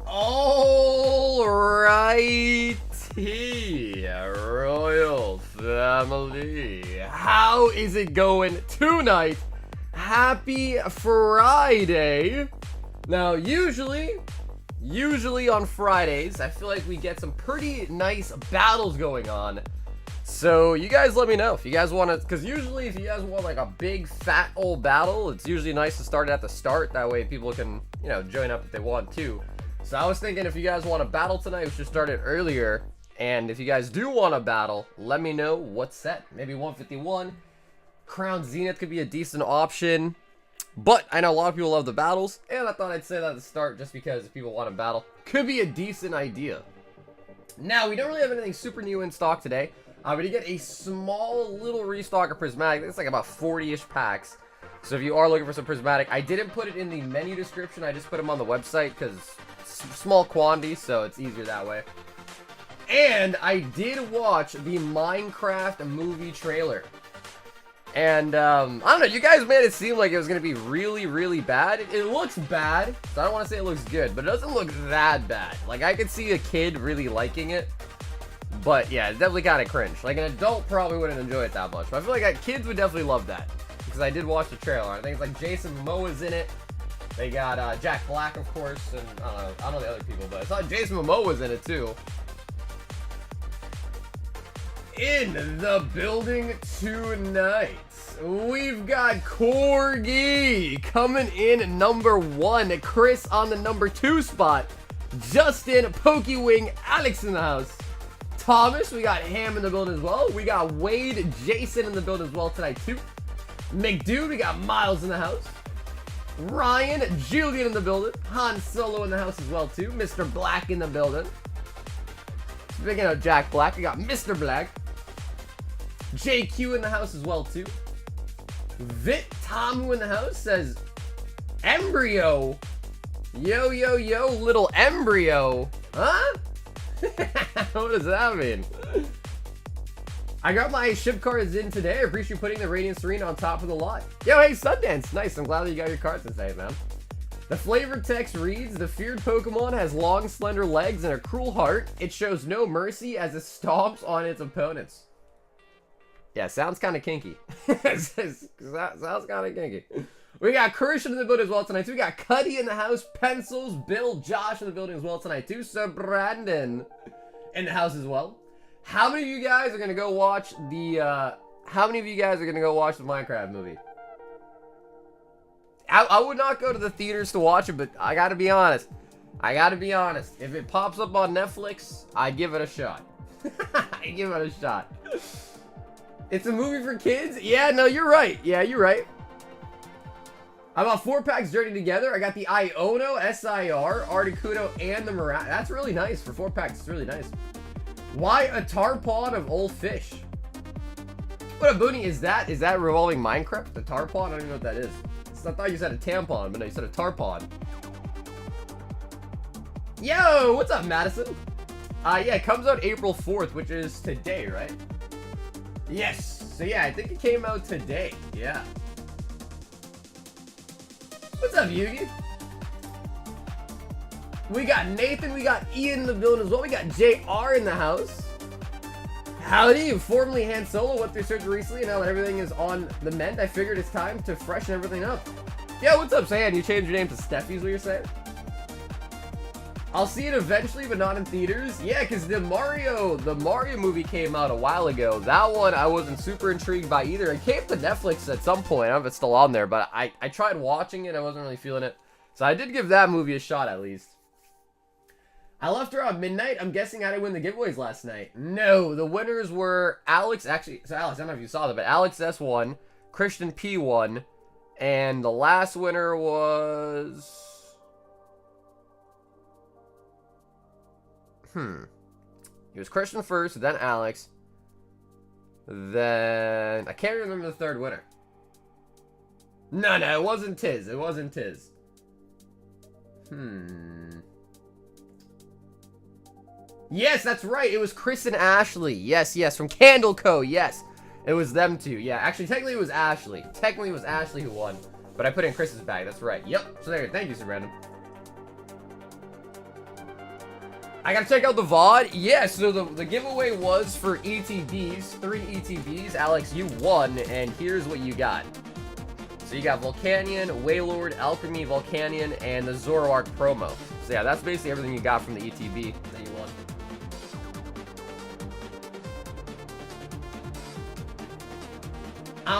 Alrighty, Royal Family. How is it going tonight? Happy Friday. Now, usually on Fridays, I feel like we get some pretty nice battles going on. So you guys let me know if you guys want to, because usually if you guys want like a big fat old battle, it's usually nice to start it at the start. That way people can, you know, join up if they want to. So I was thinking if you guys want to battle tonight, we should start it earlier. And if you guys do want to battle, let me know what set. Maybe 151. Crown Zenith could be a decent option. But I know a lot of people love the battles, and I thought I'd say that at the start just because if people want to battle, could be a decent idea. Now, we don't really have anything super new in stock today. We did get a small little restock of Prismatic. It's like about 40-ish packs. So if you are looking for some Prismatic, I didn't put it in the menu description. I just put them on the website because small quantity, so it's easier that way. And I did watch the Minecraft movie trailer. And, I don't know, you guys made it seem like it was going to be really, really bad. It looks bad, so I don't want to say it looks good, but it doesn't look that bad. Like, I could see a kid really liking it. But, yeah, it's definitely kind of cringe. Like, an adult probably wouldn't enjoy it that much. But I feel like kids would definitely love that. Because I did watch the trailer. I think it's like Jason Momoa's in it. They got Jack Black, of course. And, I don't know the other people, but I thought Jason Momoa was in it, too. In the building tonight, we've got Corgi coming in number 1. Chris on the number 2 spot. Justin, Pokewing, Alex in the house. Thomas, we got Ham in the building as well. We got Wade, Jason in the building as well tonight too. McDude, we got Miles in the house. Ryan, Julian in the building. Han Solo in the house as well too. Mr. Black in the building. Speaking of Jack Black, we got Mr. Black. JQ in the house as well too. Vit Tamu in the house says Embryo. Yo, yo, yo, little embryo. Huh? What does that mean? I got my ship cards in today. I appreciate you putting the Radiant Serena on top of the lot. Yo, hey, Sundance. Nice. I'm glad that you got your cards today, man. The flavor text reads, the feared Pokemon has long, slender legs and a cruel heart. It shows no mercy as it stomps on its opponents. Yeah, sounds kind of kinky. Sounds kind of kinky. We got Christian in the building as well tonight too. We got Cuddy in the house, Pencils, Bill, Josh in the building as well tonight too. So Brandon in the house as well. How many of you guys are gonna go watch the? How many of you guys are gonna go watch the Minecraft movie? I would not go to the theaters to watch it, but I gotta be honest. If it pops up on Netflix, I'd give it a shot. I give it a shot. It's a movie for kids? Yeah, no, you're right. Yeah, you're right. I bought 4 packs Journey Together. I got the Iono, SIR, Articuno, and the Murat. That's really nice. For 4 packs, it's really nice. Why a Tarpon of old fish? What a boonie is that? Is that revolving Minecraft? The Tarpon? I don't even know what that is. I thought you said a tampon, but no, you said a Tarpon. Yo, what's up, Madison? Yeah, it comes out April 4th, which is today, right? Yes. So yeah, I think it came out today. Yeah. What's up, Yugi? We got Nathan, we got Ian in the building as well. We got JR in the house. Howdy, you formerly Han Solo went through surgery recently, and now that everything is on the mend, I figured it's time to freshen everything up. Yo, what's up, Sam? You changed your name to Steffi, is what you're saying? I'll see it eventually, but not in theaters. Yeah, because the Mario movie came out a while ago. That one I wasn't super intrigued by either. It came to Netflix at some point. I don't know if it's still on there, but I tried watching it. I wasn't really feeling it. So I did give that movie a shot at least. I left around midnight. I'm guessing I didn't win the giveaways last night. No, the winners were Alex. Actually, so Alex, I don't know if you saw that, but Alex S won, Christian P won, and the last winner was... It was Christian first, then Alex. Then... I can't remember the third winner. No, it wasn't Tiz. It wasn't Tiz. Yes, that's right. It was Chris and Ashley. Yes, from Candle Co. Yes. It was them two. Yeah, actually, technically it was Ashley. Technically it was Ashley who won. But I put in Chris's bag. That's right. Yep. So there. Thank you, Sir Brandon. I gotta check out the VOD. Yeah, so the giveaway was for ETBs, 3 ETBs. Alex, you won, and here's what you got. So you got Volcanion, Wailord, Alchemy, Volcanion, and the Zoroark promo. So yeah, that's basically everything you got from the ETB that you won.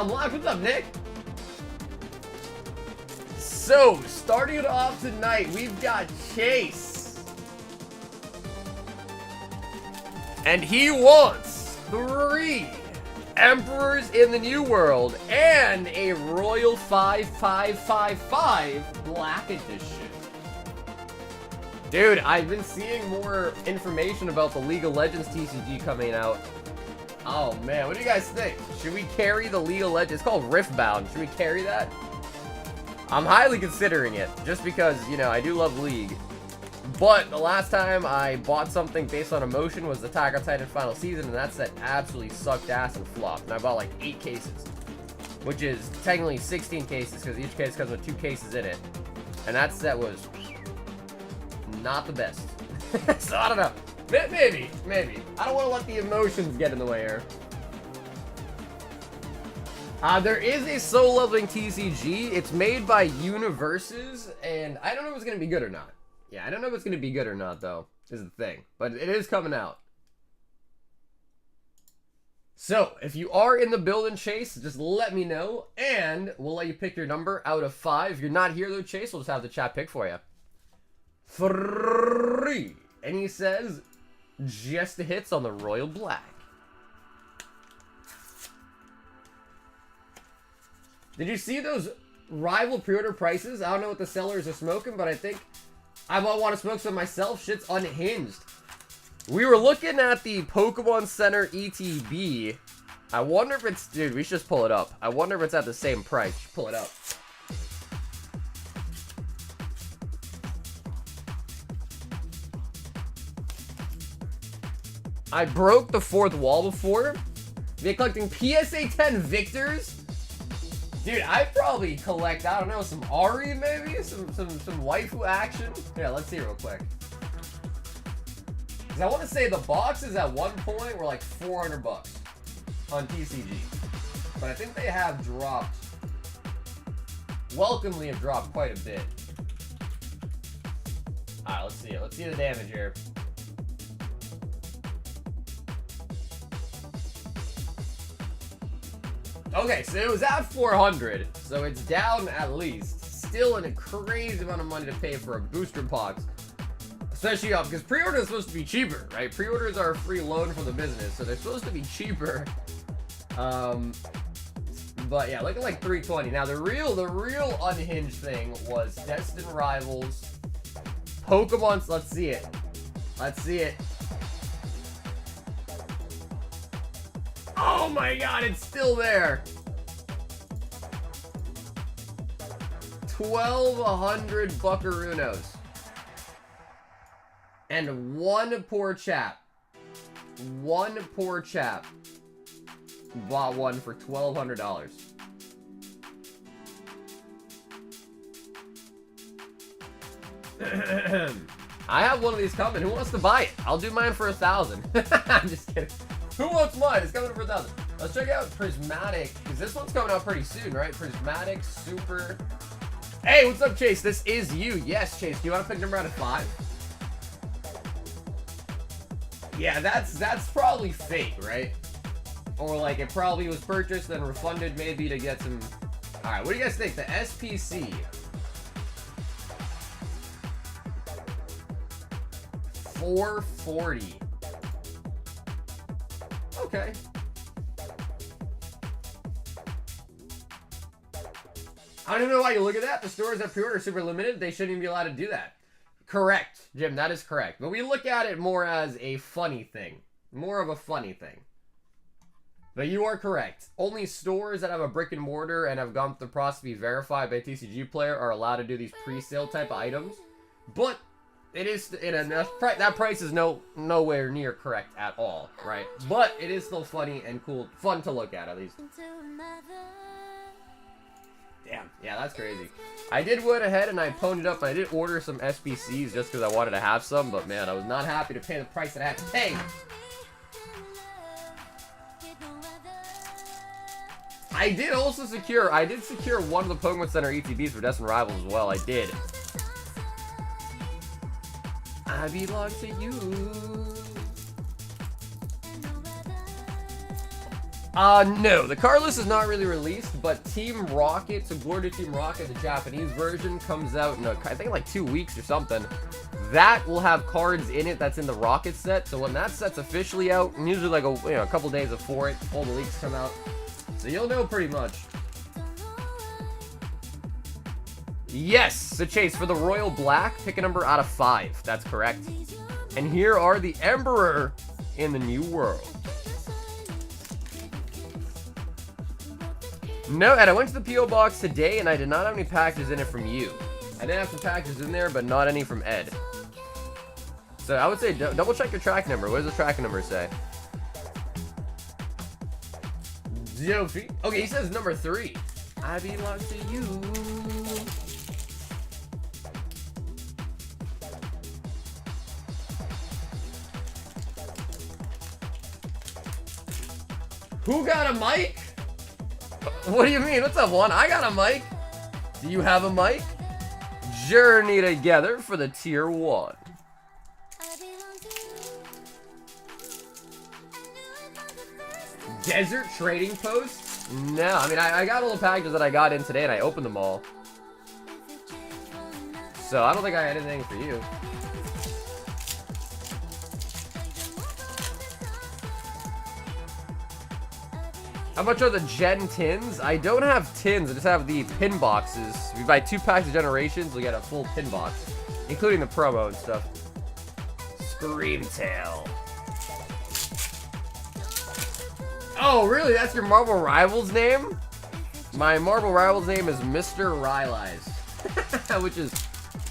What's up, Nick? So, starting it off tonight, we've got Chase. And he wants 3 Emperors in the New World and a Royal 5555 Black Edition. Dude, I've been seeing more information about the League of Legends TCG coming out. Oh man, what do you guys think? Should we carry the League of Legends? It's called Riftbound. Should we carry that? I'm highly considering it, just because, you know, I do love League. But the last time I bought something based on emotion was the Attack on Titan Final Season, and that set absolutely sucked ass and flopped. And I bought like 8 cases, which is technically 16 cases, because each case comes with 2 cases in it. And that set was not the best. So I don't know. Maybe. I don't want to let the emotions get in the way here. There is a soul leveling TCG. It's made by Universes, and I don't know if it's going to be good or not. Yeah, I don't know if it's going to be good or not, though, is the thing. But it is coming out. So, if you are in the building, Chase, just let me know, and we'll let you pick your number out of 5. If you're not here, though, Chase, we'll just have the chat pick for you. 3. And he says, just the hits on the Royal Black. Did you see those rival pre-order prices? I don't know what the sellers are smoking, but I think I might want to smoke some myself. Shit's unhinged. We were looking at the Pokemon Center ETB. I wonder if it's... Dude, we should just pull it up. I wonder if it's at the same price. Pull it up. I broke the 4th wall before. They're collecting PSA 10 Victors. Dude, I'd probably collect, I don't know, some Ari maybe? Some waifu action? Yeah, let's see real quick. Because I want to say the boxes at one point were like $400 on TCG. But I think they have dropped, welcomely have dropped quite a bit. Alright, let's see it. Let's see the damage here. Okay, so it was at 400, so it's down at least. Still a crazy amount of money to pay for a booster box. Especially because pre-order is supposed to be cheaper, right? Pre-orders are a free loan for the business, so they're supposed to be cheaper. But yeah, look at like 320. Now the real unhinged thing was Destined Rivals, Pokemon's. Let's see it. Let's see it. Oh my god, it's still there. 1,200 buckaroos. And one poor chap bought one for $1,200. I have one of these coming. Who wants to buy it? I'll do mine for 1,000. I'm just kidding. Who wants mine? It's coming for 1,000. Let's check out Prismatic, because this one's coming out pretty soon, right? Prismatic, Super. Hey, what's up, Chase? This is you. Yes, Chase. Do you want to pick number out of 5? Yeah, that's probably fake, right? Or like it probably was purchased and refunded maybe to get some... Alright, what do you guys think? The SPC. 440. Okay. I don't even know why you look at that. The stores that pre-order super limited, they shouldn't even be allowed to do that. Correct, Jim, that is correct. But we look at it more as a funny thing. More of a funny thing. But you are correct. Only stores that have a brick and mortar and have gone through the process to be verified by a TCG player are allowed to do these pre-sale type of items. But it is that price is nowhere near correct at all, right? But it is still funny and cool, fun to look at least. Damn. Yeah, that's crazy. I did went ahead and I pwned it up. I did order some SBCs just because I wanted to have some, but man, I was not happy to pay the price that I had to pay. I did secure one of the Pokemon Center ETBs for Destined Rivals as well. I did. I belong to you. No, the card list is not really released, but Team Rocket, so Glory to Team Rocket, the Japanese version, comes out in, I think, like 2 weeks or something. That will have cards in it that's in the Rocket set, so when that set's officially out, and usually like a couple days before it, all the leaks come out, so you'll know pretty much. Yes, so Chase, for the Royal Black, pick a number out of 5. That's correct. And here are the Emperor in the New World. No, and I went to the P.O. Box today, and I did not have any packages in it from you. I did have some packages in there, but not any from Ed. So I would say double check your track number. What does the track number say? Zophie. Okay, he says number 3. I belong to you. Who got a mic? What do you mean? What's up, Juan? I got a mic. Do you have a mic? Journey Together for the tier 1. Desert Trading Post? No, I mean, I got all the packages that I got in today and I opened them all. So I don't think I had anything for you. How much are the Gen tins? I don't have tins, I just have the pin boxes. If you buy 2 packs of Generations, you'll get a full pin box, including the promo and stuff. Screamtail. Oh, really? That's your Marvel Rivals name? My Marvel Rivals name is Mr. Rylai's, which is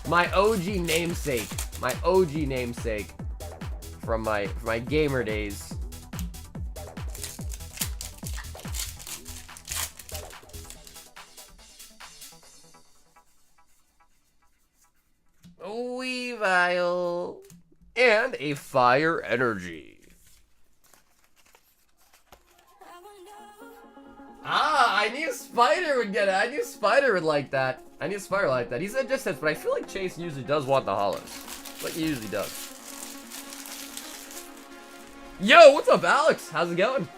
my OG namesake. My OG namesake from my gamer days. Weavile and a Fire Energy. Ah, I knew Spider would get it. I knew Spider would like that. I knew Spider would like that. He said just hits, but I feel like Chase usually does want the holos. Like he usually does. Yo, what's up, Alex? How's it going?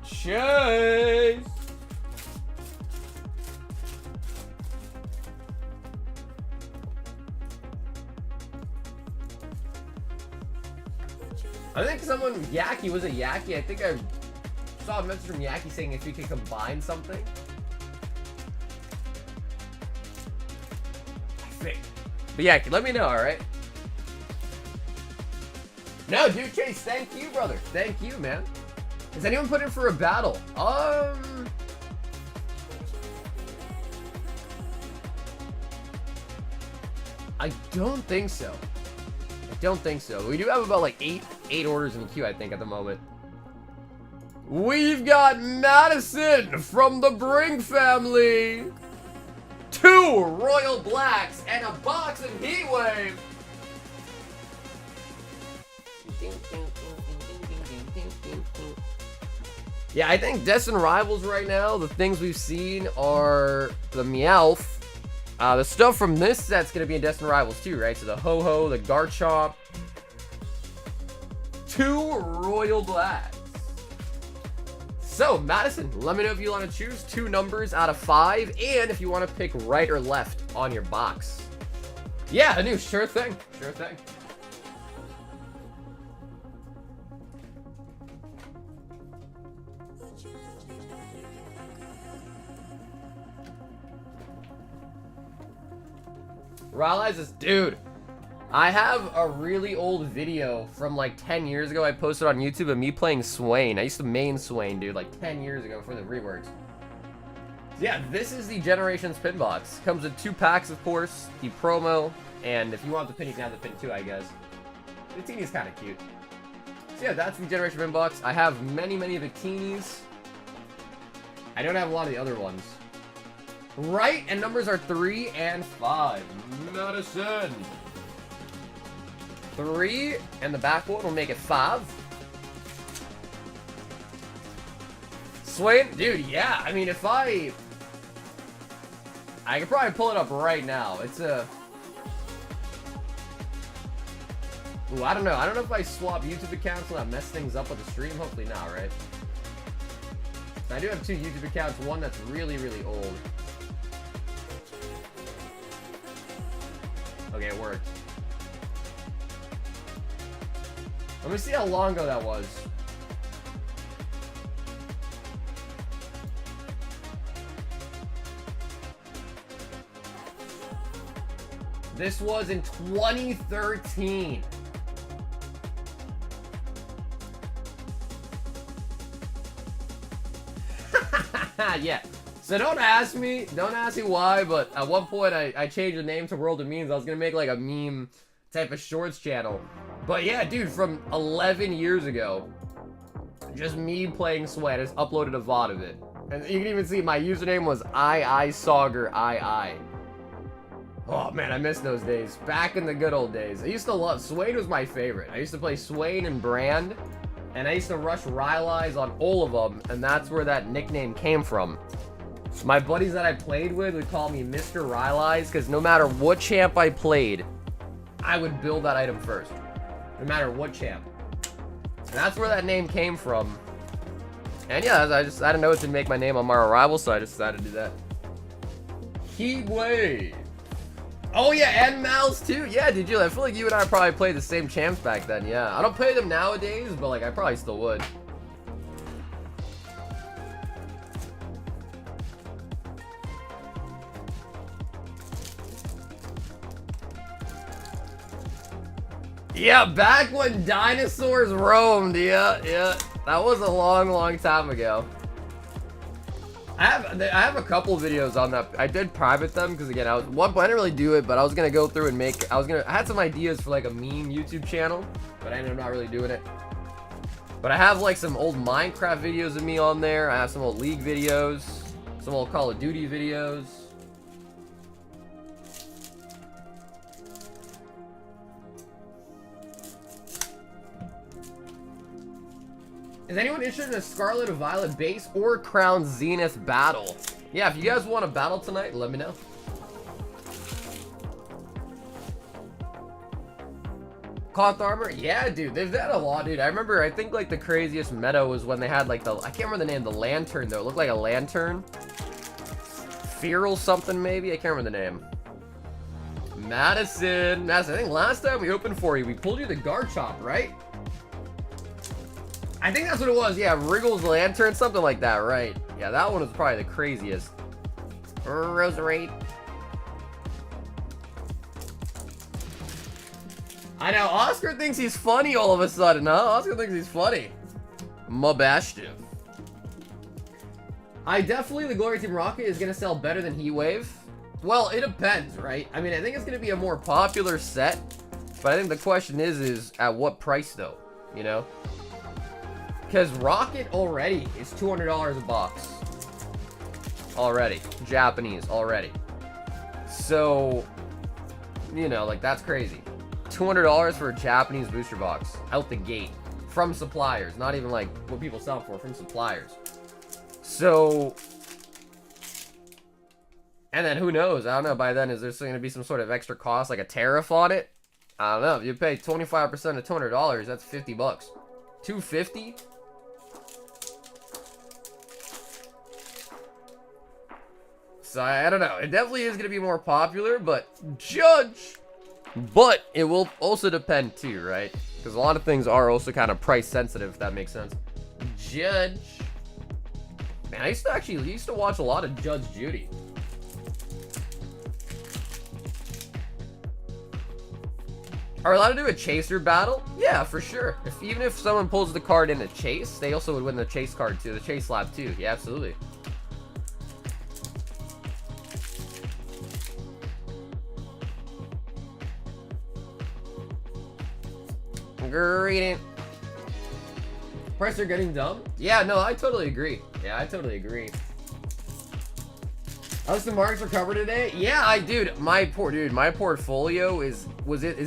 Chase! I think someone, Yaki, was it Yaki? I think I saw a message from Yaki saying if we could combine something. I think. But Yaki, let me know, alright? No, dude, Chase, thank you, brother. Thank you, man. Has anyone put in for a battle? I don't think so. Don't think so. We do have about like eight orders in the queue, I think, at the moment. We've got Madison from the Brink family. 2 Royal Blacks and a box of Heatwave. Yeah, I think Destined Rivals right now, the things we've seen are the Meowth. The stuff from this set's going to be in Destined Rivals too, right? So the Ho-Ho, the Garchomp. 2 Royal Blacks. So, Madison, let me know if you want to choose 2 numbers out of 5, and if you want to pick right or left on your box. Yeah, I knew. Sure thing. Sure thing. Rylai's this dude. I have a really old video from like 10 years ago I posted on YouTube of me playing Swain. I used to main Swain, dude, like 10 years ago for the reworks. So yeah, this is the Generations pin box. Comes with 2 packs, of course, the promo, and if you want the pin, you can have the pin too, I guess. Victini's kind of cute. So yeah, that's the Generation pin box. I have many Victinis. I don't have a lot of the other ones. Right, and numbers are 3 and 5. Madison. 3, and the back one will make it 5. Swain, dude, yeah. I mean, if I could probably pull it up right now. It's a... Ooh, I don't know. I don't know if I swap YouTube accounts will that mess things up with the stream. Hopefully not, right? I do have 2 YouTube accounts. One that's really, really old. Okay, it worked. Let me see how long ago that was. This was in 2013. Yeah. So don't ask me why, but at one point I changed the name to World of Memes. I was gonna make like a meme type of shorts channel. But yeah, dude, from 11 years ago, just me playing Sway. I just uploaded a VOD of it. And you can even see my username was II. Oh man, I miss those days. Back in the good old days. I used to love, Swain was my favorite. I used to play Swain and Brand, and I used to rush Rylai's on all of them, and that's where that nickname came from. My buddies that I played with would call me Mr. Rylai's, because no matter what champ I played, I would build that item first. No matter what champ. And that's where that name came from. And yeah, I didn't know what to make my name on my rival, so I just decided to do that. Heatwave. Oh yeah, and Mal's too. Yeah, did you? I feel like you and I probably played the same champs back then. Yeah, I don't play them nowadays, but like I probably still would. Yeah, back when dinosaurs roamed. Yeah. That was a long time ago. I have a couple videos on that. I did private them because again, I didn't really do it, but I was gonna go through and I had some ideas for like a meme YouTube channel, but I ended up not really doing it. But I have like some old Minecraft videos of me on there. I have some old League videos, some old Call of Duty videos. Is anyone interested in a Scarlet or Violet base or Crown Zenith battle? Yeah, if you guys want a battle tonight, let me know. Cloth armor? Yeah, dude, they've had a lot, dude. I think like the craziest meta was when they had like the, I can't remember the name, the lantern though. It looked like a lantern. Feral something maybe? I can't remember the name. Madison, I think last time we opened for you, we pulled you the Garchomp, right? I think that's what it was. Yeah, Wriggle's Lantern, something like that, right? Yeah, that one was probably the craziest. Roserade. I know, Oscar thinks he's funny all of a sudden, huh? Oscar thinks he's funny. Mabashtive. The Glory Team Rocket is going to sell better than Heatwave. Well, it depends, right? I mean, I think it's going to be a more popular set. But I think the question is at what price, though? You know? Because Rocket already is $200 a box. Already. Japanese, already. So, you know, like, that's crazy. $200 for a Japanese booster box. Out the gate. From suppliers. Not even, like, what people sell for. From suppliers. So... And then, who knows? I don't know. By then, is there still going to be some sort of extra cost, like a tariff on it? I don't know. If you pay 25% of $200, that's $50. $250? So I don't know. It definitely is going to be more popular, but But it will also depend too, right? Because a lot of things are also kind of price sensitive, if that makes sense. Judge. Man, I used to watch a lot of Judge Judy. Are we allowed to do a chaser battle? Yeah, for sure. Even if someone pulls the card in a chase, they also would win the chase card too, the chase slab too. Yeah, absolutely. Great. Prices are getting dumb? Yeah, no, I totally agree. Yeah, I totally agree. How's the marks recover today? Yeah, dude, my portfolio has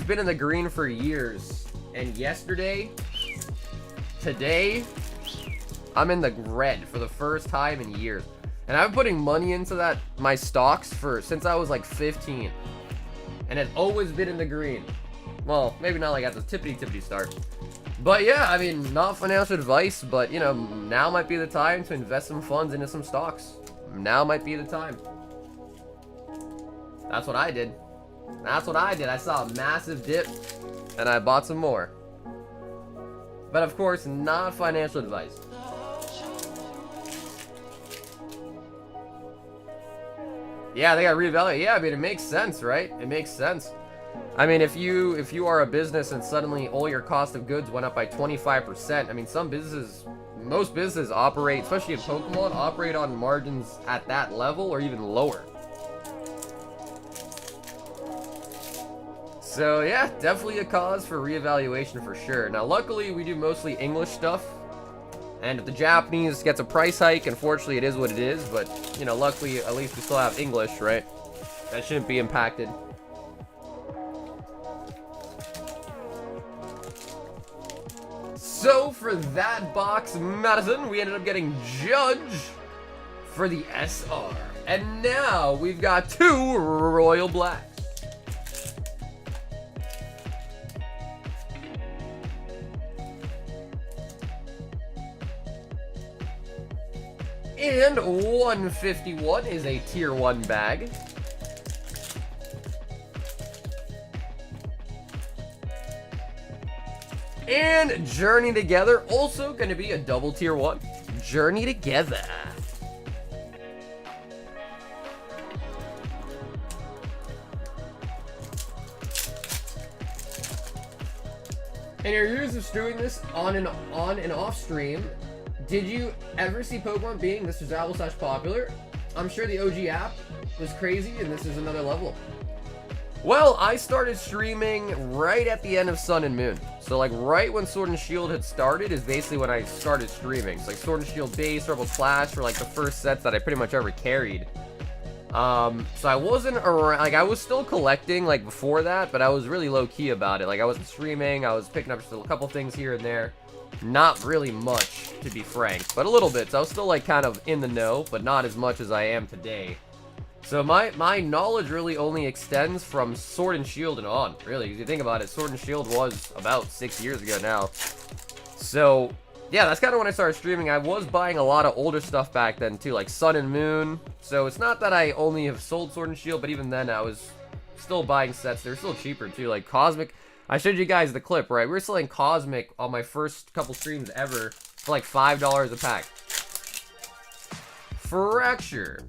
been in the green for years. And yesterday, today, I'm in the red for the first time in years. And I've been putting money into my stocks since I was like 15. And it's always been in the green. Well, maybe not like at the tippity start. But yeah, I mean, not financial advice, but you know, now might be the time to invest some funds into some stocks. Now might be the time. That's what I did. I saw a massive dip, and I bought some more. But of course, not financial advice. Yeah, they got reevaluated. Yeah, I mean, it makes sense, right? It makes sense. I mean, if you are a business and suddenly all your cost of goods went up by 25%, I mean, most businesses operate, especially in Pokemon, operate on margins at that level or even lower. So yeah, definitely a cause for reevaluation for sure. Now, luckily, we do mostly English stuff. And if the Japanese gets a price hike, unfortunately, it is what it is. But, you know, luckily, at least we still have English, right? That shouldn't be impacted. So, for that box, Madison, we ended up getting Judge for the SR. And now, we've got 2 Royal Blacks. And 151 is a tier 1 bag. And Journey Together, also going to be a double tier 1. Journey Together. In your years of doing this on and off stream, did you ever see Pokemon being this desirable / popular? I'm sure the OG app was crazy, and this is another level. Well, I started streaming right at the end of Sun and Moon. So, like, right when Sword and Shield had started is basically when I started streaming. So, like, Sword and Shield Base, Rebel Slash were, like, the first sets that I pretty much ever carried. So I wasn't around, like, I was still collecting, like, before that, but I was really low-key about it. Like, I wasn't streaming, I was picking up just a couple things here and there. Not really much, to be frank, but a little bit. So I was still, like, kind of in the know, but not as much as I am today. So my knowledge really only extends from Sword and Shield and on, really. If you think about it, Sword and Shield was about 6 years ago now. So, yeah, that's kind of when I started streaming. I was buying a lot of older stuff back then, too, like Sun and Moon. So it's not that I only have sold Sword and Shield, but even then I was still buying sets. They're still cheaper, too, like Cosmic. I showed you guys the clip, right? We were selling Cosmic on my first couple streams ever for like $5 a pack. Fracture.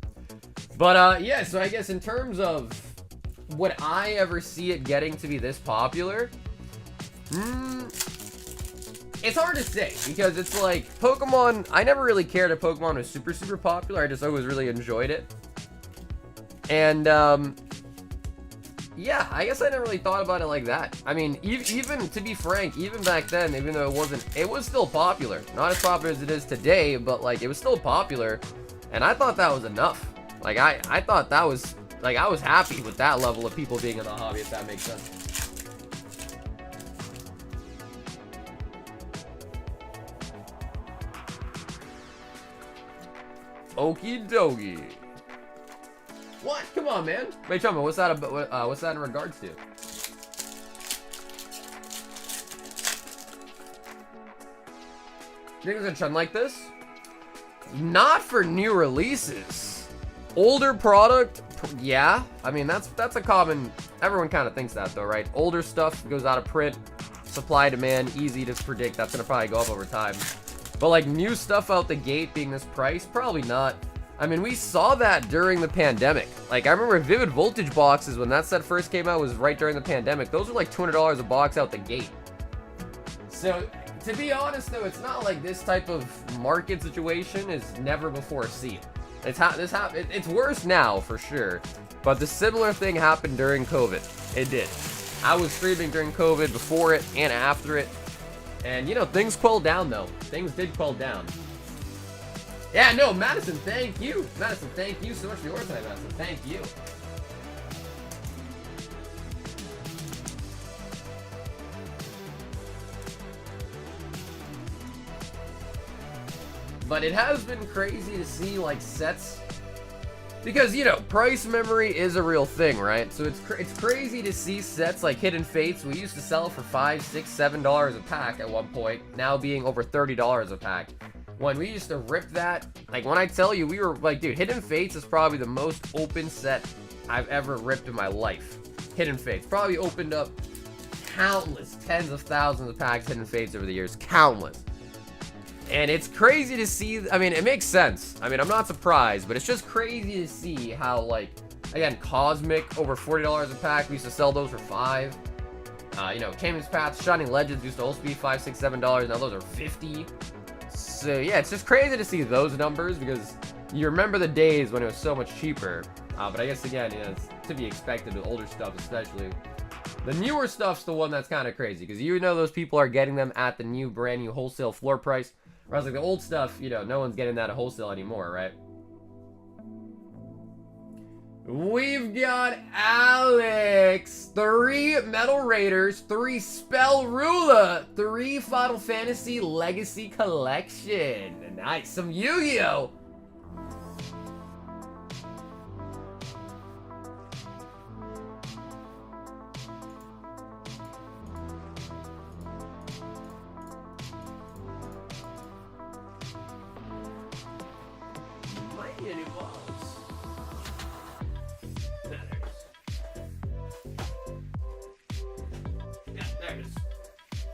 But, yeah, so I guess in terms of would I ever see it getting to be this popular? It's hard to say, because it's like, Pokemon, I never really cared if Pokemon was super, super popular. I just always really enjoyed it. And, yeah, I guess I never really thought about it like that. I mean, even, to be frank, even back then, even though it was still popular. Not as popular as it is today, but, like, it was still popular. And I thought that was enough. Like, I thought that was, like, I was happy with that level of people being in the hobby, if that makes sense. Okie dokie. What? Come on, man. Wait, tell me, what's that about, what's that in regards to? You think there's a trend like this? Not for new releases. Older product, yeah. I mean, that's a common, everyone kind of thinks that though, right? Older stuff goes out of print, supply, demand, easy to predict. That's gonna probably go up over time. But like new stuff out the gate being this price, probably not. I mean, we saw that during the pandemic. Like, I remember Vivid Voltage boxes, when that set first came out, was right during the pandemic. Those were like $200 a box out the gate. So, to be honest though, it's not like this type of market situation is never before seen. It's worse now, for sure. But the similar thing happened during COVID. It did. I was streaming during COVID, before it and after it. And, you know, things quelled down, though. Things did quell down. Yeah, no, Madison, thank you. Madison, thank you so much for your time, Madison. Thank you. But it has been crazy to see, like, sets. Because, you know, price memory is a real thing, right? So it's crazy to see sets like Hidden Fates. We used to sell for $5, $6, $7 a pack at one point, now being over $30 a pack. When we used to rip that, like, when I tell you, we were like, dude, Hidden Fates is probably the most open set I've ever ripped in my life. Hidden Fates. Probably opened up countless, tens of thousands of packs Hidden Fates over the years. Countless. And it's crazy to see, I mean, it makes sense. I mean, I'm not surprised, but it's just crazy to see how, like, again, Cosmic, over $40 a pack. We used to sell those for $5. You know, Champion's Path, Shining Legends used to also be $5, $6, $7. Now those are $50. So, yeah, it's just crazy to see those numbers because you remember the days when it was so much cheaper. But I guess, again, you know, it's to be expected with older stuff, especially. The newer stuff's the one that's kind of crazy because you know those people are getting them at the new, brand new wholesale floor price. Whereas, like, the old stuff, you know, no one's getting that at wholesale anymore, right? We've got Alex, 3 Metal Raiders, 3 Spell Ruler, 3 Final Fantasy Legacy Collection. Nice, some Yu-Gi-Oh!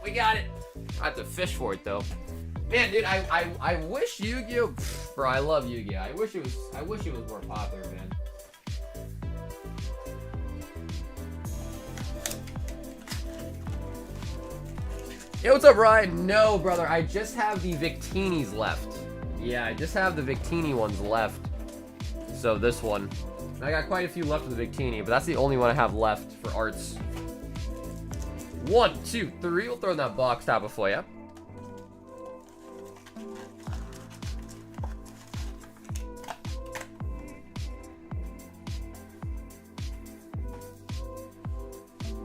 We got it. I have to fish for it though. Man, dude, I wish Yu-Gi-Oh! Bro, I love Yu-Gi-Oh! I wish it was more popular, man. Yo, what's up, Ryan? No, brother, I just have the Victinis left. Yeah, I just have the Victini ones left. So this one. I got quite a few left of the Victini, but that's the only one I have left for arts. 1, 2, 3. We'll throw in that box top for you.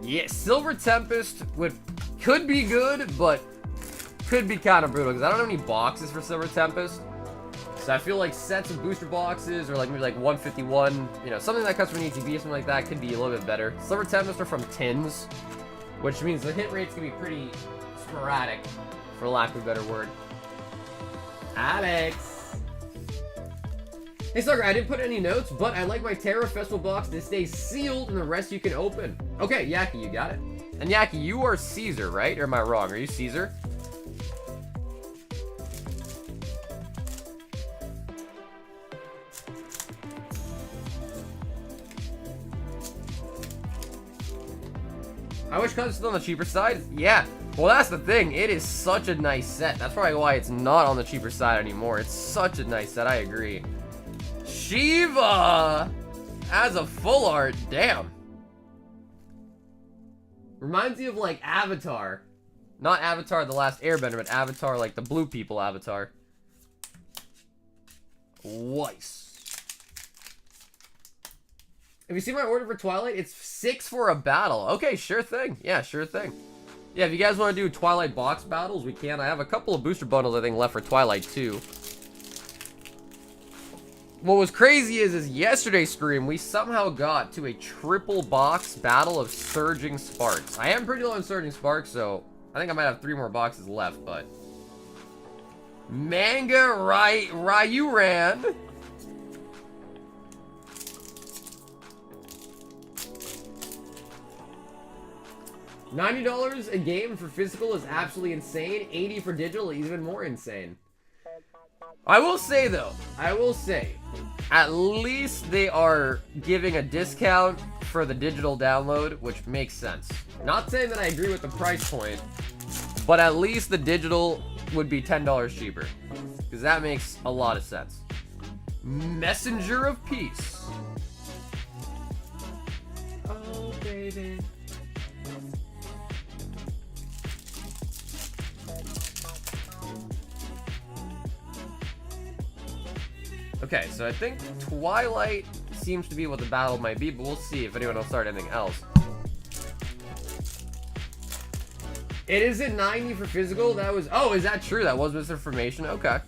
Yeah, Silver Tempest could be good, but could be kind of brutal because I don't have any boxes for Silver Tempest. So I feel like sets of booster boxes or like maybe like 151, you know, something that comes from an ETB or something like that could be a little bit better. Silver Tempest are from tins, which means the hit rate's gonna be pretty sporadic, for lack of a better word. Alex! Hey, Sucker, I didn't put any notes, but I like my Terra Festival box to stay sealed and the rest you can open. Okay, Yaki, you got it. And Yaki, you are Caesar, right? Or am I wrong? Are you Caesar? I wish Cuz was still on the cheaper side. Yeah. Well, that's the thing. It is such a nice set. That's probably why it's not on the cheaper side anymore. It's such a nice set. I agree. Shiva as a full art. Damn. Reminds me of like Avatar. Not Avatar the Last Airbender, but Avatar like the blue people Avatar. Weiss. Have you seen my order for Twilight? It's 6 for a battle. Okay, sure thing. Yeah, sure thing. Yeah, if you guys want to do Twilight box battles, we can. I have a couple of booster bundles, I think, left for Twilight, too. What was crazy is yesterday's stream, we somehow got to a triple box battle of Surging Sparks. I am pretty low on Surging Sparks, so I think I might have 3 more boxes left, but... Manga Ryuran. $90 a game for physical is absolutely insane. $80 for digital is even more insane. I will say, though, at least they are giving a discount for the digital download, which makes sense. Not saying that I agree with the price point, but at least the digital would be $10 cheaper. Because that makes a lot of sense. Messenger of Peace. Oh, baby. Okay, so I think Twilight seems to be what the battle might be, but we'll see if anyone will start anything else. It isn't 90 for physical. That was... Oh, is that true? That was misinformation? Okay.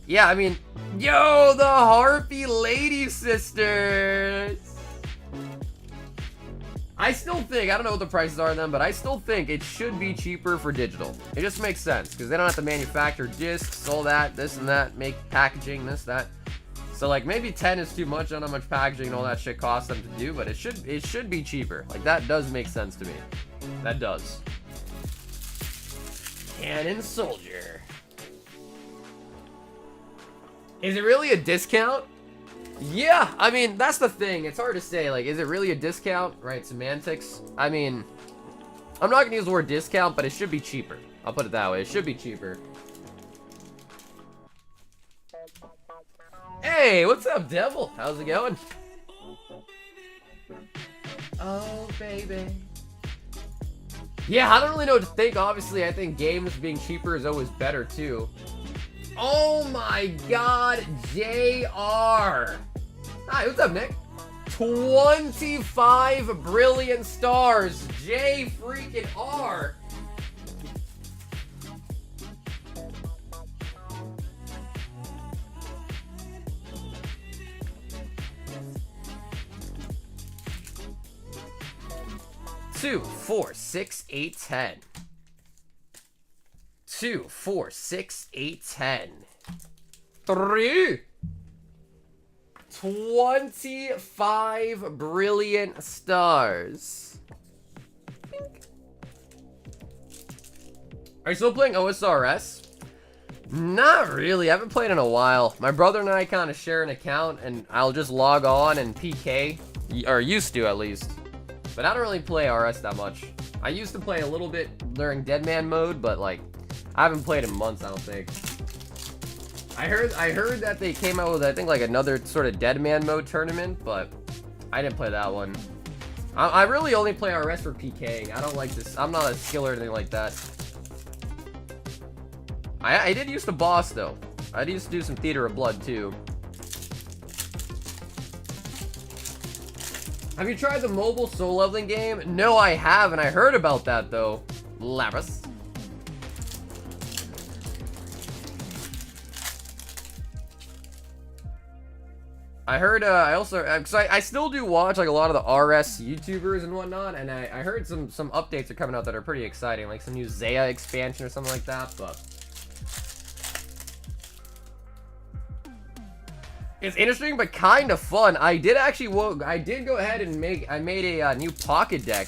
Yeah, I mean... Yo, the Harpy Lady Sisters! I still think... I don't know what the prices are on them, but I still think it should be cheaper for digital. It just makes sense, because they don't have to manufacture discs, all that, this and that, make packaging, this, that. So, like, maybe 10 is too much. I don't know how much packaging and all that shit costs them to do, but it should be cheaper. Like, that does make sense to me. That does. Cannon Soldier. Is it really a discount? Yeah, I mean, that's the thing. It's hard to say. Like, is it really a discount? Right, semantics. I mean, I'm not gonna use the word discount, but it should be cheaper. I'll put it that way. It should be cheaper. Hey, what's up, Devil? How's it going? Oh, baby. Yeah, I don't really know what to think. Obviously, I think games being cheaper is always better, too. Oh my god, JR. Hi, what's up, Nick? 25 Brilliant Stars, J freaking R. Two, 4, 6, 8, 10. 2, 4, 6, 8, 10. 3. 25 Brilliant Stars. Are you still playing OSRS? Not really. I haven't played in a while. My brother and I kind of share an account, and I'll just log on and PK. Or used to, at least. But I don't really play RS that much. I used to play a little bit during Deadman mode, but like, I haven't played in months, I don't think. I heard that they came out with, I think, like another sort of Deadman mode tournament, but I didn't play that one. I really only play RS for PKing. I don't like this. I'm not a skiller or anything like that. I did used to boss, though. I used to do some Theater of Blood, too. Have you tried the mobile soul leveling game? No, I haven't. I heard about that, though. Lapis. I heard, I also, cause I still do watch, like, a lot of the RS YouTubers and whatnot, and I heard some updates are coming out that are pretty exciting, like some new Zaya expansion or something like that, but... It's interesting, but kind of fun. I did go ahead and I made a new pocket deck.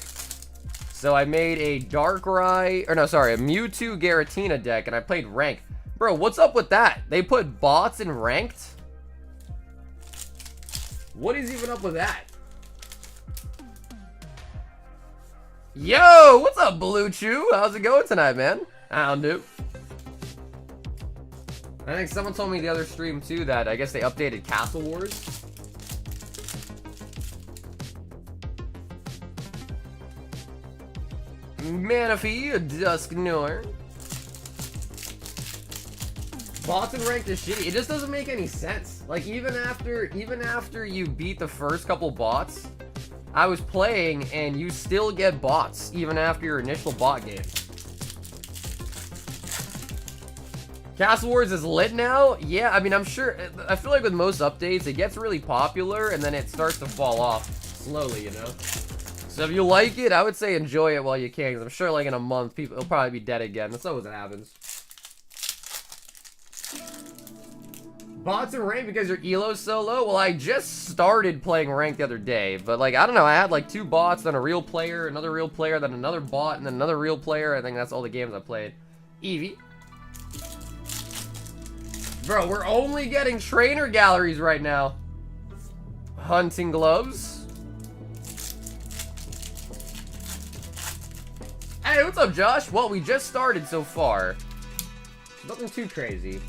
So I made a Darkrai, or no, sorry, a Mewtwo Giratina deck, and I played ranked. Bro, what's up with that? They put bots in ranked? What is even up with that? Yo, what's up, Blue Chew? How's it going tonight, man? I don't know. I think someone told me the other stream, too, that I guess they updated Castle Wars. Manaphy, Dusknoir. Bots and ranked is shitty. It just doesn't make any sense. Like, even after you beat the first couple bots, I was playing and you still get bots, even after your initial bot game. Castle Wars is lit now? Yeah, I mean, I'm sure, I feel like with most updates, it gets really popular and then it starts to fall off slowly, you know? So if you like it, I would say enjoy it while you can, because I'm sure like in a month, it'll probably be dead again. That's always what happens. Bots and rank because your elo's so low? Well, I just started playing rank the other day, but like, I don't know, I had like 2 bots, then a real player, another real player, then another bot, and then another real player. I think that's all the games I played. Eevee. Bro, we're only getting trainer galleries right now. Hunting gloves. Hey, what's up, Josh? Well, we just started so far. Nothing too crazy.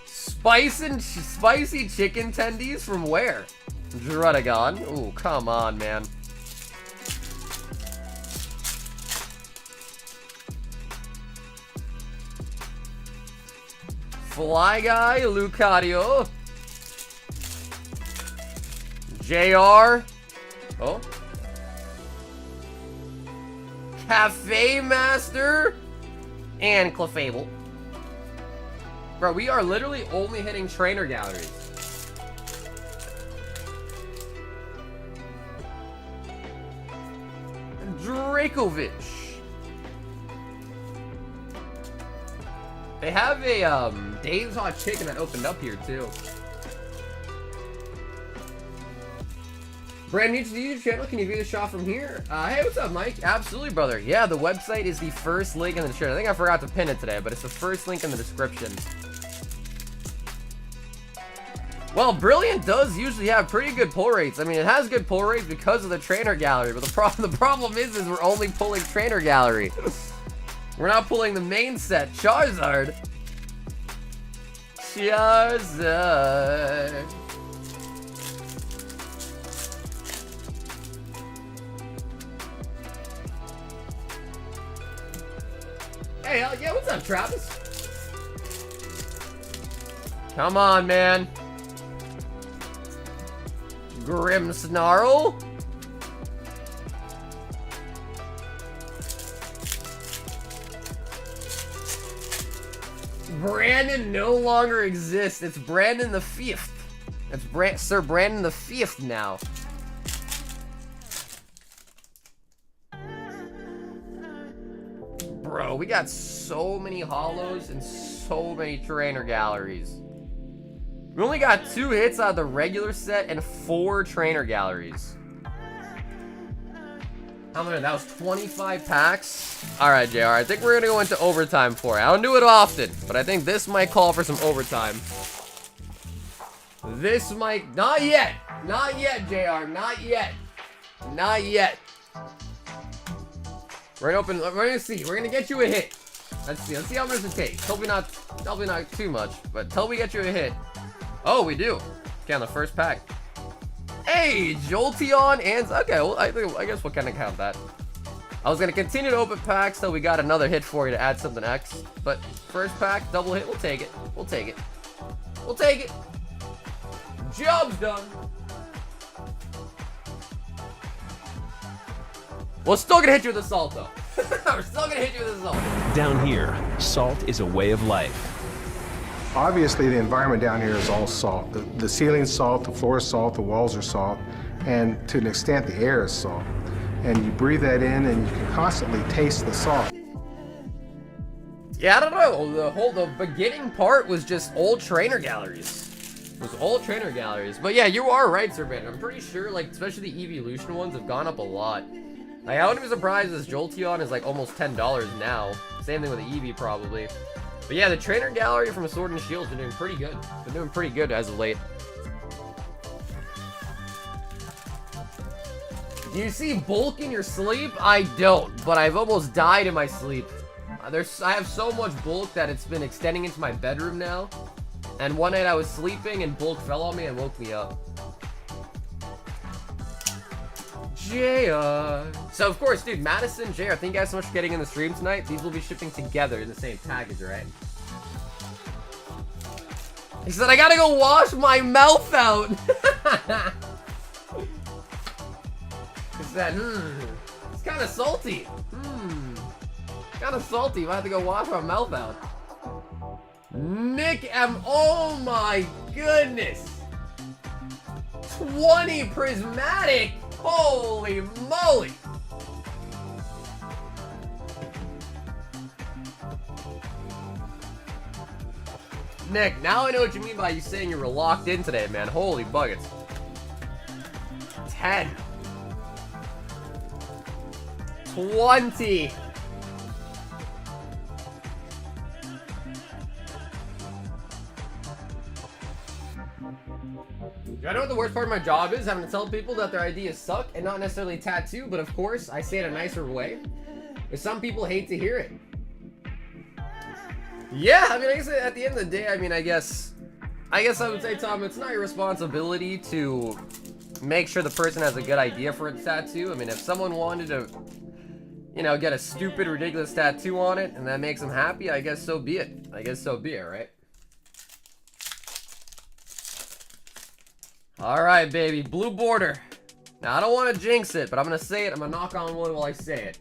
Spicy chicken tendies from where? Drudagon. Ooh, come on, man. Fly Guy, Lucario. JR. Oh. Cafe Master. And Clefable. Bro, we are literally only hitting trainer galleries. Dracovic. They have a Dave's Hot Chicken that opened up here too. Brand new to the YouTube channel, can you view the shop from here? Hey, what's up, Mike? Absolutely, brother. Yeah, the website is the first link in the description. I think I forgot to pin it today, but it's the first link in the description. Well, Brilliant does usually have pretty good pull rates. I mean, it has good pull rates because of the trainer gallery, but the problem is we're only pulling trainer gallery. We're not pulling the main set, Charizard. Charizard. Hey, yeah, what's up, Travis? Come on, man. Grimmsnarl. Brandon no longer exists. It's Brandon the Fifth. It's Sir Brandon the Fifth now. Bro, we got so many holos and so many trainer galleries. We only got 2 hits out of the regular set and 4 trainer galleries. How many? That was 25 packs. All right, JR. I think we're gonna go into overtime for it. I don't do it often, but I think this might call for some overtime. This might, not yet, JR, not yet. We're gonna see. We're gonna get you a hit. Let's see how much it takes. Probably not too much, but till we get you a hit. Oh, we do. Okay, on the first pack. Hey, Jolteon and okay, well, I guess we'll kind of count that. I was gonna continue to open packs till we got another hit for you to add something X, but first pack, double hit, we'll take it. We'll take it. Job's done. We're still gonna hit you with a salt, though. We're still gonna hit you with a salt. Down here, salt is a way of life. Obviously, the environment down here is all salt. The ceiling's salt, the floor is salt, the walls are salt, and to an extent, the air is salt. And you breathe that in, and you can constantly taste the salt. Yeah, I don't know. The beginning part was just old trainer galleries. But yeah, you are right, Sir Ben. I'm pretty sure, like, especially the evolution ones have gone up a lot. Like, I wouldn't be surprised this Jolteon is like almost $10 now. Same thing with the Eevee, probably. But yeah, the trainer gallery from Sword and Shield's been doing pretty good. Been doing pretty good as of late. Do you see bulk in your sleep? I don't, but I've almost died in my sleep. I have so much bulk that it's been extending into my bedroom now. And one night I was sleeping and bulk fell on me and woke me up. JR. So of course, dude, Madison, JR, thank you guys so much for getting in the stream tonight. These will be shipping together in the same package, right? He said, I gotta go wash my mouth out. He said, it's kind of salty. Kind of salty. I have to go wash my mouth out. Nick M. Oh my goodness. 20 prismatic. Holy moly. Nick, now I know what you mean by you saying you were locked in today, man. Holy buckets. 10. 20. I know what the worst part of my job is? Having to tell people that their ideas suck and not necessarily tattoo, but of course, I say it in a nicer way. But some people hate to hear it. Yeah, I mean, I guess at the end of the day, I mean, I guess I would say, Tom, it's not your responsibility to make sure the person has a good idea for a tattoo. I mean, if someone wanted to, you know, get a stupid, ridiculous tattoo on it and that makes them happy, I guess so be it. Right? Alright, baby. Blue border. Now, I don't want to jinx it, but I'm going to say it. I'm going to knock on wood while I say it.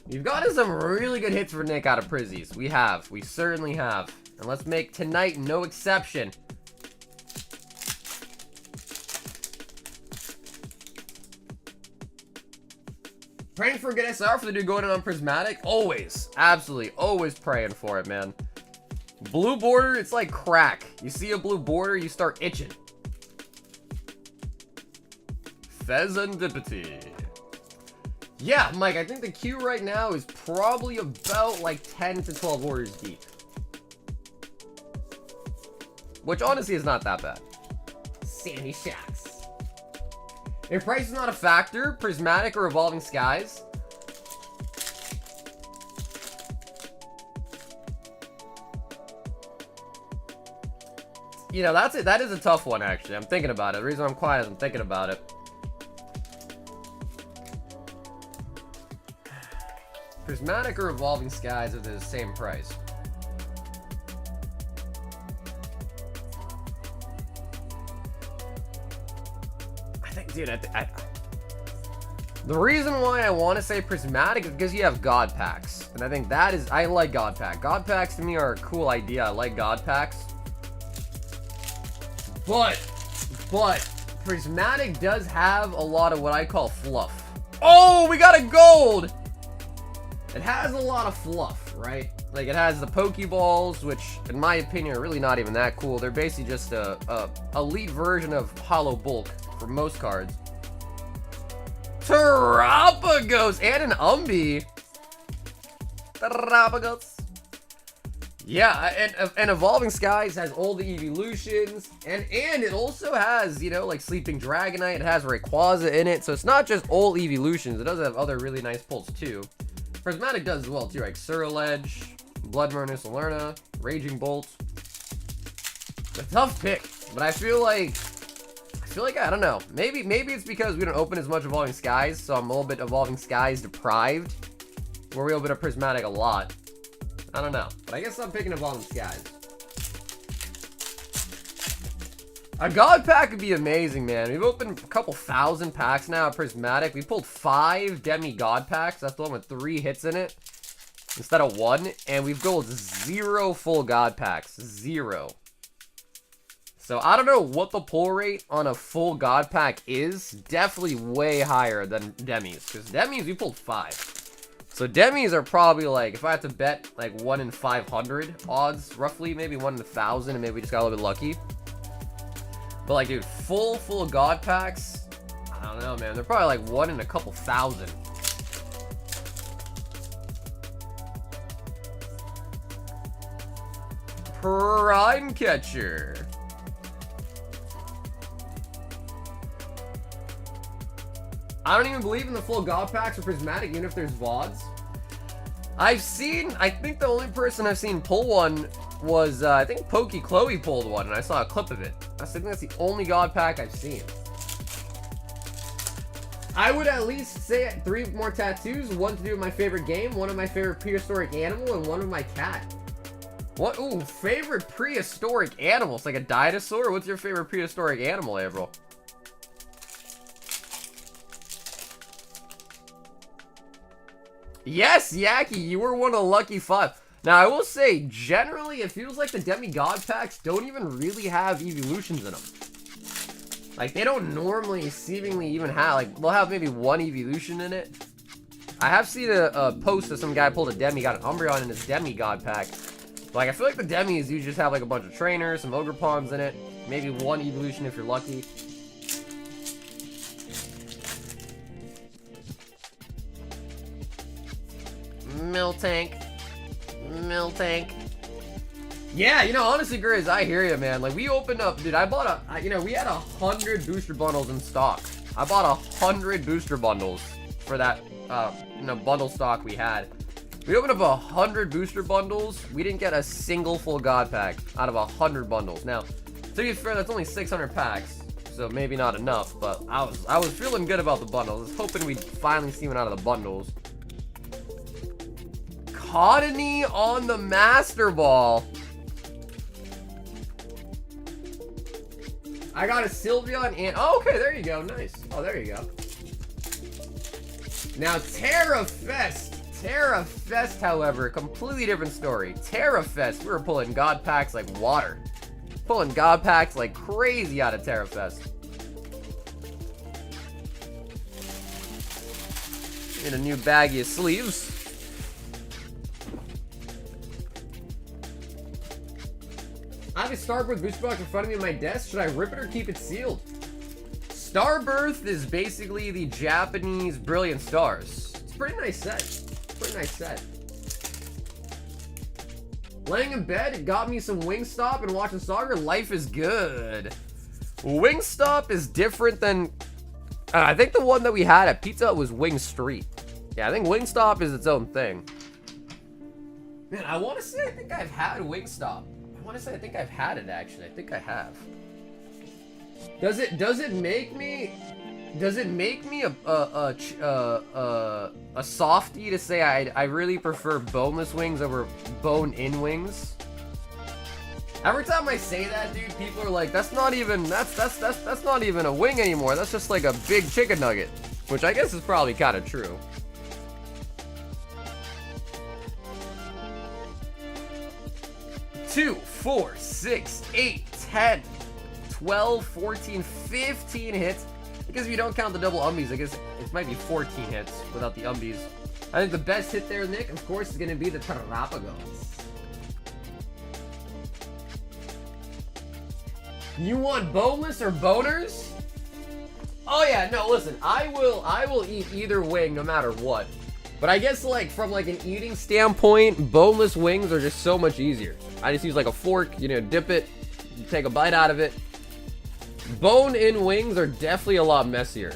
You've gotten some really good hits for Nick out of Prizzies. We have. We certainly have. And let's make tonight no exception. Praying for a good SR for the dude going in on Prismatic? Always. Absolutely. Always praying for it, man. Blue border, it's like crack. You see a blue border, you start itching. Pheasantipity. Yeah, Mike, I think the queue right now is probably about like 10 to 12 orders deep. Which honestly is not that bad. Sandy Shacks. If price is not a factor, Prismatic or Evolving Skies. You know, that's it. That is a tough one, actually. I'm thinking about it. The reason I'm quiet is I'm thinking about it. Prismatic or Evolving Skies are the same price. I think, dude, the reason why I want to say Prismatic is because you have God Packs. And I think that is, I like God Pack. God Packs to me are a cool idea. I like God Packs. But, Prismatic does have a lot of what I call fluff. Oh, we got a gold! It has a lot of fluff, right? Like, it has the Pokeballs, which, in my opinion, are really not even that cool. They're basically just a elite version of Hollow Bulk for most cards. Terrapagos and an Umbi. Terrapagos. Yeah, and Evolving Skies has all the evolutions, and it also has, you know, like Sleeping Dragonite. It has Rayquaza in it, so it's not just all evolutions. It does have other really nice pulls too. Prismatic does as well too, like Surledge, Bloodburner, Salerna, Raging Bolt. A tough pick, but I feel like I don't know. Maybe it's because we don't open as much Evolving Skies, so I'm a little bit Evolving Skies deprived, where we open up Prismatic a lot. I don't know, but I guess I'm picking Evolving Skies. A God Pack would be amazing, man. We've opened a couple thousand packs now at Prismatic. We pulled 5 Demi God Packs. That's the one with 3 hits in it instead of 1. And we've pulled 0 full God Packs. 0. So I don't know what the pull rate on a full God Pack is. Definitely way higher than Demis. Because Demis, we pulled 5. So Demis are probably like, if I had to bet, like 1 in 500 odds, roughly. Maybe 1 in 1,000, and maybe we just got a little bit lucky. But like, dude, full God Packs, I don't know, man. They're probably like 1 in a couple thousand. Prime Catcher. I don't even believe in the full God Packs or Prismatic, even if there's VODs. I think the only person I've seen pull one was, I think Pokey Chloe pulled one, and I saw a clip of it. I think that's the only God Pack I've seen. I would at least say 3 more tattoos, 1 to do with my favorite game, 1 of my favorite prehistoric animal, and 1 of my cat. What? Ooh, favorite prehistoric animals, like a dinosaur? What's your favorite prehistoric animal, April? Yes, Yaki, you were one of the lucky 5. Now, I will say, generally, it feels like the Demigod packs don't even really have evolutions in them. Like, they don't normally seemingly even have, like, they'll have maybe 1 evolution in it. I have seen a post of some guy pulled a Demi, got an Umbreon in his Demigod pack. But, like, I feel like the Demis, you just have, like, a bunch of trainers, some Ogre Pawns in it, maybe 1 evolution if you're lucky. Miltank. Yeah, you know, honestly, Grizz, I hear you, man. Like, we opened up, dude, I bought you know, we had 100 booster bundles in stock. I bought 100 booster bundles for that, you know, bundle stock we had. We opened up 100 booster bundles. We didn't get a single full God pack out of 100 bundles. Now, to be fair, that's only 600 packs, so maybe not enough, but I was feeling good about the bundles. I was hoping we'd finally see one out of the bundles. Cottonee on the Master Ball. I got a Sylveon and... Oh, okay, there you go. Nice. Oh, there you go. Now, Terra Fest, however, completely different story. Terra Fest, we were pulling God packs like water. Pulling God packs like crazy out of Terra Fest. Get a new baggie of sleeves. I have a Starbirth booster box in front of me on my desk. Should I rip it or keep it sealed? Starbirth is basically the Japanese Brilliant Stars. It's a pretty nice set. Pretty nice set. Laying in bed, it got me some Wingstop and watching soccer. Life is good. Wingstop is different than... I think the one that we had at Pizza Hut was Wing Street. Yeah, I think Wingstop is its own thing. Man, I want to say I think I've had Wingstop. I want to say I think I've had it, actually. I think I have. Does it make me a softie to say I really prefer boneless wings over bone-in wings? Every time I say that, dude, people are like, that's not even a wing anymore. That's just like a big chicken nugget, which I guess is probably kind of true. Two, 4, 6, 8, 10, 12, 14, 15 hits. I guess if you don't count the double umbies, I guess it might be 14 hits without the umbies. I think the best hit there, Nick, of course, is going to be the Terrapagos. You want boneless or boners? Oh yeah, no, listen, I will eat either wing no matter what. But I guess like from like an eating standpoint, boneless wings are just so much easier. I just use like a fork, you know, dip it, take a bite out of it. Bone-in wings are definitely a lot messier.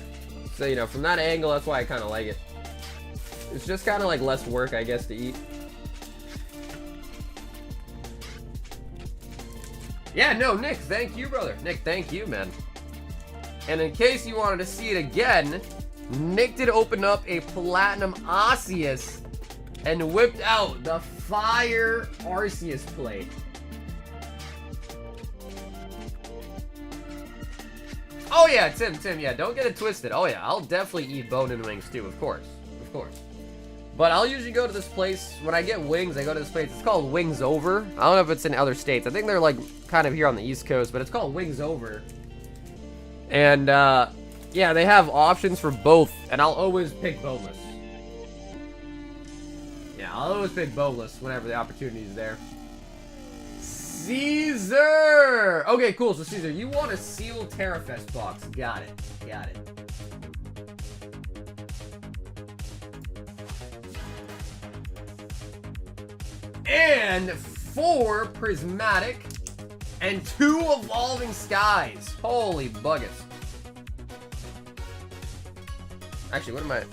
So, you know, from that angle, that's why I kind of like it. It's just kind of like less work, I guess, to eat. Yeah, no, Nick, thank you, brother. Nick, thank you, man. And in case you wanted to see it again, Nick did open up a Platinum Arceus and whipped out the Fire Arceus plate. Oh yeah, Tim, yeah, don't get it twisted. Oh yeah, I'll definitely eat bone-in wings too, of course. But I'll usually go to this place, when I get wings, I go to this place, it's called Wings Over. I don't know if it's in other states. I think they're like kind of here on the East Coast, but it's called Wings Over. And yeah, they have options for both, and I'll always pick boneless. Yeah, I'll always pick boneless whenever the opportunity is there. Caesar! Okay, cool. So, Caesar, you want a sealed Terrafest box. Got it. And 4 Prismatic and 2 Evolving Skies. Holy buggets. Actually, what am I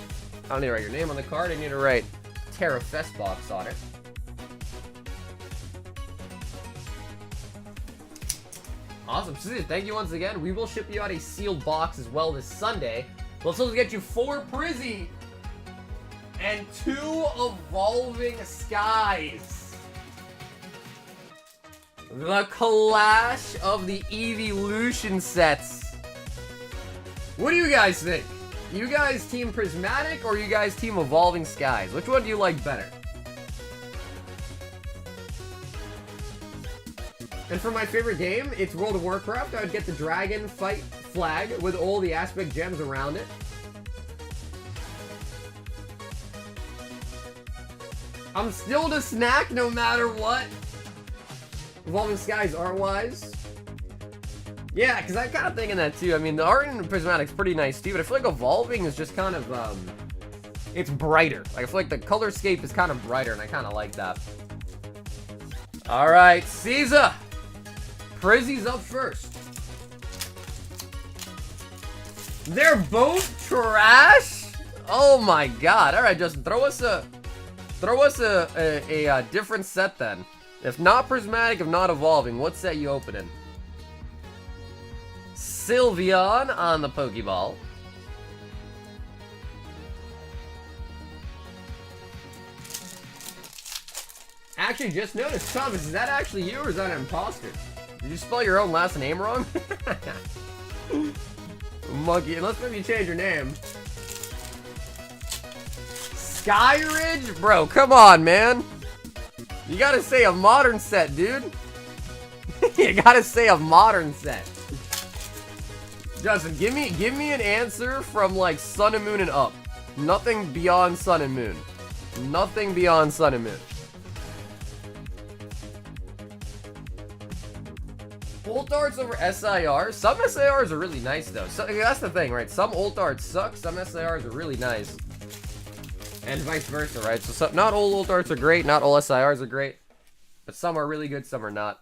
don't need to write your name on the card. I need to write Terrafest box on it. Awesome. Thank you once again. We will ship you out a sealed box as well this Sunday. Let's also get you 4 Prizzy and 2 Evolving Skies. The clash of the evolution sets. What do you guys think? You guys team Prismatic or you guys team Evolving Skies? Which one do you like better? And for my favorite game, it's World of Warcraft. I would get the Dragon Fight flag with all the aspect gems around it. I'm still the snack no matter what. Evolving Skies art-wise. Yeah, because I'm kind of thinking that too. I mean, the art in Prismatic's pretty nice too, but I feel like Evolving is just kind of, it's brighter. Like, I feel like the color scape is kind of brighter, and I kind of like that. Alright, Caesar! Prizzy's up first. They're both trash? Oh my god. Alright, Justin, throw us a different set then. If not Prismatic, if not Evolving, what set you opening? Sylveon on the Pokeball. Actually, just noticed, Thomas, is that actually you or is that an imposter? Did you spell your own last name wrong? Monkey, let's maybe change your name. Skyridge? Bro, come on, man. You gotta say a modern set, dude. You gotta say a modern set. Justin, give me an answer from like Sun and Moon and up. Nothing beyond Sun and Moon. Nothing beyond Sun and Moon. Ult arts over SIR. Some SIRs are really nice though. So that's the thing, right? Some ult arts suck. Some SIRs are really nice. And vice versa, right? So not all ult arts are great. Not all SIRs are great. But some are really good. Some are not.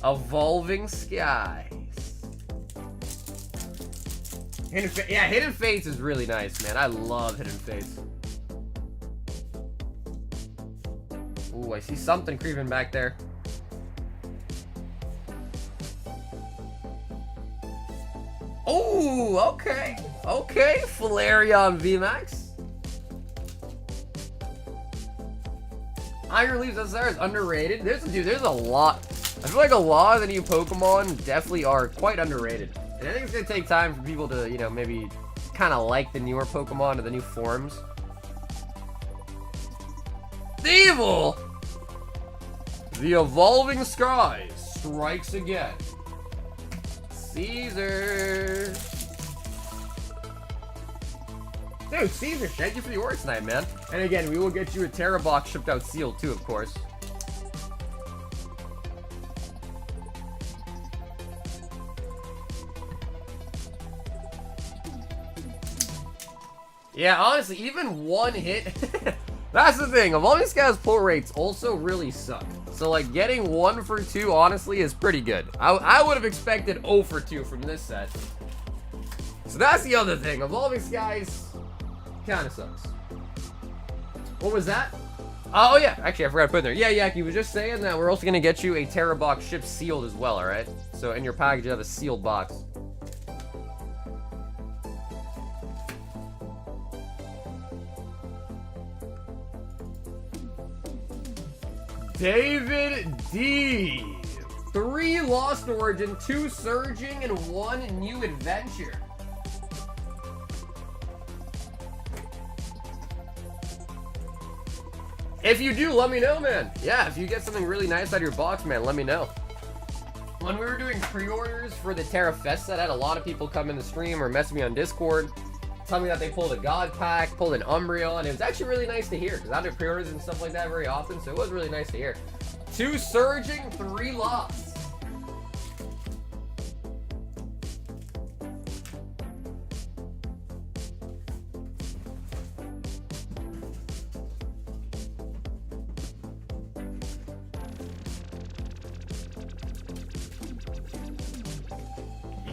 Evolving Skies. Hidden Fates is really nice, man. I love Hidden Fates. Ooh, I see something creeping back there. Oh, okay. Okay, Flareon VMAX. Iron Leaves SR is underrated. There's a lot. I feel like a lot of the new Pokemon definitely are quite underrated. And I think it's gonna take time for people to, you know, maybe kind of like the newer Pokemon or the new forms. Evil! The Evolving Skies strikes again. Caesar. Dude, Caesar, thank you for the order tonight, man. And again, we will get you a Terra box shipped out sealed too, of course. Yeah, honestly, even one hit. That's the thing. Evolving Skies pull rates also really suck. So, like, getting 1 for 2, honestly, is pretty good. I would have expected 0 for 2 from this set. So that's the other thing. Evolving Skies kind of sucks. What was that? Oh, yeah. Actually, I forgot to put in there. Yeah, Yaki was just saying that we're also going to get you a Terra box shipped sealed as well, all right? So, in your package, you have a sealed box. David D. 3 Lost Origin, 2 Surging, and 1 New Adventure. If you do, let me know, man. Yeah, if you get something really nice out of your box, man, let me know. When we were doing pre-orders for the Terra Fest set, I had a lot of people come in the stream or message me on Discord, tell me that they pulled a God Pack, pulled an Umbreon. It was actually really nice to hear, because I do pre-orders and stuff like that very often, so it was really nice to hear. 2 Surging, 3 Lost.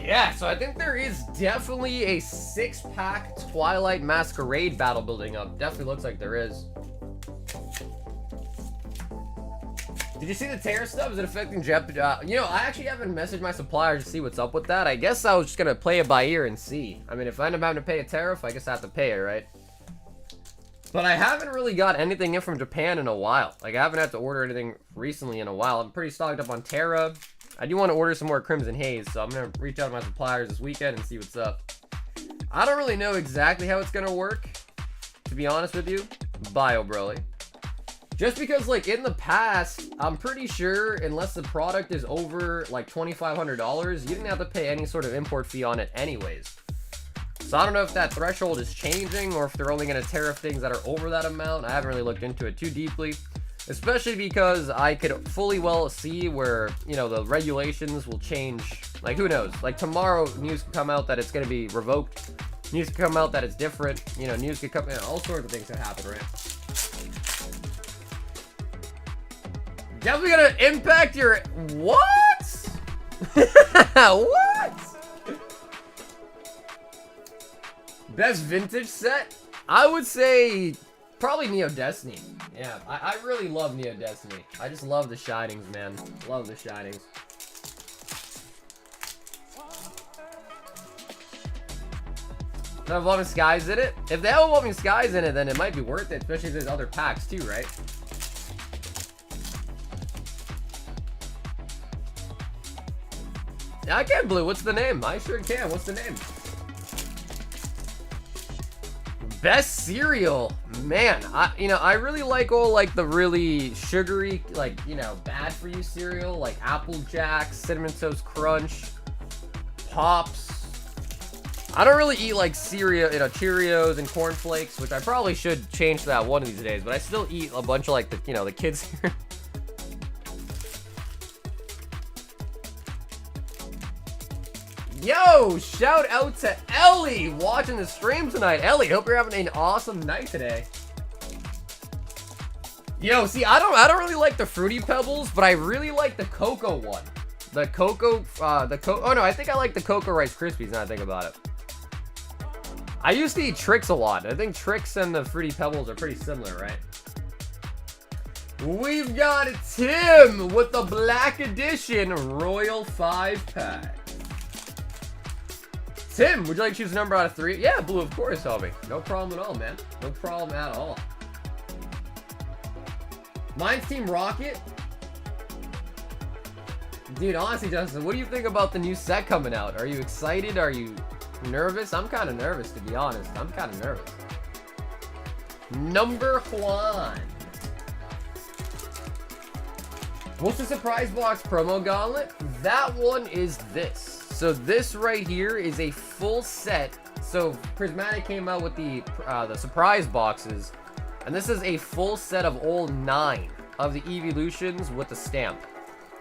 Yeah, so I think there is definitely a 6-pack Twilight Masquerade battle building up. Definitely looks like there is. Did you see the Terra stuff? Is it affecting Jep? You know, I actually haven't messaged my suppliers to see what's up with that. I guess I was just gonna play it by ear and see. I mean, if I end up having to pay a tariff, I guess I have to pay it, right? But I haven't really got anything in from Japan in a while. Like, I haven't had to order anything recently in a while. I'm pretty stocked up on Terra. I do want to order some more Crimson Haze, so I'm going to reach out to my suppliers this weekend and see what's up. I don't really know exactly how it's going to work, to be honest with you. Bio Broly. Just because, like, in the past, I'm pretty sure, unless the product is over, like, $2,500, you didn't have to pay any sort of import fee on it anyways. So I don't know if that threshold is changing, or if they're only going to tariff things that are over that amount. I haven't really looked into it too deeply. Especially because I could fully well see where, you know, the regulations will change. Like, who knows? Like, tomorrow, news could come out that it's going to be revoked. News could come out that it's different. You know, news could come... You know, all sorts of things could happen, right? Definitely going to impact your... What? What? Best vintage set? I would say... probably Neo Destiny. Yeah, I really love Neo Destiny. I just love the Shinings, man. Love the Shinings. Have Evolving Skies in it? If they have Evolving Skies in it, then it might be worth it, especially if there's other packs too, right? Yeah, I can, Blue. What's the name? I sure can. What's the name? Best cereal. Man, I really like all, like, the really sugary, like, you know, bad for you cereal, like Apple Jacks, Cinnamon Toast Crunch, Pops. I don't really eat, like, cereal, you know, Cheerios and Corn Flakes, which I probably should change to that one of these days, but I still eat a bunch of, like, the, you know, the kids here. Yo, shout out to Ellie watching the stream tonight. Ellie, hope you're having an awesome night today. Yo, see, I don't really like the Fruity Pebbles, but I really like the cocoa one. The cocoa, oh no, I think I like the Cocoa Rice Krispies now I think about it. I used to eat Trix a lot. I think Trix and the Fruity Pebbles are pretty similar, right? We've got Tim with the Black Edition Royal 5-pack. Tim, would you like to choose a number out of 3? Yeah, Blue, of course, Hobby. No problem at all, man. No problem at all. Mine's Team Rocket. Dude, honestly, Justin, what do you think about the new set coming out? Are you excited? Are you nervous? I'm kind of nervous, to be honest. I'm kind of nervous. Number 1. What's the surprise box promo gauntlet? That one is this. So this right here is a full set. So Prismatic came out with the surprise boxes, and this is a full set of all 9 of the evolutions with the stamp.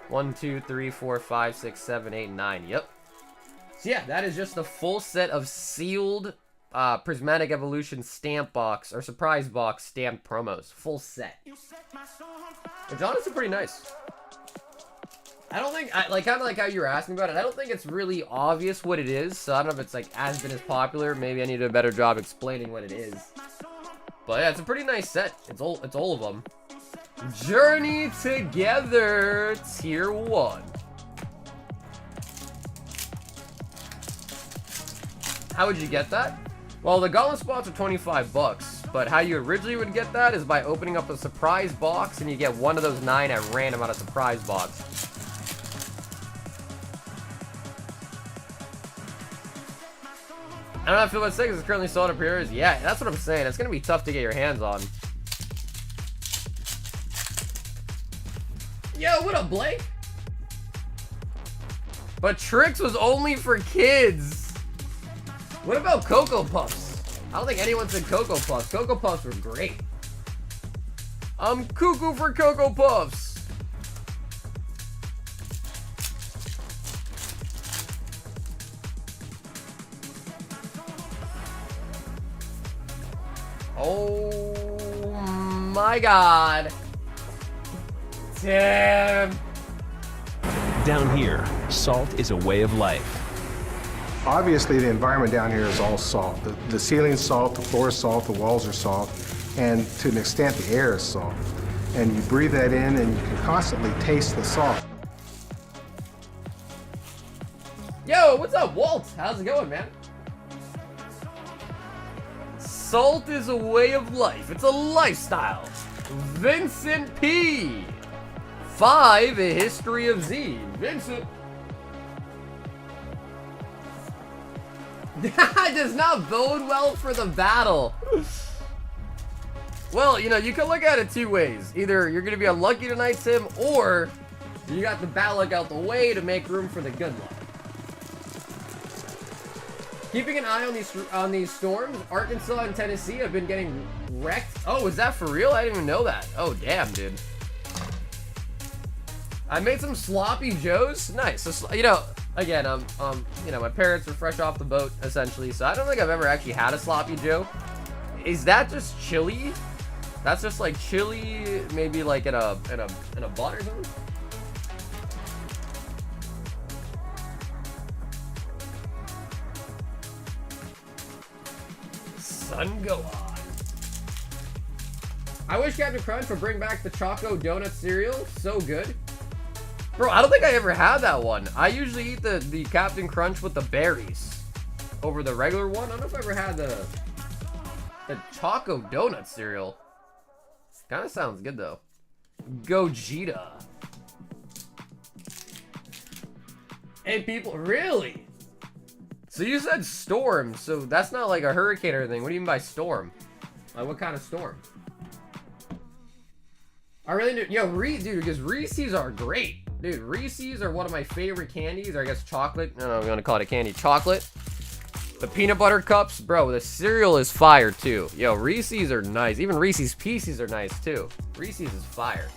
1, 2, 3, 4, 5, 6, 7, 8, 9. Yep. So yeah, that is just a full set of sealed Prismatic Evolution stamp box or surprise box stamped promos. Full set. Which honestly pretty nice. I don't think, like, kind of like how you were asking about it, I don't think it's really obvious what it is, so I don't know if it's, like, has been as popular. Maybe I need to do a better job explaining what it is. But yeah, it's a pretty nice set. It's all of them. Journey Together Tier 1. How would you get that? Well, the gauntlet spots are 25 bucks, but how you originally would get that is by opening up a surprise box, and you get one of those 9 at random out of surprise box. I don't know how I feel about 6. It's currently sold at pre-orders. Yeah, that's what I'm saying. It's going to be tough to get your hands on. Yo, what up, Blake? But Trix was only for kids. What about Cocoa Puffs? I don't think anyone said Cocoa Puffs. Cocoa Puffs were great. I'm cuckoo for Cocoa Puffs. Oh my god. Tim. Down here, salt is a way of life. Obviously, the environment down here is all salt. The ceiling's salt, the floor is salt, the walls are salt, and to an extent, the air is salt. And you breathe that in, and you can constantly taste the salt. Yo, what's up, Walt? How's it going, man? Salt is a way of life. It's a lifestyle. Vincent P. 5, A History of Z. Vincent. That does not bode well for the battle. Well, you know, you can look at it 2 ways. Either you're going to be unlucky tonight, Tim, or you got the bad luck out the way to make room for the good luck. Keeping an eye on these storms, Arkansas and Tennessee have been getting wrecked. Oh, is that for real? I didn't even know that. Oh, damn, dude. I made some sloppy joes. Nice. So, you know, again, you know, my parents were fresh off the boat, essentially, so I don't think I've ever actually had a sloppy joe. Is that just chili? That's just like chili, maybe like in a bun or something? Sun go on. I wish Captain Crunch would bring back the Choco Donut cereal. So good. Bro, I don't think I ever had that one. I usually eat the Captain Crunch with the berries over the regular one. I don't know if I ever had the Choco Donut cereal. Kind of sounds good though. Gogeta. Hey, people, really? So you said storm, so that's not like a hurricane or anything. What do you mean by storm? Like, what kind of storm? I really do. Yo, dude, because Reese's are great. Dude, Reese's are one of my favorite candies, or I guess chocolate. No, I'm gonna call it a candy. Chocolate. The peanut butter cups, bro, the cereal is fire, too. Yo, Reese's are nice. Even Reese's Pieces are nice, too. Reese's is fire.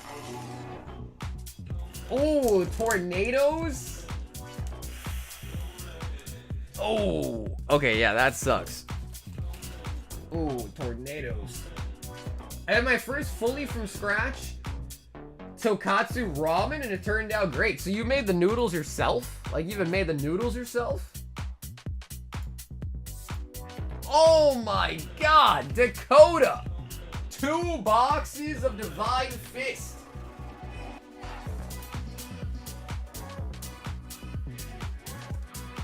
Oh, tornadoes? Oh, okay, yeah, that sucks. Oh, tornadoes. I had my first fully from scratch Tokatsu ramen, and it turned out great. So you made the noodles yourself? Like, you even made the noodles yourself? Oh my god, Dakota! 2 boxes of Divine Fist.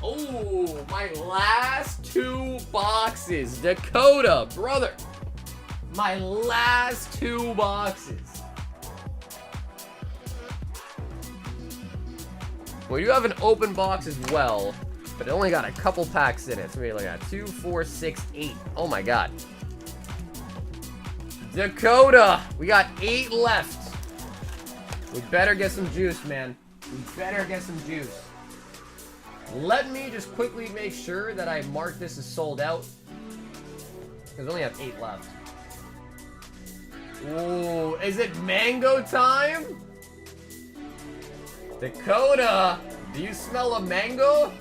Oh, my last 2 boxes. Dakota, brother. My last 2 boxes. Well, you have an open box as well, but it only got a couple packs in it. So we only got 2, 4, 6, 8. Oh my god. Dakota, we got 8 left. We better get some juice, man. We better get some juice. Let me just quickly make sure that I mark this as sold out, because we only have 8 left. Ooh, is it mango time? Dakota, do you smell a mango?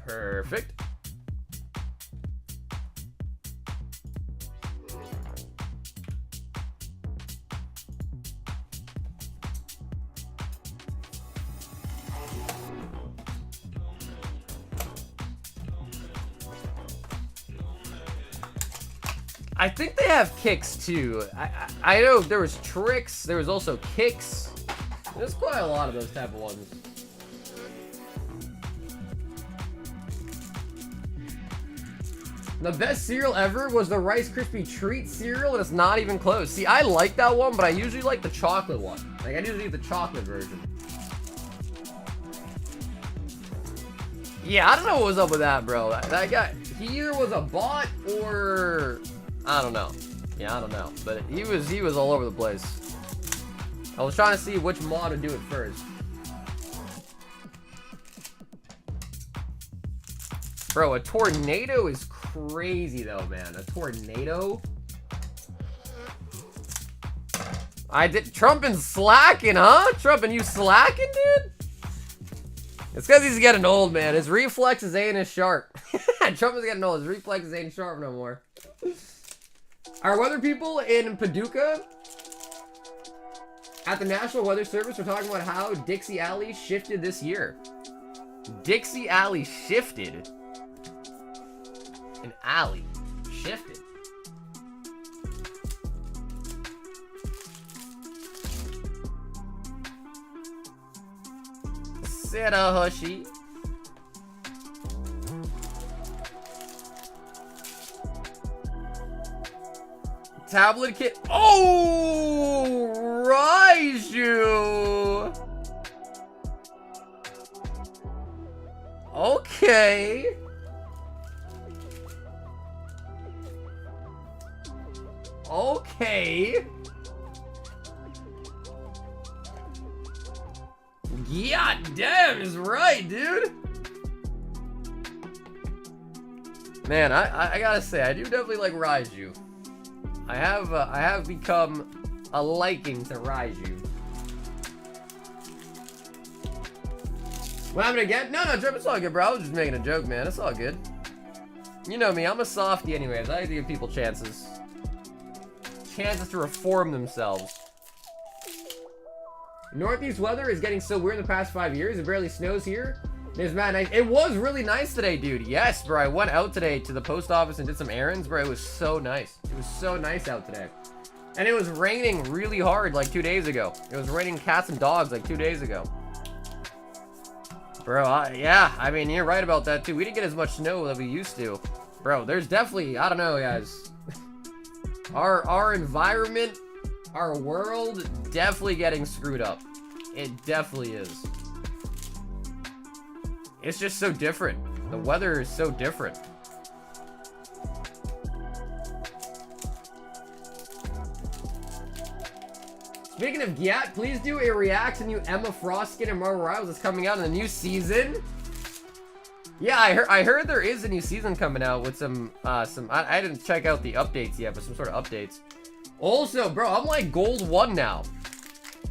Perfect. I think they have kicks too. I know there was tricks, there was also kicks. There's quite a lot of those type of ones. The best cereal ever was the Rice Krispie Treat cereal, and it's not even close. See, I like that one, but I usually like the chocolate one. Like, I usually eat the chocolate version. Yeah, I don't know what was up with that, bro. That guy, he either was a bot or... I don't know. Yeah, I don't know. But he was all over the place. I was trying to see which mod would do it first. Bro, a tornado is crazy though, man. A tornado? Trumpin' slacking, huh? Trumpin', you slacking, dude? It's because he's getting old, man. His reflexes ain't as sharp. Trumpin's getting old. His reflexes ain't sharp no more. Our weather people in Paducah at the National Weather Service were talking about how Dixie Alley shifted this year. Dixie Alley shifted? An alley shifted. Sit a hushy. Tablet kit. Oh, Raiju. Okay. Okay. God damn is right, dude. Man, I gotta say, I do definitely like Raiju. I have become a liking to Raiju. What happened again? No, Trip, it's all good, bro. I was just making a joke, man. It's all good. You know me, I'm a softie anyways. I give people chances. Chances to reform themselves. Northeast weather is getting so weird in the past 5 years. It barely snows here. It's mad nice. It was really nice today, dude. Yes, bro. I went out today to the post office and did some errands, bro. It was so nice. It was so nice out today. And it was raining really hard like 2 days ago. It was raining cats and dogs like 2 days ago. Bro, yeah, I mean, you're right about that, too. We didn't get as much snow that we used to. Bro, there's definitely, I don't know, guys. Our environment, our world, definitely getting screwed up. It definitely is. It's just so different. The weather is so different. Speaking of Gyat, please do a react to new Emma Frost skin in Marvel Rivals that's coming out in the new season. Yeah, I heard there is a new season coming out with some I didn't check out the updates yet, but some sort of updates. Also, bro, I'm like gold 1 now.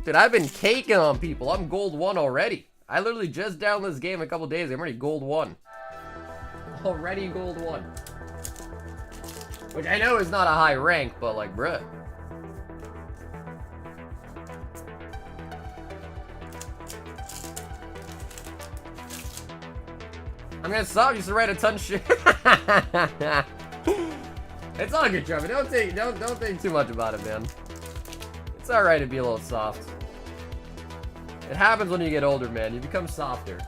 Dude, I've been caking on people. I'm gold 1 already. I literally just downloaded this game a couple days. I'm already gold 1. Already gold 1. Which I know is not a high rank, but like, bruh. I'm gonna stop. You to write a ton of shit. It's all good, Trevor. Don't think too much about it, man. It's all right to be a little soft. It happens when you get older, man. You become softer.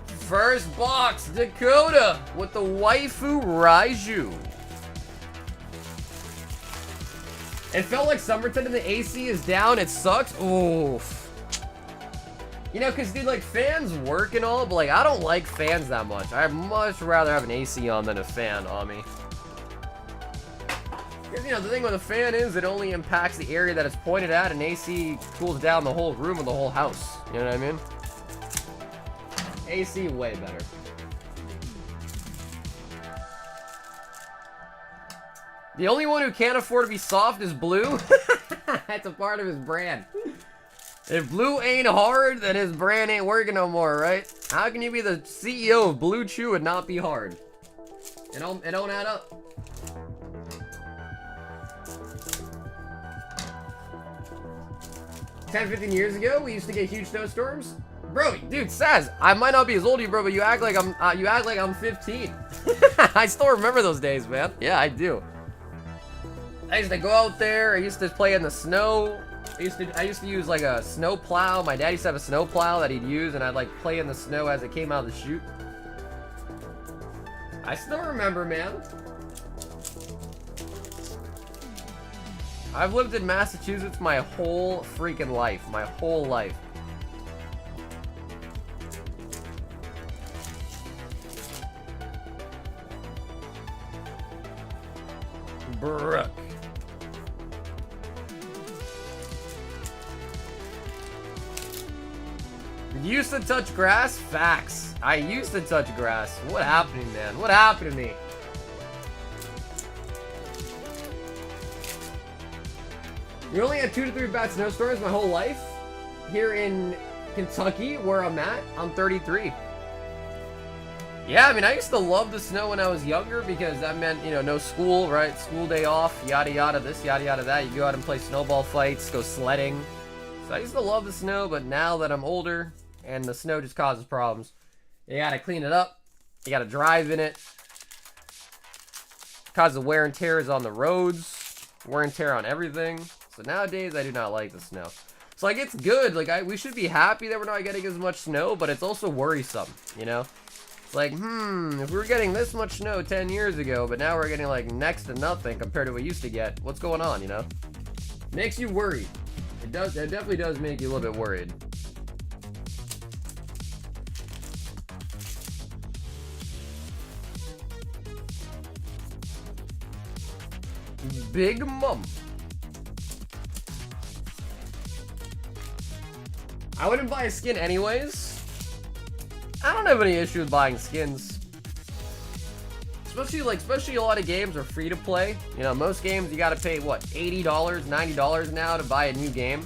First box, Dakota with the waifu Raiju. It felt like summertime and the AC is down. It sucks. Oof. You know, because, dude, like, fans work and all, but, like, I don't like fans that much. I'd much rather have an AC on than a fan on me. Because, you know, the thing with a fan is it only impacts the area that it's pointed at, and AC cools down the whole room or the whole house. You know what I mean? AC way better. The only one who can't afford to be soft is Blue. That's a part of his brand. If Blue ain't hard, then his brand ain't working no more, right? How can you be the CEO of Blue Chew and not be hard? It don't add up. Ten, 15 years ago, we used to get huge snowstorms. Bro, dude, Saz, I might not be as old as you, bro, but you act like I'm 15. I still remember those days, man. Yeah, I do. I used to go out there. I used to play in the snow. I used to use like a snow plow. My dad used to have a snow plow that he'd use, and I'd like play in the snow as it came out of the chute. I still remember, man. I've lived in Massachusetts my whole freaking life. My whole life. Brooke. Used to touch grass? Facts. I used to touch grass. What happened to me, man? What happened to me? We only had 2 to 3 bad snowstorms my whole life. Here in Kentucky, where I'm at, I'm 33. Yeah, I mean, I used to love the snow when I was younger because that meant, you know, no school, right? School day off, yada yada this, yada yada that. You go out and play snowball fights, go sledding. So I used to love the snow, but now that I'm older and the snow just causes problems, you gotta clean it up. You gotta drive in it. Causes wear and tears on the roads, wear and tear on everything. So nowadays, I do not like the snow. So like, it's good. Like, we should be happy that we're not getting as much snow, but it's also worrisome, you know? It's like, if we were getting this much snow 10 years ago, but now we're getting like next to nothing compared to what we used to get, what's going on, you know? Makes you worried. It definitely does make you a little bit worried. Big Mom. I wouldn't buy a skin anyways. I don't have any issue with buying skins. Especially a lot of games are free to play. You know, most games you gotta pay what, $80, $90 now to buy a new game.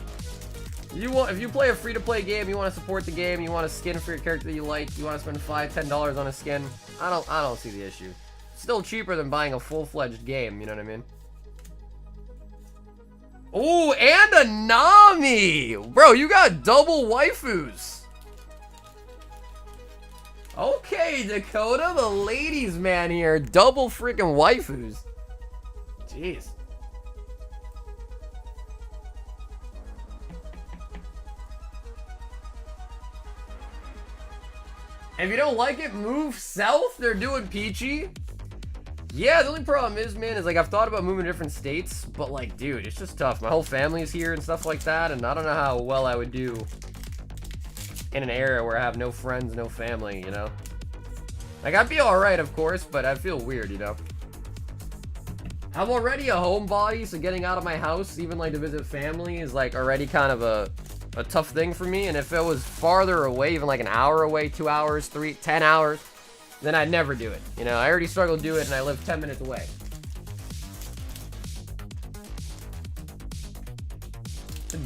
If you play a free to play game, you want to support the game, you want a skin for your character that you like, you want to spend $5, $10 on a skin. I don't see the issue. Still cheaper than buying a full-fledged game, you know what I mean? Oh, and a Nami! Bro, you got double waifus. Okay, Dakota, the ladies man here. Double freaking waifus. Jeez. If you don't like it, move south. They're doing peachy. Yeah, the only problem is, man, is like I've thought about moving to different states, but like, dude, it's just tough. My whole family's here and stuff like that, and I don't know how well I would do in an area where I have no friends, no family, you know? Like, I'd be alright, of course, but I feel weird, you know? I'm already a homebody, so getting out of my house, even like to visit family, is like already kind of a tough thing for me. And if it was farther away, even like an hour away, 2 hours, 10 hours, then I'd never do it. You know, I already struggle to do it and I live 10 minutes away.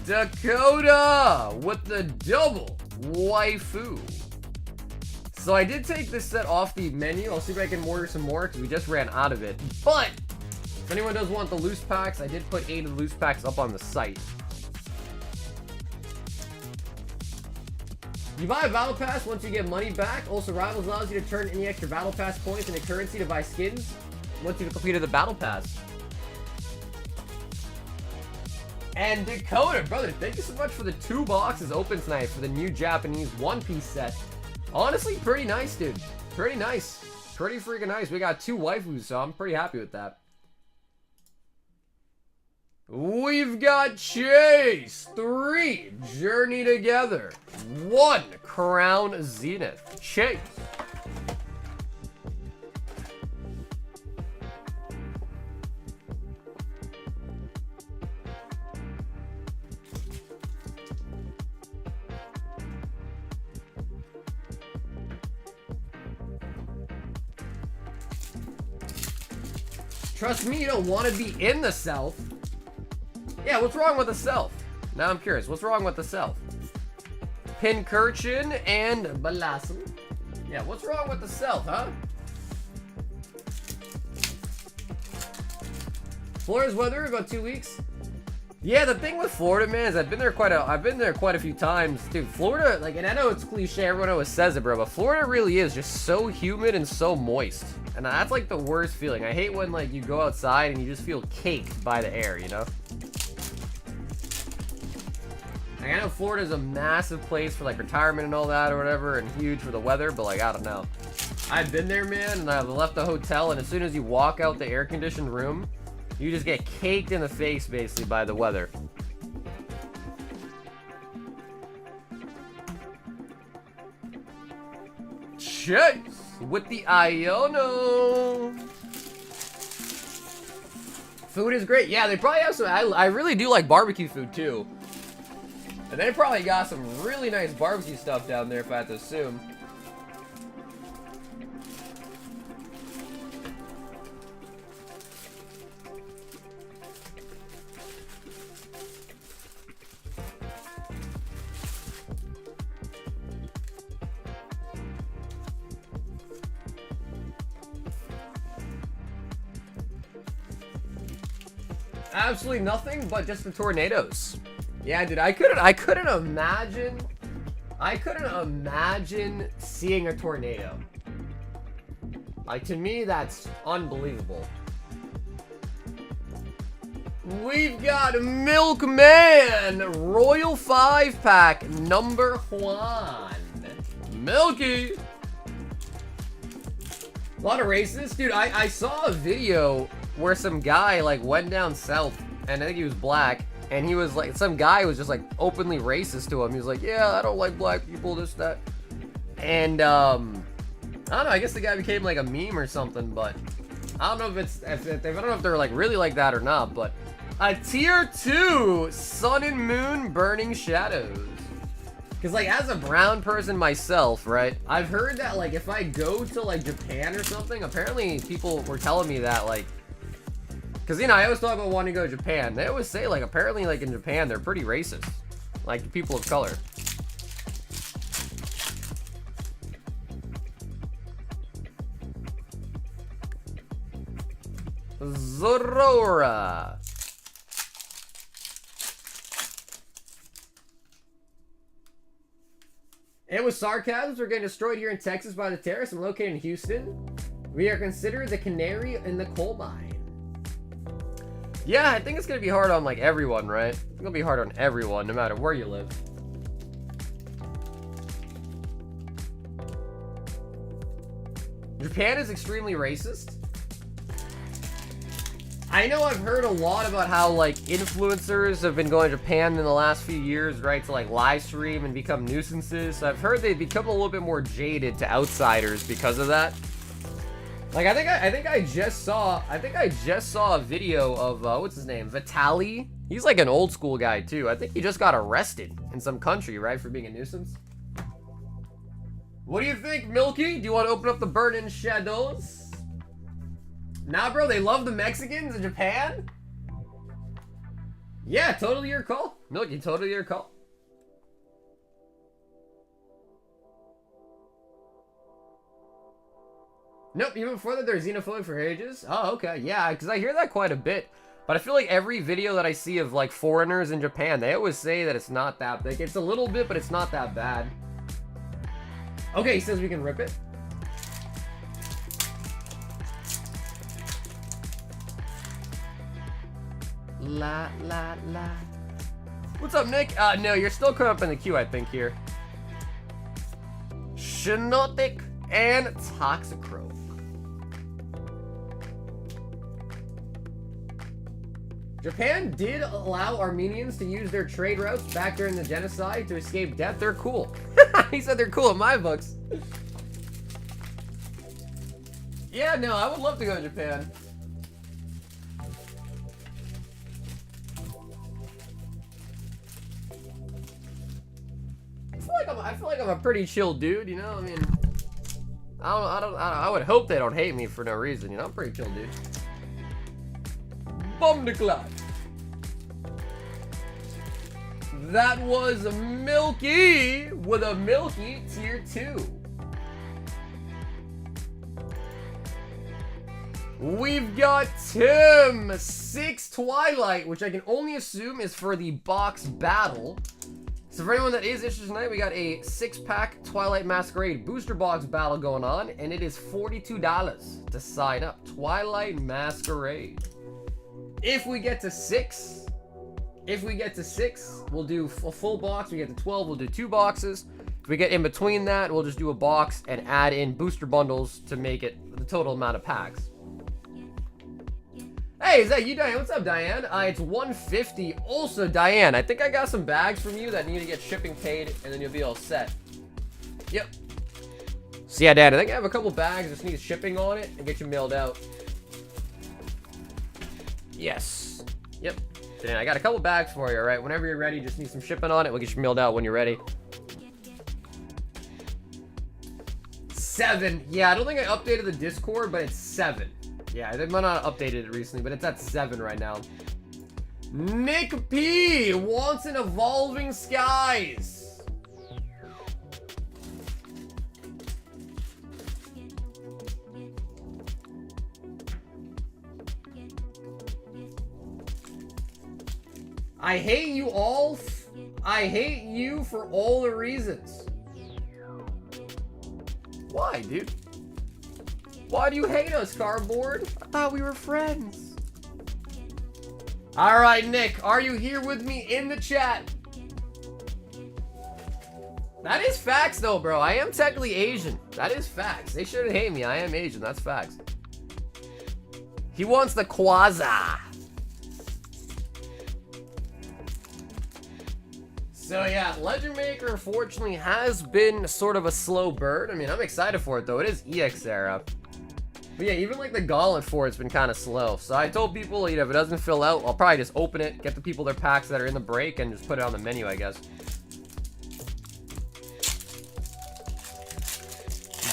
Dakota with the double waifu. So I did take this set off the menu. I'll see if I can order some more because we just ran out of it. But if anyone does want the loose packs, I did put 8 of the loose packs up on the site. You buy a battle pass once you get money back. Also, Rivals allows you to turn any extra battle pass points into currency to buy skins once you've completed the battle pass. And Dakota, brother, thank you so much for the 2 boxes open tonight for the new Japanese One Piece set. Honestly, pretty nice, dude. Pretty nice. Pretty freaking nice. We got 2 waifus, so I'm pretty happy with that. We've got Chase, 3, Journey Together, 1, Crown Zenith, Chase. Trust me, you don't want to be in the South. Yeah, what's wrong with the South? Now I'm curious, what's wrong with the South? Pincurchin and Balasam. Yeah, what's wrong with the South, huh? Florida's weather, about 2 weeks. Yeah, the thing with Florida, man, is I've been there quite a few times. Dude, Florida, like, and I know it's cliche, everyone always says it, bro, but Florida really is just so humid and so moist. And that's like the worst feeling. I hate when like you go outside and you just feel caked by the air, you know? Like, I know Florida's a massive place for like retirement and all that or whatever, and huge for the weather, but like, I don't know. I've been there, man, and I've left the hotel, and as soon as you walk out the air-conditioned room, you just get caked in the face, basically, by the weather. Chase with the Iono. Food is great. Yeah, they probably have some. I really do like barbecue food, too. And they probably got some really nice barbecue stuff down there, if I had to assume. Absolutely nothing but just the tornadoes. Yeah, dude, I couldn't imagine seeing a tornado. Like, to me, that's unbelievable. We've got Milkman Royal 5-pack number 1. Milky. A lot of races. Dude, I saw a video where some guy like went down south, and I think he was black, and he was like, some guy was just like openly racist to him. He was like, yeah, I don't like black people, this, that. And I don't know, I guess the guy became like a meme or something, but I don't know if I don't know if they're like really like that or not. But a tier 2 Sun and Moon Burning Shadows. Because, like, as a brown person myself, right, I've heard that, like, if I go to, like, Japan or something, apparently people were telling me that, like, because, you know, I always talk about wanting to go to Japan. They always say, like, apparently, like, in Japan, they're pretty racist. Like, people of color. Zorora. And with sarcasms, we're getting destroyed here in Texas by the terrorists. I'm located in Houston. We are considered the canary in the coal mine. Yeah, I think it's going to be hard on, like, everyone, right? It's going to be hard on everyone, no matter where you live. Japan is extremely racist. I know I've heard a lot about how, like, influencers have been going to Japan in the last few years, right, to, like, live stream and become nuisances. So I've heard they've become a little bit more jaded to outsiders because of that. Like, I think I just saw a video of, what's his name? Vitaly. He's like an old school guy, too. I think he just got arrested in some country, right, for being a nuisance. What do you think, Milky? Do you want to open up the Burning Shadows? Nah, bro, they love the Mexicans in Japan? Yeah, totally your call. Milky, totally your call. Nope, even before that, they're xenophobic for ages. Oh, okay, yeah, because I hear that quite a bit. But I feel like every video that I see of, like, foreigners in Japan, they always say that it's not that big. It's a little bit, but it's not that bad. Okay, he says we can rip it. La, la, la. What's up, Nick? No, you're still coming up in the queue, I think, here. Shinotic and Toxicroak. Japan did allow Armenians to use their trade routes back during the genocide to escape death. They're cool. He said they're cool in my books. Yeah, no, I would love to go to Japan. I feel like I'm a pretty chill dude, you know? I mean, I would hope they don't hate me for no reason, you know? I'm a pretty chill dude. Bum de cloud. That was Milky with a Milky tier 2. We've got Tim 6 Twilight, which I can only assume is for the box battle. So for anyone that is interested tonight, we got a 6-pack Twilight Masquerade booster box battle going on, and it is $42 to sign up. Twilight Masquerade. If we get to 6, we'll do a full box. We get to 12, we'll do 2 boxes. If we get in between that, we'll just do a box and add in booster bundles to make it the total amount of packs. Hey, is that you, Diane? What's up, Diane? It's 150. Also, Diane, I think I got some bags from you that need to get shipping paid, and then you'll be all set. Yep. So yeah, Dad, I think I have a couple bags. Just need shipping on it and get you mailed out. Yes. Yep. Dan, I got a couple bags for you, all right? Whenever you're ready, just need some shipping on it. We'll get you mailed out when you're ready. 7. Yeah, I don't think I updated the Discord, but it's 7. Yeah, they might not have updated it recently, but it's at 7 right now. Nick P wants an Evolving Skies. I hate you all. I hate you for all the reasons. Why, dude? Why do you hate us, Cardboard? I thought we were friends. All right, Nick, are you here with me in the chat? That is facts, though, bro. I am technically Asian. That is facts. They shouldn't hate me. I am Asian. That's facts. He wants the Quaza. So yeah, Legend Maker unfortunately has been sort of a slow bird. I mean, I'm excited for it though. It is EX era. But yeah, even like the gauntlet for it's been kind of slow. So I told people, you know, if it doesn't fill out, I'll probably just open it, get the people their packs that are in the break, and just put it on the menu, I guess.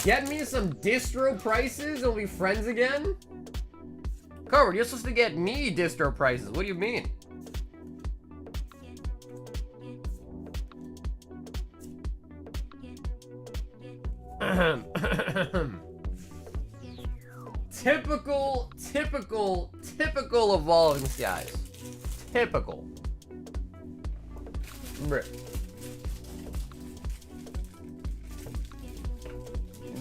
Get me some distro prices and we'll be friends again? Carver, you're supposed to get me distro prices. What do you mean? Typical Evolving Skies. Typical.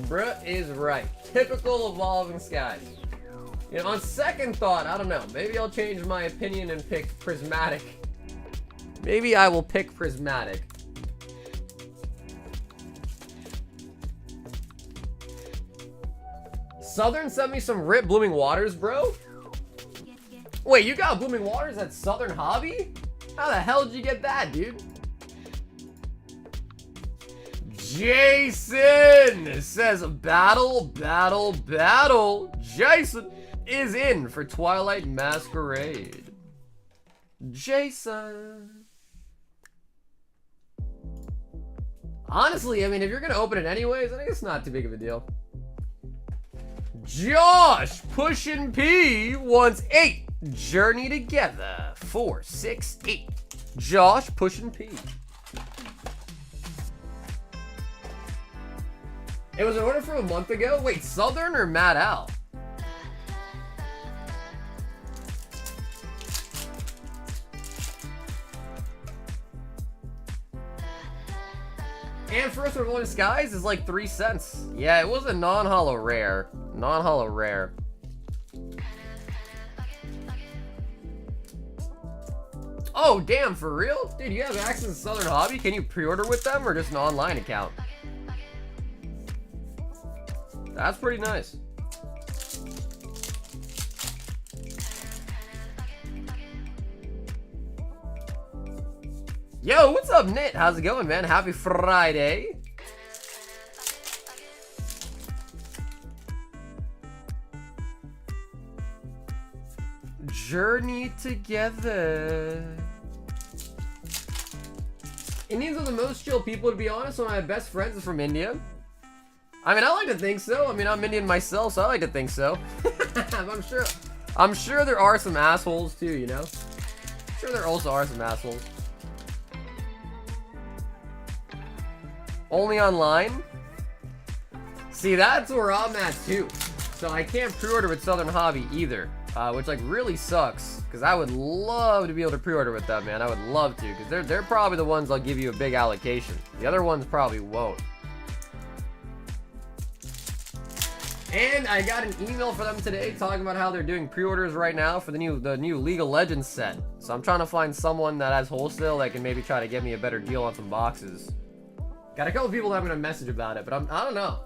Bruh is right. Typical Evolving Skies. You know, on second thought, I don't know. Maybe I'll change my opinion and pick Prismatic. Maybe I will pick Prismatic. Southern sent me some RIP Blooming Waters, bro. Wait, you got Blooming Waters at Southern Hobby? How the hell did you get that, dude? Jason says battle, battle, battle. Jason is in for Twilight Masquerade. Jason. Honestly, I mean, if you're gonna open it anyways, I think it's not too big of a deal. Josh Pushin' P wants 8 Journey Together. 4, 6, 8. Josh Pushin' P. It was an order from a month ago? Wait, Southern or Mad Al? And First Revolt in Skies is like 3 cents. Yeah, it was a non-holo rare. Non-holo rare. Oh, damn, for real? Dude, you have access to Southern Hobby? Can you pre-order with them or just an online account? That's pretty nice. Yo, what's up, Nit? How's it going, man? Happy Friday. Journey Together. Indians are the most chill people, to be honest. One of my best friends is from India. I mean, I like to think so. I mean, I'm Indian myself, so I like to think so. I'm sure there are some assholes too, you know? I'm sure there also are some assholes. Only online? See, that's where I'm at too. So I can't pre-order with Southern Hobby either, which like really sucks, because I would love to be able to pre-order with them, man. I would love to, because they're probably the ones that'll give you a big allocation. The other ones probably won't. And I got an email for them today talking about how they're doing pre-orders right now for the new League of Legends set. So I'm trying to find someone that has wholesale that can maybe try to get me a better deal on some boxes. Got a couple people that I'm gonna message about it, but I don't know.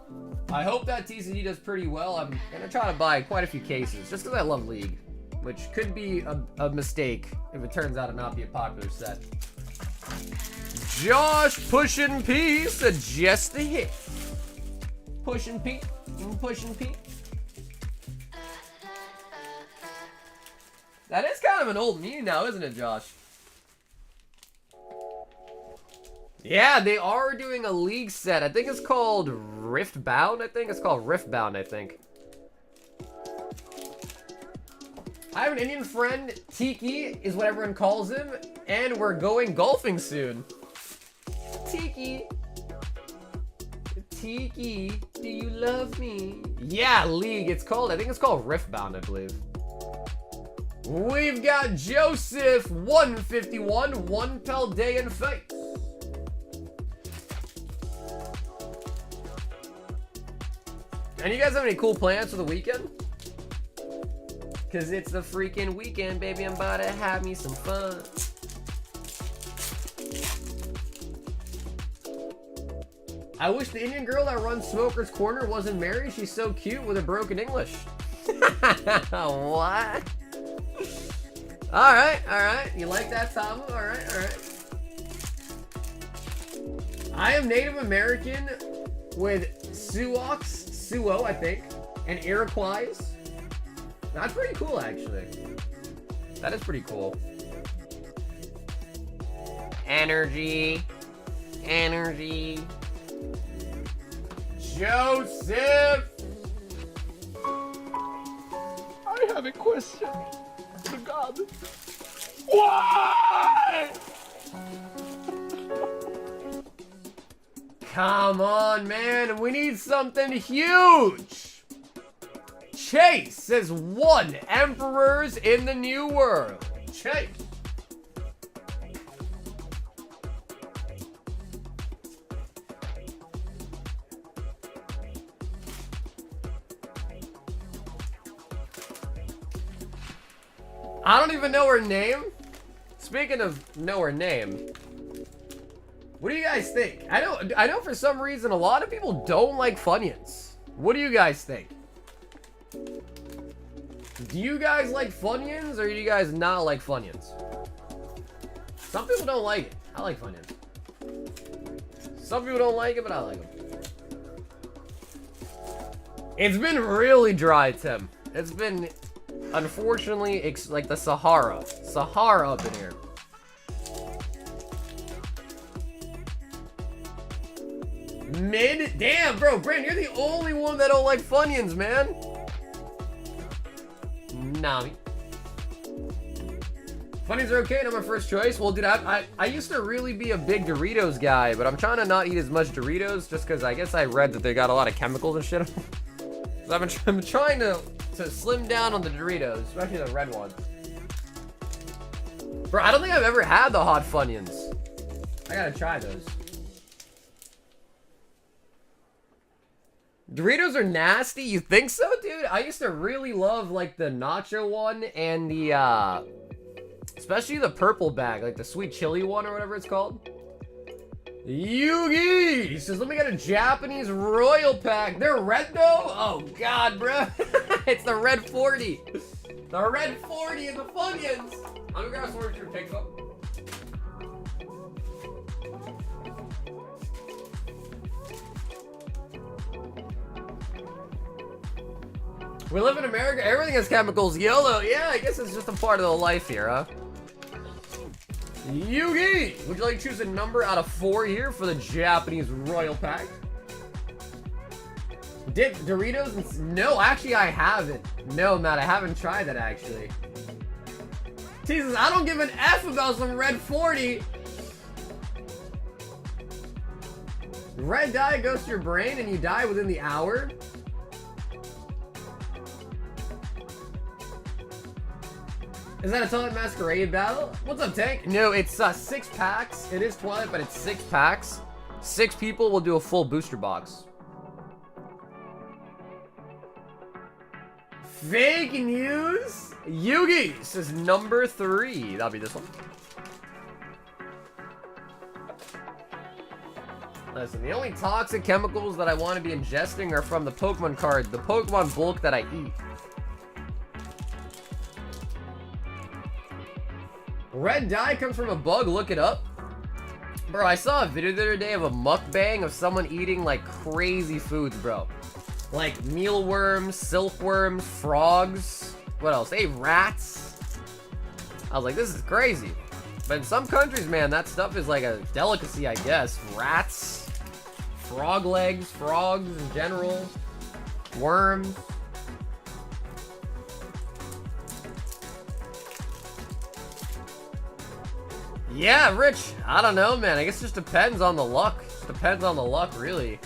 I hope that TCG does pretty well. I'm gonna try to buy quite a few cases just because I love League, which could be a mistake if it turns out to not be a popular set. Josh Pushin' P suggests a hit. Pushin' P. Pushing P. That is kind of an old meme now, isn't it, Josh? Yeah, they are doing a League set. I think it's called Rift Bound. I think I have an Indian friend, Tiki is what everyone calls him, and we're going golfing soon. Tiki. Tiki, do you love me? Yeah, League. I think it's called Riftbound, I believe. We've got Joseph 151, 1 Paldea Flames. And you guys have any cool plans for the weekend? Cause it's the freaking weekend, baby. I'm about to have me some fun. I wish the Indian girl that runs Smoker's Corner wasn't married. She's so cute with a broken English. What? Alright. You like that, Tom? Alright. I am Native American with Suo, I think, and Iroquois. That's pretty cool, actually. That is pretty cool. Energy. Joseph! I have a question. To God. Why? Come on, man. We need something huge. Chase says 1 Emperors in the New World. Chase. I don't even know her name. Speaking of know her name, what do you guys think? I know for some reason a lot of people don't like Funyuns. What do you guys think? Do you guys like Funyuns, or do you guys not like Funyuns? Some people don't like it. I like Funyuns. Some people don't like it, but I like them. It's been really dry, Tim. It's been, unfortunately, like the Sahara. Sahara up in here. Mid? Damn, bro. Brandon, you're the only one that don't like Funyuns, man. Nami. Funyuns are okay, not my first choice. Well, dude, I used to really be a big Doritos guy, but I'm trying to not eat as much Doritos just because I guess I read that they got a lot of chemicals and shit. So I've been trying to slim down on the Doritos, especially the red ones. Bro, I don't think I've ever had the hot Funyuns. I gotta try those. Doritos are nasty? You think so, dude? I used to really love, like, the nacho one and the, especially the purple bag, like the sweet chili one or whatever it's called. Yugi! He says, let me get a Japanese royal pack. They're red, though? Oh, God, bro. It's the red 40. The red 40 and the Funyuns. I'm gonna grab some for pick up. We live in America, everything has chemicals. YOLO, yeah, I guess it's just a part of the life here, huh? Yugi! Would you like to choose a number out of 4 here for the Japanese Royal Pack? Dip Doritos? No, actually I haven't. No, Matt, I haven't tried that actually. Jesus, I don't give an F about some red 40. Red dye goes to your brain and you die within the hour? Is that a Twilight Masquerade battle? What's up, Tank? No, it's 6 packs. It is Twilight, but it's 6 packs. 6 people will do a full booster box. Fake news? Yugi says number 3. That'll be this one. Listen, the only toxic chemicals that I want to be ingesting are from the Pokemon cards, the Pokemon bulk that I eat. Red dye comes from a bug, look it up. Bro, I saw a video the other day of a mukbang of someone eating like crazy foods, bro. Like mealworms, silkworms, frogs. What else? They ate rats. I was like, this is crazy. But in some countries, man, that stuff is like a delicacy, I guess. Rats, frog legs, frogs in general, worms. Yeah, Rich, I don't know, man. I guess it just depends on the luck. Just depends on the luck, really.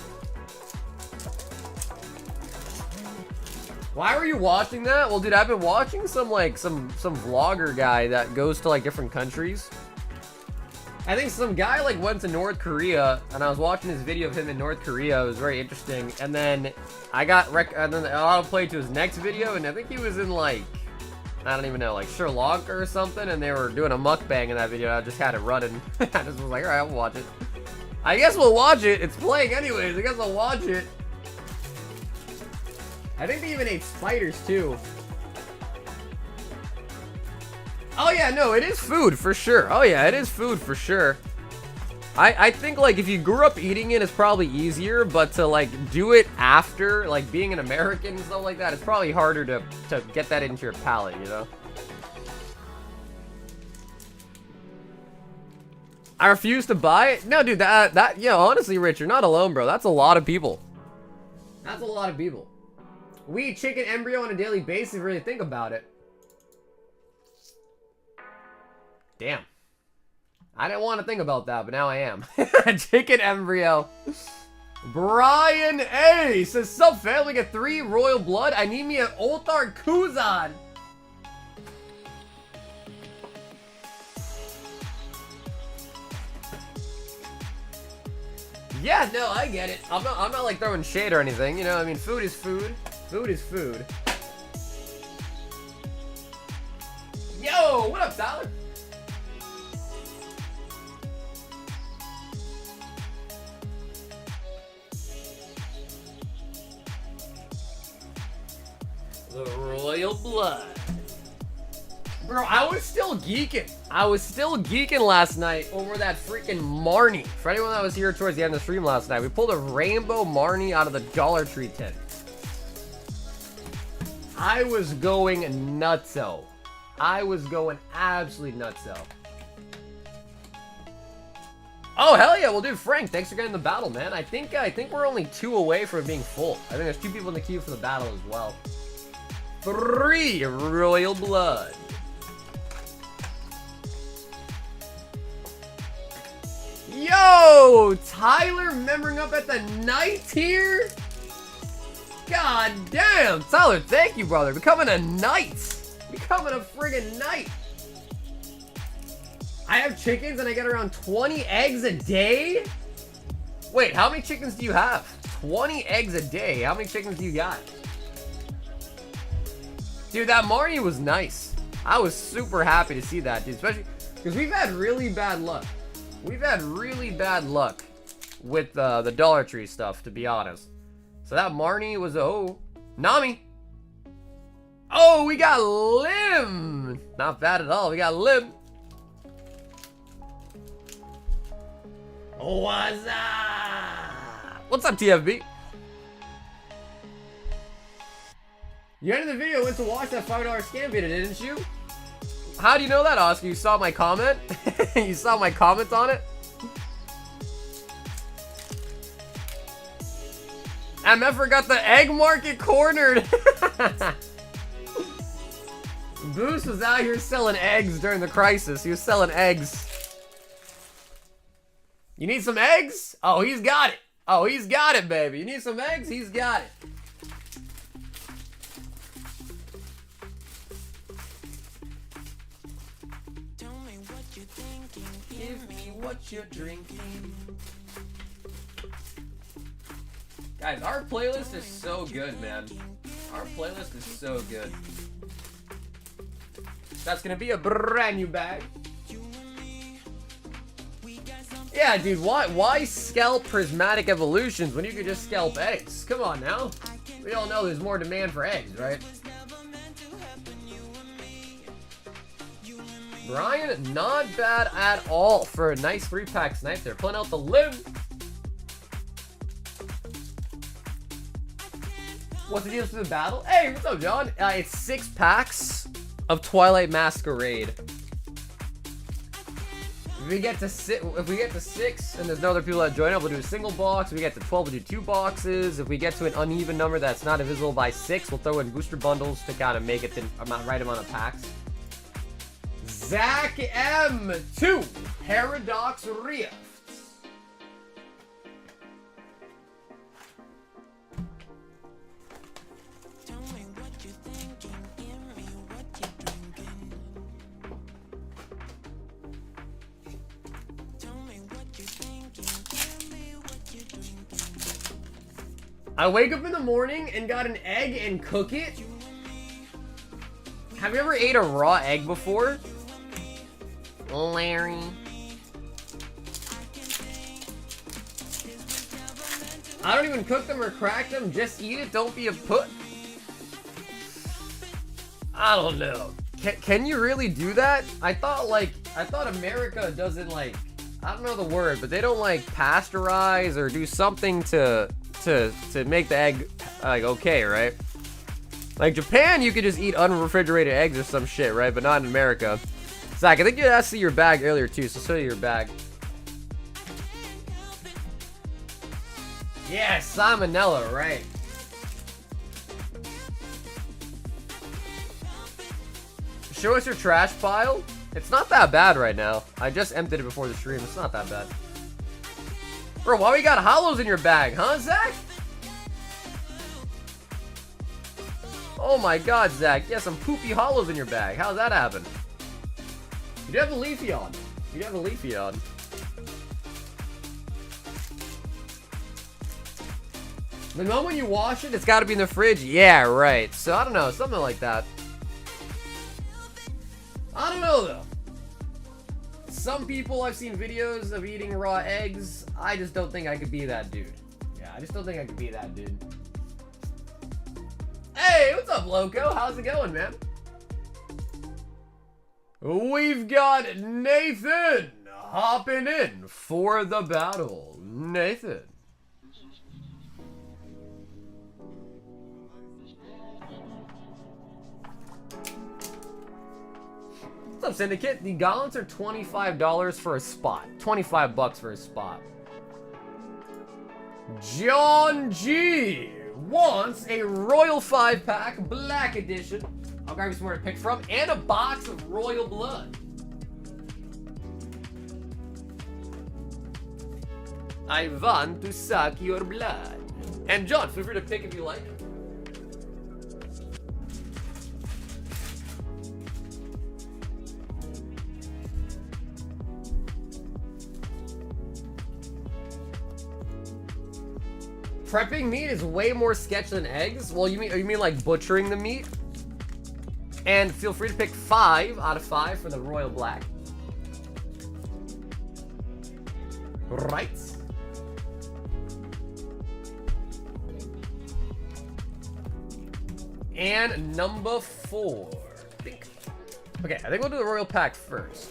Why were you watching that? Well, dude, I've been watching some vlogger guy that goes to like different countries. I think some guy like went to North Korea, and I was watching this video of him in North Korea. It was very interesting. And then I got and then I'll play to his next video, and I think he was in like, I don't even know, like Sri Lanka or something, and they were doing a mukbang in that video. I just had it running. I just was like, alright, we'll watch it. I guess we'll watch it. It's playing anyways. I guess I'll watch it. I think they even ate spiders too. Oh yeah, no, it is food for sure. Oh yeah, it is food for sure. I think like if you grew up eating it, it's probably easier, but to like do it after, like being an American and stuff like that, it's probably harder to get that into your palate, you know? I refuse to buy it? No, dude, yeah, honestly, Rich, you're not alone, bro. That's a lot of people. That's a lot of people. We eat chicken embryo on a daily basis if you really think about it. Damn. I didn't want to think about that, but now I am. Chicken embryo. Brian A says, sup fam, we get 3 royal blood. I need me an Ulthar Kuzan. Yeah, no, I get it. I'm not like throwing shade or anything, you know. I mean, food is food. Food is food. Yo, what up, Tyler? The royal blood. Bro, I was still geeking. I was still geeking last night over that freaking Marnie. For anyone that was here towards the end of the stream last night, we pulled a rainbow Marnie out of the Dollar Tree tin. I was going nutso. I was going absolutely nutso. Oh, hell yeah. Well, dude, Frank, thanks for getting the battle, man. I think we're only 2 away from being full. I think there's 2 people in the queue for the battle as well. 3 royal blood. Yo, Tyler membering up at the night tier. God damn, Tyler, thank you, brother. Becoming a knight. Becoming a friggin' knight. I have chickens and I get around 20 eggs a day? Wait, how many chickens do you have? 20 eggs a day. How many chickens do you got? Dude, that Marnie was nice. I was super happy to see that, dude. Especially because we've had really bad luck. We've had really bad luck with the Dollar Tree stuff, to be honest. So that Marnie was, oh, Nami. Oh, we got Lim. Not bad at all. We got Lim. What's up? What's up, TFB? You ended the video, went to watch that $5 scam video, didn't you? How do you know that, Oscar? You saw my comment? You saw my comment on it? MF got the egg market cornered. Boost was out here selling eggs during the crisis. He was selling eggs. You need some eggs? Oh, he's got it. Oh, he's got it, baby. You need some eggs? He's got it. Tell me what you're thinking. Give me what you're drinking. Guys, our playlist is so good, man. Our playlist is so good. That's gonna be a brand new bag. Yeah, dude, why scalp Prismatic Evolutions when you could just scalp eggs? Come on now. We all know there's more demand for eggs, right? Brian, not bad at all for a nice 3-pack snipe there. Pulling out the Lim. What's the deal for the battle? Hey, what's up, John? It's 6 packs of Twilight Masquerade. If we get to 6 and there's no other people that join up, we'll do a single box. If we get to 12, we'll do 2 boxes. If we get to an uneven number that's not divisible by 6, we'll throw in booster bundles to kind of make it the right amount of packs. Zach M2 Paradox Rift. Tell me what you're thinking. Give me what you're drinking. Tell me what you're thinking. Give me what you're drinking. I wake up in the morning and got an egg and cook it. Have you ever ate a raw egg before? Larry. I don't even cook them or crack them, just eat it, don't be a put. I don't know. Can you really do that? I thought America doesn't I don't know the word, but they don't pasteurize or do something to make the egg okay, right? Like Japan, you could just eat unrefrigerated eggs or some shit, right? But not in America. Zach, I think you asked to see your bag earlier too, so show you your bag. Yeah, salmonella, right. Show us your trash pile. It's not that bad right now. I just emptied it before the stream. It's not that bad. Bro, why we got holos in your bag, huh, Zach? Oh my god, Zach. You have some poopy holos in your bag. How's that happen? You have a leafy on. You have a leafy on. The moment you wash it, it's got to be in the fridge. Yeah, right. So I don't know, something like that. I don't know though. Some people I've seen videos of eating raw eggs. I just don't think I could be that dude. Yeah, I just don't think I could be that dude. Hey, what's up, Loco? How's it going, man? We've got Nathan hopping in for the battle. Nathan. What's up, Syndicate? The gauntlets are $25 for a spot. 25 bucks for a spot. John G wants a Royal 5-pack Black Edition. I'll grab you some more to pick from, and a box of Royal Blood. I want to suck your blood. And John, feel free to pick if you like. Prepping meat is way more sketch than eggs. Well, you mean like butchering the meat? And feel free to pick 5 out of 5 for the Royal Black. Right. And number 4. Okay, I think we'll do the Royal Pack first.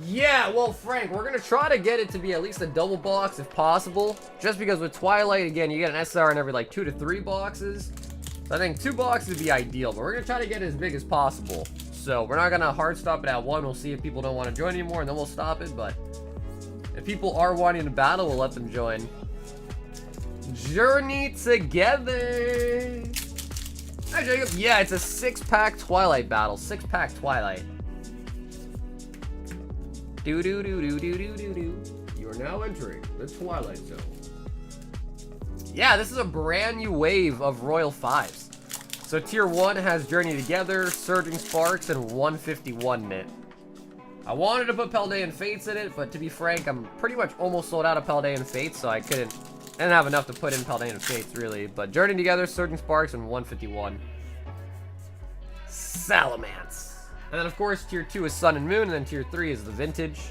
Yeah, well, Frank, we're gonna try to get it to be at least a double box if possible. Just because with Twilight, again, you get an SR in every like 2 to 3 boxes. So I think 2 boxes would be ideal, but we're gonna try to get it as big as possible. So we're not gonna hard stop it at 1. We'll see if people don't want to join anymore, and then we'll stop it. But if people are wanting to battle, we'll let them join. Journey Together. Hi, Jacob. Yeah, it's a 6-pack Twilight battle. 6-pack Twilight. Do do do do do do do do. You are now entering the Twilight Zone. Yeah, this is a brand new wave of Royal 5s. So tier 1 has Journey Together, Surging Sparks, and 151 in it. I wanted to put Paldean Fates in it, but to be frank, I'm pretty much almost sold out of Paldean Fates, so I didn't have enough to put in Paldean Fates, really. But Journey Together, Surging Sparks, and 151. Salamence. And then, of course, tier 2 is Sun and Moon, and then tier 3 is the Vintage.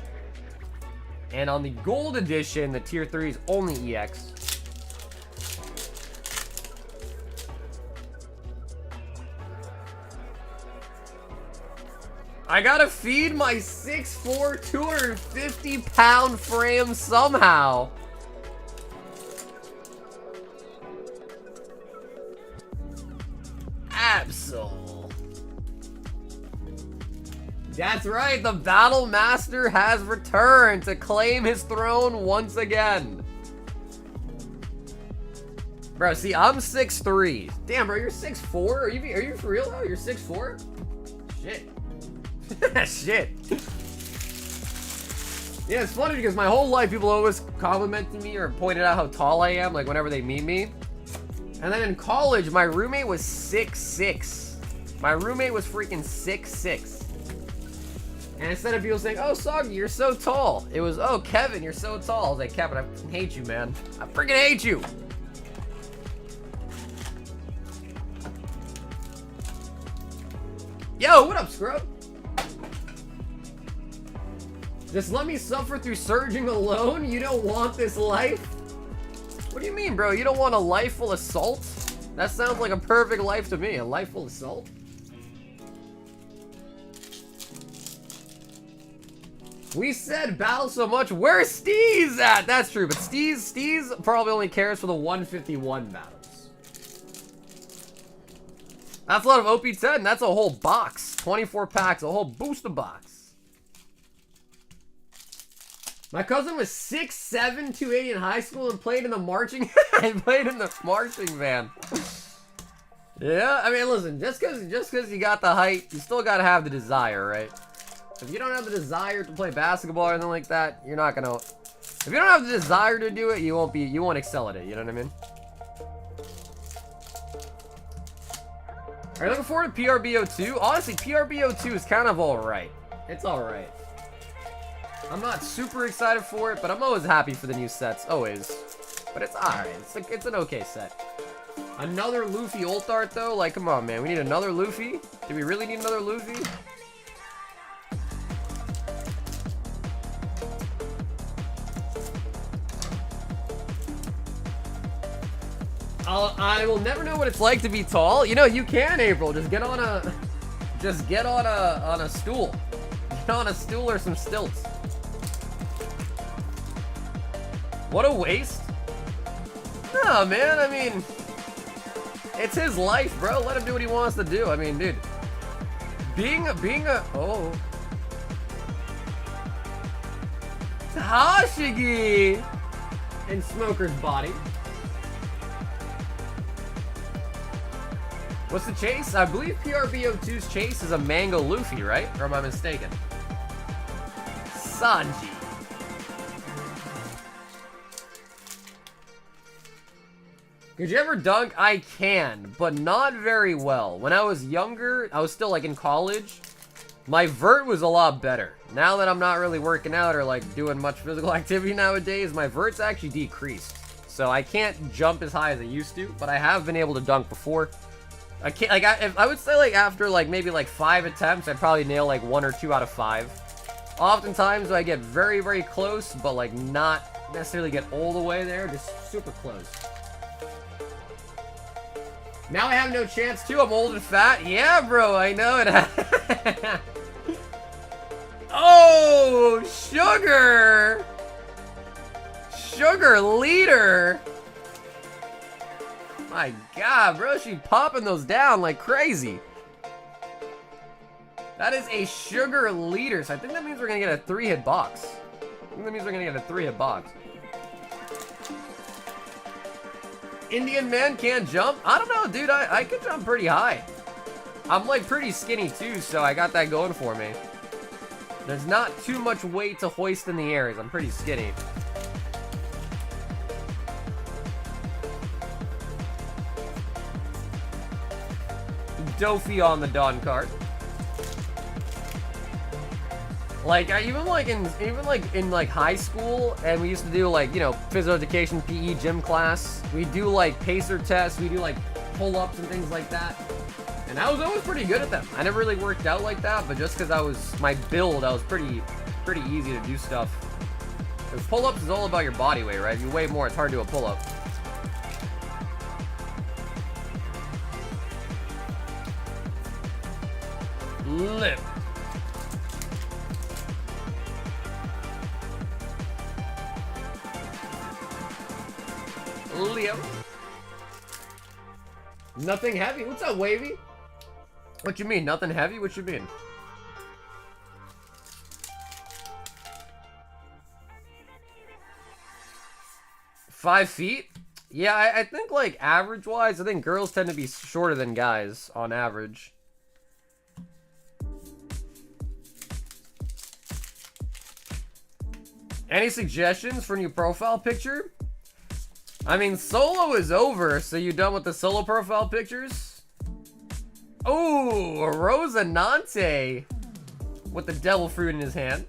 And on the Gold Edition, the tier 3 is only EX. I gotta feed my 6'4", 250-pound frame somehow. Absol. That's right, the Battle Master has returned to claim his throne once again. Bro, see, I'm 6'3". Damn, bro, you're 6'4"? Are you for real though? You're 6'4"? Shit. Shit. Yeah, it's funny because my whole life people always complimented me or pointed out how tall I am, like whenever they meet me. And then in college, my roommate was 6'6". My roommate was freaking 6'6". And instead of people saying, oh, Soggy, you're so tall, it was, oh, Kevin, you're so tall. I was like, Kevin, I freaking hate you, man. I freaking hate you. Yo, what up, Scrub? Just let me suffer through surging alone? You don't want this life? What do you mean, bro? You don't want a life full of salt? That sounds like a perfect life to me. A life full of salt? We said battle so much. Where's Steez at? That's true, but Steez probably only cares for the 151 battles. That's a lot of OP10. That's a whole box. 24 packs, a whole booster box. My cousin was 6'7", 280 in high school and played in the marching. He played in the marching band. Yeah, I mean, listen, just because you got the height, you still got to have the desire, right? If you don't have the desire to play basketball or anything like that, you're not gonna. If you don't have the desire to do it, you won't excel at it. You know what I mean? Are you looking forward to PRBO2? Honestly, PRBO2 is kind of alright. It's alright. I'm not super excited for it, but I'm always happy for the new sets. Always. But it's alright. It's an okay set. Another Luffy ult art though? Like, come on, man. We need another Luffy? Do we really need another Luffy? I will never know what it's like to be tall. You know, you can, April. Just get on a stool. Get on a stool or some stilts. What a waste. No, man, I mean, it's his life, bro. Let him do what he wants to do. I mean, dude, being a oh. Tashigi in Smoker's body. What's the chase? I believe PRBO2's chase is a Mango Luffy, right? Or am I mistaken? Sanji. Could you ever dunk? I can, but not very well. When I was younger, I was still like in college, my vert was a lot better. Now that I'm not really working out or like doing much physical activity nowadays, my vert's actually decreased. So I can't jump as high as I used to, but I have been able to dunk before. I can't, like, I would say like after like maybe like 5 attempts, I'd probably nail like 1 or 2 out of 5. Oftentimes I get very, very close, but like not necessarily get all the way there, just super close. Now I have no chance too, I'm old and fat. Yeah, bro, I know it. Oh, sugar! Sugar leader! My god, bro, she popping those down like crazy. That is a sugar leader, so I think that means we're gonna get a 3-hit box. I think that means we're gonna get a 3-hit box. Indian man can't jump? I don't know, dude, I can jump pretty high. I'm like pretty skinny too, so I got that going for me. There's not too much weight to hoist in the air, as I'm pretty skinny. Dofi on the Dawn card. Like even in high school, and we used to do like, you know, physical education, PE, gym class. We do like pacer tests, we do like pull-ups and things like that. And I was always pretty good at them. I never really worked out like that, but just because I was my build, I was pretty easy to do stuff. Because pull-ups is all about your body weight, right? If you weigh more, it's hard to do a pull-up. Lip. Leo. Nothing heavy? What's up, Wavy? What you mean? Nothing heavy? What you mean? Five feet? Yeah, I think like average-wise, I think girls tend to be shorter than guys on average. Any suggestions for new profile picture? I mean, solo is over, so you done with the solo profile pictures? Oh, Rosanante with the devil fruit in his hand.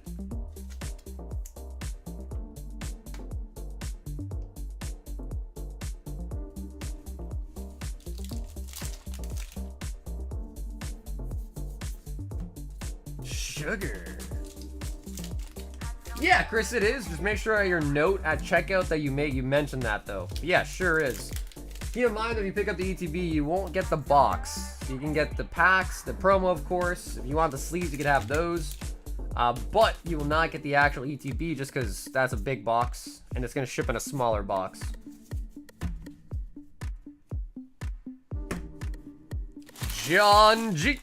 Sugar. Yeah, Chris, it is. Just make sure at your note at checkout that you mentioned that, though. But yeah, sure is. Keep in mind that if you pick up the ETB, you won't get the box. You can get the packs, the promo, of course. If you want the sleeves, you can have those. But you will not get the actual ETB just because that's a big box, and it's going to ship in a smaller box. John G.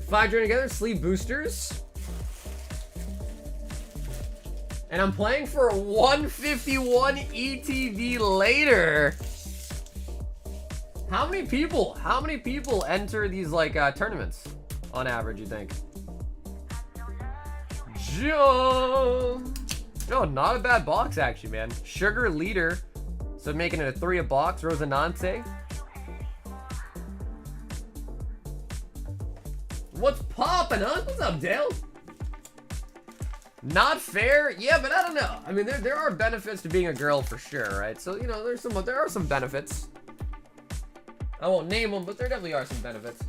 Five Journey Together, sleeve boosters. And I'm playing for a 151 ETB later. How many people enter these like tournaments on average, you think? Jump. No, not a bad box actually, man. Sugar leader. So making it a 3 a box. Rosanante. What's poppin', huh? What's up, Dale? Not fair? Yeah, but I don't know. I mean, there are benefits to being a girl for sure, right? So, you know, there are some benefits. I won't name them, but there definitely are some benefits.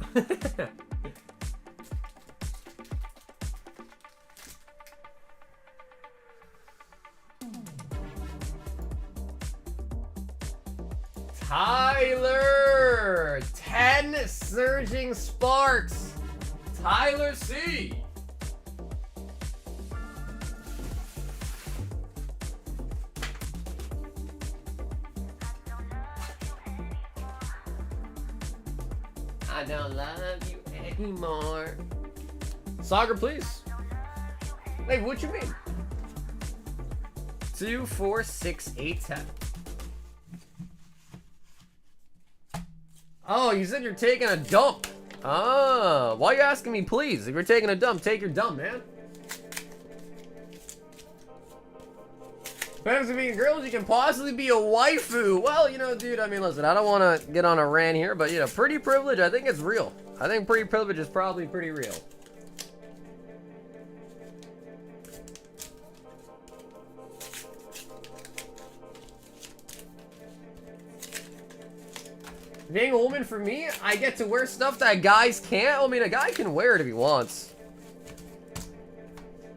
Tyler, 10 Surging Sparks. Tyler C. I don't love you anymore. Sagar, please. Wait, what you mean? 2, 4, 6, 8, 10. Oh, you said you're taking a dump. Ah, why are you asking me, please? If you're taking a dump, take your dump, man. Depends on being girls, you can possibly be a waifu. Well, you know, dude, I mean, listen, I don't want to get on a rant here, but, you know, pretty privilege, I think it's real. I think pretty privilege is probably pretty real. Being a woman, for me, I get to wear stuff that guys can't. I mean, a guy can wear it if he wants.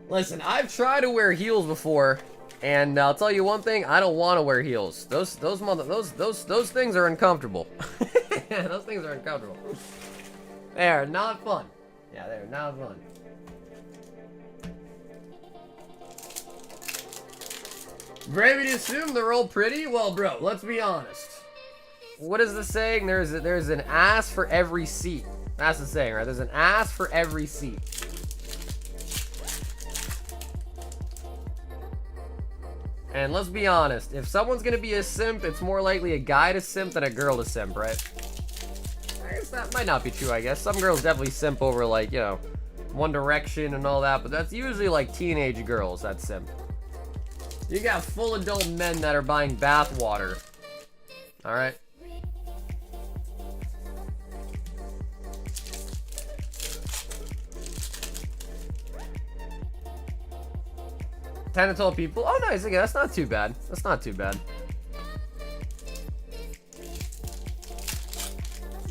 Listen, I've tried to wear heels before, and I'll tell you one thing: I don't want to wear heels. Those things are uncomfortable. Those things are uncomfortable. They are not fun. Yeah, they're not fun. Brave to assume they're all pretty. Well, bro, let's be honest. What is the saying? There's an ass for every seat. That's the saying, right? There's an ass for every seat. And let's be honest, if someone's gonna be a simp, it's more likely a guy to simp than a girl to simp, right? I guess that might not be true, I guess. Some girls definitely simp over, like, you know, One Direction and all that, but that's usually like teenage girls that simp. You got full adult men that are buying bath water. Alright? Ten to 12 people. Oh, nice. Okay, that's not too bad. That's not too bad.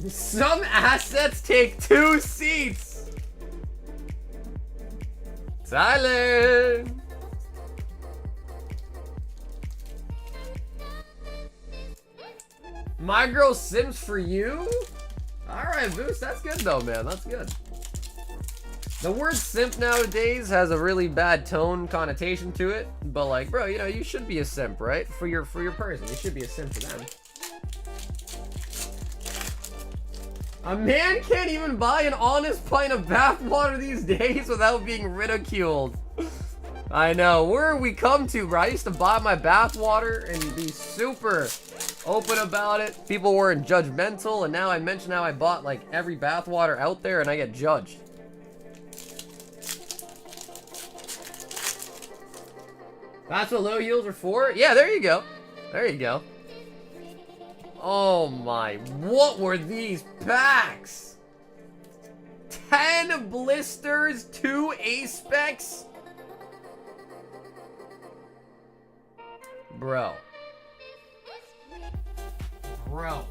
Some assets take 2 seats. Silent. My girl sims for you? Alright, Boost. That's good though, man. That's good. The word simp nowadays has a really bad tone connotation to it, but like, bro, you know, you should be a simp, right? For your person, you should be a simp for them. A man can't even buy an honest pint of bathwater these days without being ridiculed. I know, where we come to, bro. I used to buy my bathwater and be super open about it. People weren't judgmental, and now I mention how I bought like every bathwater out there and I get judged. That's what low heels are for? Yeah, there you go. There you go. Oh my, what were these packs? 10 blisters, 2 ace specs? Bro. Bro.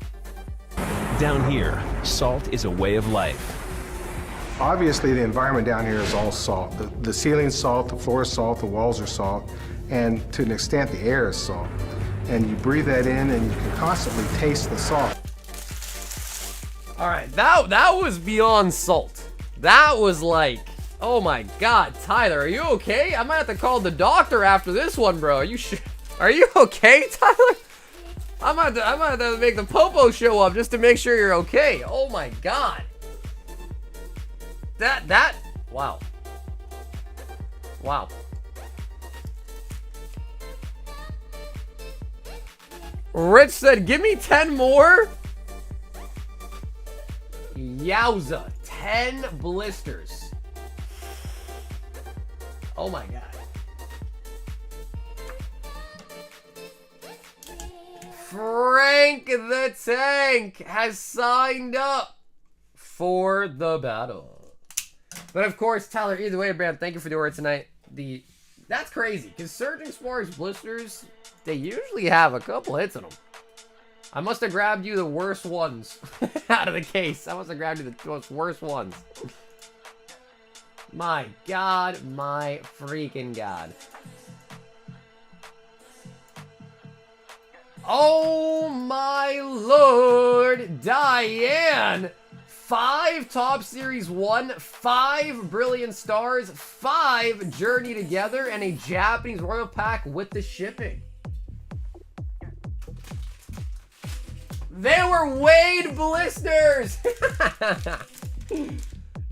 Down here, salt is a way of life. Obviously, the environment down here is all salt. The ceiling's salt, the floor is salt, the walls are salt, and to an extent, the air is salt. And you breathe that in, and you can constantly taste the salt. All right, that was beyond salt. That was like, oh my God, Tyler, are you okay? I might have to call the doctor after this one, bro. Are you sure? Are you okay, Tyler? I might have to make the popo show up just to make sure you're okay. Oh my God. Wow. Wow. Rich said, give me 10 more. Yowza. 10 blisters. Oh my God. Frank the Tank has signed up for the battle. But of course, Tyler, either way, Bram, thank you for the order tonight. That's crazy, because Surging Sparks blisters, they usually have a couple hits in them. I must have grabbed you the worst ones out of the case. I must have grabbed you the most worst ones. My God, my freaking God. Oh my lord, Diane! 5 Top Series 1, 5 Brilliant Stars, 5 Journey Together, and a Japanese Royal Pack with the shipping. They were Wade blisters!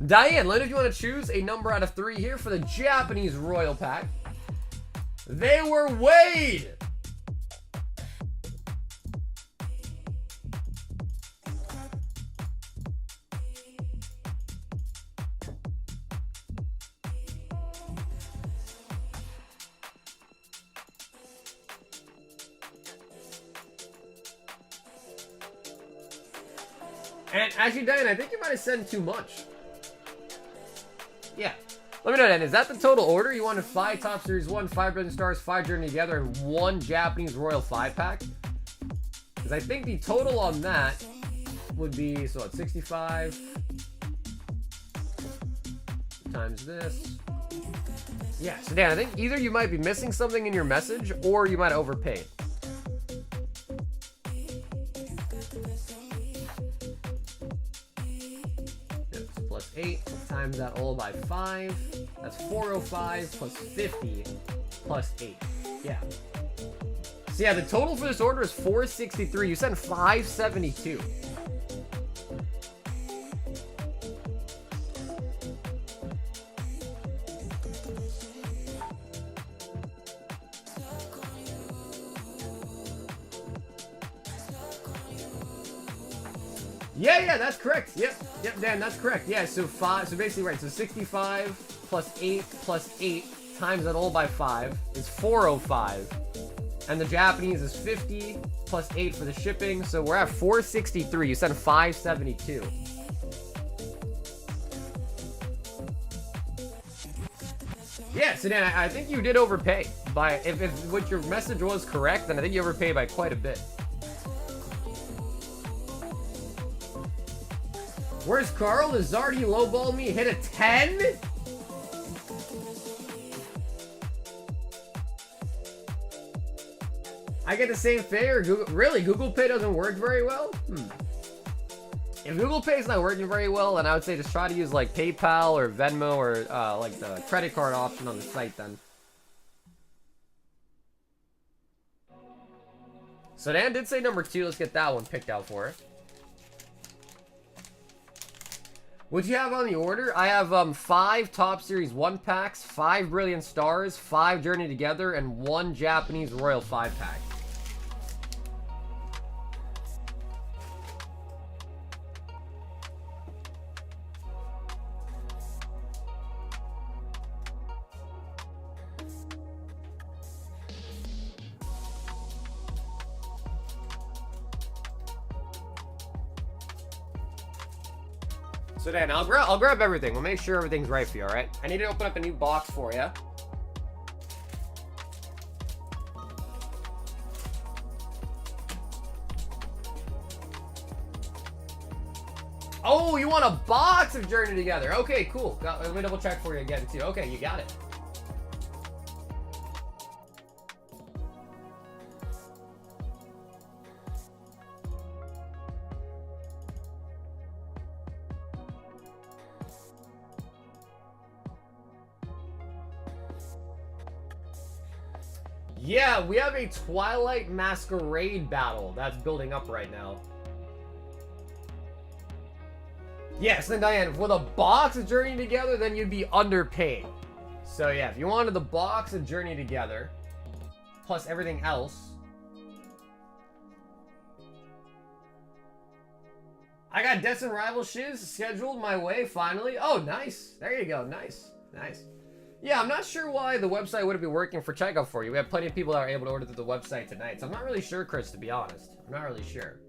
Diane, let me know if you want to choose a number out of 3 here for the Japanese Royal Pack. They were Wade! And actually, Diane, I think you might have sent too much. Yeah. Let me know, Dan. Is that the total order? You wanted 5 Top Series 1, 5 Brilliant Stars, 5 Journey Together, and 1 Japanese Royal 5-pack? Because I think the total on that would be, so what, 65 times this. Yeah, so Dan, I think either you might be missing something in your message, or you might have overpaid. Plus 8 times that all by 5. That's 405 plus 50 plus 8. Yeah. So yeah, the total for this order is 463. You sent 572. Yeah, that's correct. Yep, Dan, that's correct. Yeah, so basically, right, so 65 plus 8 plus 8 times that all by 5 is 405. And the Japanese is 50 plus 8 for the shipping, so we're at 463. You sent 572. Yeah, so Dan, I think you did overpay. If what your message was correct, then I think you overpaid by quite a bit. Where's Carl? Lizardi lowballed me, hit a 10? I get the same fare. Really? Google Pay doesn't work very well? If Google Pay is not working very well, then I would say just try to use like PayPal or Venmo or like the credit card option on the site then. So Dan did say number 2. Let's get that one picked out for her. What you have on the order? I have 5 Top Series 1 packs, 5 Brilliant Stars, 5 Journey Together, and 1 Japanese Royal 5-pack. So Dan, I'll grab everything. We'll make sure everything's right for you, alright? I need to open up a new box for you. Oh, you want a box of Journey Together. Okay, cool. Let me double check for you again, too. Okay, you got it. Yeah, we have a Twilight Masquerade battle that's building up right now. Yes, then Diane, with a box of Journey Together, then you'd be underpaid. So yeah, if you wanted the box of Journey Together, plus everything else. I got Destin Rival Shiz scheduled my way, finally. Oh, nice. There you go. Nice. Nice. Yeah, I'm not sure why the website wouldn't be working for checkout for you. We have plenty of people that are able to order through the website tonight. So I'm not really sure, Chris, to be honest. I'm not really sure.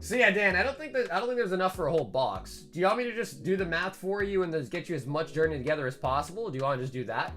So yeah, Dan, I don't think there's enough for a whole box. Do you want me to just do the math for you and just get you as much Journey Together as possible? Do you want to just do that?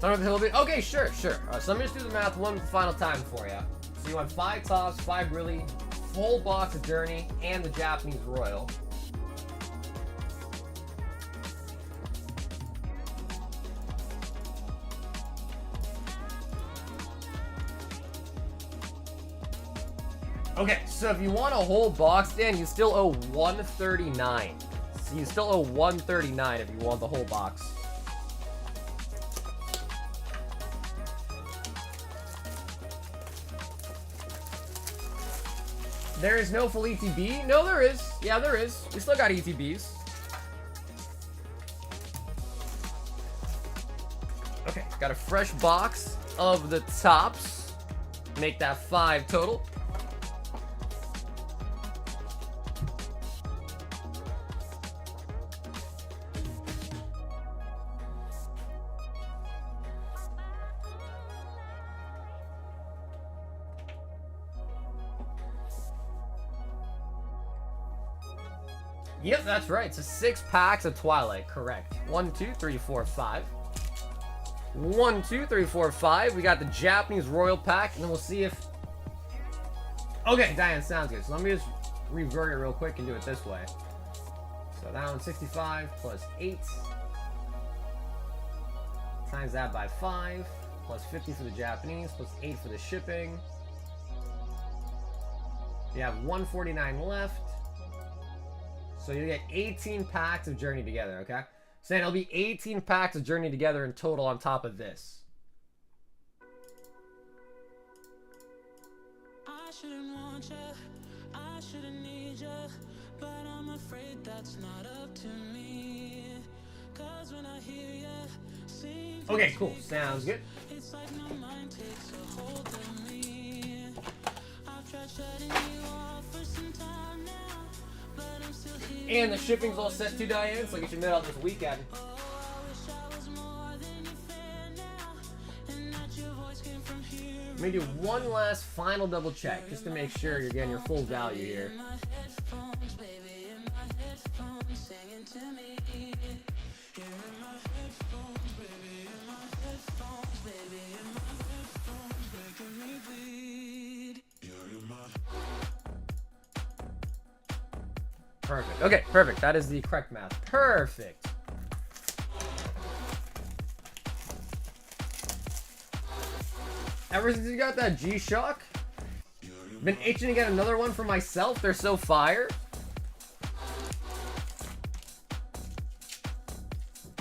Start with Hillby. Okay, sure. So let me just do the math one final time for you. So you want 5 tops, 5 really, full box of Journey, and the Japanese Royal. Okay, so if you want a whole box, Dan, you still owe $139. So you still owe $139 if you want the whole box. There is no full ETB? No, there is. Yeah, there is. We still got ETBs. Okay, got a fresh box of the tops. Make that 5 total. Yep, that's right. So 6 packs of Twilight, correct. 1, 2, 3, 4, 5. 1, 2, 3, 4, 5. We got the Japanese Royal pack, and then we'll see if... Okay, Diane, sounds good. So let me just revert it real quick and do it this way. So that one's 65 plus 8. Times that by 5. Plus 50 for the Japanese, plus 8 for the shipping. You have 149 left. So you get 18 packs of Journey Together, okay? So then it'll be 18 packs of Journey Together in total on top of this. I shouldn't want you, I shouldn't need you, but I'm afraid that's not up to me. 'Cause when I hear you sing, Okay, cool. Sounds good. it's like my mind takes a hold of me. I've tried shutting you off for some time now. And the shipping's all set to Diane, so get your mail out this weekend. Let me do one last final double check, just to make sure you're getting your full value here. Perfect. Okay, perfect. That is the correct math. Perfect. Ever since you got that G-Shock, been itching to get another one for myself. They're so fire.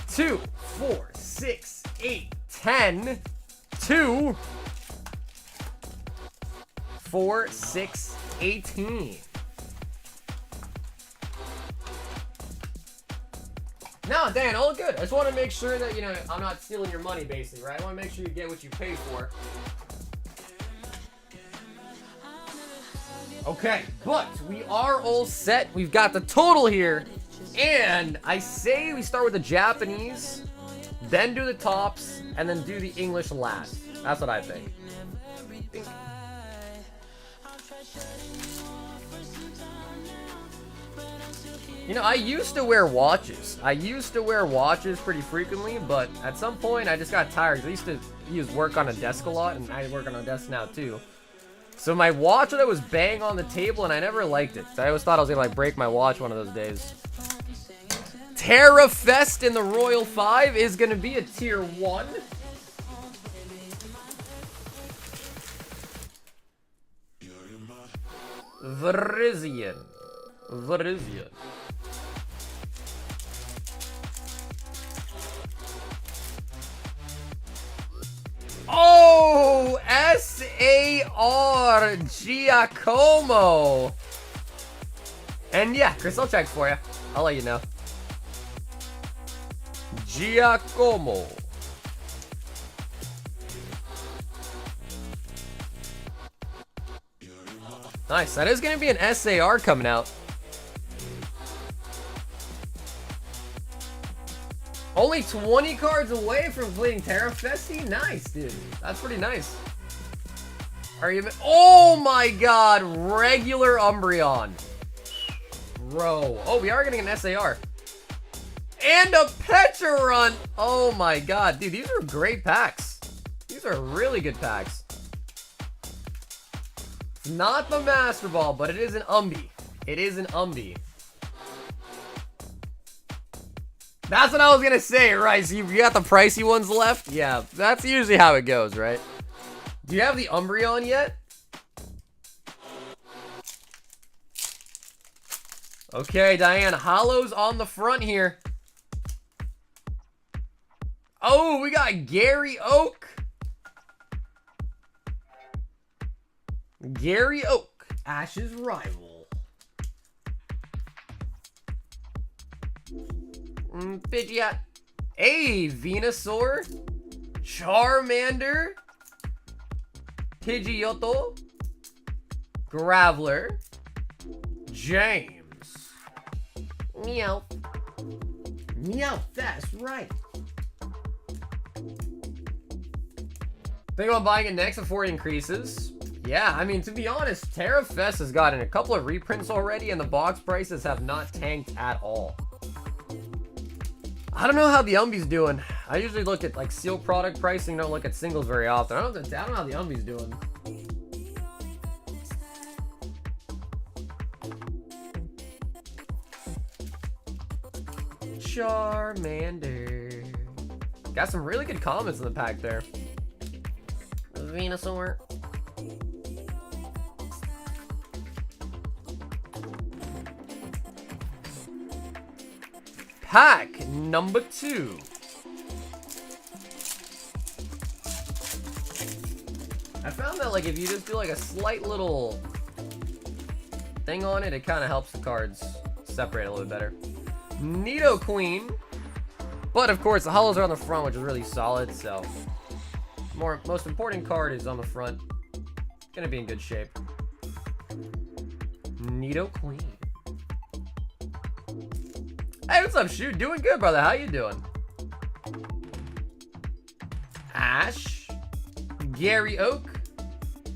2, 4, 6, 8, 10, 2, 4, 6, 18. No, Dan, all good. I just want to make sure that, you know, I'm not stealing your money, basically, right? I want to make sure you get what you pay for. Okay, but we are all set. We've got the total here. And I say we start with the Japanese, then do the tops, and then do the English last. That's what I think. You know, I used to wear watches. I used to wear watches pretty frequently, but at some point I just got tired. I used to use work on a desk a lot, and I work on a desk now too. So my watch that was bang on the table, and I never liked it. I always thought I was gonna like break my watch one of those days. Terra Fest in the Royal 5 is gonna be a tier 1. Verizian. Oh, S.A.R. Giacomo. And yeah, Chris, I'll check for you. I'll let you know. Giacomo. Nice. That is going to be an SAR coming out. Only 20 cards away from completing Terra Festi? Nice, dude. That's pretty nice. Are you... Oh my god! Regular Umbreon. Bro. Oh, we are getting an SAR. And a Pecharunt. Oh my god. Dude, these are great packs. These are really good packs. It's not the Master Ball, but it is an Umbi. It is an Umbi. That's what I was gonna say, right? So you got the pricey ones left? Yeah, that's usually how it goes, right? Do you have the Umbreon yet? Okay, Diane, holos on the front here. Oh, we got Gary Oak. Gary Oak, Ash's rival. Pidgeot. Hey, Venusaur. Charmander. Pidgeotto. Graveler. James. Meow. Meow, that's right. Think about buying it next before it increases? Yeah, I mean, to be honest, Terra Fest has gotten a couple of reprints already, and the box prices have not tanked at all. I don't know how the Umbi's doing. I usually look at like seal product pricing, don't look at singles very often. I don't know how the Umbi's doing. Charmander. Got some really good comments in the pack there. Venusaur. Pack number 2. I found that like if you just do like a slight little thing on it, it kind of helps the cards separate a little bit better. Nidoqueen. But of course the holos are on the front, which is really solid, so most important card is on the front. Gonna be in good shape. Nidoqueen. Hey, what's up, Shoot? Doing good, brother. How you doing? Ash. Gary Oak.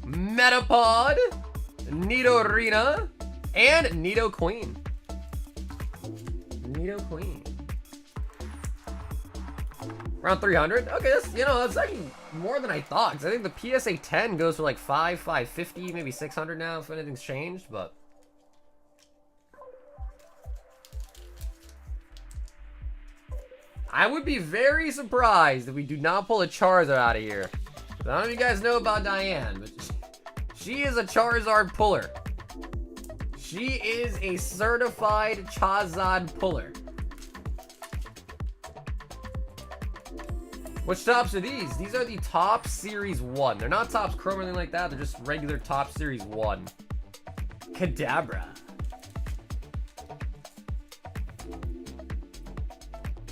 Metapod. Nidorina. And Nidoqueen. Nidoqueen. Around 300? Okay, that's actually more than I thought. Because I think the PSA 10 goes for like 550, maybe 600 now if anything's changed, but... I would be very surprised if we do not pull a Charizard out of here. I don't know if you guys know about Diane, but she is a Charizard puller. She is a certified Charizard puller. Which tops are these? These are the Top Series 1. They're not Tops Chrome or anything like that. They're just regular Top Series 1. Kadabra.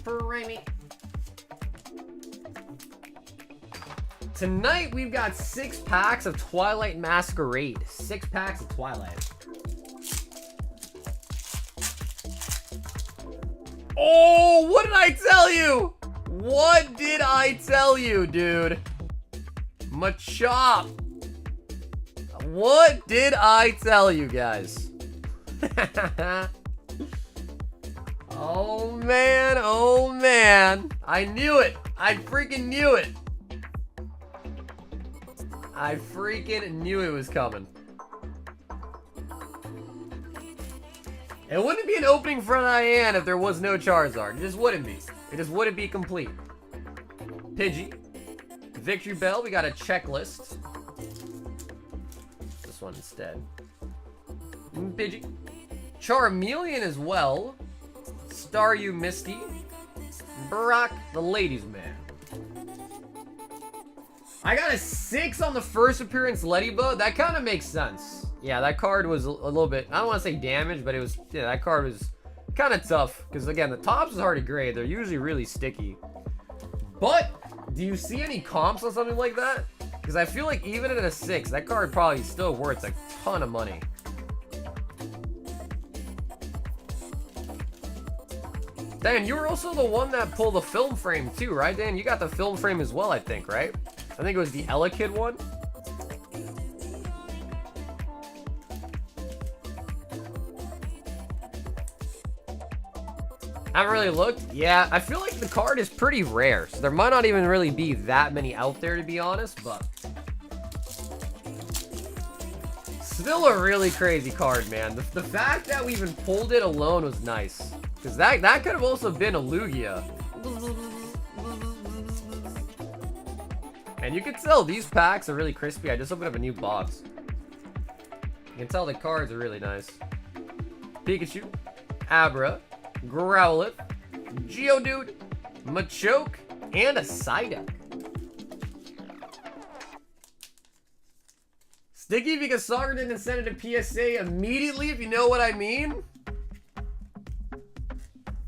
Rainy. Tonight we've got 6 packs of Twilight Masquerade. 6 packs of Twilight. Oh, what did I tell you? What did I tell you, dude? Machop. What did I tell you guys? Oh man, I knew it. I freaking knew it. I freaking knew it was coming. It wouldn't be an opening for Diane if there was no Charizard. It just wouldn't be. It just wouldn't be complete. Pidgey. Victory Bell, we got a checklist. This one instead. Pidgey. Charmeleon as well. Staryu Misty. Brock the Ladies Man. I got a 6 on the first appearance Ladybug. That kind of makes sense. Yeah, that card was a little bit, I don't want to say damaged, but it was, yeah, that card was kind of tough. Because again, the tops is hard to grade. They're usually really sticky. But, do you see any comps on something like that? Because I feel like even at a 6, that card probably still worth a ton of money. Dan, you were also the one that pulled the film frame too, right, Dan? You got the film frame as well, I think, right? I think it was the Elekid one. Haven't really looked. Yeah, I feel like the card is pretty rare, so there might not even really be that many out there, to be honest, but still a really crazy card, man. The fact that we even pulled it alone was nice, because that could have also been a Lugia. And you can tell these packs are really crispy. I just opened up a new box. You can tell the cards are really nice. Pikachu, Abra, Growlithe, Geodude, Machoke, and a Psyduck. Sticky because Soccer didn't send it to PSA immediately, if you know what I mean.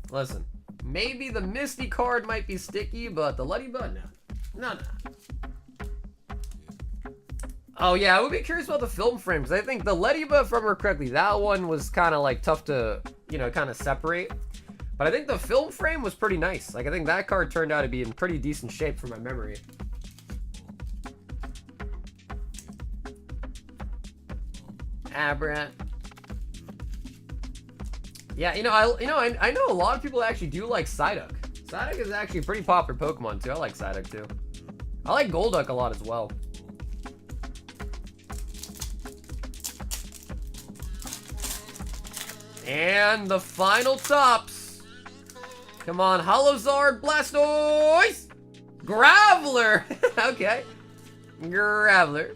Listen, maybe the Misty card might be sticky, but the Luddy Bud, no. Oh yeah, I would be curious about the film frame, because I think the Lediba, if I remember correctly, that one was kind of like tough to, you know, kind of separate. But I think the film frame was pretty nice. Like, I think that card turned out to be in pretty decent shape from my memory. Abra. Yeah, I know a lot of people actually do like Psyduck. Psyduck is actually a pretty popular Pokemon too. I like Psyduck too. I like Golduck a lot as well. And the final tops. Come on, Holozard, Blastoise, Graveler. Okay, Graveler.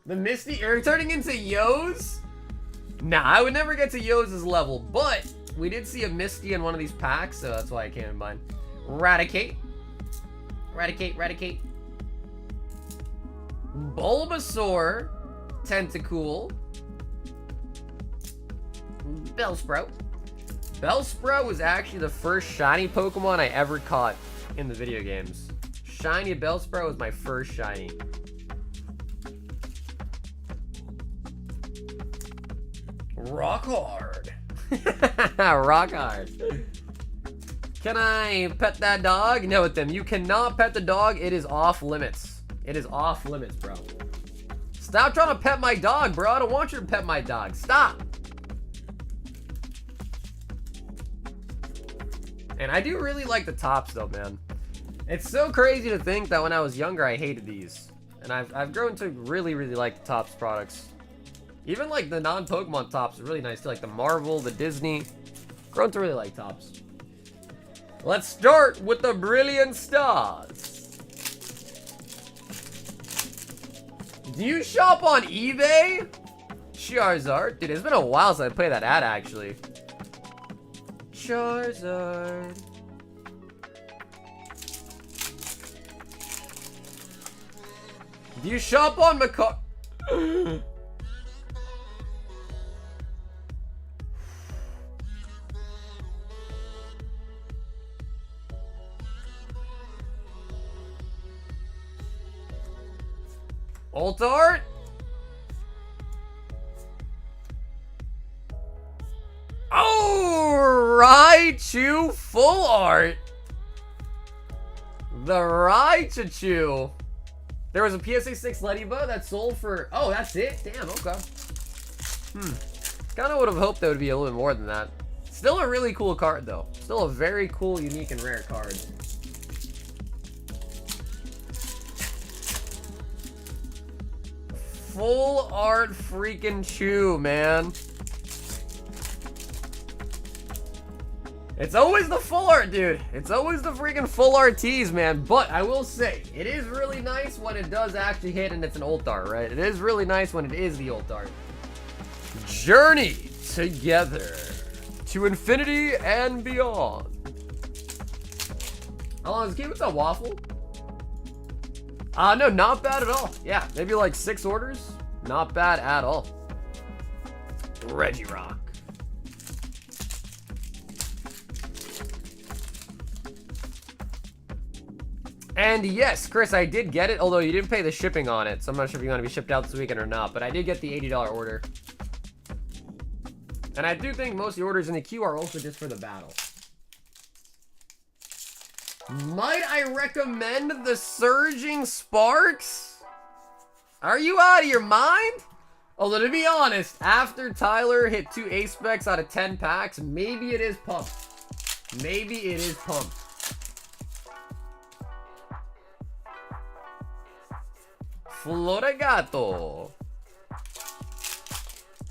The Misty, are you turning into Yo's? Nah, I would never get to Yo's level, but we did see a Misty in one of these packs, so that's why I came in mind. Raticate. Bulbasaur, Tentacool, Bellsprout. Bellsprout was actually the first shiny Pokemon I ever caught in the video games. Shiny Bellsprout was my first shiny. Rock hard. Rock hard. Can I pet that dog? No, with them. You cannot pet the dog. It is off limits. It is off limits, bro. Stop trying to pet my dog, bro. I don't want you to pet my dog. Stop. And I do really like the tops, though, man. It's so crazy to think that when I was younger, I hated these. And I've grown to really, really like the tops products. Even like the non-Pokemon tops are really nice too, like the Marvel, the Disney. Grown to really like tops. Let's start with the Brilliant Stars. Do you shop on eBay? Charizard. Dude, it's been a while since I played that ad, actually. Charizard. Do you shop on Alt art? Oh, Raichu full art. The Raichu. There was a PSA 6 Lediba that sold for... Oh, that's it? Damn, okay. Kind of would have hoped there would be a little bit more than that. Still a really cool card, though. Still a very cool, unique, and rare card. Full art freaking Chew, man. It's always the full art, dude. It's always the freaking full art tees, man. But I will say, it is really nice when it does actually hit and it's an ult art, right? It is really nice when it is the ult art. Journey Together to infinity and beyond. How long is it? What's that, waffle? No, not bad at all. Yeah, maybe like 6 orders. Not bad at all. Regirock. And yes, Chris, I did get it, although you didn't pay the shipping on it, so I'm not sure if you're going to be shipped out this weekend or not, but I did get the $80 order. And I do think most of the orders in the queue are also just for the battle. Might I recommend the Surging Sparks? Are you out of your mind? Although, to be honest, after Tyler hit 2 ace specs out of 10 packs, maybe it is pumped. Maybe it is pumped. Floregato.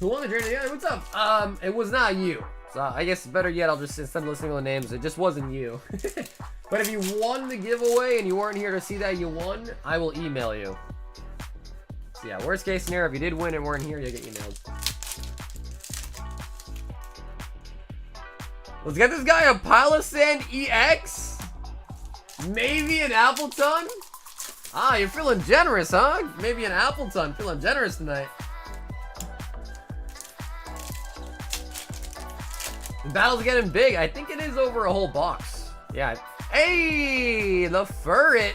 Who won the Journey Together? What's up? It was not you. So I guess better yet, I'll just, instead of listing all the names, it just wasn't you. But if you won the giveaway and you weren't here to see that you won, I will email you. So yeah, worst case scenario, if you did win and weren't here, you'll get emailed. Let's get this guy a Palisand EX? Maybe an Appleton? Ah, you're feeling generous, huh? Maybe an Appleton. Feeling generous tonight. The battle's getting big. I think it is over a whole box. Yeah. Hey, the Furret.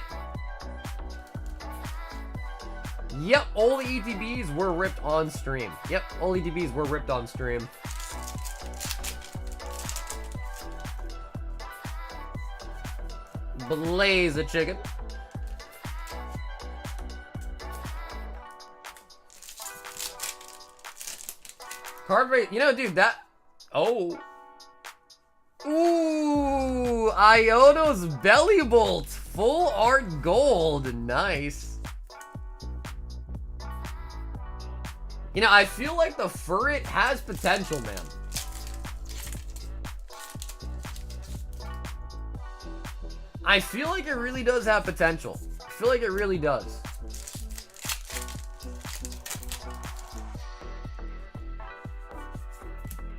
Yep, all the ETBs were ripped on stream. Yep, all ETBs were ripped on stream. Blaze a chicken. Card rate, you know, dude, that. Oh. Ooh, Iono's Belly Bolt. Full art gold. Nice. You know, I feel like the Furret has potential, man. I feel like it really does have potential. I feel like it really does.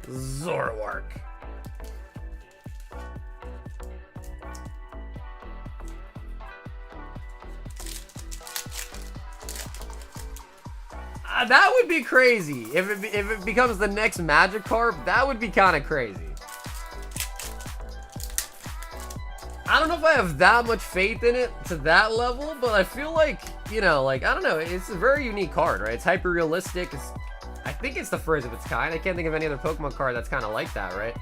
Zoroark. That would be crazy. If it becomes the next Magikarp, that would be kind of crazy. I don't know if I have that much faith in it to that level, but I feel like, you know, like, I don't know, it's a very unique card, right? It's hyper realistic. I think it's the first of its kind. I can't think of any other Pokemon card that's kind of like that, right?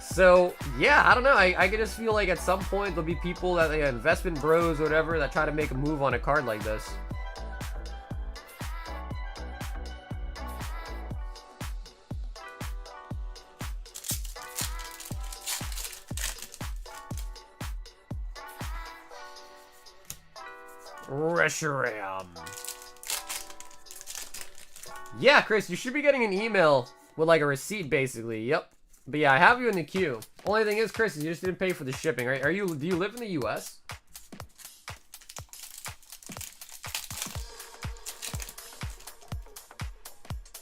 So, yeah, I don't know. I could just feel like at some point there'll be people that, like, investment bros or whatever, that try to make a move on a card like this. Reshiram. Yeah, Chris, you should be getting an email with like a receipt, basically. Yep. But yeah, I have you in the queue. Only thing is, Chris, is you just didn't pay for the shipping, right? Do you live in the US?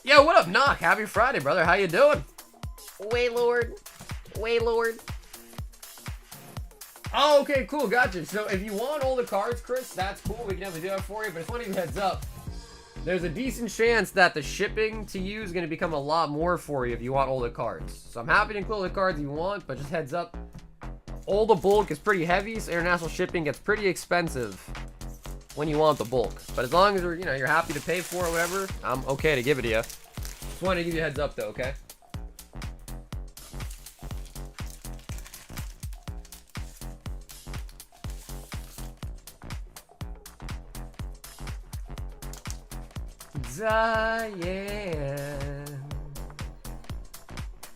Yo, what up, Knock? Happy Friday, brother. How you doing? Waylord. Waylord. Oh, okay, cool, gotcha. So if you want all the cards, Chris, that's cool. We can definitely do that for you. But it's funny, heads up. There's a decent chance that the shipping to you is going to become a lot more for you if you want all the cards. So I'm happy to include all the cards you want, but just heads up. All the bulk is pretty heavy, so international shipping gets pretty expensive when you want the bulk. But as long as you're happy to pay for it or whatever, I'm okay to give it to you. Just wanted to give you a heads up though, okay? Diane.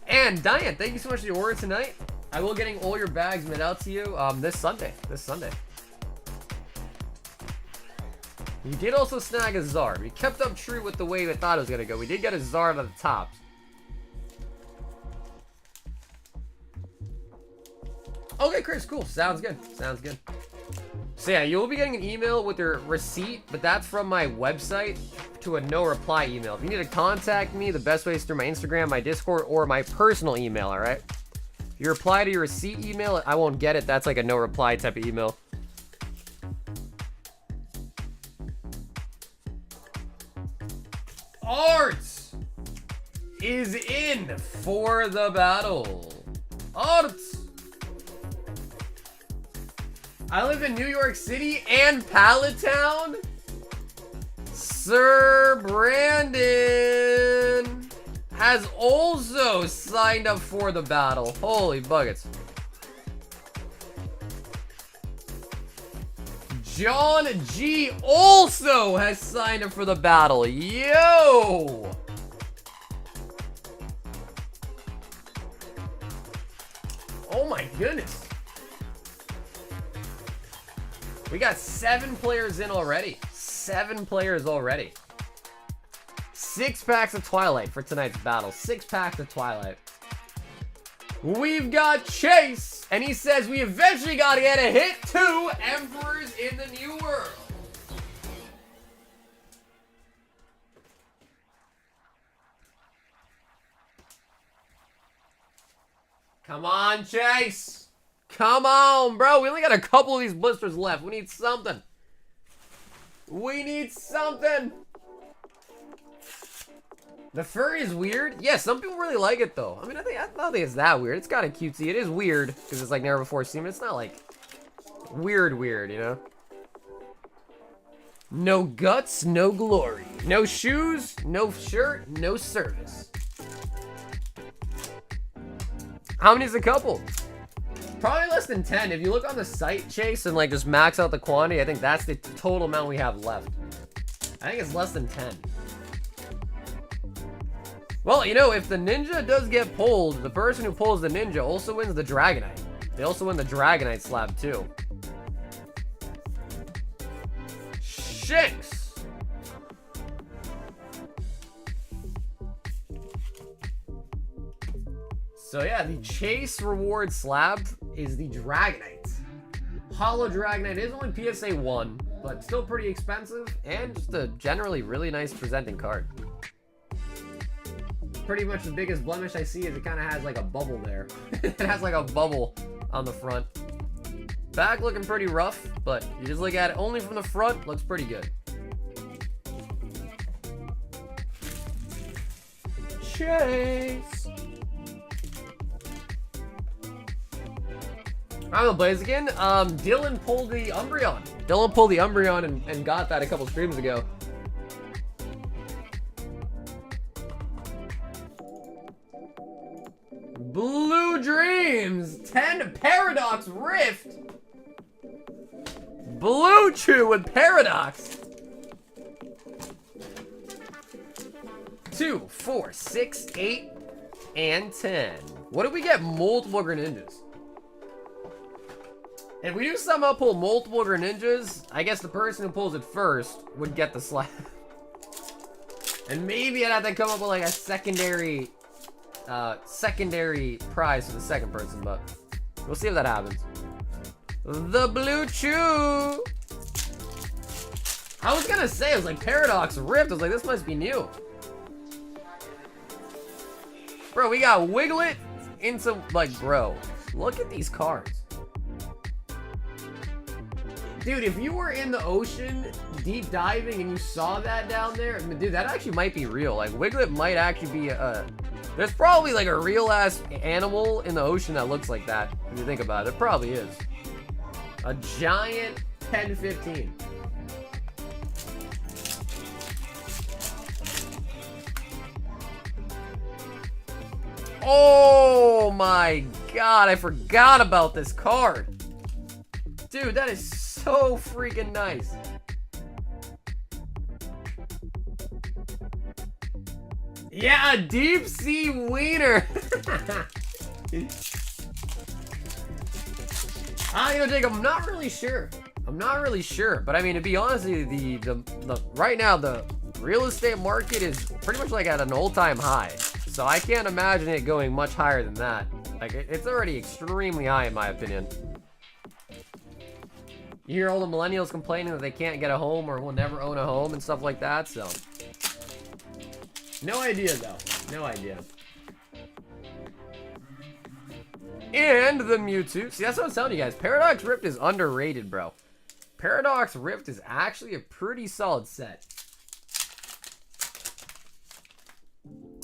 And Diane, thank you so much for your order tonight. I will getting all your bags mailed out to you this Sunday. You did also snag a Zard. We kept up true with the way we thought it was gonna go. We did get a Zard at the top. Okay, Chris, cool. Sounds good. Sounds good. So yeah, you'll be getting an email with your receipt, but that's from my website to a no reply email. If you need to contact me, the best way is through my Instagram, my Discord, or my personal email, all right? If you reply to your receipt email, I won't get it. That's like a no reply type of email. Arts is in for the battle. Arts. I live in New York City and Palatown. Sir Brandon has also signed up for the battle. Holy buckets. John G also has signed up for the battle. Yo! Oh my goodness. We got 7 players in already. 7 players already. 6 packs of Twilight for tonight's battle. 6 packs of Twilight. We've got Chase, and he says we eventually got to get a hit 2 Emperors in the New World. Come on, Chase. Come on, bro. We only got a couple of these blisters left. We need something. We need something. The fur is weird. Yeah, some people really like it, though. I mean, I don't think it's that weird. It's kind of cutesy. It is weird, because it's like never before seen, but it's not like weird, you know? No guts, no glory. No shoes, no shirt, no service. How many is a couple? Probably less than 10. If you look on the site, Chase, and like just max out the quantity, I think that's the total amount we have left. I think it's less than 10. Well, you know, if the ninja does get pulled, the person who pulls the ninja also wins the Dragonite. They also win the Dragonite slab, too. Shinx! So yeah, the Chase reward slab is the Dragonite. Holo Dragonite is only PSA 1, but still pretty expensive, and just a generally really nice presenting card. Pretty much the biggest blemish I see is it kind of has like a bubble there. It has like a bubble on the front. Back looking pretty rough, but you just look at it only from the front, looks pretty good. Chase! I'm gonna Blaze again. Dylan pulled the Umbreon. Dylan pulled the Umbreon and got that a couple streams ago. Blue Dreams, 10 Paradox Rift. Blue Chew with Paradox. 2, 4, 6, 8, and 10. What if we get multiple Greninjas? If we do somehow pull multiple Greninjas, I guess the person who pulls it first would get the slab. And maybe I'd have to come up with like a secondary prize for the second person, but we'll see if that happens. The Blue Chew. I was gonna say, I was like, Paradox Rift. I was like, this must be new. Bro, we got Wiglet into, like, bro, look at these cards. Dude, if you were in the ocean deep diving and you saw that down there, I mean, dude, that actually might be real. Like, Wiglet might actually be there's probably like a real ass animal in the ocean that looks like that. If you think about it, it probably is. A giant 10-15. Oh my god, I forgot about this card. Dude, that is so freaking nice. Yeah, a deep sea wiener. You know, Jacob, I'm not really sure. But I mean, to be honest with you, the right now the real estate market is pretty much like at an all-time high. So I can't imagine it going much higher than that. Like, it's already extremely high in my opinion. You hear all the millennials complaining that they can't get a home or will never own a home and stuff like that, so. No idea, though. No idea. And the Mewtwo. See, that's what I'm telling you guys. Paradox Rift is underrated, bro. Paradox Rift is actually a pretty solid set.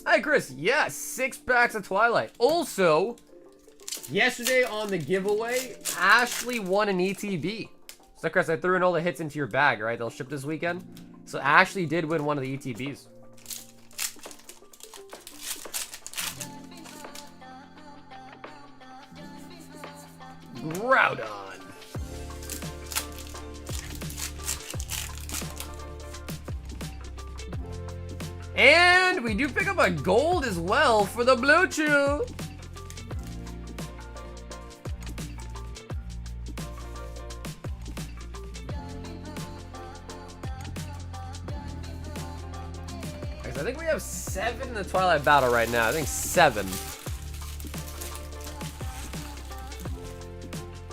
Hi, Chris. Yes, 6 packs of Twilight. Also, yesterday on the giveaway, Ashley won an ETB. So, Chris, I threw in all the hits into your bag, right? They'll ship this weekend. So, Ashley did win one of the ETBs. Groudon. And we do pick up a gold as well for the Blue Chew. I think we have 7 in the Twilight Battle right now. I think 7.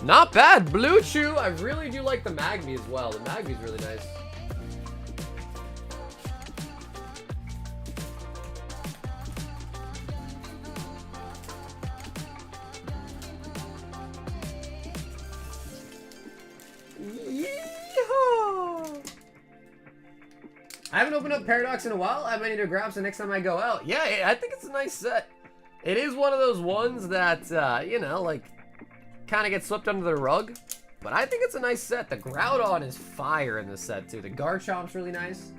Not bad, Blue Chew. I really do like the Magby as well. The Magby's really nice. Yeehaw! I haven't opened up Paradox in a while. I might need to grab some next time I go out. Yeah, I think it's a nice set. It is one of those ones that, you know, like, kind of gets swept under the rug. But I think it's a nice set. The Groudon is fire in this set, too. The Garchomp's really nice.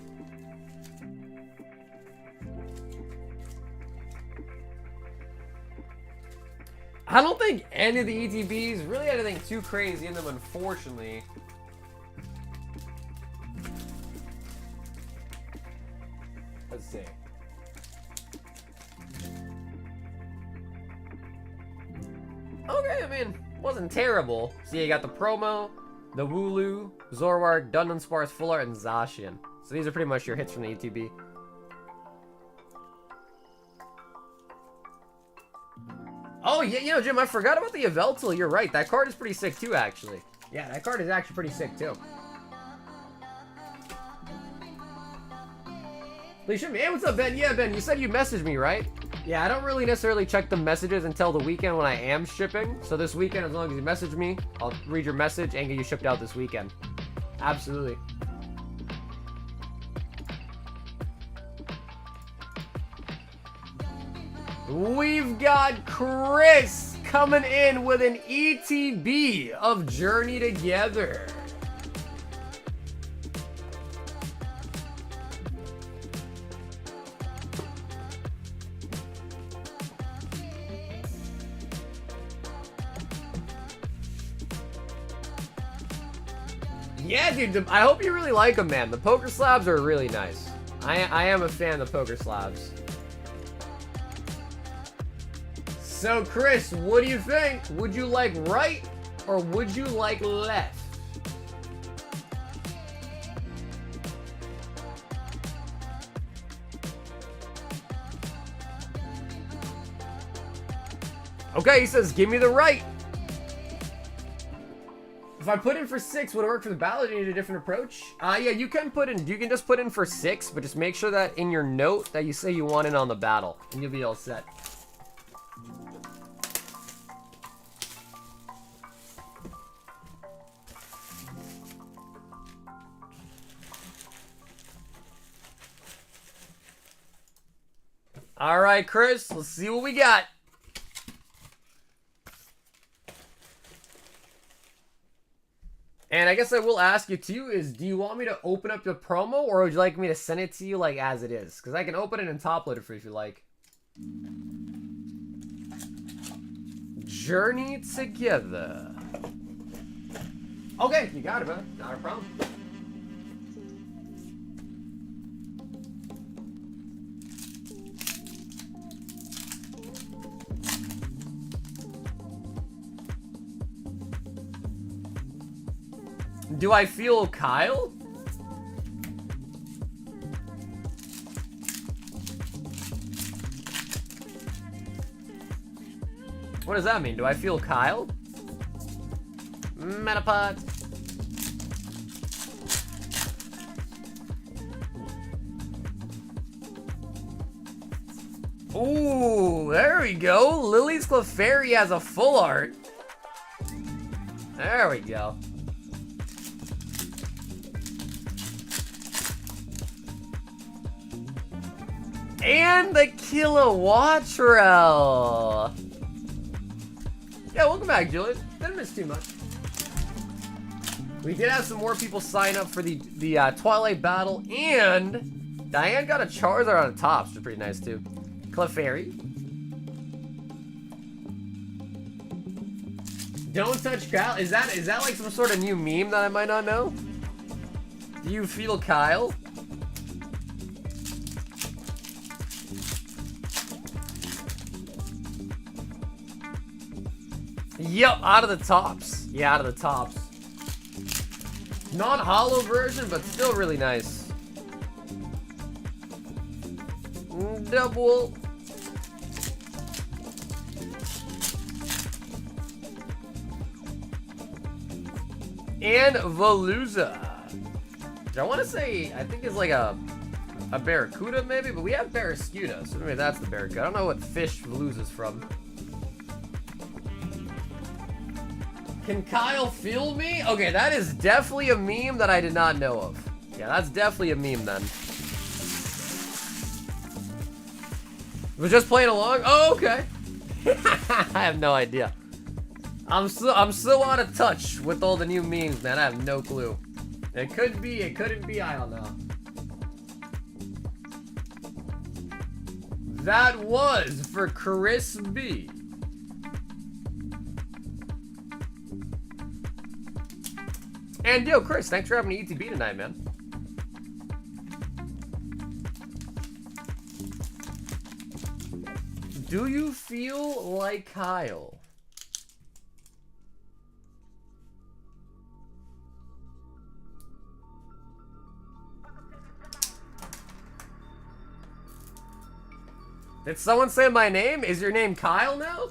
I don't think any of the ETBs really had anything too crazy in them, unfortunately. Let's see. Okay, I mean, wasn't terrible. See, you got the promo, the Wooloo, Zoroark, Dunsparce, Full Art, and Zacian. So these are pretty much your hits from the ETB. Oh, yeah, you know, Jim, I forgot about the Yveltal. You're right. That card is pretty sick, too, actually. Yeah, that card is actually pretty sick, too. Hey, what's up, Ben? Yeah, Ben, you said you messaged me, right? Yeah, I don't really necessarily check the messages until the weekend when I am shipping. So this weekend, as long as you message me, I'll read your message and get you shipped out this weekend. Absolutely. We've got Chris coming in with an ETB of Journey Together. Yeah, dude, I hope you really like them, man. The poker slabs are really nice. I am a fan of the poker slabs. So, Chris, what do you think? Would you like right or would you like left? Okay, he says, give me the right. If I put in for 6, would it work for the ballot? Do you need a different approach? Yeah, you can put in, you can just put in for 6, but just make sure that in your note that you say you want in on the battle, and you'll be all set. All right, Chris, let's see what we got. And I guess I will ask you too is, do you want me to open up the promo or would you like me to send it to you like as it is? Because I can open it and top load it for you if you like. Journey Together. Okay, you got it, man. Not a problem. Do I feel Kyle? What does that mean? Do I feel Kyle? Metapod. Ooh, there we go. Lily's Clefairy has a full art. There we go. And the Kilowattrel. Yeah, welcome back, Julian. Didn't miss too much. We did have some more people sign up for the Twilight Battle, and Diane got a Charizard on the top, which is pretty nice too. Clefairy. Don't touch Kyle. Is that like some sort of new meme that I might not know? Do you feel Kyle? Yup, out of the tops. Yeah, out of the tops. Non-holo version, but still really nice. Double. And Veluza. Which I want to say, I think is like a Barracuda maybe, but we have Barracuda, so maybe that's the Barracuda. I don't know what fish Veluza's from. Can Kyle feel me? Okay, that is definitely a meme that I did not know of. Yeah, that's definitely a meme then. We're just playing along? Oh, okay. I have no idea. I'm so out of touch with all the new memes, man. I have no clue. It could be, it couldn't be, I don't know. That was for Chris B. And yo, Chris, thanks for having an ETB tonight, man. Do you feel like Kyle? Did someone say my name? Is your name Kyle now?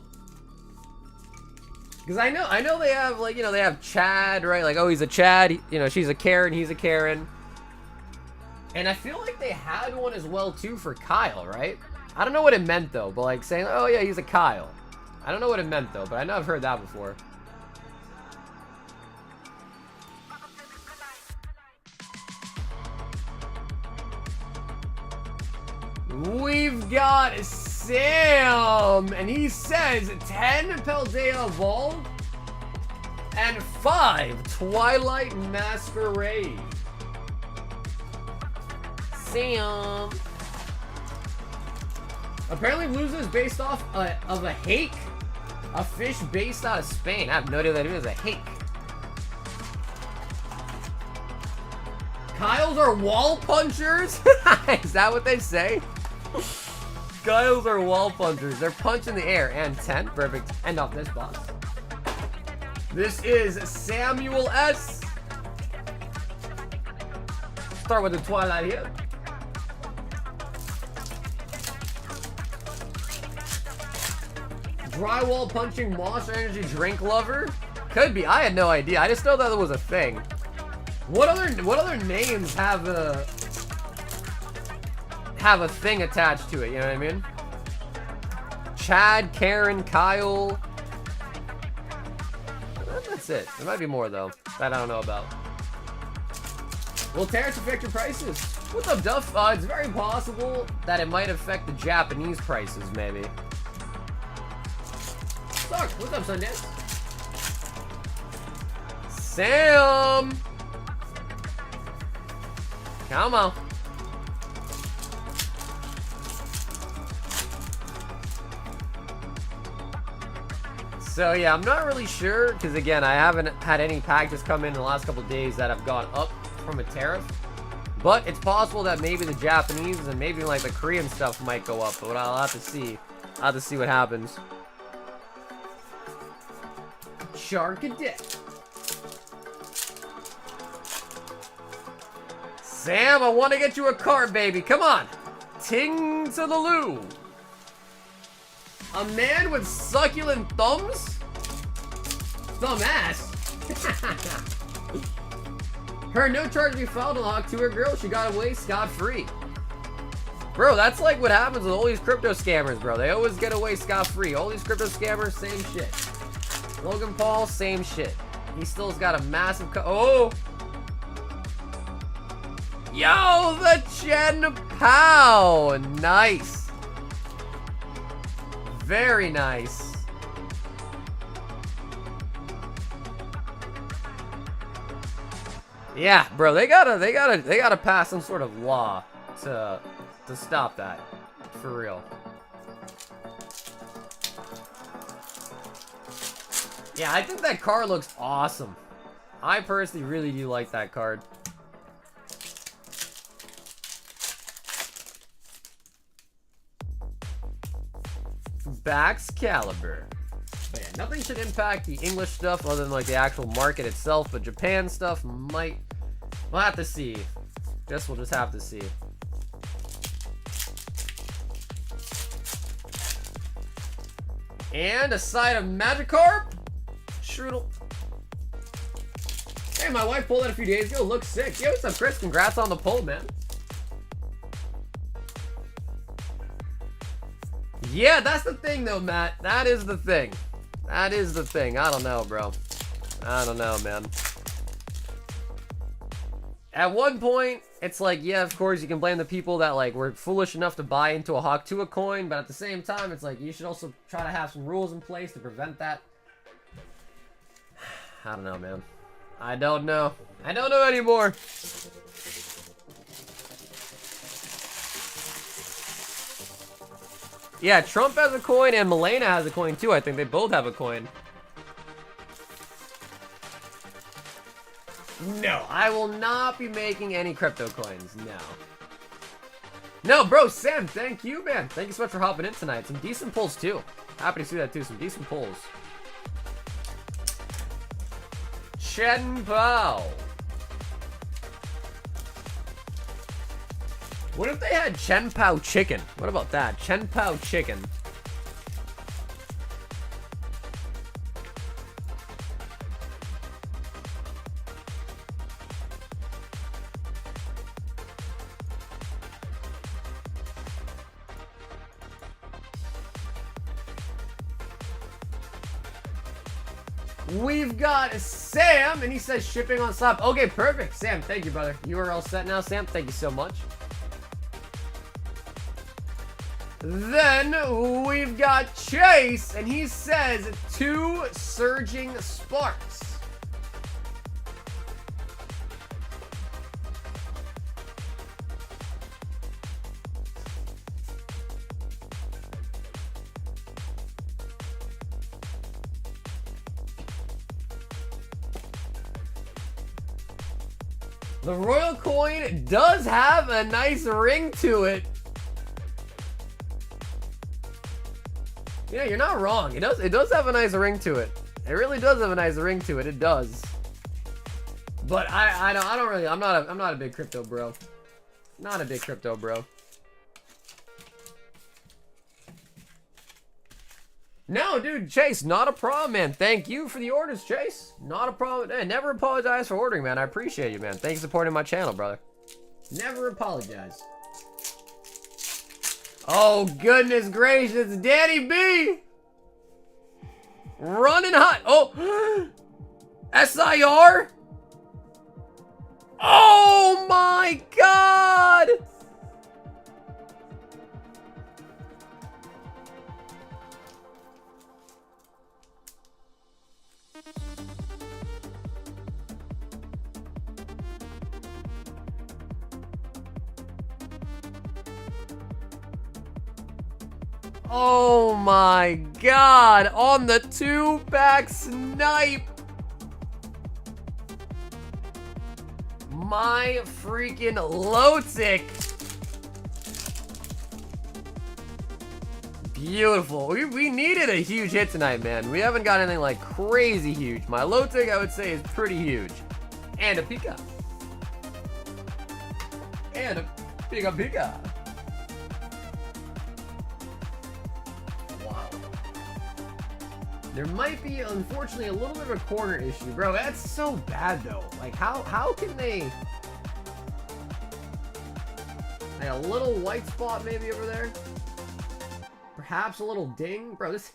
Because I know they have, like, you know, they have Chad, right? Like, oh, he's a Chad, you know, she's a Karen, he's a Karen. And I feel like they had one as well, too, for Kyle, right? I don't know what it meant, though, but, like, saying, oh, yeah, he's a Kyle. I don't know what it meant, though, but I know I've heard that before. We've got Sam, and he says 10 Paldea Evolved and 5 Twilight Masquerade. Sam. Apparently Veluza is based off of a hake, a fish based out of Spain. I have no idea what that is, a hake. Kyles are wall punchers? Is that what they say? Kyles are wall punchers. They're punching the air. And 10. Perfect. End off this box. This is Samuel S. Start with the Twilight here. Drywall punching Monster Energy Drink Lover? Could be. I had no idea. I just know that was a thing. What other names have a thing attached to it, you know what I mean? Chad, Karen, Kyle. That's it. There might be more though that I don't know about. Will tariffs affect your prices? What's up, Duff? It's very possible that it might affect the Japanese prices, maybe. Suck. What's up, Sundance? Sam! Come on. So yeah, I'm not really sure, because again, I haven't had any packages come in the last couple of days that have gone up from a tariff. But it's possible that maybe the Japanese and maybe like the Korean stuff might go up, but I'll have to see. I'll have to see what happens. Sharkadick. Sam, I want to get you a card, baby. Come on. Ting to the loo. A man with succulent thumbs? Thumb ass? Her no charge be filed unlocked to her girl. She got away scot-free. Bro, that's like what happens with all these crypto scammers, bro. They always get away scot-free. All these crypto scammers, same shit. Logan Paul, same shit. He still's got a massive oh! Yo, the Chen Pao! Nice. Very nice. Yeah, bro, they gotta pass some sort of law to stop that. For real. Yeah, I think that card looks awesome. I personally really do like that card. Baxcalibur. But yeah, nothing should impact the English stuff other than like the actual market itself. But Japan stuff might. We'll have to see. Guess we'll just have to see. And a side of Magikarp. Strudel. Hey, my wife pulled that a few days ago. Looks sick. Yo, what's up, Chris? Congrats on the pull, man. Yeah, that's the thing, though, Matt. That is the thing. That is the thing. I don't know, bro. I don't know, man. At one point, it's like, yeah, of course, you can blame the people that, like, were foolish enough to buy into a Hawk-Tuah coin, but at the same time, it's like, you should also try to have some rules in place to prevent that. I don't know, man. I don't know. I don't know anymore. Yeah, Trump has a coin and Milena has a coin, too. I think they both have a coin. No, I will not be making any crypto coins. No. No, bro, Sam, thank you, man. Thank you so much for hopping in tonight. Some decent pulls, too. Happy to see that, too. Some decent pulls. Chen Pao. What if they had Chen Pao chicken? What about that? Chen Pao chicken. We've got Sam, and he says shipping on stop. Okay, perfect. Sam, thank you, brother. You are all set now, Sam. Thank you so much. Then we've got Chase, and he says 2 Surging Sparks. The Royal Coin does have a nice ring to it. Yeah, you're not wrong. It does have a nice ring to it. It really does have a nice ring to it. It does. But I don't really. I'm not a big crypto bro. Not a big crypto bro. No, dude, Chase, not a problem, man. Thank you for the orders, Chase. Not a problem. Hey, never apologize for ordering, man. I appreciate you, man. Thanks for supporting my channel, brother. Never apologize. Oh, goodness gracious. Danny B. Running hot. Oh. SIR. Oh, my God. Oh my God, on the 2-pack snipe. My freaking Lotic. Beautiful. We needed a huge hit tonight, man. We haven't got anything like crazy huge. My Lotic, I would say, is pretty huge. And a Pika. And a Pika. There might be, unfortunately, a little bit of a corner issue. Bro, that's so bad, though. Like, how can they... Like, a little white spot maybe over there? Perhaps a little ding? Bro, this...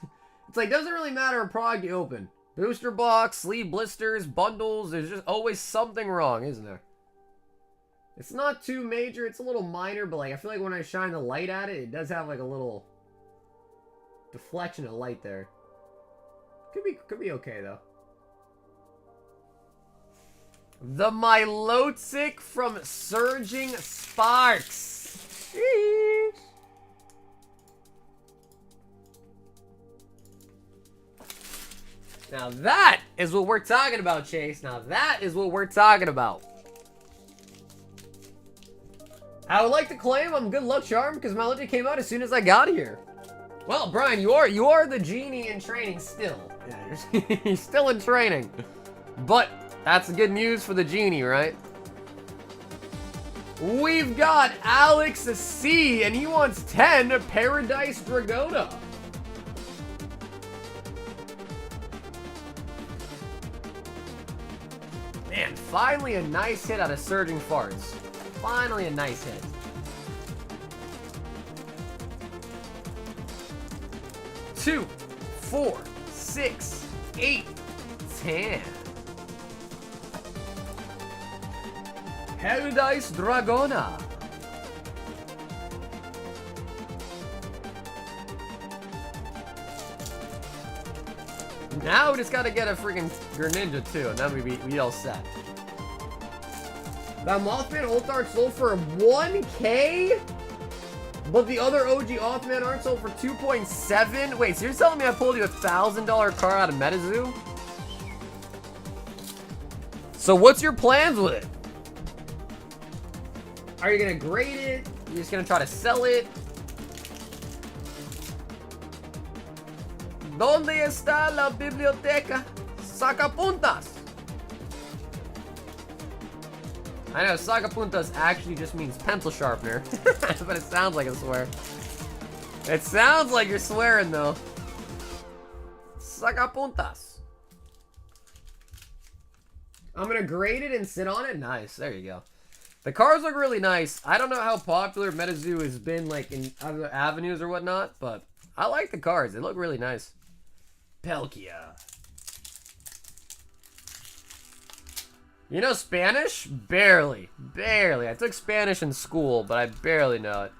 It's like, doesn't really matter a product you open. Booster box, sleeve blisters, bundles. There's just always something wrong, isn't there? It's not too major. It's a little minor, but, like, I feel like when I shine the light at it, it does have, like, a little deflection of light there. Could be okay, though. The Milotic from Surging Sparks. Sheesh. Now that is what we're talking about, Chase. Now that is what we're talking about. I would like to claim I'm good luck charm because Milotic came out as soon as I got here. Well, Brian, you are the genie in training still. Yeah, you're still in training. But that's good news for the genie, right? We've got Alex C, and he wants 10 Paradise Dragona. Man, finally a nice hit out of Surging Farts. Finally a nice hit. Two, 4, 6, 8, 10. Paradise Dragona. Now we just gotta get a freaking Greninja too, and then we all set. That Mothman Ult Art sold for 1K? But the other OG Mothman aren't sold for 2.7? Wait, so you're telling me I pulled you a $1,000 car out of MetaZoo? So what's your plans with it? Are you gonna grade it? You're just gonna try to sell it? ¿Dónde está la biblioteca? Sacapuntas! I know, sacapuntas actually just means pencil sharpener. But it sounds like a swear. It sounds like you're swearing, though. Sacapuntas. I'm gonna grade it and sit on it? Nice, there you go. The cars look really nice. I don't know how popular MetaZoo has been, like, in other avenues or whatnot, but I like the cars. They look really nice. Palkia. You know Spanish? Barely. Barely. I took Spanish in school, but I barely know it.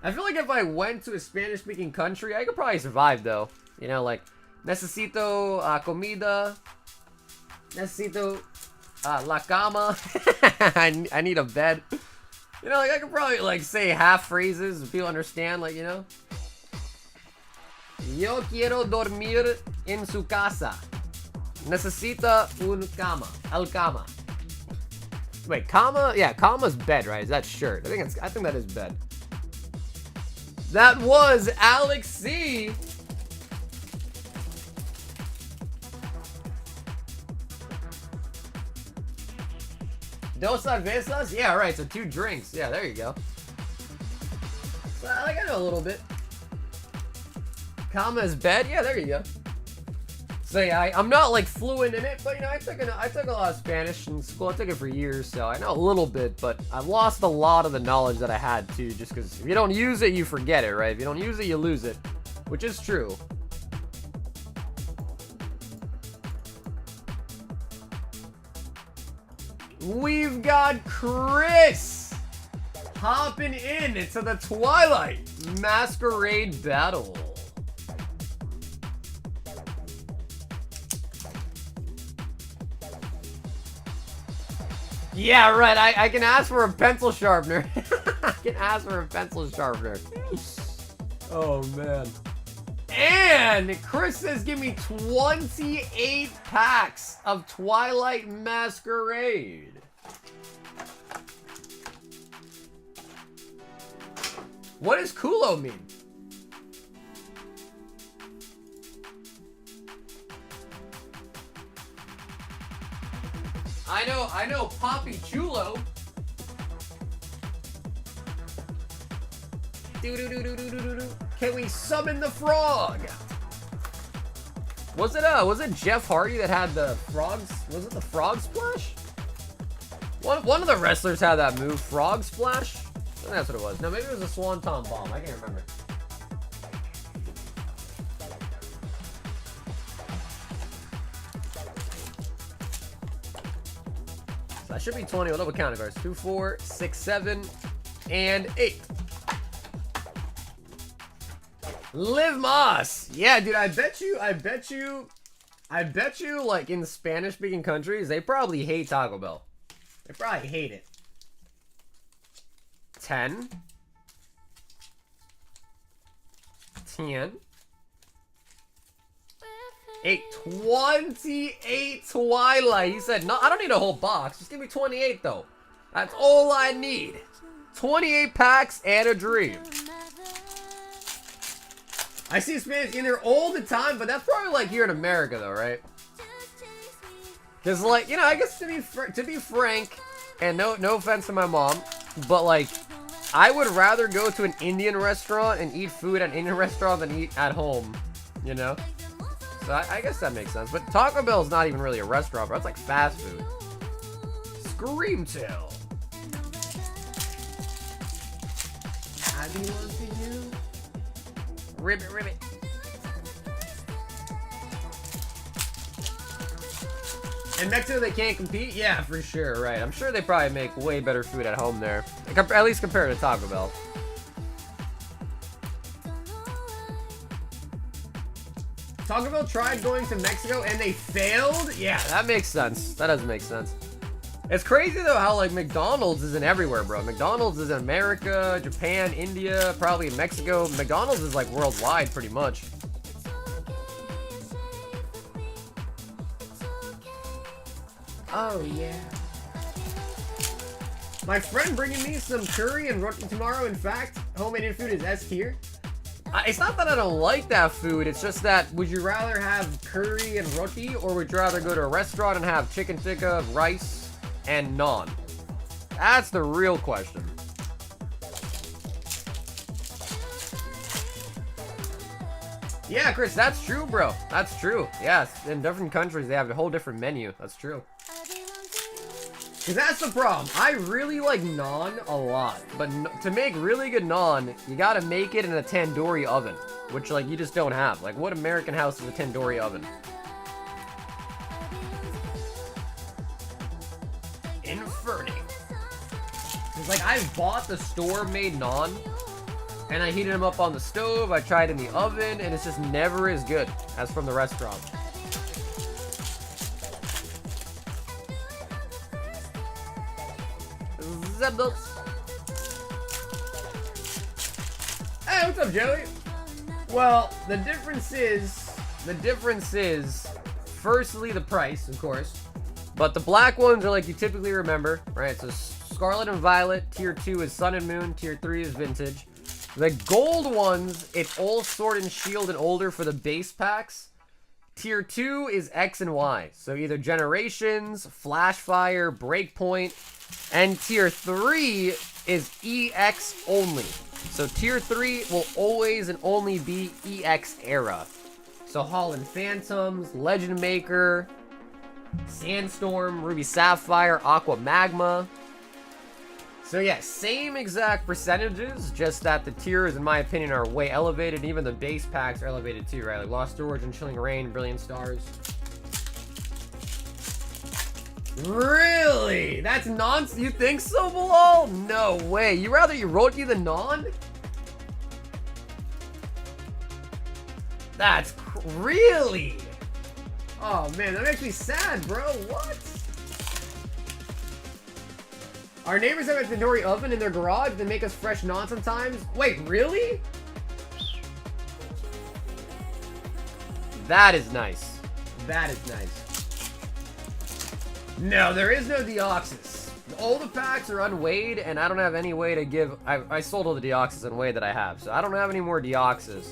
I feel like if I went to a Spanish-speaking country, I could probably survive, though. You know, like, necesito comida. Necesito la cama. I need a bed. You know, like, I could probably, like, say half phrases if people understand, like, you know. Yo quiero dormir en su casa. Necesita un cama. El cama. Wait, cama? Yeah, cama's bed, right? Is that shirt? I think that is bed. That was Alex C. Dos cervezas? Yeah, right. So 2 drinks. Yeah, there you go. So, like, I know a little bit. Comma is bed? Yeah, there you go. So yeah, I'm not like fluent in it, but you know, I took a lot of Spanish in school. I took it for years, so I know a little bit, but I've lost a lot of the knowledge that I had too, just because if you don't use it, you forget it, right? If you don't use it, you lose it, which is true. We've got Chris hopping in into the Twilight Masquerade battle. Yeah, right. I can ask for a pencil sharpener. I can ask for a pencil sharpener. Oh, man. And Chris says, give me 28 packs of Twilight Masquerade. What does Kulo mean? I know Poppy Chulo. Can we summon the frog? Was it Jeff Hardy that had the frogs? Was it the frog splash? One of the wrestlers had that move, frog splash? I think that's what it was. No, maybe it was a swanton bomb. I can't remember. That should be 20. What double counting cards? 2, 4, 6, 7, and 8. Liv Moss. Yeah, dude, I bet you, like, in Spanish-speaking countries, they probably hate Taco Bell. They probably hate it. 10. 10. 8. 28 Twilight. He said, no, I don't need a whole box. Just give me 28, though. That's all I need. 28 packs and a dream. I see Spanish in there all the time, but that's probably like here in America though, right? Because like, you know, I guess to be frank, and no offense to my mom, but like, I would rather go to an Indian restaurant and eat food at an Indian restaurant than eat at home, you know? So I guess that makes sense. But Taco Bell's not even really a restaurant, bro. It's like fast food. Screamtail. I belong to you. Ribbit, ribbit. In Mexico, they can't compete? Yeah, for sure, right. I'm sure they probably make way better food at home there. At least compared to Taco Bell. Taco Bell tried going to Mexico and they failed? Yeah, that makes sense. That does make sense. It's crazy though how like McDonald's isn't everywhere, bro. McDonald's is in America, Japan, India, probably in Mexico. McDonald's is like worldwide pretty much. Oh yeah. My friend bringing me some curry and roti tomorrow. In fact, homemade food is S tier. It's not that I don't like that food, it's just that, would you rather have curry and roti, or would you rather go to a restaurant and have chicken tikka, rice, and naan? That's the real question. Yeah, Chris, that's true, bro. That's true. Yes, in different countries, they have a whole different menu. That's true. Because that's the problem. I really like naan a lot. But to make really good naan, you gotta make it in a tandoori oven. Which, like, you just don't have. Like, what American house is a tandoori oven? Inferning. It's like, I've bought the store-made naan. And I heated them up on the stove. I tried in the oven. And it's just never as good as from the restaurant. Hey, what's up, Joey? Well, the difference is, firstly, the price, of course. But the black ones are like you typically remember, right? So Scarlet and Violet, tier 2 is Sun and Moon, tier 3 is Vintage. The gold ones, it's all Sword and Shield and older for the base packs. Tier 2 is X and Y. So either Generations, Flashfire, Breakpoint. And Tier 3 is EX only. So Tier 3 will always and only be EX era. So Holland Phantoms, Legend Maker, Sandstorm, Ruby Sapphire, Aqua Magma. So yeah, same exact percentages, just that the tiers, in my opinion, are way elevated. And even the base packs are elevated too, right? Like Lost Origin, Chilling Reign, Brilliant Stars. Really? That's nonsense? You think so, Bilal? No way. You rather you roti than non? That's really? Oh man, that makes me sad, bro. What? Our neighbors have a tandoori oven in their garage that make us fresh naan sometimes. Wait, really? That is nice. That is nice. No, there is no Deoxys. All the packs are unweighed, and I don't have any way to give... I sold all the Deoxys unweighed that I have, so I don't have any more Deoxys.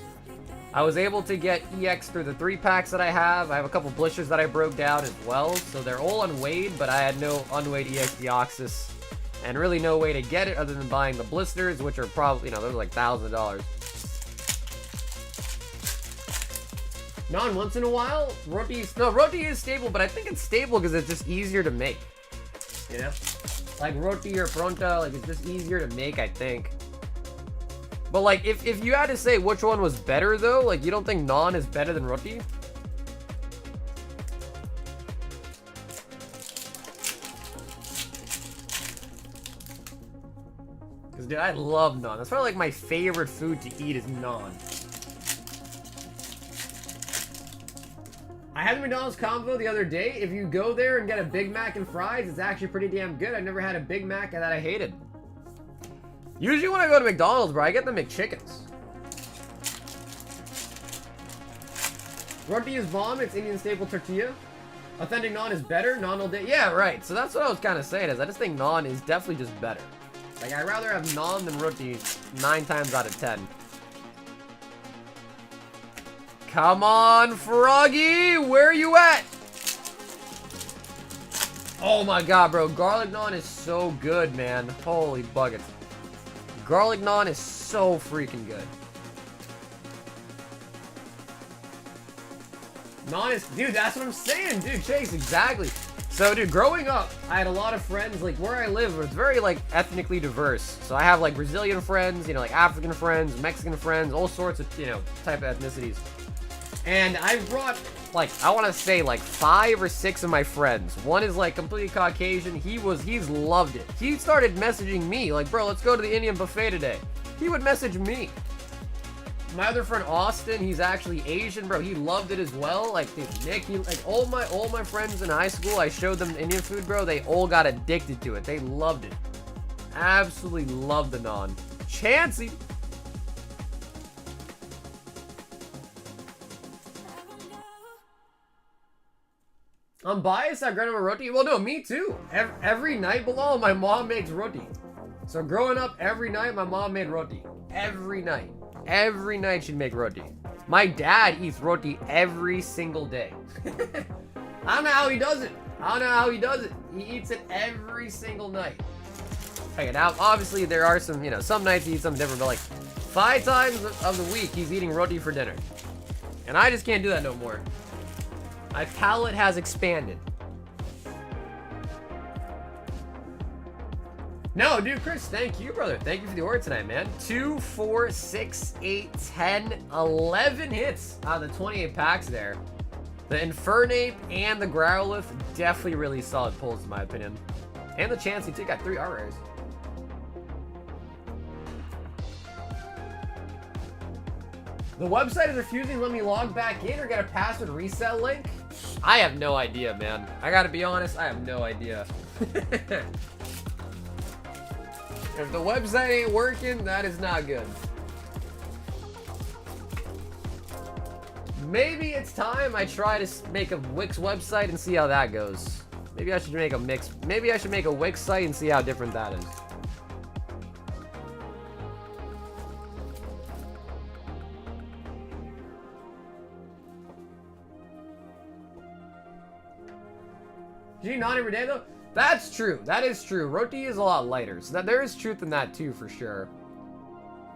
I was able to get EX through the 3 packs that I have. I have a couple blisters that I broke down as well, so they're all unweighed, but I had no unweighed EX Deoxys. And really no way to get it other than buying the blisters, which are probably, you know, they're like $1,000. Non once in a while? Roti is stable, but I think it's stable because it's just easier to make. You know? Like roti or pronta, like it's just easier to make, I think. But like, if you had to say which one was better though, like you don't think naan is better than roti? Because dude, I love naan. That's probably like my favorite food to eat is naan. I had the McDonald's combo the other day. If you go there and get a Big Mac and fries, it's actually pretty damn good. I never had a Big Mac that I hated. Usually when I go to McDonald's, bro, I get the McChickens. Roti is bomb. It's Indian staple tortilla. Authentic naan is better. Naan all day. Yeah, right. So that's what I was kind of saying is I just think naan is definitely just better. Like, I'd rather have naan than roti 9 times out of 10. Come on, Froggy! Where are you at? Oh my god, bro. Garlic naan is so good, man. Holy buckets. Garlic naan is so freaking good. Naan is... Dude, that's what I'm saying, dude. Chase, exactly. So, dude, growing up, I had a lot of friends, like, where I live, it's very, like, ethnically diverse. So I have, like, Brazilian friends, you know, like, African friends, Mexican friends, all sorts of, you know, type of ethnicities. And I brought, like, I want to say, like, 5 or 6 of my friends. One is, like, completely Caucasian. He's loved it. He started messaging me, like, bro, let's go to the Indian buffet today. He would message me. My other friend, Austin, he's actually Asian, bro. He loved it as well. Like, dude, Nick, like, all my friends in high school, I showed them Indian food, bro. They all got addicted to it. They loved it. Absolutely loved the naan. Chansey. I'm biased at grandma roti. Well, no, me too. Every night, Bilal, my mom makes roti. So growing up, every night, my mom made roti. Every night. Every night she'd make roti. My dad eats roti every single day. I don't know how he does it. I don't know how he does it. He eats it every single night. Okay, now, obviously, there are some, you know, some nights he eats something different, but like 5 times of the week, he's eating roti for dinner. And I just can't do that no more. My palate has expanded. No, dude, Chris, thank you, brother. Thank you for the order tonight, man. 2, 4, 6, 8, 10, 11 hits out of the 28 packs there. The Infernape and the Growlithe, definitely really solid pulls in my opinion. And the Chansey too, got 3 R-rares. The website is refusing to let me log back in or get a password reset link. I have no idea, man. I gotta be honest, I have no idea. If the website ain't working, that is not good. Maybe it's time I try to make a Wix website and see how that goes. Maybe I should make a mix. Maybe I should make a Wix site and see how different that is. Do you not every day though? That's true. That is true. Roti is a lot lighter, so that there is truth in that too, for sure.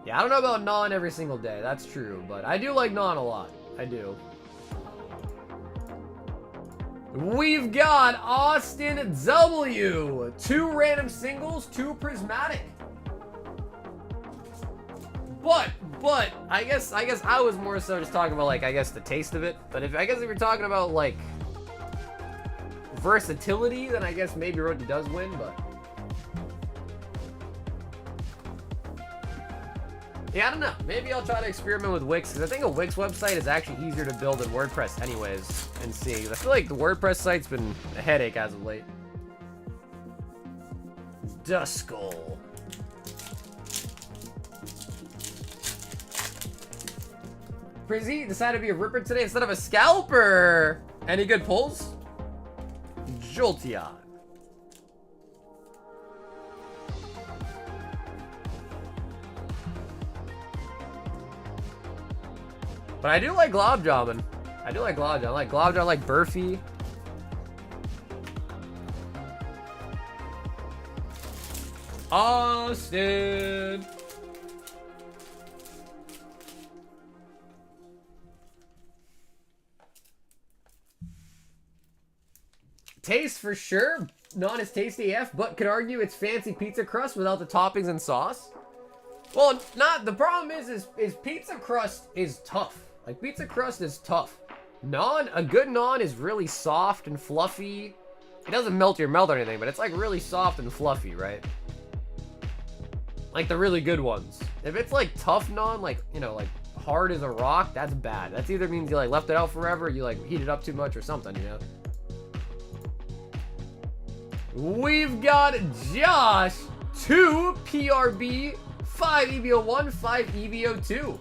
Yeah, I don't know about naan every single day. That's true, but I do like naan a lot. I do. We've got Austin W. 2 random singles, 2 prismatic. But I guess I was more so just talking about, like, I guess the taste of it. But if you're talking about, like, versatility, then I guess maybe Roti does win, but yeah, I don't know. Maybe I'll try to experiment with Wix, because I think a Wix website is actually easier to build than WordPress anyways, and see. I feel like the WordPress site's been a headache as of late. Duskull. Prizzy decided to be a Ripper today instead of a Scalper. Any good pulls? Jolteon. But I do like Globjaman. I do like Globjaman. I like Globjaman, I like Burfy. Austin. Taste for sure. Not as tasty AF, but could argue it's fancy pizza crust without the toppings and sauce. Well, the problem is pizza crust is tough. Like, pizza crust is tough. A good naan is really soft and fluffy. It doesn't melt your mouth or anything, but it's like really soft and fluffy, right? Like the really good ones. If it's like tough naan, like, you know, like hard as a rock, that's bad. That's either means you like left it out forever, or you like heat it up too much or something, you know? We've got Josh, 2 PRB, 5 EVO1, 5 EVO2.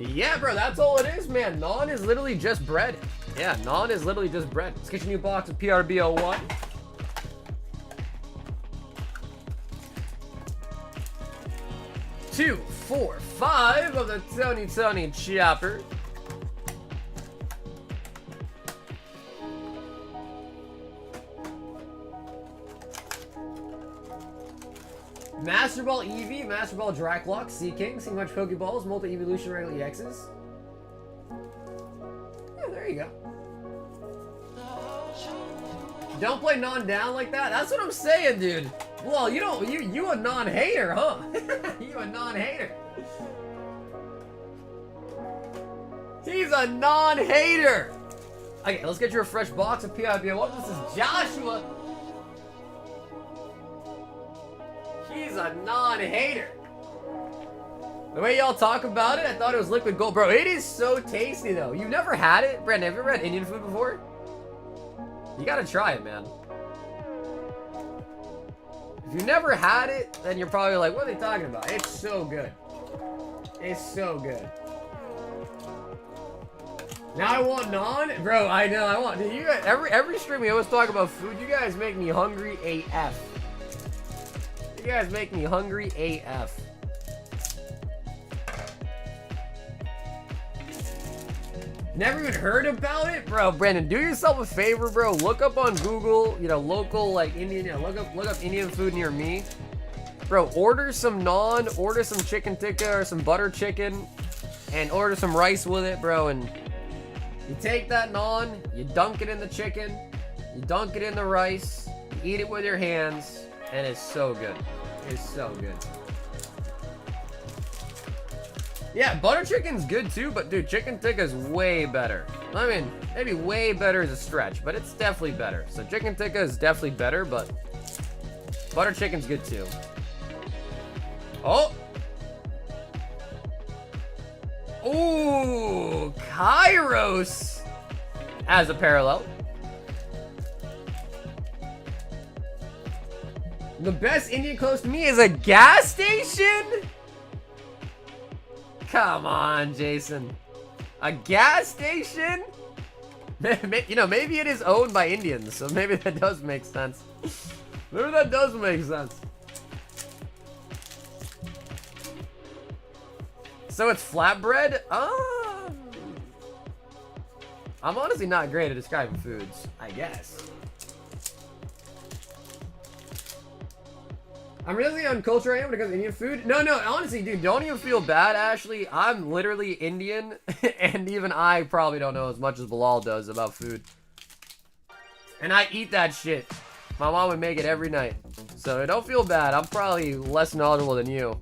Yeah, bro, that's all it is, man. Non is literally just bread. Yeah, non is literally just bread. Let's get your new box of PRBO1. Two, 4, 5 of the Tony Chopper. Master Ball Eevee, Master Ball Dracloak, Sea King, see much Pokeballs, multi-evolution regular EXs. Yeah, there you go. Don't play non-down like that. That's what I'm saying, dude. Well, you a non-hater, huh? You a non-hater. He's a non-hater. Okay, let's get you a fresh box of PIBO1. This is Joshua. He's a non-hater. The way y'all talk about it, I thought it was liquid gold. Bro, it is so tasty, though. You've never had it? Brandon, have you ever had Indian food before? You gotta try it, man. If you've never had it, then you're probably like, what are they talking about? It's so good. It's so good. Now I want non? Bro, I know, I want. Dude, you guys, every stream we always talk about food. You guys make me hungry AF. You guys make me hungry AF. Never even heard about it? Bro, Brandon, do yourself a favor, bro. Look up on Google, you know, local, like, Indian, you know, look up Indian food near me. Bro, order some naan, order some chicken tikka or some butter chicken, and order some rice with it, bro. And you take that naan, you dunk it in the chicken, you dunk it in the rice, you eat it with your hands, and it's so good. It's so good. Yeah, butter chicken's good too, but dude, chicken tikka's way better. I mean, maybe way better is a stretch, but it's definitely better. So chicken tikka is definitely better, but butter chicken's good too. Oh! Ooh, Kairos as a parallel. The best Indian close to me is a gas station? Come on, Jason. A gas station? You know, maybe it is owned by Indians, so maybe that does make sense. Maybe that does make sense. So it's flatbread? I'm honestly not great at describing foods, I guess. I'm really uncultured I am when it comes to Indian food. No, honestly, dude, don't even feel bad, Ashley. I'm literally Indian, and even I probably don't know as much as Bilal does about food. And I eat that shit. My mom would make it every night. So don't feel bad. I'm probably less knowledgeable than you.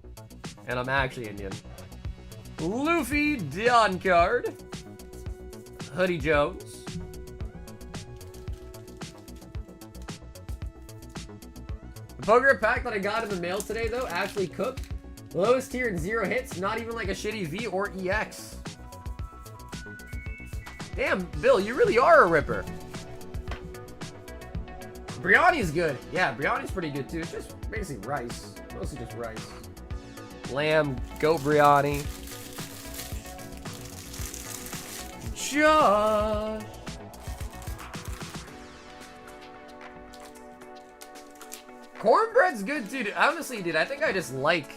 And I'm actually Indian. Luffy Don card. Hoodie Jones. The poker pack that I got in the mail today, though, actually cooked. Lowest tier and 0 hits, not even like a shitty V or EX. Damn, Bill, you really are a ripper. Biryani's good. Yeah, biryani's pretty good, too. It's just basically rice. Mostly just rice. Lamb, goat biryani. Josh. Cornbread's good, dude. Honestly, dude, I think I just like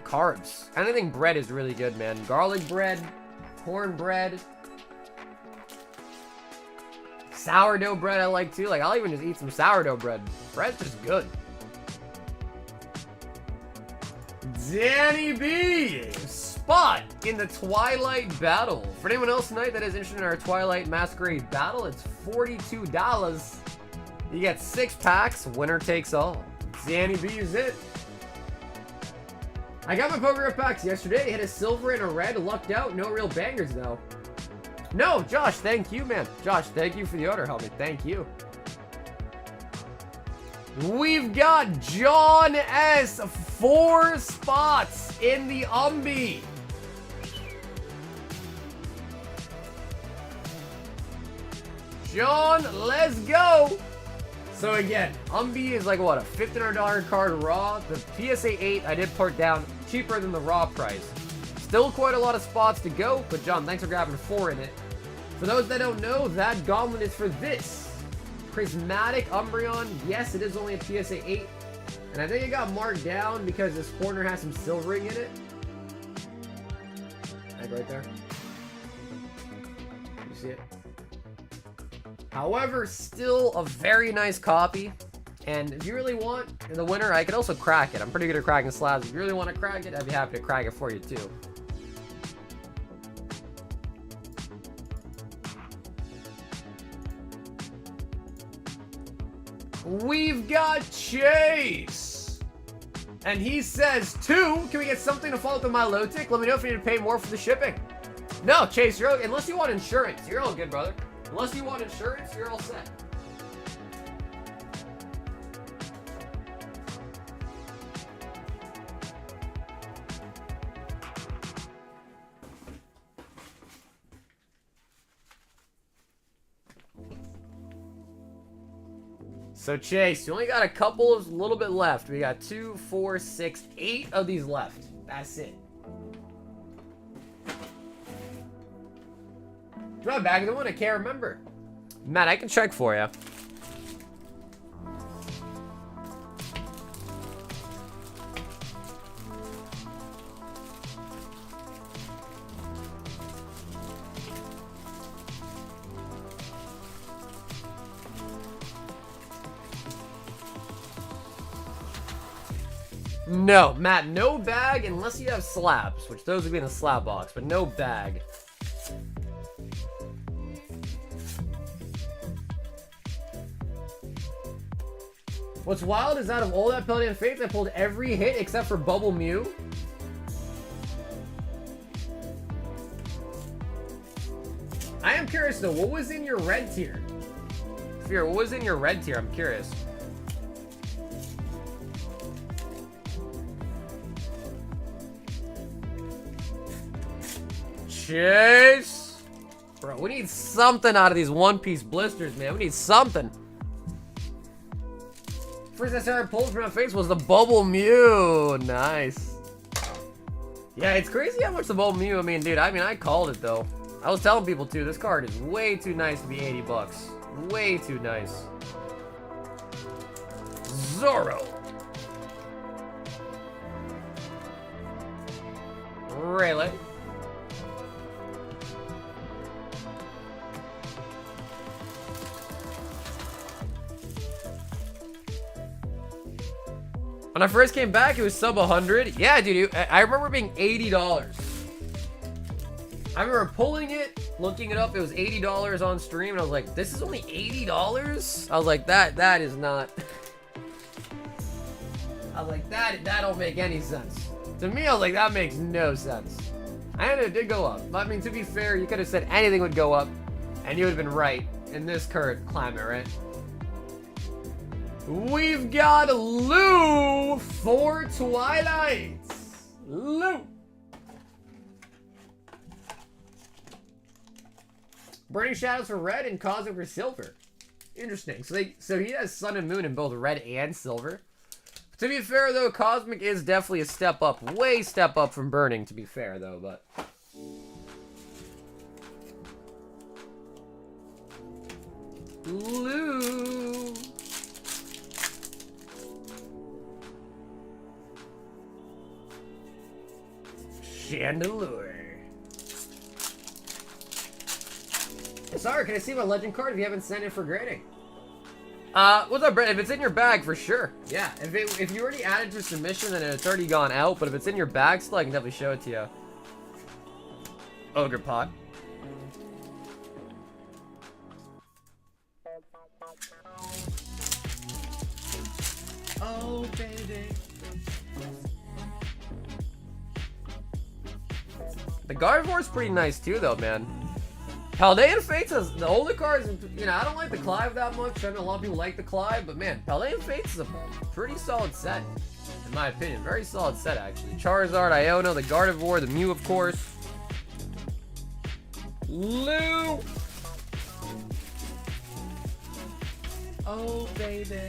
carbs. I think bread is really good, man. Garlic bread, cornbread, sourdough bread I like too. Like, I'll even just eat some sourdough bread. Bread's just good. Danny B! Spot in the Twilight Battle. For anyone else tonight that is interested in our Twilight Masquerade Battle, it's $42. You get 6 packs, winner takes all. Danny B is it. I got my poker packs yesterday. Hit a silver and a red. Lucked out. No real bangers, though. No, Josh, thank you, man. Josh, thank you for the order, homie. Thank you. We've got John S. 4 spots in the Umbi. John, let's go. So again, Umbi is like what, a $1,500 card raw. The PSA 8 I did put down cheaper than the raw price. Still quite a lot of spots to go, but John, thanks for grabbing 4 in it. For those that don't know, that gauntlet is for this Prismatic Umbreon. Yes, it is only a PSA 8. And I think it got marked down because this corner has some silvering in it. Like right there. You see it? However, still a very nice copy. And if you really want the winner, I could also crack it. I'm pretty good at cracking slabs. If you really want to crack it, I'd be happy to crack it for you too. We've got Chase! And he says, 2, can we get something to follow up with my low tick? Let me know if you need to pay more for the shipping. No, Chase, you're okay. Unless you want insurance, you're all good, brother. Unless you want insurance, you're all set. So Chase, you only got a little bit left. We got 2, 4, 6, 8 of these left. That's it. Do I have a bag of the one? I can't remember. Matt, I can check for you. No, Matt, no bag unless you have slabs, which those would be in a slab box, but no bag. What's wild is out of all that Paldea Fates, I pulled every hit except for Bubble Mew. I am curious though, what was in your red tier? Fear, what was in your red tier? I'm curious. Chase! Bro, we need something out of these one-piece blisters, man. We need something. First I started pulling from my face was the Bubble Mew. Nice. Yeah, it's crazy how much the Bubble Mew, I mean, dude, I called it, though. I was telling people, too, this card is way too nice to be 80 bucks. Way too nice. Zoro. Really? When I first came back, it was sub 100. Yeah, dude, I remember being $80. I remember pulling it, looking it up. It was $80 on stream, and I was like, "This is only $80." I was like, "That is not." I was like, "That don't make any sense." To me, I was like, "That makes no sense." And it did go up. I mean, to be fair, you could have said anything would go up, and you would have been right in this current climate, right? We've got Lou for Twilight. Lou. Burning Shadows for red and Cosmic for silver. Interesting. So he has Sun and Moon in both red and silver. To be fair though, Cosmic is definitely a step up, way step up from Burning. To be fair though, but. Lou. Chandelure. Sorry, can I see my legend card if you haven't sent it for grading? What's up, Brett? If it's in your bag, for sure. Yeah, if you already added to submission, then it's already gone out. But if it's in your bag still, I can definitely show it to you. Ogre Pot. Oh, baby. The Gardevoir's pretty nice too, though, man. Paldea Fates has the older cards. You know, I don't like the Clive that much. I know a lot of people like the Clive, but man, Paldea Fates is a pretty solid set, in my opinion. Very solid set, actually. Charizard, Iono, the Gardevoir, the Mew, of course. Lou. Oh, baby.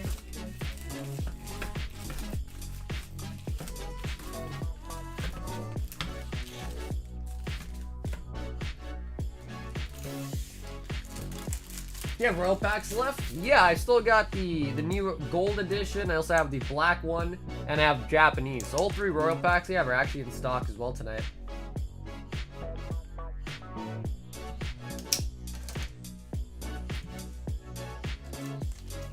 You have royal packs left? Yeah, I still got the new gold edition. I also have the black one, and I have Japanese. So all 3 royal packs I have are actually in stock as well tonight.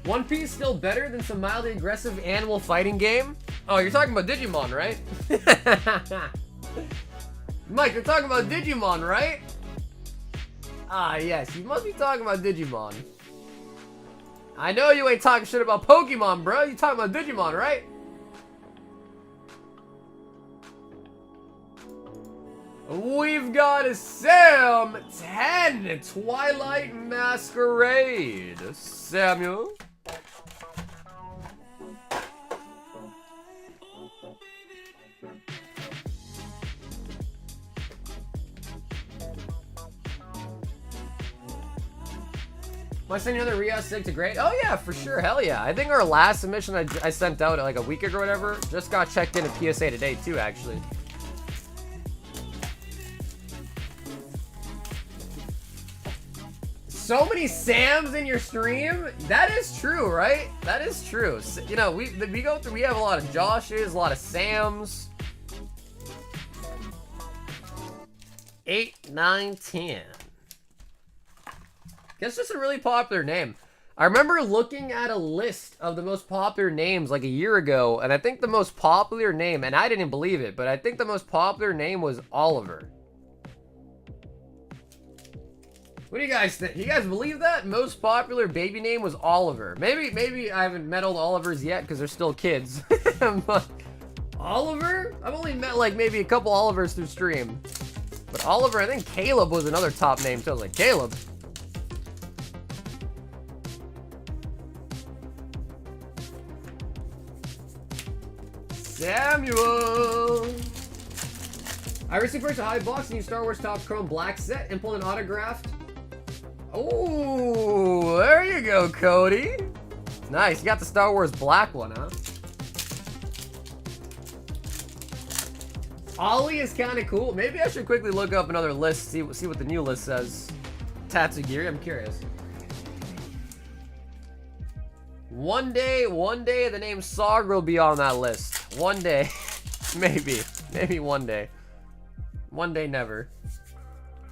One Piece still better than some mildly aggressive animal fighting game? Oh, you're talking about Digimon, right? Mike, you're talking about Digimon, right? Ah, yes, you must be talking about Digimon. I know you ain't talking shit about Pokemon, bro. You talking about Digimon, right? We've got a Sam 10 Twilight Masquerade. Samuel. Am I sending another Rios Sig to Great? Oh yeah, for sure, hell yeah. I think our last submission I sent out like a week ago or whatever, just got checked in at PSA today too, actually. So many Sams in your stream? That is true, right? That is true. You know, we go through, we have a lot of Joshes, a lot of Sams. 8, 9, 10. That's just a really popular name. I remember looking at a list of the most popular names like a year ago, and I think the most popular name, and I didn't believe it, but I think the most popular name was Oliver. What do you guys think? You guys believe that? Most popular baby name was Oliver. Maybe I haven't met all the Olivers yet because they're still kids. But Oliver? I've only met like maybe a couple Olivers through stream. But Oliver, I think Caleb was another top name too. I was like, Caleb. Samuel! I recently purchased a high box new Star Wars Top Chrome Black set and pulled an autographed. Oh, there you go, Cody. Nice, you got the Star Wars Black one, huh? Ollie is kind of cool. Maybe I should quickly look up another list, see what the new list says. Tatsugiri, I'm curious. One day, the name Sagar will be on that list. One day. Maybe one day. One day, never.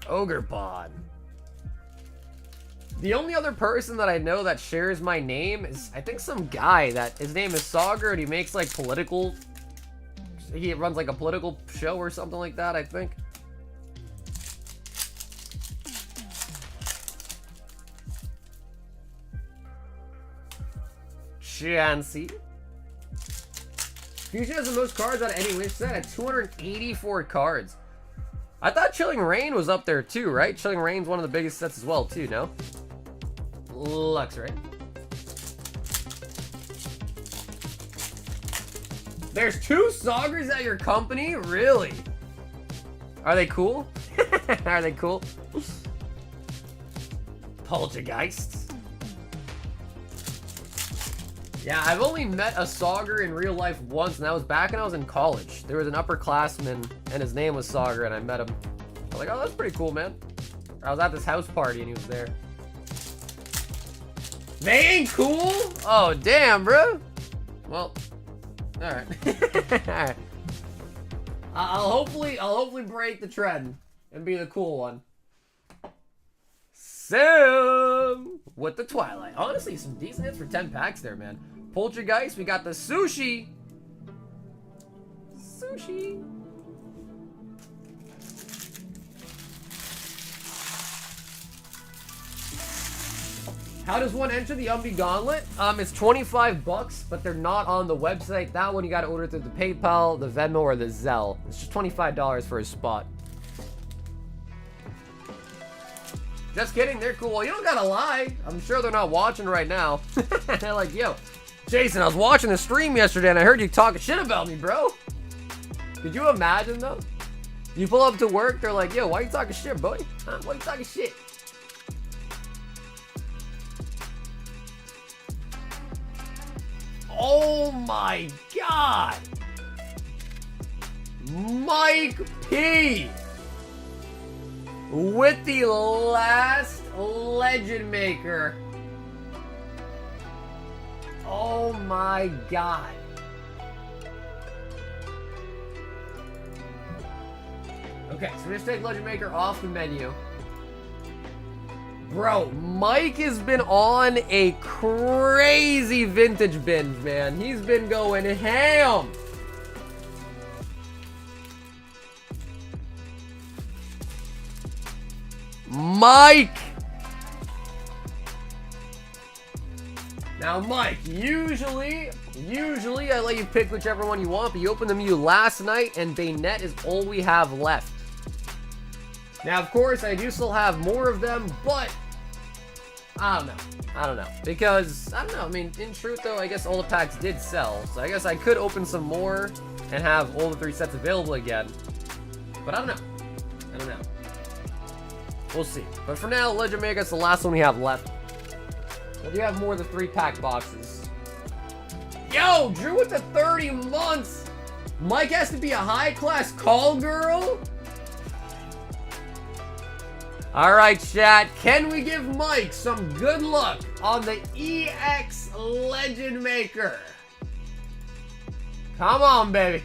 Ogre Pod. The only other person that I know that shares my name is, I think, some guy that his name is Sagar and he makes like political, he runs like a political show or something like that, I think. Chansey. Fusion has the most cards out of any wish set at 284 cards. I thought Chilling Reign was up there too, right? Chilling Reign's one of the biggest sets as well too, no? Lux, right? There's 2 Sagers at your company? Really? Are they cool? Are they cool? Poltergeists. Yeah, I've only met a Sagar in real life once, and that was back when I was in college. There was an upperclassman, and his name was Sagar, and I met him. I was like, oh, that's pretty cool, man. I was at this house party, and he was there. They ain't cool? Oh, damn, bro. Well, alright. Alright. I'll hopefully break the trend and be the cool one. Sam with the Twilight. Honestly, some decent hits for 10 packs there, man. Poltergeist, we got the Sushi. Sushi. How does one enter the Umbi Gauntlet? It's 25 bucks, but they're not on the website. That one you gotta order through the PayPal, the Venmo, or the Zelle. It's just $25 for a spot. Just kidding, they're cool. Well, you don't gotta lie. I'm sure they're not watching right now. They're like, yo, Jason, I was watching the stream yesterday and I heard you talking shit about me, bro. Could you imagine, though? You pull up to work, they're like, yo, why you talking shit, boy? Huh? Why you talking shit? Oh my god! Mike P! With the last Legend Maker. Oh my god. Okay, so we just take Legend Maker off the menu. Bro, Mike has been on a crazy vintage binge, man. He's been going ham. Mike! Now, Mike, usually I let you pick whichever one you want, but you opened the menu last night, and Bayonet is all we have left. Now, of course, I do still have more of them, but I don't know. Because, I don't know, I mean, in truth, though, I guess all the packs did sell, so I guess I could open some more and have all the 3 sets available again. But I don't know. We'll see. But for now, Legend Maker's the last one we have left. We do have more than 3-pack boxes. Yo, Drew with the 30 months! Mike has to be a high-class call girl? Alright, chat. Can we give Mike some good luck on the EX Legend Maker? Come on, baby.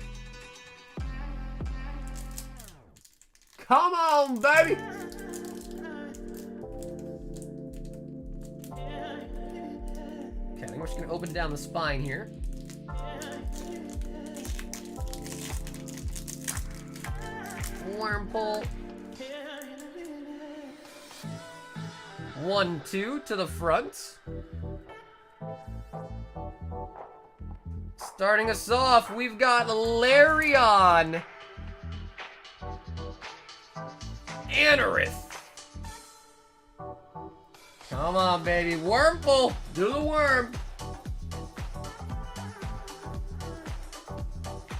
Come on, baby. Okay, I think we're just gonna open down the spine here. Worm pull. 1, 2 to the front. Starting us off, we've got Larion. Anorith. Come on, baby. Wormful. Do the worm.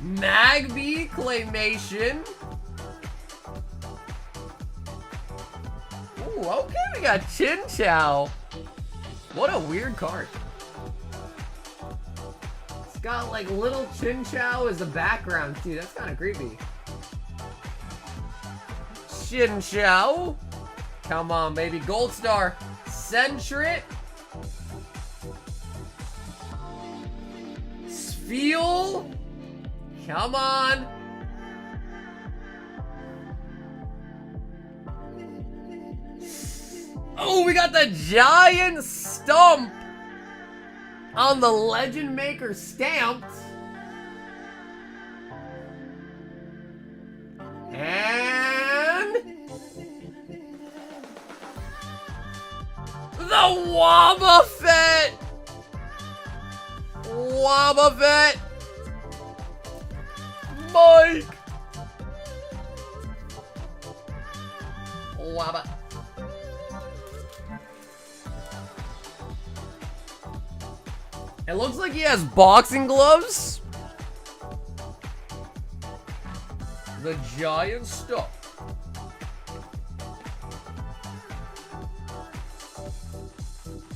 Magby Claymation. Ooh, okay, we got Chinchou. What a weird card. It's got like little Chinchou as a background too. That's kind of creepy. Chinchou. Come on, baby. Gold Star. Sentret. Spheal. Come on. Oh, we got the giant stump on the Legend Maker stamped. And the Wobbuffet. Wobbuffet. Mike. Wobba. It looks like he has boxing gloves. The giant stuff.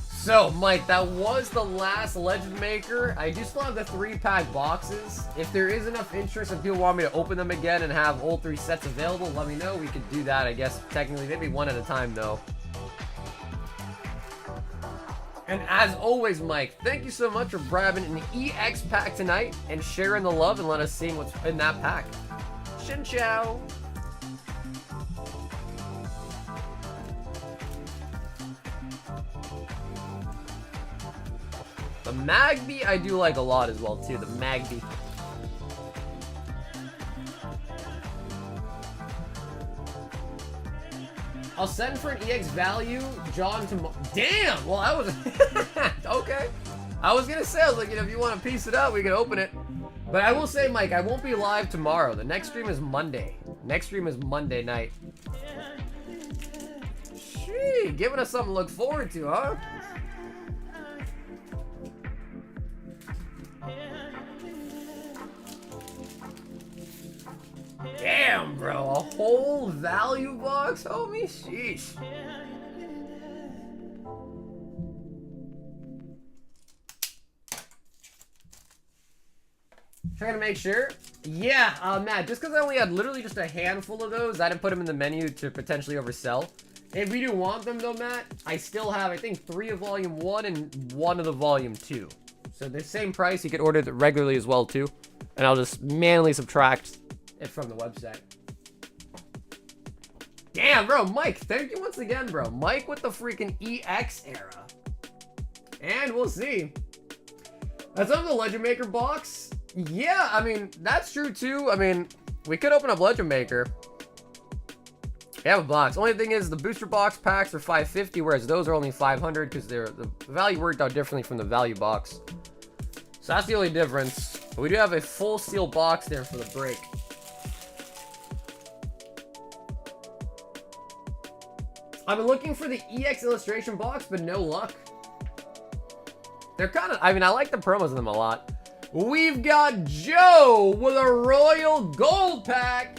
So, Mike, that was the last Legend Maker. I do still have the 3-pack boxes. If there is enough interest and people want me to open them again and have all 3 sets available, let me know. We could do that, I guess, technically. Maybe one at a time, though. And as always, Mike, thank you so much for grabbing an EX pack tonight and sharing the love and let us see what's in that pack. Chinchou. The Magby I do like a lot as well too, the Magby. I'll send for an EX value, John, tomorrow. Damn! Well, I was... okay. I was gonna say, I was like, you know, if you want to piece it up, we can open it. But I will say, Mike, I won't be live tomorrow. The next stream is Monday. Next stream is Monday night. Shee, giving us something to look forward to, huh? Damn, bro, a whole value box, homie? Sheesh. Trying to make sure. Yeah, Matt, just because I only had literally just a handful of those, I didn't put them in the menu to potentially oversell. If we do want them though, Matt, I still have, I think, 3 of Volume 1 and 1 of the Volume 2. So the same price, you could order it regularly as well too. And I'll just manually subtract it from the website. Damn, bro, Mike, thank you once again, bro. Mike with the freaking EX era. And we'll see. That's on the Legend Maker box. Yeah, I mean, that's true too. I mean, we could open up Legend Maker. We have a box. Only thing is the booster box packs are $550, whereas those are only $500 because the value worked out differently from the value box. So that's the only difference. But we do have a full seal box there for the break. I've been looking for the EX illustration box, but no luck. They're kind of, I mean, I like the promos in them a lot. We've got Joe with a Royal Gold pack.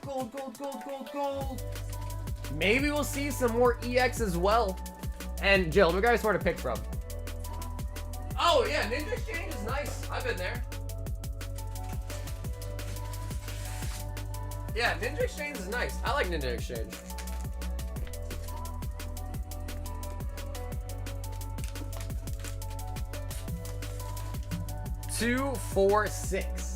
Gold, gold, gold, gold, gold. Maybe we'll see some more EX as well. And Jill, we guys where to pick from. Oh yeah, Ninja Exchange is nice. I've been there. Yeah, Ninja Exchange is nice. I like Ninja Exchange. Two, 4, 6.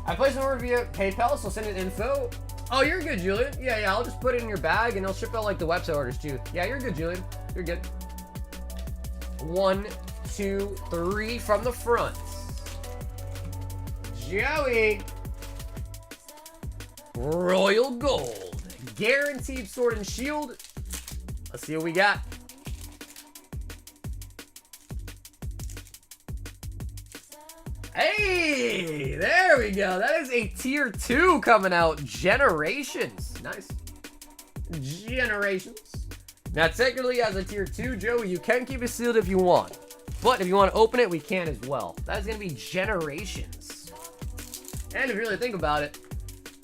I placed an order via PayPal, so send an info. Oh, you're good, Julian. Yeah, I'll just put it in your bag and I'll ship out like the website orders too. Yeah, you're good, Julian. You're good. 1, 2, 3 from the front. Joey. Royal Gold. Guaranteed Sword and Shield. Let's see what we got. Hey, there we go. That is a tier 2 coming out. Generations. Nice. Generations. Now, technically, as a tier 2, Joey, you can keep it sealed if you want. But if you want to open it, we can as well. That is going to be Generations. And if you really think about it,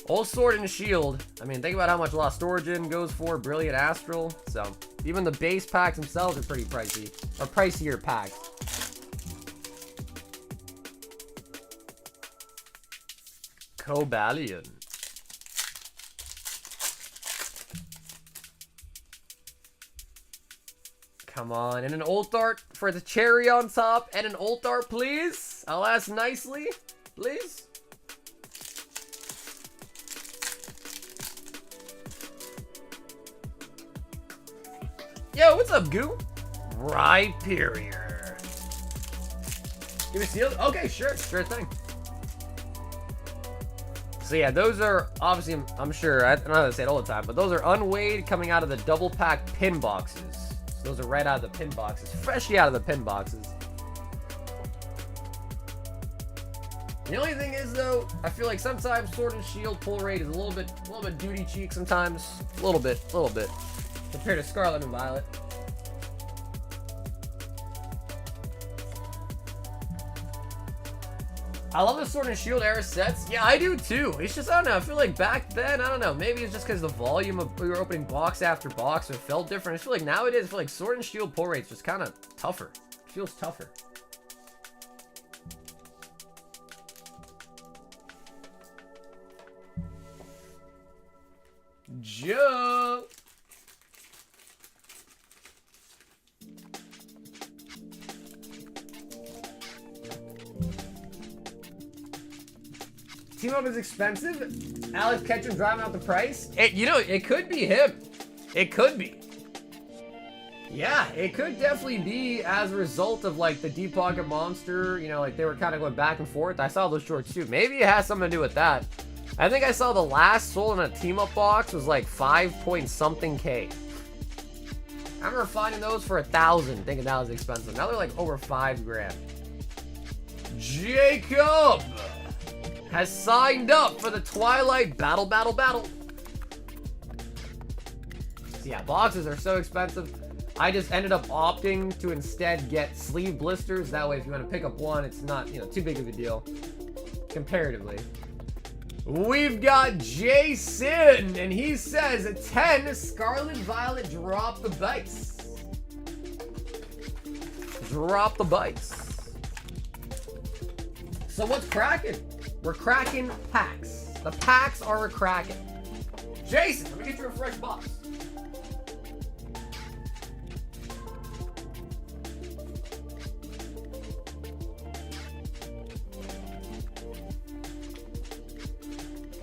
old Sword and Shield. I mean, think about how much Lost Origin goes for. Brilliant Astral. So, even the base packs themselves are pretty pricey. Or pricier packs. Cobalion. Come on, and an Ult Art for the cherry on top, and an Ult Art, please. I'll ask nicely, please. Yo, what's up, Goo? Rhyperior. Give me sealed? Okay, sure thing. So yeah, those are obviously, I'm sure, I don't know how to say it all the time, but those are unweighed coming out of the double pack pin boxes. So those are right out of the pin boxes, freshly out of the pin boxes. The only thing is though, I feel like sometimes Sword and Shield pull rate is a little bit duty cheek sometimes, a little bit, compared to Scarlet and Violet. I love the Sword and Shield era sets. Yeah, I do too. It's just, I don't know, I feel like back then, I don't know, maybe it's just because the volume of, we were opening box after box, it felt different. I feel like nowadays, I feel like Sword and Shield pull rate's just kind of tougher. It feels tougher. Joe. Team Up is expensive. Alex Ketchum driving out the price. You know, it could be him. It could be. Yeah, it could definitely be as a result of like the Deep Pocket Monster. You know, like they were kind of going back and forth. I saw those shorts too. Maybe it has something to do with that. I think I saw the last sold in a Team Up box was like 5-point-something K. I remember finding those for 1,000, thinking that was expensive. Now they're like over 5 grand. Jacob has signed up for the Twilight Battle. So yeah, boxes are so expensive. I just ended up opting to instead get sleeve blisters. That way, if you want to pick up one, it's not, you know, too big of a deal comparatively. We've got Jason, and he says 10 Scarlet Violet drop the base. Drop the base. So what's cracking? We're cracking packs. The packs are cracking. Jason, let me get you a fresh box.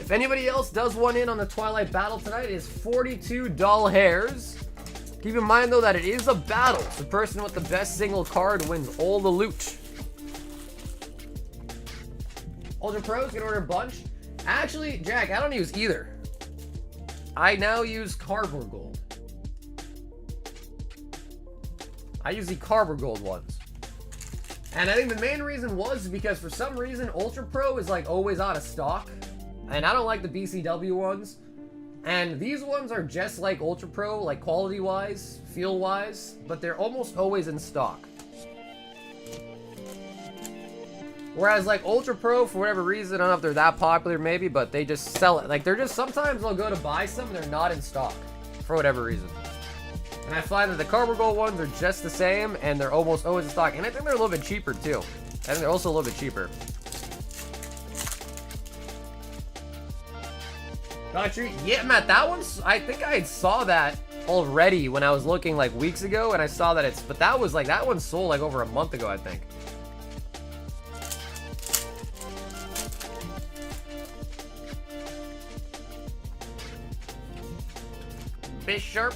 If anybody else does one in on the Twilight battle tonight, it is 42 dull hairs. Keep in mind though that it is a battle. The person with the best single card wins all the loot. Ultra Pros can order a bunch. Actually, Jack, I don't use either. I now use Cardboard Gold. I use the Cardboard Gold ones. And I think the main reason was because for some reason Ultra Pro is like always out of stock. And I don't like the BCW ones. And these ones are just like Ultra Pro, like quality-wise, feel-wise, but they're almost always in stock. Whereas like Ultra Pro, for whatever reason, I don't know if they're that popular maybe, but they just sell it. Like they're just, sometimes I'll go to buy some and they're not in stock for whatever reason. And I find that the Cardboard Gold ones are just the same and they're almost always in stock. And I think they're a little bit cheaper too. I think they're also a little bit cheaper. Gotcha. Yeah, Matt, that one's, I think I saw that already when I was looking like weeks ago and I saw that but that was like, that one sold like over a month ago, I think. Sharp.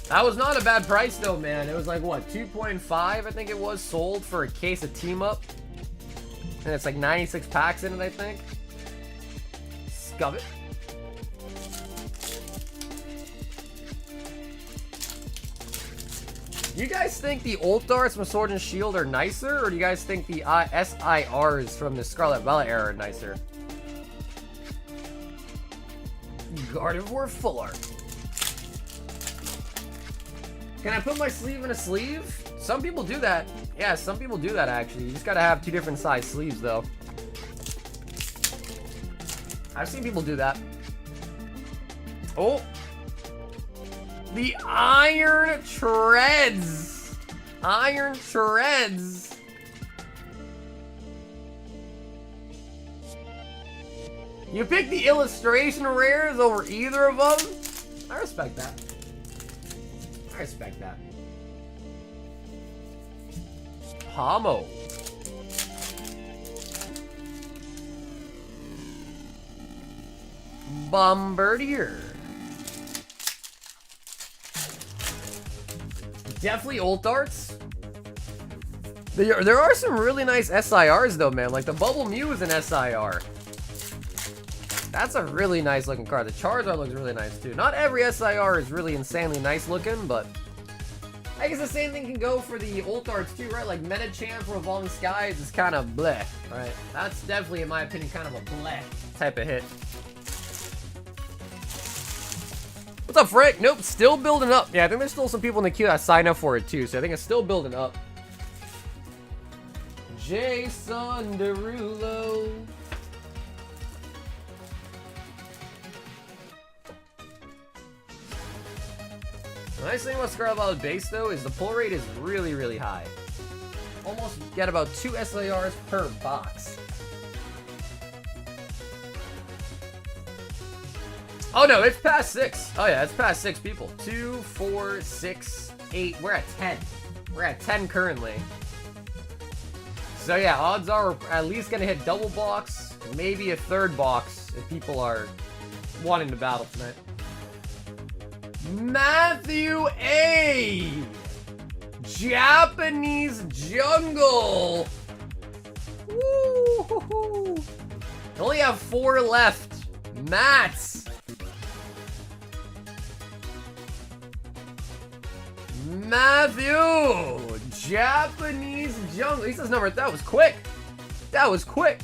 That was not a bad price though, man. It was like what, 2.5 I think it was sold for a case of Team Up. And it's like 96 packs in it, I think. Scub it. You guys think the Ult Darts from Sword and Shield are nicer, or do you guys think the SIRs from the Scarlet Bella era are nicer? Gardevoir Full Art. Can I put my sleeve in a sleeve? Some people do that. Yeah, some people do that actually. You just gotta have 2 different size sleeves though. I've seen people do that. Oh! The Iron Treads! Iron Treads! You pick the illustration rares over either of them? I respect that. I respect that. Pomo. Bombardier. Definitely Ult Darts. There are some really nice SIRs though, man. Like the Bubble Mew is an SIR. That's a really nice looking card. The Charizard looks really nice too. Not every SIR is really insanely nice looking, but I guess the same thing can go for the Ult Darts too, right? Like Metachamp for Evolving Skies is kind of bleh, right? That's definitely, in my opinion, kind of a bleh type of hit. What's up, Frank? Nope, still building up. Yeah, I think there's still some people in the queue that sign up for it too, so I think it's still building up. Jason Derulo. The nice thing about Scarlet Base though is the pull rate is really, really high. Almost get about 2 SIRs per box. Oh no, it's past 6. Oh yeah, it's past 6 people. 2, 4, 6, 8. We're at 10. We're at 10 currently. So yeah, odds are we're at least gonna hit double box, maybe a 3rd box if people are wanting to battle tonight. Matthew A. Japanese Jungle. Woo-hoo-hoo. Only have 4 left. Mats. Matthew. Japanese Jungle. He says number. That was quick. That was quick.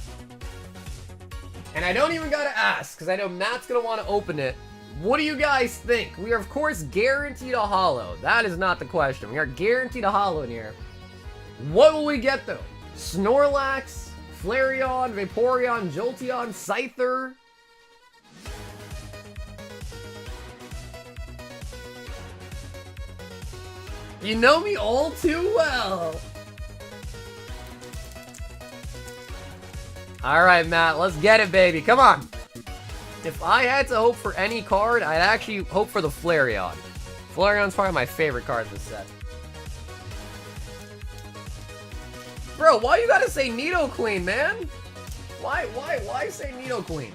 And I don't even gotta ask, because I know Matt's gonna want to open it. What do you guys think? We are, of course, guaranteed a holo. That is not the question. We are guaranteed a holo in here. What will we get, though? Snorlax, Flareon, Vaporeon, Jolteon, Scyther. You know me all too well. All right, Matt, let's get it, baby. Come on. If I had to hope for any card, I'd actually hope for the Flareon. Flareon's probably my favorite card in this set. Bro, why you gotta say Nidoqueen, man? Why say Nidoqueen?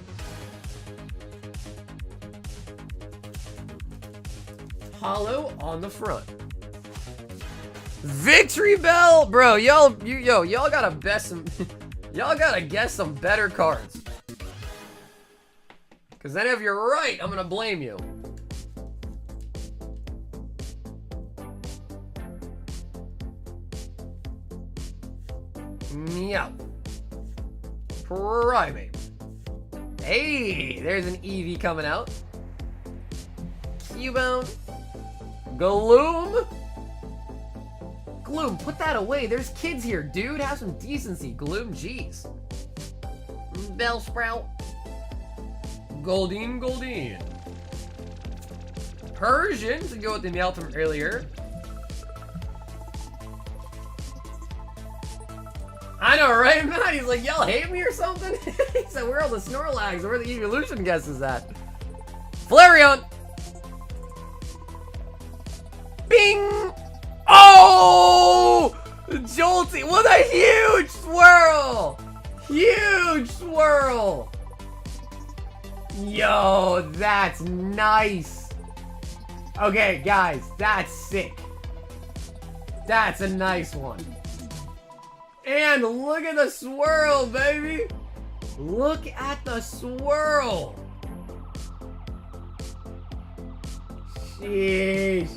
Hollow on the front. Victory Bell, bro. Y'all gotta best some. Y'all gotta guess some better cards. Cause then if you're right, I'm gonna blame you. Meow. Primate. Hey, there's an Eevee coming out. Cubone. Gloom. Gloom, put that away. There's kids here, dude. Have some decency. Gloom, jeez. Bellsprout. Goldeen. Persian, to go with the Meowth from earlier. I know, right, Matt? He's like, y'all hate me or something? He said, where are all the Snorlax? Where are the evolution guesses at? Flareon! Bing! Oh! Jolty! What a huge swirl! Huge swirl! Yo, that's nice. Okay, guys, that's sick. That's a nice one. And look at the swirl, baby. Look at the swirl. Sheesh.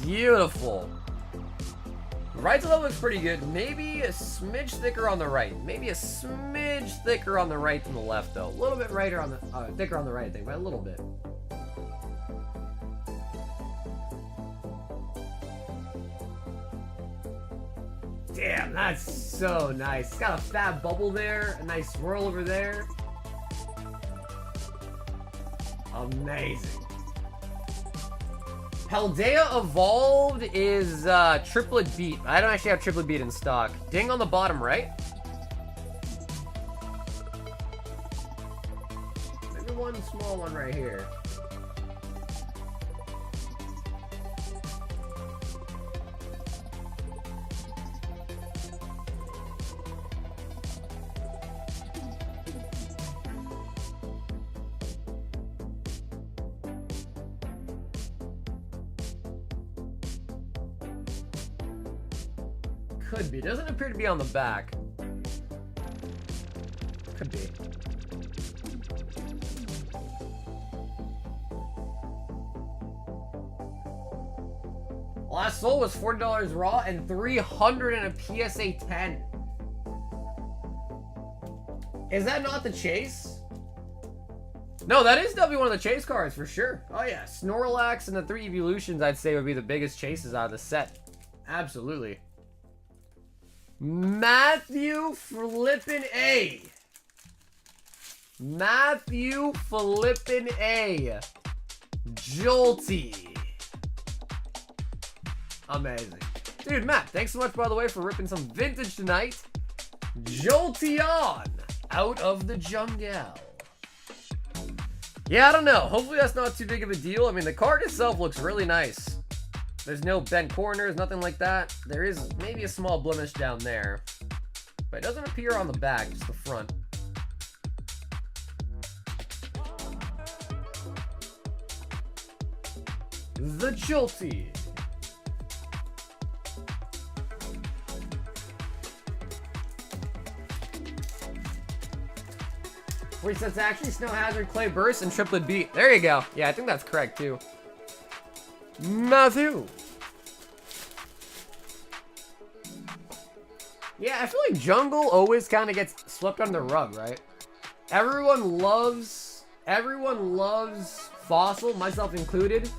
Beautiful. The right side looks pretty good. Maybe a smidge thicker on the right. Maybe a smidge thicker on the right than the left, though. A little bit thicker on the right, I think, by a little bit. Damn, that's so nice. It's got a fat bubble there, a nice swirl over there. Amazing. Paldea Evolved is triplet beat. I don't actually have triplet beat in stock. Ding on the bottom right. Maybe one small one right here. Could be. Doesn't appear to be on the back. Could be. Last sold was $40 raw and $300 in a PSA 10. Is that not the chase? No, that is definitely one of the chase cards for sure. Oh yeah, Snorlax and the 3 evolutions I'd say would be the biggest chases out of the set. Absolutely. Matthew Flippin' A. Matthew Flippin' A. Jolty. Amazing. Dude, Matt, thanks so much, by the way, for ripping some vintage tonight. Jolteon out of the jungle. Yeah, I don't know. Hopefully that's not too big of a deal. I mean, the card itself looks really nice. There's no bent corners, nothing like that. There is maybe a small blemish down there. But it doesn't appear on the back, just the front. The Jolty. Wait, so it's actually Snow Hazard, Clay Burst, and Triplet Beat. There you go. Yeah, I think that's correct, too. Matthew. Yeah, I feel like Jungle always kind of gets swept under the rug, right? Everyone loves Fossil, myself included.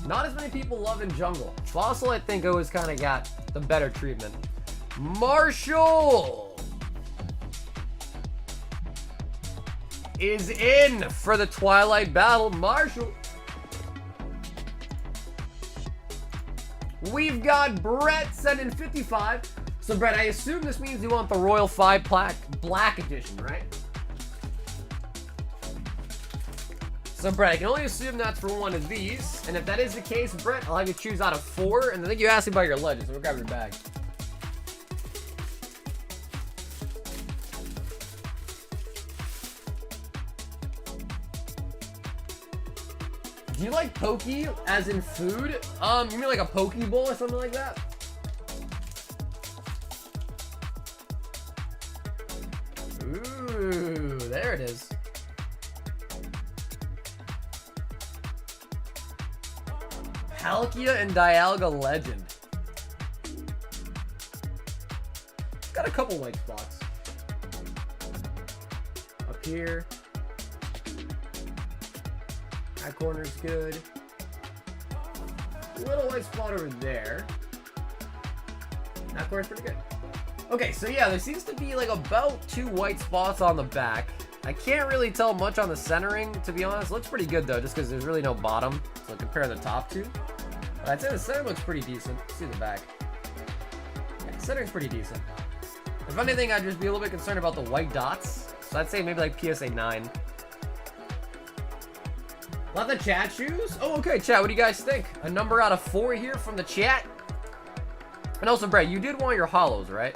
Not as many people love in Jungle. Fossil, I think, always kind of got the better treatment. Marshall is in for the Twilight battle. Marshall. We've got Brett sending 55. So Brett, I assume this means you want the Royal 5 Black Edition, right? So Brett, I can only assume that's for one of these. And if that is the case, Brett, I'll have you choose out of 4. And I think you asked me about your legends, so we'll grab your bag. Do you like Pokey as in food? You mean like a Poke Bowl or something like that? Ooh, there it is. Palkia and Dialga Legend. Got a couple white spots. Up here. That corner's good. Little white spot over there. That corner's pretty good. Okay, so yeah, there seems to be like about 2 white spots on the back. I can't really tell much on the centering, to be honest. Looks pretty good though, just because there's really no bottom. So compare the top 2. But I'd say the center looks pretty decent. Let's see the back. Yeah, centering's pretty decent. If anything, I'd just be a little bit concerned about the white dots. So I'd say maybe like PSA 9. Let the chat choose? Oh, okay, chat, what do you guys think? A number out of 4 here from the chat. And also, Brett, you did want your holos, right?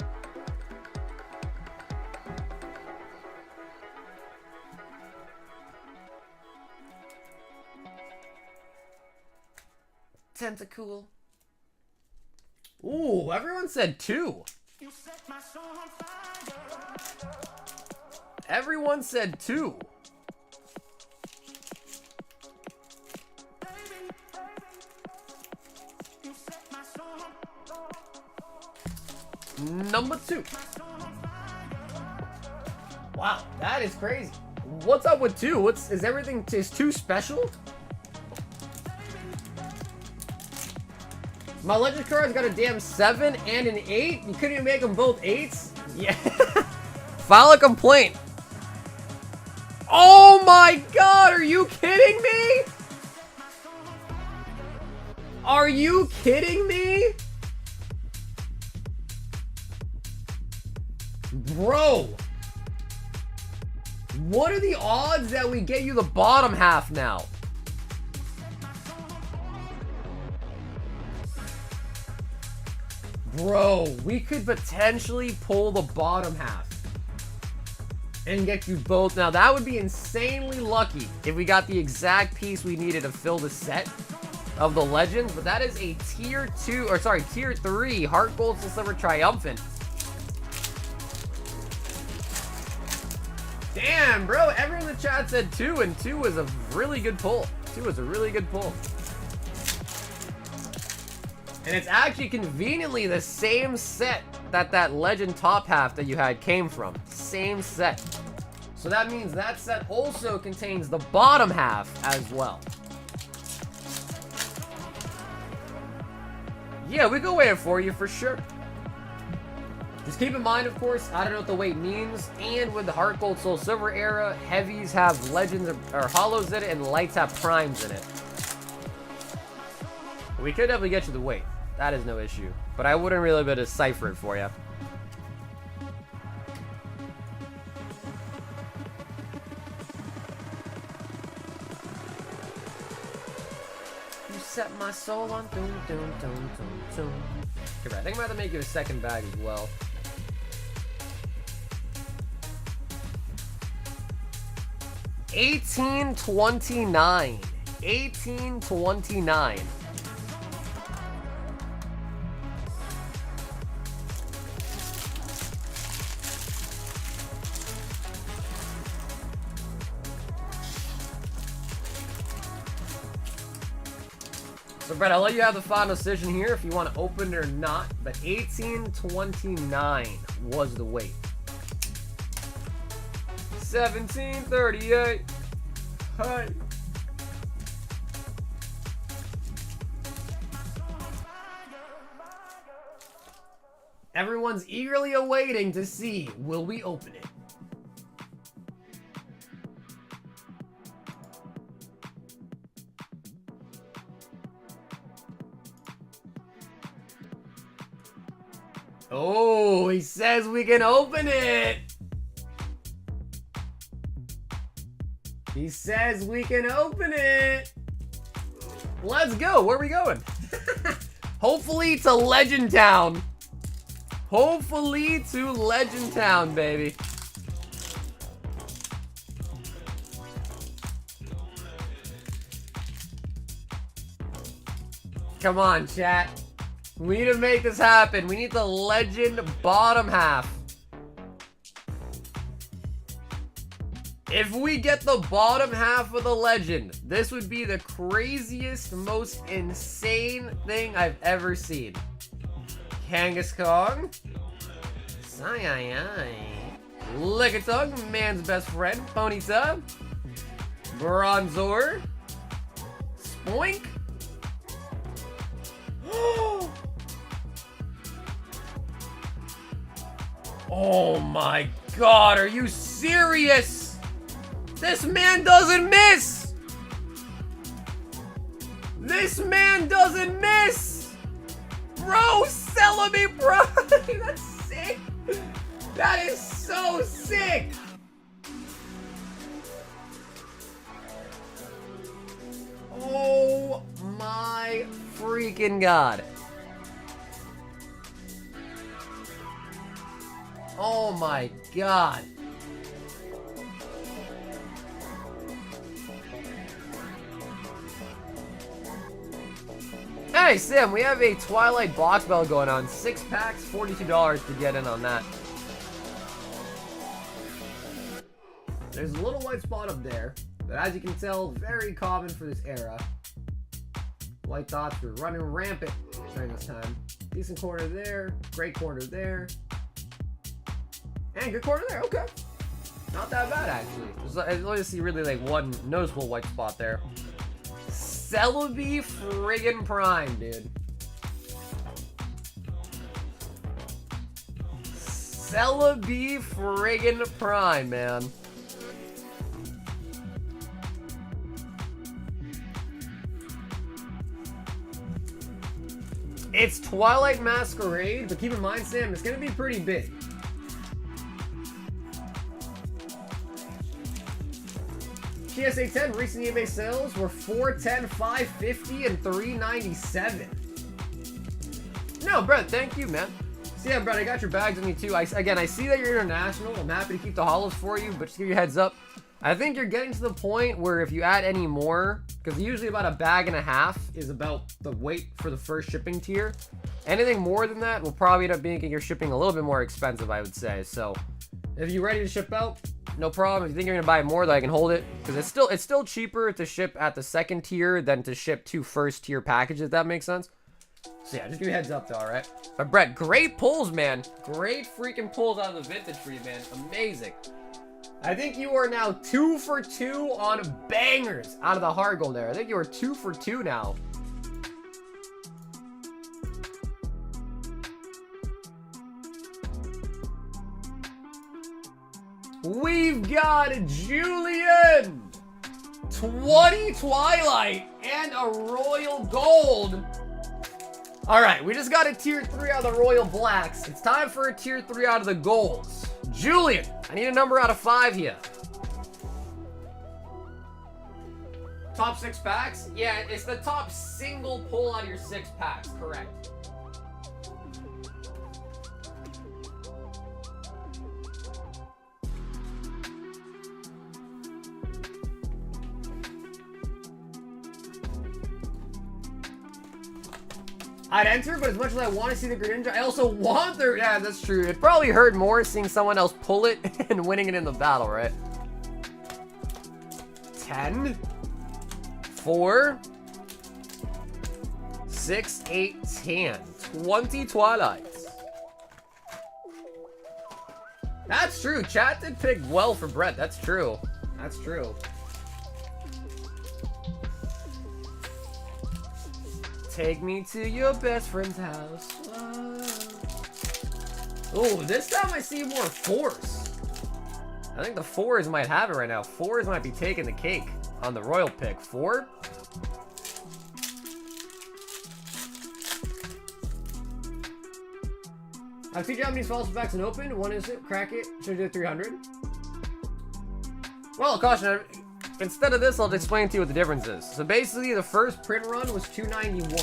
Tentacool. Ooh, everyone said 2. Everyone said 2. Number 2. Wow, that is crazy. What's up with 2? Is everything is 2 special? My legend card's got a damn 7 and an 8. You couldn't even make them both 8s? Yeah. File a complaint. Oh my god, are you kidding me? Are you kidding me? Bro, what are the odds that we get you the bottom half now? Bro, we could potentially pull the bottom half and get you both. Now, that would be insanely lucky if we got the exact piece we needed to fill the set of the Legends, but that is a tier 3 Heart Gold Soul Silver Triumphant. Damn, bro, everyone in the chat said 2, and 2 was a really good pull. 2 was a really good pull. And it's actually conveniently the same set that Legend top half that you had came from. Same set. So that means that set also contains the bottom half as well. Yeah, we can wait it for you for sure. Just keep in mind, of course, I don't know what the weight means, and with the Heart Gold Soul Silver era, heavies have legends or holos in it, and lights have primes in it. We could definitely get you the weight. That is no issue. But I wouldn't really be able to decipher it for you. You set my soul on doom, doom, doom, doom, doom. Okay, right. I think I'm about to make you a second bag as well. $18.29. $18.29. So Brett, I'll let you have the final decision here if you want to open it or not, but $18.29 was the weight. $17.38. Hi. Everyone's eagerly awaiting to see, will we open it? Oh, he says we can open it. He says we can open it. Let's go. Where are we going? Hopefully to Legend Town. Hopefully to Legend Town, baby. Come on, chat. We need to make this happen. We need the Legend bottom half. If we get the bottom half of the Legend, this would be the craziest, most insane thing I've ever seen. Kangaskong. Sai-ai-ai. Lickitung, man's best friend. Ponyta. Bronzor. Spoink. Oh my god, are you serious? This man doesn't miss! This man doesn't miss! Bro, Celebi, bro! That's sick! That is so sick! Oh my freaking god. Oh my god. Hey Sim, we have a Twilight box bell going on. 6 packs, $42 to get in on that. There's a little white spot up there, but as you can tell, very common for this era. White dots were running rampant during this time. Decent corner there, great corner there. And good corner there, okay. Not that bad, actually. I only see really like one noticeable white spot there. Celebi friggin' Prime, dude. Celebi friggin' Prime, man. It's Twilight Masquerade, but keep in mind, Sam, it's gonna be pretty big. PSA 10 recent eBay sales were $410, $550, and $397. No, Brett, thank you, man. So yeah, Brett, I got your bags on you too. Again, I see that you're international. I'm happy to keep the holos for you, but just give you a heads up. I think you're getting to the point where if you add any more, because usually about a bag and a half is about the weight for the first shipping tier. Anything more than that will probably end up making your shipping a little bit more expensive, I would say. So if you're ready to ship out, no problem. If you think you're gonna buy more, then I can hold it, because it's still cheaper to ship at the second tier than to ship 2 first tier packages. If that makes sense. So yeah, just give me a heads up though, all right? But Brett, great pulls, man. Great freaking pulls out of the vintage for you, man. Amazing. I think you are now 2 for 2 on bangers out of the hard gold there. I think you are 2 for 2 now. We've got Julian, 20 Twilight, and a Royal Gold. All right, we just got a tier 3 out of the Royal Blacks. It's time for a tier 3 out of the Golds. Julian, I need a number out of 5 here. Top 6 packs? Yeah, it's the top single pull out of your 6 packs, correct. I'd enter, but as much as I want to see the Greninja, I also want their... Yeah, that's true. It probably hurt more seeing someone else pull it and winning it in the battle, right? 10, 4, 6, 8, 10. 20 Twilights. That's true. Chat did pick well for Brett. That's true. That's true. Take me to your best friend's house. Oh, this time I see more 4s. I think the 4s might have it right now. 4s might be taking the cake on the royal pick. 4. I have 2 Japanese false packs and open. One is crack it. Should do 300. Well, caution. Instead of this, I'll explain to you what the difference is. So basically, the first print run was 291.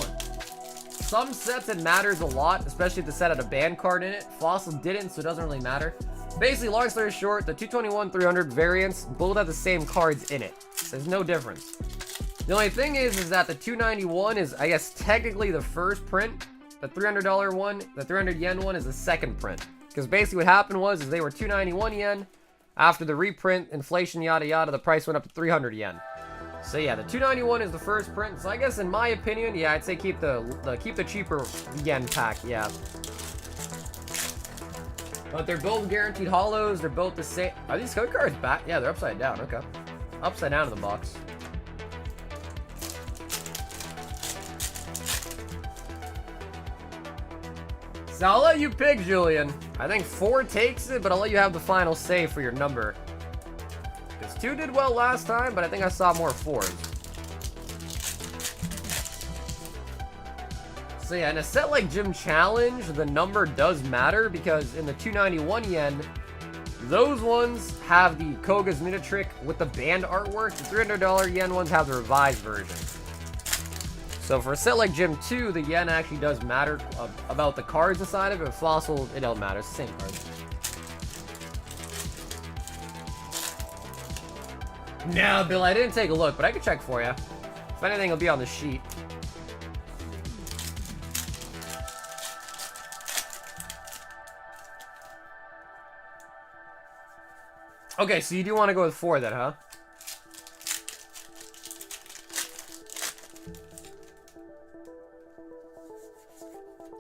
Some sets it matters a lot, especially if the set had a band card in it. Fossil didn't, so it doesn't really matter. Basically, long story short, the 221 300 variants both have the same cards in it. There's no difference. The only thing is that the 291 is, I guess, technically the first print. The $300 one, the 300 yen one is the second print. Because basically what happened was they were 291 yen. After the reprint, inflation, yada yada, the price went up to 300 yen. So yeah, the 291 is the first print. So I guess in my opinion, yeah, I'd say keep the cheaper yen pack, yeah. But they're both guaranteed holos. They're both the same. Are these code cards back? Yeah, they're upside down. Okay, upside down in the box. So I'll let you pick, Julian. I think 4 takes it, but I'll let you have the final say for your number. Because 2 did well last time, but I think I saw more 4s. So yeah, in a set like Gym Challenge, the number does matter because in the 291 yen, those ones have the Koga's Ninja Trick with the band artwork. The $300 yen ones have the revised version. So for a set like Gym 2, the yen actually does matter about the cards inside of it. Fossil, it don't matter. It's the same cards. No, Bill, I didn't take a look, but I can check for you. If anything, it'll be on the sheet. Okay, so you do want to go with 4 then, huh?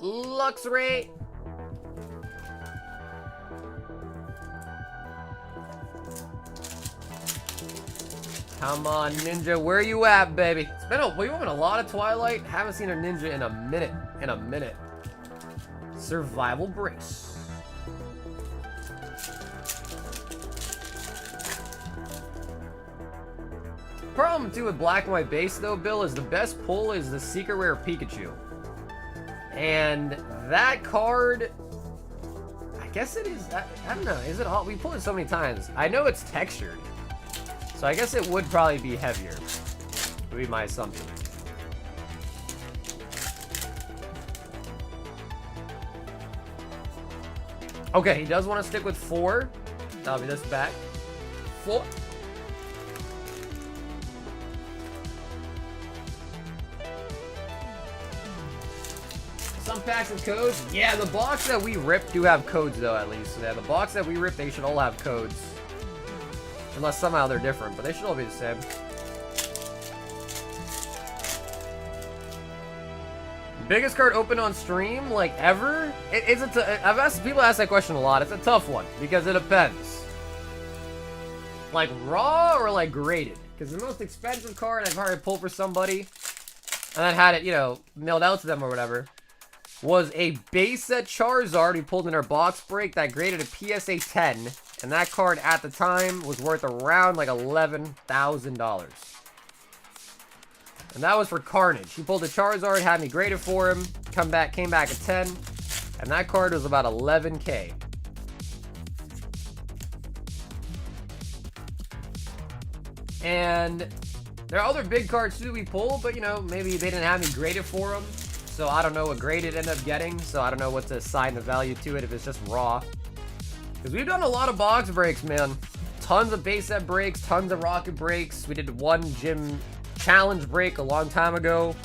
Luxray. Come on, Ninja, where you at, baby? It's been we've been a lot of Twilight. Haven't seen a Ninja in a minute. Survival brace. Problem too with black and white base though, Bill, is the best pull is the secret rare Pikachu. And that card, I guess it is, I don't know, is it all, we pulled it so many times. I know it's textured, so I guess it would probably be heavier, would be my assumption. Okay, he does want to stick with 4. That'll be this back. 4. Some packs and codes. Yeah, the box that we ripped do have codes though, at least. So yeah, the box that we ripped, they should all have codes. Unless somehow they're different, but they should all be the same. Biggest card open on stream, like ever? I've asked people ask that question a lot. It's a tough one because it depends. Like raw or like graded? Because the most expensive card I've already pulled for somebody, and then had it, you know, mailed out to them or whatever, was a base set Charizard we pulled in our box break that graded a PSA 10, and that card at the time was worth around like $11,000. And that was for Carnage. He pulled a Charizard, had me graded for him, came back at 10, and that card was about 11K. And there are other big cards too we pulled, but you know, maybe they didn't have me graded for them. So I don't know what grade it ended up getting, so I don't know what to assign the value to it if it's just raw. Because we've done a lot of box breaks, man. Tons of base set breaks, tons of rocket breaks. We did one Gym Challenge break a long time ago.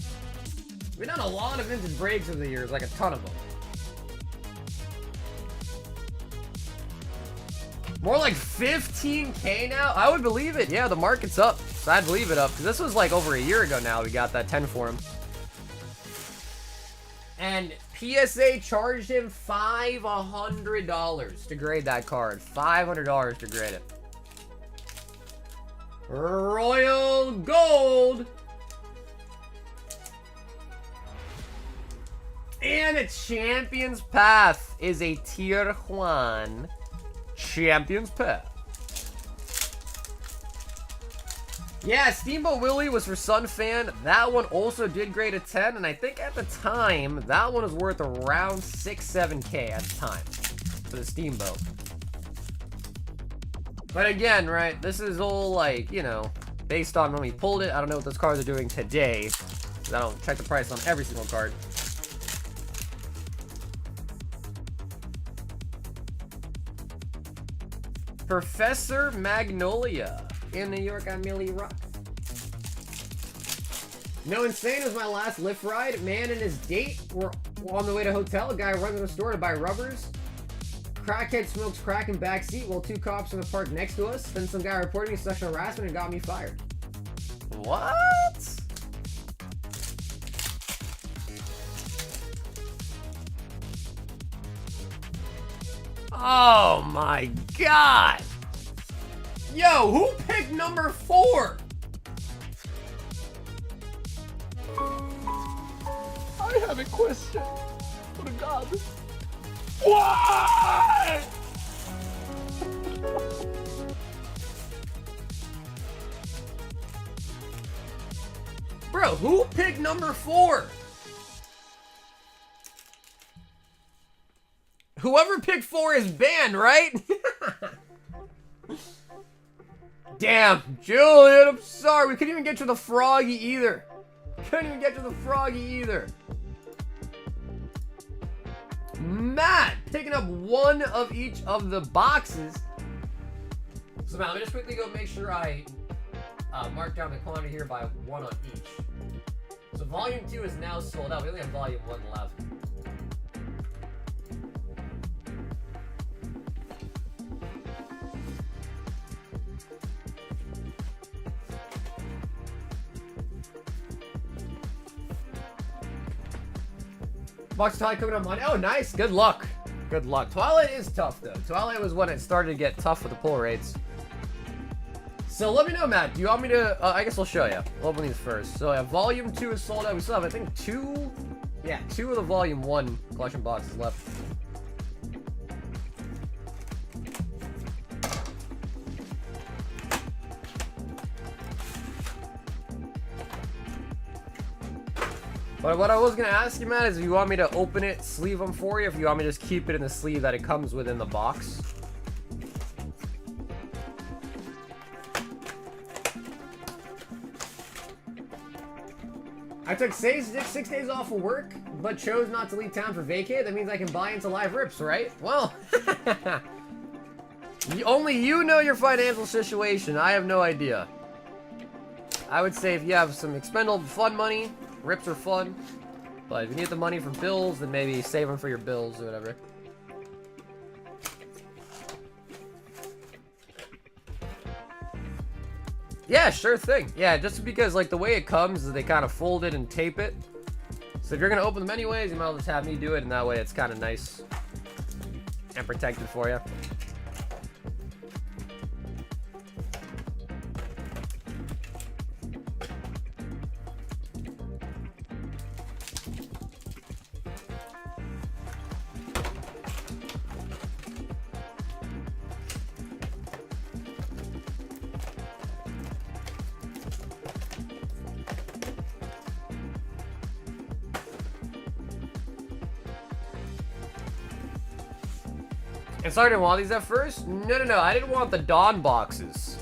We've done a lot of vintage breaks over the years, like a ton of them. More like 15K now? I would believe it. Yeah, the market's up. So I'd believe it up. Because this was like over a year ago now we got that 10 for him. And PSA charged him $500 to grade that card. $500 to grade it. Royal Gold. And a Champion's Path is a Tier 1 Champion's Path. Yeah, Steamboat Willie was for Sun Fan. That one also did grade a 10, and I think at the time, that one was worth around 6-7K at the time for the Steamboat. But again, right, this is all like, you know, based on when we pulled it. I don't know what those cards are doing today, because I don't check the price on every single card. Professor Magnolia. In New York, I'm Millie Rock. No, Insane was my last Lyft ride. Man and his date were on the way to hotel. A guy runs in a store to buy rubbers. Crackhead smokes crack in backseat while two cops in the park next to us. Then some guy reported me sexual harassment and got me fired. What? Oh my god! Yo, who picked number 4? I have a question. For God. Why? Bro, who picked number 4? Whoever picked 4 is banned, right? Damn, Julian, I'm sorry. We couldn't even get to the Froggy either. Matt, picking up one of each of the boxes. So now, let me just quickly go make sure I mark down the quantity here by 1 on each. So volume 2 is now sold out. We only have volume 1 left. Box Twilight coming on Monday. Oh, nice. Good luck. Good luck. Twilight is tough, though. Twilight was when it started to get tough with the pull rates. So let me know, Matt. Do you want me to... I guess I'll show you. We'll open these first. So, yeah, Volume 2 is sold out. We still have, I think, 2... Yeah, 2 of the Volume 1 collection boxes left. But what I was going to ask you, Matt, is if you want me to open it, sleeve them for you, if you want me to just keep it in the sleeve that it comes within the box. I took 6 days off of work, but chose not to leave town for vacay. That means I can buy into live rips, right? Well, only you know your financial situation. I have no idea. I would say if you have some expendable fun money, rips are fun, but if you need the money for bills, then maybe save them for your bills or whatever. Yeah, sure thing. Yeah, just because like the way it comes is they kind of fold it and tape it. So if you're gonna open them anyways, you might as well just have me do it, and that way it's kind of nice and protected for you. And sorry, I didn't want these at first. No. I didn't want the Dawn boxes.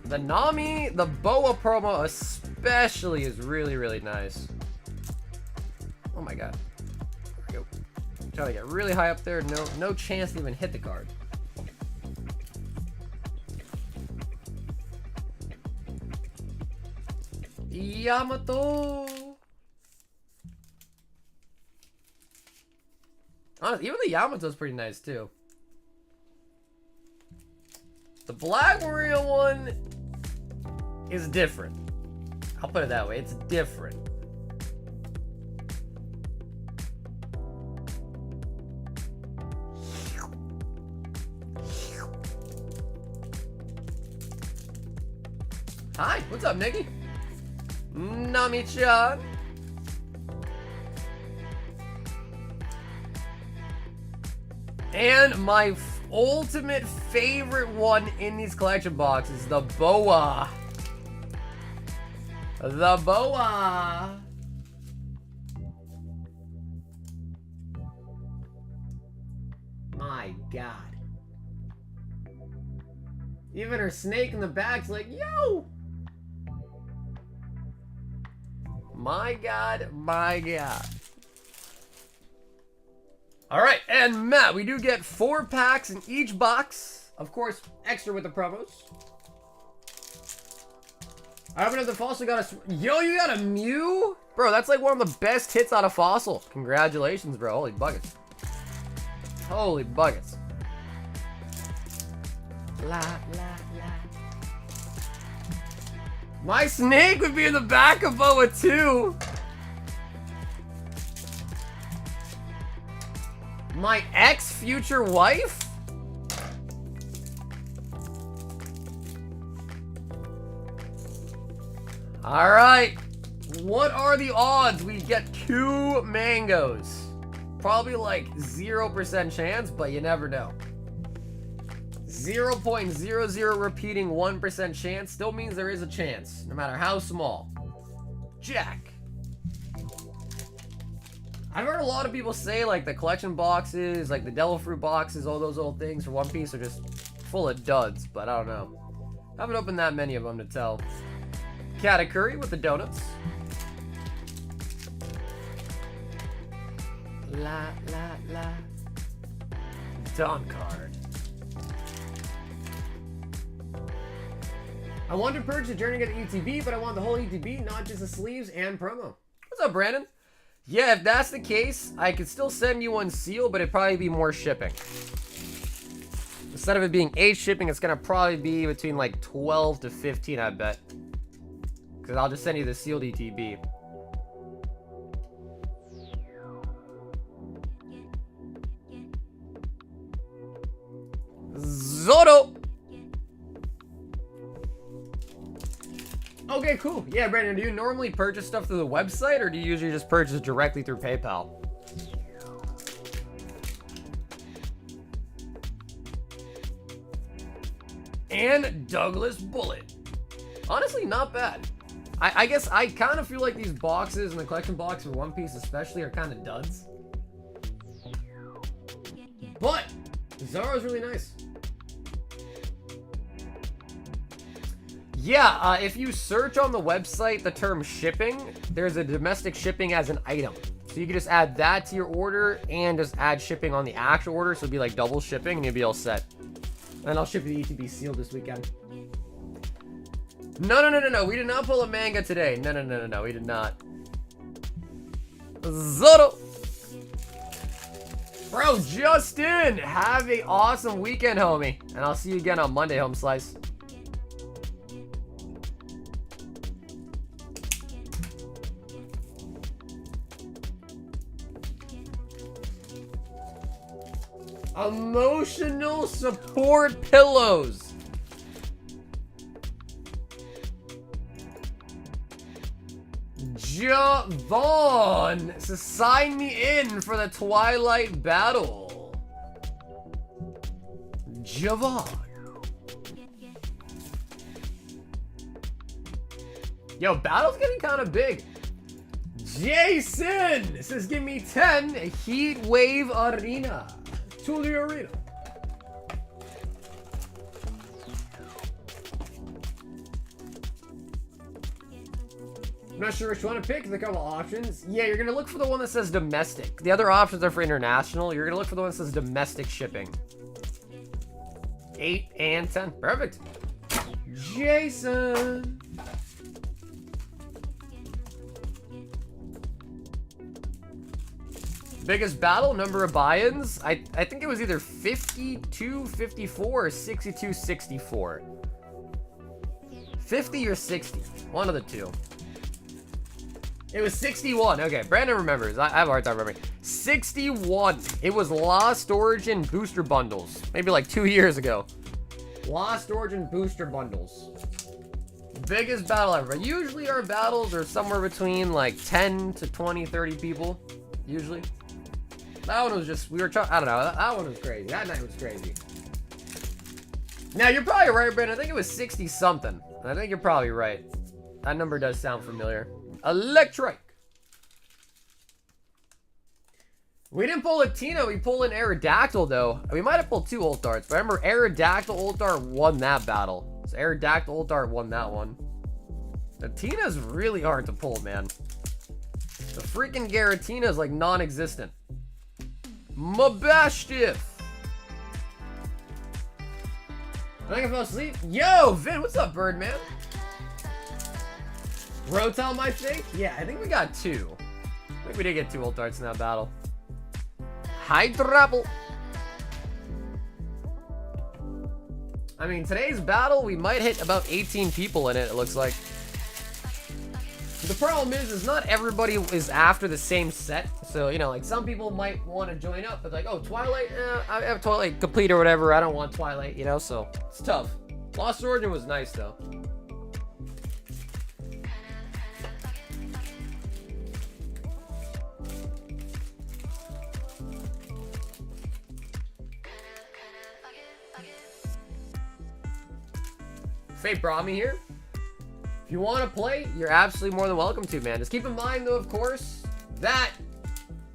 The Nami, the Boa promo especially is really, really nice. Oh my god. There we go. Trying to get really high up there. No chance to even hit the card. Yamato. Honestly, even the Yamato's pretty nice too. The Black Maria one is different. I'll put it that way. It's different. Hi, what's up, Nikki? Nami-chan. And my ultimate favorite one in these collection boxes, the boa. The boa. My God. Even her snake in the back's like, yo. My God, my God. All right, and Matt, we do get 4 packs in each box. Of course, extra with the promos. I opened up the Fossil, got a... Yo, you got a Mew? Bro, that's like one of the best hits out of Fossil. Congratulations, bro. Holy buckets. Holy buckets. La, la, la. My snake would be in the back of Boa too. My ex-future wife? Alright. What are the odds we get 2 mangoes? Probably like 0% chance, but you never know. 0.00 repeating 1% chance still means there is a chance, no matter how small. Jack. I've heard a lot of people say like the collection boxes, like the Devil Fruit boxes, all those old things for One Piece are just full of duds, but I don't know. I haven't opened that many of them to tell. Katakuri with the donuts. La la la. Dawn card. I wanted to purchase a Journey Together ETB, but I want the whole ETB, not just the sleeves and promo. What's up, Brandon? Yeah, if that's the case, I could still send you one seal, but it'd probably be more shipping. Instead of it being 8 shipping, it's gonna probably be between like 12 to 15, I bet. Because I'll just send you the sealed ETB. Zoro! Okay, cool. Yeah, Brandon, do you normally purchase stuff through the website, or do you usually just purchase directly through PayPal? And Douglas Bullet. Honestly, not bad. I guess I kind of feel like these boxes and the collection box for One Piece especially are kind of duds. But Zoro's really nice. Yeah, if you search on the website the term shipping, there's a domestic shipping as an item. So you can just add that to your order and just add shipping on the actual order. So it'll be like double shipping and you'll be all set. And I'll ship you the ETB sealed this weekend. No. We did not pull a manga today. No. We did not. Zoro. Bro, Justin, have a awesome weekend, homie. And I'll see you again on Monday, Home Slice. Emotional support pillows. Javon, so sign me in for the Twilight battle. Javon. Yo, battle's getting kind of big. Jason says, give me 10 Heat Wave Arena. To the arena. I'm not sure which one to pick. There's a couple options. Yeah, you're gonna look for the one that says domestic. The other options are for international. You're gonna look for the one that says domestic shipping. 8 and 10. Perfect. Jason. Biggest battle, number of buy-ins. I think it was either 52, 54, or 62, 64. 50 or 60. One of the two. It was 61. Okay, Brandon remembers. I have a hard time remembering. 61. It was Lost Origin booster bundles. Maybe like 2 years ago. Lost Origin booster bundles. Biggest battle ever. Usually our battles are somewhere between like 10 to 20, 30 people. Usually. That one was just, we were trying, I don't know. That one was crazy. That night was crazy. Now, you're probably right, Brandon. I think it was 60 something. I think you're probably right. That number does sound familiar. Electric. We didn't pull a Tina, we pulled an Aerodactyl though. We might have pulled 2 Ultarts, but remember Aerodactyl Ultar won that battle. So Aerodactyl Ultar won that one. The Tina's really hard to pull, man. The freaking Garatina is like non-existent. Mabashtiff. I think I fell asleep. Yo, Vin, what's up, Birdman? Rotel, I think? Yeah, I think we got 2. I think we did get 2 Ultarts in that battle. Hydrapple. I mean, today's battle, we might hit about 18 people in it, it looks like. The problem is not everybody is after the same set. So, you know, like some people might want to join up, but like, oh, Twilight, I have Twilight complete or whatever. I don't want Twilight, you know, so it's tough. Lost Origin was nice, though. Fate brought me here. If you want to play, you're absolutely more than welcome to, man. Just keep in mind, though, of course, that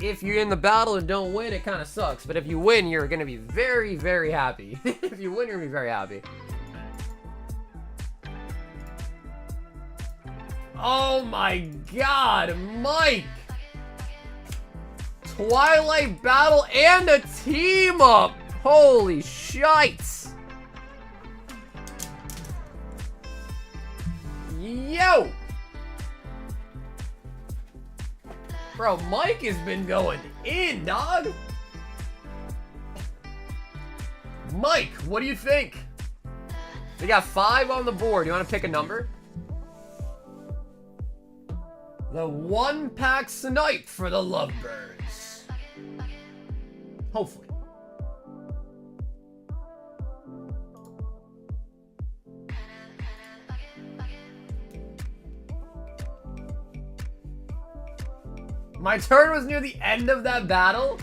if you're in the battle and don't win, it kind of sucks. But if you win, you're going to be very, very happy. If you win, you're going to be very happy. Oh my god, Mike! Twilight battle and a team up! Holy shites! Yo! Bro, Mike has been going in, dog! Mike, what do you think? We got 5 on the board. You want to pick a number? The 1-pack snipe for the Lovebirds. Hopefully. My turn was near the end of that battle.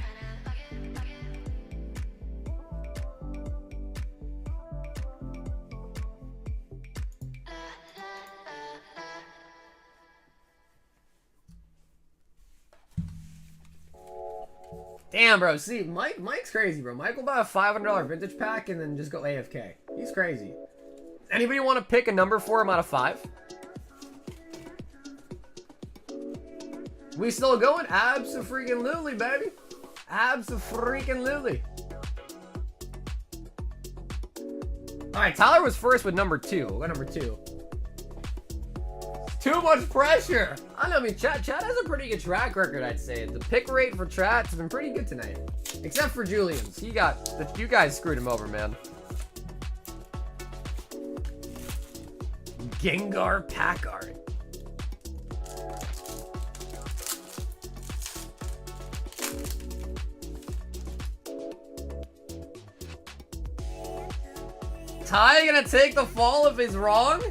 Damn, bro. See, Mike's crazy, bro. Mike will buy a $500 vintage pack and then just go AFK. He's crazy. Anybody want to pick a number for him out of 5? We still going? Abso-freaking-lutely, baby. Abso-freaking-lutely. Alright, Tyler was first with number 2. We'll go number 2. Too much pressure. I don't know, I mean, chat has a pretty good track record, I'd say. The pick rate for chat has been pretty good tonight. Except for Julian's. You guys screwed him over, man. Gengar pack art. Ty gonna take the fall if he's wrong?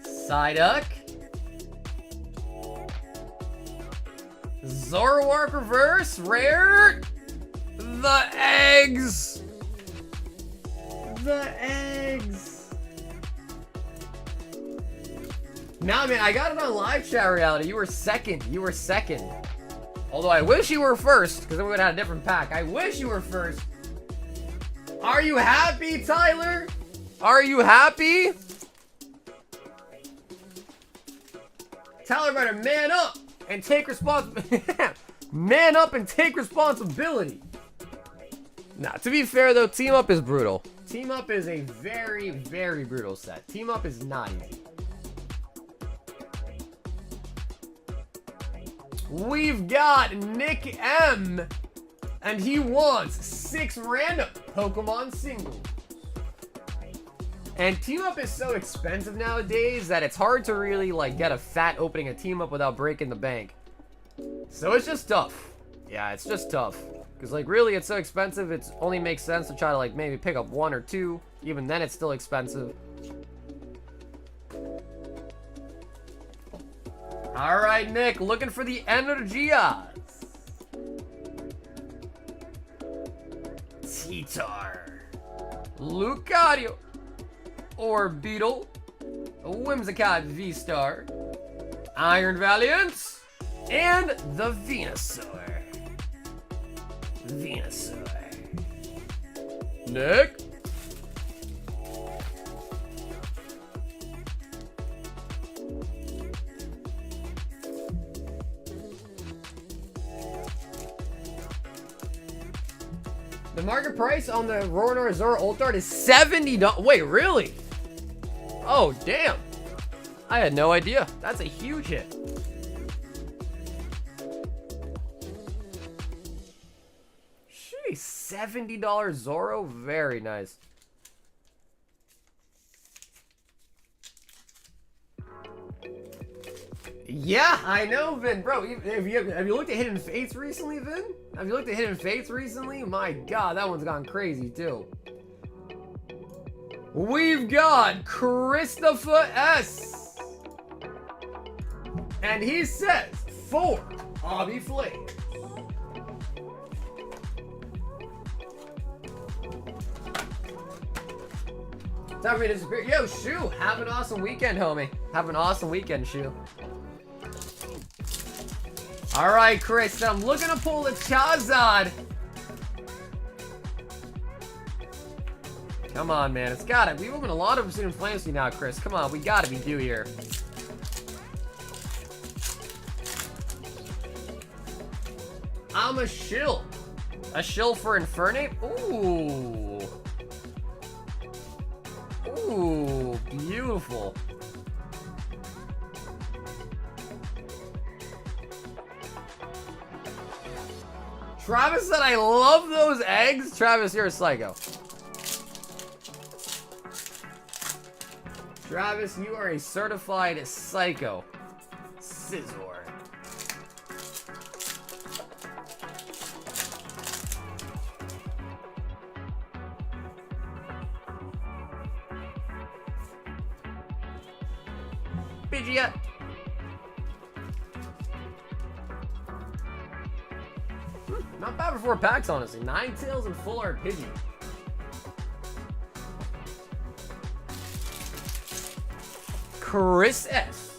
Psyduck. Zoroark reverse, rare. The eggs. The eggs. Nah, man, I got it on live chat reality. You were second. You were second. Although I wish you were first, because then we would have had a different pack. I wish you were first. Are you happy, Tyler? Are you happy? Tyler better man up and take responsibility. Man up and take responsibility. Nah, to be fair though, Team Up is brutal. Team Up is a very, very brutal set. Team Up is not easy. We've got Nick M. And he wants 6 random Pokemon singles. And Team Up is so expensive nowadays that it's hard to really like get a fat opening a Team Up without breaking the bank. So it's just tough. Yeah, it's just tough. Because like really it's so expensive, it only makes sense to try to like maybe pick up 1 or 2. Even then it's still expensive. All right, Nick, looking for the Energias. Titar, Lucario, Orbeetle, Whimsicott V-Star, Iron Valiant, and the Venusaur. Nick? The market price on the Roronoa Zora Ultart is $70. Wait, really? Oh, damn. I had no idea. That's a huge hit. Sheesh, $70 Zoro? Very nice. Yeah, I know, Vin. Bro, have you looked at Hidden Fates recently, Vin? Have you looked at Hidden Fates recently? My god, that one's gone crazy, too. We've got Christopher S. And he says, 4 Obby Flames. Time for me to disappear. Yo, Shu, have an awesome weekend, homie. Have an awesome weekend, Shu. All right, Chris, I'm looking to pull the Charizard. Come on, man. It's got it. We've opened a lot of Obsidian Flames now, Chris. Come on, we gotta be due here. I'm a shill. A shill for Infernape? Ooh. Ooh, beautiful. Travis said, I love those eggs. Travis, you're a psycho. Travis, you are a certified psycho. Scizor. Pidgeot. Not bad for 4 packs, honestly. 9 tails and full art Pidgey. Chris S.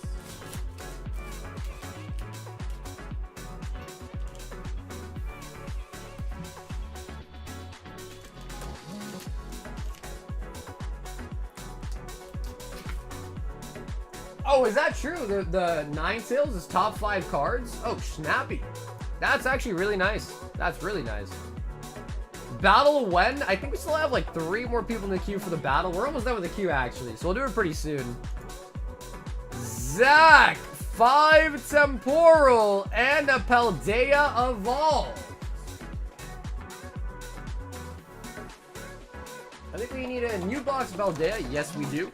Oh, is that true? The 9 tails is top 5 cards? Oh, snappy. That's actually really nice. That's really nice. Battle when? I think we still have like 3 more people in the queue for the battle. We're almost done with the queue, actually, so we'll do it pretty soon. Zach, 5 Temporal and a Paldea Evolved. I think we need a new box of Paldea. Yes, we do.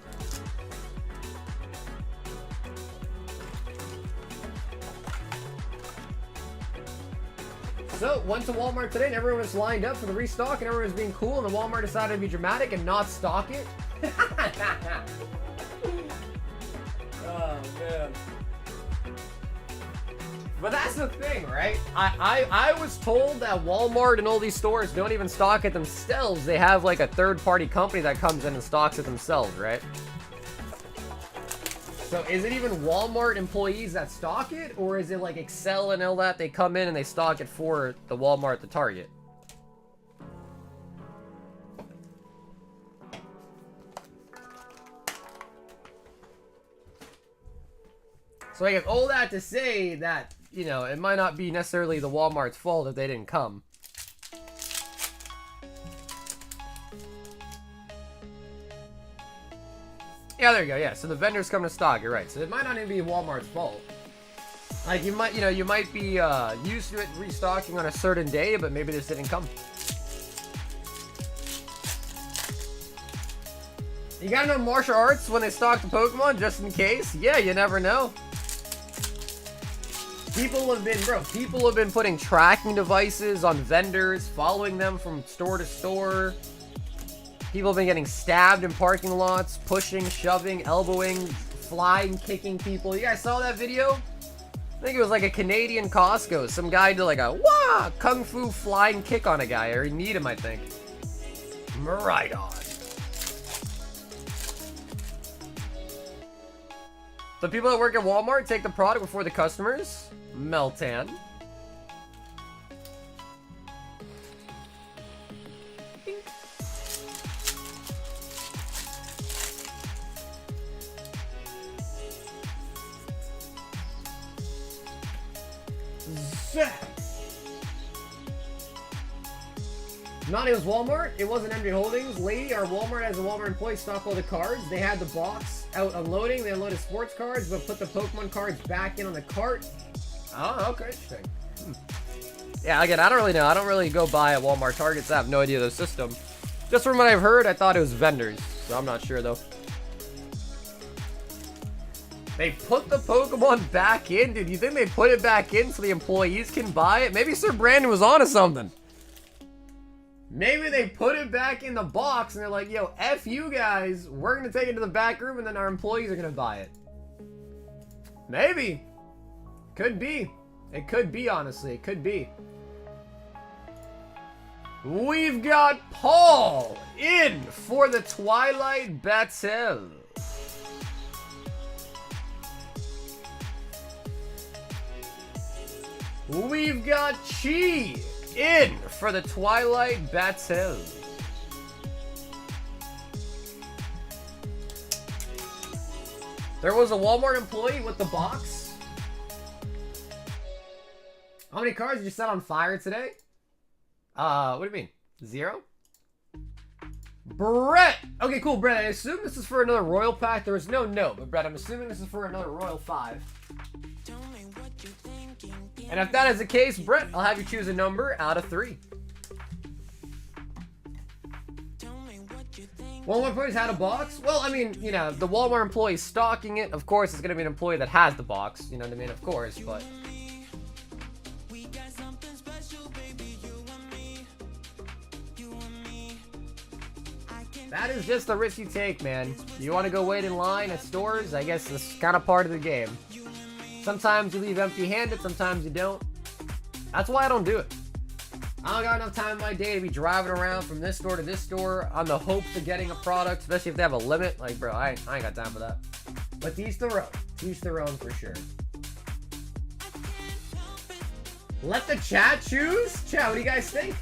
So, went to Walmart today and everyone was lined up for the restock and everyone was being cool and the Walmart decided to be dramatic and not stock it. Oh, man. But that's the thing, right? I was told that Walmart and all these stores don't even stock it themselves. They have like a third-party company that comes in and stocks it themselves, right? So is it even Walmart employees that stock it? Or is it like Excel and all that? They come in and they stock it for the Walmart, the Target. So I guess all that to say that, you know, it might not be necessarily the Walmart's fault if they didn't come. Yeah, there you go. Yeah, so the vendors come to stock. You're right. So it might not even be Walmart's fault. Like you might, you might be used to it restocking on a certain day, but maybe this didn't come. You gotta know martial arts when they stock the Pokemon, just in case. Yeah, you never know. People have been putting tracking devices on vendors, following them from store to store. People have been getting stabbed in parking lots, pushing, shoving, elbowing, flying, kicking people. You guys saw that video? I think it was like a Canadian Costco. Some guy did like a wah kung fu flying kick on a guy, or he kneed him, I think. Right on. The people that work at Walmart take the product before the customers. Meltan. Not it was Walmart. It wasn't MJ Holdings. Lady, our Walmart as a Walmart employee stock all the cards. They had the box out unloading. They unloaded sports cards, but put the Pokemon cards back in on the cart. Oh, okay, interesting. Yeah, again, I don't really know. I don't really go buy at Walmart, Targets. I have no idea the system. Just from what I've heard, I thought it was vendors, so I'm not sure though. They put the Pokemon back in? Dude, you think they put it back in so the employees can buy it? Maybe Sir Brandon was onto something. Maybe they put it back in the box and they're like, yo, F you guys. We're going to take it to the back room and then our employees are going to buy it. Maybe. Could be. It could be, honestly. It could be. We've got Paul in for the Twilight Battle. We've got Chi in for the Twilight Battle. There was a Walmart employee with the box. How many cars did you set on fire today? What do you mean? 0? Brett! Okay, cool, Brett. I assume this is for another Royal Pack. There was no note, but Brett, I'm assuming this is for another Royal 5. And if that is the case, Brett, I'll have you choose a number out of 3. Walmart employees had a box? Well, I mean, you know, the Walmart employee stocking it, of course, is going to be an employee that has the box. You know what I mean? Of course, but... that is just the risk you take, man. You want to go wait in line at stores? I guess that's kind of part of the game. Sometimes you leave empty-handed, sometimes you don't. That's why I don't do it. I don't got enough time in my day to be driving around from this store to this store on the hopes of getting a product, especially if they have a limit. Like, bro, I ain't got time for that. But teach their own. Teach their own for sure. Let the chat choose? Chat, what do you guys think?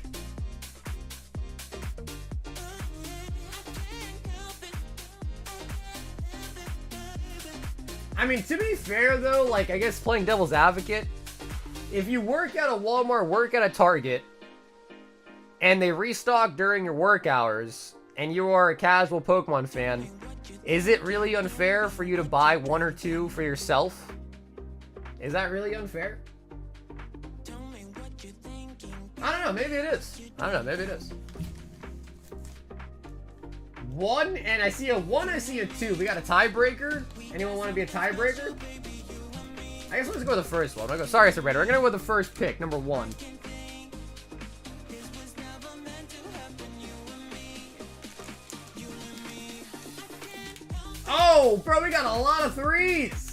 I mean, to be fair though, like, I guess playing devil's advocate, if you work at a Walmart, work at a Target, and they restock during your work hours, and you are a casual Pokemon fan, is it really unfair for you to buy 1 or 2 for yourself? Is that really unfair? I don't know, maybe it is. I don't know, maybe it is. 1, and I see a 1, I see a 2. We got a tiebreaker. Anyone want to be a tiebreaker? I guess let's go with the first one. Sorry, Sir Brandon. We're going to go with the first pick, number 1. Oh, bro, we got a lot of 3s.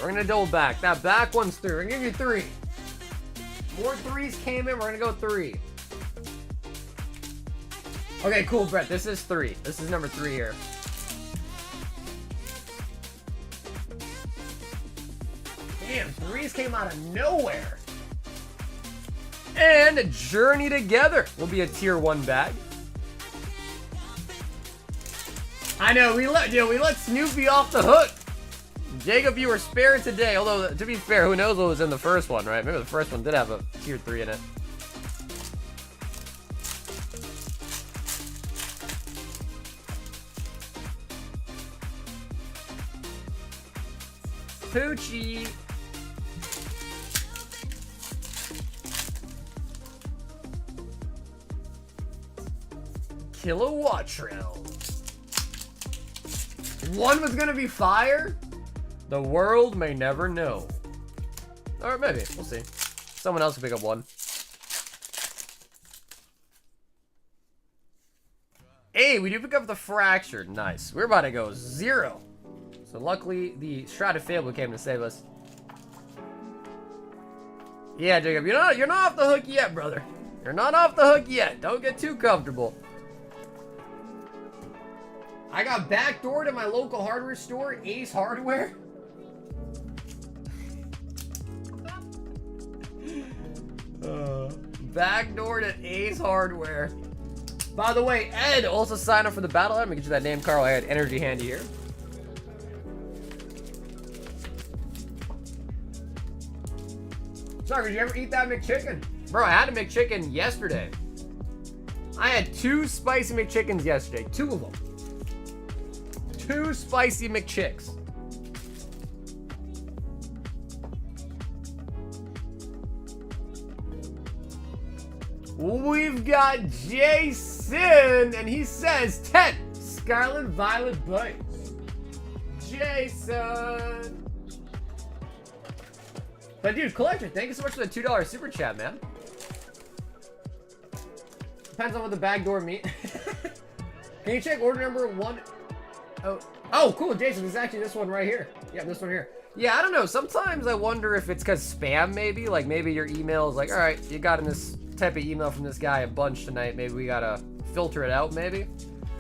We're gonna double back. That back one's 3. We're gonna give you 3. More 3s came in. We're gonna go 3. Okay, cool, Brett. This is 3. This is number 3 here. Damn, 3s came out of nowhere. And Journey Together will be a tier 1 bag. I know we let Snoopy off the hook. Jacob, you were spared today, although, to be fair, who knows what was in the first one, right? Maybe the first one did have a tier 3 in it. Poochie! Kilowattrell. 1 was gonna be fire? The world may never know. Or maybe, we'll see. Someone else will pick up 1. Hey, we do pick up the Fractured. Nice. We're about to go 0. So luckily, the Shrouded Fable came to save us. Yeah, Jacob, you're not off the hook yet, brother. You're not off the hook yet. Don't get too comfortable. I got backdoored at my local hardware store, Ace Hardware. Backdoored at Ace Hardware. By the way, Ed also signed up for the battle. Let me get you that name, Carl. I had energy handy here. Sorry, did you ever eat that McChicken? Bro, I had a McChicken yesterday. I had 2 spicy McChickens yesterday. 2 of them. 2 spicy McChicks. We've got Jason, and he says 10 Scarlet Violet Bites. Jason. But dude, Collector, thank you so much for the $2 super chat, man. Depends on what the backdoor means. Can you check order number 1? Oh, cool, Jason. It's actually this one right here. Yeah, this one here. Yeah, I don't know. Sometimes I wonder if it's because spam, maybe. Like, maybe your email is like, all right, you got in this type of email from this guy a bunch tonight. Maybe we gotta filter it out, maybe.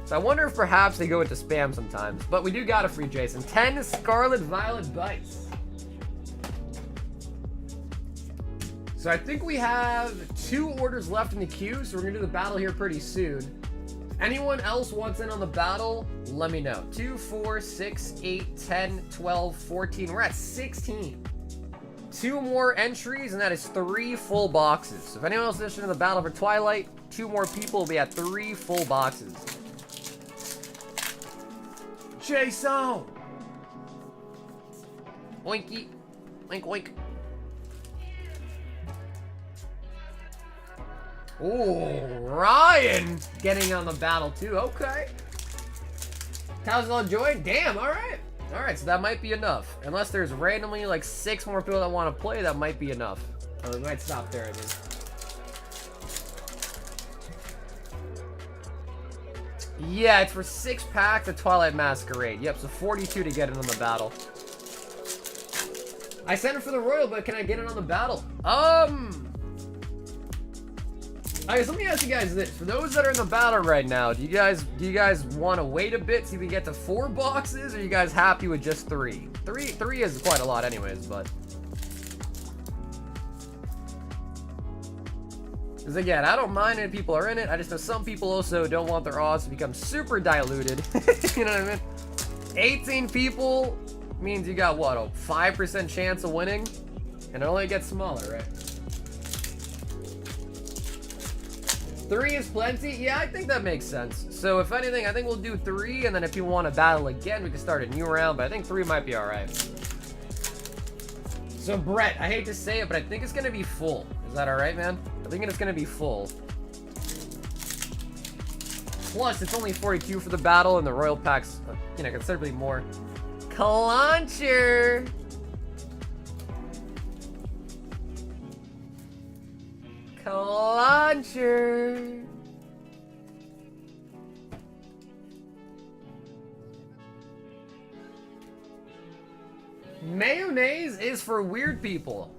So I wonder if perhaps they go into spam sometimes. But we do got a free Jason. 10 Scarlet Violet Bites. So I think we have 2 orders left in the queue, so we're gonna do the battle here pretty soon. Anyone else wants in on the battle, let me know. 2, 4, 6, 8, 10, 12, 14. We're at 16. 2 more entries, and that is 3 full boxes. So if anyone else is interested in the battle for Twilight, 2 more people will be at 3 full boxes. Jason! Oinky. Oink, oink. Ooh, Ryan getting on the battle too. Okay. How's it all joined? Damn, alright. Alright, so that might be enough. Unless there's randomly like 6 more people that want to play, that might be enough. Oh, we might stop there, I mean. Yeah, it's for 6 packs of Twilight Masquerade. Yep, so 42 to get in on the battle. I sent it for the Royal, but can I get it on the battle? I guess let me ask you guys this. For those that are in the battle right now, do you guys want to wait a bit so you can get to 4 boxes, or are you guys happy with just 3? 3 is quite a lot anyways, but. Because again, I don't mind if people are in it. I just know some people also don't want their odds to become super diluted. You know what I mean? 18 people means you got what, a 5% chance of winning? And it only gets smaller, right? 3 is plenty? Yeah, I think that makes sense. So if anything, I think we'll do 3, and then if you want to battle again, we can start a new round, but I think 3 might be alright. So Brett, I hate to say it, but I think it's going to be full. Is that alright, man? I think it's going to be full. Plus, it's only 42 for the battle, and the Royal Pack's, you know, considerably more. Clauncher! Clauncher! Mayonnaise is for weird people.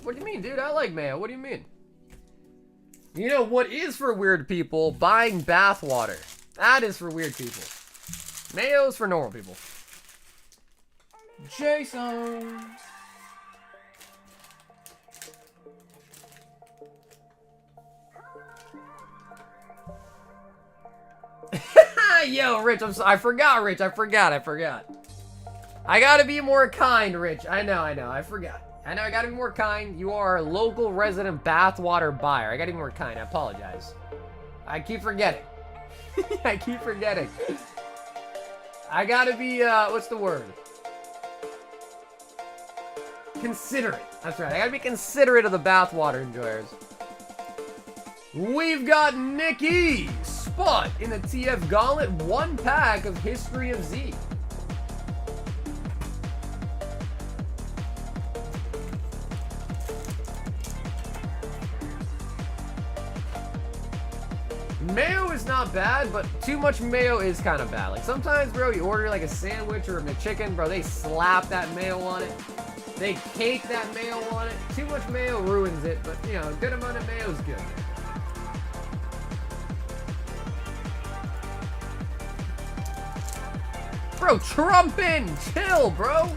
What do you mean, dude? I like mayo. What do you mean? You know what is for weird people? Buying bath water. That is for weird people. Mayo's for normal people. Jason! Yo, Rich, I'm sorry. I forgot, Rich. I forgot. I gotta be more kind, Rich. I know. I forgot. I know I gotta be more kind. You are a local resident bathwater buyer. I gotta be more kind. I apologize. I keep forgetting. I keep forgetting. I gotta be, what's the word? Considerate. That's right. I gotta be considerate of the bathwater enjoyers. We've got Nikki Spot in the TF Gauntlet. 1 pack of History of Z. Mayo is not bad, but too much mayo is kind of bad. Like sometimes, bro, you order like a sandwich or a McChicken, bro, they slap that mayo on it. They cake that mayo on it. Too much mayo ruins it, but you know, a good amount of mayo is good. Bro, trumpin', chill, bro.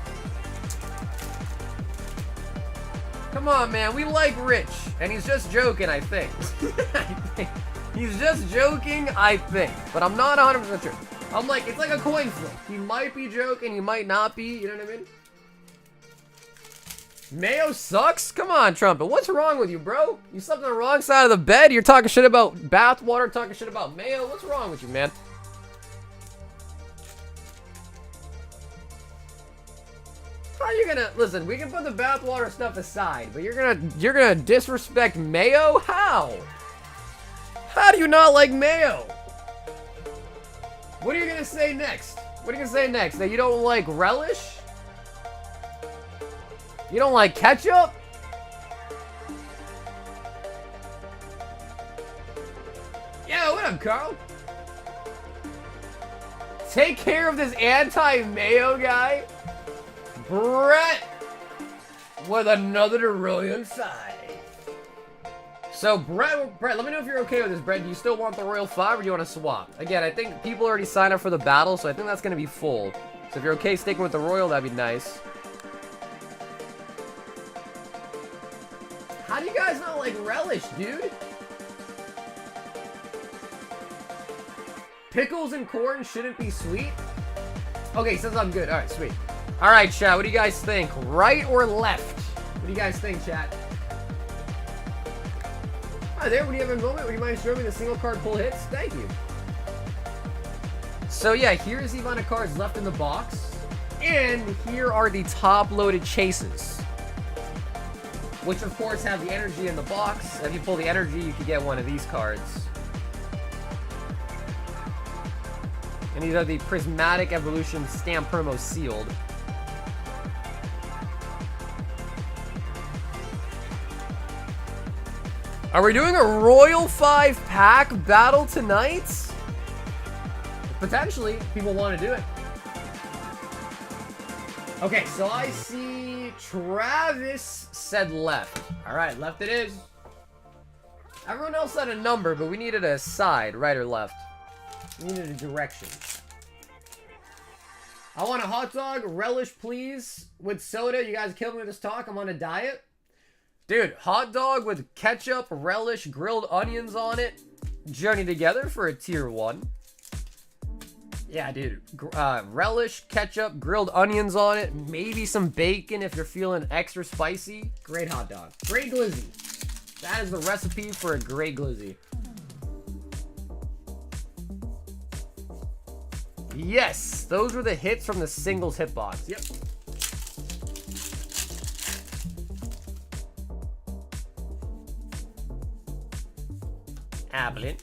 Come on, man, we like Rich, and he's just joking, I think. He's just joking, I think, but I'm not 100% sure. I'm like, it's like a coin flip. He might be joking, he might not be, you know what I mean? Mayo sucks? Come on, Trumpet, what's wrong with you, bro? You slept on the wrong side of the bed, you're talking shit about bath water, talking shit about mayo, what's wrong with you, man? How are you gonna, listen, we can put the bathwater stuff aside, but you're gonna disrespect mayo? How? How do you not like mayo? What are you gonna say next? What are you gonna say next? That you don't like relish? You don't like ketchup? Yo, what up, Carl? Take care of this anti-mayo guy. Brett with another Royal 5. So, Brett, let me know if you're okay with this, Brett. Do you still want the Royal 5 or do you want to swap? Again, I think people already signed up for the battle, so I think that's going to be full. So if you're okay sticking with the Royal, that'd be nice. How do you guys not like relish, dude? Pickles and corn shouldn't be sweet? Okay, since I'm good. Alright, sweet. Alright, chat, what do you guys think? Right or left? What do you guys think, chat? Hi there, when you have a moment, would you mind showing me the single card pull hits? Thank you. So yeah, here's the amount of cards left in the box. And here are the top-loaded chases. Which of course have the energy in the box. If you pull the energy, you could get one of these cards. And these are the Prismatic Evolutions stamp promo sealed. Are we doing a Royal 5 pack battle tonight? Potentially, people want to do it. Okay, so I see Travis said left. Alright, left it is. Everyone else said a number, but we needed a side, right or left. We needed a direction. I want a hot dog, relish please, with soda. You guys killed me with this talk. I'm on a diet. Dude, hot dog with ketchup, relish, grilled onions on it. Journey Together for a tier 1. Yeah, dude. Relish, ketchup, grilled onions on it. Maybe some bacon if you're feeling extra spicy. Great hot dog. Great glizzy. That is the recipe for a great glizzy. Yes, those were the hits from the singles hitbox. Yep. Ablin.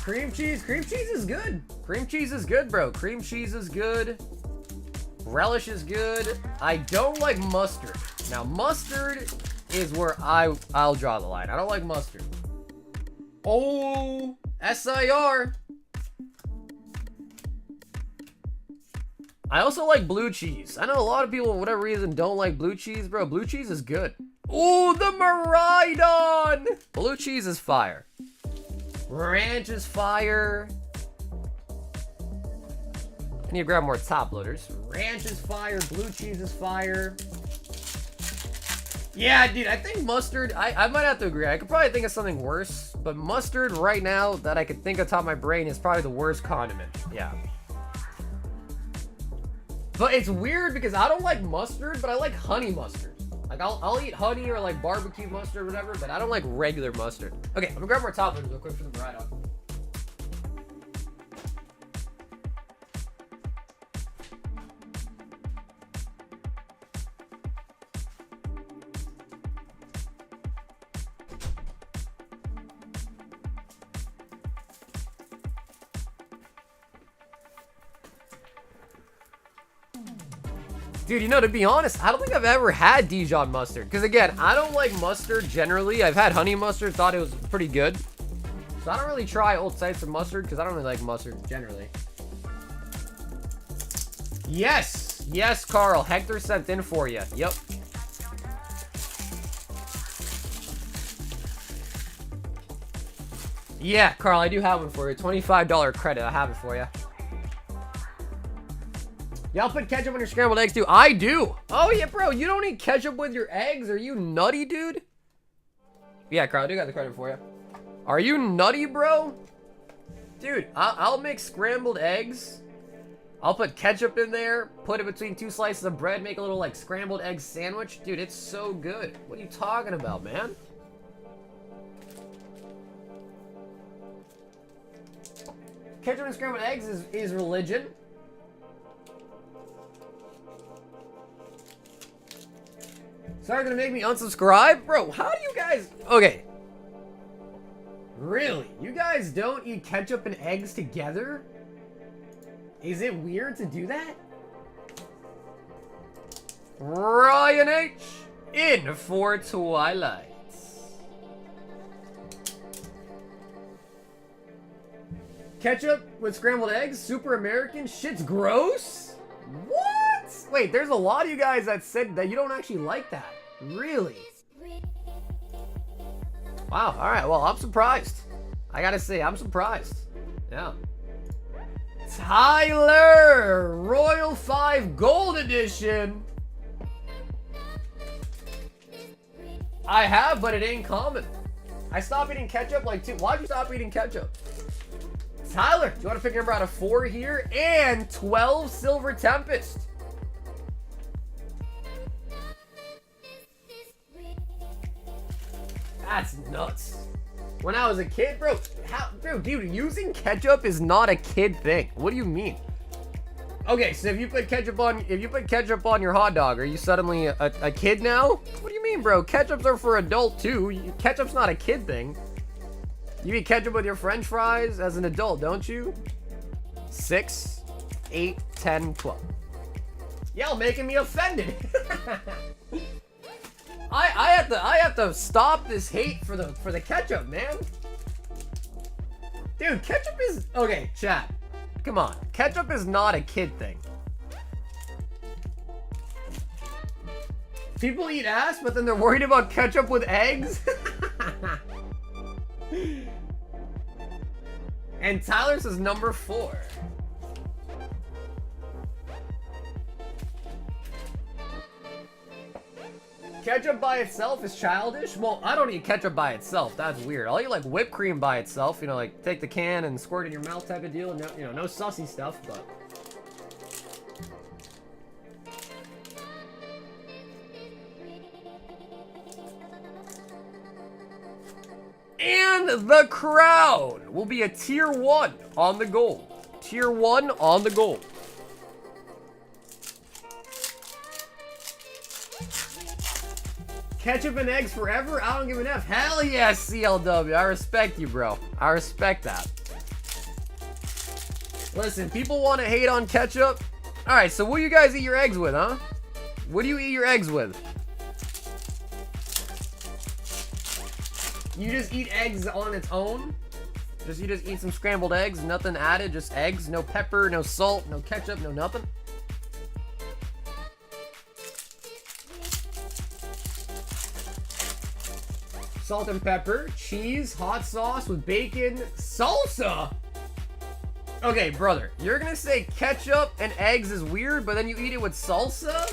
Cream cheese. Cream cheese is good. Cream cheese is good, bro. Cream cheese is good. Relish is good. I don't like mustard. Now, mustard is where I'll draw the line. I don't like mustard. Oh, SIR. I also like blue cheese. I know a lot of people, for whatever reason, don't like blue cheese, bro. Blue cheese is good. Ooh, the Miraidon! Blue cheese is fire. Ranch is fire. I need to grab more top loaders. Ranch is fire. Blue cheese is fire. Yeah, dude, I think mustard, I might have to agree. I could probably think of something worse, but mustard right now that I could think of top of my brain is probably the worst condiment. Yeah. But it's weird because I don't like mustard, but I like honey mustard. Like, I'll eat honey or, like, barbecue mustard or whatever, but I don't like regular mustard. Okay, I'm gonna grab more top loaders real quick for the Miraidon. Dude, you know, to be honest, I don't think I've ever had Dijon mustard. Because again, I don't like mustard generally. I've had honey mustard, thought it was pretty good. So I don't really try Old Sites of mustard because I don't really like mustard generally. Yes! Yes, Carl. Hector sent in for you. Yep. Yeah, Carl, I do have one for you. $25 credit. I have it for you. Y'all put ketchup on your scrambled eggs too? I do. Oh yeah, bro. You don't eat ketchup with your eggs? Are you nutty, dude? Yeah, Carl, I do got the credit for you. Are you nutty, bro? Dude, I'll make scrambled eggs. I'll put ketchup in there, put it between 2 slices of bread, make a little like scrambled egg sandwich. Dude, it's so good. What are you talking about, man? Ketchup and scrambled eggs is religion. Sorry, gonna make me unsubscribe? Bro, how do you guys... Okay. Really? You guys don't eat ketchup and eggs together? Is it weird to do that? Ryan H. in for Twilight. Ketchup with scrambled eggs? Super American? Shit's gross? What? Wait, there's a lot of you guys that said that you don't actually like that. Really? Wow, alright, well, I'm surprised. I gotta say, I'm surprised. Yeah. Tyler! Royal 5 Gold Edition! I have, but it ain't common. I stopped eating ketchup like 2... Why'd you stop eating ketchup? Tyler, do you want to pick a number out of 4 here? And 12 Silver Tempest. That's nuts. When I was a kid, bro, dude, using ketchup is not a kid thing. What do you mean? Okay, so if you put ketchup on your hot dog, are you suddenly a kid now? What do you mean, bro? Ketchups are for adult too. Ketchup's not a kid thing. You eat ketchup with your French fries as an adult, don't you? 6, 8, 10, 12. Y'all making me offended. I have to stop this hate for the ketchup, man. Dude, ketchup is okay, chat. Come on. Ketchup is not a kid thing. People eat ass, but then they're worried about ketchup with eggs? And Tyler says number 4. Ketchup by itself is childish? Well, I don't eat ketchup by itself. That's weird. I'll eat like whipped cream by itself. You know, like take the can and squirt it in your mouth type of deal. No, you know, no sussy stuff, but... And the crown will be a tier 1 on the gold. Tier 1 on the gold. Ketchup and eggs forever? I don't give an F. Hell yes, CLW. I respect you, bro. I respect that. Listen, people want to hate on ketchup. Alright, so what do you guys eat your eggs with, huh? What do you eat your eggs with? You just eat eggs on its own? You just eat some scrambled eggs, nothing added, just eggs, no pepper, no salt, no ketchup, no nothing? Salt and pepper, cheese, hot sauce with bacon, salsa! Okay, brother, you're gonna say ketchup and eggs is weird, but then you eat it with salsa?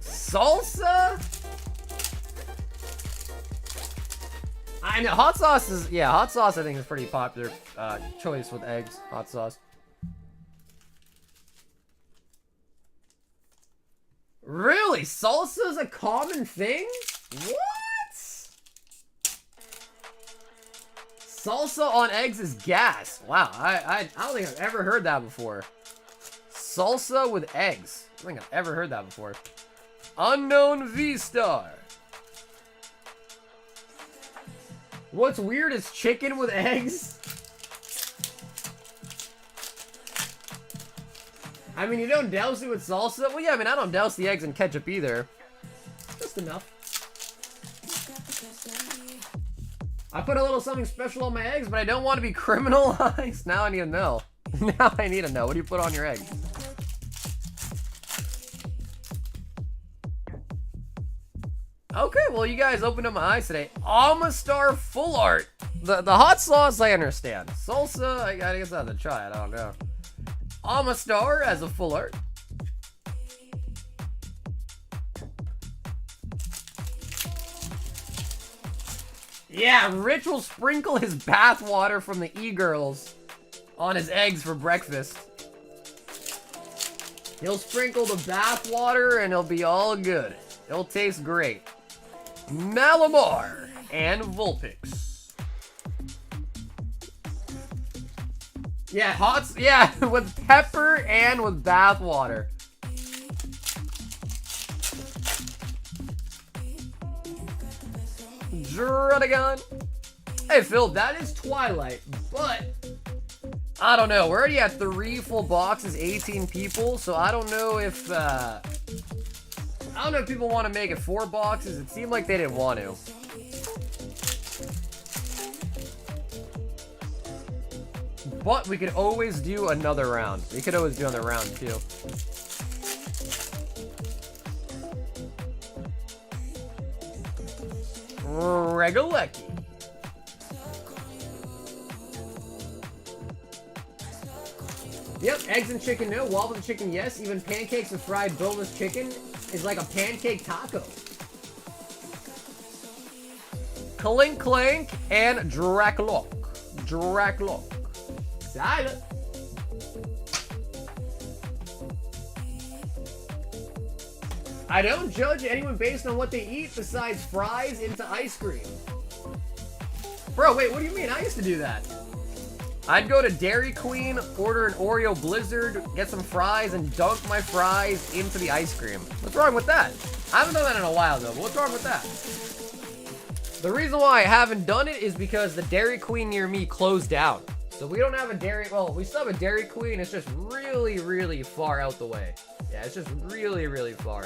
Salsa? I know, hot sauce is, yeah, hot sauce I think is pretty popular choice with eggs, hot sauce. Really? Salsa is a common thing? What? Salsa on eggs is gas. Wow, I don't think I've ever heard that before. Salsa with eggs. I don't think I've ever heard that before. Unknown V-Star. What's weird is chicken with eggs. I mean, you don't douse it with salsa? Well, yeah, I mean, I don't douse the eggs in ketchup either. Just enough. I put a little something special on my eggs, but I don't want to be criminalized. Now I need to know. Now I need to know. What do you put on your eggs? Okay, well, you guys opened up my eyes today. Amistar full art. The hot sauce, I understand. Salsa, I guess I have to try it. I don't know. Amistar as a full art. Yeah, Rich will sprinkle his bath water from the e-girls on his eggs for breakfast. He'll sprinkle the bath water and it'll be all good. It'll taste great. Malamar and Vulpix. Yeah, with pepper and with bath water. Drudigon. Hey Phil, that is Twilight, but I don't know. We're already at 3 full boxes, 18 people, so I don't know if people want to make it 4 boxes. It seemed like they didn't want to. But we could always do another round. We could always do another round too. Regalecki. Yep, eggs and chicken, no. Waffles and chicken, yes. Even pancakes with fried boneless chicken is like a pancake taco. Clink Clank and Draclock. Draclock. Silent. I don't judge anyone based on what they eat besides fries into ice cream. Bro, wait, what do you mean? I used to do that. I'd go to Dairy Queen, order an Oreo Blizzard, get some fries, and dunk my fries into the ice cream. What's wrong with that? I haven't done that in a while, though, but what's wrong with that? The reason why I haven't done it is because the Dairy Queen near me closed down. So we don't have a Dairy... Well, we still have a Dairy Queen. It's just really, really far out the way. Yeah, it's just really, really far.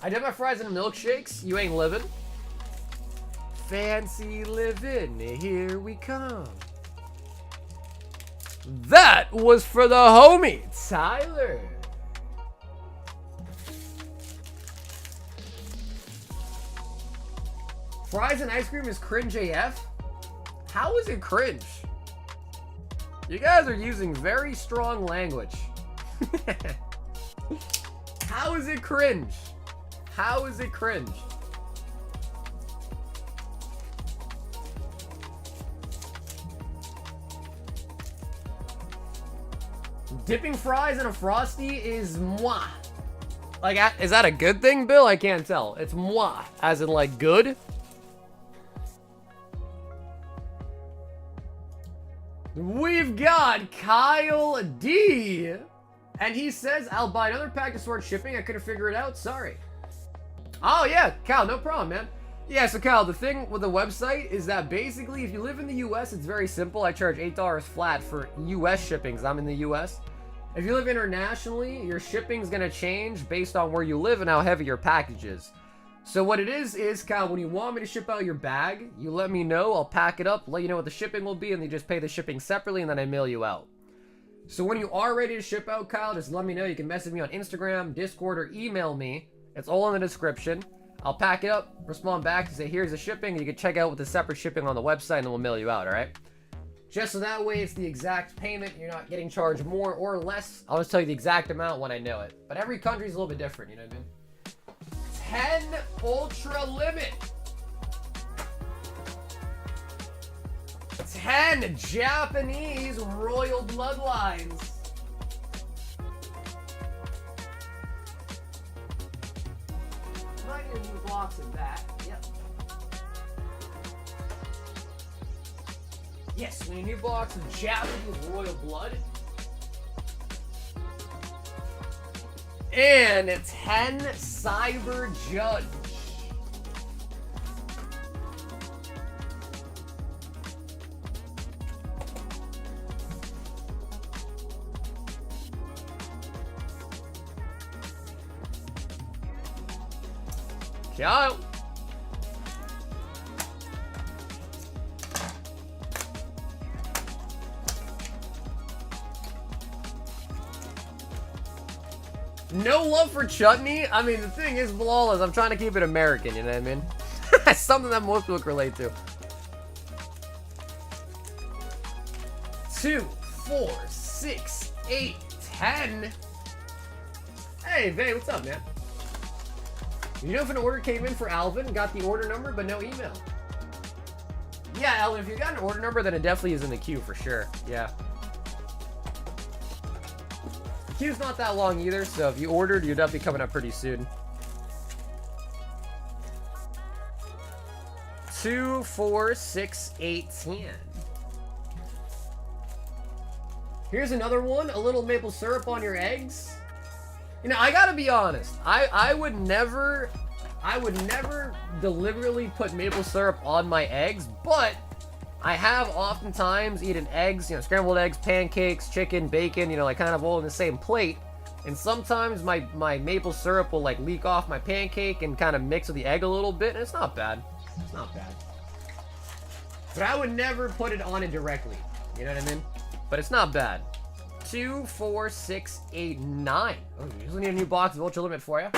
I did my fries and milkshakes. You ain't living. Fancy living, here we come. That was for the homie, Tyler. Fries and ice cream is cringe AF? How is it cringe? You guys are using very strong language. How is it cringe? How is it cringe? Dipping fries in a Frosty is moi. Like, is that a good thing, Bill? I can't tell. It's moi, as in like good. We've got Kyle D. And he says, I'll buy another pack to sort shipping. I couldn't figure it out. Sorry. Oh, yeah, Kyle, no problem, man. Yeah, so Kyle, the thing with the website is that basically if you live in the US, it's very simple. I charge $8 flat for US shippings. I'm in the US. If you live internationally, your shipping's gonna change based on where you live and how heavy your package is. So what it is Kyle, when you want me to ship out your bag, you let me know, I'll pack it up, let you know what the shipping will be, and you just pay the shipping separately, and then I mail you out. So when you are ready to ship out, Kyle, just let me know. You can message me on Instagram, Discord, or email me. It's all in the description. I'll pack it up, respond back, and say, here's the shipping, and you can check out with the separate shipping on the website, and then we'll mail you out, alright? Just so that way it's the exact payment, you're not getting charged more or less. I'll just tell you the exact amount when I know it. But every country's a little bit different, you know what I mean? 10 Ultra Limit. 10 Japanese Royal Bloodlines. box of that. Yep. Yes, we need a new box of Japanese Royal Blood. And 10 Cyber Judge. Ciao. No love for chutney? I mean, the thing is, Flawless, I'm trying to keep it American, you know what I mean? Something that most people can relate to. 2, 4, 6, 8, 10. Hey, Vay, what's up, man? You know if an order came in for Alvin, got the order number, but no email. Yeah, Alvin, if you got an order number, then it definitely is in the queue for sure. Yeah. The queue's not that long either, so if you ordered, you're definitely coming up pretty soon. 2, 4, 6, 8, 10. Here's another one, a little maple syrup on your eggs. You know, I gotta be honest. I would never deliberately put maple syrup on my eggs, but I have oftentimes eaten eggs, you know, scrambled eggs, pancakes, chicken, bacon, you know, like kind of all in the same plate. And sometimes my maple syrup will like leak off my pancake and kind of mix with the egg a little bit, and it's not bad. It's not bad. But I would never put it on it directly. You know what I mean? But it's not bad. 2, 4, 6, 8, 9. Oh, you usually need a new box of Ultra Limit for you.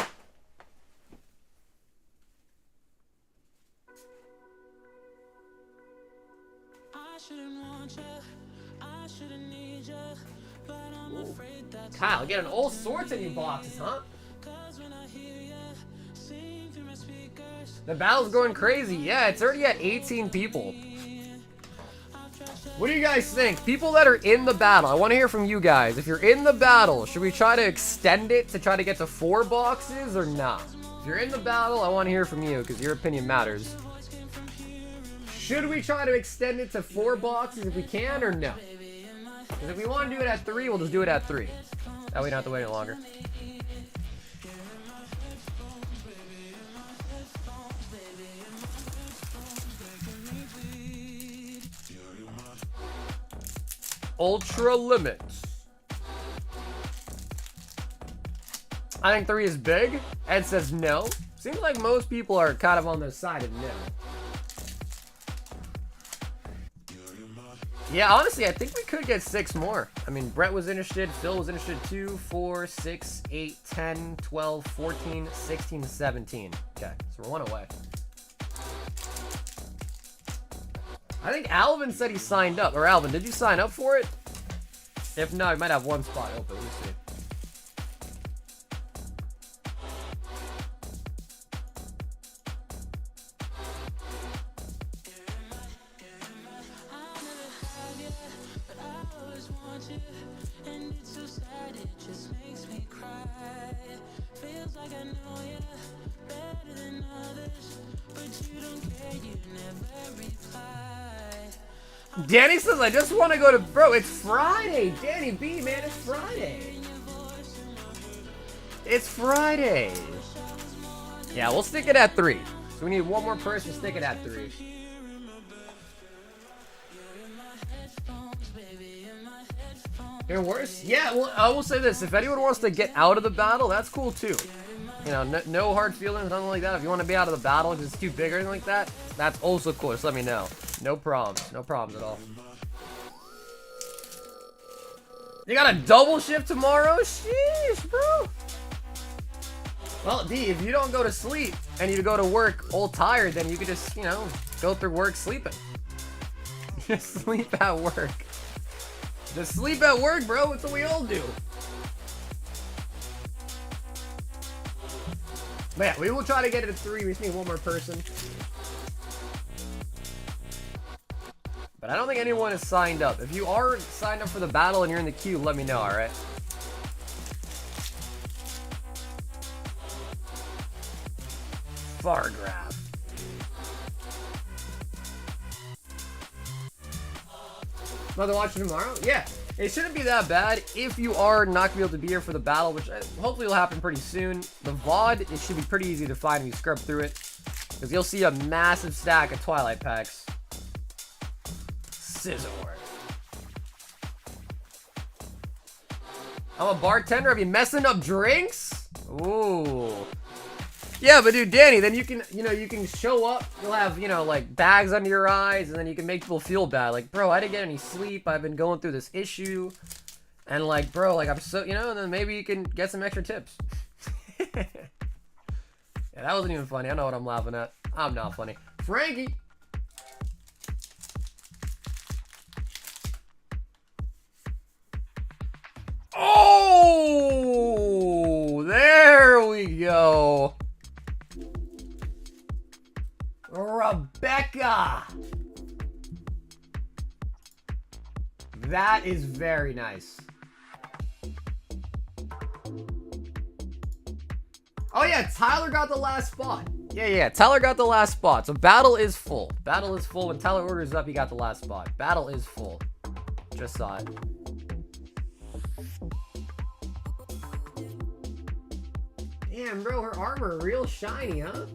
Ooh. Kyle, getting all sorts of new boxes, huh? The battle's going crazy. Yeah, it's already at 18 people. What do you guys think? People that are in the battle, I want to hear from you guys. If you're in the battle, should we try to extend it to try to get to 4 boxes or not? If you're in the battle, I want to hear from you because your opinion matters. Should we try to extend it to 4 boxes if we can or no? Because if we want to do it at 3, we'll just do it at 3. That way we don't have to wait any longer. Ultra Limit. I think 3 is big. Ed says no. Seems like most people are kind of on the side of no. Yeah, honestly, I think we could get 6 more. I mean, Brett was interested, Phil was interested, 2, 4, 6, 8, 10, 12, 14, 16, 17. Okay, so we're 1 away. I think Alvin said he signed up. Or Alvin, did you sign up for it? If not, you might have 1 spot open. Let me see. Danny says, I just want to go to... Bro, it's Friday. Danny B, man, it's Friday. It's Friday. Yeah, we'll stick it at 3. So we need 1 more person to stick it at 3. You're worse? Yeah, well, I will say this. If anyone wants to get out of the battle, that's cool too. You know, no hard feelings, nothing like that. If you want to be out of the battle because it's too big or anything like that, that's also cool. Just let me know. No problems. No problems at all. You got a double shift tomorrow? Sheesh, bro. Well, D, if you don't go to sleep and you go to work all tired, then you could just, you know, go through work sleeping. Just sleep at work. Just sleep at work, bro. It's what we all do. But yeah, we will try to get it at 3. We just need 1 more person. But I don't think anyone is signed up. If you are signed up for the battle and you're in the queue, let me know, alright? Fargraph. Mother watching tomorrow? Yeah. It shouldn't be that bad if you are not going to be able to be here for the battle, which hopefully will happen pretty soon. The VOD, it should be pretty easy to find if you scrub through it. Because you'll see a massive stack of Twilight packs. Scissor. I'm a bartender. Are you messing up drinks? Ooh. Yeah, but dude, Danny, then you can, you can show up. You'll have, like bags under your eyes, and then you can make people feel bad. Like, bro, I didn't get any sleep. I've been going through this issue. And like, bro, like I'm so, and then maybe you can get some extra tips. Yeah, that wasn't even funny. I know what I'm laughing at. I'm not funny. Frankie. Oh, there we go. Rebecca. That is very nice. Oh yeah, Tyler got the last spot. Yeah, Tyler got the last spot. So battle is full. Battle is full. When Tyler orders up, he got the last spot. Battle is full. Just saw it. Damn, bro, her armor real shiny, huh?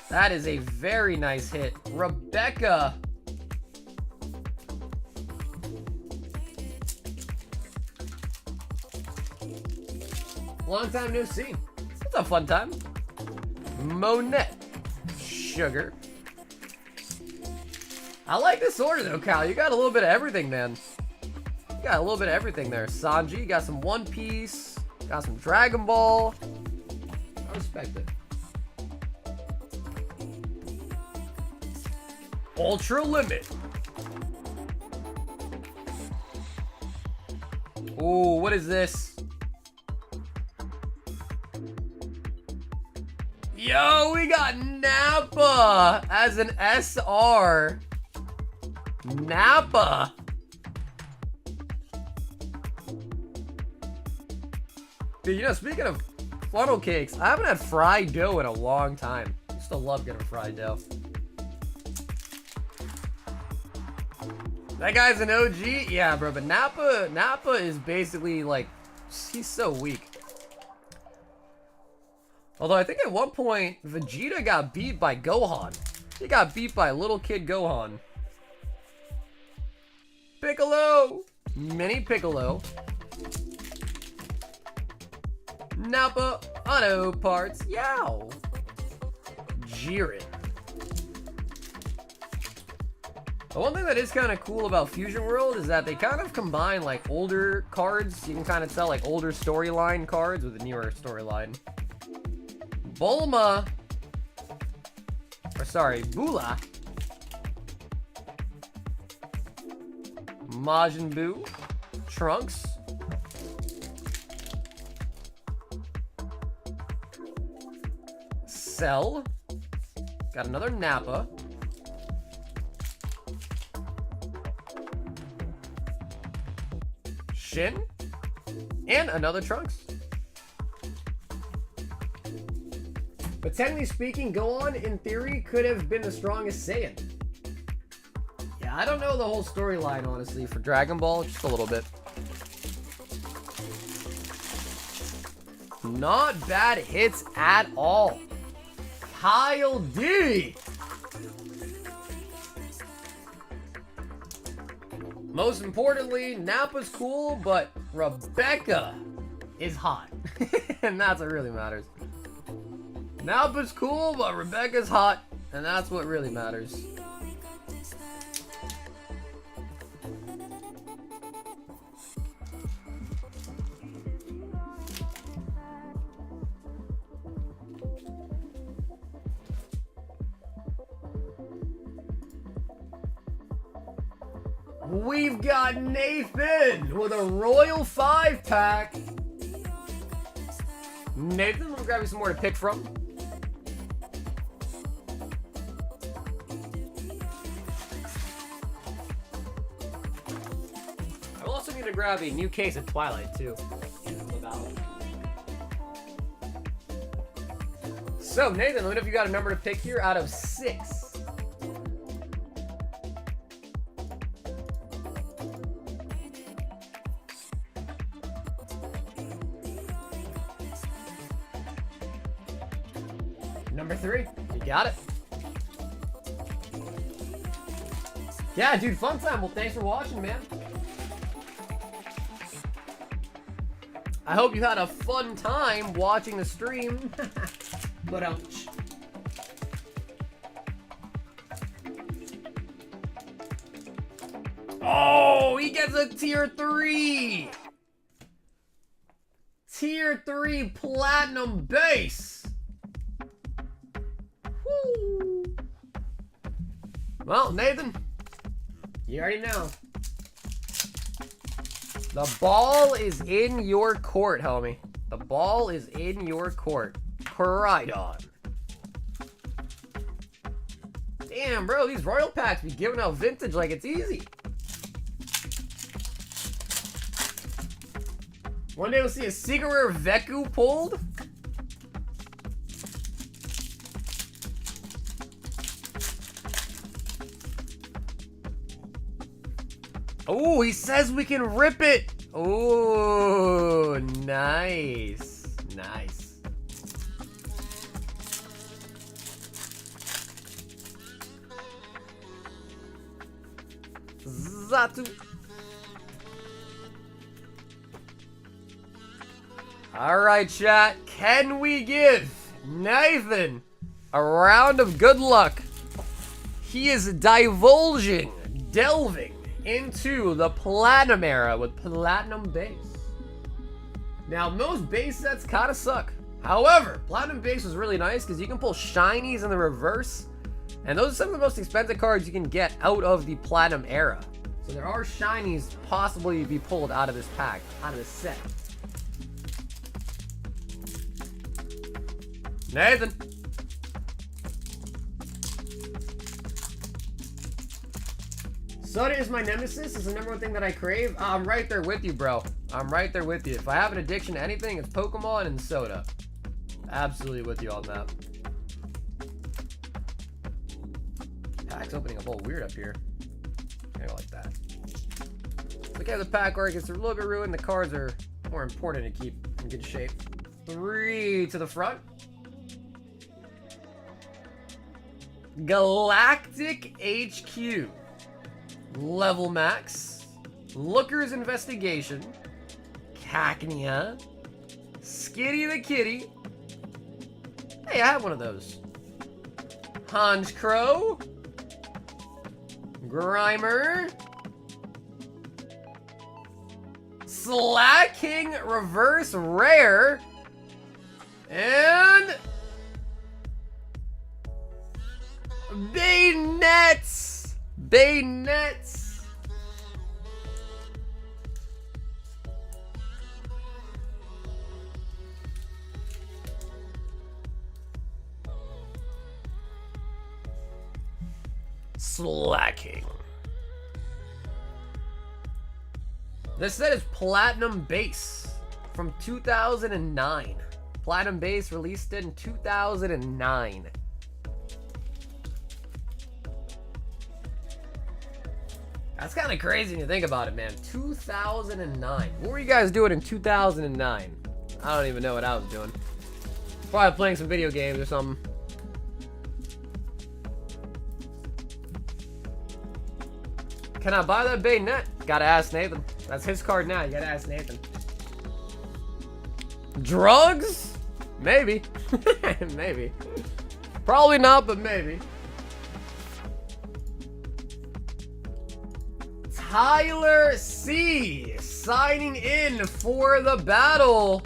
That is a very nice hit. Rebecca. Long time no see. It's a fun time. Monette. Sugar. I like this order though, Cal. You got a little bit of everything, man. You got a little bit of everything there. Sanji, you got some One Piece. Got some Dragon Ball. I respect it. Ultra Limit. Ooh, what is this? Yo, we got Nappa as an SR. Nappa. Dude, speaking of funnel cakes, I haven't had fried dough in a long time. I still love getting fried dough. That guy's an OG? Yeah, bro, but Nappa is basically like, he's so weak. Although I think at one point, Vegeta got beat by Gohan. He got beat by little kid Gohan. Piccolo! Mini Piccolo. Nappa Auto Parts. Yow! Jiren. The one thing that is kind of cool about Fusion World is that they kind of combine like older cards. You can kind of tell like older storyline cards with a newer storyline. Bulma. Or sorry, Bula. Majin Buu. Trunks. Cell. Got another Nappa. Shin. And another Trunks. But technically speaking, Gohan, in theory, could have been the strongest Saiyan. Yeah, I don't know the whole storyline, honestly, for Dragon Ball. Just a little bit. Not bad hits at all. Kyle D. Most importantly, Nappa's cool, but Rebecca is hot. And that's what really matters. Nappa's cool, but Rebecca's hot, and that's what really matters. We've got Nathan with a Royal 5-pack. Nathan, we'll grab you some more to pick from. gonna grab a new case of Twilight too. So Nathan, let me know if you got a number to pick here out of 6. Number 3, you got it. Yeah, dude, fun time. Well, thanks for watching, man. I hope you had a fun time watching the stream. But ouch. Oh, he gets a tier 3. Tier 3 platinum base. Woo. Well, Nathan, you already know. The ball is in your court, homie. The ball is in your court. Right on. Damn, bro, these royal packs be giving out vintage like it's easy. One day we'll see a secret rare Veku pulled. Oh, he says we can rip it. Oh, nice. Nice. Zatu. All right, chat. Can we give Nathan a round of good luck? He is delving into the platinum era with platinum base. Now, most base sets kind of suck. However, platinum base was really nice because you can pull shinies in the reverse. And those are some of the most expensive cards you can get out of the platinum era. So there are shinies possibly to be pulled out of this pack, out of this set. Nathan. Soda is my nemesis. It's the #1 thing that I crave. I'm right there with you, bro. I'm right there with you. If I have an addiction to anything, it's Pokemon and soda. Absolutely with you on that. Pack's opening up all weird up here. I like that. Look at the pack where it gets a little bit ruined. The cards are more important to keep in good shape. 3 to the front. Galactic HQ. Level Max. Looker's Investigation. Cacnea. Skitty the Kitty. Hey, I have one of those. Honchkrow. Grimer. Slacking Reverse Rare. And Baynets. Baynets. Slacking. This set is Platinum Base from 2009. Platinum Base released in 2009. That's kind of crazy when you think about it, man. 2009. What were you guys doing in 2009? I don't even know what I was doing. Probably playing some video games or something. Can I buy that Baynet? Gotta ask Nathan. That's his card now. You gotta ask Nathan. Drugs? Maybe. Maybe. Probably not, but maybe. Tyler C. signing in for the battle.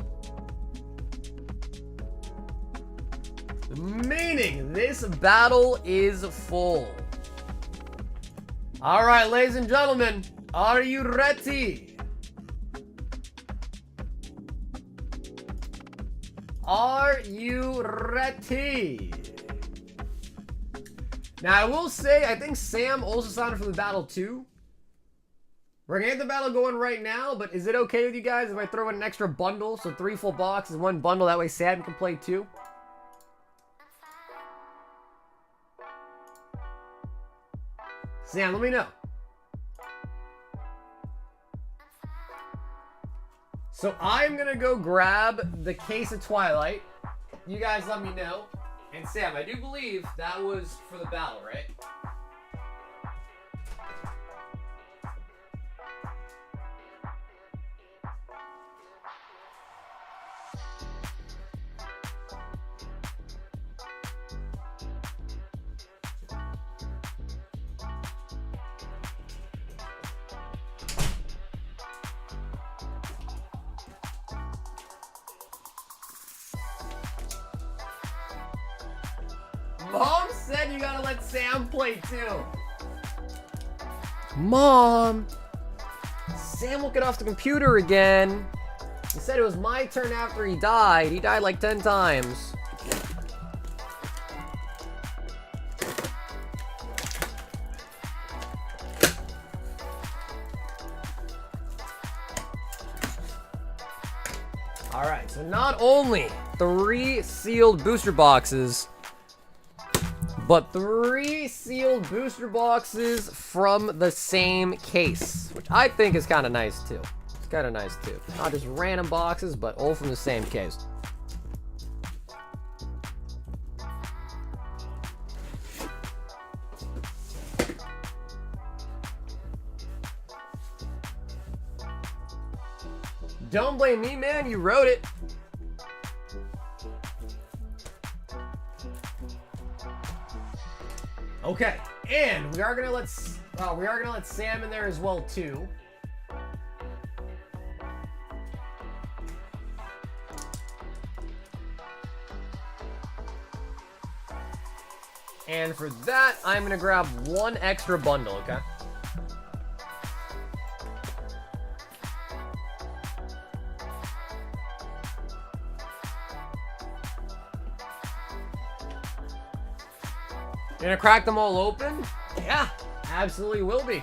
Meaning this battle is full. All right, ladies and gentlemen, are you ready? Are you ready? Now, I will say, I think Sam also signed up for the battle too. We're gonna get the battle going right now, but is it okay with you guys if I throw in an extra bundle? So 3 full boxes, 1 bundle, that way Sam can play too? Sam, let me know. So I'm gonna go grab the case of Twilight. You guys let me know. And Sam, I do believe that was for the battle, right? Mom said you gotta let Sam play too. Mom! Sam will get off the computer again. He said it was my turn after he died. He died like 10 times. Alright, so not only 3 sealed booster boxes, but 3 sealed booster boxes from the same case, which I think is kind of nice too. It's kind of nice too. Not just random boxes, but all from the same case. Don't blame me, man. You wrote it. Okay, and we are gonna let Sam in there as well too. And for that, I'm gonna grab 1 extra bundle, okay? You gonna crack them all open? Yeah, absolutely will be.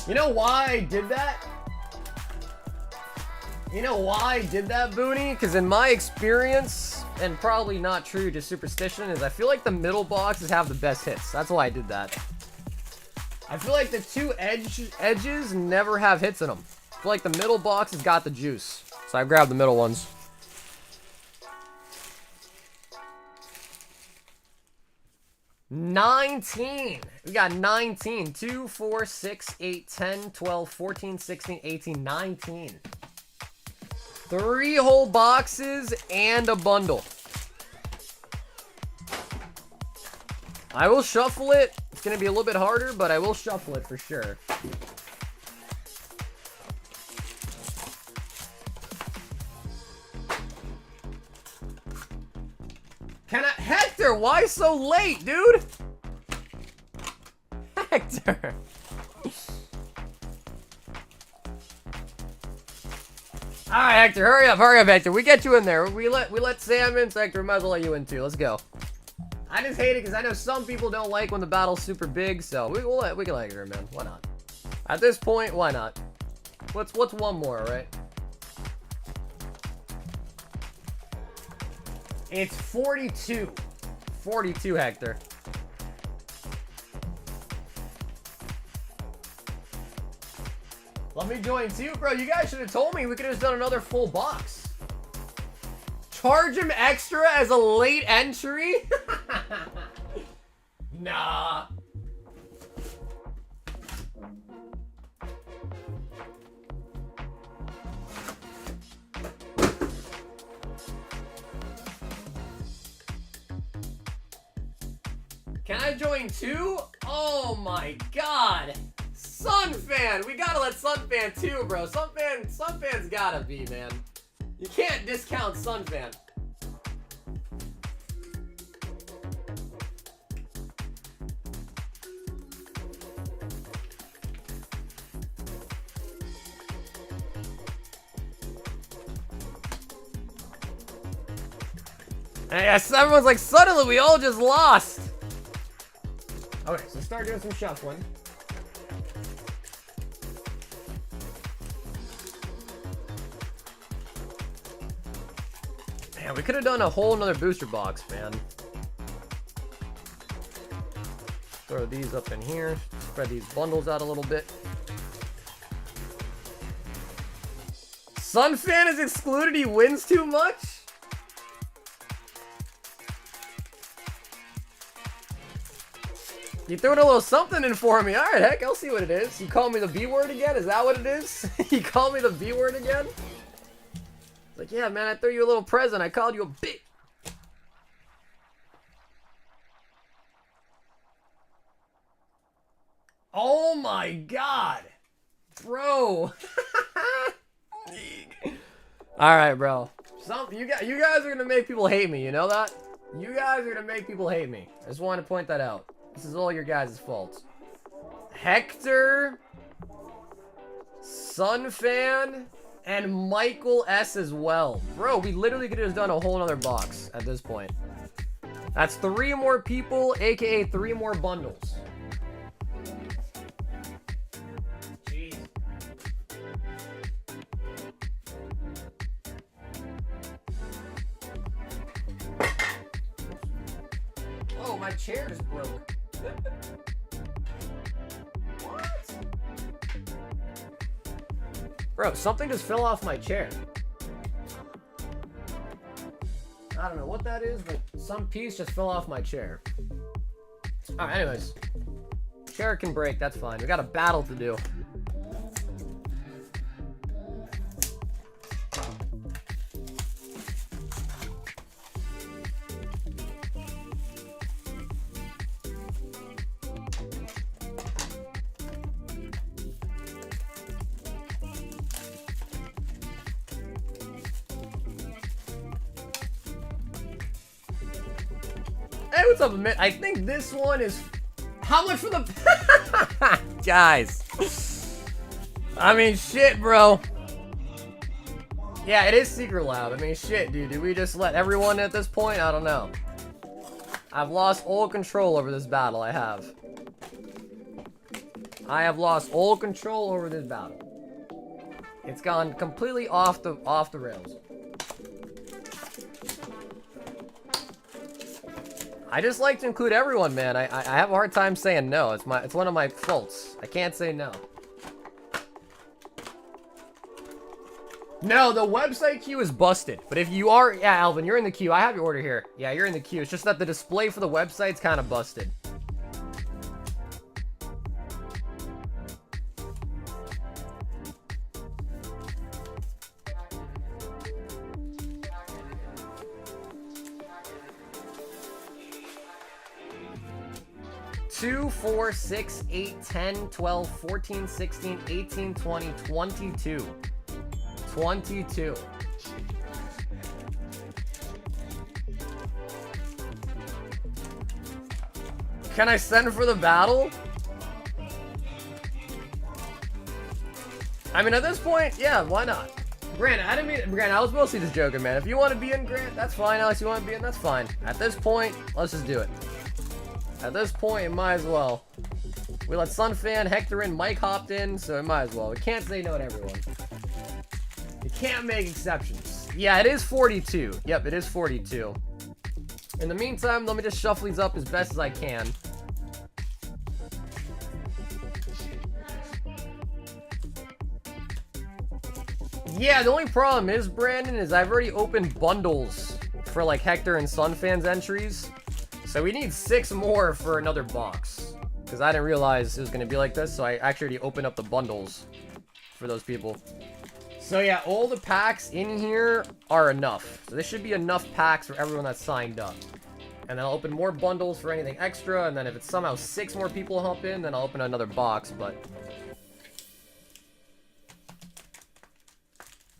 You know why I did that? You know why I did that, Booney? Because in my experience, and probably not true, just superstition, is I feel like the middle boxes have the best hits. That's why I did that. I feel like the 2 edges never have hits in them. I feel like the middle box has got the juice. So I grabbed the middle ones. $19. We got 19. 2, 4, 6, 8, 10, 12, 14, 16, 18, 19. 3 whole boxes and a bundle. I will shuffle it. It's going to be a little bit harder, but I will shuffle it for sure. Hector, why so late, dude? Hector. Alright, Hector, hurry up, Hector. We get you in there. We let Sam in, so Hector, might as well let you in too. Let's go. I just hate it because I know some people don't like when the battle's super big, so we can let Hector in, man. Why not? At this point, why not? What's 1 more, right? It's 42. 42, Hector. Let me join too, bro. You guys should have told me. We could have just done another full box. Charge him extra as a late entry? Nah. Can I join too? Oh my god. Sunfan! We gotta let Sunfan too, bro. Sunfan's gotta be, man. You can't discount Sunfan. And yes, everyone's like, suddenly we all just lost. Okay, so start doing some shuffling. Man, we could have done a whole nother booster box, man. Throw these up in here. Spread these bundles out a little bit. Sunfan is excluded. He wins too much? You threw in a little something in for me. Alright, heck, I'll see what it is. You call me the B word again? Is that what it is? You call me the B word again? It's like, yeah, man, I threw you a little present. I called you a B. Oh my god. Bro. Alright, bro. You guys are gonna make people hate me, you know that? You guys are gonna make people hate me. I just want to point that out. This is all your guys' fault. Hector, Sunfan, and Michael S as well. Bro, we literally could have just done a whole nother box at this point. That's 3 more people, aka 3 more bundles. Jeez. Oh, my chair just broke. What? Bro, something just fell off my chair. I don't know what that is, but some piece just fell off my chair. Alright, anyways. Chair can break, that's fine. We got a battle to do. Hey, what's up, man? I think this one is... How much for the... Guys. I mean, shit, bro. Yeah, it is Secret Lab. I mean, shit, dude. Did we just let everyone at this point? I don't know. I've lost all control over this battle. I have. I have lost all control over this battle. It's gone completely off the rails. I just like to include everyone, man. I have a hard time saying no. It's one of my faults. I can't say no. No, the website queue is busted. But if you are, yeah, Alvin, you're in the queue. I have your order here. Yeah, you're in the queue. It's just that the display for the website's kind of busted. Two, 4, 6, 8, 10, 12, 14, 16, 18, 20, 22. 22. Can I send for the battle? I mean, at this point, yeah, why not? Grant, I was mostly just joking, man. If you want to be in, Grant, that's fine. Alex, you want to be in, that's fine. At this point, let's just do it. At this point, it might as well. We let Sunfan, Hector in, Mike hopped in, so it might as well. We can't say no to everyone. You can't make exceptions. Yeah, it is 42. Yep, it is 42. In the meantime, let me just shuffle these up as best as I can. Yeah, the only problem is, Brandon, is I've already opened bundles for like Hector and Sunfan's entries. So we need 6 more for another box. Because I didn't realize it was going to be like this, so I actually already opened up the bundles for those people. So yeah, all the packs in here are enough. So this should be enough packs for everyone that's signed up. And then I'll open more bundles for anything extra, and then if it's somehow 6 more people hop in, then I'll open another box, but...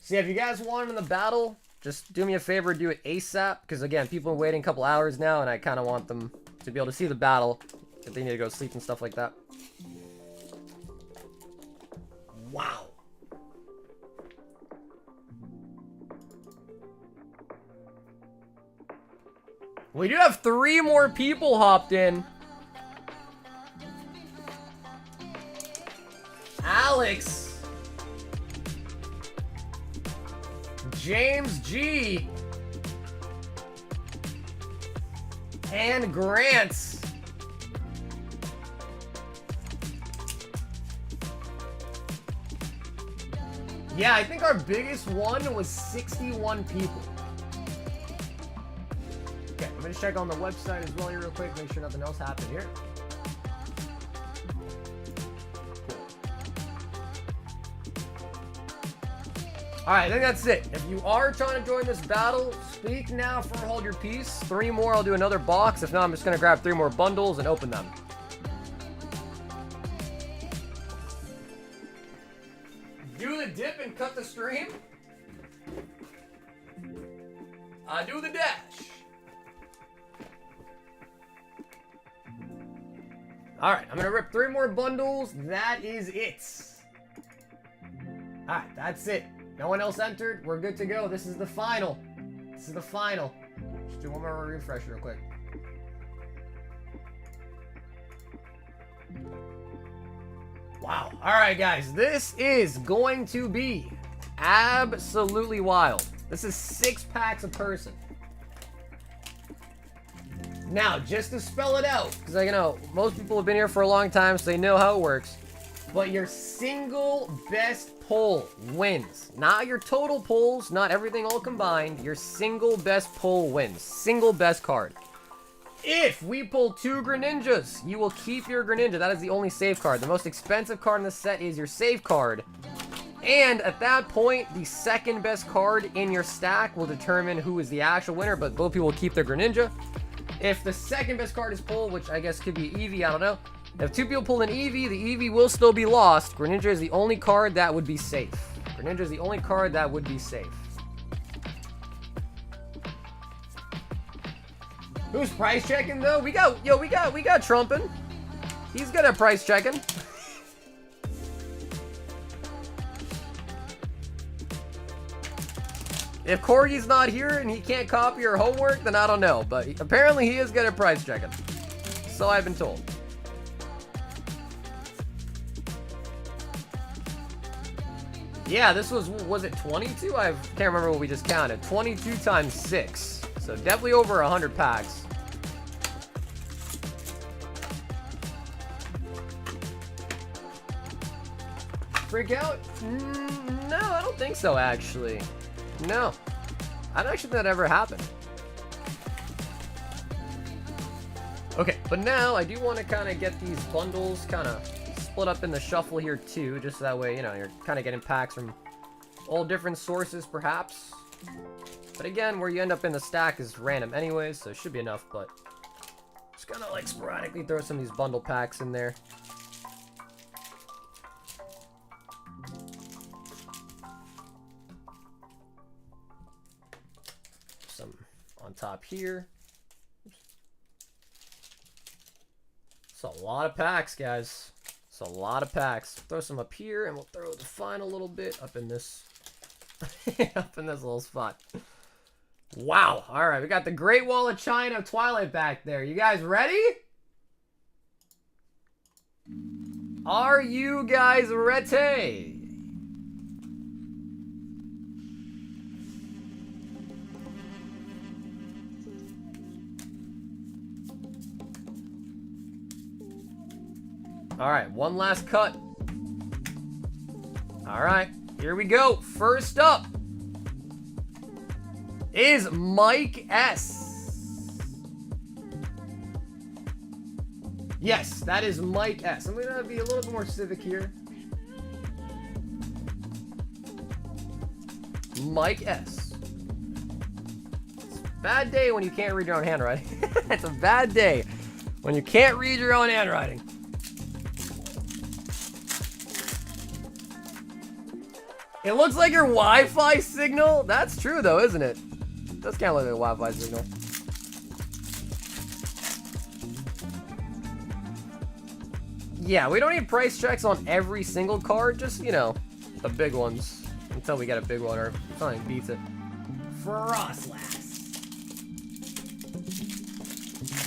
So yeah, if you guys want in the battle... Just do me a favor, do it ASAP, because again, people are waiting a couple hours now, and I kind of want them to be able to see the battle if they need to go sleep and stuff like that. Wow. We do have 3 more people hopped in. Alex. James G. And Grant. Yeah, I think our biggest one was 61 people. Okay, I'm gonna check on the website as well here real quick, make sure nothing else happened here. Alright, I think that's it. If you are trying to join this battle, speak now for hold your peace. 3 more, I'll do another box. If not, I'm just gonna grab 3 more bundles and open them. Do the dip and cut the stream. I do the dash. Alright, I'm gonna rip 3 more bundles. That is it. Alright, that's it. No one else entered. We're good to go. This is the final. This is the final. Just do one more refresh real quick. Wow. Alright, guys. This is going to be absolutely wild. This is 6 packs a person. Now, just to spell it out, because I know most people have been here for a long time, so they know how it works. But your single best pull wins. Not your total pulls, not everything all combined. Your single best pull wins. Single best card. If we pull 2 Greninjas, you will keep your Greninja. That is the only save card. The most expensive card in the set is your save card. And at that point, the second best card in your stack will determine who is the actual winner, but both people will keep their Greninja. If the second best card is pulled, which I guess could be Eevee, I don't know. If 2 people pull an Eevee, the Eevee will still be lost. Greninja is the only card that would be safe. Greninja is the only card that would be safe. Who's price checking though? We got Trumpin'. He's good at price checking. If Corgi's not here and he can't copy your homework, then I don't know. But apparently he is good at price checking. So I've been told. Yeah, this was it 22? I can't remember what we just counted. 22 times 6. So definitely over 100 packs. Freak out? No, I don't think so, actually. No. I don't actually think that ever happened. Okay, but now I do want to kind of get these bundles kind of split up in the shuffle here too, just that way, you know, you're kind of getting packs from all different sources perhaps. But again, where you end up in the stack is random anyways, so it should be enough, but just kind of like sporadically throw some of these bundle packs in there. Some on top here. It's a lot of packs, guys. It's a lot of packs. Throw some up here, and we'll throw the final little bit up in this, up in this little spot. Wow! All right, we got the Great Wall of China Twilight back there. You guys ready? Are you guys ready? All right, one last cut. All right, here we go. First up is Mike S. Yes, that is Mike S. I'm gonna be a little bit more civic here. Mike S. It's a bad day when you can't read your own handwriting. It's a bad day when you can't read your own handwriting. It looks like your Wi-Fi signal. That's true though, isn't it? It does kind of look like a Wi-Fi signal. Yeah, we don't need price checks on every single card. Just, you know, the big ones. Until we get a big one or something beats it. Frostlass.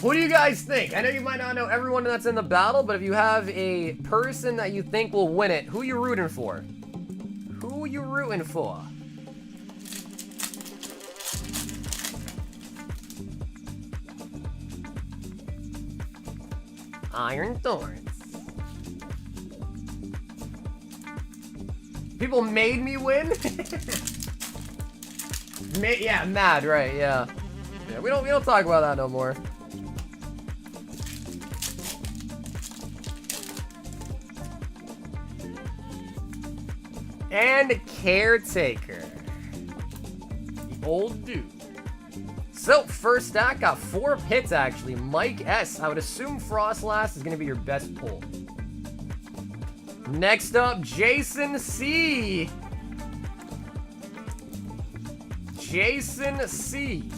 What do you guys think? I know you might not know everyone that's in the battle, but if you have a person that you think will win it, who you rooting for? Who you rooting for? Iron Thorns. People made me win? Yeah, mad, right, yeah. Yeah, we don't talk about that no more. And Caretaker. The old dude. So, first stack got 4 pits actually. Mike S. I would assume Frostlass is going to be your best pull. Next up, Jason C. Jason C.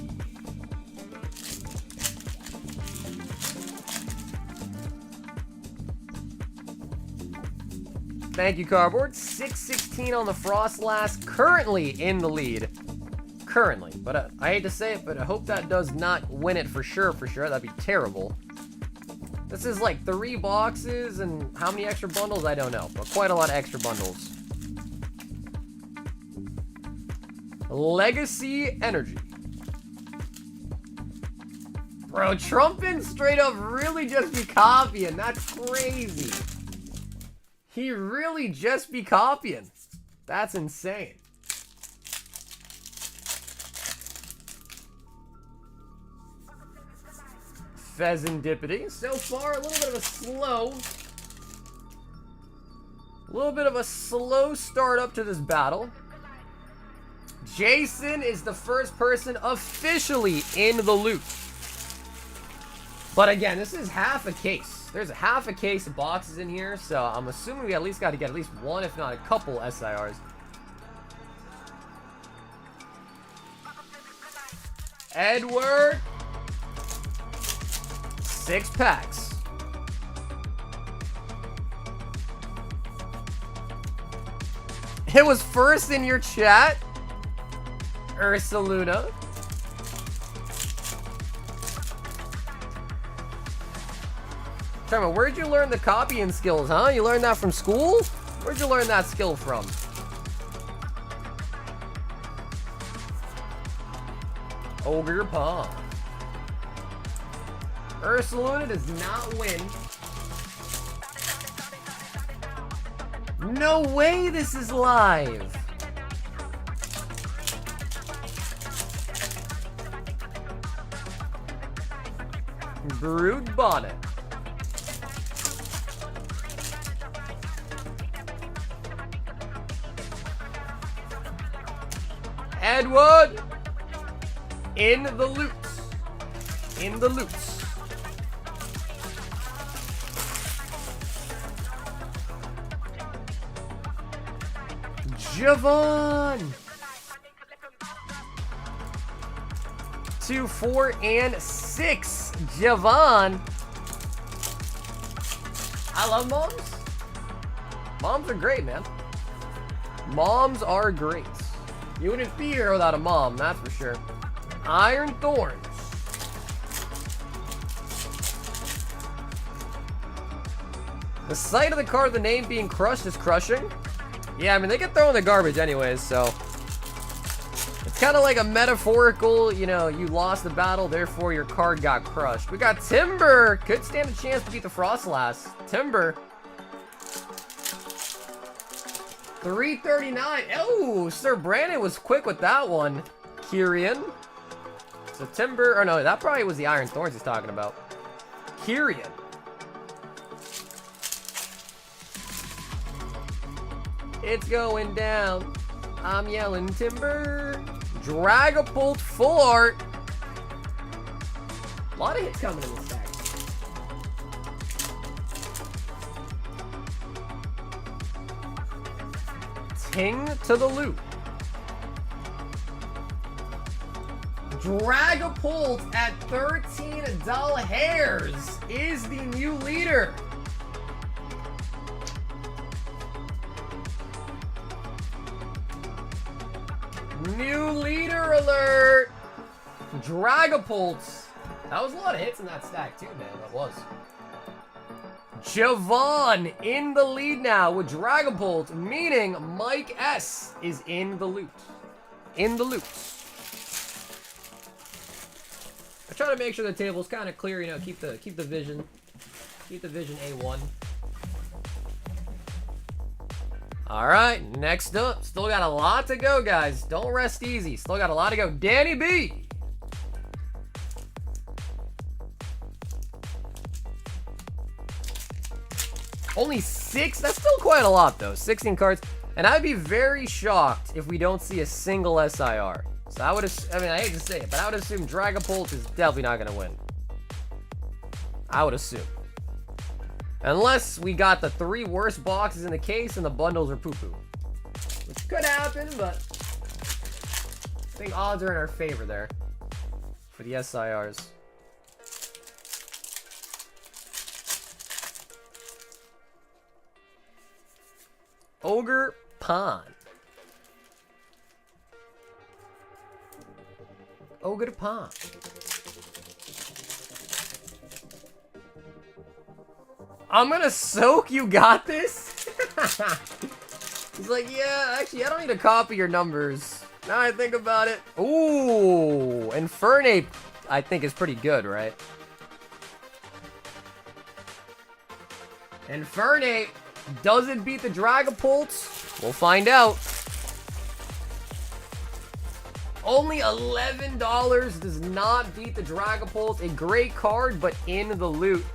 Thank you, Cardboard. 616 on the Frostlass, currently in the lead. Currently. But I hate to say it, but I hope that does not win it for sure, That'd be terrible. This is like 3 boxes and how many extra bundles? I don't know, but quite a lot of extra bundles. Legacy Energy. Bro, Trumpin straight up really just be copying. That's crazy. He really just be copying. That's insane. Pheasantipity. So far, a little bit of a slow start up to this battle. Jason is the first person officially in the loot. But again, this is half a case. There's half a case of boxes in here, so I'm assuming we at least got to get at least one, if not a couple SIRs. Edward. 6 packs. It was first in your chat, Ursaluna. Trevor, where'd you learn the copying skills, huh? You learned that from school? Where'd you learn that skill from? Ogre Pond. Ursaluna does not win. No way this is live. Brood Bonnet. Edward. In the loot. In the loot. Javon. 2, 4, and 6. Javon. I love moms. Moms are great, man. Moms are great. You wouldn't be here without a mom, that's for sure. Iron Thorns. The sight of the card, the name being crushed is crushing. Yeah, I mean, they get thrown in the garbage anyways, so. It's kind of like a metaphorical, you know, you lost the battle, therefore your card got crushed. We got Timber. Could stand a chance to beat the Frostlass. Timber. 339. Oh, Sir Brandon was quick with that one. Kyrian. So Timber, or no, that probably was the Iron Thorns he's talking about. Kyrian. It's going down. I'm yelling Timber. Dragapult full art. A lot of hits coming in this stack. Ting to the loot. Dragapult at 13 dull hairs is the new leader. New leader alert! Dragapult That was a lot of hits in that stack too, man. That was. Javon in the lead now with Dragapult, meaning Mike S is in the loot. In the loot. I try to make sure the table's kind of clear, you know, keep the vision. Keep the vision A1. Alright, next up. Still got a lot to go, guys. Don't rest easy. Still got a lot to go. Danny B. Only 6? That's still quite a lot, though. 16 cards. And I'd be very shocked if we don't see a single SIR. So I would I mean, I hate to say it, but I would assume Dragapult is definitely not going to win. I would assume. Unless we got the 3 worst boxes in the case and the bundles are poo-poo. Which could happen, but I think odds are in our favor there for the SIRs. Ogre Pond. Ogre Pond. I'm gonna soak, you got this? He's like, yeah, actually, I don't need to copy your numbers. Now I think about it. Ooh, Infernape, I think, is pretty good, right? Infernape, does it beat the Dragapult? We'll find out. Only $11 does not beat the Dragapult. A great card, but in the loot.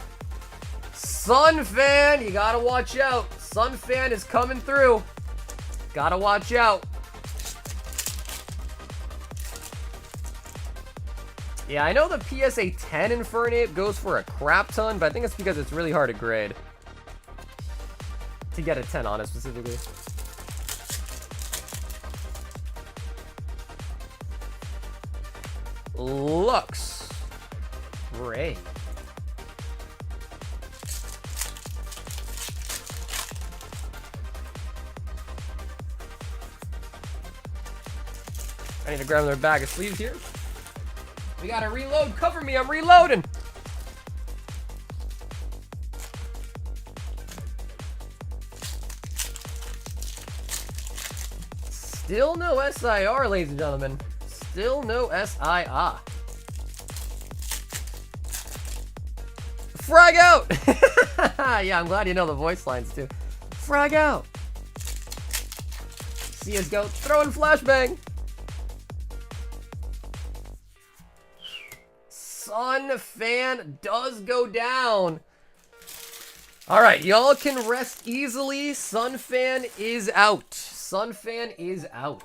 Sunfan, you gotta watch out. Sunfan is coming through. Gotta watch out. Yeah, I know the PSA 10 Infernape goes for a crap ton, but I think it's because it's really hard to grade. To get a 10 on it specifically. Lux. Ray. I need to grab another bag of sleeves here. We gotta reload. Cover me, I'm reloading. Still no SIR, ladies and gentlemen. Still no SIR. Frag out! Yeah, I'm glad you know the voice lines too. Frag out. CSGO, throw in flashbang. Sunfan does go down. Alright, y'all can rest easily. Sunfan is out. Sunfan is out.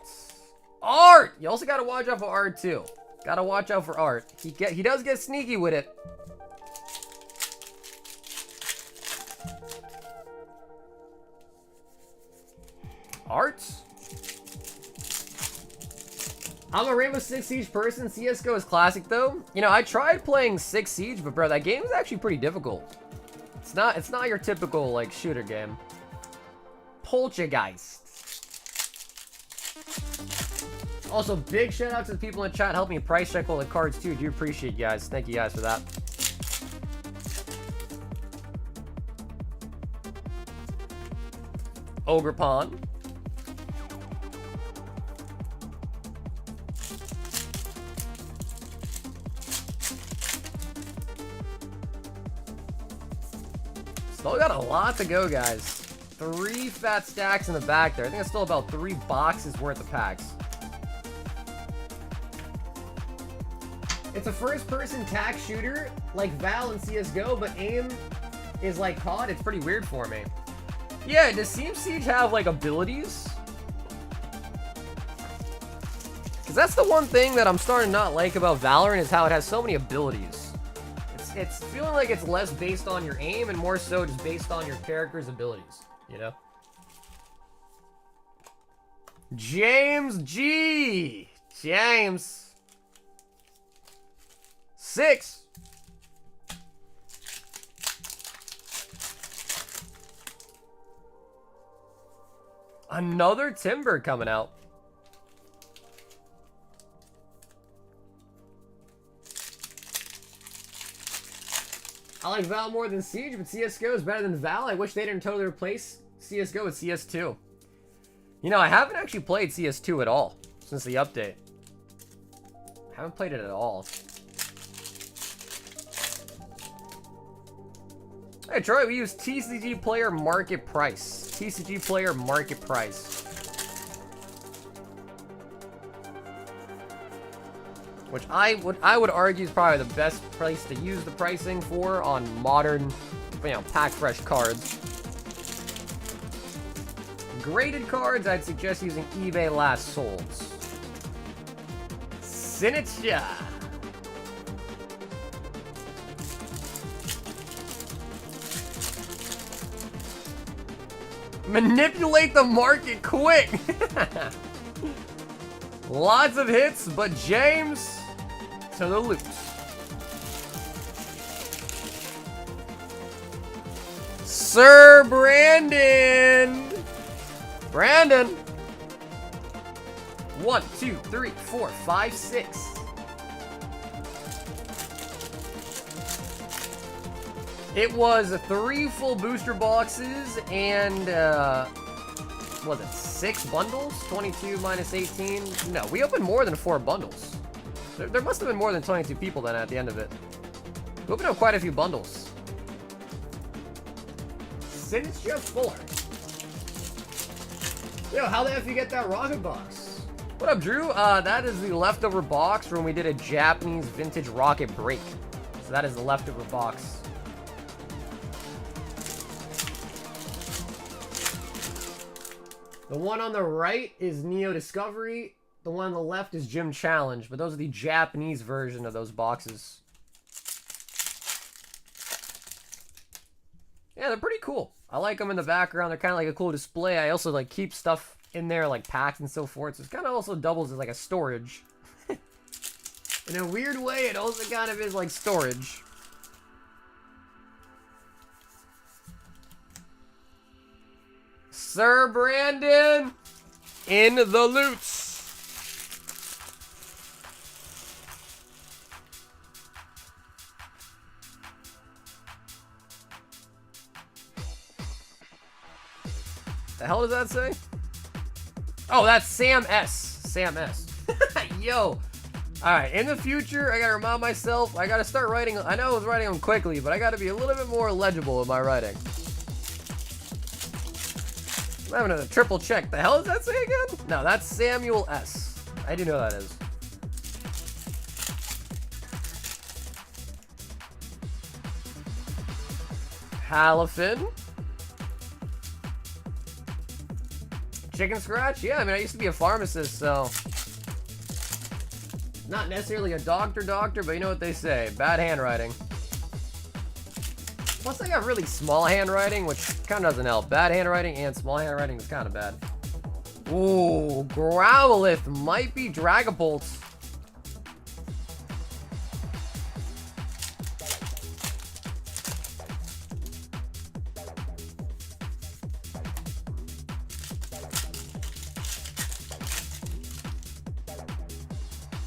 Art! You also gotta watch out for Art too. Gotta watch out for Art. He does get sneaky with it. Art? I'm a Rainbow Six Siege person. CSGO is classic though. You know, I tried playing Six Siege, but bro, that game is actually pretty difficult. It's not your typical like shooter game. Poltergeist. Also, big shout out to the people in chat helping me price check all the cards too. Do appreciate you guys. Thank you guys for that. Ogre Pond. Still got a lot to go, guys. 3 fat stacks in the back there. I think it's still about 3 boxes worth of packs. It's a first-person tac shooter, like Val and CSGO, but aim is like COD. It's pretty weird for me. Yeah, does Team Siege have, like, abilities? Because that's the one thing that I'm starting to not like about Valorant is how it has so many abilities. It's feeling like it's less based on your aim and more so just based on your character's abilities, you know? James G. James. 6. Another Timber coming out. I like Val more than Siege, but CSGO is better than Val. I wish they didn't totally replace CSGO with CS2. You know, I haven't actually played CS2 at all since the update. Haven't played it at all. Hey Troy, we use TCG player market price. TCG player market price. Which I would argue is probably the best place to use the pricing for on modern, you know, pack fresh cards. Graded cards, I'd suggest using eBay last solds. Sinitcha. Manipulate the market quick. Lots of hits, but James to the loot. Sir Brandon. Brandon. 1, 2, 3, 4, 5, 6. It was 3 full booster boxes and was it 6 bundles? 22 minus 18? No, we opened more than 4 bundles. There must have been more than 22 people then at the end of it. We opened up quite a few bundles. Since you're fuller. Yo, how the F you get that rocket box? What up, Drew? That is the leftover box from when we did a Japanese vintage rocket break. So that is the leftover box. The one on the right is Neo Discovery. The one on the left is Gym Challenge. But those are the Japanese version of those boxes. Yeah, they're pretty cool. I like them in the background. They're kind of like a cool display. I also like keep stuff in there like packs and so forth. So it kind of also doubles as like a storage. In a weird way, it also kind of is like storage. Sir Brandon in the loots. The hell does that say? Oh, that's Sam S. Sam S. Yo. Alright, in the future, I gotta remind myself, I gotta start writing. I know I was writing them quickly, but I gotta be a little bit more legible in my writing. I'm having a triple check. The hell does that say again? No, that's Samuel S. I do know that is. Halifin. Chicken scratch? Yeah, I mean, I used to be a pharmacist, so... Not necessarily a doctor, but you know what they say. Bad handwriting. Plus, I got really small handwriting, which kind of doesn't help. Bad handwriting and small handwriting is kind of bad. Ooh, Growlithe might be Dragapult.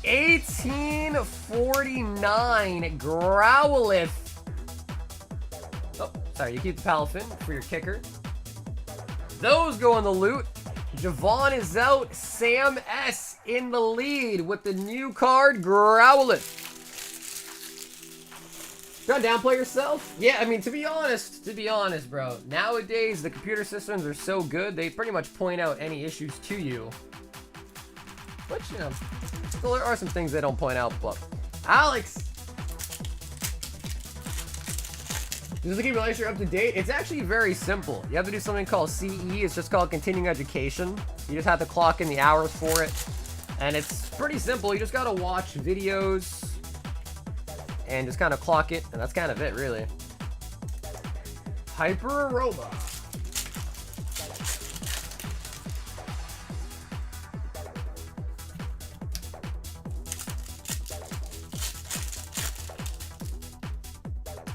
$18.49 Growlithe. Oh, sorry, you keep the Palafin for your kicker. Those go in the loot. Javon is out. Sam S in the lead with the new card, Growlithe. Trying to downplay yourself? Yeah, I mean, to be honest, bro. Nowadays, the computer systems are so good, they pretty much point out any issues to you. But, you know, still there are some things they don't point out, but... Alex! Does it keep your lecture up to date? It's actually very simple. You have to do something called CE. It's just called continuing education. You just have to clock in the hours for it. And it's pretty simple. You just gotta watch videos and just kind of clock it. And that's kind of it, really. Hyper Aroba.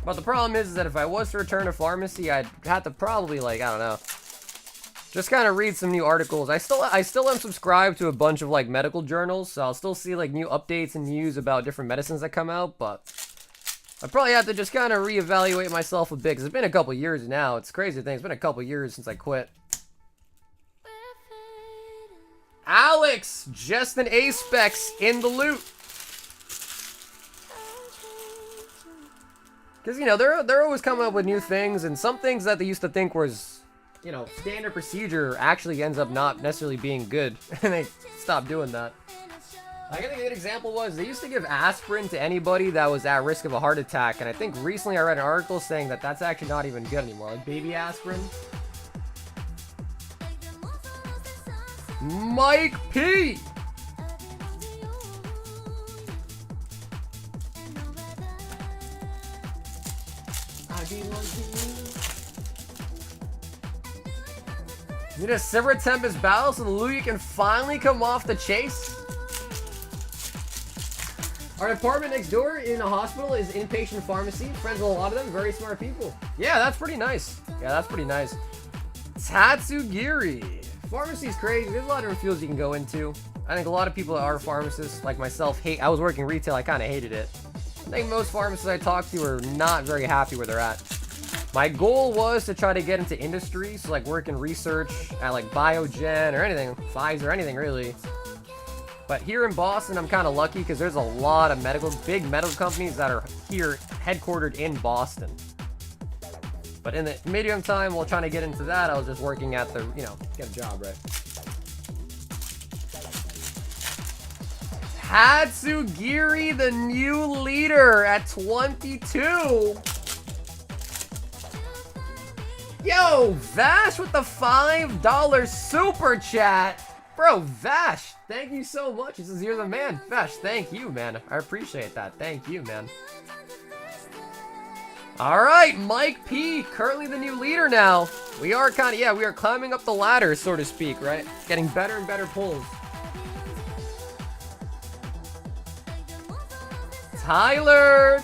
But the problem is that if I was to return to pharmacy, I'd have to probably, like, I don't know, just kind of read some new articles. I still am subscribed to a bunch of, like, medical journals, so I'll still see, like, new updates and news about different medicines that come out, but I probably have to just kind of reevaluate myself a bit, because it's been a couple years now. It's crazy thing. It's been a couple years since I quit. Alex, just an A-Specs in the loot. Because, you know, they're always coming up with new things, and some things that they used to think was, you know, standard procedure actually ends up not necessarily being good, and they stopped doing that. I think a good example was they used to give aspirin to anybody that was at risk of a heart attack, and I think recently I read an article saying that that's actually not even good anymore, like baby aspirin. Mike P! Need a Silver Tempest battle so the Lugia can finally come off the chase? Our apartment next door in a hospital is inpatient pharmacy. Friends with a lot of them, very smart people. Yeah, that's pretty nice. Yeah, that's pretty nice. Tatsugiri. Pharmacy's crazy. There's a lot of different fields you can go into. I think a lot of people that are pharmacists, like myself, hate. I was working retail, I kind of hated it. I think most pharmacists I talk to are not very happy where they're at. My goal was to try to get into industry, so like work in research at like Biogen or anything, Pfizer, anything really. But here in Boston, I'm kind of lucky because there's a lot of big medical companies that are here, headquartered in Boston. But in the medium time, while trying to get into that, I was just working at the, you know, get a job, right? Hatsugiri, the new leader at 22. Yo, Vash with the $5 super chat. Bro, Vash, thank you so much. He says, you're the man. Vash, thank you, man. I appreciate that. Thank you, man. All right, Mike P, currently the new leader now. We are we are climbing up the ladder, so to speak, right? Getting better and better pulls. Tyler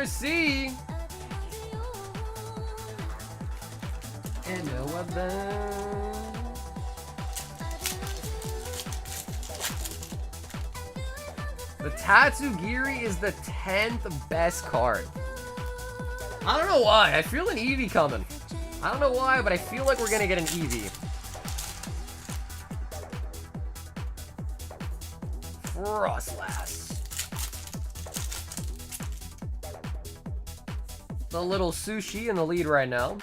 C. And no other. The Tatsugiri is the 10th best card. I don't know why. I feel an Eevee coming. I don't know why, but I feel like we're gonna get an Eevee. Frostlass. The little Sushi in the lead right now.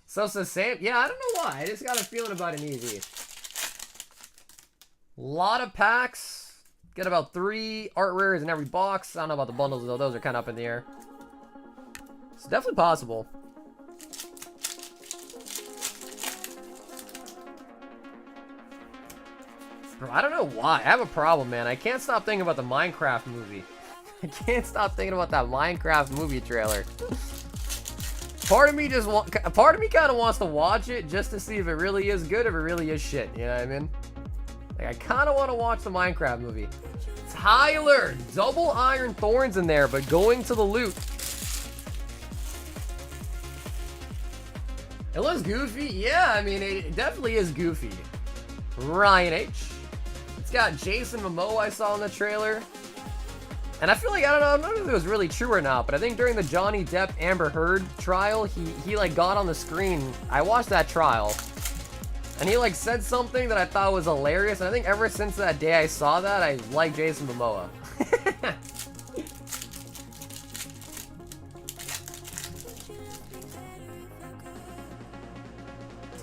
So it's the same. Yeah, I don't know why. I just got a feeling about an Eevee. Lot of packs. Get about 3 art rares in every box. I don't know about the bundles though. Those are kind of up in the air. It's definitely possible. Bro, I don't know why. I have a problem, man. I can't stop thinking about the Minecraft movie. I can't stop thinking about that Minecraft movie trailer. Part of me kind of wants to watch it just to see if it really is good, if it really is shit. You know what I mean? Like, I kind of want to watch the Minecraft movie. Tyler, double Iron Thorns in there, but going to the loot. It looks goofy. Yeah, I mean, it definitely is goofy. Ryan H. It's got Jason Momoa I saw in the trailer. And I feel like, I don't know if it was really true or not, but I think during the Johnny Depp Amber Heard trial, he like got on the screen. I watched that trial. And he like said something that I thought was hilarious. And I think ever since that day I saw that, I like Jason Momoa.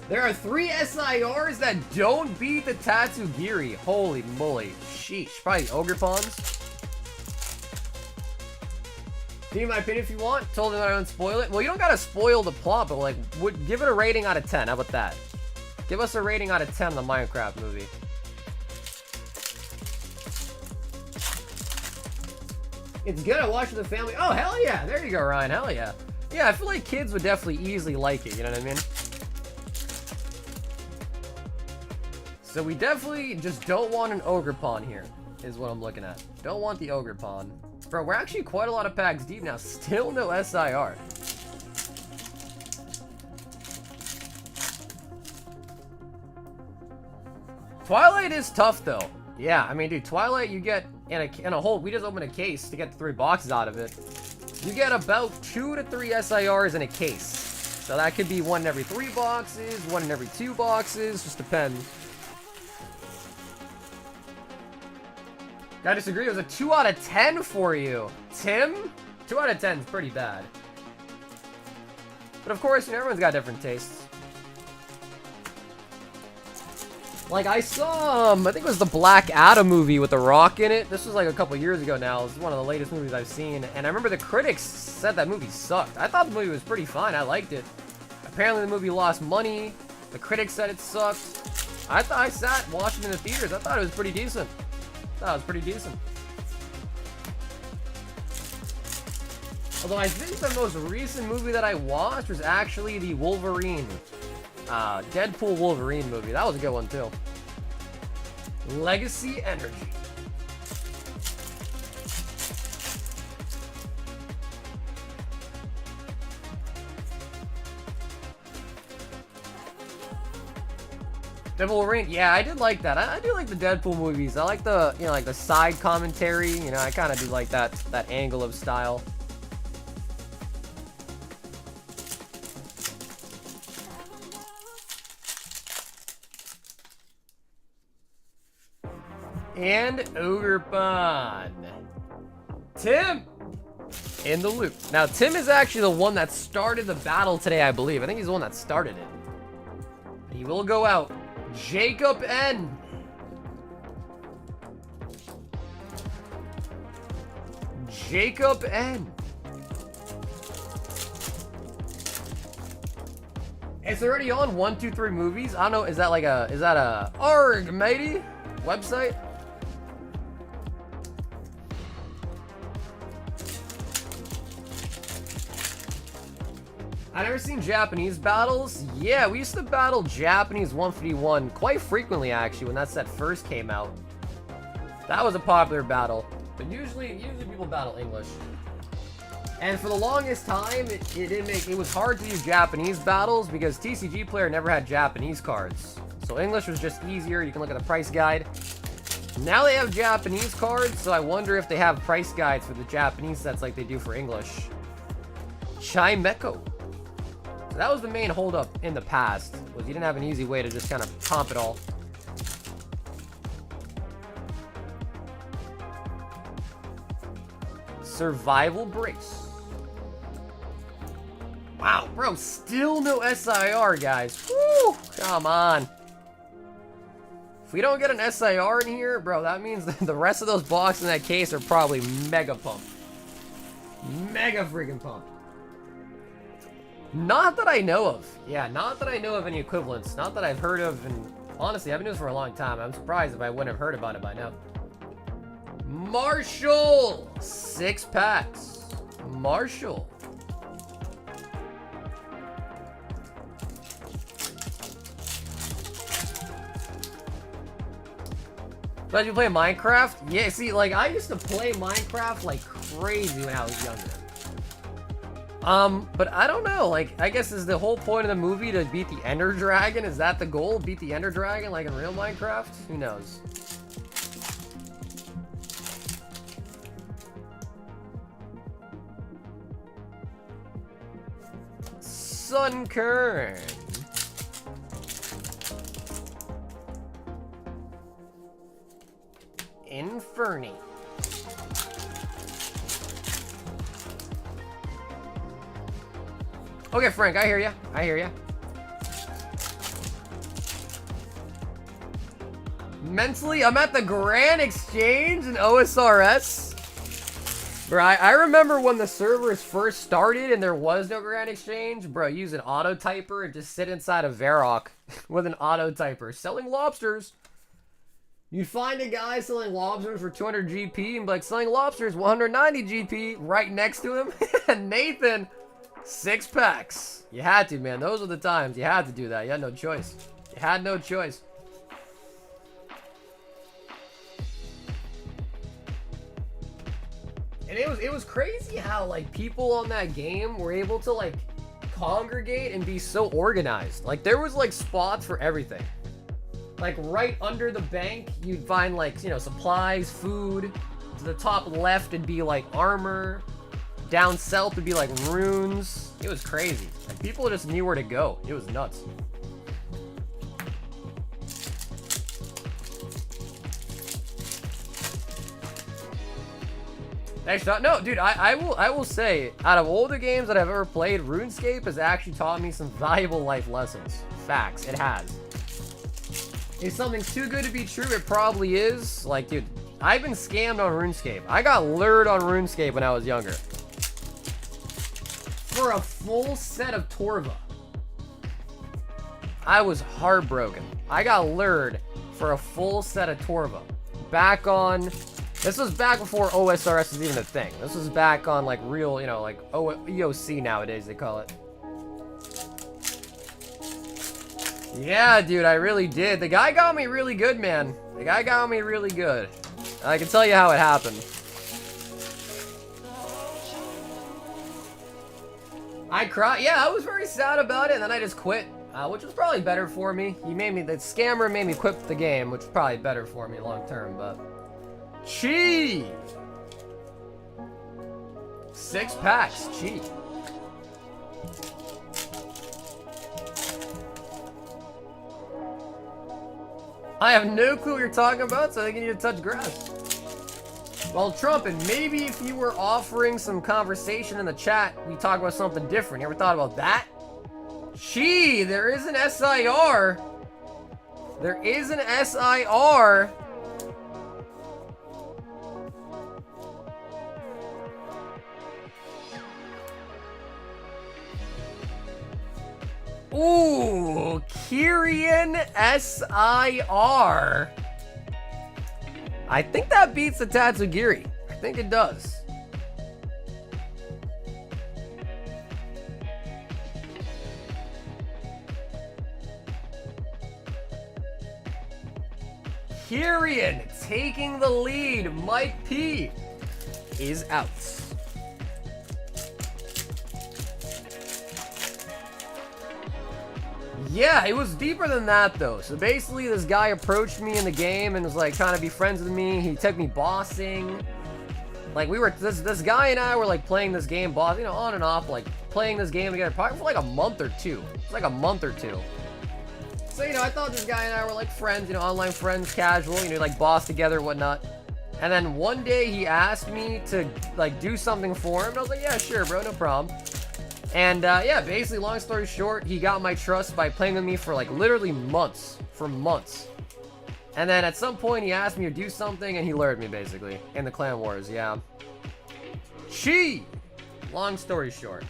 There are 3 SIRs that don't beat the Tatsugiri. Holy moly. Sheesh. Probably Ogre Pawns. Give me my opinion if you want. Told them that I don't spoil it. Well, you don't gotta spoil the plot, but like, give it a rating out of 10. How about that? Give us a rating out of 10 on the Minecraft movie. It's good. I watched with the family. Oh, hell yeah. There you go, Ryan. Hell yeah. Yeah, I feel like kids would definitely easily like it. You know what I mean? So we definitely just don't want an Ogre Pawn here, is what I'm looking at. Don't want the Ogre Pawn. Bro, we're actually quite a lot of packs deep now. Still no SIR. Twilight is tough, though. Yeah, I mean, dude, Twilight, you get in a whole, we just opened a case to get the 3 boxes out of it. You get about 2 to 3 SIRs in a case. So that could be 1 in every 3 boxes, 1 in every 2 boxes, just depends. I disagree, it was a 2 out of 10 for you. Tim? 2 out of 10 is pretty bad. But of course, you know, everyone's got different tastes. Like, I saw, I think it was the Black Adam movie with The Rock in it. This was like a couple years ago now. It's one of the latest movies I've seen. And I remember the critics said that movie sucked. I thought the movie was pretty fine. I liked it. Apparently the movie lost money. The critics said it sucked. I sat watching it in the theaters. I thought it was pretty decent. Although I think the most recent movie that I watched was actually the Wolverine. Deadpool Wolverine movie. That was a good one too. Legacy Energy. Deadpool Wolverine, yeah, I did like that. I do like the Deadpool movies. I like the, you know, like the side commentary. You know, I kind of do like that angle of style. And Ogre Pond. Tim in the loop. Now, Tim is actually the one that started the battle today, I believe. I think he's the one that started it. He will go out. Jacob N. Jacob N. It's already on 1, 2, 3 movies. I don't know. Is that a ARG matey website? I never seen Japanese battles. Yeah, we used to battle Japanese 151 quite frequently, actually, when that set first came out. That was a popular battle. But usually people battle English. And for the longest time, it was hard to do Japanese battles because TCG Player never had Japanese cards. So English was just easier. You can look at the price guide. Now they have Japanese cards, so I wonder if they have price guides for the Japanese sets like they do for English. Chimeco. So that was the main holdup in the past, was you didn't have an easy way to just kind of comp it all. Survival Brace. Wow, bro, still no SIR, guys. Woo, come on. If we don't get an SIR in here, bro, that means the rest of those boxes in that case are probably mega pumped. Mega freaking pumped. Not that I know of. Yeah, not that I know of any equivalents. Not that I've heard of, and honestly, I've been doing this for a long time. I'm surprised if I wouldn't have heard about it by now. Marshall! 6 packs. Marshall. Glad you play Minecraft? Yeah, see, like, I used to play Minecraft like crazy when I was younger. But I don't know, like, I guess is the whole point of the movie to beat the Ender Dragon? Is that the goal? Beat the Ender Dragon like in real Minecraft? Who knows? Sunkern. Inferni. Okay, Frank, I hear ya. I hear ya. Mentally, I'm at the Grand Exchange in OSRS. Bro, I remember when the servers first started and there was no Grand Exchange. Bro, use an auto typer and just sit inside a Varrock with an auto typer selling lobsters. You'd find a guy selling lobsters for 200 GP and be like, selling lobsters 190 GP right next to him. And Nathan, 6 packs. You had to, man. Those were the times. You had to do that. You had no choice. You had no choice. And it was crazy how, like, people on that game were able to, like, congregate and be so organized. Like, there was, like, spots for everything. Like, right under the bank, you'd find, like, you know, supplies, food. the top left would be like armor. Down south would be like runes. It was crazy. Like, people just knew where to go. It was nuts. Actually, no, dude, I will say, out of all the games that I've ever played, RuneScape has actually taught me some valuable life lessons. Facts, it has. If something's too good to be true, it probably is. Like, dude, I've been scammed on RuneScape. I got lured on RuneScape when I was younger. For a full set of Torva. I was heartbroken. I got lured for a full set of Torva. Back on... This was back before OSRS was even a thing. This was back on, like, real, you know, like, EOC nowadays, they call it. Yeah, dude, I really did. The guy got me really good, man. The guy got me really good. I can tell you how it happened. I cried. Yeah, I was very sad about it, and then I just quit. Which was probably better for me. The scammer made me quit the game, which was probably better for me long term, but... Chi! 6 packs, Chi. I have no clue what you're talking about, so I think you need to touch grass. Well, Trump, and maybe if you were offering some conversation in the chat, we talk about something different. You ever thought about that? Chi, there is an SIR. There is an SIR. Ooh, Kyrian SIR. I think that beats the Tatsugiri. I think it does. Kyrian taking the lead. Mike P is out. Yeah, it was deeper than that, though. So basically, this guy approached me in the game and was like trying to be friends with me. He took me bossing. Like, we were, this guy and I were like playing this game, boss, you know, on and off, like playing this game together, probably for like a month or two. It's like a month or two. So, you know, I thought this guy and I were like friends, you know, online friends, casual, you know, like boss together, whatnot. And then one day he asked me to like do something for him. And I was like, yeah, sure, bro, no problem. And yeah, basically, long story short, he got my trust by playing with me for like literally months. For months. And then at some point, he asked me to do something, and he lured me, basically. In the Clan Wars, yeah. Chi! Long story short.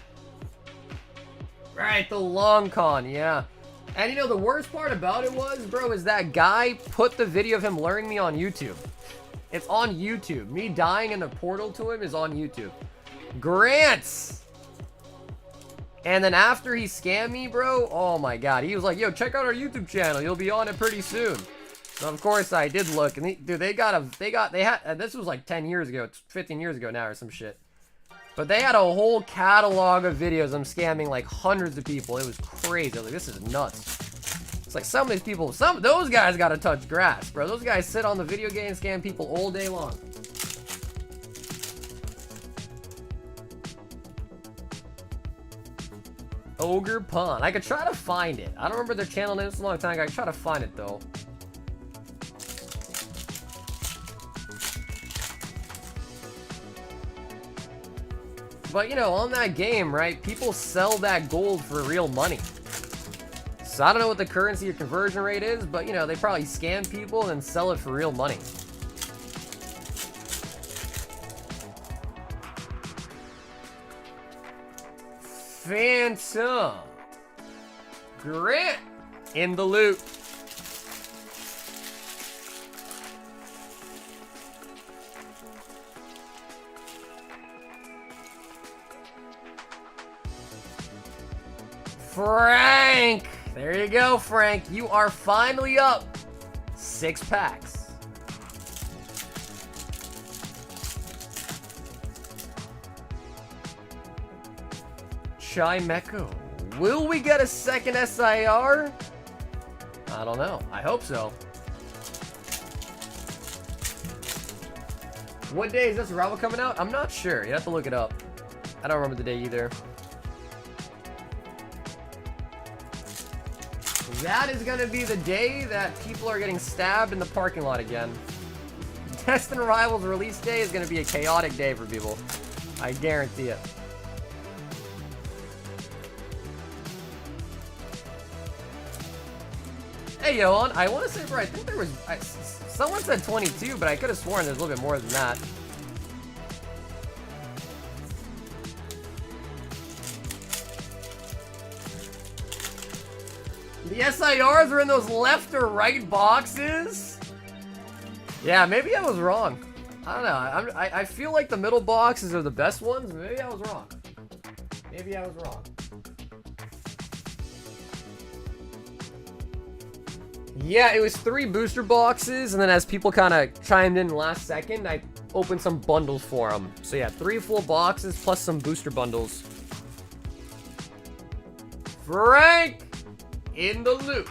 Right, the long con, yeah. And you know, the worst part about it was, bro, is that guy put the video of him luring me on YouTube. It's on YouTube. Me dying in the portal to him is on YouTube. Grants! And then after he scammed me, bro, oh my god, he was like, yo, check out our YouTube channel, you'll be on it pretty soon. So of course I did look, and dude, they had, this was like 10 years ago, 15 years ago now or some shit. But they had a whole catalog of videos of scamming like hundreds of people. It was crazy. I was like, this is nuts. It's like some of these people, some of those guys gotta touch grass, bro. Those guys sit on the video game and scam people all day long. Ogre Pond. I could try to find it. I don't remember their channel name. It's a long time ago. I could try to find it, though. But, you know, on that game, right, people sell that gold for real money. So I don't know what the currency or conversion rate is, but, you know, they probably scam people and then sell it for real money. Phantom Grant in the loop. Frank! There you go, Frank. You are finally up 6 packs. Chimeco. Will we get a second SIR? I don't know. I hope so. What day is this rival coming out? I'm not sure. You have to look it up. I don't remember the day either. That is gonna be the day that people are getting stabbed in the parking lot again. Destined Rivals release day is gonna be a chaotic day for people. I guarantee it. Hey, Johan, I want to say, bro, I think there was... someone said 22, but I could have sworn there's a little bit more than that. The SIRs are in those left or right boxes? Yeah, maybe I was wrong. I don't know. I feel like the middle boxes are the best ones. Maybe I was wrong. Maybe I was wrong. Yeah, it was 3 booster boxes, and then as people kind of chimed in last second, I opened some bundles for them. So yeah, 3 full boxes plus some booster bundles. Frank in the loot.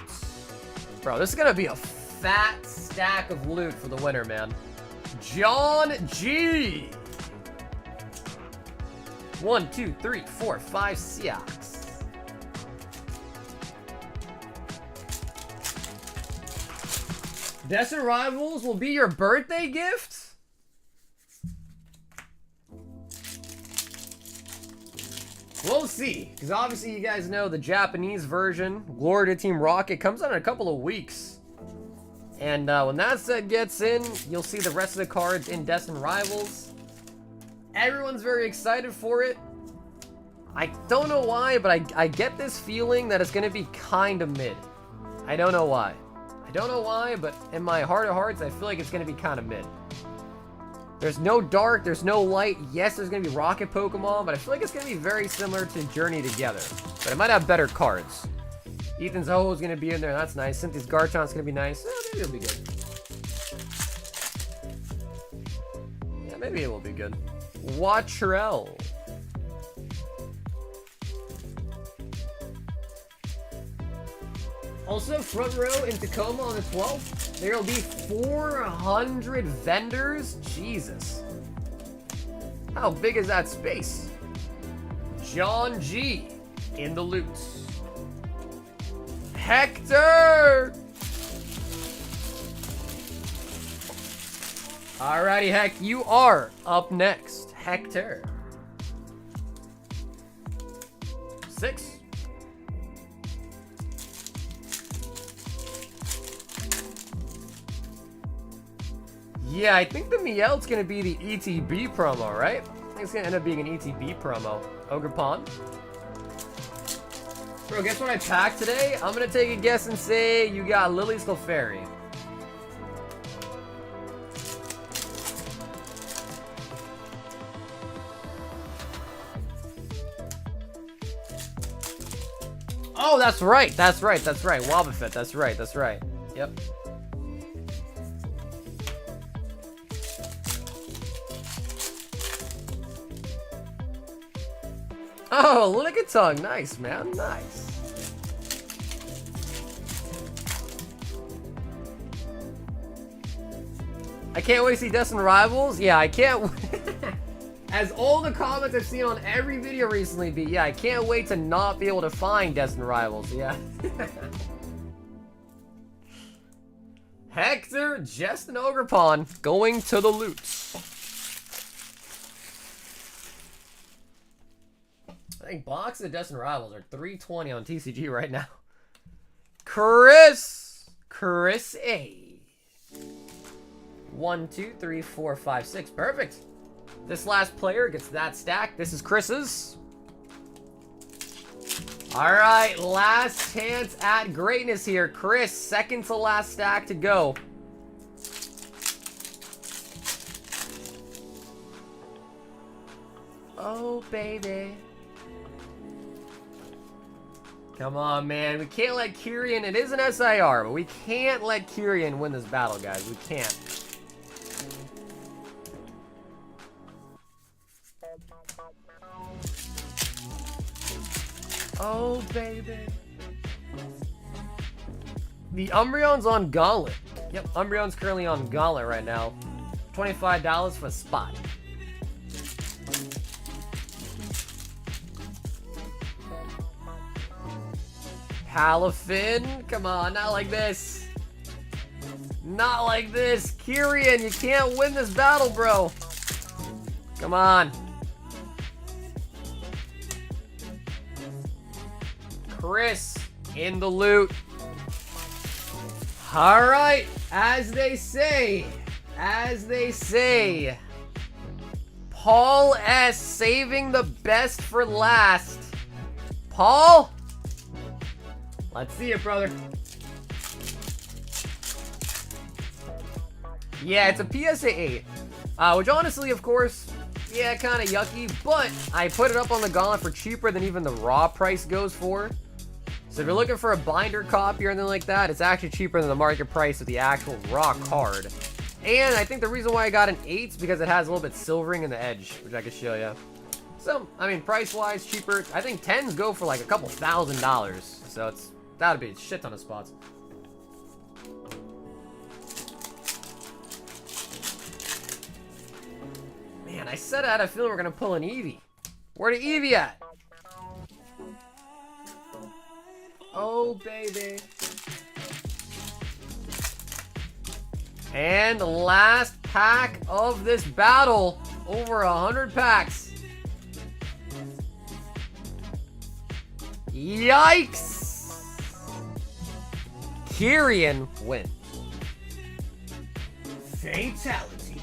Bro, this is gonna be a fat stack of loot for the winner, man. John G. 1, 2, 3, 4, 5, 6. Destined Rivals will be your birthday gift? We'll see, because obviously you guys know the Japanese version, Glory to Team Rocket, comes out in a couple of weeks. And when that set gets in, you'll see the rest of the cards in Destined Rivals. Everyone's very excited for it. I don't know why, but I get this feeling that it's going to be kind of mid. I don't know why. I don't know why, but in my heart of hearts, I feel like it's going to be kind of mid. There's no dark, there's no light. Yes, there's going to be rocket Pokemon, but I feel like it's going to be very similar to Journey Together. But it might have better cards. Ethan's Ho is going to be in there, that's nice. Cynthia's Garchom's going to be nice. Maybe it'll be good. Yeah, maybe it will be good. Watcherell. Also, front row in Tacoma on the 12th, there will be 400 vendors. Jesus. How big is that space? John G. in the loot. Hector! Alrighty, Heck, you are up next. Hector. 6. Yeah, I think the Miel's gonna be the ETB promo, right? I think it's gonna end up being an ETB promo. Ogre Pond. Bro, guess what I packed today? I'm gonna take a guess and say you got Lily's Clefairy. Oh, that's right. That's right. That's right. Wobbuffet. That's right. That's right. Yep. Oh, Lickitung. Nice, man. Nice. I can't wait to see Destined Rivals. Yeah, I can't. As all the comments I've seen on every video recently be, yeah, I can't wait to not be able to find Destined Rivals. Yeah. Hector, Jest, and Ogrepon going to the loot. I think boxes of Destined Rivals are $320 on TCG right now. Chris A. 1, 2, 3, 4, 5, 6. Perfect. This last player gets that stack. This is Chris's. All right, last chance at greatness here. Chris, second to last stack to go. Oh, baby. Come on, man. We can't let Kyrian... It is an SIR, but we can't let Kyrian win this battle, guys. We can't. Oh, baby. The Umbreon's on Gauntlet. Yep, Umbreon's currently on Gauntlet right now. $25 for a spot. Palafin, come on, not like this. Not like this. Kyrian, you can't win this battle, bro. Come on. Chris in the loot. Alright, as they say, Paul S. saving the best for last. Paul? Let's see it, brother. Yeah, it's a PSA 8. Which honestly, of course, yeah, kind of yucky, but I put it up on the gauntlet for cheaper than even the raw price goes for. So if you're looking for a binder copy or anything like that, it's actually cheaper than the market price of the actual raw card. And I think the reason why I got an 8 is because it has a little bit silvering in the edge, which I can show you. So, I mean, price-wise, cheaper. I think 10s go for like a couple $1,000. So that'd be a shit ton of spots. Man, I said I had a feeling we're gonna pull an Eevee. Where the Eevee at? Oh, baby. And the last pack of this battle. Over 100 packs. Yikes! Kyrian wins. Fatality.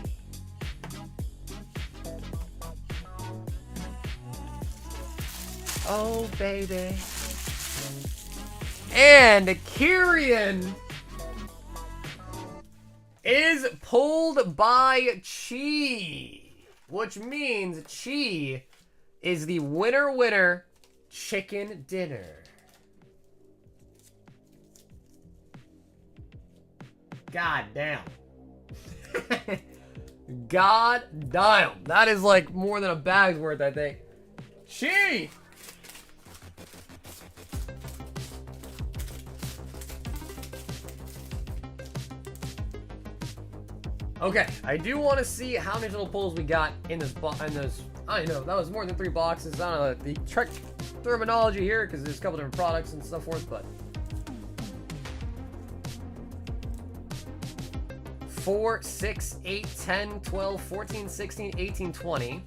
Oh, baby. And Kyrian is pulled by Chi, which means Chi is the winner chicken dinner. God damn. God damn. That is like more than a bag's worth, I think. Chi! Okay, I do want to see how many little pulls we got in this I know, that was more than 3 boxes. I don't know the terminology here, because there's a couple different products and so forth, but 4, 6, 8, 10, 12, 14, 16, 18, 20.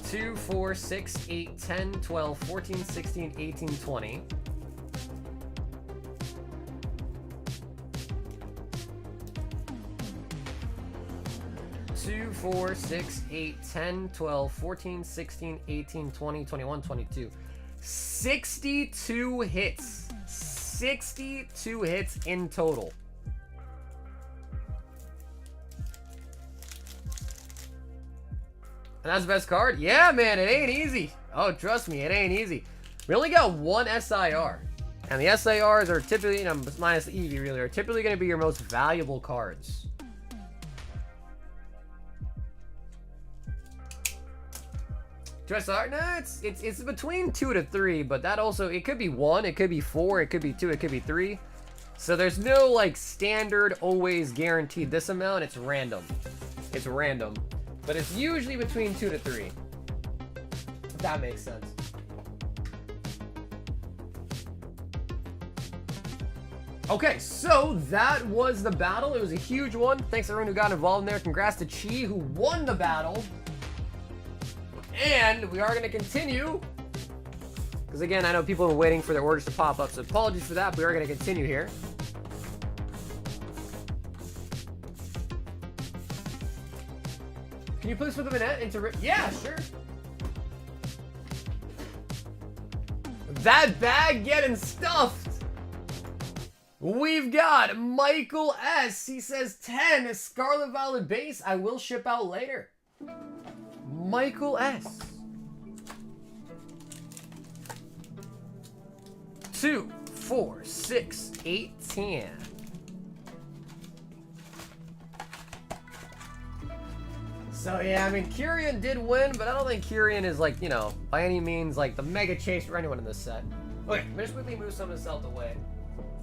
2, 4, 6, 8, 10, 12, 14, 16, 18, 20. 2, 4, 6, 8, 10, 12, 14, 16, 18, 20, 21, 22. 62 hits. 62 hits in total. And that's the best card? Yeah, man, it ain't easy. Oh, trust me, it ain't easy. We only got 1 SIR. And the SIRs are typically, minus the Eevee really, are typically going to be your most valuable cards. SR? No, it's between 2 to 3, but that also, it could be 1, it could be 4, it could be 2, it could be 3. So there's no like standard, always guaranteed this amount. It's random. It's random. But it's usually between 2 to 3. If that makes sense. Okay, so that was the battle. It was a huge one. Thanks to everyone who got involved in there. Congrats to Chi, who won the battle. And we are going to continue. Because again, I know people have been waiting for their orders to pop up. So apologies for that. But we are going to continue here. Can you please put them into... Yeah, sure. That bag getting stuffed. We've got Michael S. He says 10 Scarlet Violet base. I will ship out later. Michael S. 2, 4, 6, 8, 10. So yeah, I mean, Kyrian did win, but I don't think Kyrian is like, you know, by any means like the mega chase for anyone in this set. Okay, I'm just quickly move some of this out the way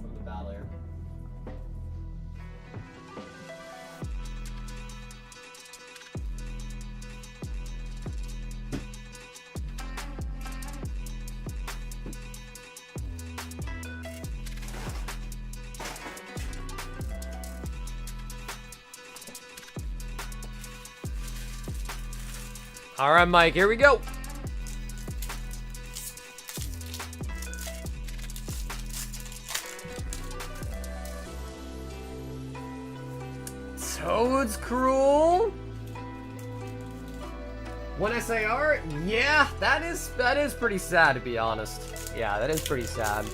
from the battle here. All right, Mike, here we go. Toad's Cruel. When I say art, yeah, that is pretty sad, to be honest. Yeah, that is pretty sad.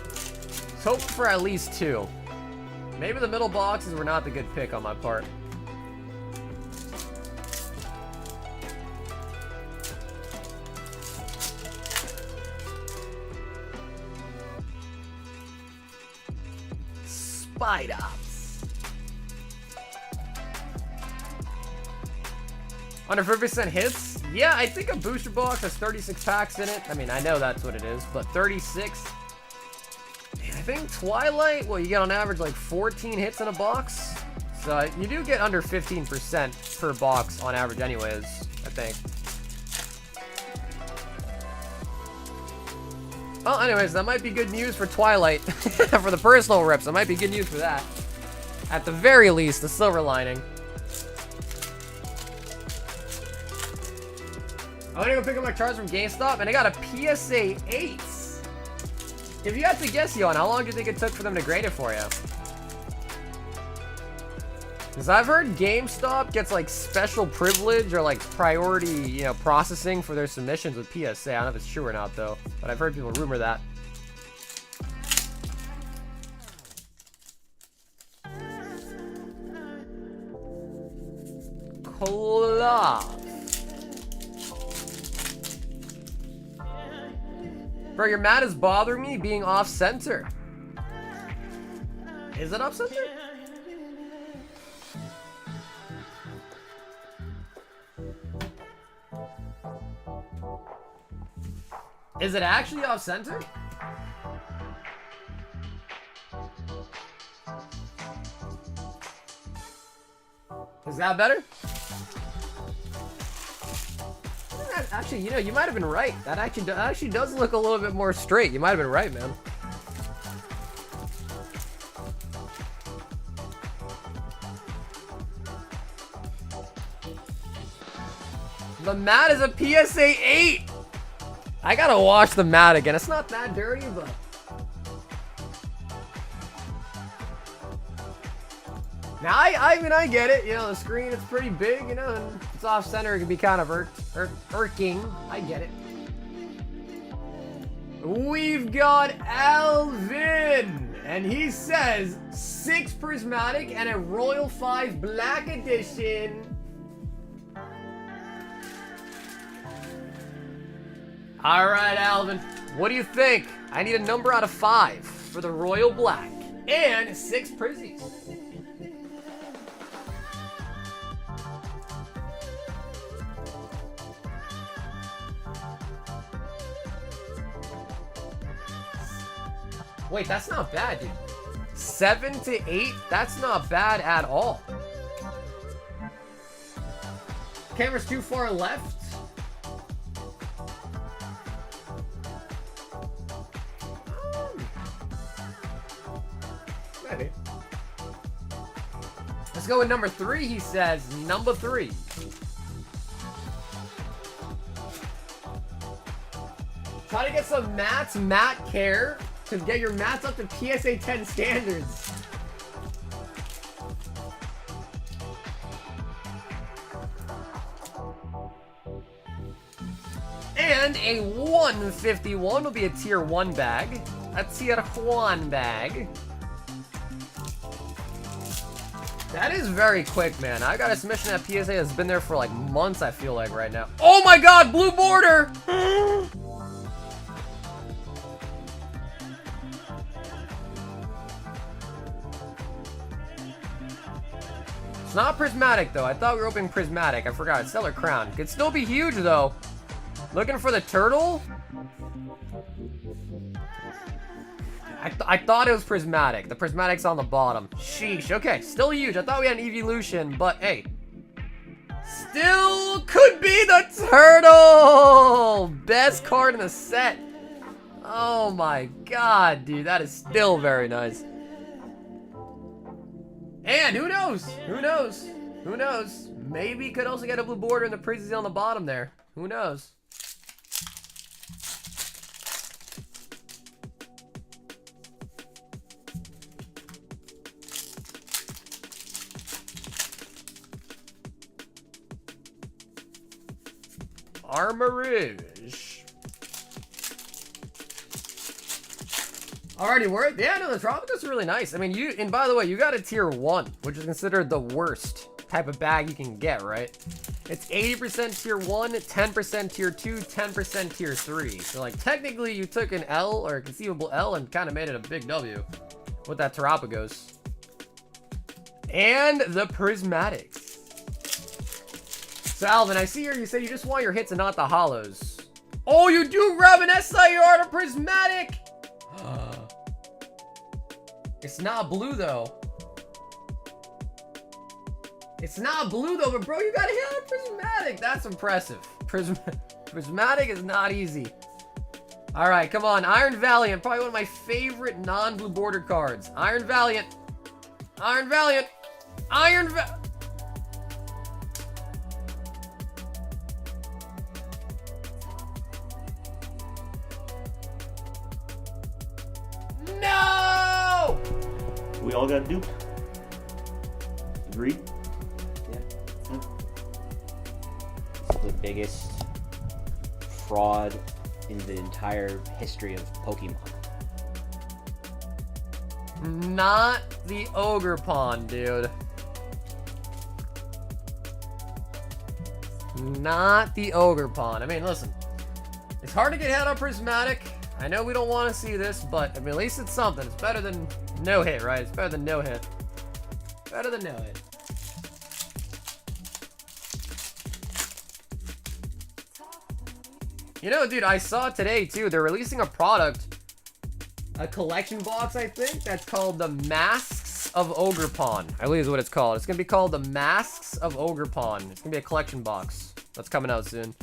Let's hope for at least 2. Maybe the middle boxes were not the good pick on my part. Spider. Under 50% hits? Yeah, I think a booster box has 36 packs in it. I mean, I know that's what it is, but 36. And I think Twilight, well, you get on average like 14 hits in a box. So you do get under 15% per box on average anyways, I think. Well, anyways, that might be good news for Twilight. For the personal rips, that might be good news for that. At the very least, the silver lining. I'm gonna go pick up my cards from GameStop, and I got a PSA 8. If you had to guess, Yon, how long do you think it took for them to grade it for you? Because I've heard GameStop gets like special privilege or like priority, you know, processing for their submissions with PSA. I don't know if it's true or not though, but I've heard people rumor that. Cola. Bro, your mat is bothering me being off center. Is it off center? Is it actually off center? Is that better? Actually, you know, you might have been right. That actually does look a little bit more straight. You might have been right, man. The mat is a PSA 8. I gotta wash the mat again. It's not that dirty, but... Now, I mean, I get it. You know, the screen is pretty big, you know, and it's off center. It can be kind of irking. I get it. We've got Alvin, and he says 6 prismatic and a Royal 5 Black Edition. All right, Alvin, what do you think? I need a number out of 5 for the Royal Black and 6 Prizzies. Wait, that's not bad, dude. 7 to 8? That's not bad at all. Camera's too far left. Maybe. Let's go with number 3, he says. Number 3. Try to get some mats, mat care. To get your mats up to PSA 10 standards. And a 151 will be a tier 1 bag. A tier 1 bag. That is very quick, man. I got a submission that PSA has been there for like months, I feel like, right now. Oh my god, blue border! It's not prismatic, though. I thought we were opening prismatic. I forgot. Stellar Crown. Could still be huge, though. Looking for the turtle? I thought it was prismatic. The prismatic's on the bottom. Sheesh. Okay, still huge. I thought we had an evolution, but hey. Still could be the turtle! Best card in the set. Oh my god, dude. That is still very nice. And who knows? Who knows? Who knows? Maybe could also get a blue border and the Prizzy on the bottom there. Who knows? Armorage. Alrighty, worth. Yeah, no, the Tropicals are really nice. I mean, and by the way, you got a tier 1, which is considered the worst type of bag you can get, right? It's 80% tier 1, 10% tier 2, 10% tier 3. So, like, technically, you took an L or a conceivable L and kind of made it a big W with that Terrapagos. And the Prismatics. So, Alvin, I see here you said you just want your hits and not the holos. Oh, you do grab an SIR to Prismatic! It's not blue, though. It's not blue, though, but bro, you got hit on Prismatic. That's impressive. Prismatic is not easy. All right, come on. Iron Valiant, probably one of my favorite non-blue border cards. Iron Valiant. Iron Valiant. Iron Valiant. No! We all got duped. Agreed? Yeah. It's the biggest fraud in the entire history of Pokemon. Not the Ogre Pond, dude. Not the Ogre Pond. I mean, listen. It's hard to get hit on Prismatic. I know we don't want to see this, but I mean, at least it's something. It's better than no hit, right? It's better than no hit. Better than no hit. You know, dude, I saw today, too, they're releasing a product, a collection box, I think, that's called the Masks of Ogre Pond. I believe is what it's called. It's going to be called the Masks of Ogre Pond. It's going to be a collection box. That's coming out soon.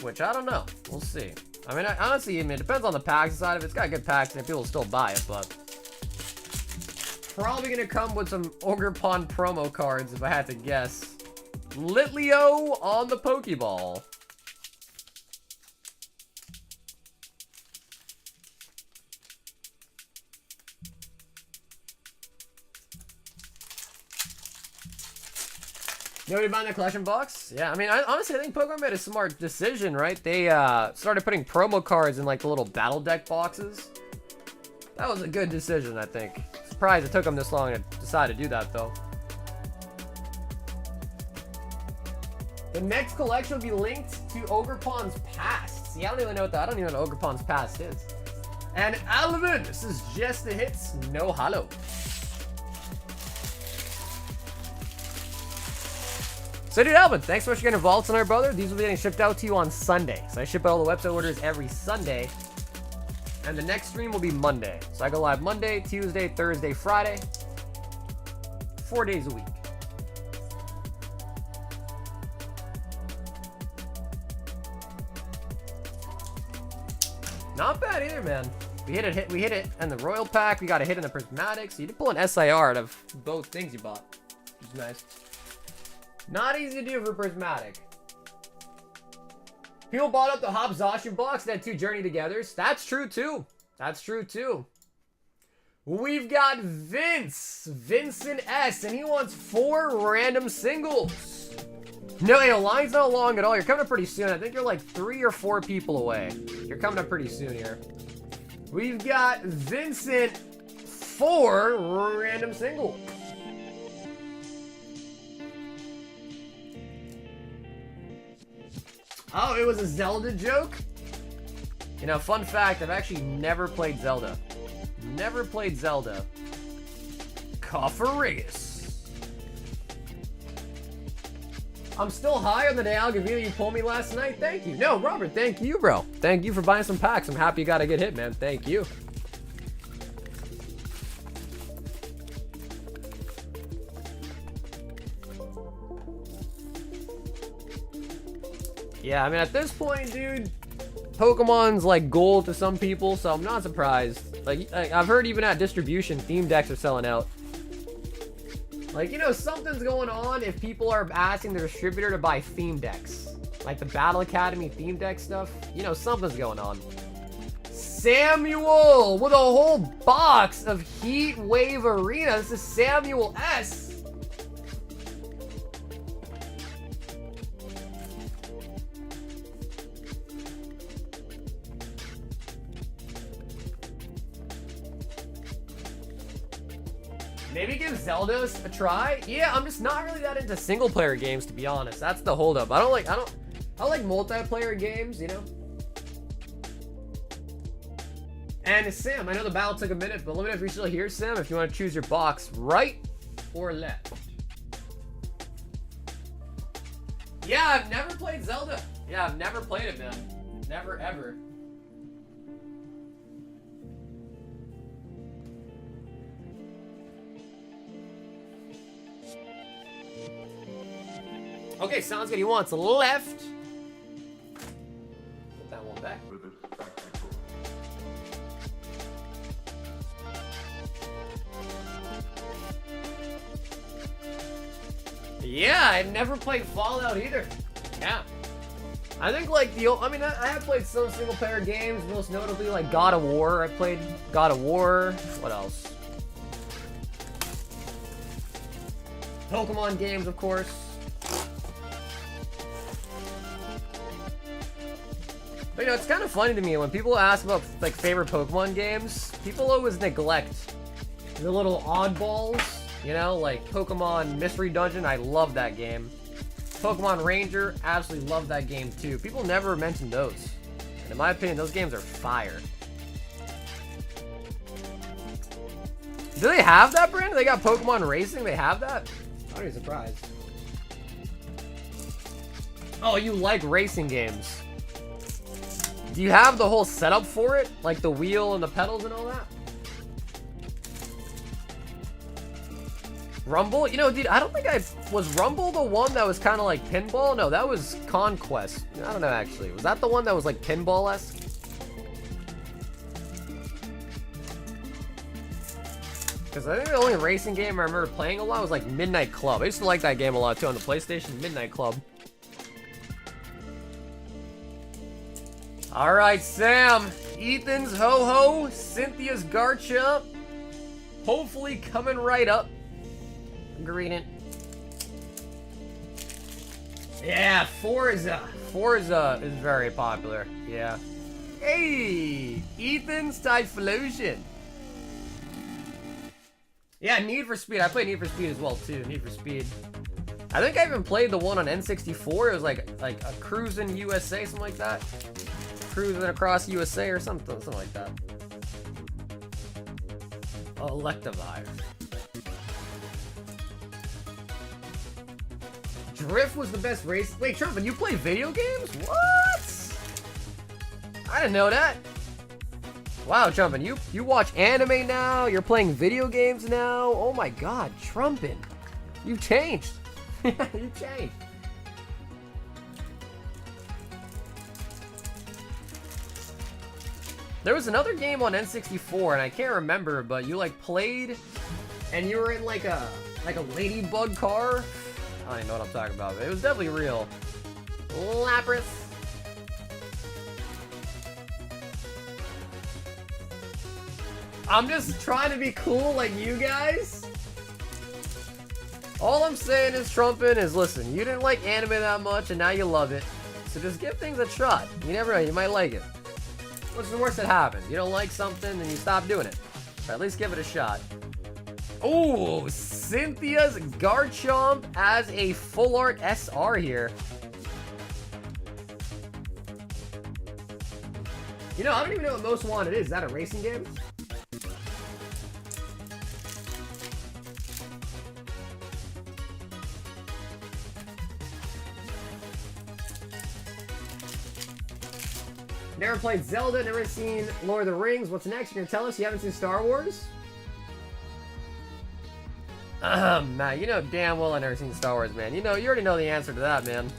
Which, I don't know. We'll see. I mean, honestly, I mean, it depends on the packs side. If it's got good packs, then people will still buy it, but probably gonna come with some Ogre Pond promo cards, if I had to guess. Litleo on the Pokeball. Nobody buying the collection box? Yeah, I mean, honestly, I think Pokemon made a smart decision, right? They started putting promo cards in, like, the little battle deck boxes. That was a good decision, I think. Surprised it took them this long to decide to do that, though. The next collection will be linked to Ogre Pond's past. See, I don't even know what that. I don't even know what Ogre Pond's past is. And Alvin, this is just the hits, no hollow. So, dude, Alvin, thanks so much for getting involved tonight, brother. These will be getting shipped out to you on Sunday. So I ship out all the website orders every Sunday. And the next stream will be Monday. So I go live Monday, Tuesday, Thursday, Friday. 4 days a week. Not bad either, man. We hit it in the Royal Pack. We got a hit in the Prismatic. So you did pull an SIR out of both things you bought, which is nice. Not easy to do for Prismatic. People bought up the Hobzoshu box that had 2 Journey Togethers. That's true, too. That's true, too. We've got Vincent S, and he wants 4 random singles. No, hey, the line's not long at all. You're coming up pretty soon. I think you're like 3 or 4 people away. You're coming up pretty soon here. We've got Vincent, 4 random singles. Oh, it was a Zelda joke? You know, fun fact, I've actually never played Zelda. Never played Zelda. Cofferigus. I'm still high on the day Algavita you pulled me last night. Thank you. No, Robert, thank you, bro. Thank you for buying some packs. I'm happy you got a good hit, man. Thank you. Yeah, I mean, at this point, dude, Pokemon's like gold to some people, so I'm not surprised. Like I've heard even at distribution, theme decks are selling out. Like, you know, something's going on if people are asking the distributor to buy theme decks. Like the Battle Academy theme deck stuff. You know, something's going on. Samuel with a whole box of Heat Wave Arena. This is Samuel S. Maybe give Zelda's a try. Yeah, I'm just not really that into single player games, to be honest. That's the holdup. I like multiplayer games, you know. And Sam, I know the battle took a minute, but let me know if you're still here, Sam, if you want to choose your box, right or left. Yeah, I've never played Zelda. Yeah, I've never played it, man. Never, ever. Okay, sounds good. He wants left. Put that one back. Yeah, I've never played Fallout either. Yeah. I think like I have played some single player games, most notably like God of War. I played God of War. What else? Pokemon games, of course. But, you know, it's kind of funny to me when people ask about like favorite Pokemon games, people always neglect the little oddballs, you know, like Pokemon Mystery Dungeon. I love that game. Pokemon Ranger, absolutely love that game too. People never mention those. And in my opinion, those games are fire. Do they have that, Brandon? They got Pokemon Racing? They have that? I'm not surprised. Oh, you like racing games. Do you have the whole setup for it? Like the wheel and the pedals and all that? Rumble? You know, dude, I don't think was Rumble the one that was kind of like pinball? No, that was Conquest. I don't know, actually. Was that the one that was like pinball-esque? Because I think the only racing game I remember playing a lot was like Midnight Club. I used to like that game a lot too on the PlayStation. Midnight Club. Alright, Sam. Ethan's Ho-Ho. Cynthia's Garchomp. Hopefully coming right up. Greeting. Yeah, Forza. Forza is very popular. Yeah. Hey, Ethan's Typhlosion. Yeah, Need for Speed. I played Need for Speed as well too. Need for Speed. I think I even played the one on N64. It was like a Cruising USA, something like that. Cruising across USA or something like that. Electivire. Drift was the best race. Wait, Trumpin, you play video games? What? I didn't know that. Wow, Trumpin, you watch anime now? You're playing video games now? Oh my god, Trumpin. You've changed. You changed. There was another game on N64, and I can't remember, but you like played, and you were in like a ladybug car. I don't even know what I'm talking about, but it was definitely real. Lapras. I'm just trying to be cool like you guys. All I'm saying is, Trumpin, is listen, you didn't like anime that much, and now you love it. So just give things a shot. You never know, you might like it. What's the worst that happens? You don't like something, and you stop doing it. But at least give it a shot. Oh, Cynthia's Garchomp as a full art SR here. You know, I don't even know what Most Wanted is. Is that a racing game? Never played Zelda, never seen Lord of the Rings. What's next? You're gonna tell us you haven't seen Star Wars? Man, you know damn well I've never seen Star Wars, man. You already know the answer to that, man.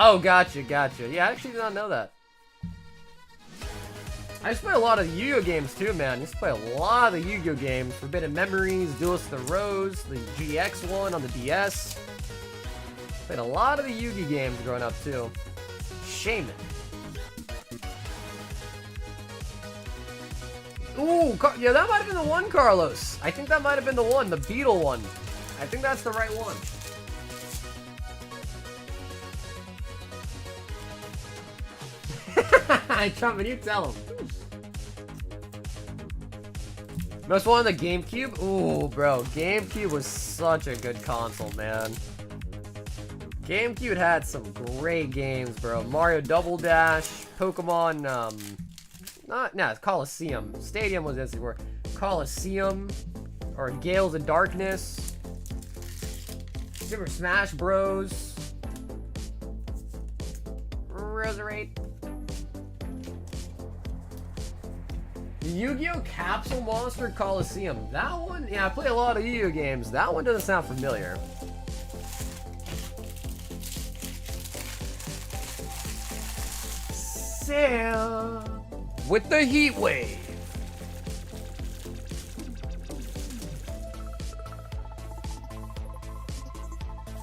Oh, gotcha. Yeah, I actually did not know that. I just play a lot of Yu-Gi-Oh games too, man. I used to play a lot of the Yu-Gi-Oh games. Forbidden Memories, Duelist of the Rose, the GX one on the DS. Played a lot of the Yu-Gi games growing up too. Shaman. Ooh, yeah, that might have been the one, Carlos. I think that might have been the one, the Beetle one. I think that's the right one. Trumpin', you tell him. Most one on the GameCube? Ooh, bro. GameCube was such a good console, man. GameCube had some great games, bro. Mario Double Dash, Pokemon, Coliseum. Stadium was N64. Coliseum, or Gales of Darkness. Super Smash Bros. Resurrect. Yu-Gi-Oh! Capsule Monster Coliseum. That one, yeah, I play a lot of Yu-Gi-Oh! games. That one doesn't sound familiar. Sam with the heat wave.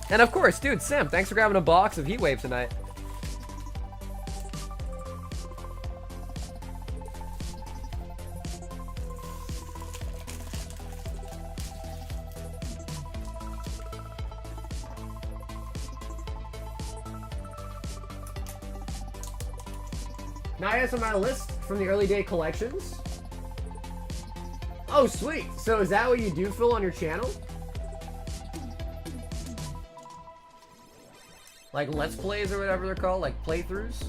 And of course, dude, Sam, thanks for grabbing a box of heat wave tonight. Now I have some on my list from the early day collections. Oh, sweet. So is that what you do, Phil, on your channel? Like Let's Plays or whatever they're called, like playthroughs?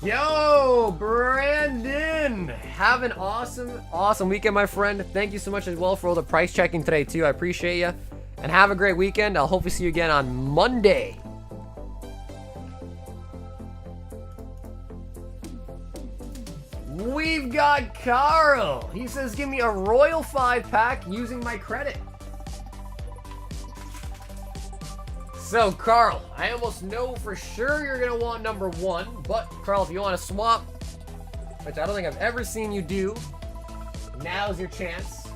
Yo, Brandon! Have an awesome weekend, my friend. Thank you so much as well for all the price checking today, too. I appreciate you. And have a great weekend. I'll hopefully see you again on Monday. We've got Carl. He says, give me a Royal 5-pack using my credit. So, Carl, I almost know for sure you're going to want number 1, but, Carl, if you want to swap, which I don't think I've ever seen you do, now's your chance.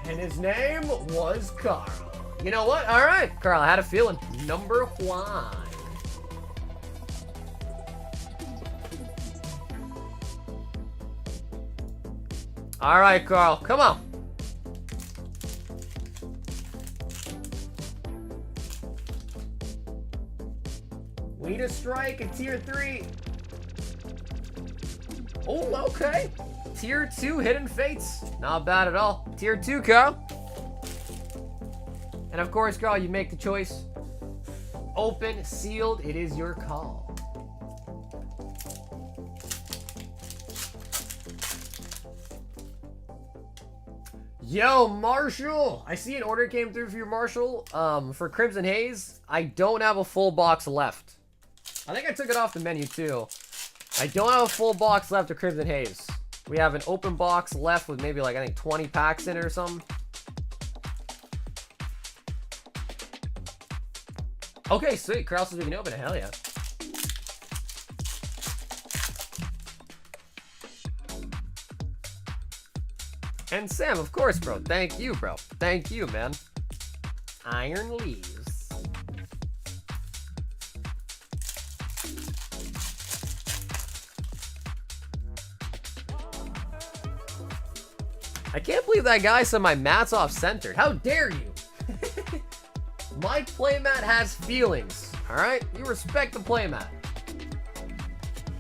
And his name was Carl. You know what? All right, Carl, I had a feeling. Number 1. All right, Carl, come on. We need a strike at tier 3. Oh, okay. Tier 2 Hidden Fates. Not bad at all. Tier 2, Carl. And of course, Carl, you make the choice. Open, sealed, it is your call. Yo, Marshall! I see an order came through for you, Marshall. For Crimson Haze, I don't have a full box left. I think I took it off the menu too. I don't have a full box left of Crimson Haze. We have an open box left with maybe like, I think 20 packs in it or something. Okay, sweet. Carl says we can open it. Hell yeah. And Sam, of course, bro. Thank you, bro. Thank you, man. Iron Leaves. I can't believe that guy said my mat's off-centered. How dare you? My playmat has feelings, alright? You respect the playmat.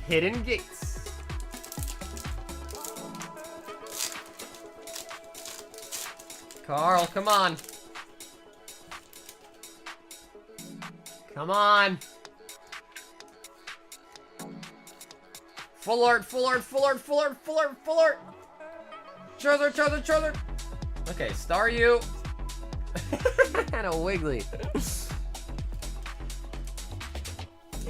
Hidden Gates. Carl, come on. Come on. Full art, full art, full art, full art, full art, full art. Charizard. Okay, Staryu. And a Wiggly.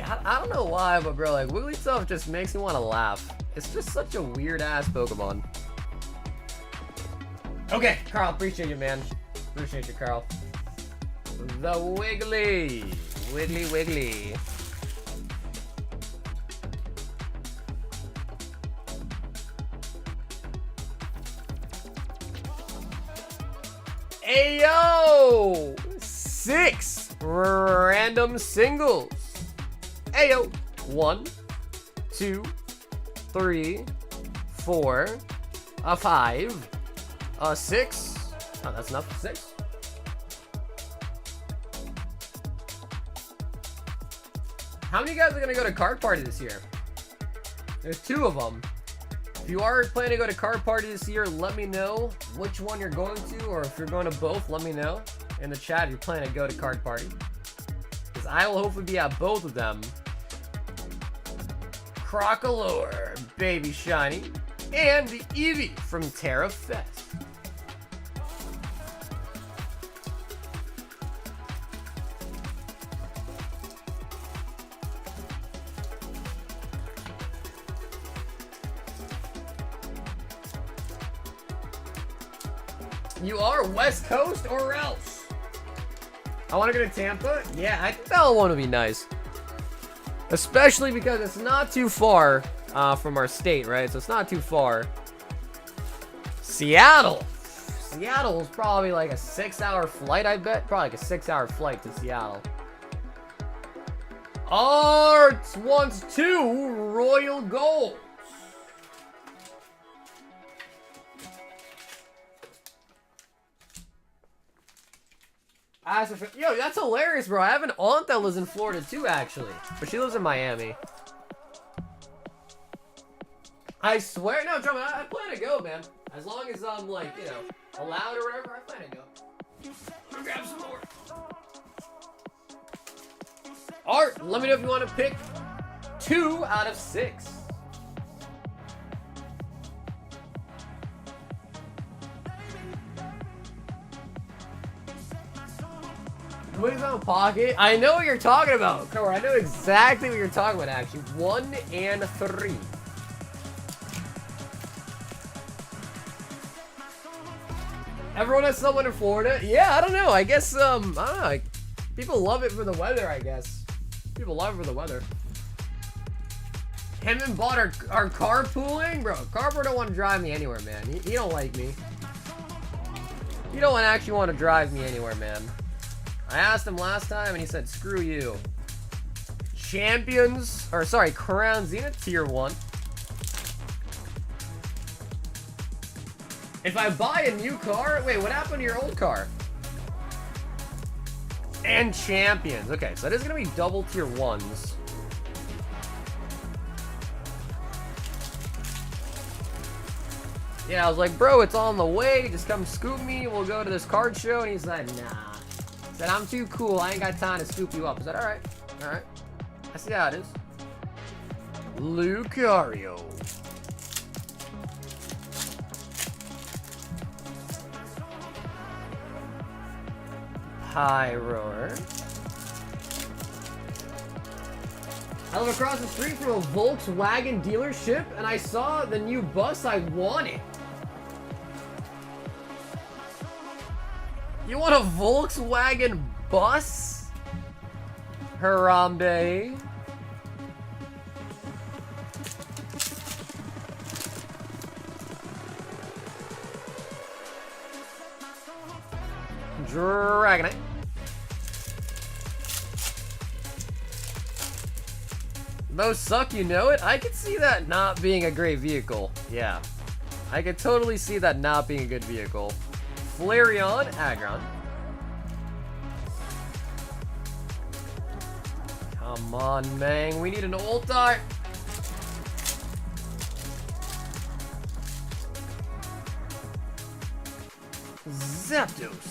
I don't know why, but bro, like, Wigglytuff just makes me want to laugh. It's just such a weird-ass Pokemon. Okay, Carl, appreciate you, man. Appreciate you, Carl. The Wiggly. Wiggly, Wiggly. Ayo! 6 random singles. Ayo! 1, 2, 3, 4, 5, 6. Oh, that's enough. 6. How many of you guys are gonna go to Card Party this year? There's 2 of them. If you are planning to go to Card Party this year, let me know which one you're going to, or if you're going to both, let me know in the chat if you're planning to go to Card Party. Because I will hopefully be at both of them. Crocalore, Baby Shiny, and the Eevee from Terra Fest. You are West Coast or else? I want to go to Tampa? Yeah, I think that one would be nice. Especially because it's not too far from our state, right? So it's not too far. Seattle. Seattle is probably like a 6-hour flight, I bet. Probably like a 6-hour flight to Seattle. Art wants 2 Royal Golds. Yo, that's hilarious, bro. I have an aunt that lives in Florida too, actually, but she lives in Miami. I swear, no, Drum, I plan to go, man. As long as I'm like, you know, allowed or whatever, I plan to go. I'm gonna grab some more. Art, let me know if you want to pick 2 out of 6. What is on pocket? I know what you're talking about. Cover, I know exactly what you're talking about, actually. 1 and 3. Everyone has someone in Florida? Yeah, I don't know. I guess, I don't know. Like, people love it for the weather, I guess. People love it for the weather. Him and Bot are carpooling? Bro, Carpooler don't want to drive me anywhere, man. He don't like me. He don't actually want to drive me anywhere, man. I asked him last time and he said, screw you. Champions, or sorry, Crown Zenith Tier 1. If I buy a new car, wait, what happened to your old car? And Champions. Okay, so that is going to be double Tier 1s. Yeah, I was like, bro, it's on the way. Just come scoop me. We'll go to this card show. And he said, nah. He said, I'm too cool. I ain't got time to scoop you up. I said, all right. All right. I see how it is. Lucario. High Roar. I live across the street from a Volkswagen dealership and I saw the new bus I wanted. You want a Volkswagen bus? Harambe. Dragonite. Those suck, you know it? I could see that not being a great vehicle. Yeah. I could totally see that not being a good vehicle. Flareon, Aggron. Come on, Mang. We need an ulti. Zapdos.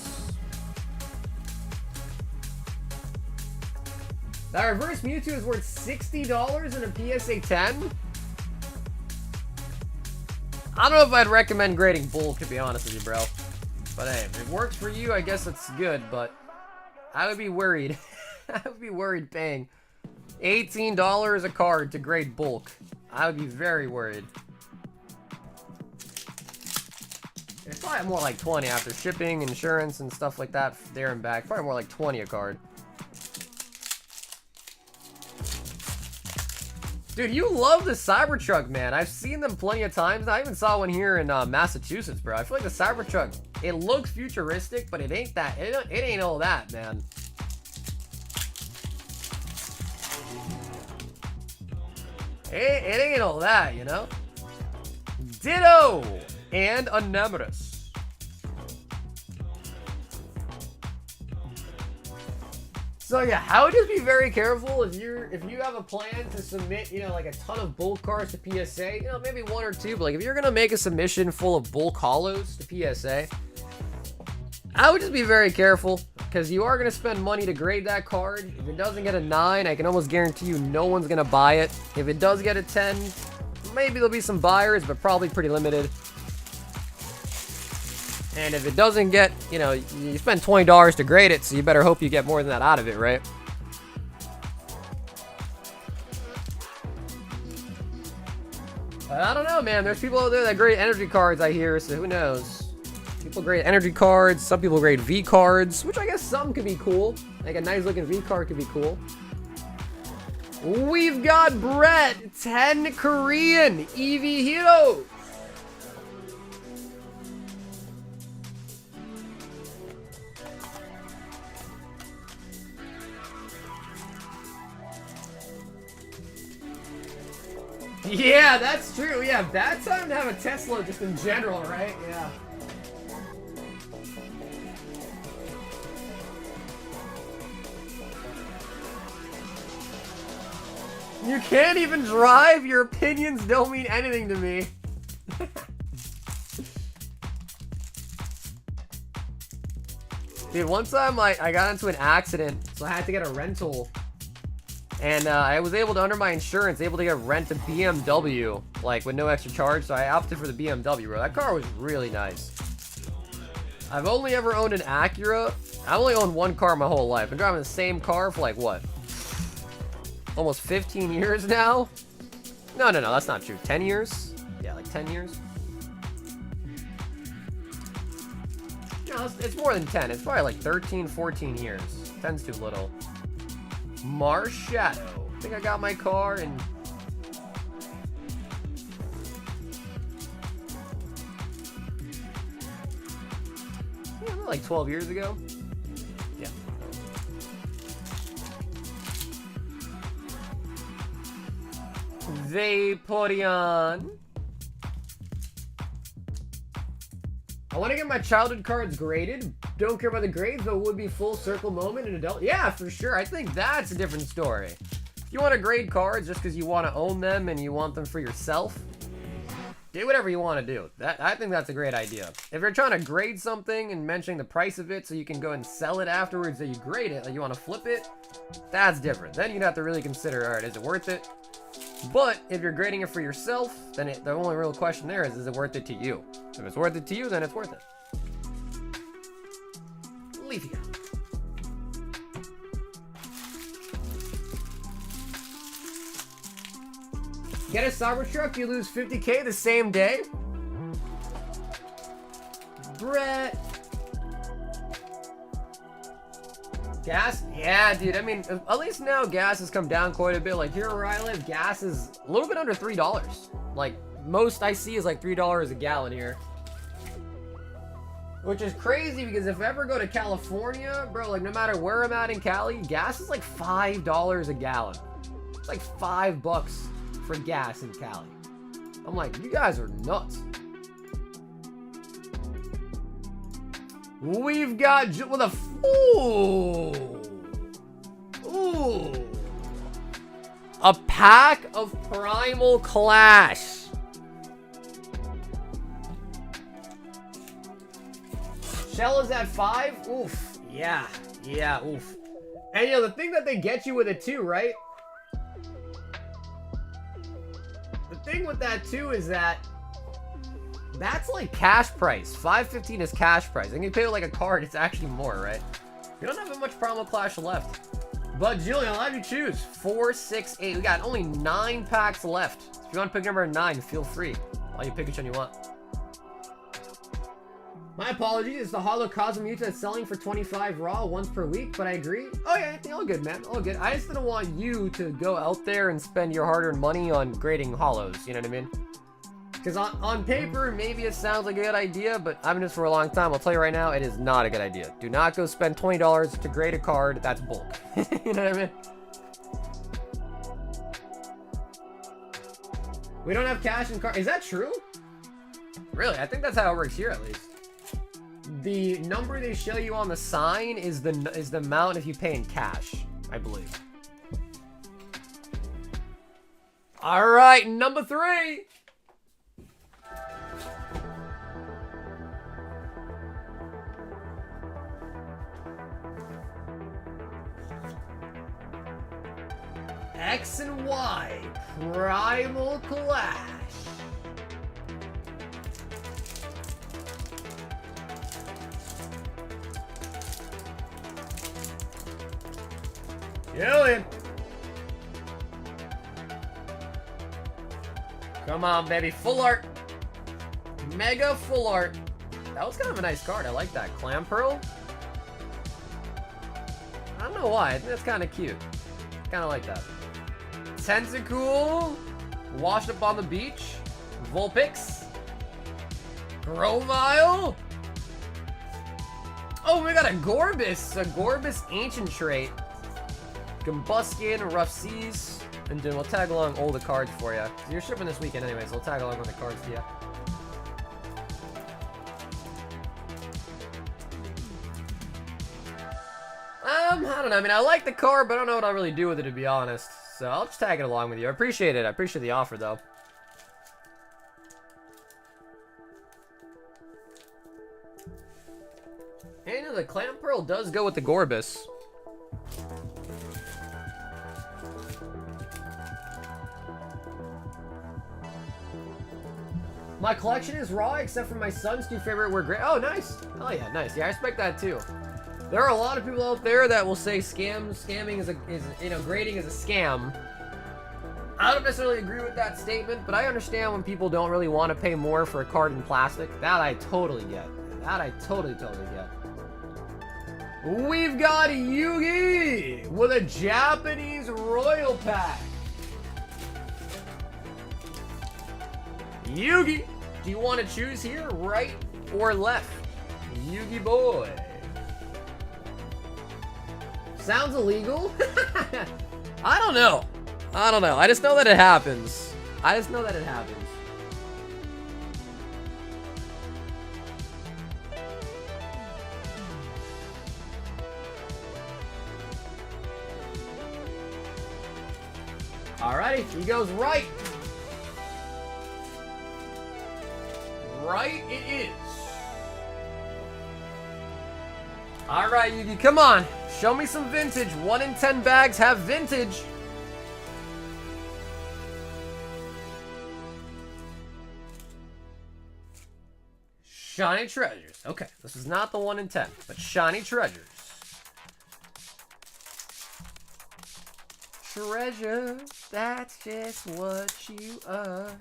That reverse Mewtwo is worth $60 in a PSA 10? I don't know if I'd recommend grading bulk, to be honest with you, bro. But hey, if it works for you, I guess it's good, but I would be worried. I would be worried paying $18 a card to grade bulk. I would be very worried. It's probably more like 20 after shipping, insurance, and stuff like that there and back. Probably more like 20 a card. Dude, you love the Cybertruck, man. I've seen them plenty of times. I even saw one here in Massachusetts, bro. I feel like the Cybertruck, it looks futuristic, but it ain't that. It ain't all that, man. It ain't all that, you know? Ditto and Anemotus. So yeah, I would just be very careful if you have a plan to submit, you know, like a ton of bulk cards to PSA, you know, maybe one or two, but like if you're gonna make a submission full of bulk holos to PSA, I would just be very careful because you are gonna spend money to grade that card. If it doesn't get a 9, I can almost guarantee you no one's gonna buy it. If it does get a 10, maybe there'll be some buyers, but probably pretty limited. And if it doesn't get, you know, you spend $20 to grade it, so you better hope you get more than that out of it, right? But I don't know, man. There's people out there that grade energy cards, I hear, so who knows? People grade energy cards, some people grade V cards, which I guess some could be cool. Like a nice looking V card could be cool. We've got Brett, 10 Korean EV Heroes. Yeah, that's true. Yeah, bad time to have a Tesla just in general, right? Yeah. You can't even drive? Your opinions don't mean anything to me. Dude, one time I got into an accident, so I had to get a rental. And I was able to, under my insurance, able to rent a BMW, like with no extra charge. So I opted for the BMW, bro. That car was really nice. I've only ever owned an Acura. I only owned one car my whole life. I've been driving the same car for like what? Almost 15 years now? No, that's not true. 10 years? Yeah, like 10 years. No, it's more than 10. It's probably like 13, 14 years. 10's too little. Mars Shadow. I think I got my car in... yeah, like 12 years ago. Yeah. Vaporeon. I want to get my childhood cards graded. Don't care about the grades, but would be full circle moment in adult. Yeah, for sure. I think that's a different story. If you want to grade cards just because you want to own them and you want them for yourself, do whatever you want to do. I think that's a great idea. If you're trying to grade something and mentioning the price of it so you can go and sell it afterwards that you grade it, like you want to flip it, that's different. Then you'd have to really consider, all right, is it worth it? But if you're grading it for yourself, then the only real question there is it worth it to you? If it's worth it to you, then it's worth it. Leafia. Get a Cybertruck, you lose 50K the same day? Brett. Gas? Yeah, dude. I mean, at least now gas has come down quite a bit. Like here where I live, gas is a little bit under $3. Like most I see is like $3 a gallon here. Which is crazy because if I ever go to California, bro, like no matter where I'm at in Cali, gas is like $5 a gallon. It's like $5 for gas in Cali. I'm like, you guys are nuts. We've got with a ooh, a pack of Primal Clash. Shell is at 5. Oof. Yeah. Oof. And you know the thing that they get you with it too, right? The thing with that too is that that's like cash price. $5.15 is cash price. And you pay with like a card, it's actually more, right? You don't have that much Primal Clash left. But Julian, I'll have you choose 4, 6, 8. We got only 9 packs left. If you want to pick number 9, feel free. I'll you pick which one you want. My apologies, it's the Holo Cosmomuta that's selling for 25 raw once per week, but I agree. Oh yeah, all good, man, all good. I just didn't want you to go out there and spend your hard-earned money on grading holos, you know what I mean? Because on paper, maybe it sounds like a good idea, but I've been doing this for a long time. I'll tell you right now, it is not a good idea. Do not go spend $20 to grade a card. That's bulk. You know what I mean? We don't have cash in card. Is that true? Really? I think that's how it works here, at least. The number they show you on the sign is the amount if you pay in cash, I believe. All right, number 3. X and Y Primal Clash. Julian. Come on, baby. Full art. Mega full art. That was kind of a nice card. I like that. Clam Pearl. I don't know why. I think that's kind of cute. Kind of like that. Tentacool. Washed up on the beach. Vulpix. Grovyle. Oh, we got a Gorbis. A Gorbis Ancient Trait. Combustion, Rough Seas, and then we'll tag along all the cards for you. You're shipping this weekend anyway, so we'll tag along with the cards to you. I don't know. I mean, I like the card, but I don't know what I'll really do with it, to be honest. So I'll just tag it along with you. I appreciate it. I appreciate the offer, though. And you know, the Clam Pearl does go with the Gorbis. My collection is raw, except for my son's 2 favorite were great. Oh, nice. Oh, yeah, nice. Yeah, I respect that, too. There are a lot of people out there that will say scamming is you know, grading is a scam. I don't necessarily agree with that statement, but I understand when people don't really want to pay more for a card in plastic. That I totally get. That I totally get. We've got Yugi with a Japanese Royal Pack. Yugi, do you want to choose here, right or left? Yugi boy. Sounds illegal? I don't know. I just know that it happens. Alrighty, he goes right. Right it is. Alright, Yugi, come on. Show me some vintage. 1 in 10 bags have vintage. Shiny treasures. Okay, this is not the 1 in 10, but shiny treasures. Treasure, that's just what you are.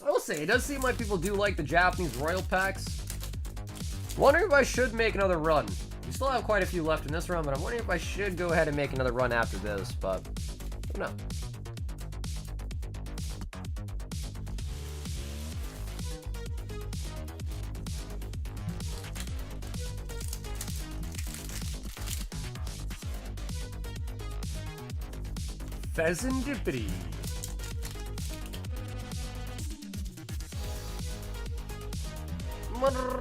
I will say, it does seem like people do like the Japanese Royal Packs. Wondering if I should make another run. We still have quite a few left in this run, but I'm wondering if I should go ahead and make another run after this, but I don't know. Pheasantipity.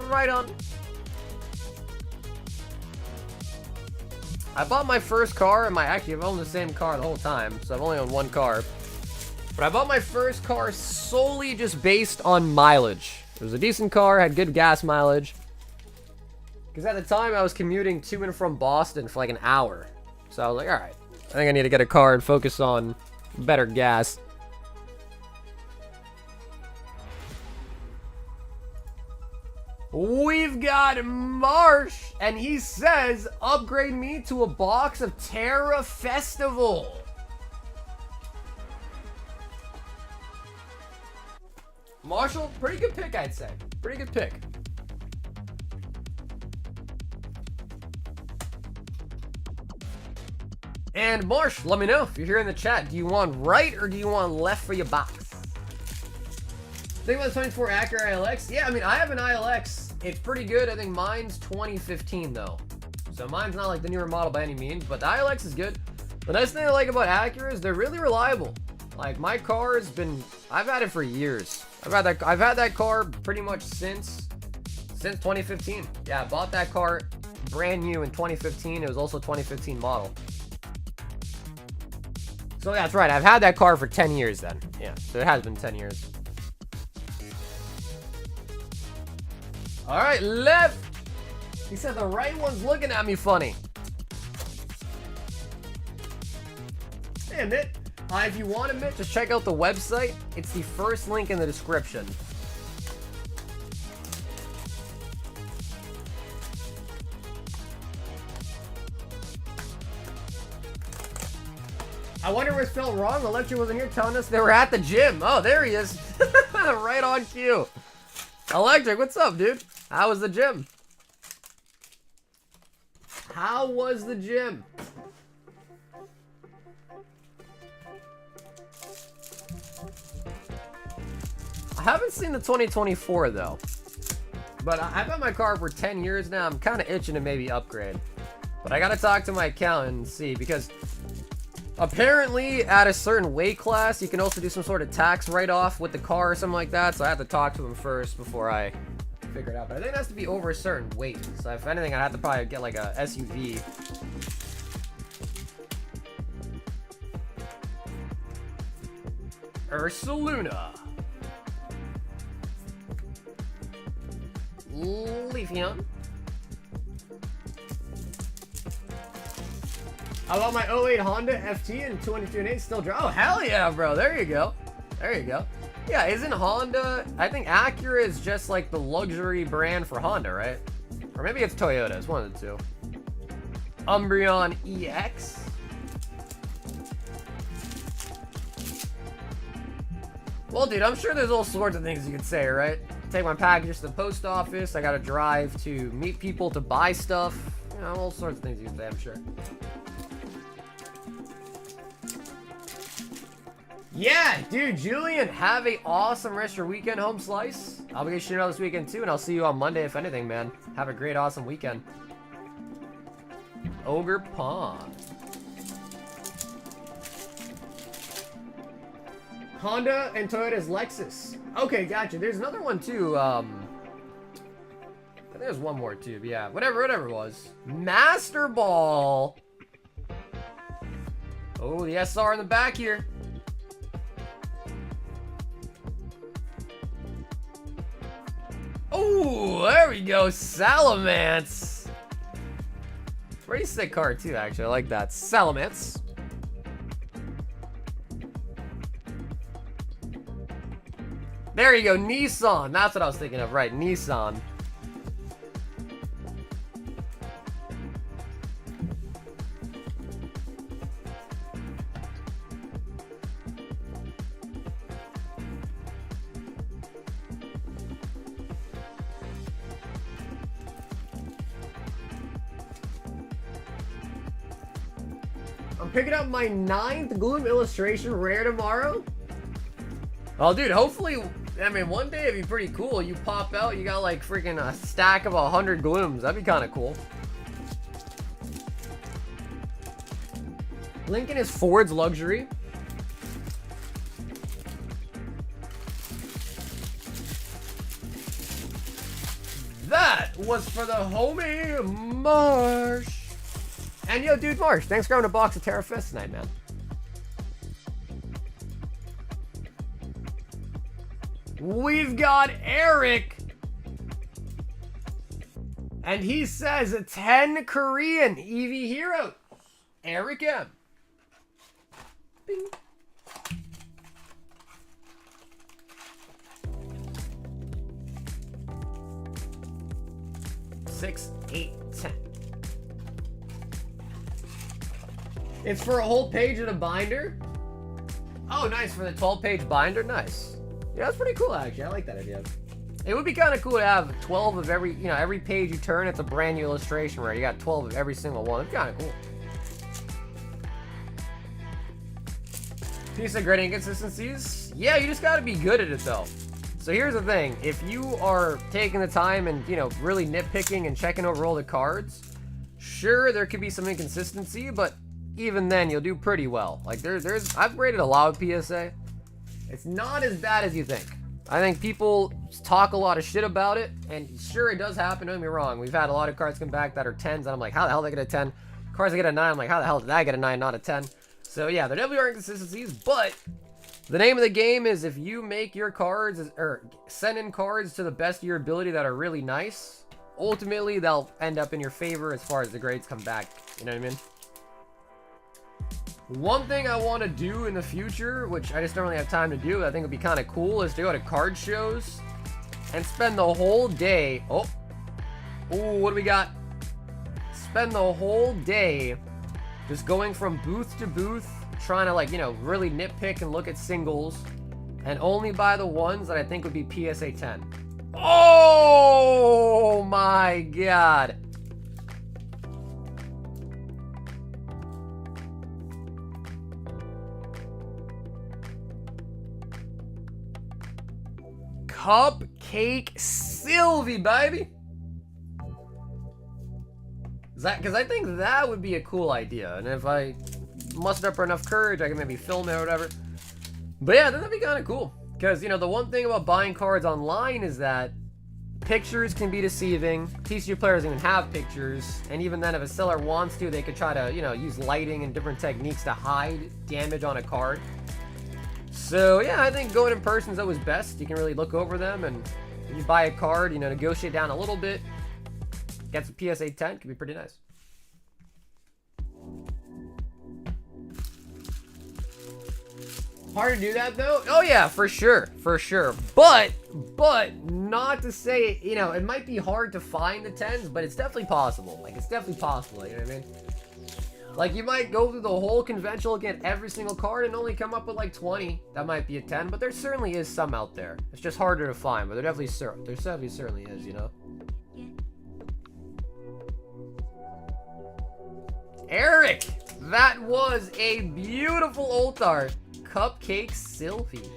Right on. I bought my first car, and actually I've owned the same car the whole time, so I've only owned one car. But I bought my first car solely just based on mileage. It was a decent car, had good gas mileage. Because at the time I was commuting to and from Boston for like an hour. So I was like, alright, I think I need to get a car and focus on better gas. We've got Marsh, and he says, upgrade me to a box of Terra Festival. Marshall, pretty good pick, I'd say. Pretty good pick. And Marsh, let me know if you're here in the chat. Do you want right or do you want left for your box? Think about the 24 Acura ILX? Yeah, I mean, I have an ILX. It's pretty good. I think mine's 2015 though. So mine's not like the newer model by any means, but the ILX is good. The nice thing I like about Acura is they're really reliable. Like my car has been, I've had it for years. I've had that car pretty much since 2015. Yeah, I bought that car brand new in 2015. It was also a 2015 model. So yeah, that's right. I've had that car for 10 years then. Yeah, so it has been 10 years. All right, left. He said the right one's looking at me funny. Hey, Mitt. If you want to, Mitt, just check out the website. It's the first link in the description. I wonder where it felt wrong. The lecture wasn't here telling us they were at the gym. Oh, there he is. Right on cue. Electric, what's up, dude? How was the gym? How was the gym? I haven't seen the 2024 though. But I've had my car for 10 years now. I'm kind of itching to maybe upgrade. But I gotta talk to my accountant and see, because apparently at a certain weight class, you can also do some sort of tax write-off with the car or something like that. So I have to talk to him first before I figure it out. But I think it has to be over a certain weight. So if anything, I'd have to probably get like a SUV. Ursaluna. Leafeon. I love my 08 Honda FT and 22.8 still drive. Oh, hell yeah, bro. There you go. There you go. Yeah, isn't Honda... I think Acura is just like the luxury brand for Honda, right? Or maybe it's Toyota. It's one of the two. Umbreon EX. Well, dude, I'm sure there's all sorts of things you could say, right? Take my packages to the post office. I gotta drive to meet people to buy stuff. You know, all sorts of things you can say, I'm sure. Yeah, dude, Julian, have a awesome rest of your weekend, home slice. I'll be getting shit out this weekend too, and I'll see you on Monday if anything, man. Have a great, awesome weekend. Ogre Pond. Honda and Toyota's Lexus. Okay, gotcha. There's another one too. I think there's one more too. But yeah, whatever it was. Master Ball. Oh, the SR in the back here. Oh, there we go. Salamence. Pretty sick card too, actually. I like that. Salamence. There you go, Nissan. That's what I was thinking of, right? Nissan. I'm picking up my 9th Gloom Illustration rare tomorrow. Oh, dude, hopefully... I mean, one day it'd be pretty cool. You pop out, you got like freaking a stack of 100 glooms. That'd be kind of cool. Lincoln is Ford's luxury. That was for the homie Marsh. And yo, dude, Marsh, thanks for having a box of Terra Fest tonight, man. We've got Eric. And he says 10 Korean EV heroes. Eric M. Bing. 6, 8, 10. It's for a whole page of the binder. Oh, nice, for the 12-page binder. Nice. Yeah, that's pretty cool, actually. I like that idea. It would be kind of cool to have 12 of every, you know, every page you turn, it's a brand new illustration where you got 12 of every single one. It's kind of cool. Piece of grading inconsistencies. Yeah, you just got to be good at it, though. So here's the thing. If you are taking the time and, you know, really nitpicking and checking over all the cards, sure, there could be some inconsistency, but even then, you'll do pretty well. Like, I've graded a lot of PSA. It's not as bad as you think. I think people talk a lot of shit about it, and sure, it does happen, don't get me wrong. We've had a lot of cards come back that are 10s, and I'm like, how the hell did I get a 10? Cards that get a 9, I'm like, how the hell did I get a 9, not a 10? So yeah, there definitely are inconsistencies, but the name of the game is if you make your cards, or send in cards to the best of your ability that are really nice, ultimately, they'll end up in your favor as far as the grades come back, you know what I mean? One thing I want to do in the future, which I just don't really have time to do, but I think would be kind of cool, is to go to card shows and spend the whole day. Oh, what do we got? Spend the whole day just going from booth to booth, trying to, like, you know, really nitpick and look at singles, and only buy the ones that I think would be PSA 10. Oh my god. Cupcake Sylvie, baby. Because I think that would be a cool idea. And if I muster up enough courage, I can maybe film it or whatever. But yeah, that'd be kind of cool. Because, you know, the one thing about buying cards online is that pictures can be deceiving. TCG players don't even have pictures. And even then, if a seller wants to, they could try to, you know, use lighting and different techniques to hide damage on a card. So yeah, I think going in person is always best. You can really look over them, and if you buy a card, you know, negotiate down a little bit, get some PSA 10, could be pretty nice. Hard to do that though? Oh yeah, for sure, for sure. But not to say, you know, it might be hard to find the 10s, but it's definitely possible. Like, it's definitely possible, you know what I mean? Like, you might go through the whole convention looking at every single card and only come up with like 20. That might be a 10, but there certainly is some out there. It's just harder to find, but there definitely certainly is, you know? Eric! That was a beautiful old art. Cupcake Sylvie.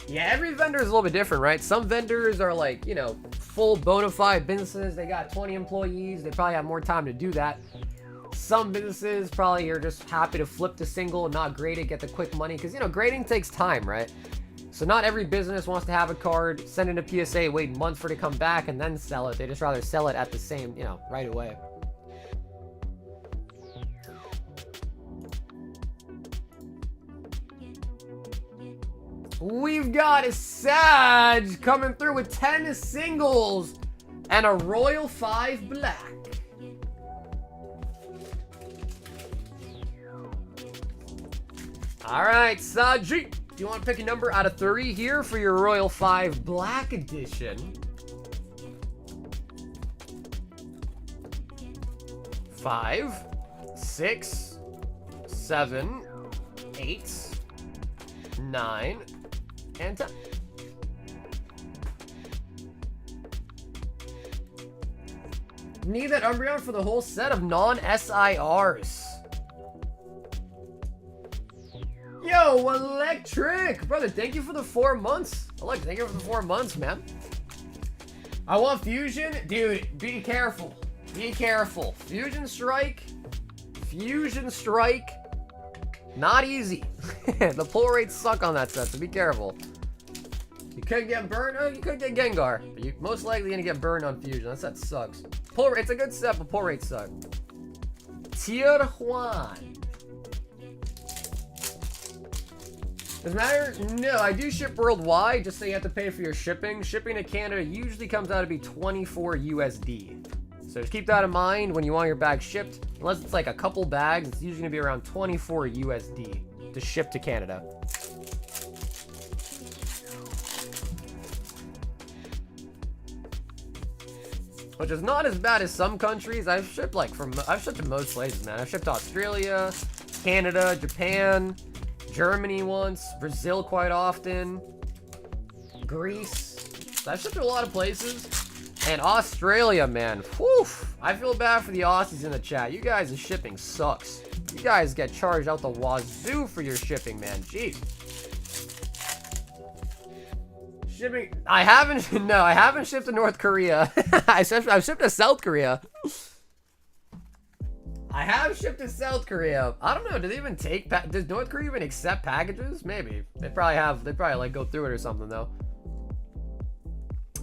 Yeah, every vendor is a little bit different, right? Some vendors are like, you know, full bona fide businesses. They got 20 employees. They probably have more time to do that. Some businesses probably are just happy to flip the single and not grade it, get the quick money. Because, you know, grading takes time, right? So not every business wants to have a card, send in a PSA, wait months for it to come back, and then sell it. They just rather sell it at the same, you know, right away. We've got a Sag coming through with 10 singles and a Royal 5 black. All right, Saji, do you want to pick a number out of 3 here for your Royal 5 black edition? 5, 6, 7, 8, 9, and 10. Need that Umbreon for the whole set of non-SIRs. Yo, Electric! Brother, thank you for the 4 months. Alex, thank you for the 4 months, man. I want Fusion. Dude, be careful. Be careful. Fusion Strike. Not easy. The pull rates suck on that set, so be careful. You could get burned. Oh, you could get Gengar. But you're most likely going to get burned on Fusion. That set sucks. Pull rate, it's a good set, but pull rates suck. Tier Juan. Doesn't matter? No, I do ship worldwide, just so you have to pay for your shipping. Shipping to Canada usually comes out to be 24 USD. So just keep that in mind when you want your bag shipped. Unless it's like a couple bags, it's usually going to be around 24 USD to ship to Canada. which is not as bad as some countries. I've shipped to most places, man. I've shipped to Australia, Canada, Japan, Germany once, Brazil quite often, Greece. So I've shipped to a lot of places. And Australia, man. Whew. I feel bad for the Aussies in the chat. You guys' shipping sucks. You guys get charged out the wazoo for your shipping, man. Jeez. Shipping. I haven't shipped to North Korea. I've shipped to South Korea. I have shipped to South Korea. I don't know. Do they even take? Does North Korea even accept packages? Maybe. They probably have. They probably like go through it or something though.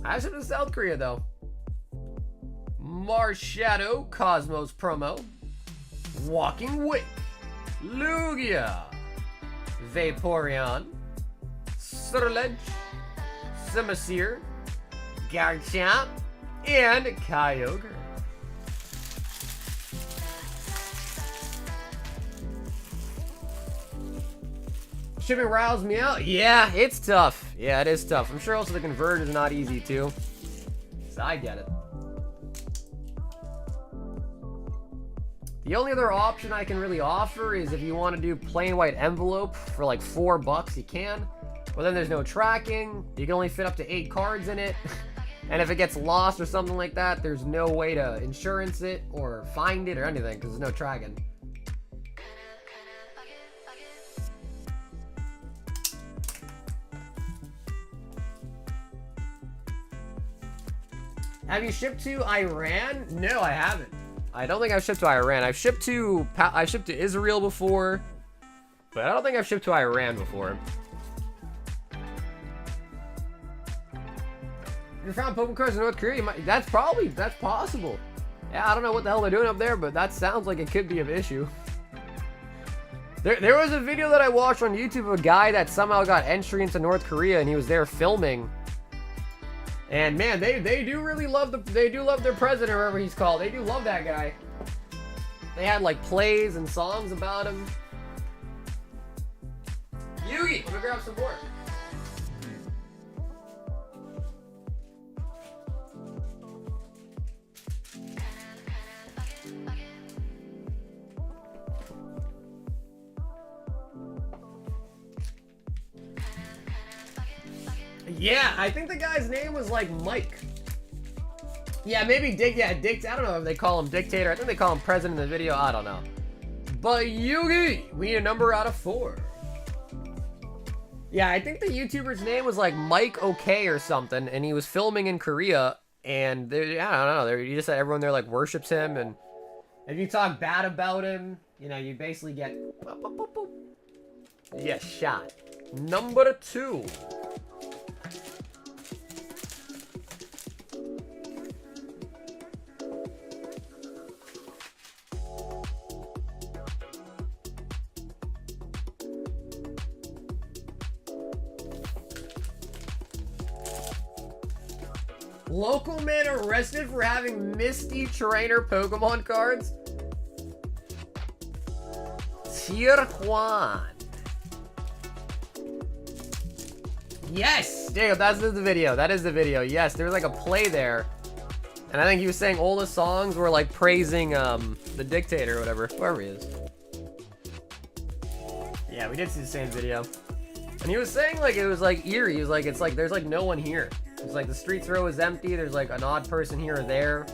I shipped to South Korea though. Mars Shadow Cosmos promo. Walking Wick. Lugia. Vaporeon. Surledge. Simisear. Garchomp. And Kyogre. Shipping riles me out. Yeah, it's tough. Yeah, it is tough. I'm sure also the conversion is not easy too. So I get it. The only other option I can really offer is if you want to do plain white envelope for like $4, you can. But then there's no tracking. You can only fit up to 8 cards in it. And if it gets lost or something like that, there's no way to insurance it or find it or anything because there's no tracking. Have you shipped to Iran? No, I haven't. I don't think I've shipped to Iran. I've shipped to Israel before, but I don't think I've shipped to Iran before. You found Pokemon cards in North Korea? That's possible. Yeah, I don't know what the hell they're doing up there, but that sounds like it could be an issue. There was a video that I watched on YouTube of a guy that somehow got entry into North Korea, and he was there filming. And man, they do really love their president, or whatever he's called. They do love that guy. They had like plays and songs about him. Yugi, let me grab some more. Yeah, I think the guy's name was like Mike. Yeah, maybe Dick. Yeah, Dick. I don't know if they call him Dictator. I think they call him President in the video. I don't know. But Yugi, we need a number out of 4. Yeah, I think the YouTuber's name was like Mike OK or something, and he was filming in Korea. And I don't know. He just said everyone there like worships him, and if you talk bad about him, you know, you basically get shot. Number 2. Local man arrested for having Misty Trainer Pokemon cards? Tijuan. Yes! Jacob, that's the video. That is the video. Yes, there was like a play there. And I think he was saying all the songs were like praising the dictator or whatever. Whoever he is. Yeah, we did see the same video. And he was saying like it was like eerie. He was like, it's like there's like no one here. It's like the streets row is empty. There's like an odd person here or there.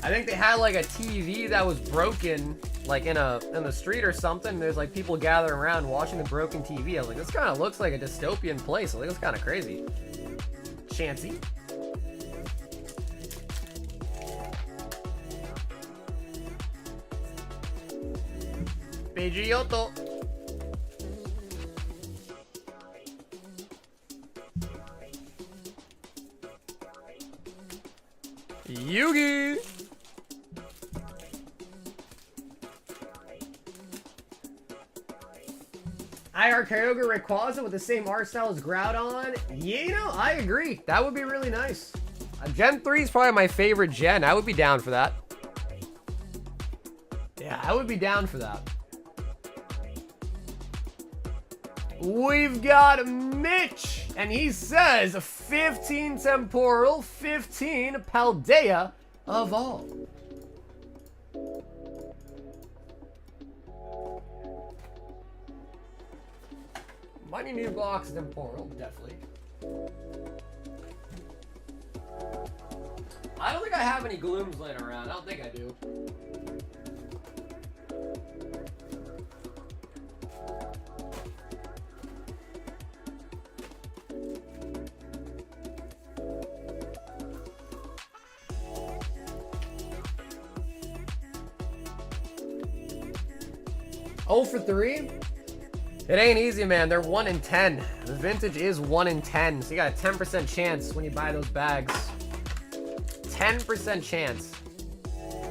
I think they had like a TV that was broken, like in the street or something. There's like people gathering around watching the broken TV. I was like, this kind of looks like a dystopian place. I think it's kind of crazy. Chansey. Pidgeotto. Yugi! IR Kyogre Rayquaza with the same art style as Groudon? Yeah, you know, I agree. That would be really nice. Gen 3 is probably my favorite gen. I would be down for that. Yeah, I would be down for that. we've got Mitch, and he says 15 Temporal, 15 Paldea Evolved. Might need a new box Temporal, definitely. I don't think I have any glooms laying around. I don't think I do. Oh for 3? It ain't easy, man. They're 1 in 10. The vintage is 1 in 10, so you got a 10% chance when you buy those bags. 10% chance.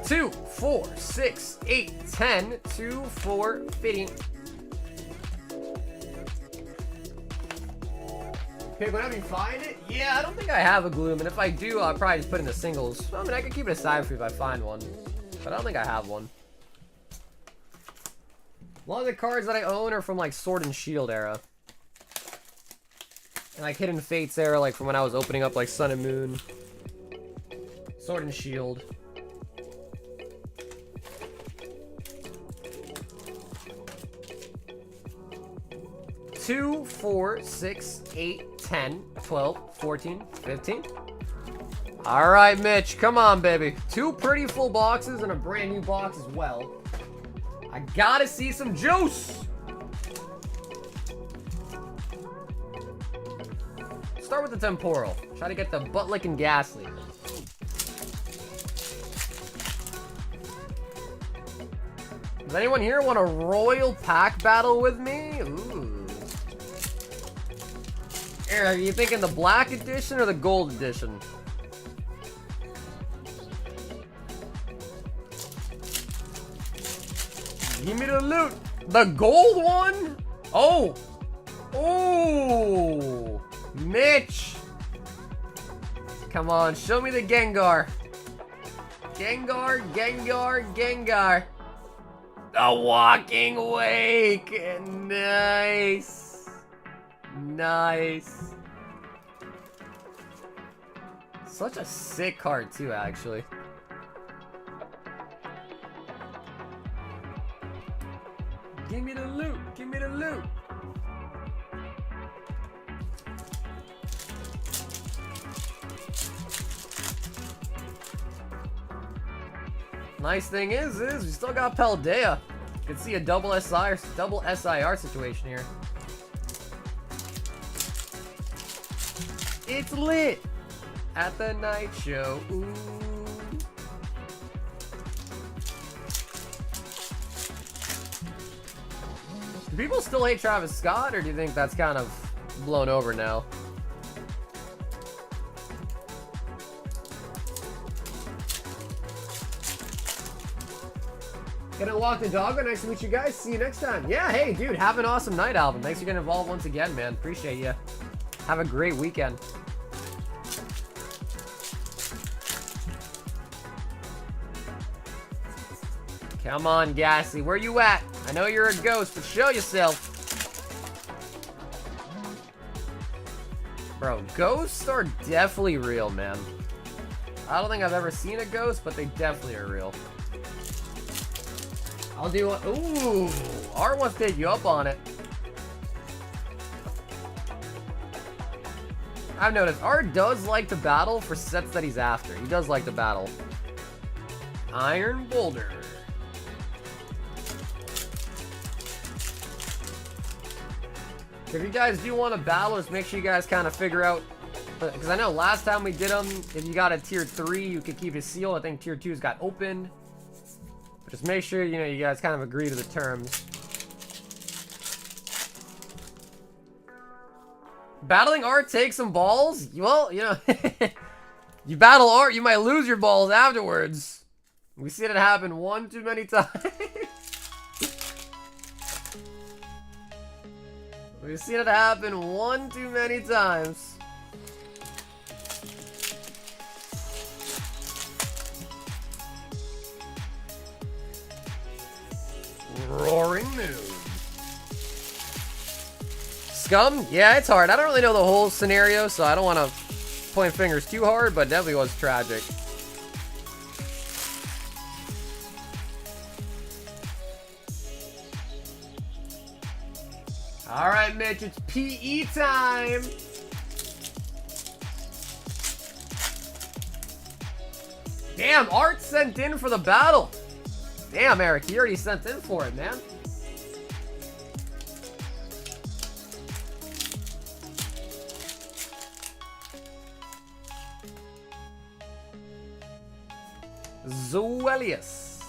2, 4, 6, 8, 10, 2, 4, 15. Pick whenever you find it? Yeah, I don't think I have a Gloom, and if I do, I'll probably just put it in the singles. I mean, I can keep it aside for you if I find one, but I don't think I have one. A lot of the cards that I own are from like Sword and Shield era. And like Hidden Fates era, like from when I was opening up like Sun and Moon. Sword and Shield. Two, 4, 6, 8, 10, 12, 14, 15. Alright, Mitch, come on, baby. 2 pretty full boxes and a brand new box as well. I gotta see some juice! Start with the Temporal. Try to get the butt-licking Ghastly. Does anyone here want a Royal Pack battle with me? Ooh. Here, are you thinking the Black Edition or the Gold Edition? Give me the loot. The gold one? Oh. Oh. Mitch. Come on, show me the Gengar. Gengar, Gengar, Gengar. The Walking Wake. Nice. Nice. Such a sick card too, actually. Give me the loot. Give me the loot. Nice thing is we still got Paldea. You can see a double SIR situation here. It's lit at the night show. Ooh. Do people still hate Travis Scott, or do you think that's kind of blown over now? Gonna walk the dog. Nice to meet you guys. See you next time. Yeah, hey, dude, have an awesome night, Alvin. Thanks for getting involved once again, man. Appreciate you. Have a great weekend. Come on, Gassy. Where you at? I know you're a ghost, but show yourself. Bro, ghosts are definitely real, man. I don't think I've ever seen a ghost, but they definitely are real. I'll do one. Ooh, Art wants to take you up on it. I've noticed Art does like to battle for sets that he's after. He does like to battle. Iron Boulder. If you guys do want to battle, just make sure you guys kind of figure out, because I know last time we did them, if you got a tier 3, you could keep it sealed. I think tier 2's got opened. But just make sure, you know, you guys kind of agree to the terms. Battling Art takes some balls? Well, you know, you battle Art, you might lose your balls afterwards. We've seen it happen one too many times. We've seen it happen one too many times. Roaring Moon. scum? Yeah, it's hard. I don't really know the whole scenario, so I don't want to point fingers too hard, but definitely was tragic. All right, Mitch, it's PE time. Damn, Art sent in for the battle. Damn, Eric, you already sent in for it, man. Zoelius.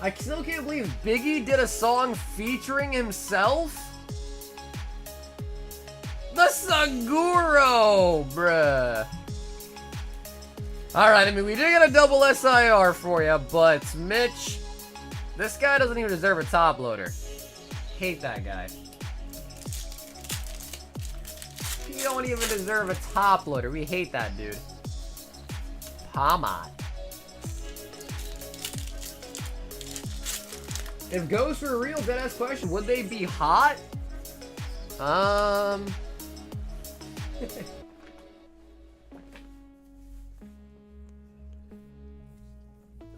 I still can't believe Biggie did a song featuring himself. The Saguro, bruh. Alright, I mean, we did get a double SIR for you, but Mitch, this guy doesn't even deserve a top loader. Hate that guy. You don't even deserve a top loader. We hate that dude. Pomade. If ghosts were real, deadass question, would they be hot? I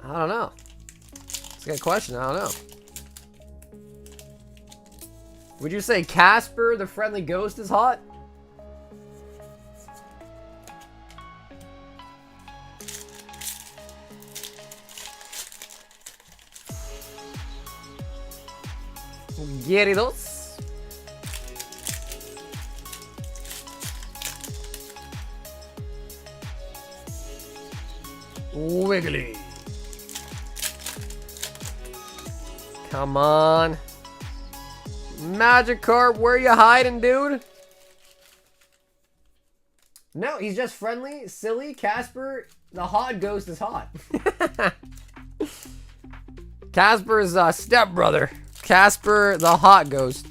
don't know. It's a good question. I don't know. Would you say Casper, the friendly ghost, is hot? Gyarados. Wiggly. Come on. Magikarp, where you hiding, dude? No, he's just friendly, silly. Casper, the hot ghost, is hot. Casper's stepbrother. Casper, the hot ghost.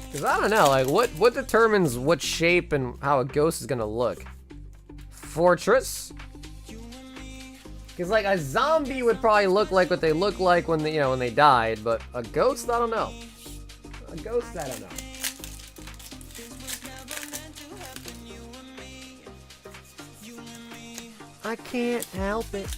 Because I don't know, like, what determines what shape and how a ghost is gonna look? Fortress? Because, like, a zombie would probably look like what they look like when they, when they died, but a ghost, I don't know. A ghost, I don't know. I can't help it.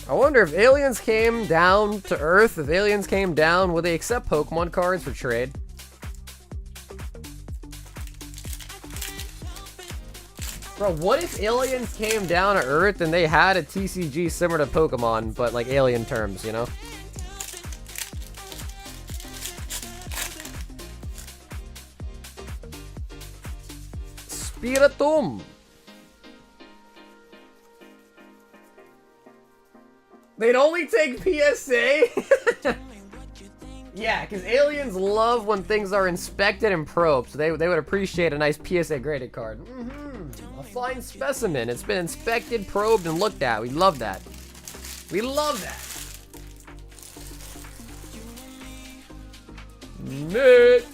I wonder if aliens came down to Earth, if aliens came down, would they accept Pokemon cards for trade? Bro, what if aliens came down to Earth and they had a TCG similar to Pokemon, but like alien terms, you know? Spiritomb. They'd only take PSA? Yeah, because aliens love when things are inspected and probed, so they would appreciate a nice PSA graded card. A fine specimen. It's been inspected, probed, and looked at. We love that. We love that. Mitch.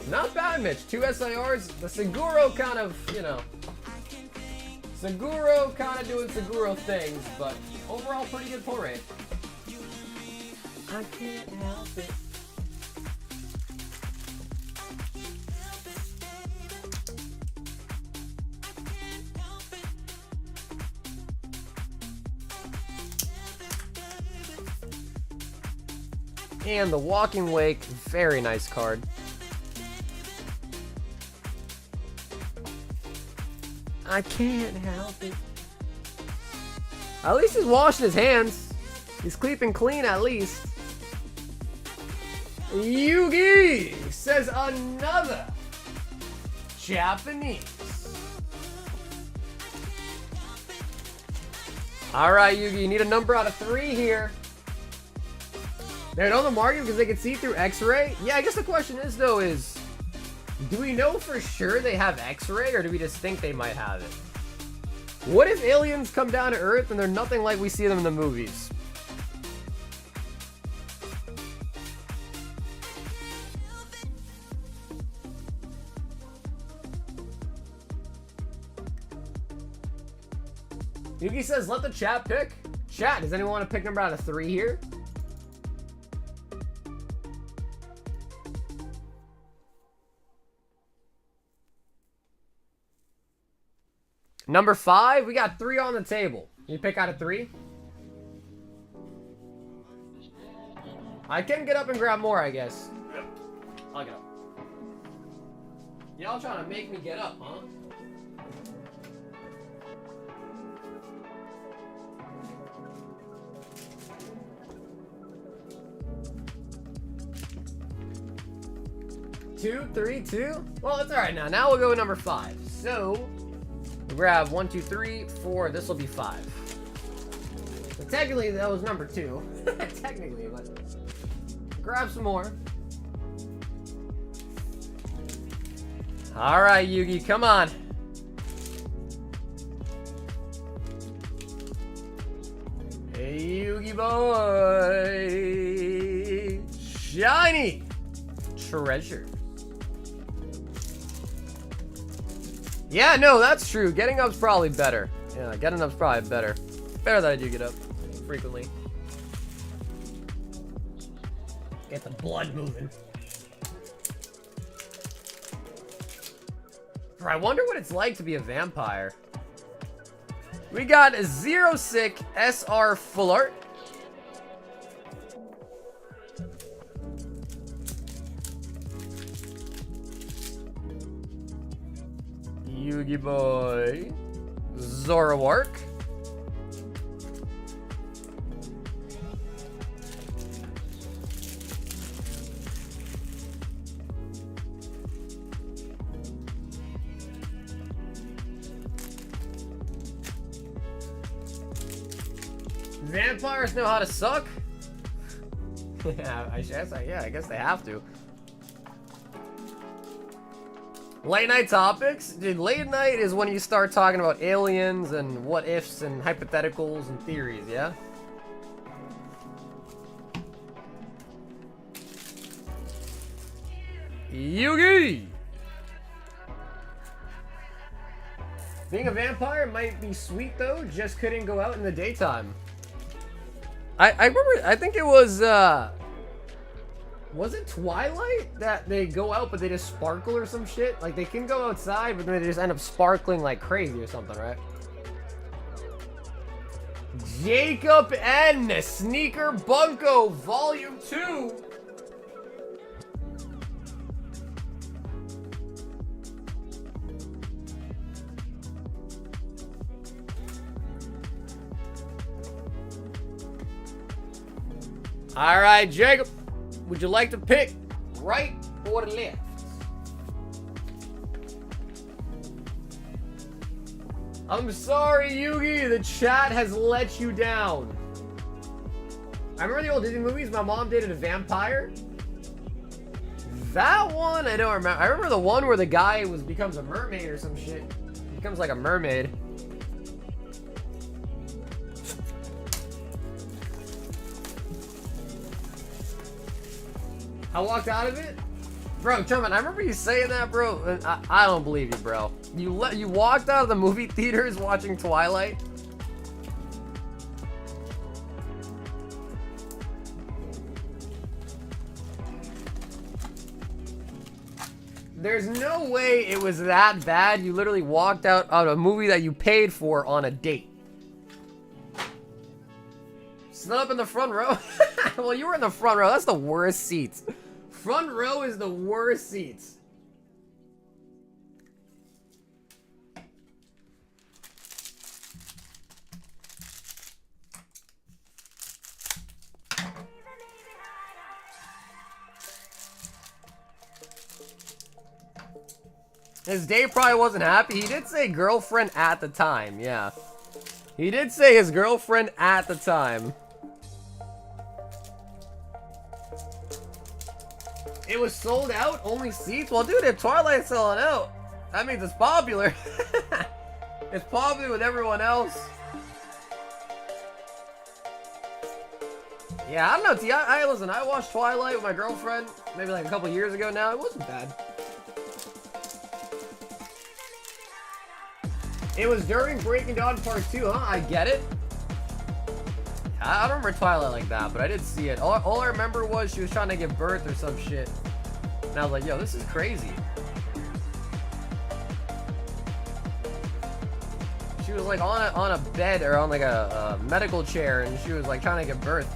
Not bad, Mitch. 2 SIRs. The Seguro kind of, Seguro kind of doing Seguro things, but overall pretty good pull rate. I can't help it. And the Walking Wake, very nice card. I can't help it. At least he's washing his hands. He's keeping clean at least. Yugi says another Japanese. Alright, Yugi, you need a number out of 3 here. They're on the market because they can see through X-ray? Yeah, I guess the question is, though, do we know for sure they have X-ray, or do we just think they might have it? What if aliens come down to Earth and they're nothing like we see them in the movies? Yugi says, let the chat pick. Chat, does anyone want to pick number out of 3 here? Number 5, we got 3 on the table. You pick out of 3? I can get up and grab more, I guess. I'll get up. Y'all trying to make me get up, huh? Two, 3, 2? Well, that's alright now. Now we'll go with number 5. So, we'll grab 1, 2, 3, 4. This will be 5. So technically, that was number 2. Technically, but grab some more. Alright, Yugi, come on. Hey, Yugi boy. Shiny treasure. Yeah, no, that's true. Getting up's probably better. Yeah, getting up's probably better. Better that I do get up frequently. Get the blood moving. I wonder what it's like to be a vampire. We got a 06 SR Full Art. Yugi boy. Zoroark. Vampires know how to suck? Yeah, I guess they have to. Late night topics? Dude, late night is when you start talking about aliens and what ifs and hypotheticals and theories, yeah? Yugi! Being a vampire might be sweet though, just couldn't go out in the daytime. I remember, I think it was it Twilight that they go out but they just sparkle or some shit? Like they can go outside but then they just end up sparkling like crazy or something, right? Jacob N. Sneaker Bunko Volume 2. All right, Jacob, would you like to pick right or left? I'm sorry, Yugi, the chat has let you down. I remember the old Disney movies. My mom dated a vampire. That one, I don't remember. I remember the one where the guy becomes a mermaid or some shit. Becomes like a mermaid. I walked out of it? Bro, Truman, I remember you saying that, bro. I don't believe you, bro. You walked out of the movie theaters watching Twilight? There's no way it was that bad. You literally walked out of a movie that you paid for on a date. Sit up in the front row? Well, you were in the front row. That's the worst seats. Front row is the worst seats. His date probably wasn't happy. He did say girlfriend at the time, yeah. He did say his girlfriend at the time. It was sold out? Only seats? Well, dude, if Twilight's selling out, that means it's popular. It's popular with everyone else. Yeah, I don't know, T. Listen, I watched Twilight with my girlfriend maybe like a couple years ago now. It wasn't bad. It was during Breaking Dawn Part 2, huh? I get it. I don't remember Twilight like that, but I did see it. All I remember was she was trying to give birth or some shit. And I was like, yo, this is crazy. She was like on a bed or on like a medical chair, and she was like trying to give birth.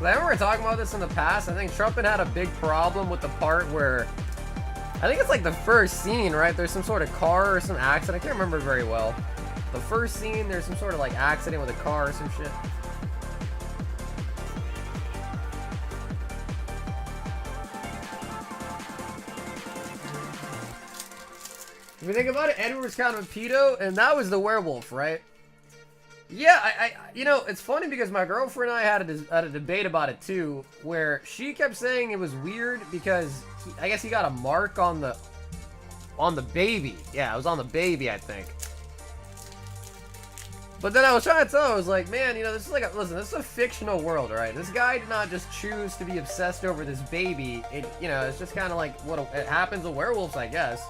I remember talking about this in the past. I think Trump had a big problem with the part where, I think it's like the first scene, right? There's some sort of car or some accident. I can't remember very well. The first scene, there's some sort of like accident with a car or some shit. If you think about it, Edward's kind of a pedo, and that was the werewolf, right? Yeah, you know, it's funny because my girlfriend and I had a debate about it too, where she kept saying it was weird because I guess he got a mark on the baby. Yeah, it was on the baby, I think. But then I was trying to tell her, I was like, man, you know, this is like listen, this is a fictional world, right? This guy did not just choose to be obsessed over this baby. It, you know, it's just kind of like what it happens with werewolves, I guess.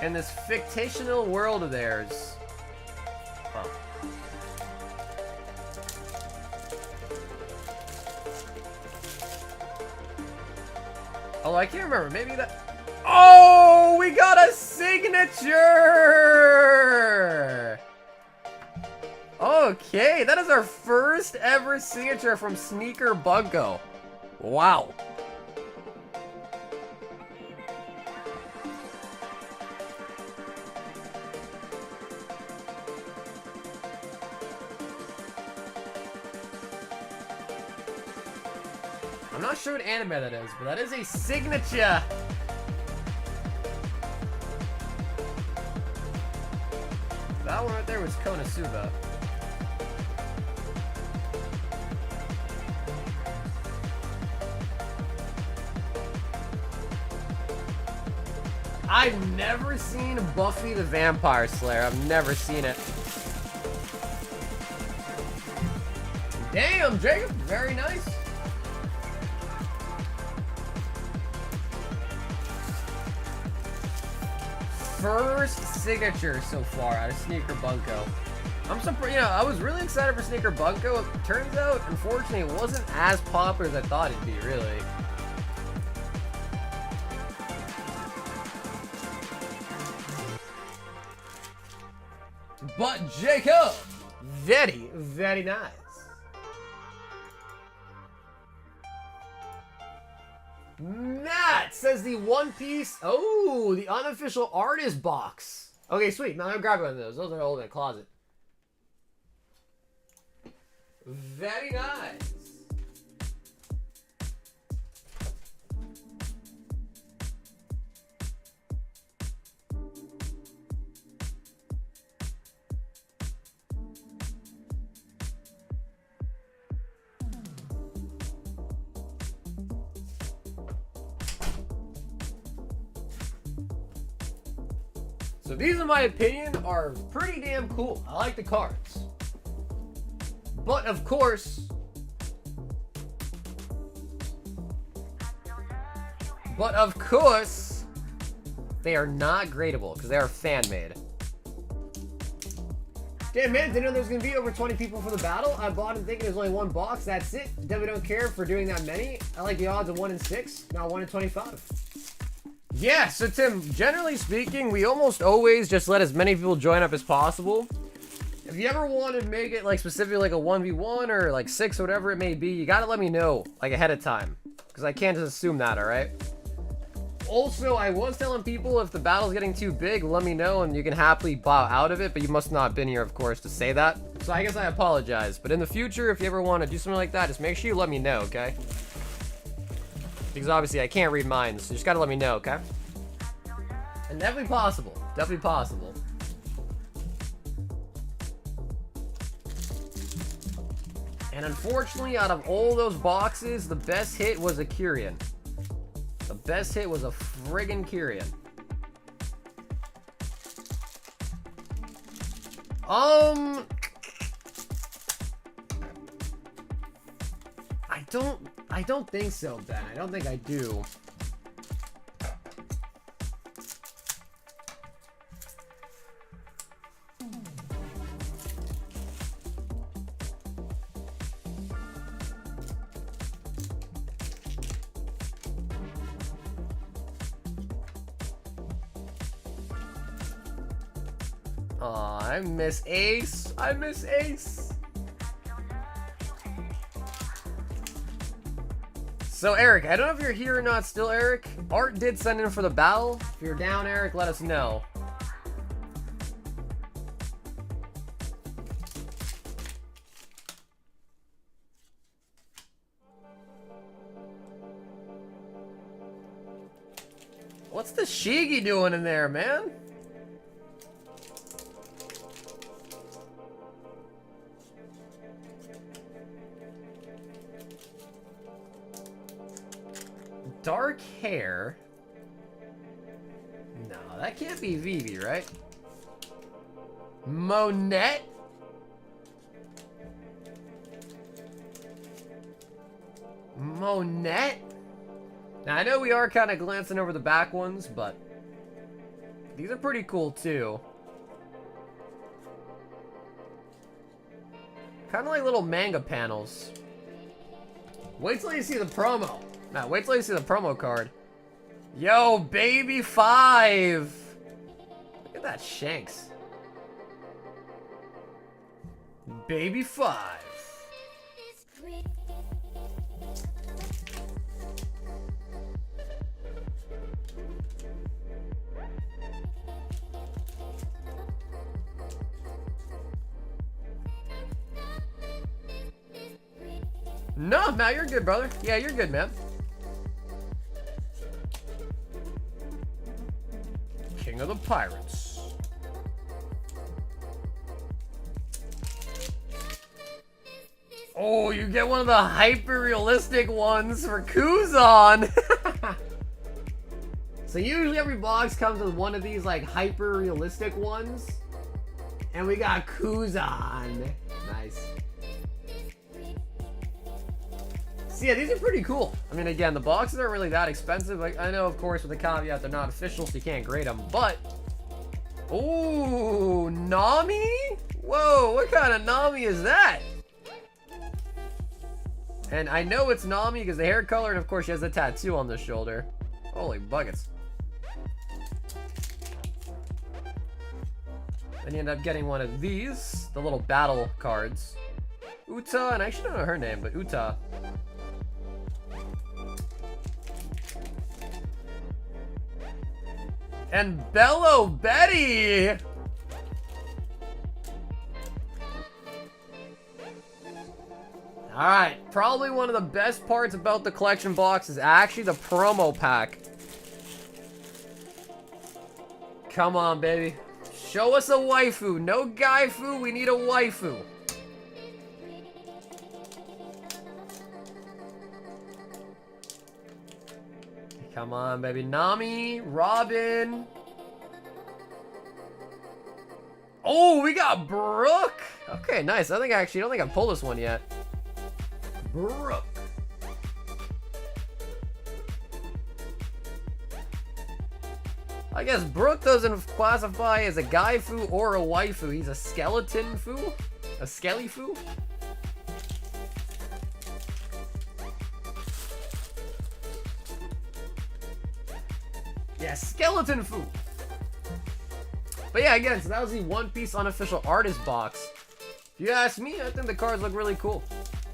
In this fictional world of theirs. Huh. Oh, I can't remember. Maybe that. Oh, we got a signature! Okay, that is our first ever signature from Sneaker Bunko. Wow. I'm not sure what anime that is, but that is a signature. That one right there was Konosuba. I've never seen Buffy the Vampire Slayer. I've never seen it. Damn, Jacob. Very nice. First signature so far out of Sneaker Bunko. I'm surprised, you know, I was really excited for Sneaker Bunko. It turns out, unfortunately, it wasn't as popular as I thought it'd be, really. But Jacob, very, very nice. Matt says the One Piece. Oh, the unofficial artist box. Okay, sweet. Now I'm grabbing one of those. Those are old in the closet. Very nice. So these, in my opinion, are pretty damn cool. I like the cards. But of course, they are not gradable because they are fan-made. Damn, man, didn't know there was going to be over 20 people for the battle. I bought it thinking there's only one box. That's it. Definitely don't care for doing that many. I like the odds of 1 in 6, not 1 in 25. Yeah, so Tim, generally speaking, we almost always just let as many people join up as possible. If you ever want to make it like specifically like a 1v1 or like 6 or whatever it may be, you gotta let me know like ahead of time. Because I can't just assume that, alright? Also, I was telling people if the battle's getting too big, let me know and you can happily bow out of it, but you must not have been here, of course, to say that. So I guess I apologize. But in the future, if you ever want to do something like that, just make sure you let me know, okay? Because obviously I can't read minds, so you just gotta let me know, okay? And definitely possible. Definitely possible. And unfortunately, out of all those boxes, the best hit was a Kyrian. The best hit was a friggin' Kyrian. I don't think so, Ben. I don't think I do. Aw, I miss Ace. I miss Ace. So, Eric, I don't know if you're here or not still, Eric. Art did send in for the battle. If you're down, Eric, let us know. What's the Shigi doing in there, man? Dark hair? No, that can't be Vivi, right? Monette? Monette? Now, I know we are kind of glancing over the back ones, but these are pretty cool, too. Kind of like little manga panels. Wait till you see the promo. Now, wait till you see the promo card. Yo, baby 5! Look at that Shanks. Baby 5. No, Matt, you're good, brother. Yeah, you're good, man. King of the Pirates. Oh, you get one of the hyper-realistic ones for Kuzan. So usually every box comes with one of these like hyper-realistic ones. And we got Kuzan. Nice. So yeah, these are pretty cool. I mean, again, the boxes aren't really that expensive. Like, I know, of course, with the caveat, they're not official, so you can't grade them, but... Ooh, Nami? Whoa, what kind of Nami is that? And I know it's Nami because the hair color, and of course she has a tattoo on the shoulder. Holy buckets. Then you end up getting one of these, the little battle cards. Uta, and I actually don't know her name, but Uta. And Bello Betty! Alright, probably one of the best parts about the collection box is actually the promo pack. Come on, baby. Show us a waifu. No gaifu, we need a waifu. Come on, baby. Nami, Robin. Oh, we got Brooke. Okay, nice. I don't think I've pulled this one yet. Brooke. I guess Brooke doesn't classify as a gaifu or a waifu. He's a skeleton fu? A skelly fu? Yeah, skeleton fu. But yeah, again, so that was the One Piece unofficial artist box. If you ask me, I think the cards look really cool.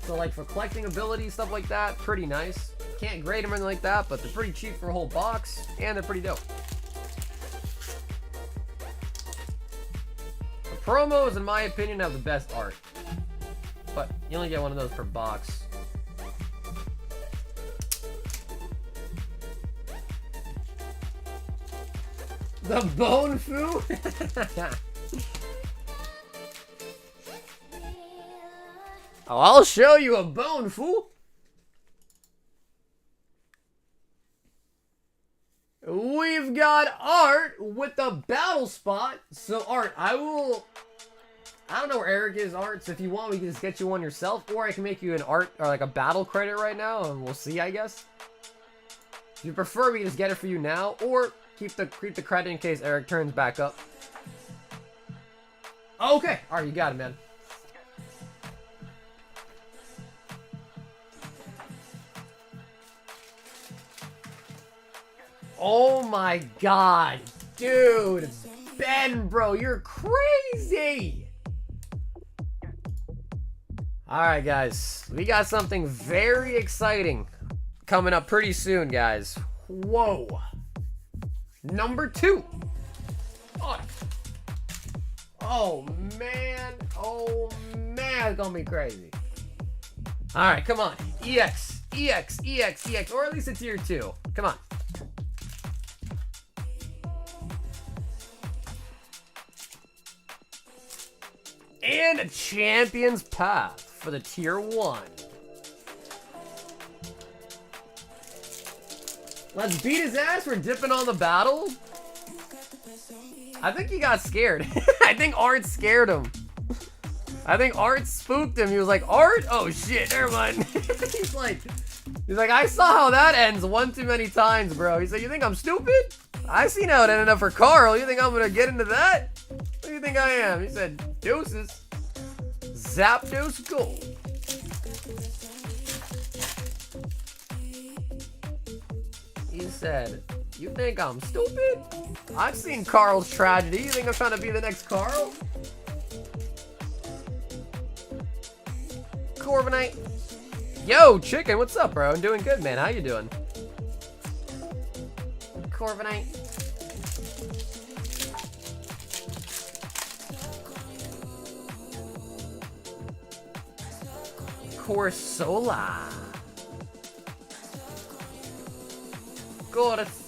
So like for collecting abilities, stuff like that, pretty nice. Can't grade them or anything like that, but they're pretty cheap for a whole box, and they're pretty dope. The promos, in my opinion, have the best art. But you only get one of those per box. The Bone Fu? Oh, I'll show you a Bone Fu. We've got Art with the battle spot. So Art, I will I don't know where Eric is, Art, so if you want, we can just get you one yourself, or I can make you an art, or like a battle credit right now, and we'll see, I guess. If you prefer, we can just get it for you now, or keep the credit in case Eric turns back up. Okay, alright, you got it, man. Oh my god, dude, Ben, bro, you're crazy. Alright guys, we got something very exciting coming up pretty soon, guys. Whoa. Number 2. Oh man, it's gonna be crazy. Alright, come on. EX, or at least a tier 2. Come on. And a Champion's Path for the tier 1. Let's beat his ass. We're dipping on the battle. I think he got scared. I think Art scared him. I think Art spooked him. He was like, Art? Oh shit, never mind. He's like, I saw how that ends one too many times, bro. He's like, you think I'm stupid? I seen how it ended up for Carl. You think I'm gonna get into that? What do you think I am? He said, deuces. Zapdos Gold. He said, you think I'm stupid? I've seen Carl's tragedy. You think I'm trying to be the next Carl? Corviknight. Yo, Chicken, what's up, bro? I'm doing good, man. How you doing? Corviknight. Corsola.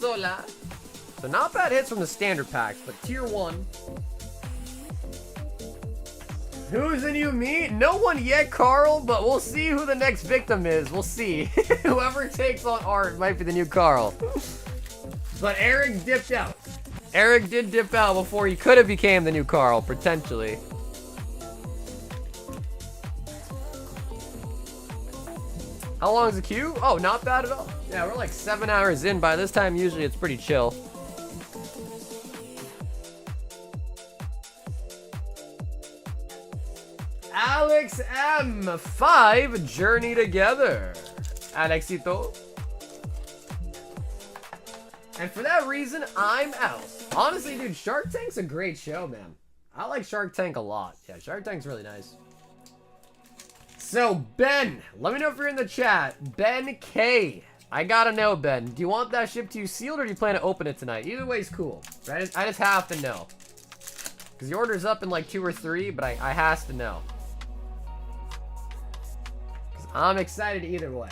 So not bad hits from the standard packs, but tier 1. Who's the new me? No one yet, Carl, but we'll see who the next victim is. We'll see. Whoever takes on Art might be the new Carl. But Eric dipped out. Eric did dip out before he could have became the new Carl, potentially. How long is the queue? Oh, not bad at all. Yeah, we're like 7 hours in. By this time, usually it's pretty chill. Alex M5 Journey Together. Alexito. And for that reason, I'm out. Honestly, dude, Shark Tank's a great show, man. I like Shark Tank a lot. Yeah, Shark Tank's really nice. So, Ben, let me know if you're in the chat. Ben K. I gotta know, Ben. Do you want that shipped to you sealed, or do you plan to open it tonight? Either way is cool. I just have to know. Because the order's up in like 2 or 3, but I has to know. Because I'm excited either way.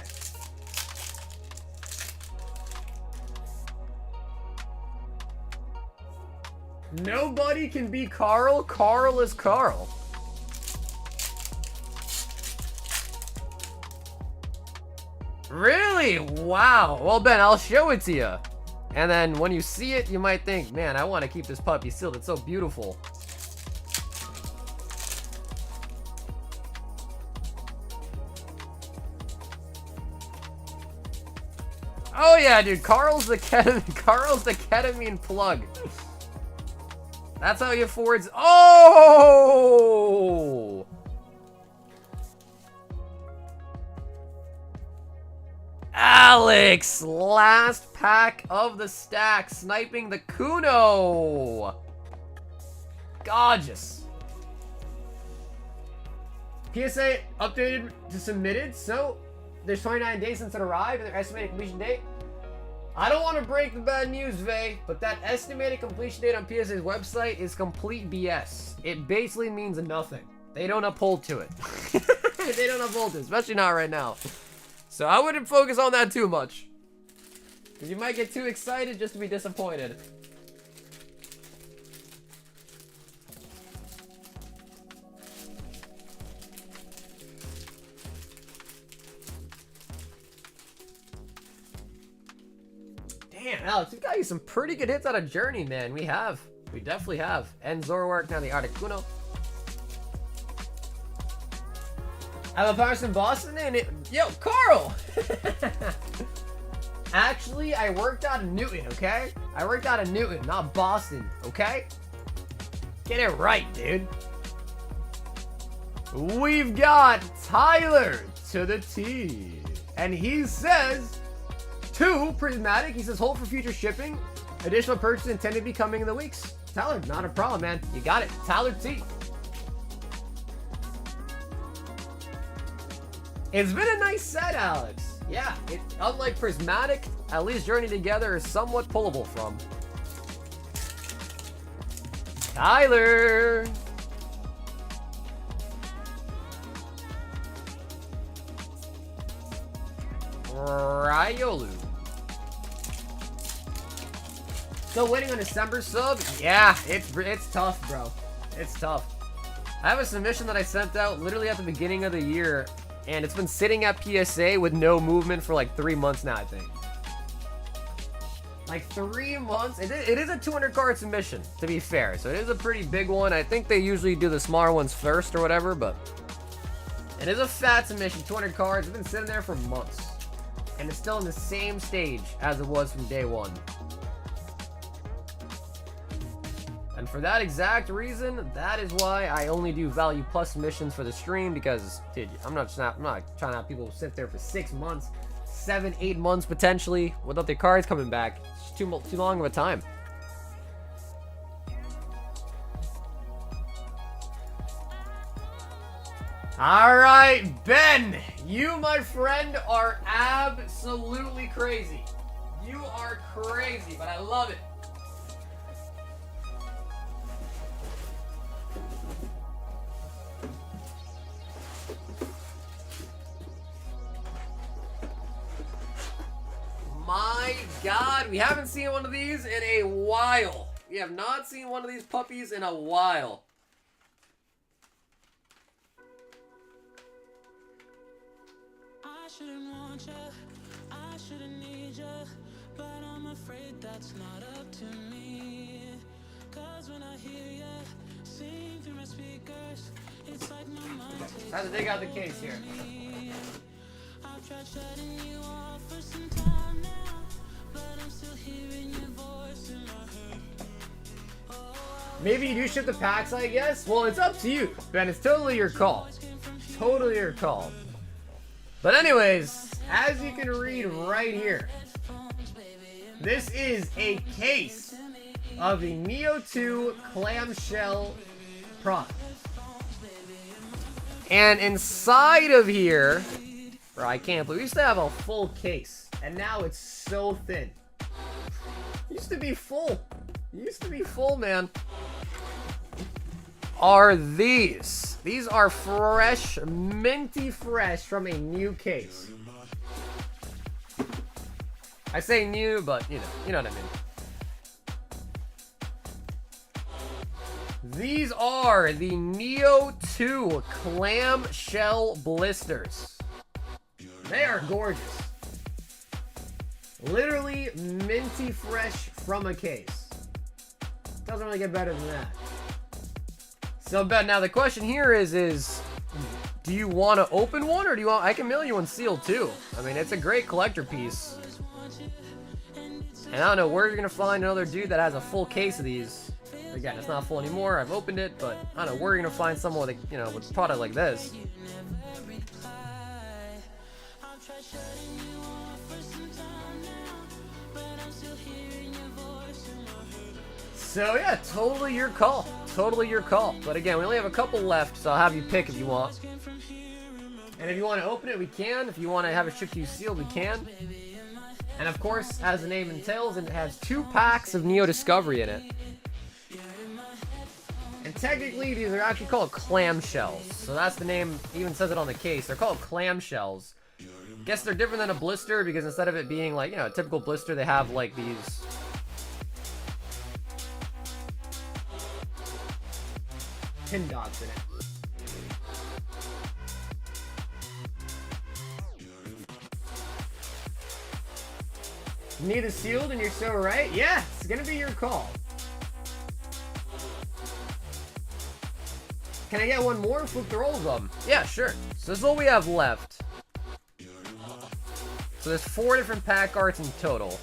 Nobody can be Carl. Carl is Carl. Really? Wow. Well, Ben, I'll show it to you. And then when you see it, you might think, man, I want to keep this puppy sealed. It's so beautiful. Oh yeah, dude. Carl's the ketamine plug. That's how he affords. Oh! Alex, last pack of the stack, sniping the Kuno. Gorgeous. PSA updated to submitted, so there's 29 days since it arrived and their estimated completion date. I don't want to break the bad news, Vay, but that estimated completion date on PSA's website is complete BS. It basically means nothing. They don't uphold to it. They don't uphold to it, especially not right now. So I wouldn't focus on that too much. Because you might get too excited just to be disappointed. Damn, Alex, we've got you some pretty good hits out of Journey, man. We definitely have. And Zoroark, now the Articuno. I'm a person in Boston, and yo, Carl! Actually, I worked out of Newton, okay? I worked out of Newton, not Boston, okay? Get it right, dude. We've got Tyler to the T. And he says, 2, Prismatic. He says, hold for future shipping. Additional purchase intended to be coming in the weeks. Tyler, not a problem, man. You got it. Tyler T. It's been a nice set, Alex. Yeah, unlike Prismatic, at least Journey Together is somewhat pullable from. Tyler! Ryolu. Still waiting on December sub? Yeah, it's tough, bro. It's tough. I have a submission that I sent out literally at the beginning of the year, and it's been sitting at PSA with no movement for like 3 months now, I think. Like 3 months? It is a 200 card submission, to be fair. So it is a pretty big one. I think they usually do the smaller ones first or whatever, but it is a fat submission, 200 cards. It's been sitting there for months. And it's still in the same stage as it was from day one. And for that exact reason, that is why I only do value plus submissions for the stream, because, dude, I'm not trying to have people sit there for 6 months, 7, 8 months potentially without their cards coming back. It's too long of a time. All right, Ben, you, my friend, are absolutely crazy. You are crazy, but I love it. My God, we haven't seen one of these in a while. We have not seen one of these puppies in a while. I shouldn't want you, I shouldn't need you, but I'm afraid that's not up to me. Cause when I hear you sing through my speakers, it's like my mind takes Time to dig out the case here. I've tried shutting you off for some time now, but I'm still hearing your voice in my head. Maybe you do ship the packs, I guess? Well, it's up to you, Ben. It's totally your call. Totally your call. But anyways, as you can read right here, this is a case of the Neo 2 clamshell product. And inside of here, bro, I can't believe we used to have a full case, and now it's so thin. Used to be full. Used to be full, man. Are these? These are fresh, minty fresh from a new case. I say new, but you know what I mean. These are the Neo 2 clamshell blisters. They are gorgeous. Literally minty fresh from a case. Doesn't really get better than that. So, Ben, now the question here is do you want to open one, or do you want? I can mail you one sealed too. I mean, it's a great collector piece. And I don't know where you're gonna find another dude that has a full case of these. Again, it's not full anymore. I've opened it, but I don't know where you're gonna find someone with with a product like this. So yeah, totally your call. Totally your call. But again, we only have a couple left, so I'll have you pick if you want. And if you want to open it, we can. If you want to have it shipped to you sealed, we can. And of course, as the name entails, it has 2 packs of Neo Discovery in it. And technically, these are actually called clamshells. So that's the name, even says it on the case. They're called clamshells. Guess they're different than a blister, because instead of it being like, a typical blister, they have like these pin dots in it. Need it sealed, and you're so right. Yeah, it's gonna be your call. Can I get one more? Flip through all of them. Yeah, sure. So this is all we have left. So there's 4 different pack arts in total.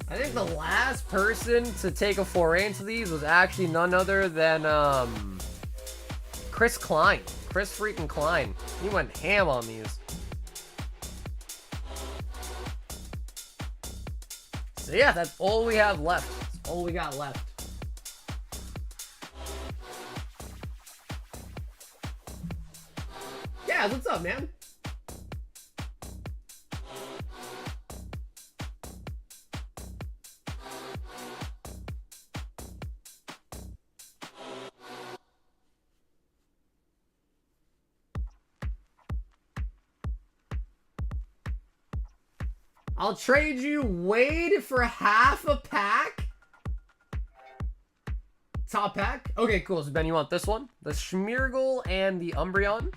I think the last person to take a foray into these was actually none other than Chris Klein. Chris freaking Klein. He went ham on these. So yeah, that's all we have left. That's all we got left. Yeah, what's up, man? I'll trade you Wade for half a pack. Top pack? Okay, cool. So, Ben, you want this one? The Schmeargle and the Umbreon.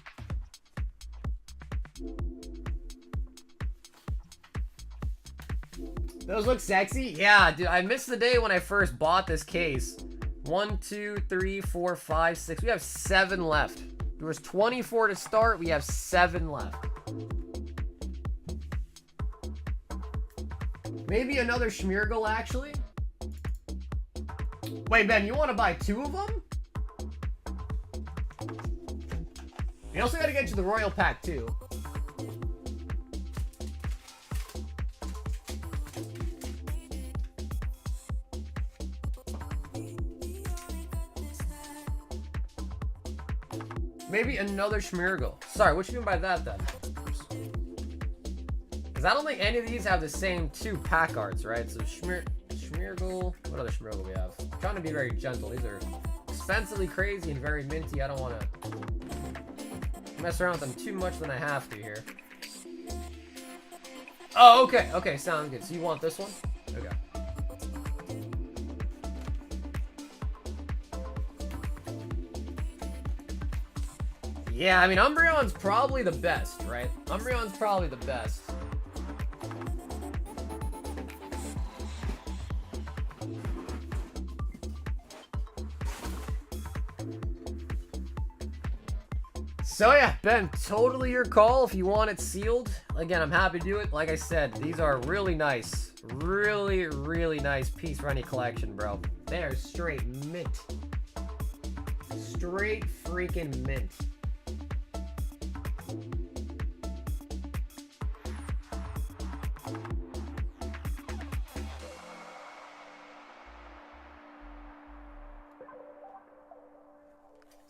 Those look sexy? Yeah, dude, I missed the day when I first bought this case. 1, 2, 3, 4, 5, 6. We have 7 left. There was 24 to start. We have 7 left. Maybe another Schmeargle, actually. Wait, Ben, you want to buy 2 of them? You also got to get you the Royal Pack, too. Maybe another Schmeargle. Sorry, what you mean by that, then? Because I don't think any of these have the same 2 pack arts, right? So Schmeargle, what other Schmeargle we have? I'm trying to be very gentle. These are expensively crazy and very minty. I don't want to mess around with them too much than I have to here. Oh, okay. Okay, sounds good. So you want this one? Okay. Yeah, I mean, Umbreon's probably the best, right? Umbreon's probably the best. So yeah, Ben, totally your call if you want it sealed. Again, I'm happy to do it. Like I said, these are really nice. Really, really nice piece for any collection, bro. They are straight mint. Straight freaking mint.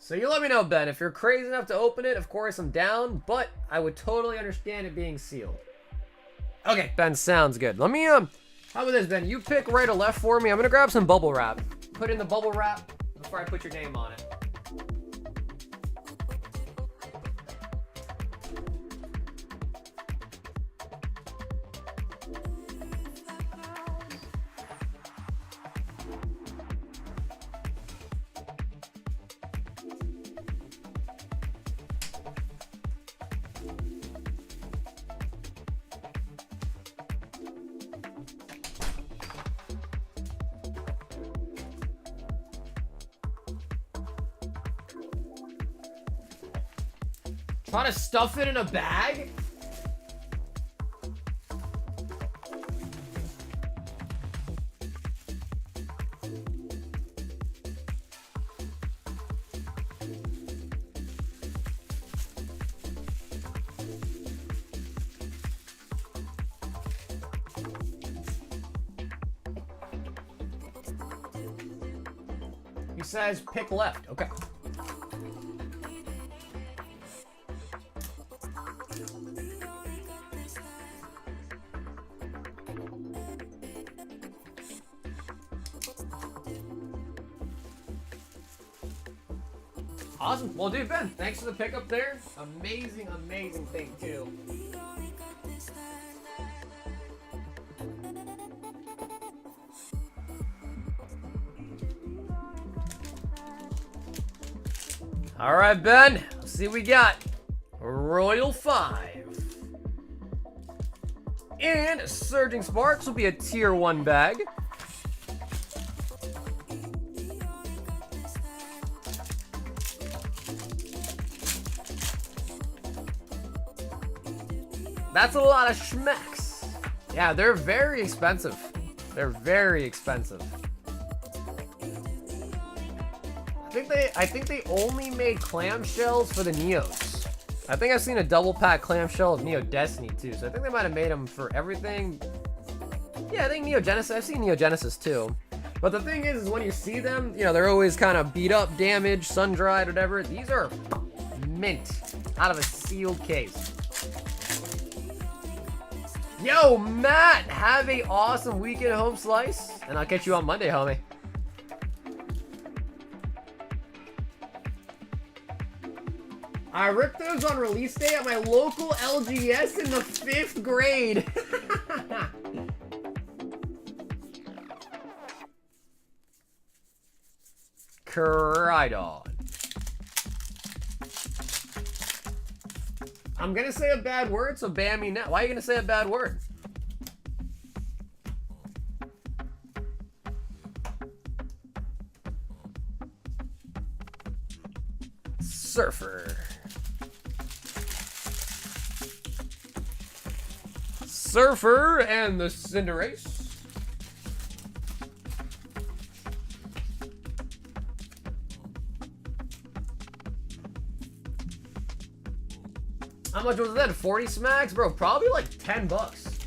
So you let me know, Ben. If you're crazy enough to open it, of course I'm down, but I would totally understand it being sealed. Okay, Ben, sounds good. Let me, how about this, Ben? You pick right or left for me. I'm gonna grab some bubble wrap. Put in the bubble wrap before I put your name on it. Trying to stuff it in a bag? He says pick left. Okay. Awesome. Well, dude, Ben, thanks for the pickup there. Amazing, amazing thing, too. All right, Ben. Let's see what we got. Royal 5. And Surging Sparks will be a tier 1 bag. That's a lot of schmecks. Yeah, they're very expensive. They're very expensive. I think they only made clamshells for the Neos. I think I've seen a double pack clamshell of Neo Destiny too, so I think they might have made them for everything. Yeah, I think Neo Genesis. I've seen Neo Genesis too. But the thing is when you see them, you know, they're always kind of beat up, damaged, sun dried, whatever. These are mint out of a sealed case. Yo, Matt, have a awesome weekend home slice, and I'll catch you on Monday, homie. I ripped those on release day at my local LGS in the 5th grade. Cried on. I'm gonna say a bad word, so ban me now. Why are you gonna say a bad word? Surfer. Surfer and the Cinderace. How much was that? 40 smacks? Bro, probably like 10 bucks.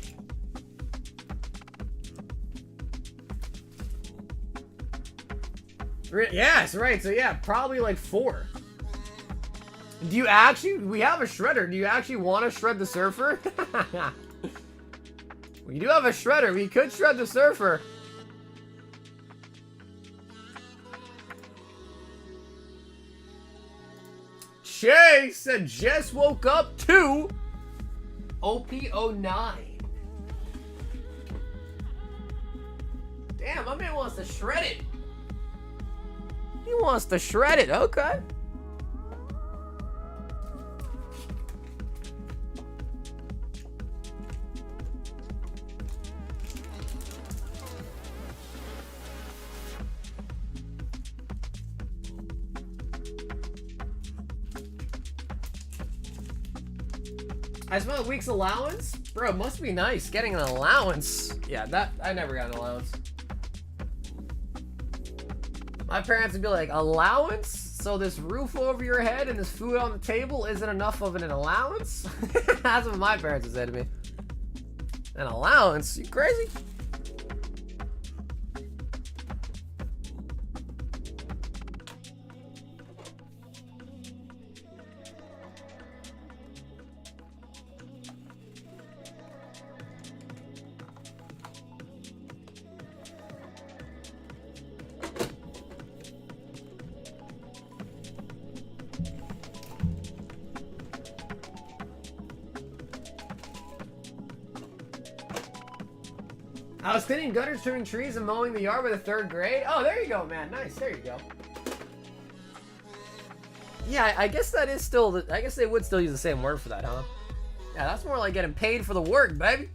Yes, right. So yeah, probably like 4. Do you actually, we have a shredder. Do you actually want to shred the Surfer? We do have a shredder. We could shred the Surfer. Chase said just woke up to OP09. Damn, my man wants to shred it. He wants to shred it. Okay. I smell a week's allowance? Bro, it must be nice getting an allowance. Yeah, that, I never got an allowance. My parents would be like, allowance? So this roof over your head and this food on the table isn't enough of an allowance? That's what my parents would say to me. An allowance? You crazy? I was cleaning gutters, trimming trees, and mowing the yard by the 3rd grade. Oh, there you go, man. Nice. There you go. Yeah, I guess that is still... I guess they would still use the same word for that, huh? Yeah, that's more like getting paid for the work, baby.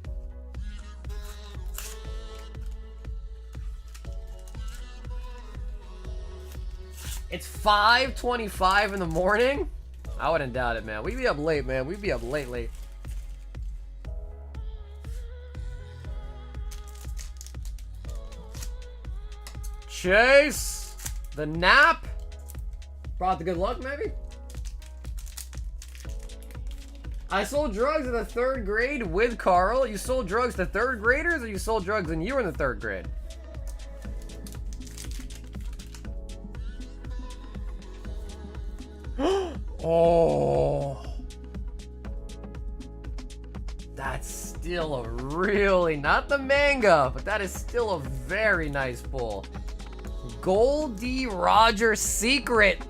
It's 5:25 in the morning? I wouldn't doubt it, man. We'd be up late, man. We'd be up late. Chase, the nap brought the good luck, maybe. I sold drugs in the 3rd grade with Carl. You sold drugs to 3rd graders, or you sold drugs when you were in the 3rd grade? Oh, that's still a really, not the manga, but that is still a very nice pull. Goldie Roger Secret.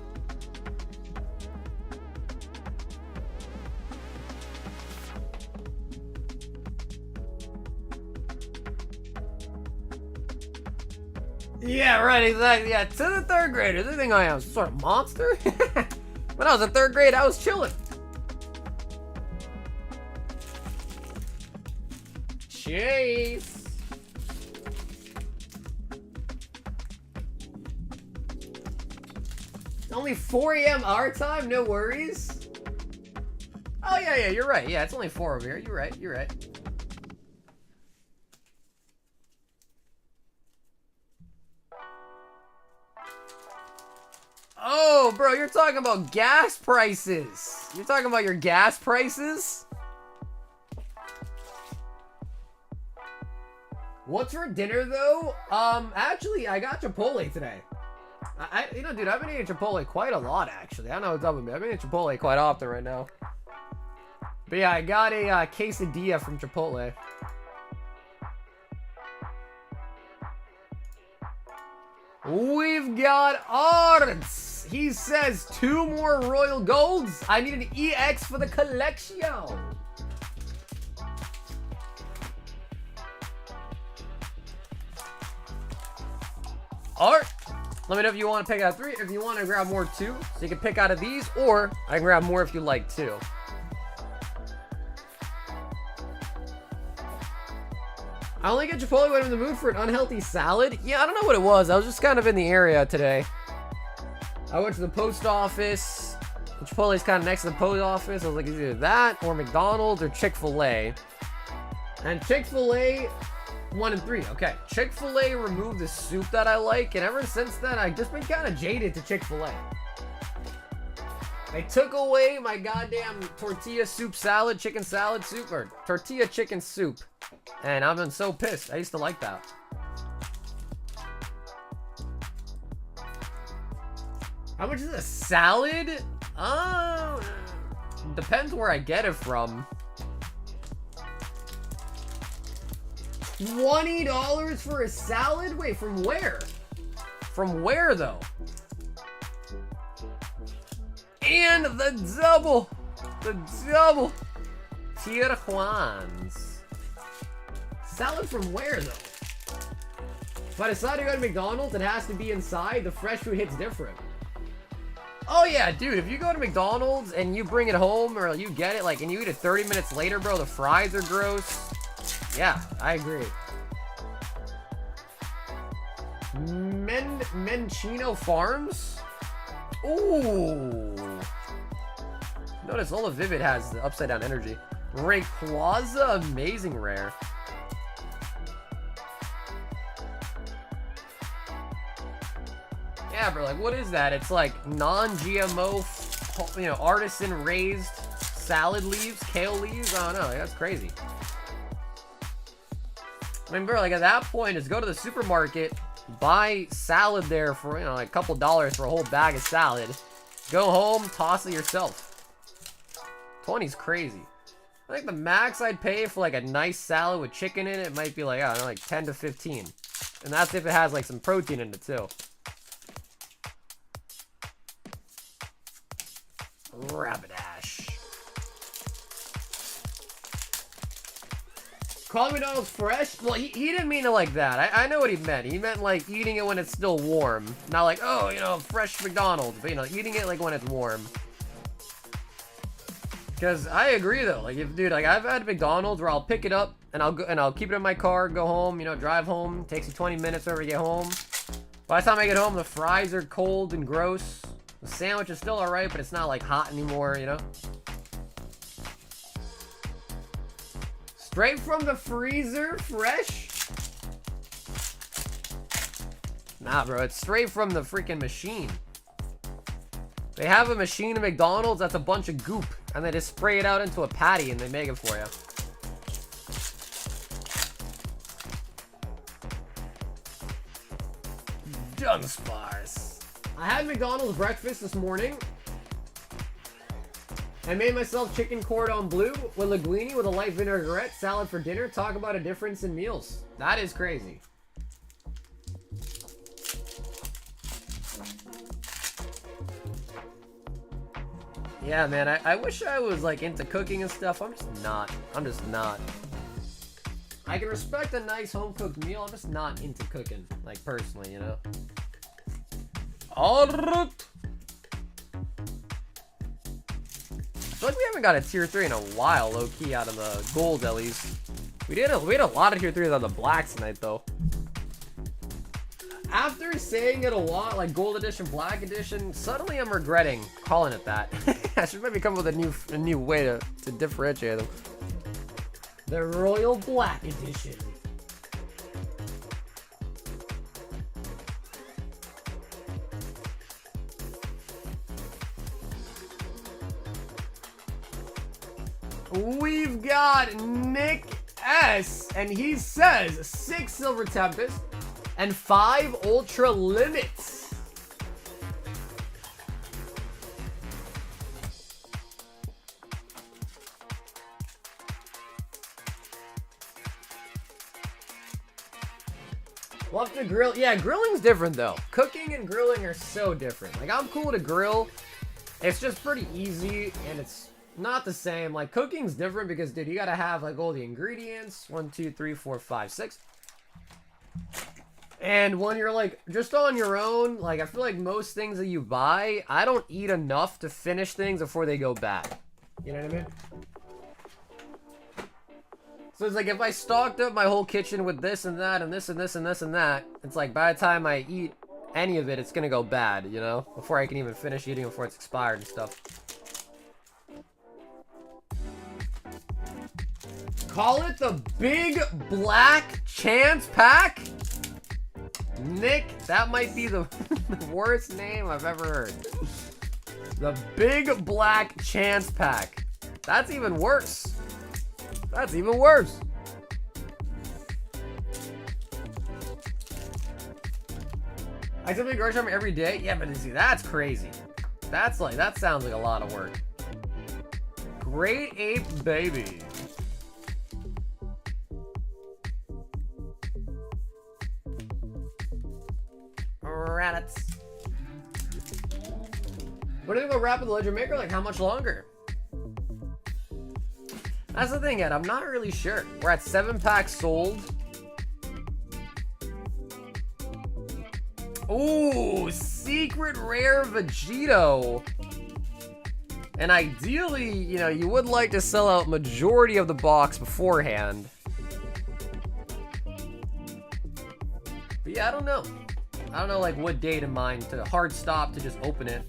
Yeah, right, exactly. Yeah, to the 3rd graders. They think I am some sort of monster. When I was in 3rd grade, I was chilling. Chase. Only 4 a.m. our time, no worries. Oh yeah, you're right. Yeah, it's only 4 over here. You're right. Oh, bro, you're talking about gas prices. You're talking about your gas prices? What's for dinner, though? Actually, I got Chipotle today. You know, dude, I've been eating Chipotle quite a lot, actually. I don't know what's up with me. I've been eating Chipotle quite often right now. But yeah, I got a quesadilla from Chipotle. We've got Arts. He says 2 more Royal Golds. I need an EX for the collection. Art, let me know if you want to pick out 3. If you want to grab more 2, so you can pick out of these, or I can grab more if you like too. I only get Chipotle when I'm in the mood for an unhealthy salad. Yeah, I don't know what it was. I was just kind of in the area today. I went to the post office. Chipotle's kind of next to the post office. I was like, it's either that or McDonald's or Chick-fil-A. And Chick-fil-A, 1 and 3. Okay, Chick-fil-A removed the soup that I like, and ever since then, I've just been kind of jaded to Chick-fil-A. They took away my goddamn tortilla soup salad, chicken salad soup, or tortilla chicken soup. And I've been so pissed. I used to like that. How much is a salad? Depends where I get it from. $20 for a salad? Wait, from where? From where, though? And the double. Tijuans. Salad from where, though? If I decide to go to McDonald's, it has to be inside. The fresh food hits different. Oh yeah, dude, if you go to McDonald's and you bring it home, or you get it, like, and you eat it 30 minutes later, bro, the fries are gross. Yeah, I agree. Menchino Farms? Ooh. Notice Lola Vivid has the upside down energy. Rayquaza, amazing rare. Yeah, bro, like, what is that? It's like non-GMO, you know, artisan raised salad leaves, kale leaves. I don't know, that's crazy. I mean, bro, like, at that point, just go to the supermarket, buy salad there for, you know, like a couple dollars for a whole bag of salad. Go home, toss it yourself. 20's crazy. I think the max I'd pay for like a nice salad with chicken in it might be like, I don't know, like 10 to 15. And that's if it has like some protein in it too. Rapidash. Call McDonald's fresh? Well, he didn't mean it like that. I know what he meant. He meant like eating it when it's still warm. Not like, oh, you know, fresh McDonald's. But, you know, eating it like when it's warm. Because I agree though. Like, if, dude, like, I've had McDonald's where I'll pick it up and I'll keep it in my car, go home, you know, drive home. Takes you 20 minutes whenever you get home. By the time I get home, the fries are cold and gross. The sandwich is still alright, but it's not like hot anymore, you know? Straight from the freezer, fresh? Nah, bro, it's straight from the freaking machine. They have a machine at McDonald's that's a bunch of goop, and they just spray it out into a patty and they make it for you. Dunsparce. I had McDonald's breakfast this morning. I made myself chicken cordon bleu with linguine with a light vinaigrette salad for dinner. Talk about a difference in meals. That is crazy. Yeah, man, I wish I was like into cooking and stuff. I'm just not. I can respect a nice home-cooked meal. I'm just not into cooking, like, personally, you know? Alright. I feel like we haven't got a tier 3 in a while, low-key, out of the gold, at least. We had a lot of tier 3s on the blacks tonight, though. After saying it a lot, like gold edition, black edition, suddenly I'm regretting calling it that. I should maybe come up with a new way to differentiate them. The Royal Black Edition. We've got Nick S, and he says 6 Silver Tempest and 5 Ultra Limits. We'll have to grill. Yeah, grilling's different though. Cooking and grilling are so different. Like, I'm cool to grill. It's just pretty easy, and it's not the same. Like, cooking's different because, dude, you gotta have like all the ingredients. 1, 2, 3, 4, 5, 6. And when you're like just on your own, like, I feel like most things that you buy, I don't eat enough to finish things before they go bad. You know what I mean? So it's like if I stocked up my whole kitchen with this and that and this and this and this and that, it's like by the time I eat any of it, it's gonna go bad, you know? Before I can even finish eating, before it's expired and stuff. Call it the Big Black Chance Pack? Nick, that might be the, the worst name I've ever heard. The Big Black Chance Pack. That's even worse. That's even worse. I simply grocery shop every day? Yeah, but see, that's crazy. That's like, that sounds like a lot of work. Great Ape Baby. Rabbits. What do you think about Rapid Ledger Maker? Like, how much longer? That's the thing, Ed. I'm not really sure. We're at 7 packs sold. Ooh, secret rare Vegito. And ideally, you know, you would like to sell out majority of the box beforehand. But yeah, I don't know. I don't know, like, what date in mind to hard stop to just open it.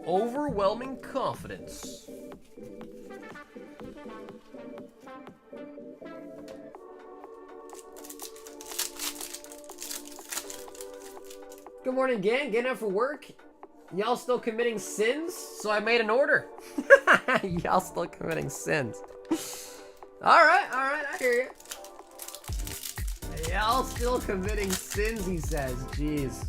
Overwhelming confidence. Good morning, gang. Getting up for work? Y'all still committing sins? So I made an order. Y'all still committing sins. Alright, I hear you. Y'all still committing sins, he says. Jeez.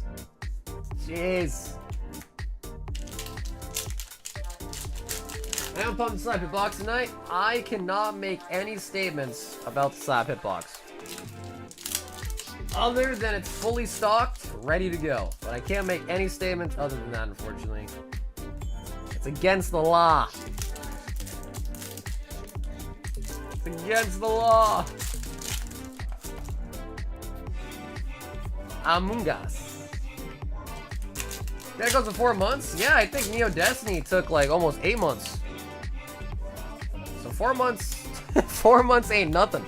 I'm pumped to slap hitbox tonight. I cannot make any statements about the slap hitbox. Other than it's fully stocked, ready to go. But I can't make any statements other than that, unfortunately. It's against the law. It's against the law. Among Us. That goes to 4 months? Yeah, I think Neo Destiny took like almost 8 months. So 4 months, 4 months ain't nothing.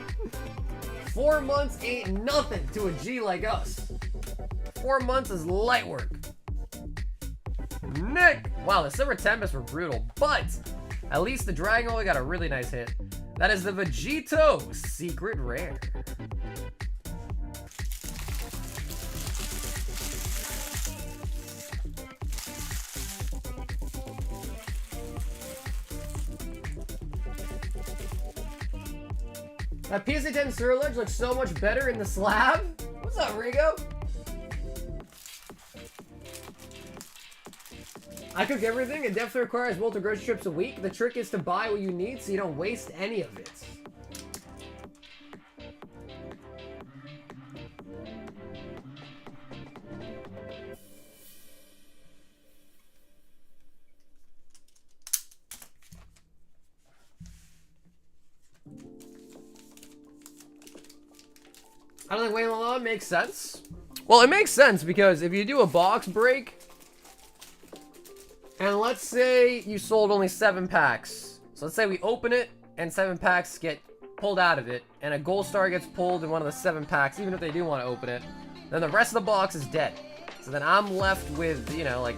4 months ain't nothing to a G like us. 4 months is light work. Nick! Wow, the Silver Tempest were brutal, but at least the Dragon only got a really nice hit. That is the Vegito Secret Rare. That PSA 10 Surge looks so much better in the slab. What's up, Rigo? I cook everything. It definitely requires multiple grocery trips a week. The trick is to buy what you need so you don't waste any of it. I don't think waiting alone makes sense. Well, it makes sense because if you do a box break, and let's say you sold only 7 packs. So let's say we open it, and 7 packs get pulled out of it, and a gold star gets pulled in one of the 7 packs, even if they do want to open it, then the rest of the box is dead. So then I'm left with, you know, like,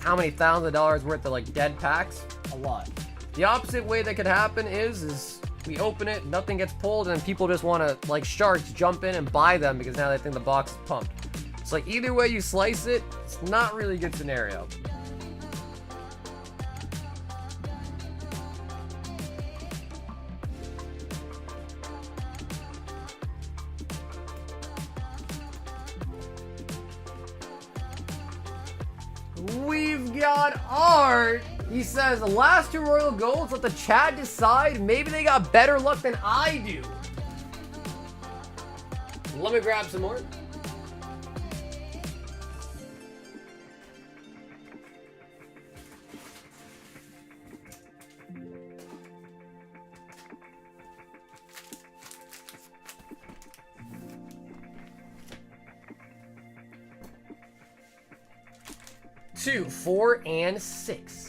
how many thousands of dollars worth of, like, dead packs? A lot. The opposite way that could happen is we open it, nothing gets pulled, and people just want to, like sharks, jump in and buy them because now they think the box is pumped. It's like, either way you slice it, it's not really a good scenario. We've got Art. He says, the last 2 Royal Golds, let the chat decide. Maybe they got better luck than I do. Let me grab some more. Two, 4, and 6.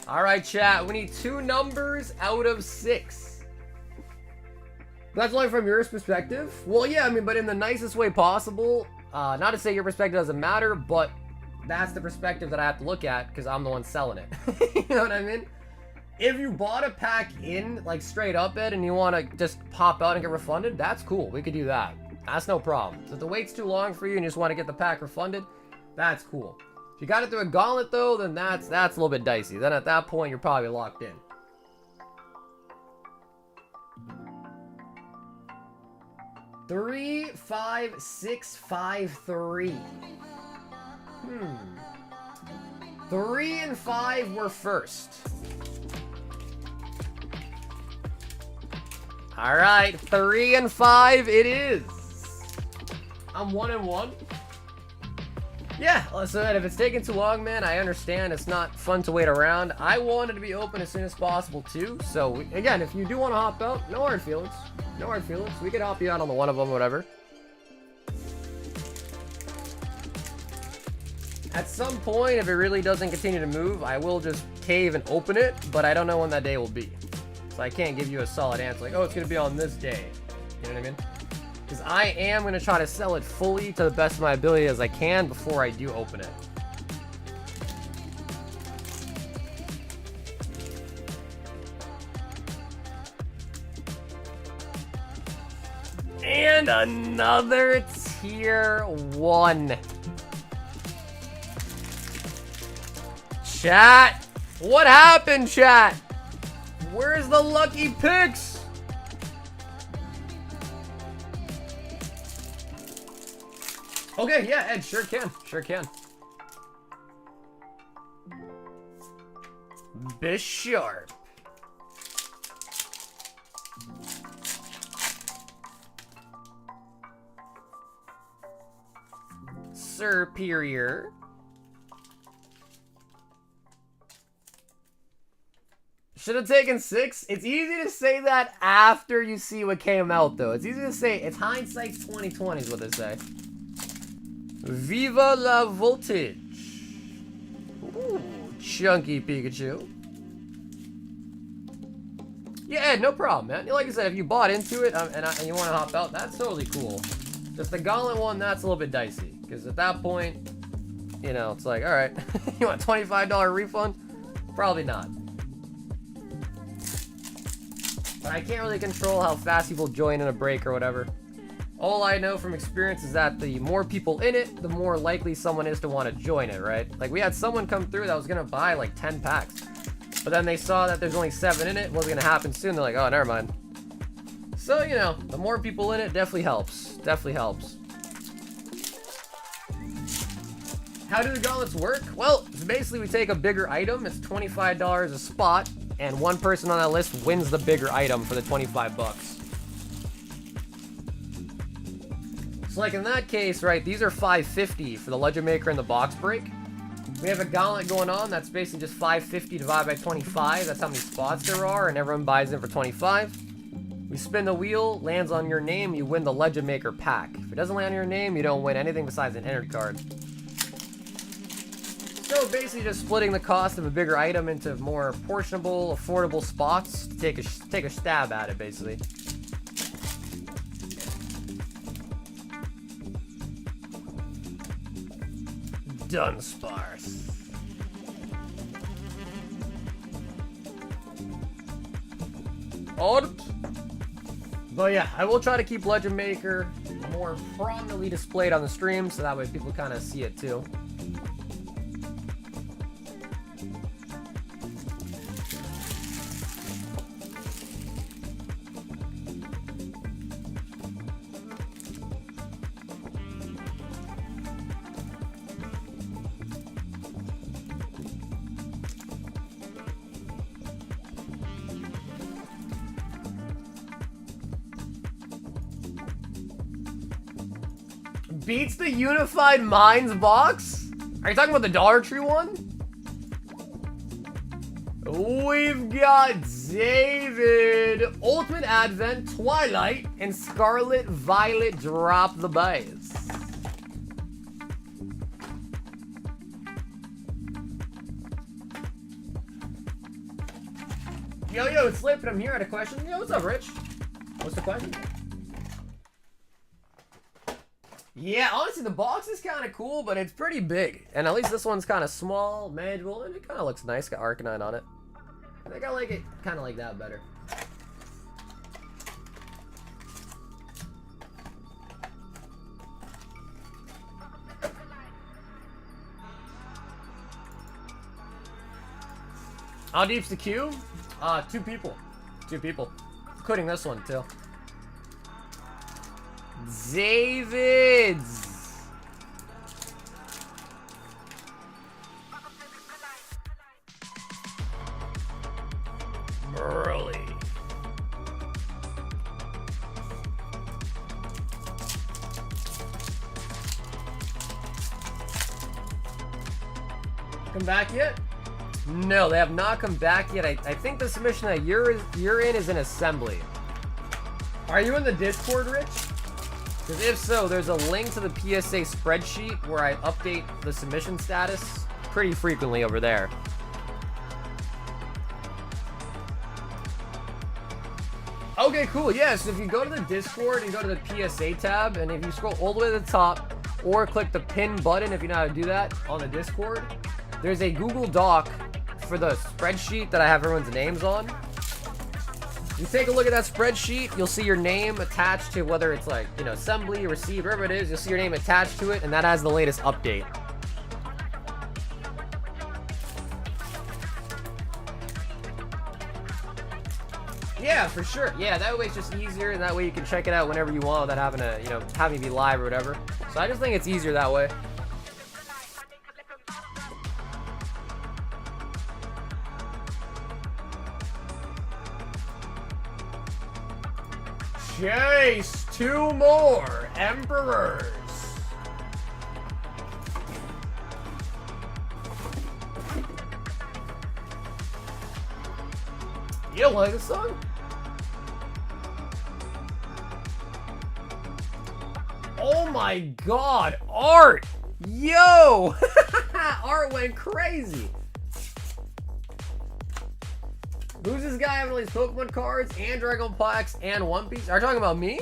All right, chat. We need 2 numbers out of 6. That's only from your perspective. Well, yeah, I mean, but in the nicest way possible. Not to say your perspective doesn't matter, but that's the perspective that I have to look at because I'm the one selling it. You know what I mean? If you bought a pack in, like, straight up it, and you want to just pop out and get refunded, that's cool. We could do that. That's no problem. So if the wait's too long for you and you just want to get the pack refunded, that's cool. If you got it through a gauntlet, though, then that's a little bit dicey. Then at that point, you're probably locked in. Three, 5, 6, 5, 3. 3 and 5 were first. All right, 3 and 5 it is. I'm 1 and 1. Yeah, listen, if it's taking too long, man, I understand. It's not fun to wait around. I wanted to be open as soon as possible, too. So, again, if you do want to hop out, no hard feelings. No hard feelings. We could help you out on the one of them, whatever. At some point, if it really doesn't continue to move, I will just cave and open it, but I don't know when that day will be. So I can't give you a solid answer, like, oh, it's going to be on this day. You know what I mean? Because I am going to try to sell it fully to the best of my ability as I can before I do open it. And another tier 1. Chat! What happened, chat? Where's the lucky picks? Okay, yeah, Ed, sure can. Sure can. Bisharp. Superior. Should have taken 6. It's easy to say that after you see what came out, though. It's easy to say. It's hindsight's 20/20 is what they say. Viva la voltage. Ooh, chunky Pikachu. Yeah, Ed, no problem, man. Like I said, if you bought into it and you want to hop out, that's totally cool. Just the gauntlet one, that's a little bit dicey. Because at that point, you know, it's like, alright, you want a $25 refund? Probably not. But I can't really control how fast people join in a break or whatever. All I know from experience is that the more people in it, the more likely someone is to want to join it, right? Like, we had someone come through that was going to buy, like, 10 packs. But then they saw that there's only 7 in it. It wasn't going to happen soon. They're like, oh, never mind. So, you know, the more people in it definitely helps. Definitely helps. How do the gauntlets work? Well, basically we take a bigger item. It's $25 a spot. And one person on that list wins the bigger item for the 25 bucks. So like in that case, right, these are $5.50 for the Legend Maker and the box break. We have a gauntlet going on that's basically just $5.50 divided by 25. That's how many spots there are, and everyone buys in for 25. We spin the wheel, lands on your name, you win the Legend Maker pack. If it doesn't land on your name, you don't win anything besides an energy card. So basically just splitting the cost of a bigger item into more portionable, affordable spots to take a stab at it, basically. Dunsparce. Odd. But yeah, I will try to keep Legend Maker more prominently displayed on the stream so that way people kind of see it too. Beats the Unified Minds box? Are you talking about the Dollar Tree one? We've got David, Ultimate Advent, Twilight, and Scarlet Violet Drop the Base. Yo, it's Slip, and I'm here at a question. Yo, what's up, Rich? What's the question? Yeah, honestly, the box is kind of cool, but it's pretty big. And at least this one's kind of small, manageable, and it kind of looks nice. Got Arcanine on it. I think I like it kind of like that better. How deep's the queue? 2 people. 2 people. Including this one, too. Davids. Merly. Come back yet? No, they have not come back yet. I think the submission that you're in is an assembly. Are you in the Discord, Rich? Because if so, there's a link to the PSA spreadsheet where I update the submission status pretty frequently over there. Okay, cool. Yeah, so if you go to the Discord and go to the PSA tab, and if you scroll all the way to the top, or click the pin button if you know how to do that on the Discord, there's a Google Doc for the spreadsheet that I have everyone's names on. You take a look at that spreadsheet, you'll see your name attached to whether it's like, you know, assembly, receive, wherever it is, you'll see your name attached to it, and that has the latest update. Yeah, for sure. Yeah, that way it's just easier, and that way you can check it out whenever you want without having to, you know, having to be live or whatever. So I just think it's easier that way. Chase 2 more Emperors. You don't like this song? Oh my god, Art! Yo! Art went crazy. Who's this guy having all these Pokemon cards and Dragon Plaques and One Piece? Are you talking about me?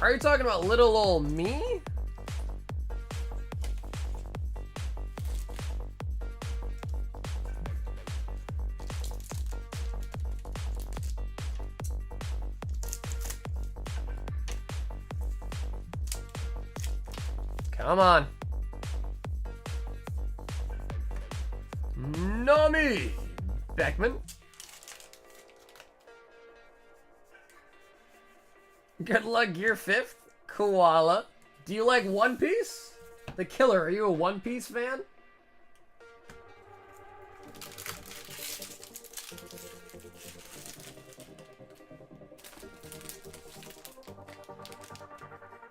Are you talking about little old me? Come on. Nami! Beckman. Good luck, you're 5th. Koala. Do you like One Piece? The Killer, are you a One Piece fan?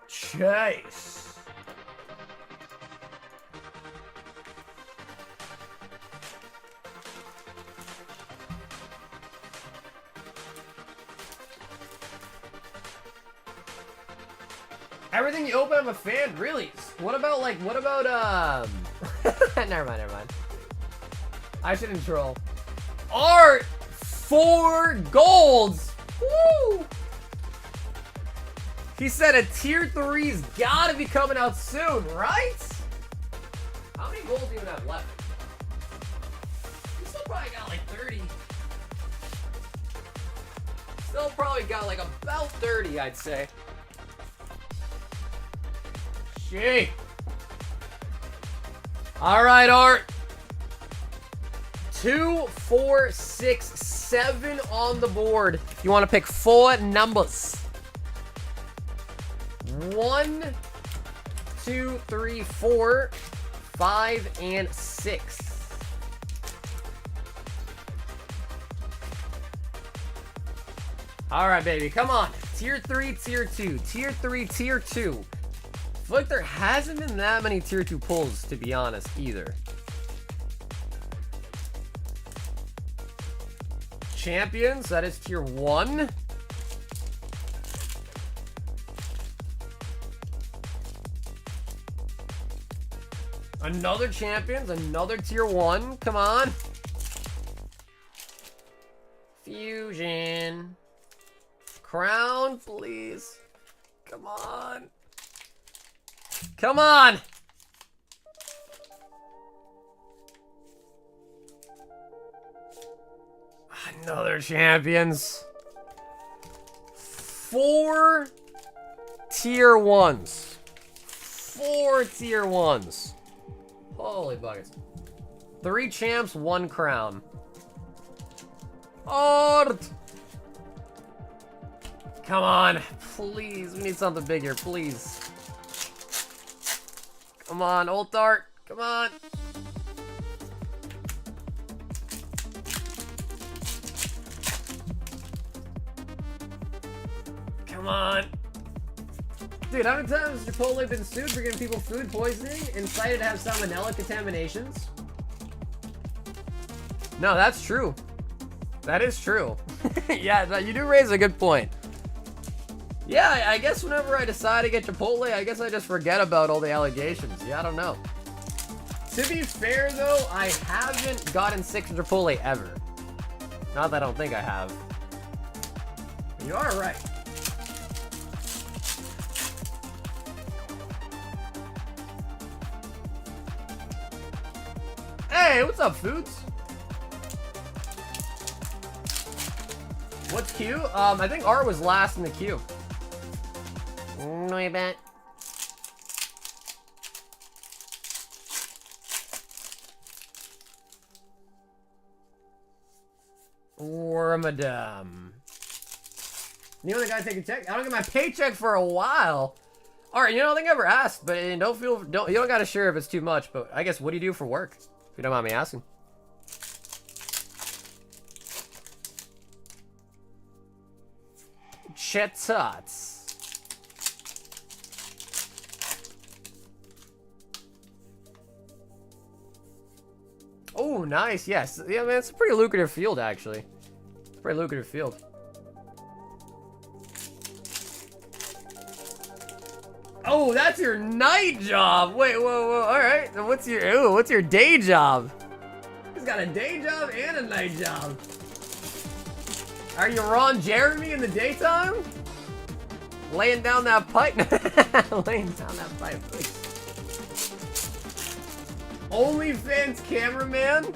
Chase. Everything you open, I'm a fan. Really? What about never mind. I shouldn't troll. Art 4 golds. Woo! He said a tier 3's gotta be coming out soon, right? How many golds do you even have left? You still probably got like 30. Still probably got like about 30, I'd say. Shit. Alright, Art. 2, 4, 6, 7 on the board. You want to pick 4 numbers. 1, 2, 3, 4, 5, and 6. Alright, baby, come on. Tier 3, Tier 2. Tier 3, Tier 2. I feel like there hasn't been that many Tier 2 pulls, to be honest, either. Champions, that is Tier 1. Another Champions, another Tier 1. Come on. Fusion. Crown, please. Come on. Come on. Another Champions. 4 Tier 1s. 4 Tier 1s. Holy buckets. 3 champs, 1 crown. Art! Come on. Please. We need something bigger, please. Come on, old Art. Come on. Come on. Dude, how many times has Chipotle been sued for giving people food poisoning and cited to have salmonella contaminations? No, that's true. That is true. Yeah, you do raise a good point. Yeah, I guess whenever I decide to get Chipotle, I guess I just forget about all the allegations. Yeah, I don't know. To be fair, though, I haven't gotten sick from Chipotle ever. Not that I don't think I have. You are right. Hey, what's up, Foods? What's Q? I think R was last in the queue. No, I bet. Wormadam. You know the guy taking check? I don't get my paycheck for a while. Alright, you know, I don't think I ever asked, but you don't gotta share if it's too much, but I guess what do you do for work? If you don't mind me asking. Chetots. Oh, nice. Yes. Yeah, man, it's a pretty lucrative field, actually. It's a pretty lucrative field. Oh, that's your night job. Wait, whoa. All right. So what's your day job? He's got a day job and a night job. Are you Ron Jeremy in the daytime? Laying down that pipe. Laying down that pipe. OnlyFans cameraman?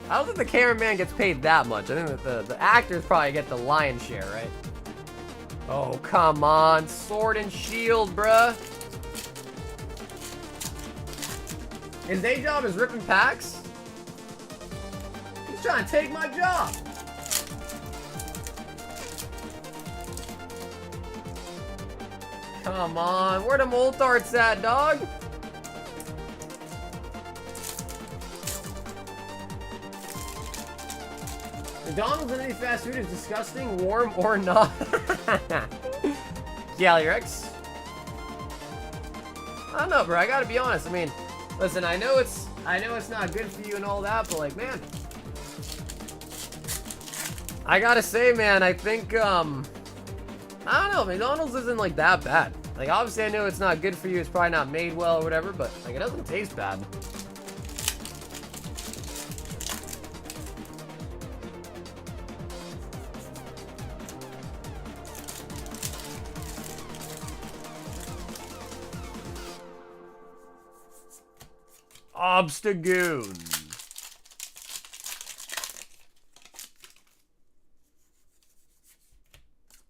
I don't think the cameraman gets paid that much. I think that the actors probably get the lion's share, right? Oh, come on. Sword and shield, bruh. His day job is ripping packs? He's trying to take my job. Come on. Where them old darts at, dog? McDonald's and any fast food is disgusting, warm or not. Gallyrex. I don't know, bro. I gotta be honest. I mean, listen. I know it's not good for you and all that, but like, man, I gotta say, man, I think I don't know. McDonald's isn't like that bad. Like, obviously, I know it's not good for you. It's probably not made well or whatever, but, like, it doesn't taste bad. Obstagoon.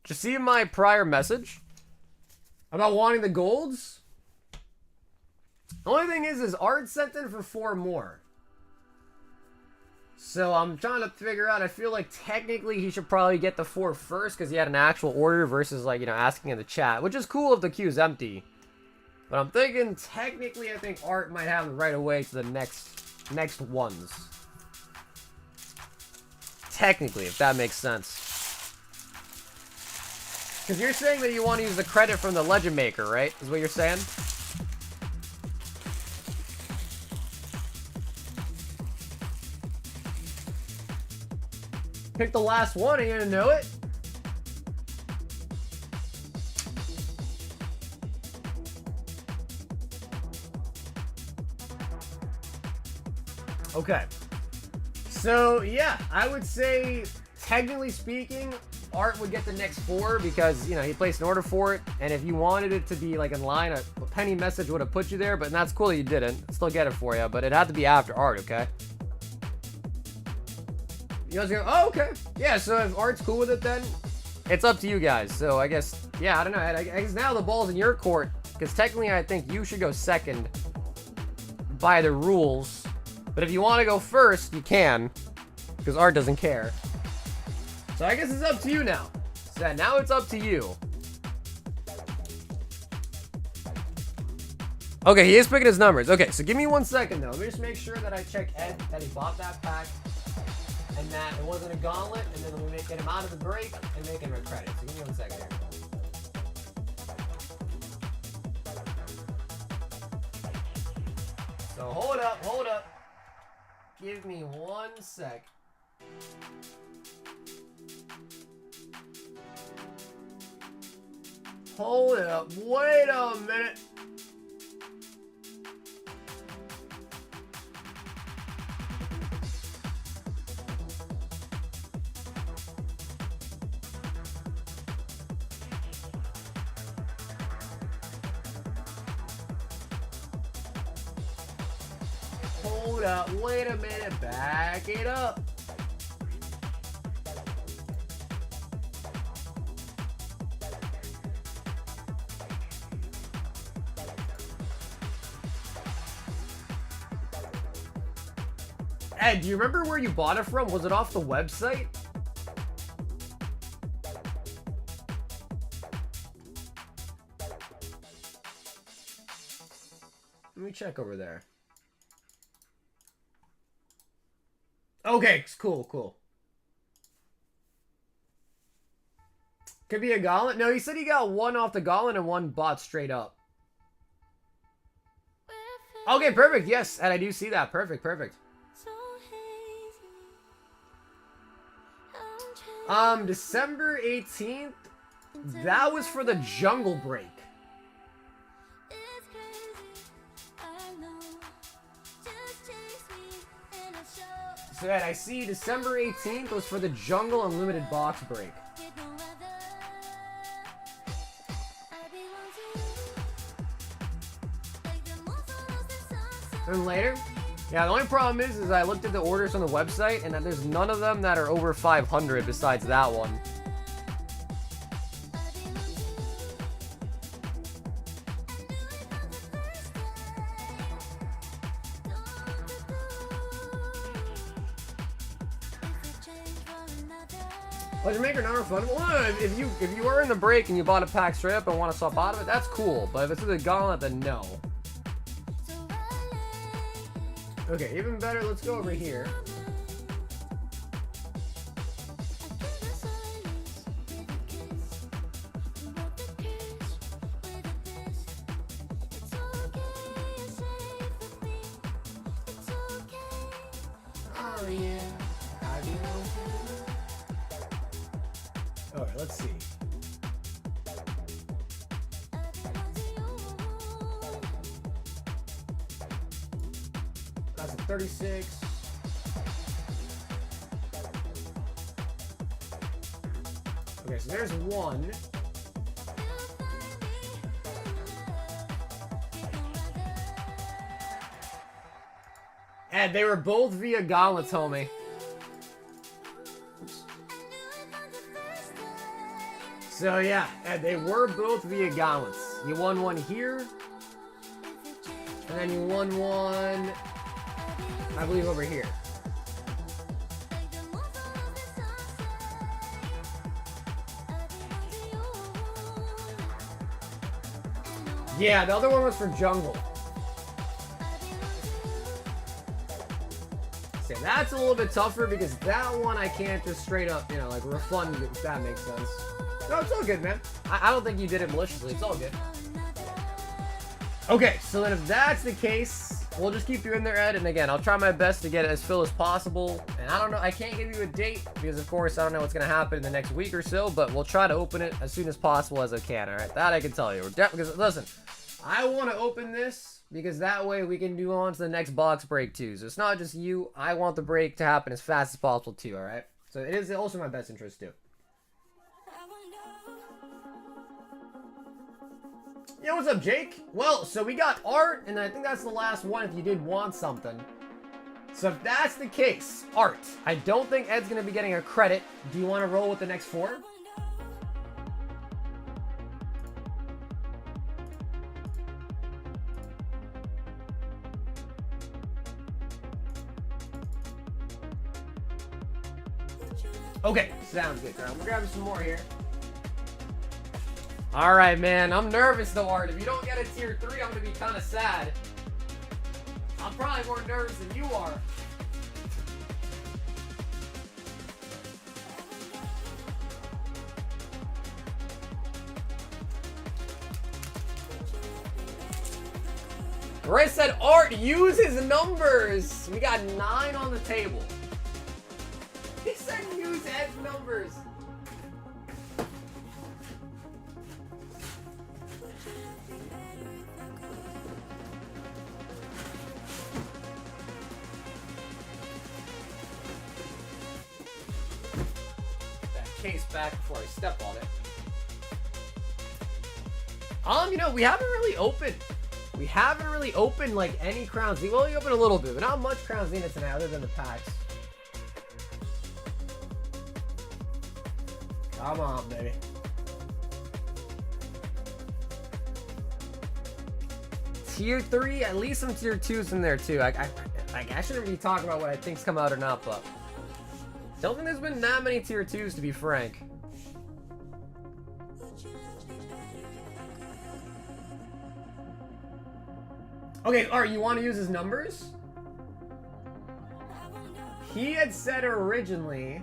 Did you see my prior message about wanting the golds? The only thing is Art sent in for 4 more. So I'm trying to figure out, I feel like technically he should probably get the 4 first because he had an actual order versus, like, you know, asking in the chat, which is cool if the queue's empty. But I'm thinking, technically, I think Art might have the right of way to the next ones. Technically, if that makes sense. Because you're saying that you want to use the credit from the Legend Maker, right? Is what you're saying? Pick the last one, are you gonna know it? Okay. So, yeah, I would say, technically speaking, Art would get the next 4 because, you know, he placed an order for it. And if you wanted it to be, like, in line, a penny message would have put you there. But that's cool that you didn't. I'd still get it for you. But it had to be after Art, okay? You guys go, oh, okay. Yeah, so if Art's cool with it, then it's up to you guys. So, I guess, yeah, I don't know. I guess now the ball's in your court. Because technically, I think you should go second by the rules. But if you want to go first, you can, because Art doesn't care. So I guess it's up to you now. So now it's up to you. Okay, he is picking his numbers. Okay, so give me 1 second, though. Let me just make sure that I check Ed, that he bought that pack, and that it wasn't a gauntlet, and then we'll get him out of the break and make him a credit. So give me 1 second here. So hold up, hold up. Give me 1 sec. Hold it up. Wait a minute. Hold up, wait a minute, back it up. Ed, do you remember where you bought it from? Was it off the website? Let me check over there. Okay, cool, cool. Could be a gauntlet? No, he said he got 1 off the gauntlet and 1 bought straight up. Okay, perfect. Yes, and I do see that. Perfect, perfect. December 18th, that was for the Jungle Break. So that I see December 18th was for the Jungle Unlimited box break. And later, yeah, the only problem is I looked at the orders on the website and that there's none of them that are over 500 besides that one. Legend Maker not refundable? Well, if you are in the break and you bought a pack straight up and want to swap out of it, that's cool. But if it's in the gauntlet, then no. Okay, even better, let's go over here. Oh yeah. Alright, let's see. 36. Okay, so there's one. And they were both via gauntlets, homie. So yeah, and they were both via gauntlets. You won one here. And then you won one, I believe, over here. Yeah, the other one was for jungle. See, that's a little bit tougher because that one I can't just straight up, you know, like refund, if that makes sense. No, it's all good, man. I don't think you did it maliciously. It's all good. Okay, so then if that's the case, we'll just keep you in there, Ed. And again, I'll try my best to get it as full as possible. And I don't know, I can't give you a date because, of course, I don't know what's going to happen in the next week or so. But we'll try to open it as soon as possible as I can, all right? That I can tell you. Because, listen, I want to open this because that way we can do on to the next box break, too. So it's not just you. I want the break to happen as fast as possible, too, all right? So it is also my best interest, too. Yo, what's up, Jake? Well, so we got art, and I think that's the last one if you did want something. So if that's the case, art. I don't think Ed's going to be getting a credit. Do you want to roll with the next 4? Okay, sounds good. All right, we're grabbing some more here. All right, man. I'm nervous, though, Art. If you don't get a tier 3, I'm going to be kind of sad. I'm probably more nervous than you are. Chris said, Art, use his numbers. We got 9 on the table. He said use Ed's numbers. Case back before I step on it. You know, we haven't really opened like any crowns. We only opened a little bit, but not much crowns in it tonight other than the packs. Come on, baby. Tier 3, at least some tier 2s in there too. I shouldn't be talking about what I think's come out or not, but don't think there's been that many tier 2s, to be frank. Okay, Art, you want to use his numbers? He had said originally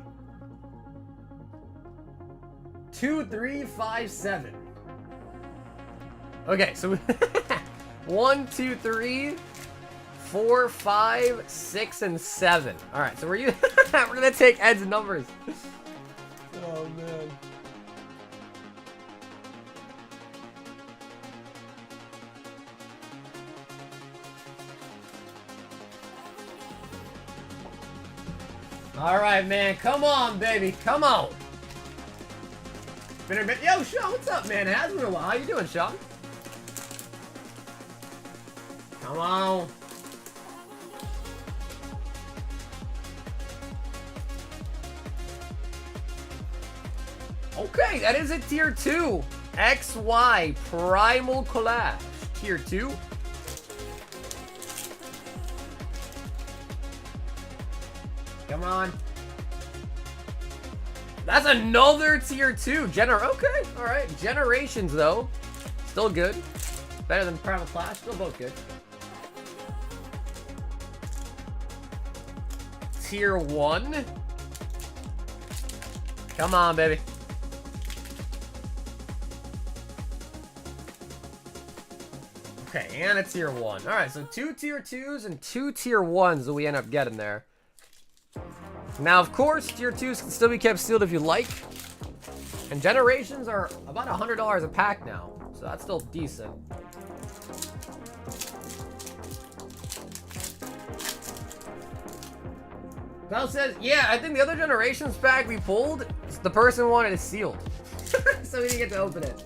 2, 3, 5, 7. Okay, so 1, 2, 3, 4, 5, 6, and 7. All right, so we're gonna take Ed's numbers. Oh man. All right, man. Come on, baby. Come on. Been a bit. Yo, Sean, what's up, man? It has been a while. How you doing, Sean? Come on. Okay, that is a tier 2. XY Primal Collage. Tier 2. Come on. That's another tier 2. Okay, alright. Generations, though. Still good. Better than Primal Clash. Still both good. Tier 1. Come on, baby. Okay, and a tier 1. Alright, so 2 tier 2s and 2 tier 1s that we end up getting there. Now, of course, tier 2s can still be kept sealed if you like. And generations are about $100 a pack now. So that's still decent. Val says, yeah, I think the other Generations pack we pulled, the person wanted it sealed. So we didn't get to open it.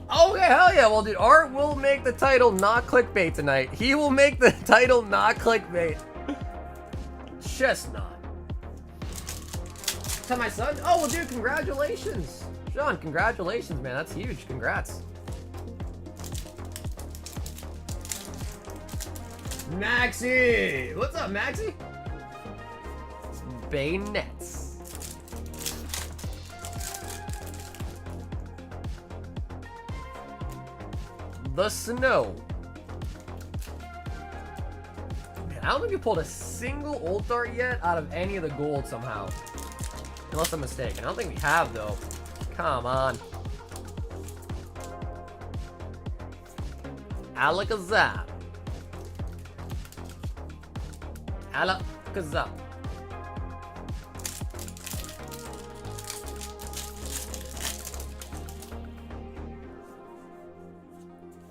Okay, hell yeah. Well, dude, Art will make the title not clickbait tonight. He will make the title not clickbait. Chestnut. Tell my son? Oh, well, dude, congratulations. Sean, congratulations, man. That's huge. Congrats. Maxi! What's up, Maxi? Bayonets. The snow. Man, I don't think you pulled a single old art yet out of any of the gold somehow. Unless I'm mistaken. I don't think we have, though. Come on. Alakazam. Alakazam.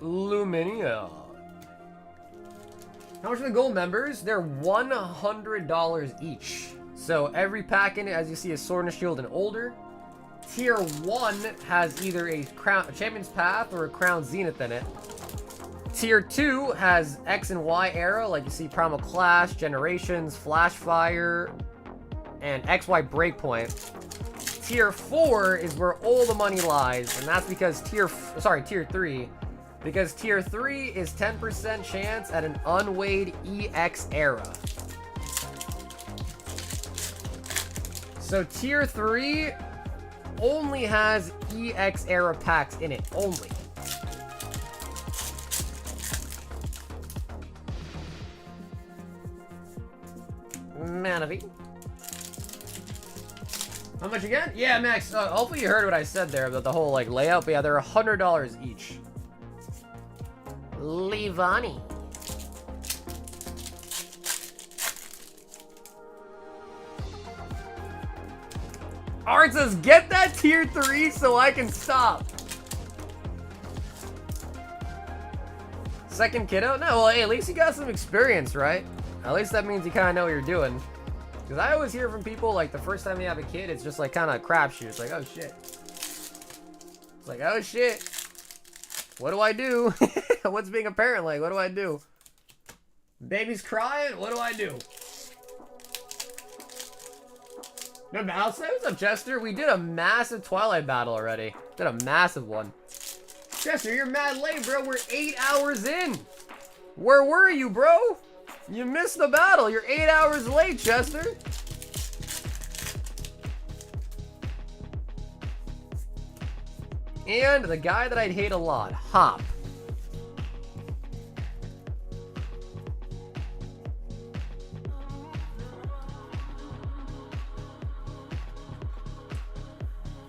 Luminia. How much are the gold members? They're $100 each. So every pack in it, as you see, is Sword and Shield and older. Tier 1 has either a Champion's Path or a Crown Zenith in it. Tier 2 has X and Y era, like you see Primal Clash, Generations, Flash Fire, and XY Breakpoint. Tier 4 is where all the money lies, and that's because Tier 3. Because Tier 3 is 10% chance at an unweighed EX era. So Tier 3 only has EX era packs in it, only. Manavy. How much again? Yeah, Max, hopefully you heard what I said there about the whole like layout, but yeah, they're $100 each. Levani. Art says, get that tier 3 so I can stop. Second kiddo? No, well, hey, at least you got some experience, right? At least that means you kind of know what you're doing. Because I always hear from people, like, the first time they have a kid, it's just, like, kind of crapshoot. It's like, oh, shit. It's like, oh, shit. What do I do? What's being a parent like? What do I do? Baby's crying? What do I do? No, Mouse, what's up, Chester? We did a massive Twilight battle already. Did a massive one. Chester, you're mad late, bro. We're 8 hours in. Where were you, bro? You missed the battle. You're 8 hours late, Chester. And the guy that I'd hate a lot, Hop.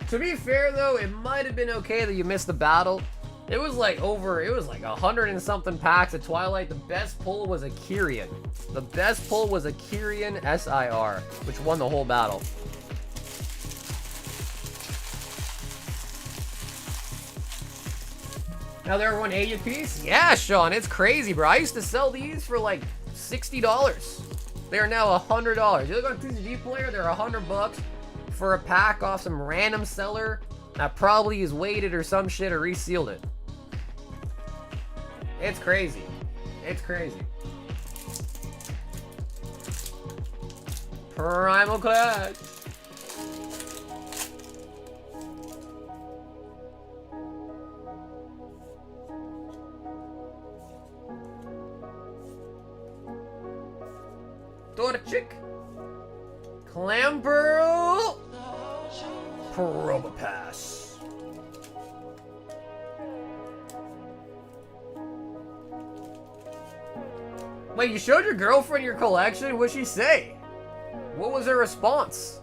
To be fair though, it might have been okay that you missed the battle. It was like 100 and something packs at Twilight. The best pull was a Kyrian. The best pull was a Kyrian SIR, which won the whole battle. Now they're 180 a piece? Yeah, Sean, it's crazy, bro. I used to sell these for like $60. They are now $100. You look on TCG Player, they're $100 for a pack off some random seller that probably is weighted or some shit or resealed it. It's crazy. It's crazy. Primal Clash. Torchic. Clamperl. Probopass. Wait, you showed your girlfriend your collection? What'd she say? What was her response?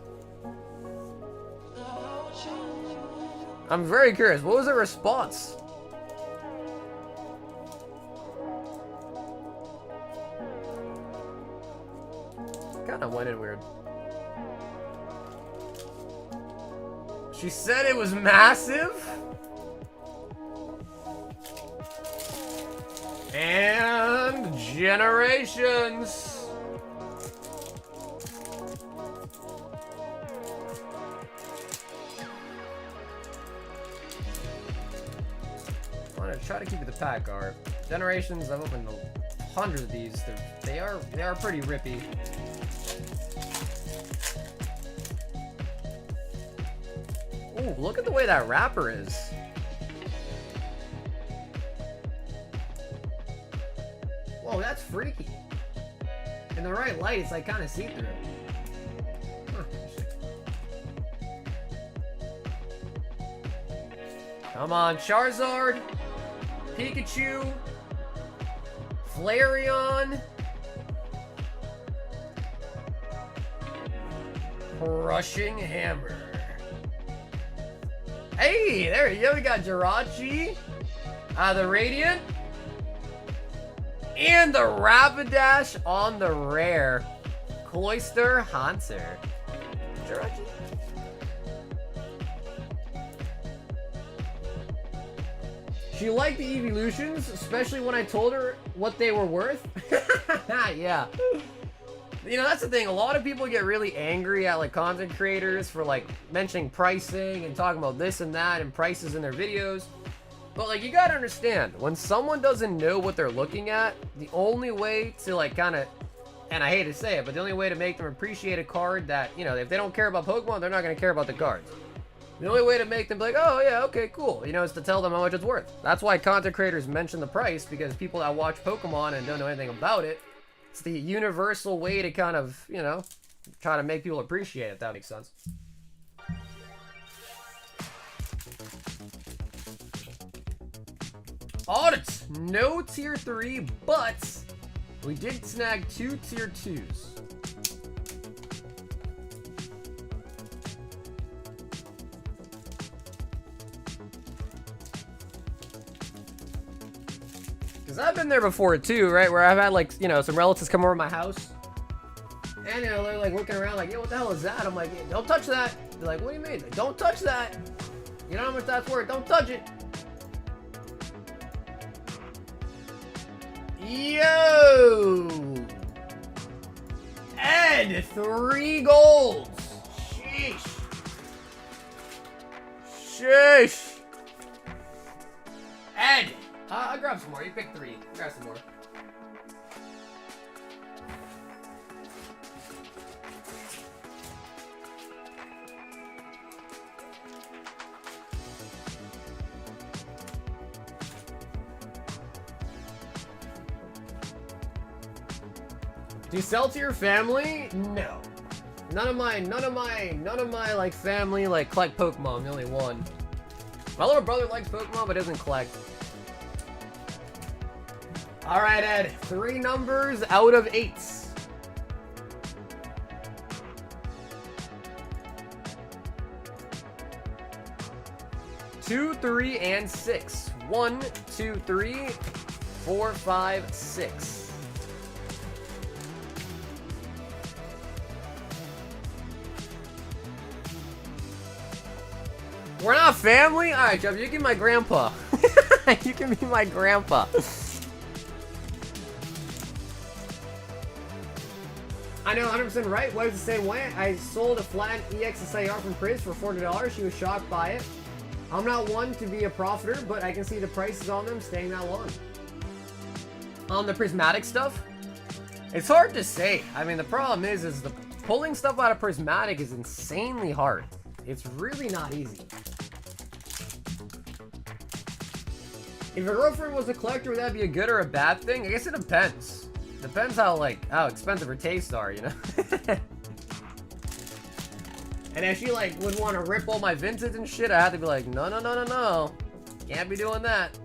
I'm very curious. What was her response? Kinda went in weird. She said it was massive. And Generations. try to keep it the pack art. Generations, I've opened hundreds of these. They are pretty rippy. Ooh, look at the way that wrapper is. Whoa, that's freaky. In the right light, it's like kind of see-through. Huh. Come on, Charizard, Pikachu, Flareon, Crushing Hammer. Hey, there you go. We got Jirachi, the Radiant, and the Rapidash on the rare. Cloyster Haunter. Jirachi. She liked the evolutions, especially when I told her what they were worth. Yeah. You know, that's the thing. A lot of people get really angry at like content creators for like mentioning pricing and talking about this and that and prices in their videos. But like, you gotta understand, when someone doesn't know what they're looking at, the only way to like kind of, and I hate to say it, but the only way to make them appreciate a card that, you know, if they don't care about Pokemon, they're not gonna care about the cards. The only way to make them be like, oh yeah, okay, cool, you know, is to tell them how much it's worth. That's why content creators mention the price, because people that watch Pokemon and don't know anything about it, it's the universal way to kind of, you know, try to make people appreciate it, if that makes sense. Audits! No tier 3, but we did snag 2 tier 2s. Because I've been there before too, right? Where I've had like, you know, some relatives come over to my house. And, you know, they're like looking around like, yo, what the hell is that? I'm like, hey, don't touch that. They're like, what do you mean? Like, don't touch that. You know how much that's worth. Don't touch it. Yo! Ed, 3 golds. Sheesh. Sheesh. Ed. I'll grab some more. You pick 3. I'll grab some more. Do you sell to your family? No. None of my like family like collect Pokemon. I'm the only one. My little brother likes Pokemon but doesn't collect. Alright, Ed. 3 numbers out of 8. Two, 3, and 6. 1, 2, 3, 4, 5, 6. We're not family? Alright, Jeff, you can be my grandpa. You can be my grandpa. I know 100% right. What is the same way? I sold a flat EXSIR from Priz for $40. She was shocked by it. I'm not one to be a profiter, but I can see the prices on them staying that long. On the prismatic stuff, it's hard to say. I mean, the problem is the pulling stuff out of prismatic is insanely hard. It's really not easy. If your girlfriend was a collector, would that be a good or a bad thing? I guess it depends. Depends how expensive her tastes are, you know? And if she like would want to rip all my vintage and shit, I have to be like, no. Can't be doing that.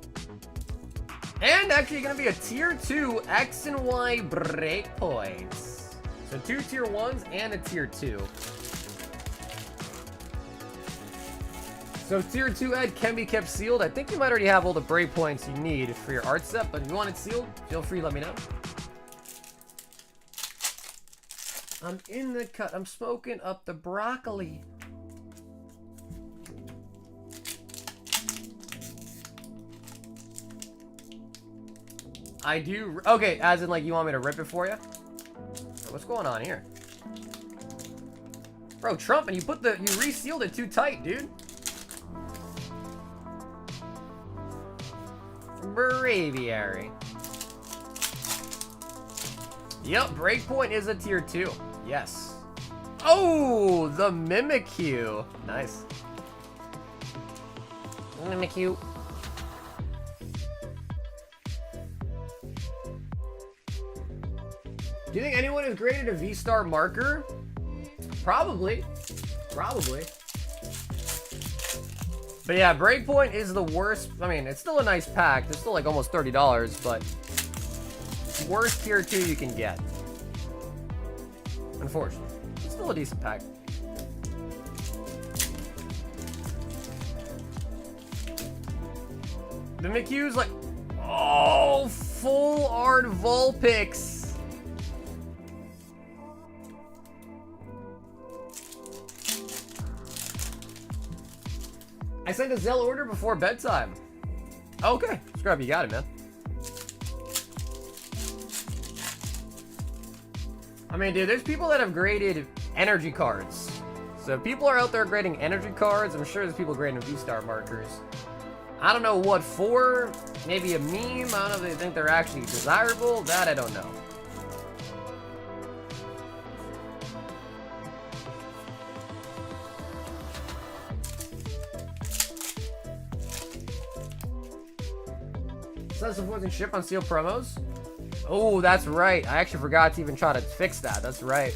And actually gonna be a tier 2 X and Y breakpoints. So 2 tier 1s and a tier 2. So tier 2 Ed can be kept sealed. I think you might already have all the breakpoints you need for your art set, but if you want it sealed, feel free to let me know. I'm in the cut. I'm smoking up the broccoli. I do. Okay, as in like you want me to rip it for you? What's going on here? Bro, Trump, and you resealed it too tight, dude. Braviary. Yep, Breakpoint is a tier 2. Yes. Oh, the Mimikyu. Nice. Mimikyu. Do you think anyone has graded a V-Star marker? Probably. Probably. But yeah, Breakpoint is the worst. I mean, it's still a nice pack. It's still like almost $30, but worst tier 2 you can get. Unfortunately. It's still a decent pack. The Mikyu's like, oh, full art Vulpix. I sent a Zelle order before bedtime. Okay, Scrub, you got it, man. I mean, dude, there's people that have graded energy cards. So if people are out there grading energy cards, I'm sure there's people grading V-Star markers. I don't know what for. Maybe a meme. I don't know if they think they're actually desirable. That I don't know. S&S supporting ship on seal promos. Oh, that's right. I actually forgot to even try to fix that. That's right.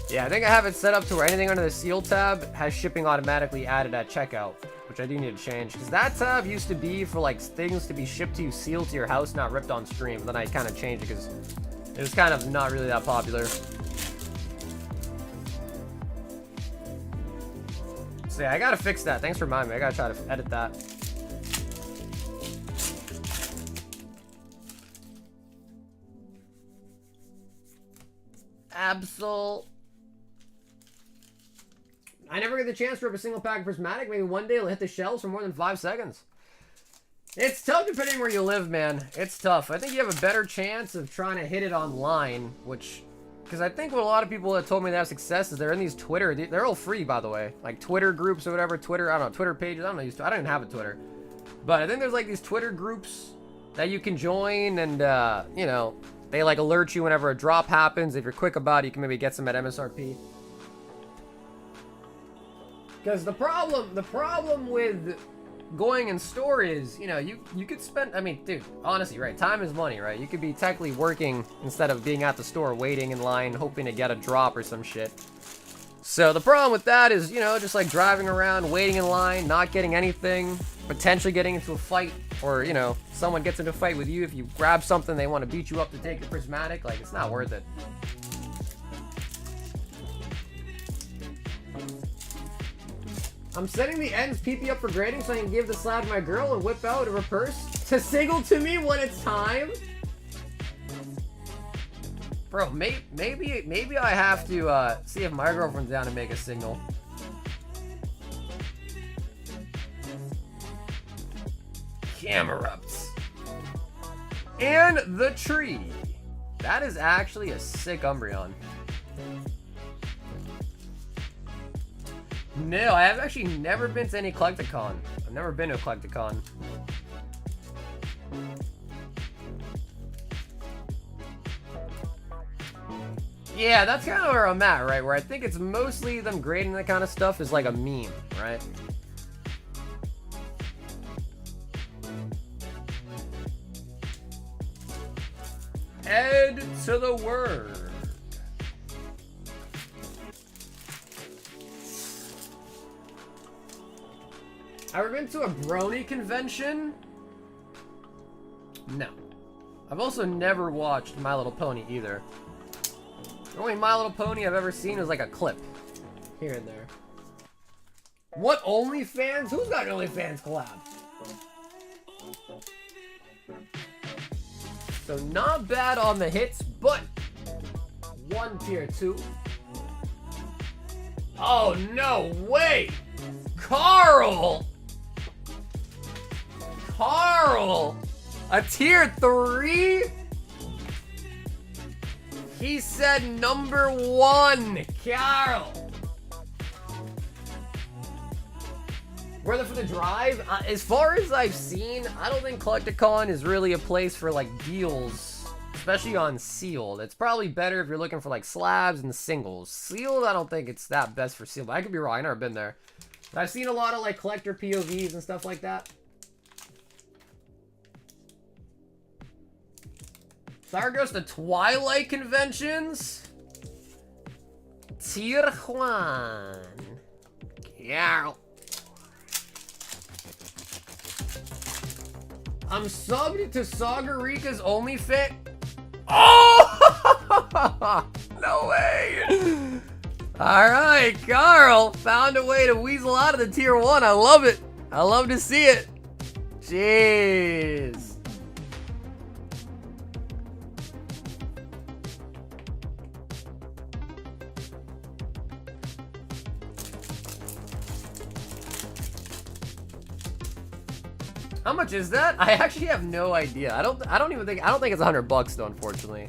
Yeah, I think I have it set up to where anything under the seal tab has shipping automatically added at checkout, which I do need to change. Because that tab used to be for like things to be shipped to you sealed to your house, not ripped on stream. But then I kind of changed it because it was kind of not really that popular. So yeah, I gotta fix that. Thanks for reminding me. I gotta try to edit that. Absol. I never get the chance to rip a single pack of Prismatic. Maybe one day it'll hit the shelves for more than 5 seconds. It's tough depending where you live, man. It's tough. I think you have a better chance of trying to hit it online, which... Because I think what a lot of people have told me they have success is they're in these Twitter... They're all free, by the way. Like Twitter groups or whatever. Twitter, I don't know, Twitter pages. I don't even have a Twitter. But I think there's like these Twitter groups that you can join and, you know... They like alert you whenever a drop happens. If you're quick about it, you can maybe get some at MSRP. Because the problem with going in store is, you know, you could spend, I mean, dude, honestly, right? Time is money, right? You could be technically working instead of being at the store, waiting in line, hoping to get a drop or some shit. So the problem with that is, you know, just like driving around, waiting in line, not getting anything, potentially getting into a fight, or, you know, someone gets into a fight with you. If you grab something, they want to beat you up to take the Prismatic. Like, it's not worth it. I'm setting the ends PP up for grading so I can give the slab to my girl and whip out of her purse to signal to me when it's time. Bro, maybe I have to see if my girlfriend's down to make a signal. Camerupts. And the tree. That is actually a sick Umbreon. No, I have actually never been to any Collecticon. I've never been to a Collecticon. Yeah, that's kind of where I'm at, right? Where I think it's mostly them grading that kind of stuff is like a meme, right? Head to the word. Ever been to a brony convention? No. I've also never watched My Little Pony either. The only My Little Pony I've ever seen is like a clip here and there. What OnlyFans? Who's got an OnlyFans collab? So not bad on the hits, but one tier 2. Oh, no way! Carl! A tier 3? He said number 1, Carl. Whether for the drive, as far as I've seen, I don't think Collecticon is really a place for like deals, especially on sealed. It's probably better if you're looking for like slabs and singles. Sealed, I don't think it's that best for sealed, but I could be wrong. I've never been there. But I've seen a lot of like collector POVs and stuff like that. Star goes to Twilight conventions. Tijuana. Yeah. I'm subbed to Sagarika's OnlyFit. Oh! No way! Alright, Carl found a way to weasel out of the tier 1. I love it. I love to see it. Jeez. How much is that? I actually have no idea. I don't think it's $100 though, unfortunately.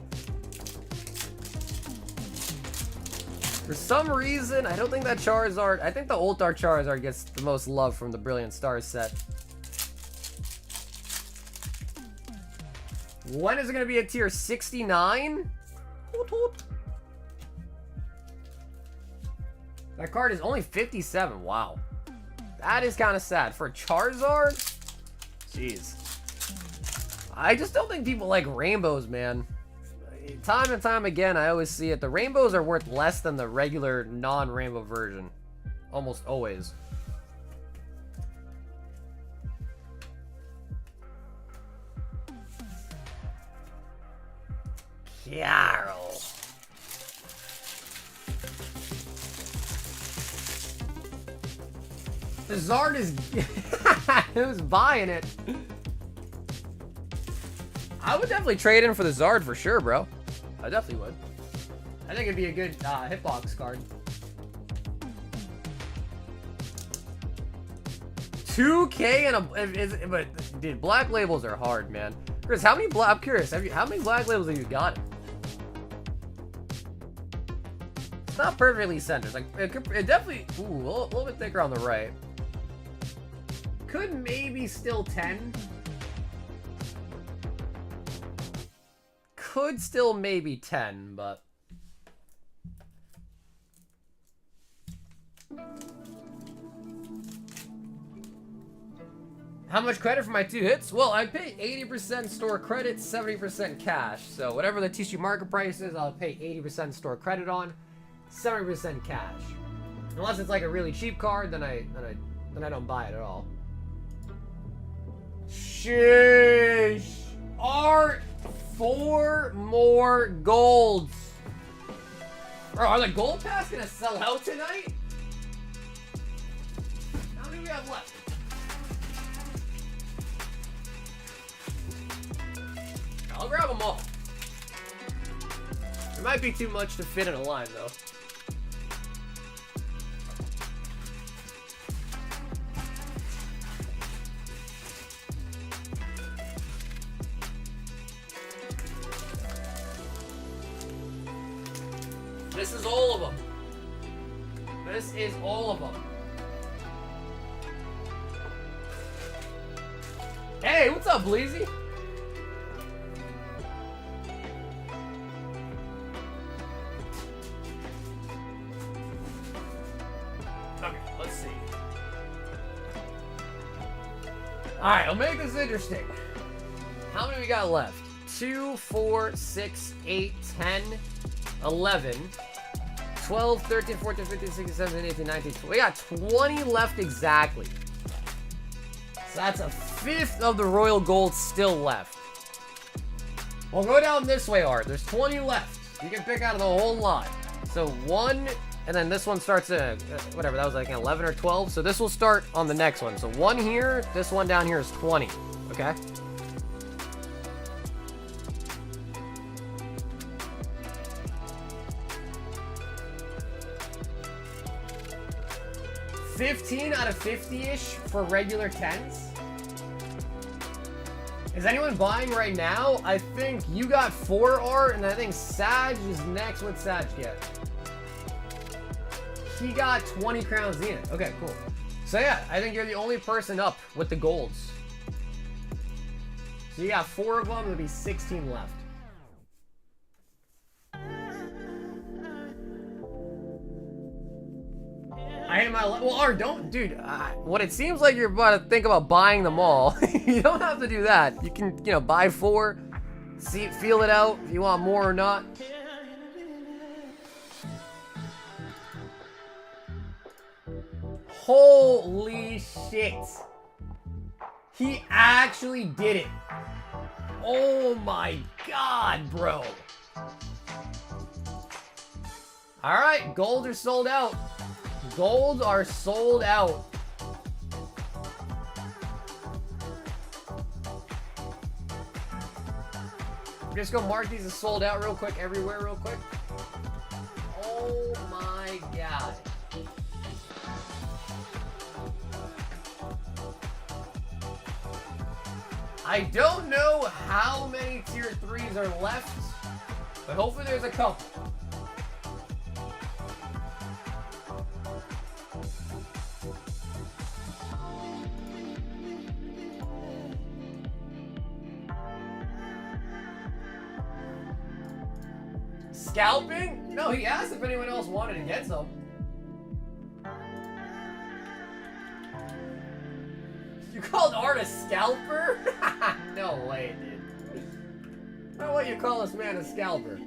For some reason, I don't think that Charizard, I think the Ultar Charizard gets the most love from the Brilliant Stars set. When is it going to be a tier 69? That card is only 57. Wow. That is kind of sad. For a Charizard? Jeez. I just don't think people like rainbows, man. Time and time again, I always see it. The rainbows are worth less than the regular non-rainbow version. Almost always. Carol. The Zard is... Who's buying it? I would definitely trade in for the Zard for sure, bro. I definitely would. I think it'd be a good hitbox card. 2K and a... But, dude, black labels are hard, man. Chris, how many black... I'm curious. How many black labels have you got? It's not perfectly centered. Like, it definitely... Ooh, a little bit thicker on the right. Could maybe still 10. Could still maybe 10, but... How much credit for my 2 hits? Well, I pay 80% store credit, 70% cash. So whatever the TCU market price is, I'll pay 80% store credit on, 70% cash. Unless it's like a really cheap card, then I don't buy it at all. Sheesh. Art 4 more golds. Bro, are the gold packs gonna sell out tonight? How many do we have left? I'll grab them all. It might be too much to fit in a line though. This is all of them. This is all of them. Hey, what's up, Bleezy? Okay, let's see. Alright, I'll make this interesting. How many we got left? 2, 4, 6, 8, 10, 11, 12, 13, 14, 15, 16, 17, 18, 19, 20. We got 20 left exactly. So that's a fifth of the Royal Gold still left. We'll go down this way, Art. There's 20 left. You can pick out of the whole lot. So 1, and then this one starts at, whatever, that was like an 11 or 12. So this will start on the next one. So 1 here, this one down here is 20. Okay? $15 out of 50-ish for regular 10s. Is anyone buying right now? I think you got 4 art, and I think Sag is next. What'd Sag get? He got 20 crowns in. Okay, cool. So yeah, I think you're the only person up with the golds. So you got 4 of them, there'll be 16 left. I hit my well, or don't, dude. What it seems like you're about to think about buying them all. You don't have to do that. You can, you know, buy 4, see, feel it out if you want more or not. Holy shit! He actually did it. Oh my god, bro. All right, gold are sold out. Gold are sold out. I'm just gonna mark these as sold out real quick, everywhere real quick. Oh my god. I don't know how many tier 3s are left, but hopefully there's a couple. Scalping? No, he asked if anyone else wanted to get some. You called Art a scalper? No way, dude. I don't know what you call this man a scalper.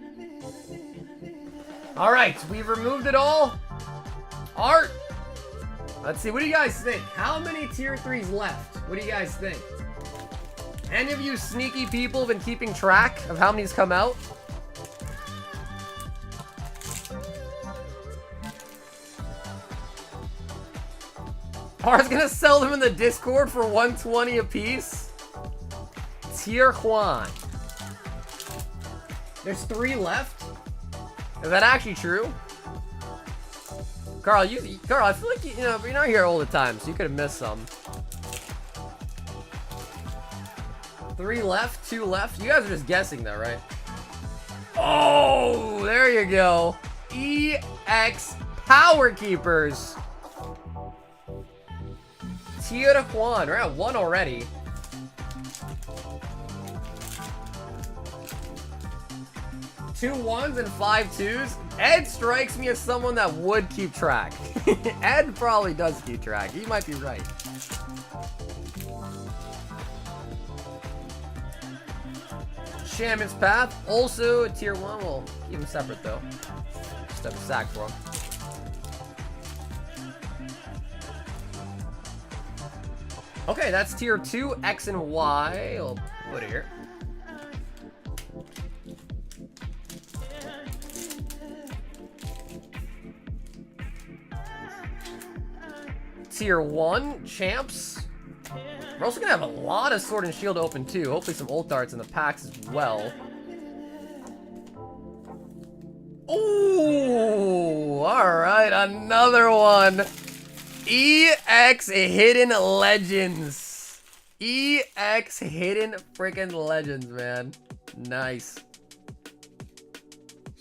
Alright, we've removed it all. Art! Let's see, what do you guys think? How many tier 3s left? What do you guys think? Any of you sneaky people have been keeping track of how many's come out? Art's gonna sell them in the Discord for 120 a piece. Tier Juan. There's 3 left? Is that actually true? Carl, Carl, I feel like you know, you're not here all the time, so you could have missed some. 3 left, 2 left. You guys are just guessing though, right? Oh, there you go. EX Power Keepers. Tier Juan, we're at 1 already. 2 1s and 5 2s. Ed strikes me as someone that would keep track. Ed probably does keep track. He might be right. Shaman's Path, also a tier 1. We'll keep them separate though. Just have a sack for them. Okay, that's tier 2, X and Y. I'll put it here. Tier 1, Champs. We're also gonna have a lot of Sword and Shield open too. Hopefully some ult darts in the packs as well. Ooh, alright, another one. EX Hidden Legends. EX Hidden freaking Legends, man. Nice.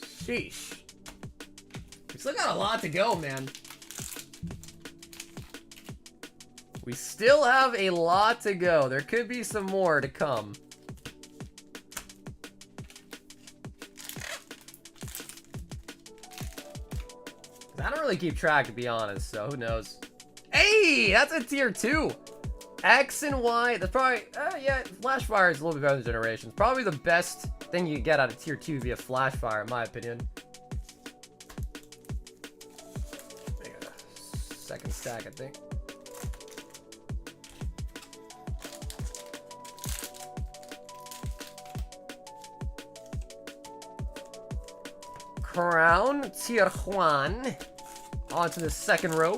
Sheesh. We still got a lot to go, man. We still have a lot to go. There could be some more to come. I don't really keep track, to be honest, so who knows. Hey, that's a tier 2. X and Y. That's probably, yeah, Flash Fire is a little bit better than Generations. Probably the best thing you get out of tier 2 via Flash Fire, in my opinion. Second stack, I think. Crown, tier 1. On to the second row.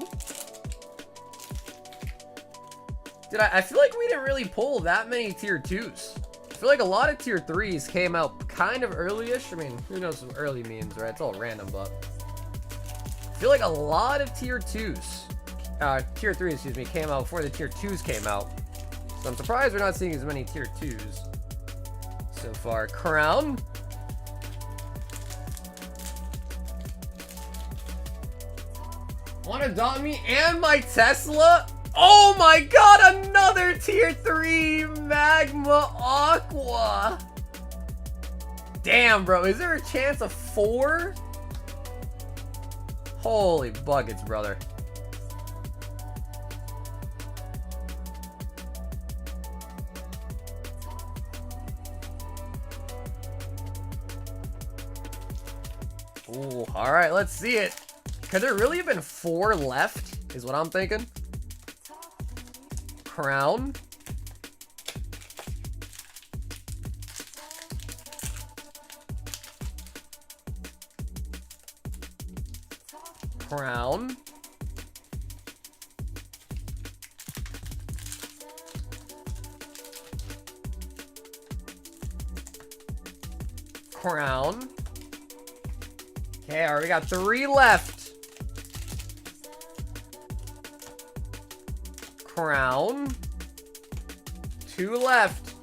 Dude, I feel like we didn't really pull that many tier 2s. I feel like a lot of tier 3s came out kind of early-ish. I mean, who knows what early means, right? It's all random, but I feel like a lot of tier 2s, tier 3s, excuse me, came out before the tier 2s came out. So I'm surprised we're not seeing as many tier 2s so far. Crown. Want to adopt me and my Tesla? Oh my god, another tier 3 Magma Aqua. Damn, bro. Is there a chance of 4? Holy buckets, brother. Ooh, alright, let's see it. Could there really have been 4 left? Is what I'm thinking. Crown. Crown. Crown. Okay, alright, we got 3 left. Crown. 2 left.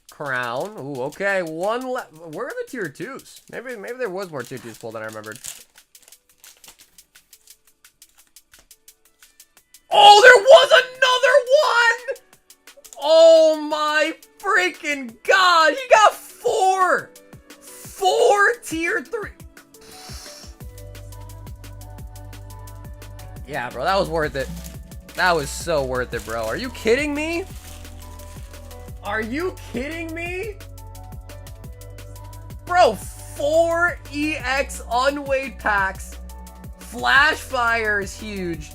Crown. Ooh, okay. 1 left. Where are the tier 2s? Maybe there was more tier 2s pulled than I remembered. Oh, there was another one! Oh my freaking god! He got 4! 4 tier 3. Yeah, bro, that was worth it. That was so worth it, bro. Are you kidding me? Are you kidding me? Bro, 4 EX unweighed packs. Flash fire is huge.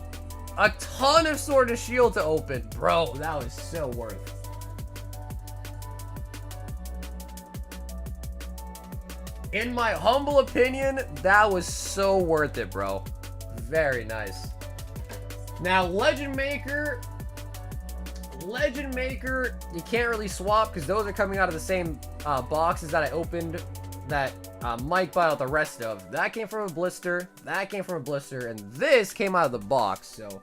A ton of Sword of Shield to open. Bro, that was so worth it. In my humble opinion, that was so worth it, bro. Very nice. Now, Legend Maker, you can't really swap because those are coming out of the same boxes that I opened that Mike bought out the rest of. That came from a blister, that came from a blister, and this came out of the box, so.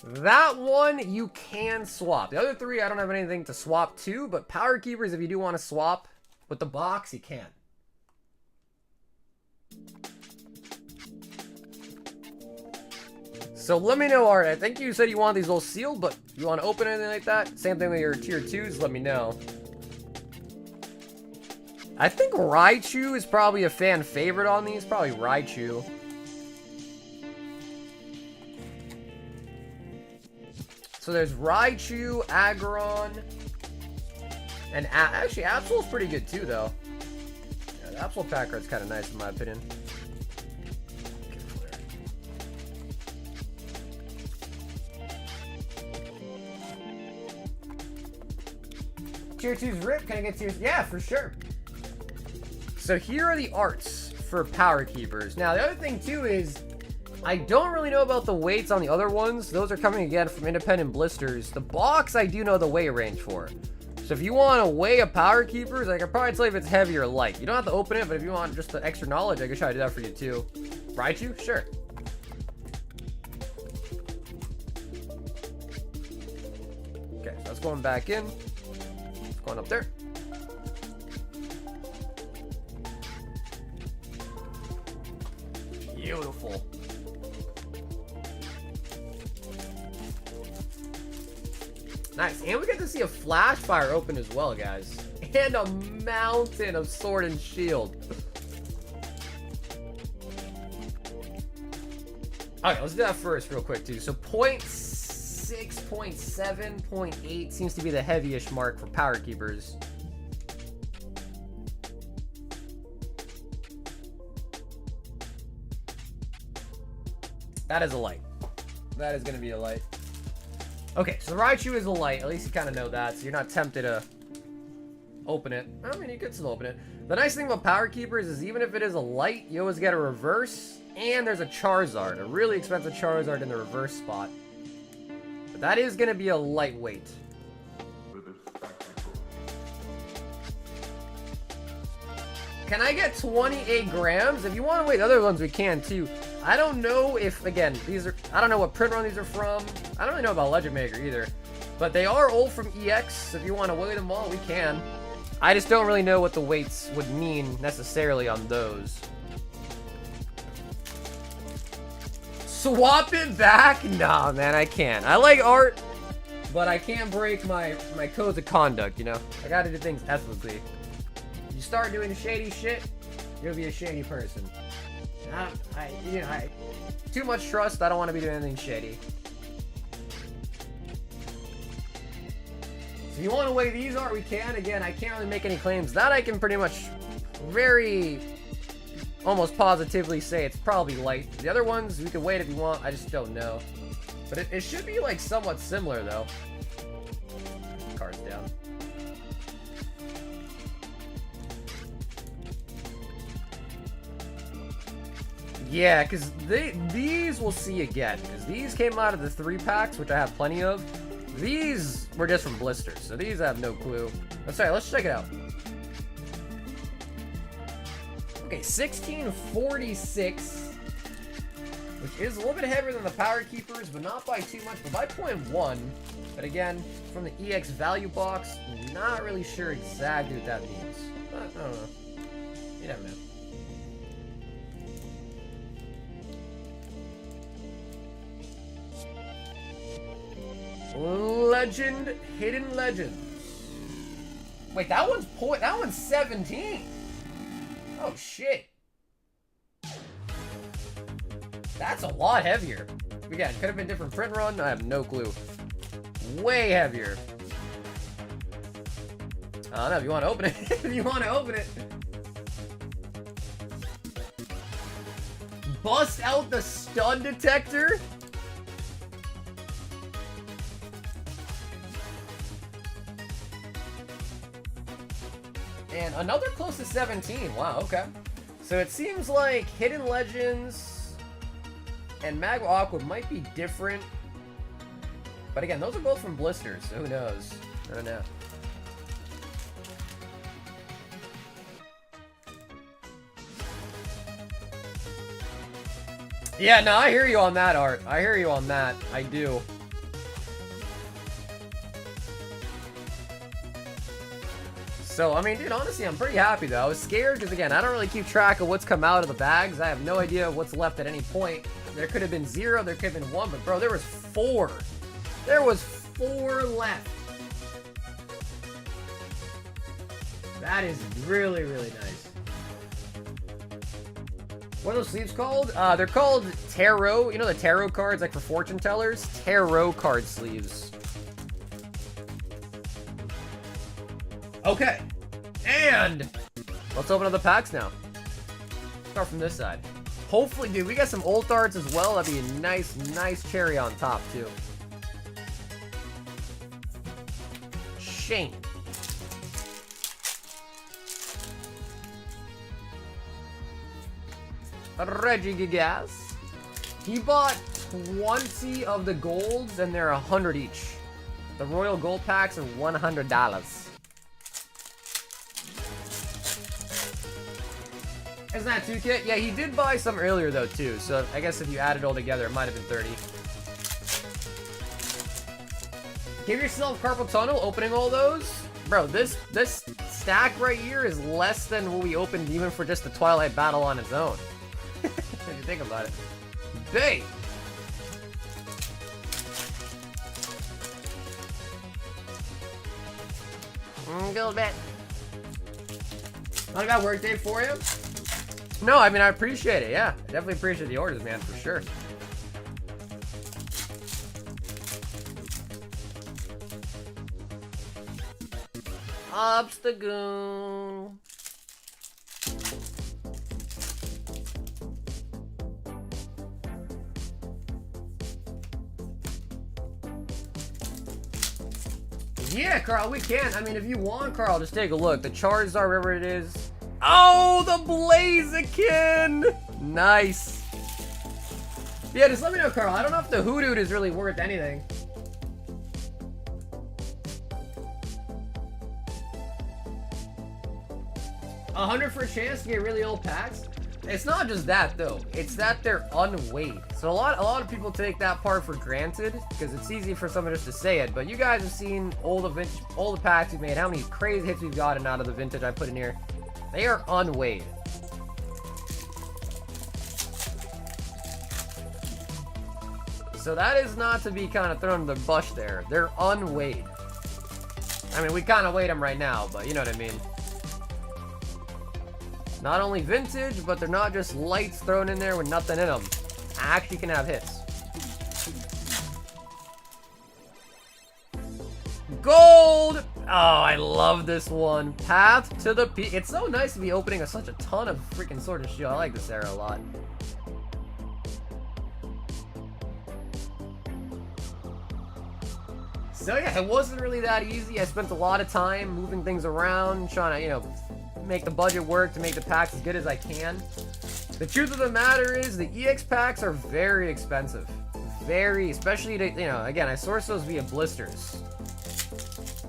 That one you can swap. The other 3, I don't have anything to swap to, but Power Keepers, if you do want to swap with the box, you can. So let me know, Art. I think you said you want these little sealed, but if you want to open anything like that, same thing with your tier 2s, let me know. I think Raichu is probably a fan favorite on these. Probably Raichu. So there's Raichu, Aggron, and actually Absol's pretty good too, though. Yeah, the Absol pack card's kind of nice in my opinion. Tier 2's Rip, can I get tiers? Yeah, for sure. So here are the arts for Power Keepers. Now, the other thing, too, is I don't really know about the weights on the other ones. Those are coming, again, from independent blisters. The box, I do know the weight range for. So if you want to weigh a Power Keepers, I can probably tell you if it's heavy or light. You don't have to open it, but if you want just the extra knowledge, I can try to do that for you, too. Raichu? Sure. Okay, so that's going back in. Going up there. Beautiful. Nice. And we get to see a flash fire open as well, guys. And a mountain of Sword and Shield. Okay, let's do that first real quick, too. So 0.6, 0.7, 0.8 seems to be the heaviest mark for Power Keepers. That is a light. That is going to be a light. Okay, so the Raichu is a light. At least you kind of know that, so you're not tempted to open it. I mean, you could still open it. The nice thing about Power Keepers is even if it is a light, you always get a reverse, and there's a Charizard, a really expensive Charizard in the reverse spot. But that is going to be a lightweight. Can I get 28 grams? If you want to weigh the other ones, we can too. I don't know if, again, these are, I don't know what print run these are from. I don't really know about Legend Maker either. But they are old from EX. If you want to weigh them all, we can. I just don't really know what the weights would mean necessarily on those. Swap it back? Nah, man, I can't. I like art, but I can't break my codes of conduct, you know? I gotta do things ethically. You start doing shady shit, you'll be a shady person. Too much trust, I don't want to be doing anything shady. So if you want to weigh these art, we can. Again, I can't really make any claims. That I can pretty much almost positively say it's probably light. The other ones, we can wait if you want, I just don't know. But it should be like somewhat similar though. Cards down. Yeah, because these we'll see again. Because these came out of the 3-packs, which I have plenty of. These were just from blisters, so these I have no clue. That's right, let's check it out. Okay, 1646, which is a little bit heavier than the Power Keepers, but not by too much, but by 0.1. But again, from the EX value box, not really sure exactly what that means. But, I don't know. You never know. Legend, Hidden Legends. Wait, that one's 17. Oh shit. That's a lot heavier. Again, could have been different print run. I have no clue. Way heavier. I don't know if you want to open it. If you want to open it. Bust out the stud detector. And another close to 17. Wow, okay. So it seems like Hidden Legends and Magma Aqua might be different. But again, those are both from blisters, so who knows? I don't know. Yeah, no, I hear you on that, Art. I hear you on that. I do. So, I mean, dude, honestly, I'm pretty happy, though. I was scared because, again, I don't really keep track of what's come out of the bags. I have no idea what's left at any point. There could have been 0, there could have been 1, but, bro, there was 4. There was 4 left. That is really, really nice. What are those sleeves called? They're called tarot. You know the tarot cards, like for fortune tellers? Tarot card sleeves. Okay, and let's open up the packs now. Start from this side. Hopefully, dude, we got some old arts as well. That'd be a nice, nice cherry on top, too. Shane. Reggie Gigas. He bought 20 of the golds, and they're 100 each. The Royal Gold packs are $100. Isn't that 2K? Yeah, he did buy some earlier, though, too. So I guess if you add it all together, it might have been 30. Give yourself carpal tunnel opening all those. Bro, this stack right here is less than what we opened even for just the Twilight battle on its own. If you think about it. Big! Go bit. Not a bad work day for you. No, I mean, I appreciate it, yeah. I definitely appreciate the orders, man, for sure. Obstagoon. Yeah, Carl, we can. I mean, if you want, Carl, just take a look. The Charizard, wherever it is. Oh, the Blaziken! Nice. Yeah, just let me know, Carl. I don't know if the Hoodoo is really worth anything. $100 for a chance to get really old packs? It's not just that though. It's that they're unweighed. So a lot of people take that part for granted because it's easy for someone just to say it. But you guys have seen all the packs we've made, how many crazy hits we've gotten out of the vintage I put in here. They are unweighed. So that is not to be kind of thrown in the bush there. They're unweighed. I mean, we kind of weighed them right now, but you know what I mean. Not only vintage, but they're not just lights thrown in there with nothing in them. Actually can have hits. Gold! Oh, I love this one. Path to the Peak. It's so nice to be opening such a ton of freaking Sword and Shield. I like this era a lot. So yeah, it wasn't really that easy. I spent a lot of time moving things around, trying to, you know, make the budget work to make the packs as good as I can. The truth of the matter is the EX packs are very expensive. Especially to, you know, again, I source those via blisters.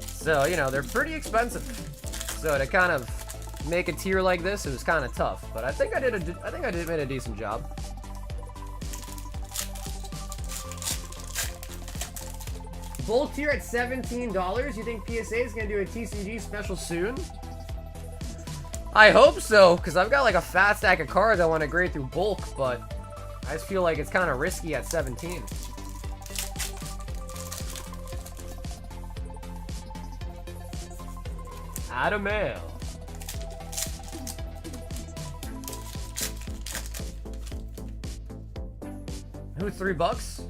So, you know, they're pretty expensive. So to kind of make a tier like this, it was kind of tough. But I think I did made a decent job. Bulk tier at $17. You think PSA is going to do a TCG special soon? I hope so, because I've got like a fat stack of cards I want to grade through bulk, but I just feel like it's kind of risky at 17. Adam Mail. Who's $3?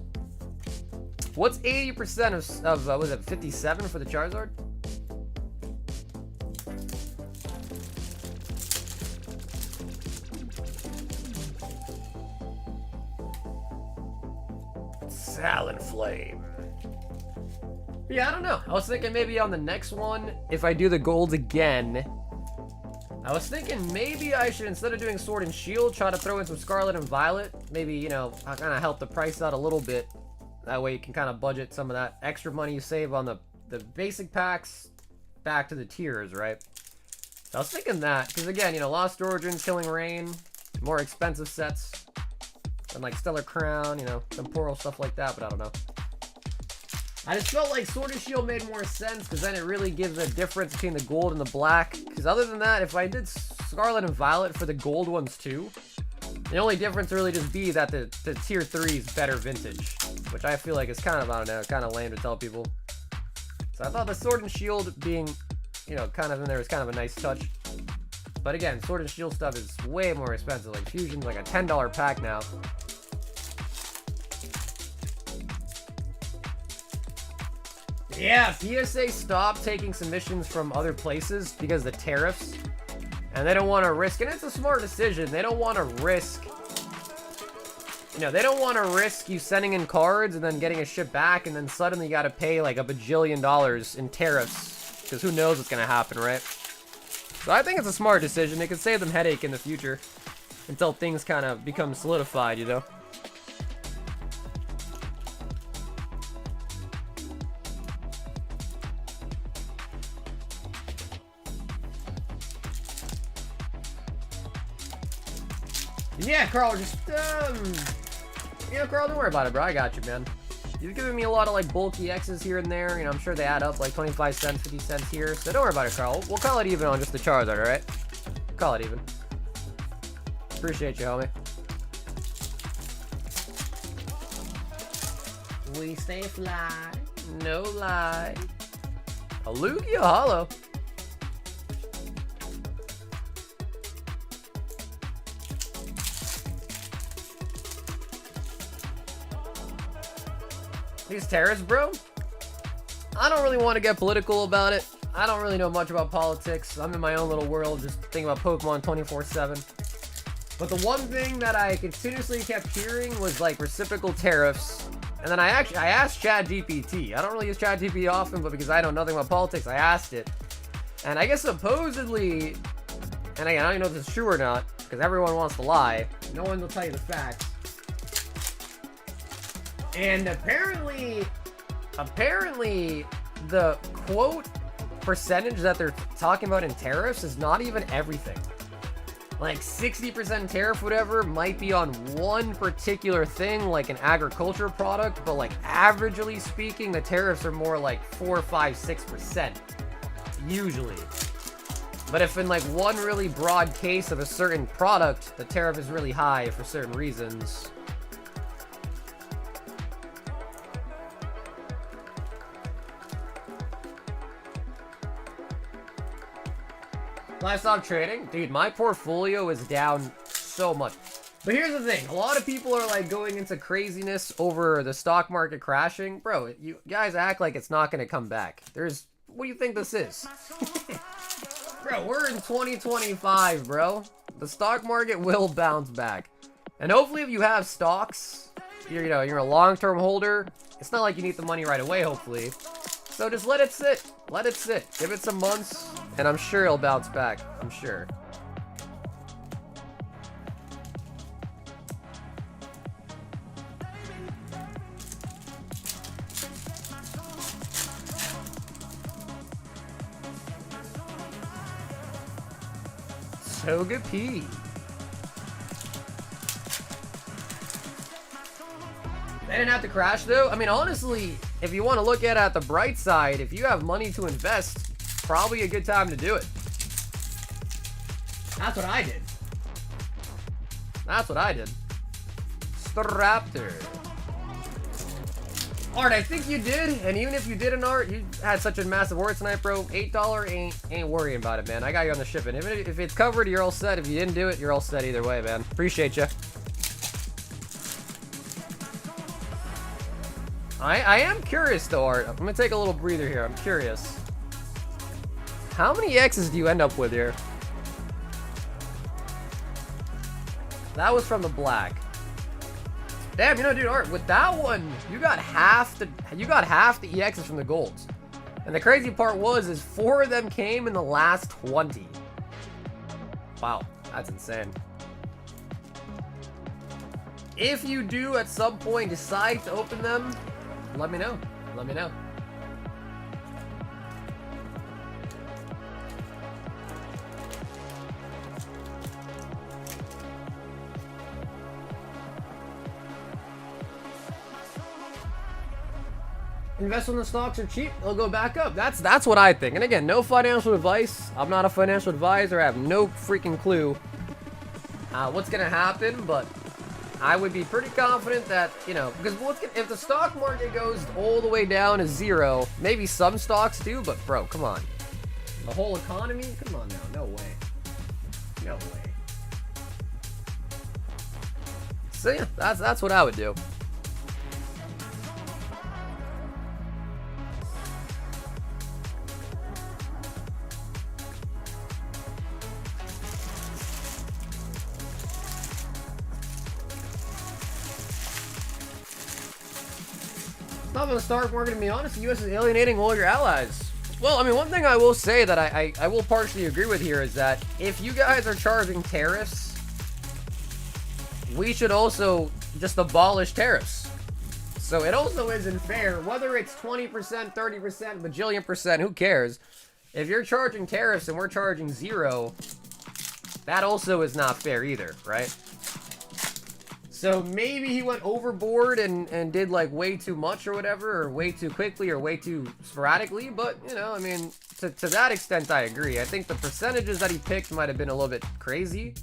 What's 80% of was it 57 for the Charizard? Flame. Yeah, I don't know. I was thinking maybe on the next one, if I do the gold again, I was thinking maybe I should, instead of doing Sword and Shield, try to throw in some Scarlet and Violet. Maybe, you know, I'll kind of help the price out a little bit. That way you can kind of budget some of that extra money you save on the basic packs back to the tiers, right? So I was thinking that, because again, you know, Lost Origins, Killing Rain, more expensive sets. And like Stellar Crown, you know, temporal stuff like that, but I don't know. I just felt like Sword and Shield made more sense because then it really gives a difference between the gold and the black. Because other than that, if I did Scarlet and Violet for the gold ones too, the only difference really just be that the tier 3 is better vintage, which I feel like is kind of, I don't know, kind of lame to tell people. So I thought the Sword and Shield being, you know, kind of in there was kind of a nice touch. But again, Sword and Shield stuff is way more expensive. Like Fusion's like a $10 pack now. Yeah, PSA stopped taking submissions from other places because of the tariffs. And they don't want to risk, and it's a smart decision. They don't want to risk, you know, they don't want to risk you sending in cards and then getting a ship back and then suddenly you got to pay like $1 bajillion in tariffs. Because who knows what's going to happen, right? So I think it's a smart decision. It could save them headache in the future until things kind of become solidified, you know? Yeah, Carl, just, you know, Carl, don't worry about it, bro. I got you, man. You've given me a lot of, like, bulky X's here and there. You know, I'm sure they add up, like, 25 cents, 50 cents here. So don't worry about it, Carl. We'll call it even on just the Charizard, alright? Call it even. Appreciate you, homie. We stay fly, no lie. A Lugia Holo. These terrorists, bro? I don't really want to get political about it. I don't really know much about politics. I'm in my own little world, just thinking about Pokemon 24/7. But the one thing that I continuously kept hearing was like reciprocal tariffs. And then I asked ChatGPT. I don't really use ChatGPT often, but because I know nothing about politics, I asked it. And I guess supposedly, and again, I don't even know if this is true or not, because everyone wants to lie. No one will tell you the facts. And apparently the quote percentage that they're talking about in tariffs is not even everything. like 60% tariff, whatever, might be on one particular thing, like an agriculture product, but like averagely speaking, the tariffs are more like 4, 5, 6%, usually. But if in like one really broad case of a certain product, the tariff is really high for certain reasons. Livestock trading? Dude, my portfolio is down so much. But here's the thing. A lot of people are like going into craziness over the stock market crashing. Bro, you guys act like it's not going to come back. What do you think this is? Bro, we're in 2025, bro. The stock market will bounce back. And hopefully if you have stocks, you're a long-term holder. It's not like you need the money right away, hopefully. So just let it sit. Let it sit. Give it some months, and I'm sure it'll bounce back. I'm sure. Toga P. They didn't have to crash though. I mean, honestly, if you want to look at the bright side, if you have money to invest, probably a good time to do it. That's what I did. That's what I did. Straptor. Art, I think you did, and even if you didn't, Art, you had such a massive order tonight, bro. $8 ain't worrying about it, man. I got you on the shipping. If it's covered, you're all set. If you didn't do it, you're all set either way, man. Appreciate you. I am curious though, Art. I'm gonna take a little breather here. I'm curious. How many X's do you end up with here? That was from the black. Damn, dude, Art, with that one, you got half the EXs from the golds. And the crazy part is 4 of them came in the last 20. Wow, that's insane. If you do at some point decide to open them, let me know. Let me know. Invest when the stocks are cheap, they'll go back up. That's what I think. And again, no financial advice. I'm not a financial advisor. I have no freaking clue what's gonna happen, but I would be pretty confident that, because if the stock market goes all the way down to 0, maybe some stocks do, but bro, come on. The whole economy? Come on now, no way. No way. So yeah, that's what I would do. Not on the stock market, to be honest, the U.S. is alienating all your allies. Well, I mean, one thing I will say that I will partially agree with here is that if you guys are charging tariffs, we should also just abolish tariffs. So it also isn't fair, whether it's 20%, 30%, bajillion percent, who cares? If you're charging tariffs and we're charging 0, that also is not fair either, right? So maybe he went overboard and did like way too much or whatever, or way too quickly or way too sporadically, but I mean, to that extent I agree. I think the percentages that he picked might have been a little bit crazy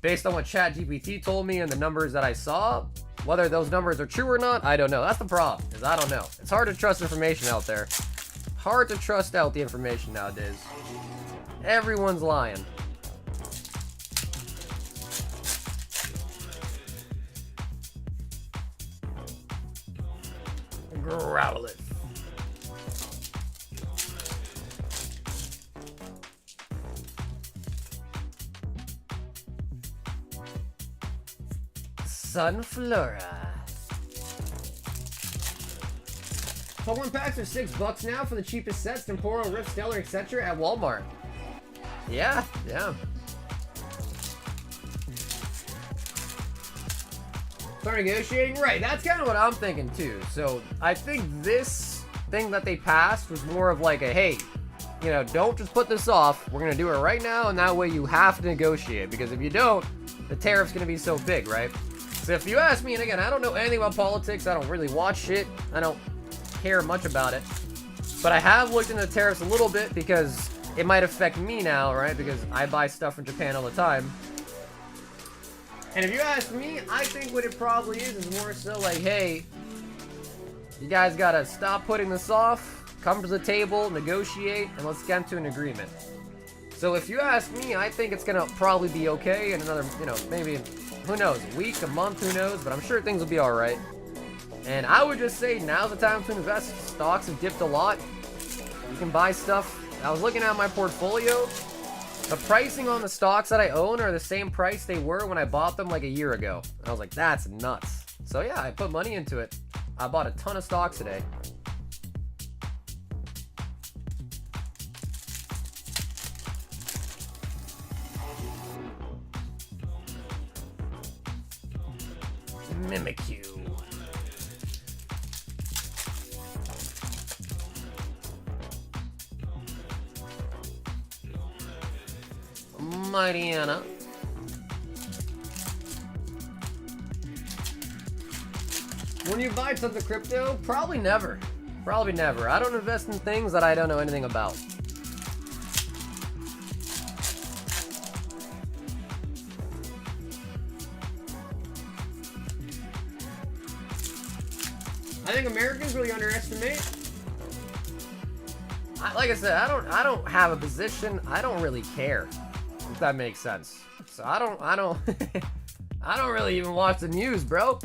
based on what ChatGPT told me and the numbers that I saw. Whether those numbers are true or not, I don't know. That's the problem, is I don't know. It's hard to trust information out there. Hard to trust out the information nowadays. Everyone's lying. Growl it. Sunflora. Pokemon packs are $6 now for the cheapest sets, Temporal, Rift, Stellar, etc. at Walmart. Yeah. Start negotiating? Right, that's kind of what I'm thinking too. So I think this thing that they passed was more of like a, hey, you know, don't just put this off. We're going to do it right now, and that way you have to negotiate. Because if you don't, the tariff's going to be so big, right? So if you ask me, and again, I don't know anything about politics. I don't really watch shit. I don't care much about it. But I have looked into the tariffs a little bit because it might affect me now, right? Because I buy stuff from Japan all the time. And if you ask me, I think what it probably is more so like, hey, you guys gotta stop putting this off, come to the table, negotiate, and let's get into an agreement. So if you ask me, I think it's gonna probably be okay in another, you know, maybe, who knows, a week, a month, who knows, but I'm sure things will be alright. And I would just say now's the time to invest. Stocks have dipped a lot. You can buy stuff. I was looking at my portfolio. The pricing on the stocks that I own are the same price they were when I bought them like a year ago. And I was like, that's nuts. So yeah, I put money into it. I bought a ton of stocks today. Mimikyu. Mightyana. When you buy tons of crypto, probably never. Probably never. I don't invest in things that I don't know anything about. I think Americans really underestimate. Like I said, I don't have a position. I don't really care, if that makes sense. So I don't I don't really even watch the news, bro.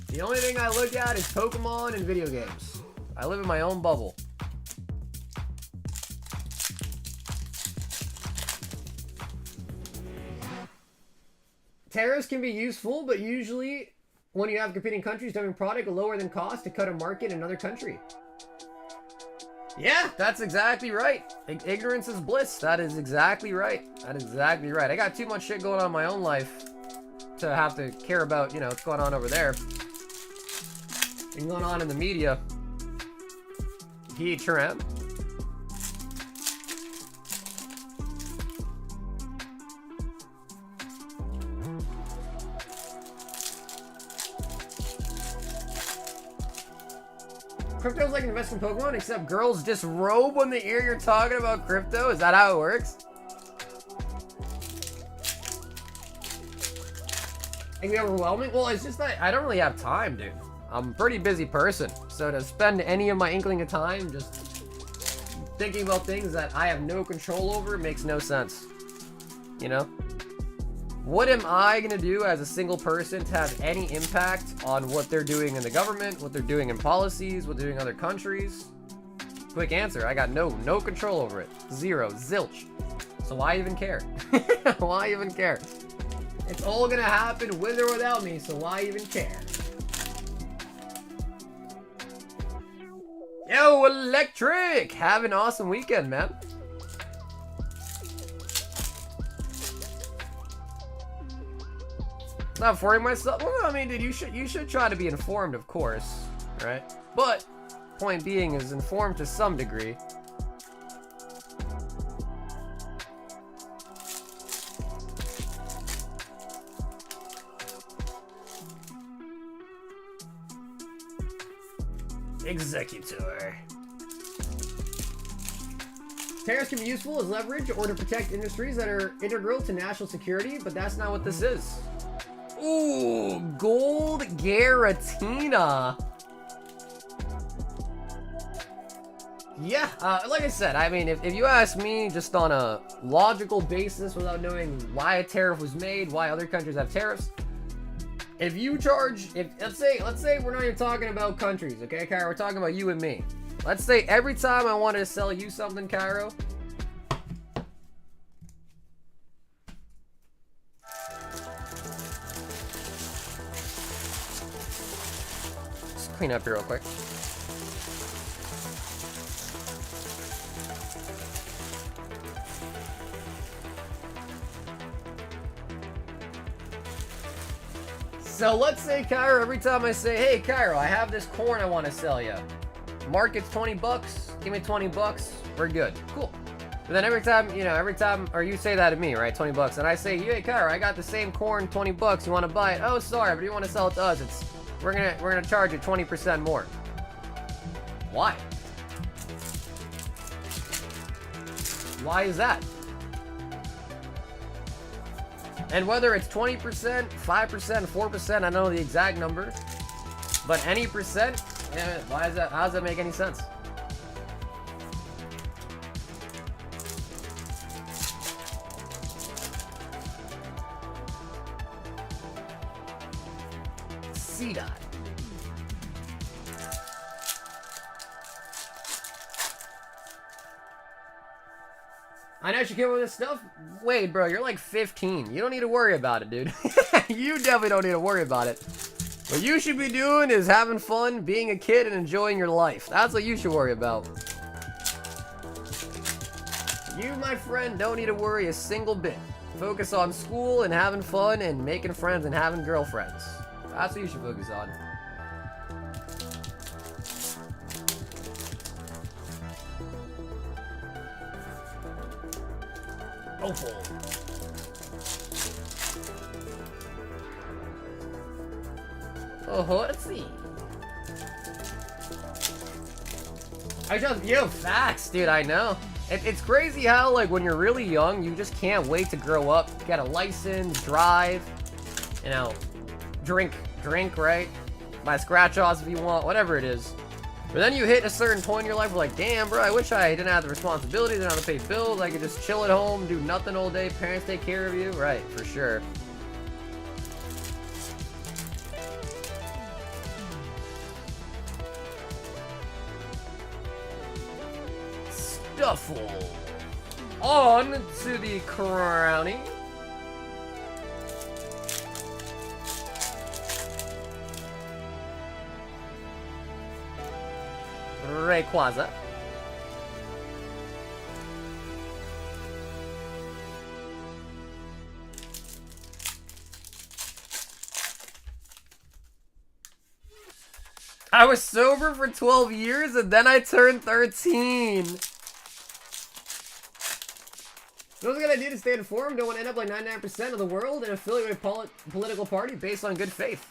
The only thing I look at is Pokemon and video games. I live in my own bubble. Tariffs can be useful, but usually when you have competing countries dumping product lower than cost to cut a market in another country. Yeah, that's exactly right. Ignorance is bliss. That is exactly right. That is exactly right. I got too much shit going on in my own life to have to care about, you know, what's going on over there. And going on in the media. Tramp. Crypto's like investing in Pokemon, except girls disrobe when they hear you're talking about crypto? Is that how it works? It can be overwhelming? Well, it's just that I don't really have time, dude. I'm a pretty busy person. So to spend any of my inkling of time just thinking about things that I have no control over makes no sense. You know? What am I going to do as a single person to have any impact on what they're doing in the government, what they're doing in policies, what they're doing in other countries? Quick answer, I got no control over it. Zero, zilch. So why even care? Why even care? It's all going to happen with or without me, so why even care? Yo, Electric! Have an awesome weekend, man. Not informing myself. Well, I mean, dude, you should try to be informed, of course, right? But point being is informed to some degree. Executor. Tariffs can be useful as leverage or to protect industries that are integral to national security, but that's not what this is. Ooh, gold Garatina. Yeah, like I said, I mean, if you ask me just on a logical basis without knowing why a tariff was made, why other countries have tariffs, if you charge, let's say we're not even talking about countries, okay, Cairo, we're talking about you and me. Let's say every time I wanted to sell you something, Cairo, just clean up here real quick. So let's say, Cairo, every time I say, hey, Cairo, I have this corn I want to sell you. Market's 20 bucks. Give me 20 bucks. We're good. Cool. But then every time, or you say that to me, right? 20 bucks. And I say, hey, Kyra, I got the same corn, 20 bucks. You want to buy it? Oh, sorry, but you want to sell it to us. We're gonna charge you 20% more. Why? Why is that? And whether it's 20%, 5%, 4%, I don't know the exact number, but any percent, why is that? How does that make any sense? C-Dot. I know she came up with this stuff. Wait, bro, you're like 15. You don't need to worry about it, dude. You definitely don't need to worry about it. What you should be doing is having fun, being a kid, and enjoying your life. That's what you should worry about. You, my friend, don't need to worry a single bit. Focus on school and having fun and making friends and having girlfriends. That's what you should focus on. Opal. Oh, let's see. Yo, facts, dude, I know. It's crazy how, like, when you're really young, you just can't wait to grow up, get a license, drive, you know, drink, right? Buy scratch-offs if you want, whatever it is. But then you hit a certain point in your life where, like, damn, bro, I wish I didn't have the responsibility, didn't have to pay bills, I could just chill at home, do nothing all day, parents take care of you. Right, for sure. Stuffle. On to the crowning. Rayquaza. I was sober for 12 years and then I turned 13. What's a good idea to stay informed? Don't want to end up like 99% of the world and affiliate with a political party based on good faith.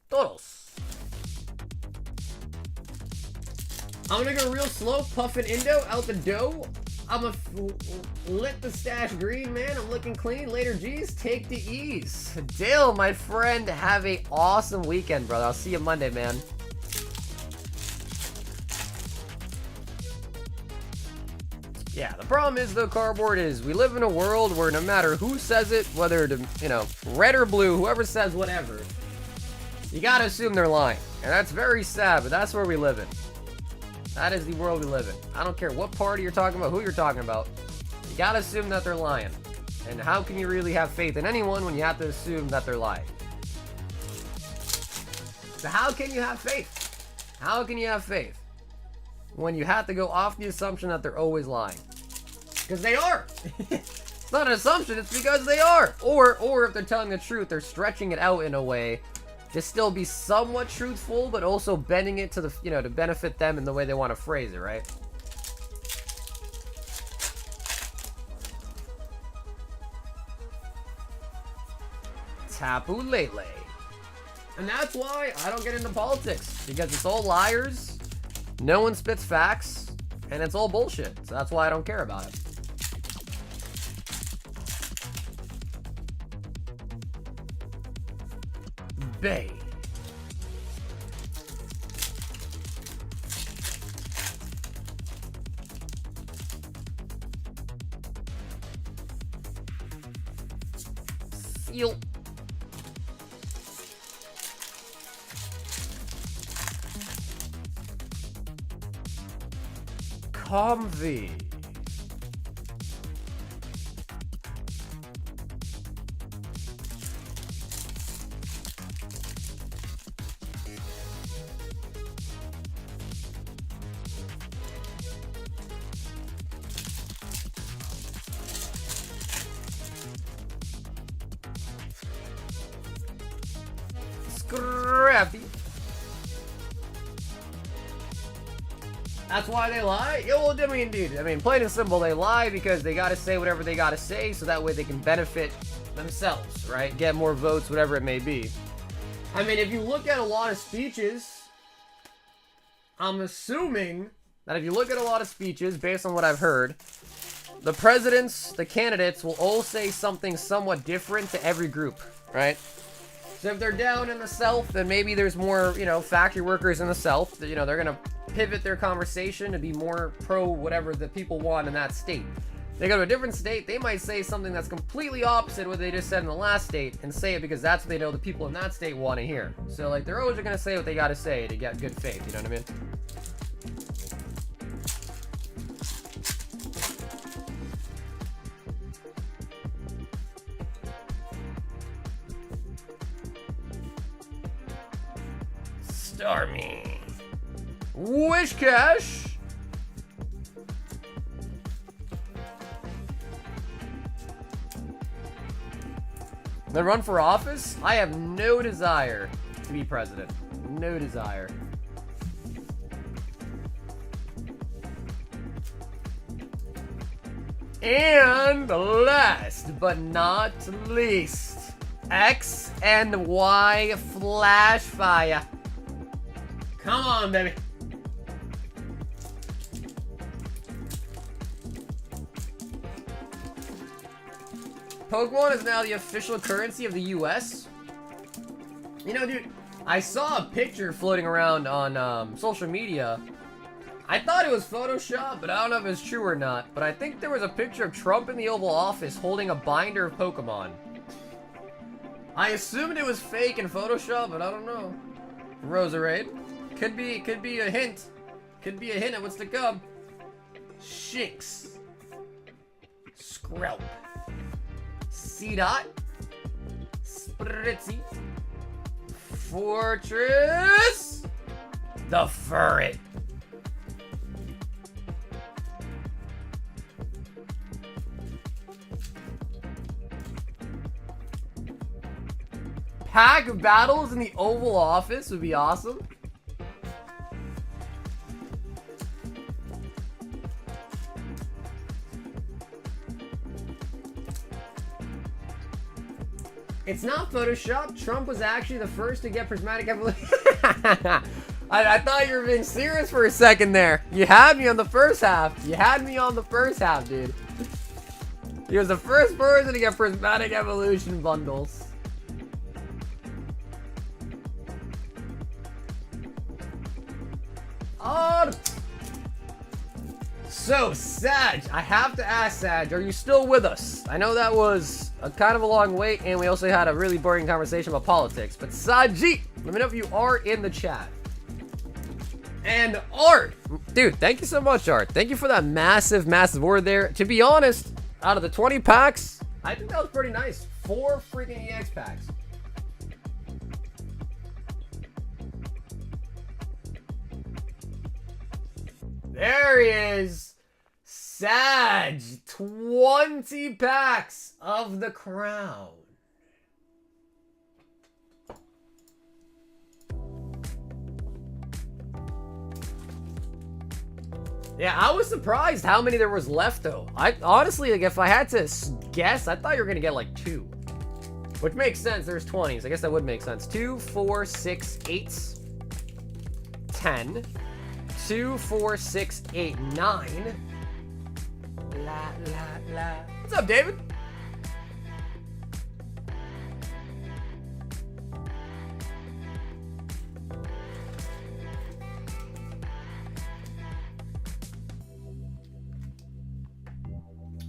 Todos. I'm gonna go real slow, puffin' Indo out the dough. I'ma lit the stash green, man. I'm looking clean. Later, G's. Take the ease. Dale, my friend, have a awesome weekend, brother. I'll see you Monday, man. Yeah, the problem is, though, Cardboard, is we live in a world where no matter who says it, whether, red or blue, whoever says whatever, you gotta assume they're lying. And that's very sad, but that's where we live in. That is the world we live in. I don't care what party you're talking about, who you're talking about. You gotta assume that they're lying. And how can you really have faith in anyone when you have to assume that they're lying? So how can you have faith? How can you have faith when you have to go off the assumption that they're always lying? Because they are. It's not an assumption, it's because they are. Or if they're telling the truth, they're stretching it out in a way to still be somewhat truthful, but also bending it to the, to benefit them in the way they want to phrase it, right? Tapu Lele. And that's why I don't get into politics, because it's all liars, no one spits facts, and it's all bullshit. So that's why I don't care about it. Bay. Seal. Comfy. Scrappy. That's why they lie? Yeah, well, I mean, dude, plain and simple, they lie because they gotta say whatever they gotta say so that way they can benefit themselves, right? Get more votes, whatever it may be. I mean, if you look at a lot of speeches, I'm assuming that if you look at a lot of speeches, based on what I've heard, the presidents, the candidates will all say something somewhat different to every group, right? So if they're down in the South, then maybe there's more, you know, factory workers in the South. You know, they're going to pivot their conversation to be more pro whatever the people want in that state. They go to a different state, they might say something that's completely opposite what they just said in the last state and say it because that's what they know the people in that state want to hear. So, like, they're always going to say what they got to say to get good faith, you know what I mean? Starmie. Wish Cash. Then run for office? I have no desire to be president. No desire. And last but not least, X and Y Flash Fire. Come on, baby. Pokemon is now the official currency of the US. You know, dude, I saw a picture floating around on social media. I thought it was Photoshop, but I don't know if it's true or not. But I think there was a picture of Trump in the Oval Office holding a binder of Pokemon. I assumed it was fake in Photoshop, but I don't know. Roserade. Could be a hint. Could be a hint at what's to come. Shinx. Skrelp. C-Dot. Spritzy. Fortress. The Furret. Pack battles in the Oval Office would be awesome. It's not Photoshop. Trump was actually the first to get prismatic evolution. I thought you were being serious for a second there. You had me on the first half. You had me on the first half, dude. He was the first person to get prismatic evolution bundles. Oh. So, Sag, I have to ask, Sag, are you still with us? I know that was a kind of a long wait, and we also had a really boring conversation about politics. But Sajit, let me know if you are in the chat. And Art, dude, thank you so much, Art. Thank you for that massive, massive order there. To be honest, out of the 20 packs, I think that was pretty nice. 4 freaking EX packs. There he is. Sag, 20 packs of the crown. Yeah, I was surprised how many there was left, though. I honestly, like, if I had to guess, I thought you were gonna get like 2, which makes sense. There's 20s. I guess that would make sense. 2, 4, 6, 8, 10. 2, 4, 6, 8, 9. La, la, la. What's up, David?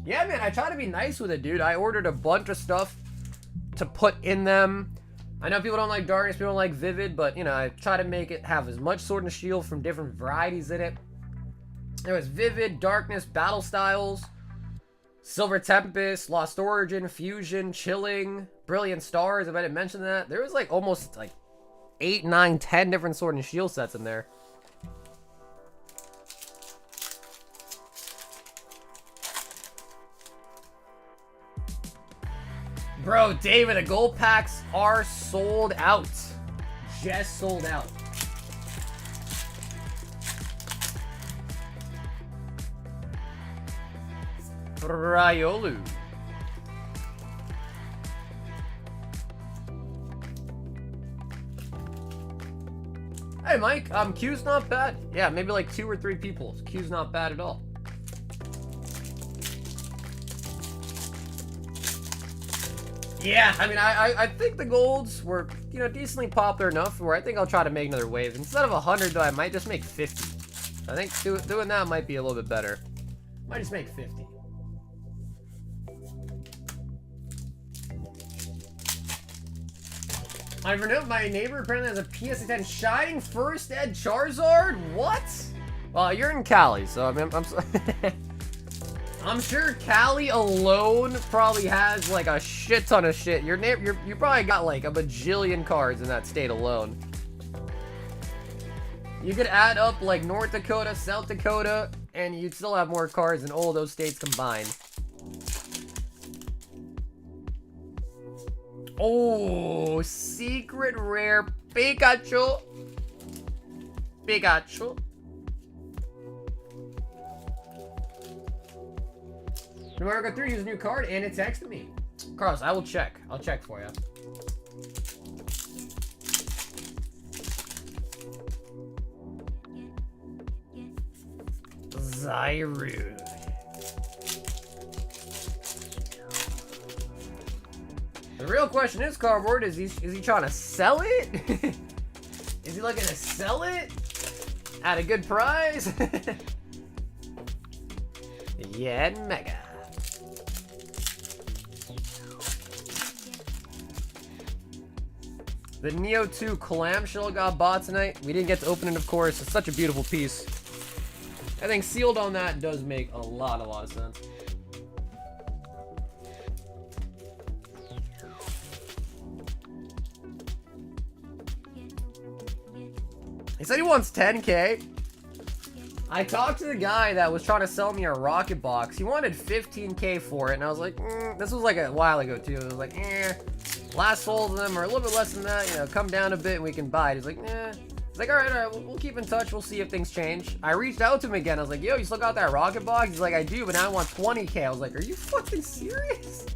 Yeah, man, I try to be nice with it, dude. I ordered a bunch of stuff to put in them. I know people don't like darkness, people don't like vivid, but, you know, I try to make it have as much sword and shield from different varieties in it. There was vivid, darkness, battle styles, Silver Tempest, Lost Origin, Fusion, Chilling, Brilliant Stars, if I didn't mention that. There was like almost like 8, 9, 10 different sword and shield sets in there. Bro, David, the gold packs are sold out. Just sold out. Riolu. Hey Mike, queue's not bad. Yeah, maybe like 2 or 3 people. Queue's not bad at all. Yeah, I mean, I think the golds were, you know, decently popular enough where I think I'll try to make another wave. Instead of 100 though, I might just make 50. I think doing that might be a little bit better. Might just make 50. My neighbor apparently has a PS 10 Shining First Ed Charizard? What? Well, you're in Cali, so I mean, I'm sure Cali alone probably has like a shit ton of shit. You probably got like a bajillion cards in that state alone. You could add up like North Dakota, South Dakota, and you'd still have more cards than all those states combined. Oh, secret rare Pikachu. Pikachu. Mario 3 used a new card and it texted me. Carlos, I will check. I'll check for you. Zyrude. The real question is, Cardboard, is he trying to sell it? Is he looking to sell it at a good price? Yeah, mega. The Neo 2 clamshell got bought tonight. We didn't get to open it, of course. It's such a beautiful piece. I think sealed on that does make a lot of sense. He said he wants 10K. I talked to the guy that was trying to sell me a rocket box. He wanted 15K for it, and I was like, this was like a while ago too. It was like, last sold of them are a little bit less than that. You know, come down a bit and we can buy it. He's like, He's like, all right, we'll keep in touch. We'll see if things change. I reached out to him again. I was like, yo, you still got that rocket box? He's like, I do, but now I want 20K. I was like, are you fucking serious?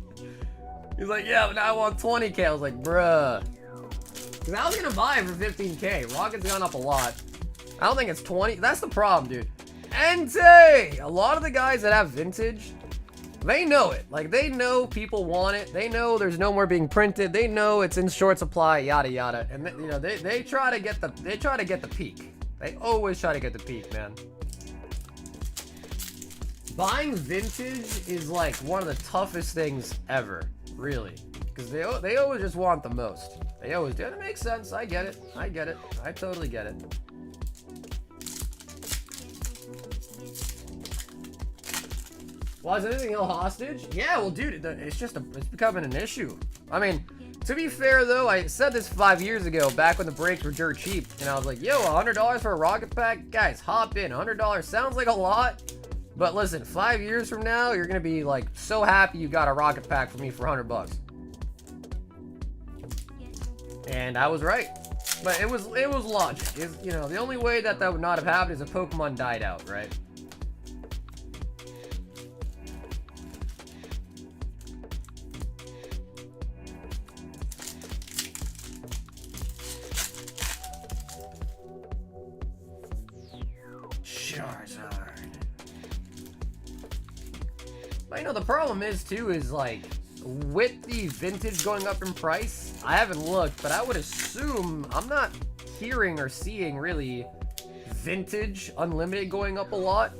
He's like, yeah, but now I want 20K. I was like, bruh. Because I was going to buy it for 15K. Rocket's gone up a lot. I don't think it's 20. That's the problem, dude. Entei! A lot of the guys that have vintage, they know it. Like, they know people want it. They know there's no more being printed. They know it's in short supply, yada yada. And you know, they try to get the peak. They always try to get the peak, man. Buying vintage is like one of the toughest things ever, really. Because they always just want the most. They always do. It makes sense. I get it. I get it. I totally get it. Why is anything held hostage? Yeah, well, dude, it's becoming an issue. I mean, to be fair though, I said this 5 years ago, back when the breaks were dirt cheap, and I was like, yo, $100 for a rocket pack? Guys, hop in. $100 sounds like a lot, but listen, 5 years from now, you're gonna be like so happy you got a rocket pack for me for $100. And I was right. But it was logic. You know, the only way that would not have happened is if Pokemon died out, right? Charizard. But you know, the problem is too, is like, with the vintage going up in price, I haven't looked, but I would assume, I'm not hearing or seeing really vintage unlimited going up a lot.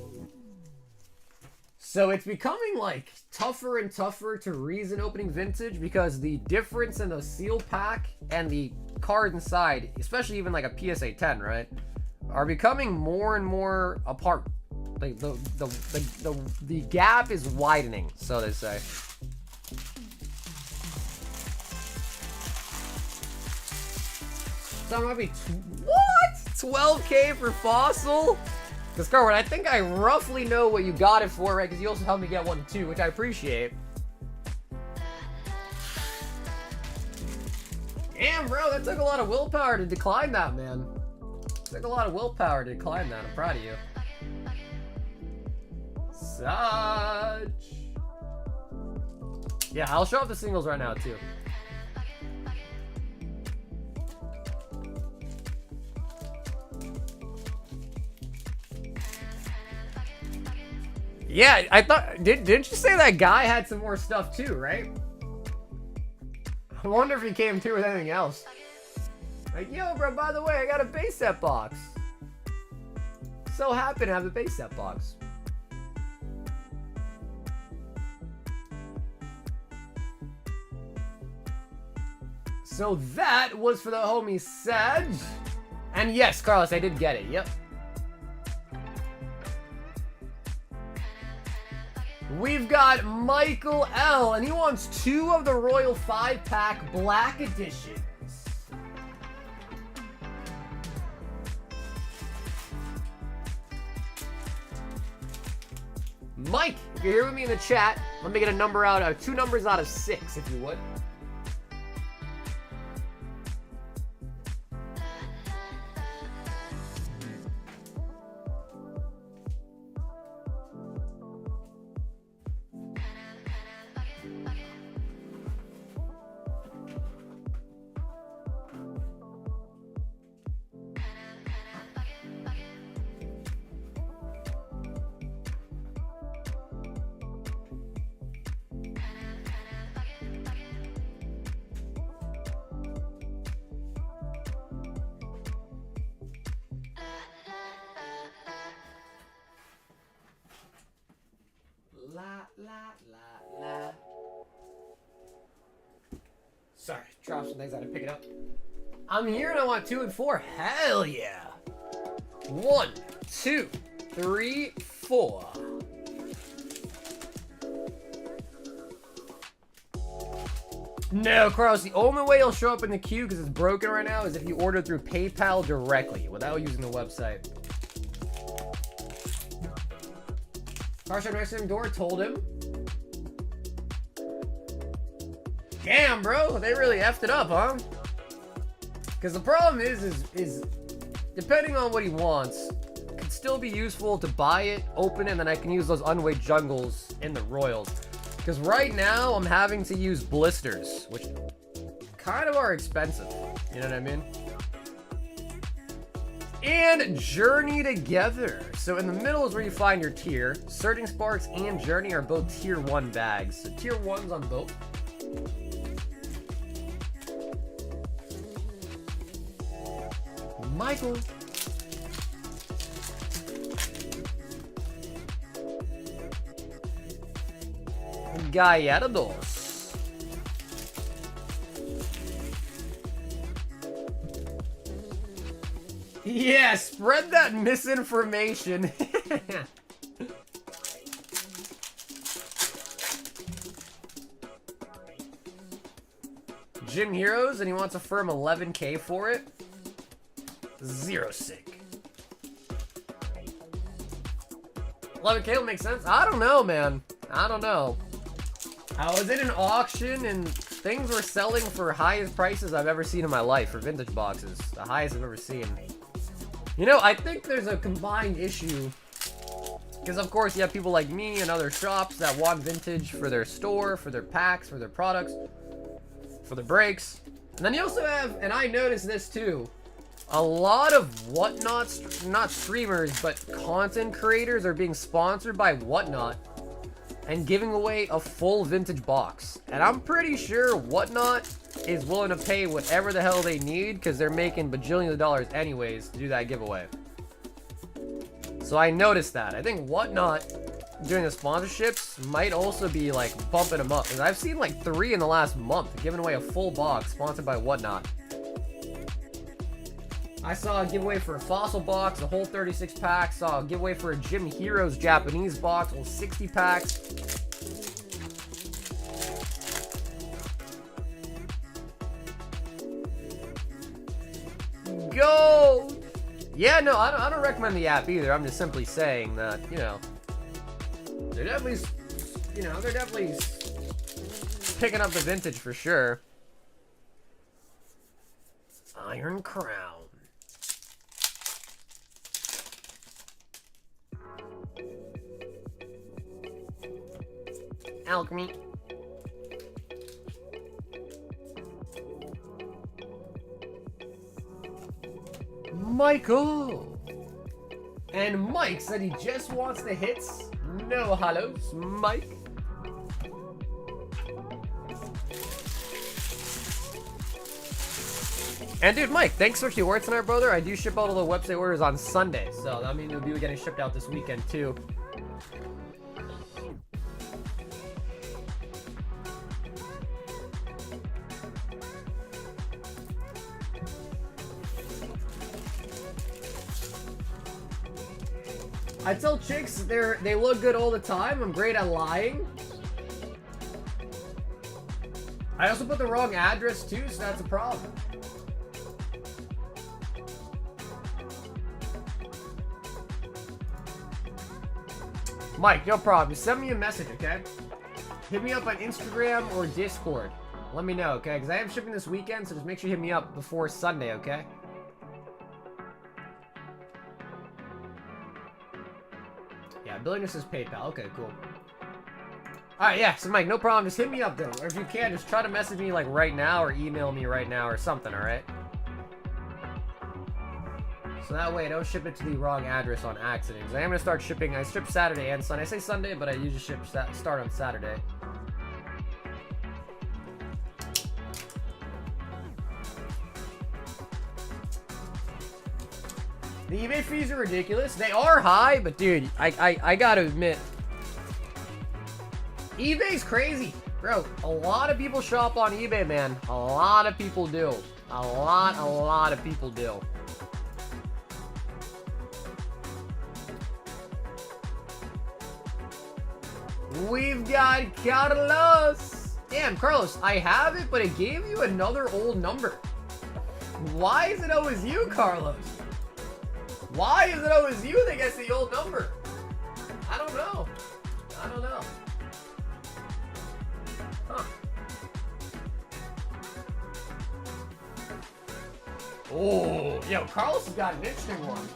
So it's becoming like tougher and tougher to reason opening vintage, because the difference in the seal pack and the card inside, especially even like a PSA 10, right, are becoming more and more apart. Like the gap is widening, so they say. So it might be what? 12K for Fossil? Because Carward, I think I roughly know what you got it for, right? Because you also helped me get one too, which I appreciate. Damn, bro, that took a lot of willpower to decline that, man. Took a lot of willpower to decline that. I'm proud of you. Such. Yeah, I'll show off the singles right now, too. Yeah, I thought... Didn't you say that guy had some more stuff, too, right? I wonder if he came through with anything else. Like, yo, bro, by the way, I got a base set box. So happy to have the base set box. So that was for the homie Sedge. And yes, Carlos, I did get it. Yep. We've got Michael L. And he wants 2 of the Royal 5-pack Black Editions. Mike, if you're here with me in the chat, let me get a number out, 2 numbers out of 6, if you would. Sorry, dropped some things, I had to pick it up. I'm here and I want 2 and 4. Hell yeah. 1, 2, 3, 4. No, Carlos, the only way it'll show up in the queue because it's broken right now is if you order through PayPal directly without using the website. Car show next to him door told him. Damn, bro, they really effed it up, huh? Because the problem is depending on what he wants, it could still be useful to buy it, open it, and then I can use those unweighed jungles in the Royals. Because right now, I'm having to use blisters, which kind of are expensive. You know what I mean? And Journey Together. So in the middle is where you find your tier. Surging Sparks and Journey are both tier 1 bags. So tier 1's on both. Michael. Gallardos. Yeah, spread that misinformation. Gym Heroes, and he wants a firm 11K for it. Zero sick. 11K will make sense. I don't know, man. I don't know. I was in an auction and things were selling for highest prices I've ever seen in my life for vintage boxes. The highest I've ever seen. You know, I think there's a combined issue. Because of course you have people like me and other shops that want vintage for their store, for their packs, for their products, for their breaks. And then you also have, and I noticed this too, a lot of Whatnot, not streamers, but content creators are being sponsored by Whatnot and giving away a full vintage box. And I'm pretty sure Whatnot is willing to pay whatever the hell they need because they're making bajillions of dollars anyways to do that giveaway. So I noticed that. I think Whatnot doing the sponsorships might also be like bumping them up. Because I've seen like 3 in the last month giving away a full box sponsored by Whatnot. I saw a giveaway for a Fossil box, a whole 36 packs. Saw a giveaway for a Gym Heroes Japanese box, a whole 60 packs. Go! Yeah, no, I don't recommend the app either. I'm just simply saying that, you know, they're definitely, they're definitely picking up the vintage for sure. Iron Crown. Alchemy. Michael. And Mike said he just wants the hits. No holos, Mike. And dude, Mike, thanks for your words tonight, brother. I do ship out all the website orders on Sunday, so that means it'll be getting shipped out this weekend too. I tell chicks they look good all the time. I'm great at lying. I also put the wrong address too, so that's a problem. Mike, no problem. Just send me a message, okay? Hit me up on Instagram or Discord. Let me know, okay? Because I am shipping this weekend, so just make sure you hit me up before Sunday, okay? Yeah, billing us is PayPal. Okay, cool. Alright, yeah, so Mike, no problem. Just hit me up, though. Or if you can, just try to message me, like, right now or email me right now or something, alright? So that way I don't ship it to the wrong address on accident. Because I am going to start shipping. I ship Saturday and Sunday. I say Sunday, but I usually start on Saturday. The eBay fees are ridiculous. They are high, but dude, I gotta admit, eBay's crazy. Bro, a lot of people shop on eBay, man. A lot of people do. A lot of people do. We've got Carlos. Damn, Carlos, I have it, but it gave you another old number. Why is it always you, Carlos? Why is it always you that gets the old number? I don't know. I don't know. Huh. Oh, yo, Carlos has got an interesting one.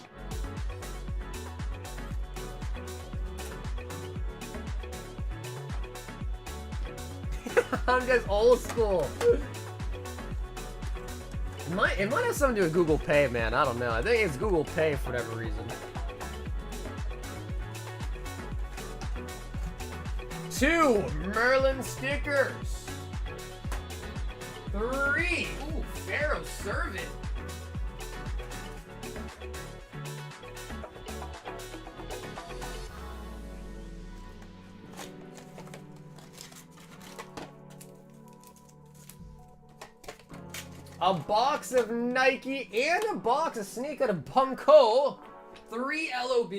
I'm just old school. It might have something to do with Google Pay, man. I don't know. I think it's Google Pay for whatever reason. 2 Merlin stickers. 3. Ooh, Pharaoh Servant. A box of Nike and a box of Sneak out of Bunko. 3 LOB.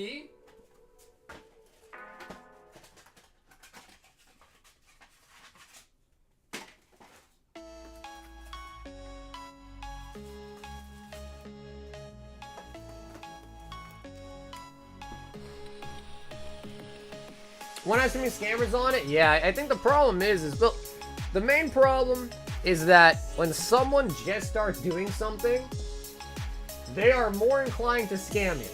When I see scammers on it, yeah, I think the problem is the main problem is that when someone just starts doing something, they are more inclined to scam you.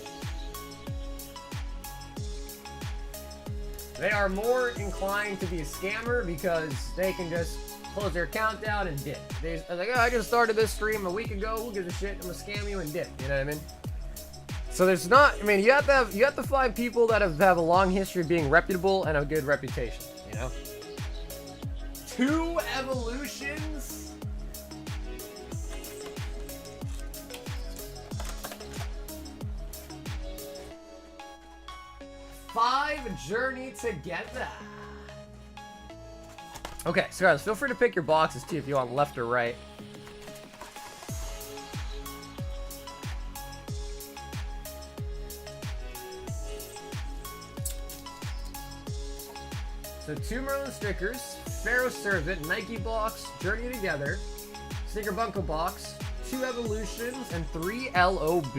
They are more inclined to be a scammer because they can just close their account down and dip. They're like, oh, I just started this stream a week ago. Who gives a shit? I'm gonna scam you and dip. You know what I mean? So there's not. I mean, you have to find people that have a long history of being reputable and a good reputation. You know. 2 evolutions. $5 Journey Together. Okay, so guys, feel free to pick your boxes too if you want left or right. So 2 Merlin stickers, Pharaoh Servant, Nike box, Journey Together, Sneaker Bunko box, 2 evolutions, and 3 LOB.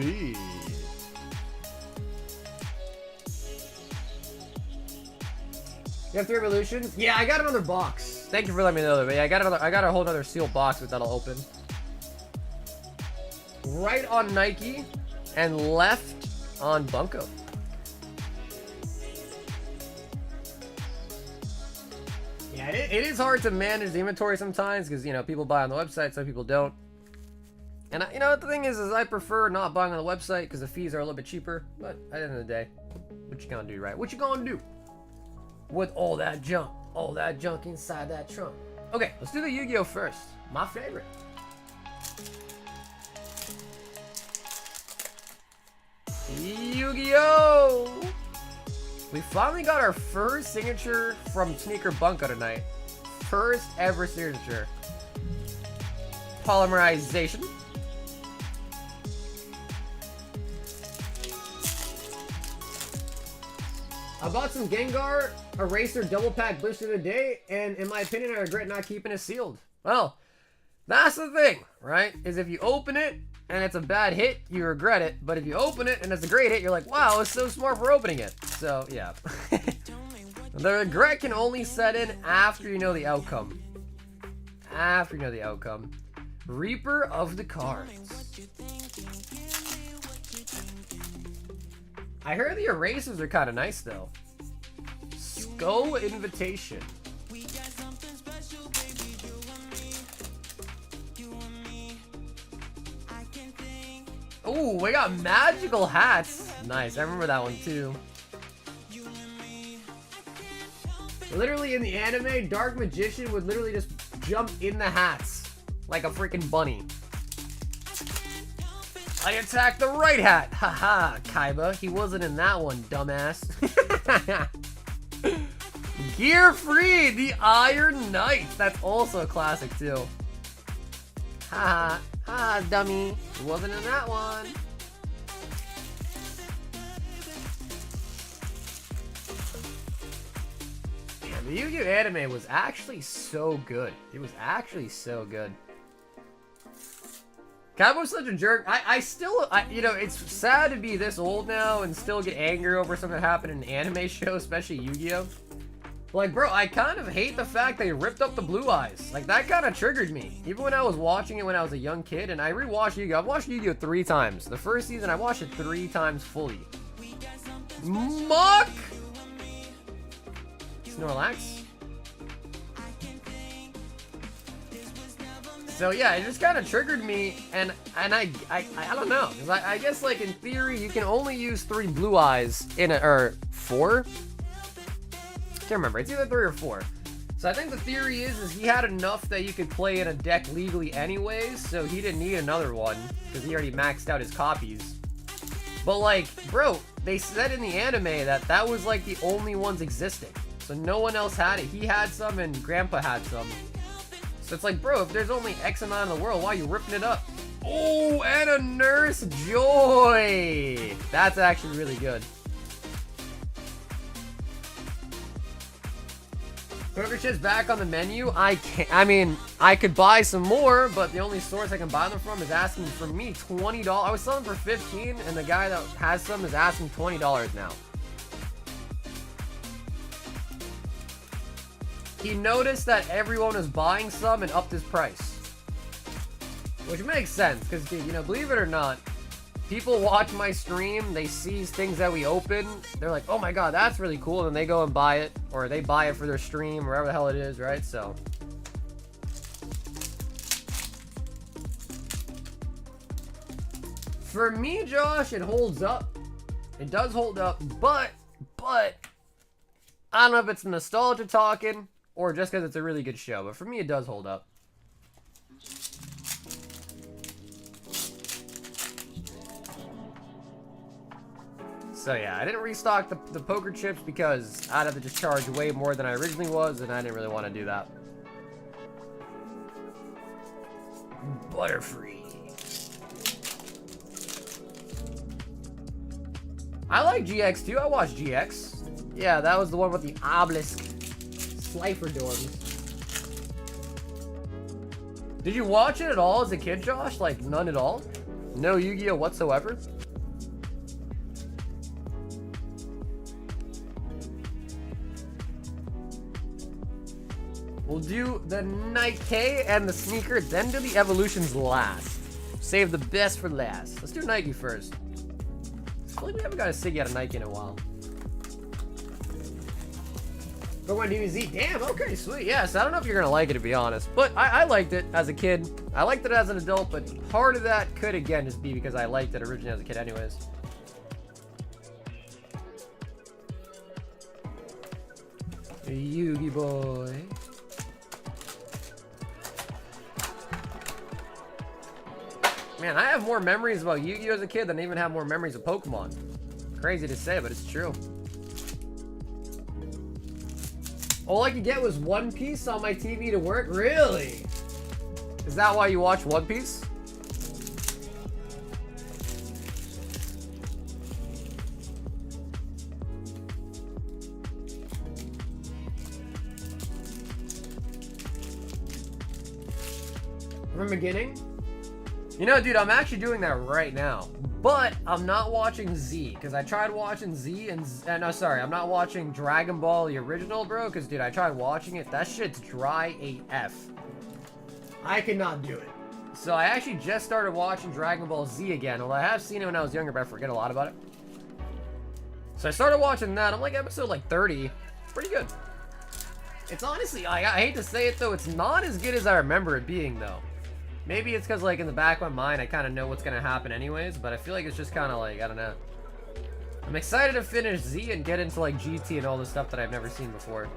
You have 3 evolutions? Yeah, I got another box. Thank you for letting me know that. But yeah, I got a whole other sealed box that I'll open. Right on Nike and left on Bunko. Yeah, it is hard to manage the inventory sometimes because, you know, people buy on the website, some people don't. And you know what the thing is I prefer not buying on the website because the fees are a little bit cheaper. But at the end of the day, what you gonna do, right? What you gonna do with all that junk inside that trunk? Okay, let's do the Yu-Gi-Oh first. My favorite. Yu-Gi-Oh! We finally got our first signature from Sneaker Bunko tonight. First ever signature. Polymerization. I bought some Gengar Eraser double pack booster today, and in my opinion, I regret not keeping it sealed. Well, that's the thing, right? Is if you open it and it's a bad hit, you regret it. But if you open it and it's a great hit, you're like, wow, it's so smart for opening it. So, yeah. The regret can only set in after you know the outcome. After you know the outcome. Reaper of the Cards. I heard the erasers are kind of nice, though. Skull Invitation. Oh, we got magical hats. Nice, I remember that one too. Literally in the anime, Dark Magician would literally just jump in the hats like a freaking bunny. I attacked the right hat. Haha, Kaiba. He wasn't in that one, dumbass. Gear Free, the Iron Knight. That's also a classic too. Haha. Ah, dummy. He wasn't in that one. Man, the Yu-Gi-Oh! Anime was actually so good. It was actually so good. Kaiba's such a jerk. I still, you know, it's sad to be this old now and still get angry over something that happened in an anime show, especially Yu-Gi-Oh! Like, bro, I kind of hate the fact they ripped up the blue eyes. Like, that kind of triggered me. Even when I was watching it when I was a young kid, and I rewatched Yu-Gi-Oh! I've watched Yu-Gi-Oh! 3 times. The first season, I watched it 3 times fully. Muck! Snorlax. So yeah, it just kind of triggered me, and I don't know. 'Cause I guess, like, in theory, you can only use 3 blue eyes in a, or 4? Can't remember. It's either 3 or 4. So I think the theory is he had enough that you could play in a deck legally anyways, so he didn't need another one because he already maxed out his copies. But, like, bro, they said in the anime that was like the only ones existing, so no one else had it. He had some and Grandpa had some. So it's like, bro, if there's only X amount in the world, why are you ripping it up? Oh, and a Nurse Joy. That's actually really good. Poker chips back on the menu. I mean, I could buy some more, but the only source I can buy them from is asking for me $20. I was selling for $15, and the guy that has some is asking $20 now. He noticed that everyone was buying some and upped his price. Which makes sense, because, you know, believe it or not, people watch my stream, they see things that we open, they're like, oh my god, that's really cool, and they go and buy it, or they buy it for their stream, wherever the hell it is, right? So. For me, Josh, it holds up. It does hold up, but, I don't know if it's nostalgia talking, or just because it's a really good show, but for me, it does hold up. So yeah, I didn't restock the poker chips because I'd have to just charge way more than I originally was, and I didn't really want to do that. Butterfree. I like GX too. I watched GX. Yeah, that was the one with the obelisk Slifer-dorms. Did you watch it at all as a kid, Josh? Like, none at all? No Yu-Gi-Oh! Whatsoever? We'll do the Nike and the sneaker, then do the evolutions last. Save the best for last. Let's do Nike first. I feel like we haven't got a Siggy out of Nike in a while. But when he was Z, damn, okay, sweet. Yes, I don't know if you're gonna like it, to be honest. But I liked it as a kid. I liked it as an adult, but part of that could, again, just be because I liked it originally as a kid anyways. Yugi boy. Man, I have more memories about Yu-Gi-Oh as a kid than I even have more memories of Pokemon. Crazy to say, but it's true. All I could get was One Piece on my TV to work? Really? Is that why you watch One Piece? From the beginning? You know, dude, I'm actually doing that right now. But I'm not watching Z, because I tried watching Z and no, sorry, I'm not watching Dragon Ball, the original, bro, because, dude, I tried watching it. That shit's dry AF. I cannot do it. So I actually just started watching Dragon Ball Z again, although I have seen it when I was younger, but I forget a lot about it. So I started watching that. I'm like episode like 30. It's pretty good. It's honestly, I hate to say it, though, it's not as good as I remember it being, though. Maybe it's because, like, in the back of my mind, I kind of know what's going to happen anyways, but I feel like it's just kind of like, I don't know. I'm excited to finish Z and get into, like, GT and all this stuff that I've never seen before.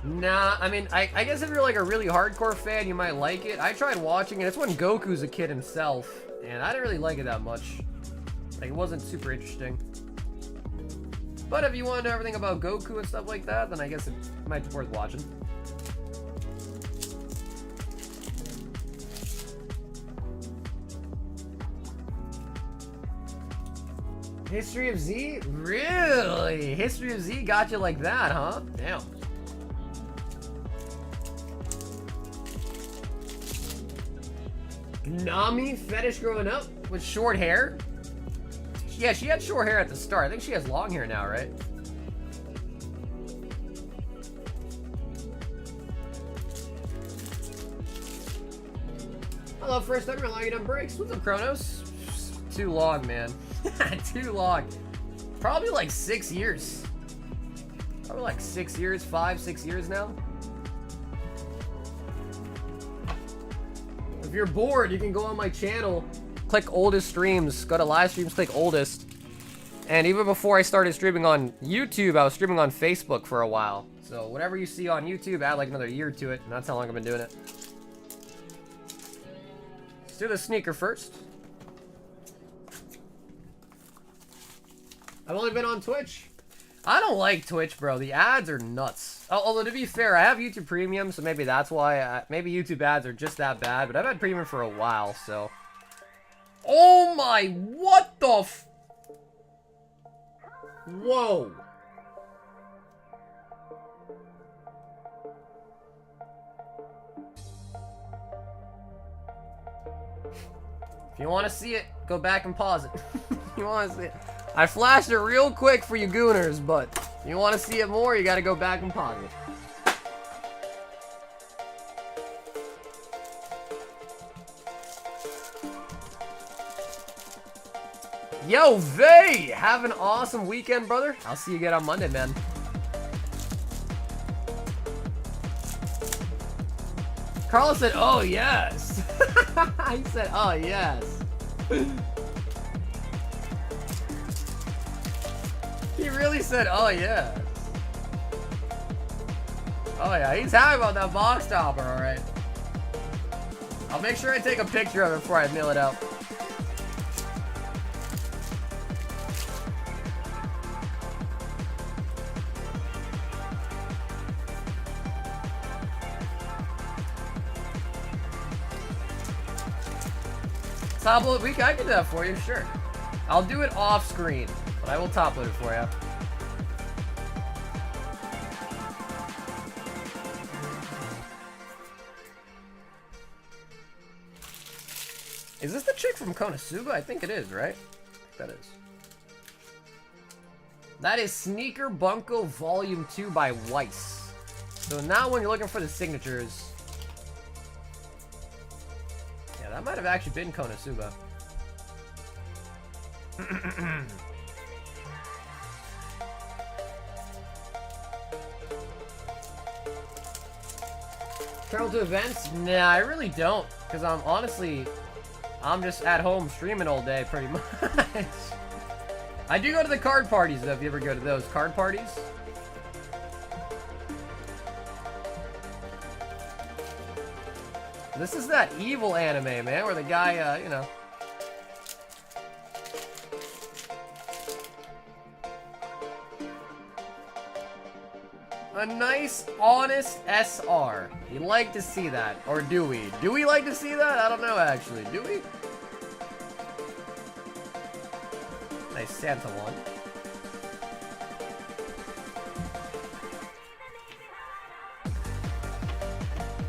Nah, I mean, I guess if you're, like, a really hardcore fan, you might like it. I tried watching it. It's when Goku's a kid himself, and I didn't really like it that much. Like, it wasn't super interesting. But if you want to know everything about Goku and stuff like that, then I guess it might be worth watching. History of Z? Really? History of Z got you like that, huh? Damn. Nami fetish growing up with short hair? Yeah, she had short hair at the start. I think she has long hair now, right? Hello, first time allowing you to breaks. What's up, Kronos? Too long, man. Too long. Probably like 6 years. Probably like 6 years, 5-6 years now. If you're bored, you can go on my channel, click oldest streams, go to live streams, click oldest. And even before I started streaming on YouTube, I was streaming on Facebook for a while. So whatever you see on YouTube, add like another year to it, and that's how long I've been doing it. Let's do the sneaker first. I've only been on Twitch. I don't like Twitch, bro. The ads are nuts. Although, to be fair, I have YouTube Premium, so maybe that's why. Maybe YouTube ads are just that bad, but I've had Premium for a while, so. Oh my, what the f... Whoa. If you want to see it, go back and pause it. If you want to see it. I flashed it real quick for you gooners, but if you want to see it more, you got to go back and pause it. Yo, Vay! Have an awesome weekend, brother. I'll see you again on Monday, man. Carlos said, oh, yes. He said, oh, yes. He really said, oh, yes. Oh, yeah. He's happy about that box topper, all right. I'll make sure I take a picture of it before I mail it out. Top load week, I can do that for you, sure. I'll do it off screen, but I will top load it for you. Is this the chick from Konosuba? I think it is, right? I think that is. That is Sneaker Bunko Volume 2 by Weiss. So now when you're looking for the signatures... Yeah, that might have actually been Konosuba. Travel to events? Nah, I really don't. Because I'm just at home streaming all day, pretty much. I do go to the card parties, though, if you ever go to those card parties. This is that evil anime, man, where the guy, you know. A nice, honest SR. You'd like to see that. Or do we? Do we like to see that? I don't know, actually. Do we? Nice Santa one.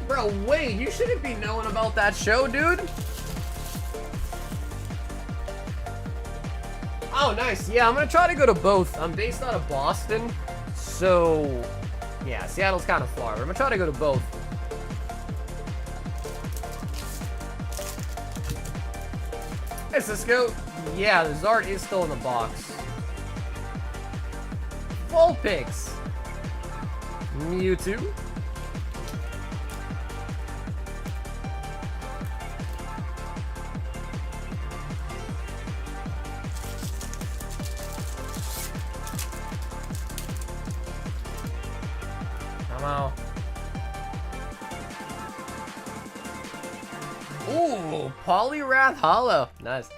Bro, wait. You shouldn't be knowing about that show, dude. Oh, nice. Yeah, I'm going to try to go to both. I'm based out of Boston. So... yeah, Seattle's kind of far. I'm gonna try to go to both. Hey, Cisco. Yeah, the Zard is still in the box. Vulpix. Mewtwo. Ooh, Poliwrath Hollow. Nice.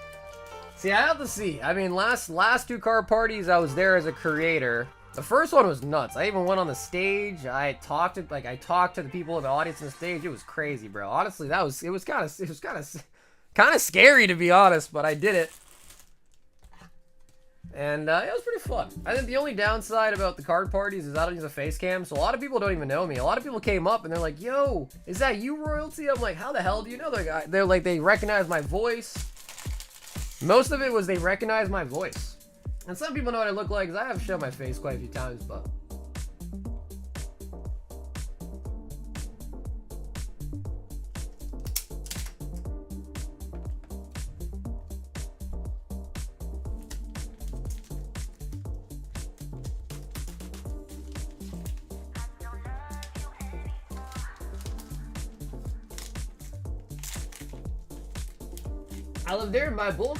See, I have to see. I mean, last two card parties, I was there as a creator. The first one was nuts. I even went on the stage. I talked to the people in the audience on the stage. It was crazy, bro. Honestly, it was kind of scary, to be honest, but I did it. And it was pretty fun. I think the only downside about the card parties is I don't use a face cam, so a lot of people don't even know me. A lot of people came up and they're like, yo, is that you, Royalty? I'm like, how the hell do you know that guy? They're like, they recognize my voice. Most of it was they recognize my voice. And some people know what I look like, because I have shown my face quite a few times, but... I live there in my bulk.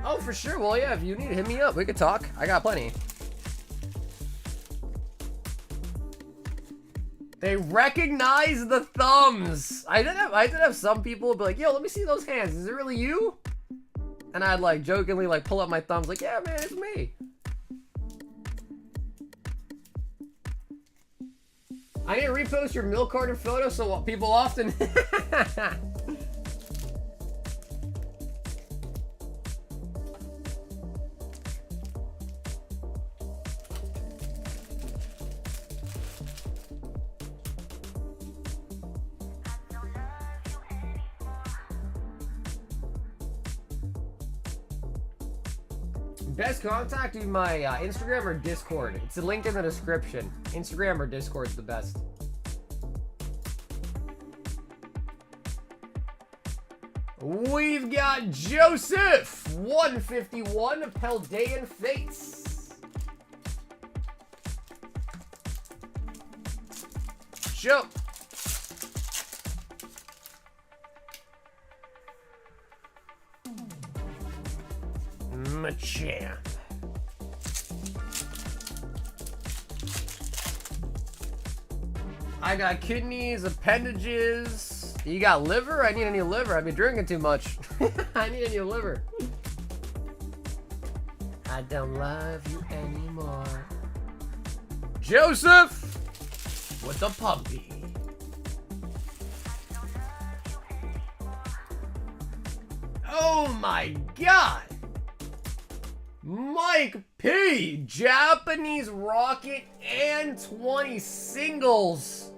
Oh, for sure. Well, yeah, if you need to hit me up, we could talk. I got plenty. They recognize the thumbs. I did have some people be like, yo, let me see those hands. Is it really you? And I'd like jokingly like pull up my thumbs like, yeah, man, it's me. I need to repost your milk carton photo so people often... Best contact would be my Instagram or Discord. It's linked in the description. Instagram or Discord's the best. We've got Joseph, 151, Paldean Fates. Joe. Machamp. I got kidneys, appendages. You got liver? I need a new liver. I've been drinking too much. I need a new liver. I don't love you anymore. Joseph with the puppy. Oh my god! Mike P! Japanese Rocket and 20 singles.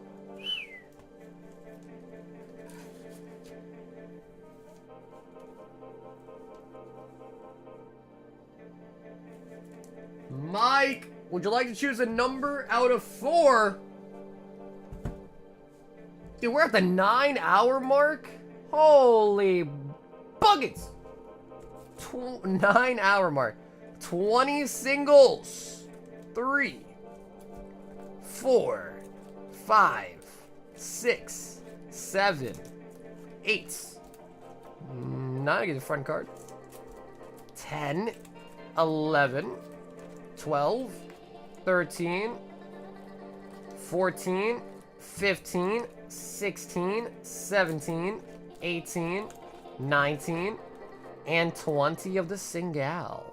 Mike, would you like to choose a number out of 4? Dude, we're at the 9-hour mark? Holy buckets! 9-hour mark. 20 singles. 3, 4, 5, 6, 7, 8, 9, get the front card. 10, 11, 12, 13, 14, 15, 16, 17, 18, 19, and 20 of the singles.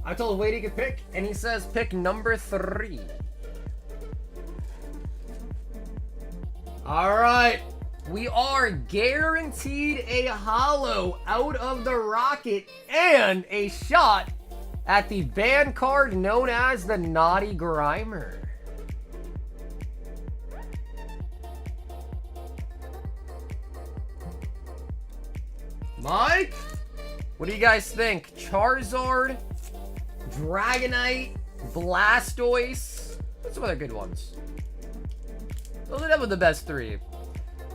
I told Wade he could pick, and he says pick number 3. Alright, we are guaranteed a holo out of the rocket and a shot at the banned card known as the Naughty Grimer. Mike, what do you guys think? Charizard, Dragonite, Blastoise. What's some other good ones? Those are definitely the best 3.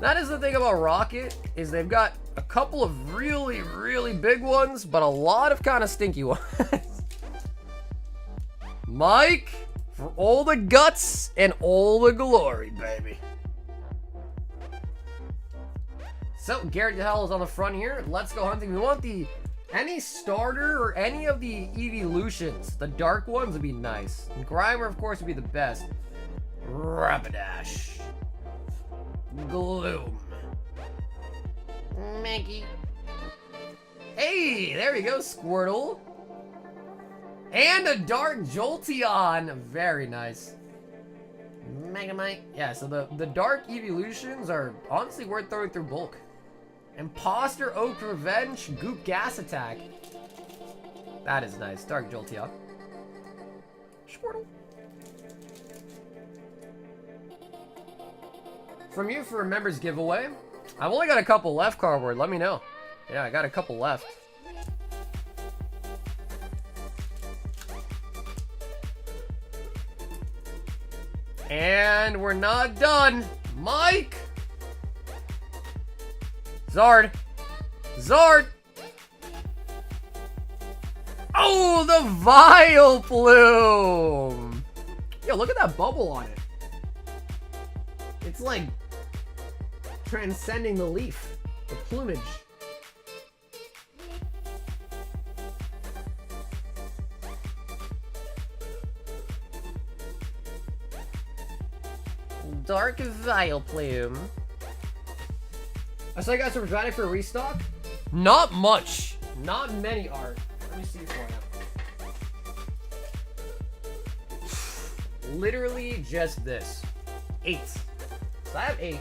That is the thing about Rocket, is they've got a couple of really, really big ones, but a lot of kind of stinky ones. Mike, for all the guts and all the glory, baby. So, Garrett Hell is on the front here. Let's go hunting. We want any starter or any of the evolutions. The dark ones would be nice. And Grimer, of course, would be the best. Rapidash. Gloom. Maggie. Hey, there we go, Squirtle. And a dark Jolteon. Very nice. Megamite. Yeah, so the dark evolutions are honestly worth throwing through bulk. Imposter Oak Revenge, Goop Gas Attack. That is nice. Dark Jolteon. Squirtle. From you for a members giveaway. I've only got a couple left, Cardboard. Let me know. Yeah, I got a couple left. And we're not done. Mike! Zard! Zard! Oh, the Vileplume! Yo, look at that bubble on it. It's like transcending the leaf, the plumage. Dark Vileplume. I saw you guys are ready for a restock. Not much. Not many are. Let me see for you. Literally just this. 8. So I have 8.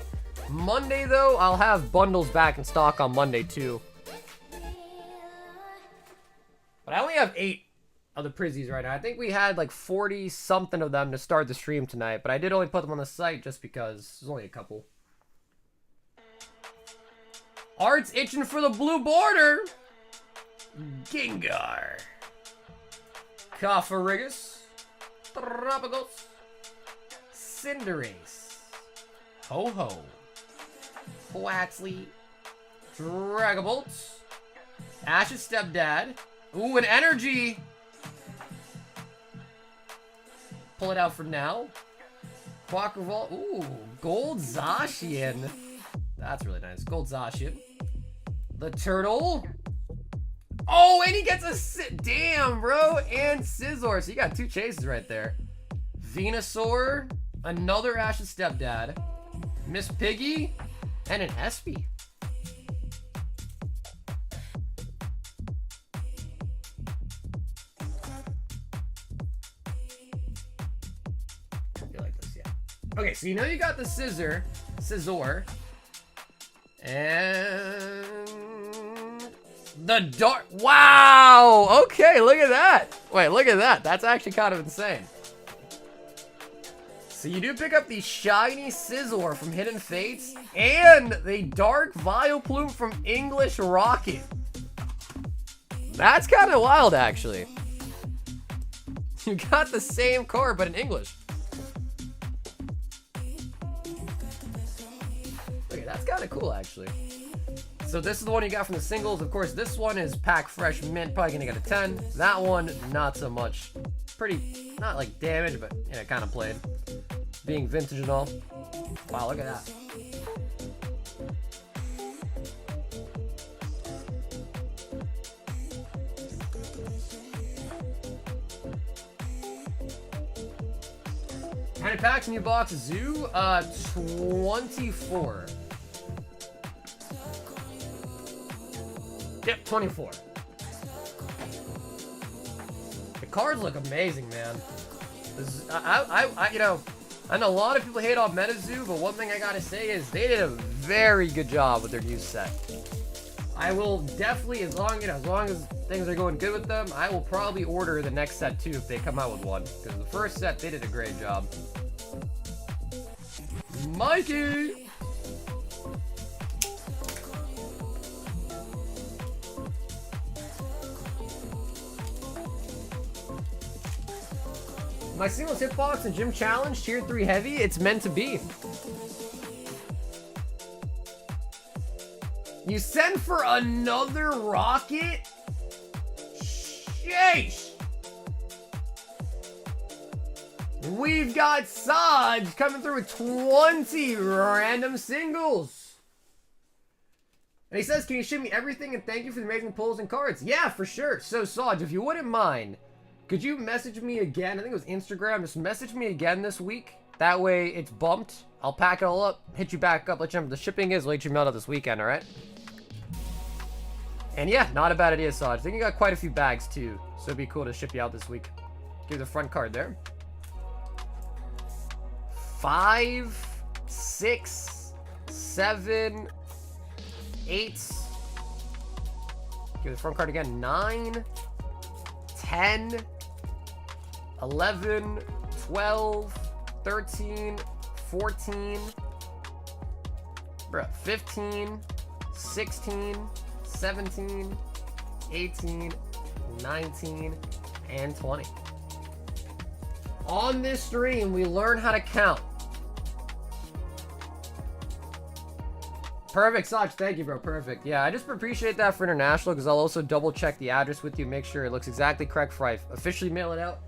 Monday though, I'll have bundles back in stock on Monday too. But I only have 8 of the Prizzies right now. I think we had like 40 something of them to start the stream tonight, but I did only put them on the site just because there's only a couple. Art's itching for the blue border. Gengar. Cofagrigus. Tropicals. Cinderace. Ho-Ho. Quaxley. Dragabolt. Ash's stepdad. Ooh, an energy. Pull it out for now. Quackrevolt. Ooh, Gold Zacian. That's really nice. Gold Zacian. The turtle. Oh, and he gets a damn, bro. And Scizor. So you got 2 chases right there. Venusaur. Another Ash's stepdad. Miss Piggy. And an Espy. I feel like this, yeah. Okay, so you know you got the Scizor. And the dark. Wow. Okay, look at that. Wait, look at that. That's actually kind of insane. So you do pick up the shiny Scizor from Hidden Fates and the dark Vileplume from English Rocket. That's kind of wild, actually. You got the same card, but in English. of cool, actually. So this is the one you got from the singles. Of course, this one is pack fresh mint, probably gonna get a 10. That one, not so much. Pretty, not like damage, but yeah, kind of played. Being vintage and all. Wow, look at that. How many packs, new box, Zoo? 24. Yep, 24. The cards look amazing, man. This is, you know, I know a lot of people hate on MetaZoo, but one thing I gotta say is they did a very good job with their new set. I will definitely, as long as things are going good with them, I will probably order the next set too if they come out with one. Because the first set, they did a great job. Mikey! My singles hitbox and gym challenge, tier 3 heavy, it's meant to be. You send for another rocket? Sheesh! We've got Saj coming through with 20 random singles. And he says, can you ship me everything and thank you for the amazing pulls and cards? Yeah, for sure. So Saj, if you wouldn't mind, could you message me again? I think it was Instagram. Just message me again this week. That way it's bumped. I'll pack it all up, hit you back up, let you know what the shipping is, let you mail out this weekend, alright? And yeah, not a bad idea, Saj. I think you got quite a few bags too, so it'd be cool to ship you out this week. Give the front card there. 5, 6, 7, 8. Give the front card again. 9, 10, 11, 12, 13, 14, bruh, 15, 16, 17, 18, 19, and 20. On this stream, we learn how to count. Perfect, Saj. Thank you, bro. Perfect. Yeah, I just appreciate that for international because I'll also double check the address with you, make sure it looks exactly correct before I officially mail it out.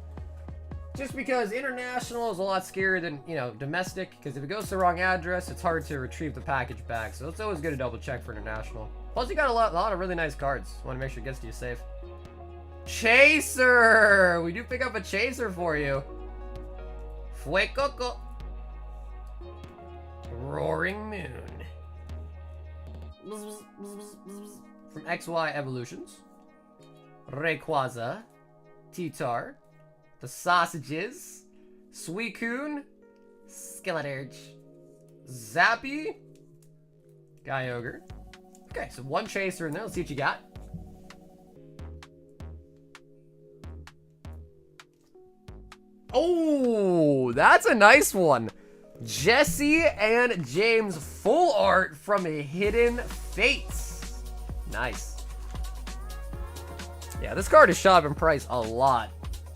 Just because international is a lot scarier than, you know, domestic, because if it goes to the wrong address, it's hard to retrieve the package back. So it's always good to double check for international. Plus, you got a lot of really nice cards. Want to make sure it gets to you safe. Chaser! We do pick up a Chaser for you. Fuecoco. Roaring Moon. From XY Evolutions. Rayquaza. T-Tar. The Sausages. Suicune. Skeleturge. Zappy. Kyogre. Okay, so one Chaser in there. Let's see what you got. Oh, that's a nice one. Jesse and James full art from Hidden Fates. Nice. Yeah, this card is shot up in price a lot.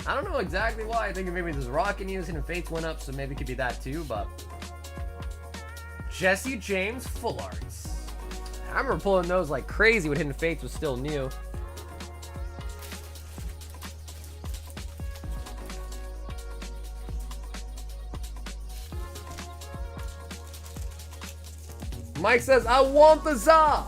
I don't know exactly why. I think maybe there's Rocket News, Hidden Fates went up, so maybe it could be that too, but Jesse James full arts. I remember pulling those like crazy when Hidden Fates was still new. Mike says, I want the Zah.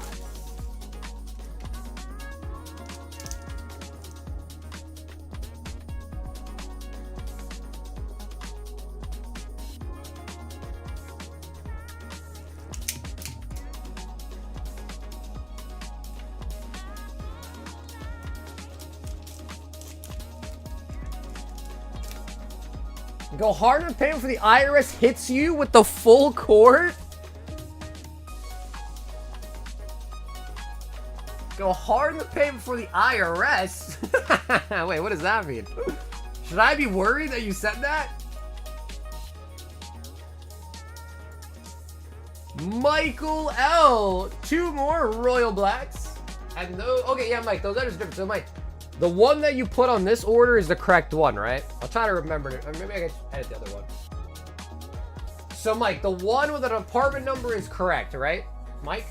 Go hard on payment for the IRS hits you with the full court? Go hard in the payment for the IRS? Wait, what does that mean? Should I be worried that you said that? Michael L. 2 more Royal Blacks. And those, okay, yeah, Mike, those others are different. So, Mike, the one that you put on this order is the correct one, right? I'll try to remember it. Or maybe I can edit the other one. So, Mike, the one with an apartment number is correct, right? Mike.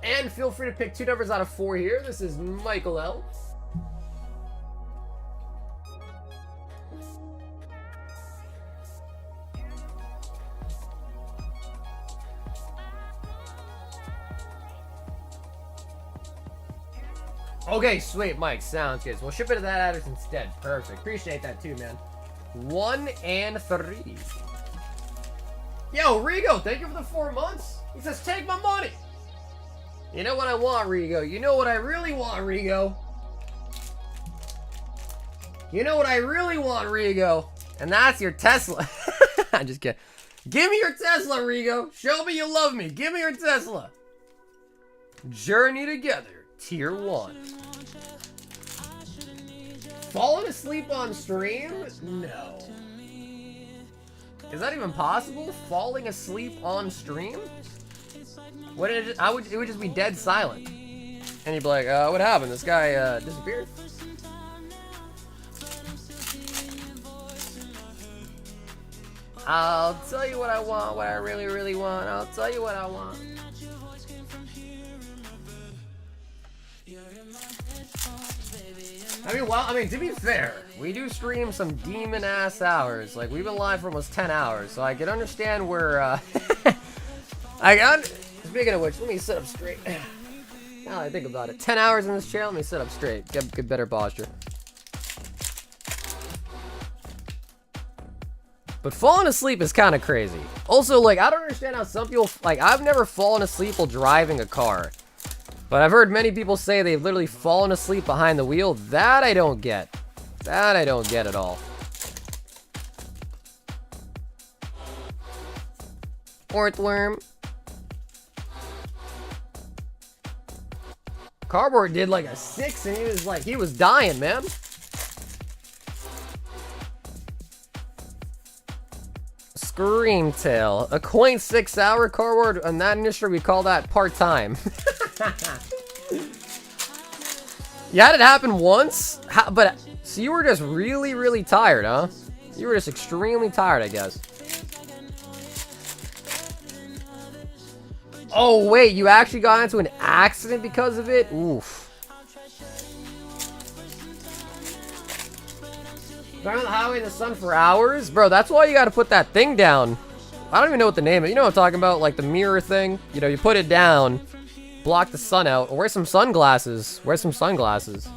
And feel free to pick 2 numbers out of 4 here. This is Michael L. Okay, sweet, Mike. Sounds good. So we'll ship it to that address instead. Perfect. Appreciate that too, man. 1 and 3. Yo, Rigo, thank you for the 4 months. He says, take my money. You know what I want, Rigo? You know what I really want, Rigo? You know what I really want, Rigo? And that's your Tesla. I'm just kidding. Give me your Tesla, Rigo. Show me you love me. Give me your Tesla. Journey Together. Tier 1. Falling asleep on stream? No. Is that even possible? Falling asleep on stream? What did it would just be dead silent. And you'd be like, what happened? This guy disappeared? I'll tell you what I want, what I really, really want. I'll tell you what I want. I mean, to be fair, we do stream some demon-ass hours. Like, we've been live for almost 10 hours, so I can understand where, Speaking of which, let me sit up straight. Now that I think about it. 10 hours in this channel, let me sit up straight. Get better posture. But falling asleep is kind of crazy. Also, like, I don't understand how some people, like, I've never fallen asleep while driving a car. But I've heard many people say they've literally fallen asleep behind the wheel. That I don't get. That I don't get at all. Orthworm. Cardboard did like a 6 and he was dying, man. Screamtail. A 0.6 hour cardboard. In that industry, we call that part-time. You had it happen once? But, so you were just really, really tired, huh? You were just extremely tired, I guess. Oh, wait, you actually got into an accident because of it? Oof. Driving on the highway in the sun for hours? Bro, that's why you gotta put that thing down. I don't even know what the name is. You know what I'm talking about? Like the mirror thing? You know, you put it down, block the sun out, or wear some sunglasses. Wear some sunglasses.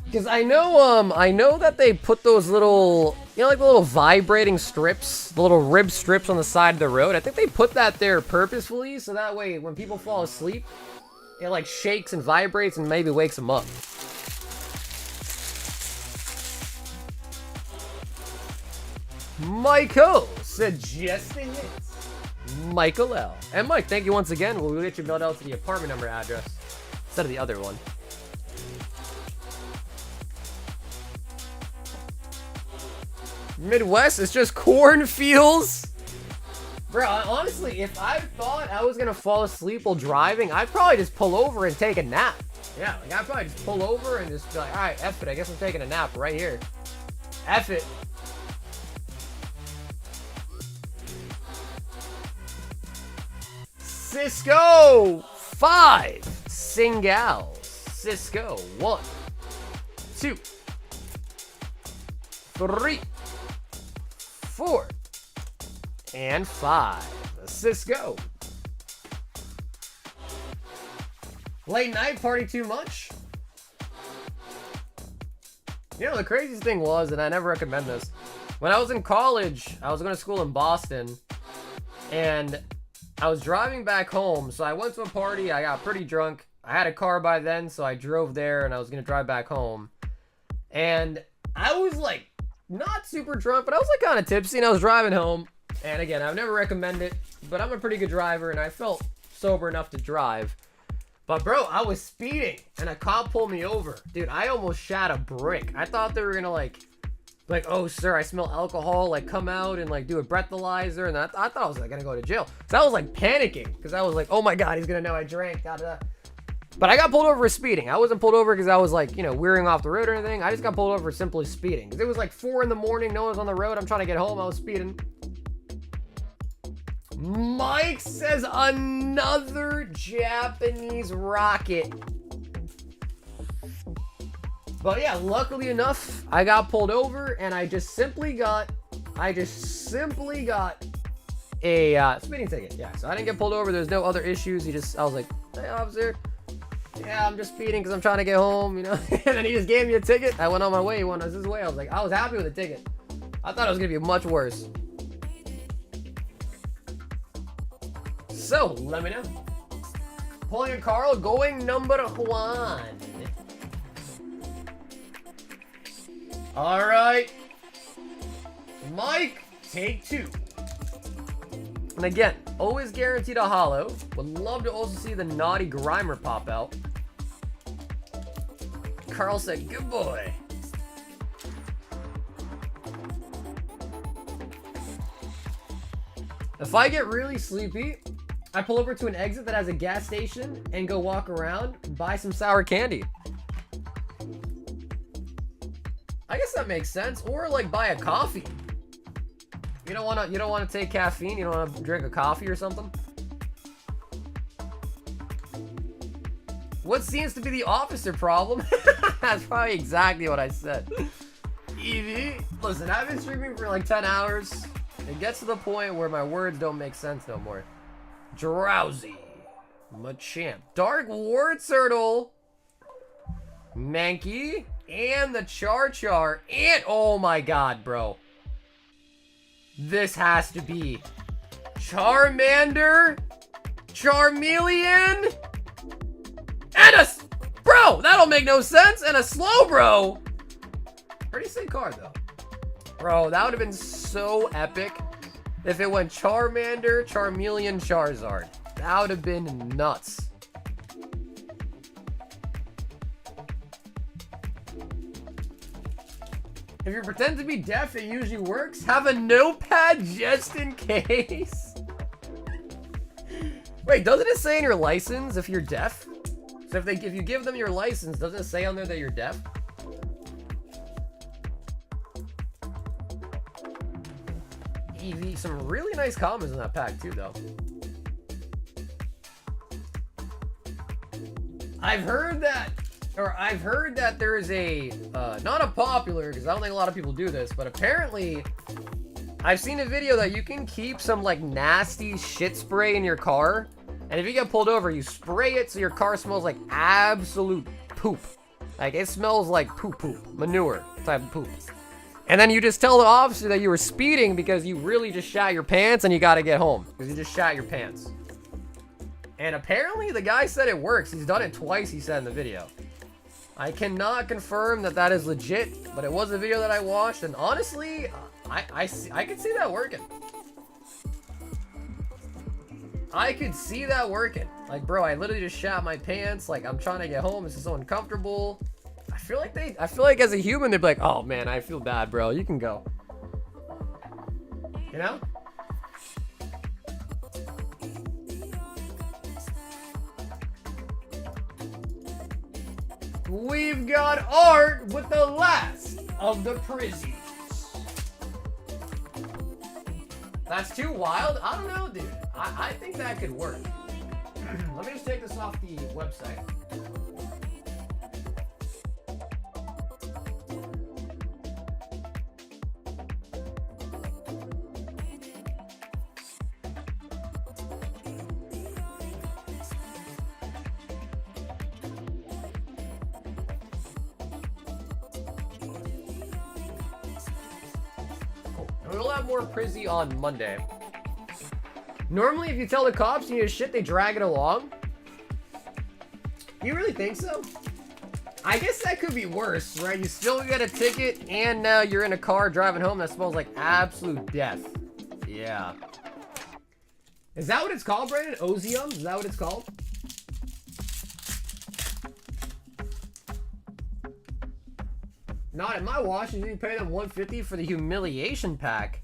Because I know that they put those little, you know, like the little vibrating strips, the little rib strips on the side of the road. I think they put that there purposefully, so that way when people fall asleep, it like shakes and vibrates and maybe wakes them up. Michael suggesting it. Michael L. And Mike, thank you once again. We'll get you mailed out to the apartment number address instead of the other one. Midwest is just cornfields. Bro, honestly, if I thought I was gonna fall asleep while driving, I'd probably just pull over and take a nap. Yeah, like I'd probably just pull over and just be like, alright, F it, I guess I'm taking a nap right here. F it. Cisco 5. Singal. Cisco 1, 2, 3, 4, and 5. Cisco. Late night party too much? You know, the craziest thing was, and I never recommend this, when I was in college, I was going to school in Boston, and I was driving back home, so I went to a party, I got pretty drunk, I had a car by then, so I drove there, and I was going to drive back home, and I was like, not super drunk, but I was like kind of tipsy, and I was driving home, and again, I've never recommended it, but I'm a pretty good driver, and I felt sober enough to drive. But bro, I was speeding, and a cop pulled me over. Dude, I almost shot a brick. I thought they were gonna like, oh sir, I smell alcohol, like come out and like do a breathalyzer, and I thought I was like gonna go to jail. So I was like panicking, because I was like, oh my god, he's gonna know I drank, da da da. But I got pulled over for speeding. I wasn't pulled over because I was like, you know, wearing off the road or anything. I just got pulled over for simply speeding. Because it was like 4 in the morning. No one's on the road. I'm trying to get home. I was speeding. Mike says another Japanese rocket. But yeah, luckily enough, I got pulled over and I just simply got a speeding ticket. Yeah, so I didn't get pulled over. There's no other issues. I was like, hey, officer. Yeah, I'm just speeding because I'm trying to get home, you know? And then he just gave me a ticket. I went on my way. He went his way. I was happy with the ticket. I thought it was going to be much worse. So, let me know. Pulling a Carl, going number 1. Alright. Mike, take 2. And again, always guaranteed a holo. Would love to also see the naughty Grimer pop out. Carl said, good boy. If I get really sleepy, I pull over to an exit that has a gas station and go walk around, buy some sour candy. I guess that makes sense. Or like buy a coffee. You don't want to take caffeine? You don't want to drink a coffee or something? What seems to be the officer problem? That's probably exactly what I said. Evie, listen, I've been streaming for like 10 hours. It gets to the point where my words don't make sense no more. Drowsy. Machamp. Dark War Turtle. Mankey. And the Char. And, oh my god, bro. This has to be Charmander, Charmeleon, and bro, that'll make no sense, and a Slowbro. Pretty sick card, though. Bro, that would have been so epic if it went Charmander, Charmeleon, Charizard. That would have been nuts. If you pretend to be deaf, it usually works. Have a notepad just in case. Wait, doesn't it say in your license if you're deaf? So if you give them your license, doesn't it say on there that you're deaf? Eevee, some really nice comments in that pack too, though. I've heard that there is a, not a popular, because I don't think a lot of people do this, but apparently I've seen a video that you can keep some like nasty shit spray in your car, and if you get pulled over, you spray it so your car smells like absolute poop. Like it smells like poop, manure type of poop. And then you just tell the officer that you were speeding because you really just shat your pants and you gotta get home because you just shat your pants. And apparently the guy said it works. He's done it twice, he said in the video. I cannot confirm that that is legit, but it was a video that I watched, and honestly, I could see that working. I could see that working. Like, bro, I literally just shat my pants. Like, I'm trying to get home. This is so uncomfortable. I feel like as a human, they'd be like, oh man, I feel bad, bro. You can go. You know? We've got Art with the last of the Prizzies. That's too wild? I don't know, dude. I think that could work. Let me just take this off the website. We'll have more Prizzy on Monday. Normally, if you tell the cops you need a shit, they drag it along. You really think so? I guess that could be worse, right? You still get a ticket, and now you're in a car driving home that smells like absolute death. Yeah. Is that what it's called, Brandon? Oziums? Is that what it's called? Not in my Washington. You pay them $150 for the humiliation pack.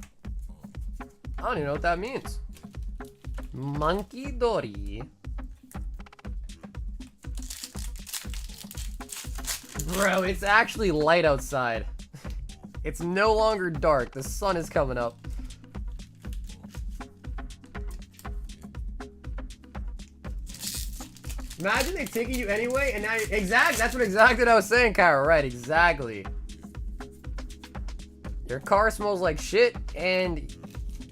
I don't even know what that means. Monkey Dory. Bro, it's actually light outside. It's no longer dark. The sun is coming up. Imagine they ticket you anyway, and now that's exactly what I was saying, Kyra. Right, exactly. Your car smells like shit, and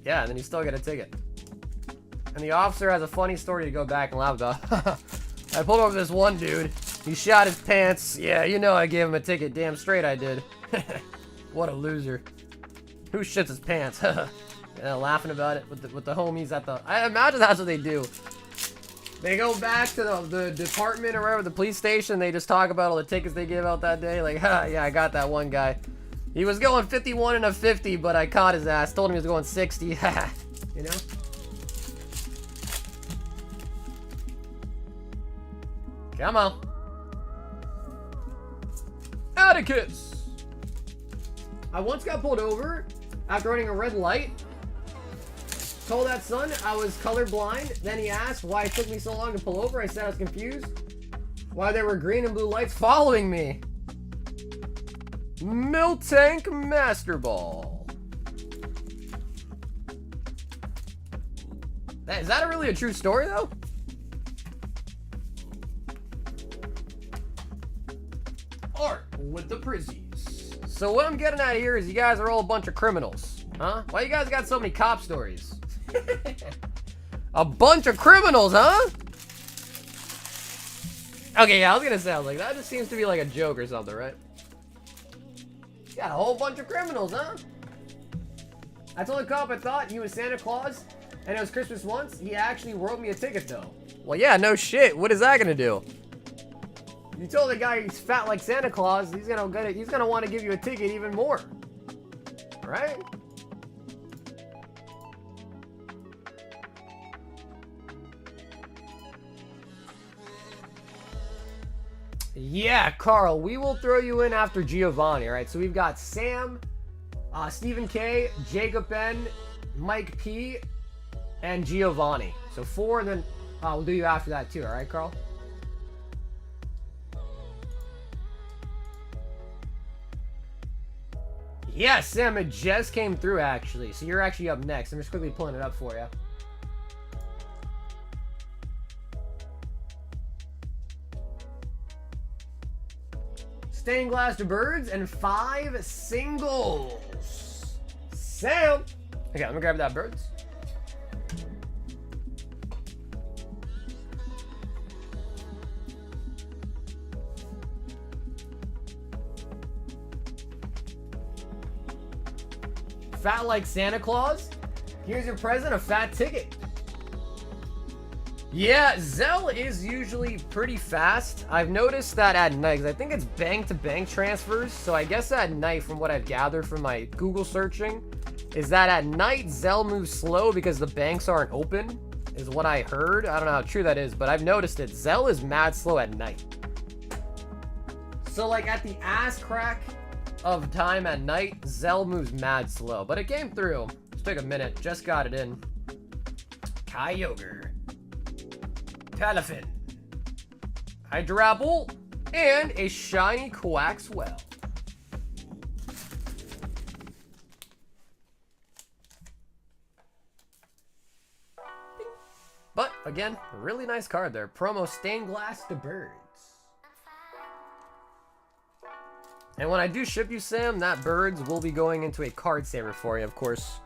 yeah, and then you still get a ticket. And the officer has a funny story to go back and laugh about. I pulled over this one dude. He shot his pants. Yeah, you know I gave him a ticket. Damn straight I did. What a loser. Who shits his pants? Yeah, laughing about it with the homies at the... I imagine that's what they do. They go back to the department or wherever, the police station. They just talk about all the tickets they gave out that day. Like, yeah, I got that one guy. He was going 51 and a 50, but I caught his ass. Told him he was going 60. You know? Come on. Atticus! I once got pulled over after running a red light. Told that son I was colorblind. Then he asked why it took me so long to pull over. I said I was confused why there were green and blue lights following me. Miltank Master Ball. Is that really a true story though? Art with the Prizzies. So what I'm getting at here is you guys are all a bunch of criminals. Huh? Why you guys got so many cop stories? A bunch of criminals, huh? Okay, yeah, I was gonna say, I was like, that just seems to be like a joke or something, right? You got a whole bunch of criminals, huh? I told the cop I thought he was Santa Claus, and it was Christmas once. He actually wrote me a ticket, though. Well, yeah, no shit. What is that gonna do? You told the guy he's fat like Santa Claus, he's gonna want to give you a ticket even more. Right? Yeah, Carl, we will throw you in after Giovanni, all right? So we've got Sam, Stephen K, Jacob N, Mike P, and Giovanni. So 4, and then we'll do you after that too, all right, Carl? Yeah, Sam, it just came through, actually. So you're actually up next. I'm just quickly pulling it up for you. Stained glass to birds and 5 singles. Sam. Okay, I'm gonna grab that birds. Fat like Santa Claus? Here's your present, a fat ticket. Yeah, Zelle is usually pretty fast. I've noticed that at night, 'cause I think it's bank-to-bank transfers. So I guess at night, from what I've gathered from my Google searching, is that at night Zelle moves slow because the banks aren't open, is what I heard. I don't know how true that is, but I've noticed it. Zelle is mad slow at night. So like at the ass crack of time at night, Zelle moves mad slow. But it came through. Just took a minute. Just got it in. Kyogre. Palafin, Hydrapple, and a shiny Quaxwell. But again, a really nice card there. Promo Stained Glass to Birds. And when I do ship you, Sam, that birds will be going into a card saver for you, of course.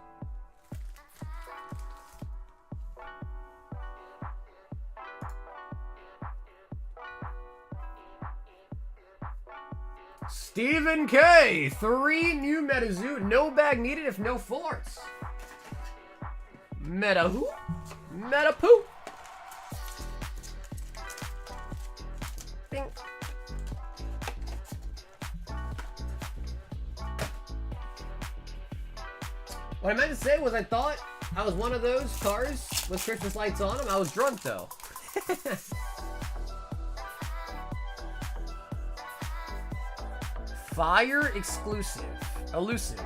Stephen K, 3 new Metazoo, no bag needed if no full arts. Meta who? Meta poo. Bing. What I meant to say was I thought I was one of those cars with Christmas lights on them. I was drunk though. Fire exclusive, elusive,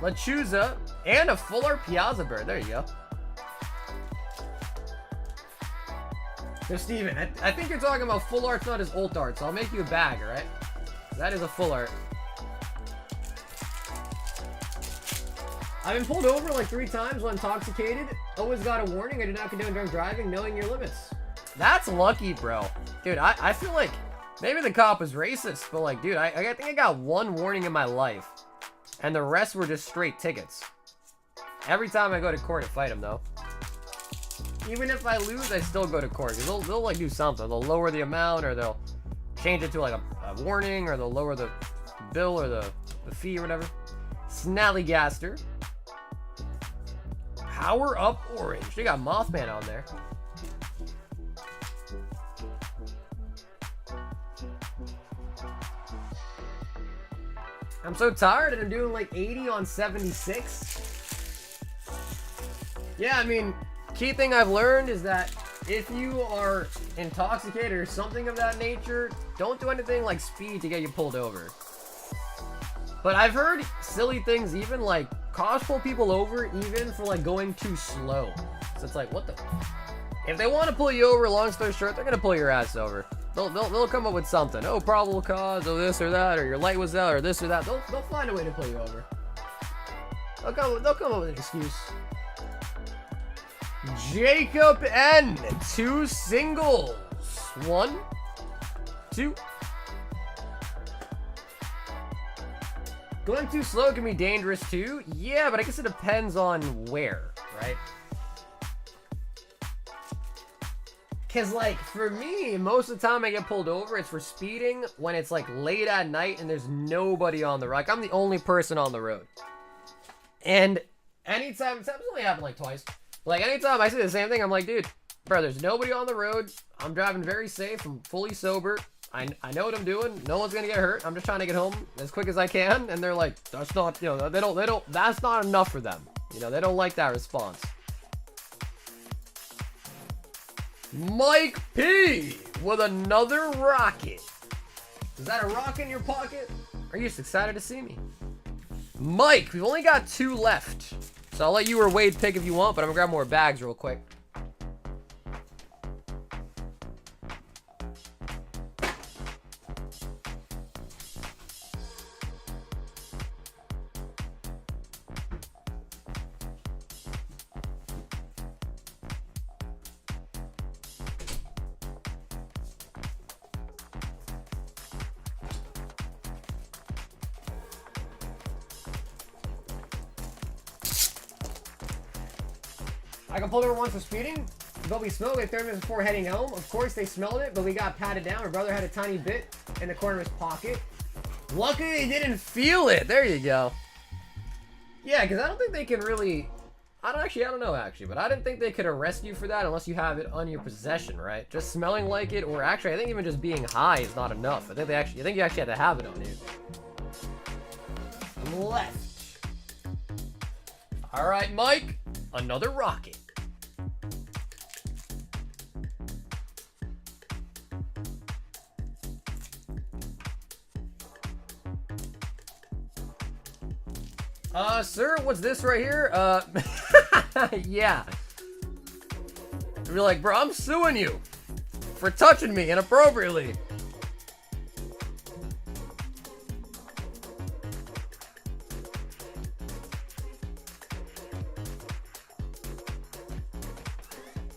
Lechuza, and a full art Piazza bird. There you go. So Steven, I think you're talking about full arts, not as alt art, so I'll make you a bag, alright? That is a full art. I've been pulled over like 3 times while intoxicated. Always got a warning. I do not condone drunk driving, knowing your limits. That's lucky, bro. Dude, I feel like maybe the cop was racist, but like, dude, I think I got 1 warning in my life. And the rest were just straight tickets. Every time I go to court to fight him, though. Even if I lose, I still go to court. Because they'll like do something. They'll lower the amount, or they'll change it to like a warning, or they'll lower the bill or the fee or whatever. Snallygaster. Power Up Orange. They got Mothman on there. I'm so tired and I'm doing like 80 on 76. Yeah, I mean, key thing I've learned is that if you are intoxicated or something of that nature, don't do anything like speed to get you pulled over. But I've heard silly things, even like cops pull people over even for like going too slow. So it's like, what the? If they want to pull you over, long story short, they're gonna pull your ass over. They'll come up with something. Oh, probable cause, or this or that, or your light was out, or this or that. They'll find a way to pull you over. They'll come up with an excuse. Jacob N. 2 singles. 1, 2. Going too slow can be dangerous too. Yeah, but I guess it depends on where, right? Cause like for me, most of the time I get pulled over, it's for speeding when it's like late at night and there's nobody on the road. Like I'm the only person on the road. And anytime, it's only happened like twice. Like anytime I say the same thing, I'm like, dude, bro, there's nobody on the road. I'm driving very safe. I'm fully sober. I know what I'm doing. No one's gonna get hurt. I'm just trying to get home as quick as I can. And they're like, that's not, you know, they don't, that's not enough for them. You know, they don't like that response. Mike P with another rocket. Is that a rock in your pocket? Are you just excited to see me? Mike, we've only got 2 left. So I'll let you or Wade pick if you want, but I'm gonna grab more bags real quick. I got pulled over once for speeding, but we smelled it 30 minutes before heading home. Of course, they smelled it, but we got patted down. My brother had a tiny bit in the corner of his pocket. Luckily, they didn't feel it. There you go. Yeah, because I don't think they can really... I don't know, actually, but I didn't think they could arrest you for that unless you have it on your possession, right? Just smelling like it, or actually, I think even just being high is not enough. I think you actually have to have it on you. Left. All right, Mike. Another rocket. Sir, what's this right here? Yeah. You're like, bro, I'm suing you for touching me inappropriately.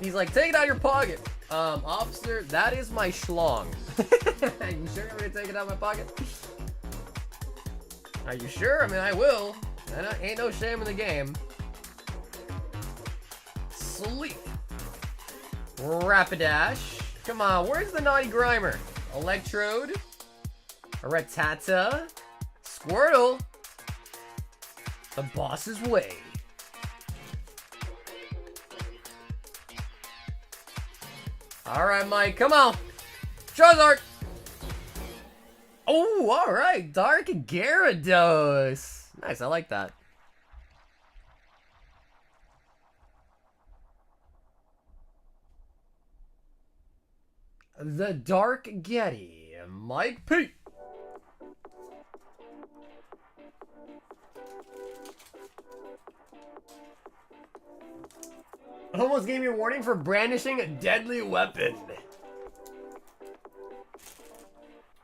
He's like, take it out of your pocket. Officer, that is my schlong. You sure you're gonna take it out of my pocket? Are you sure? I mean, I will. Ain't no shame in the game. Sleep. Rapidash. Come on, where's the Naughty Grimer? Electrode. A Rattata. Squirtle. The boss's way. Alright, Mike, come on. Charizard. Oh, alright. Dark Gyarados. Nice, I like that. The Dark Getty. Mike P. Almost gave me a warning for brandishing a deadly weapon.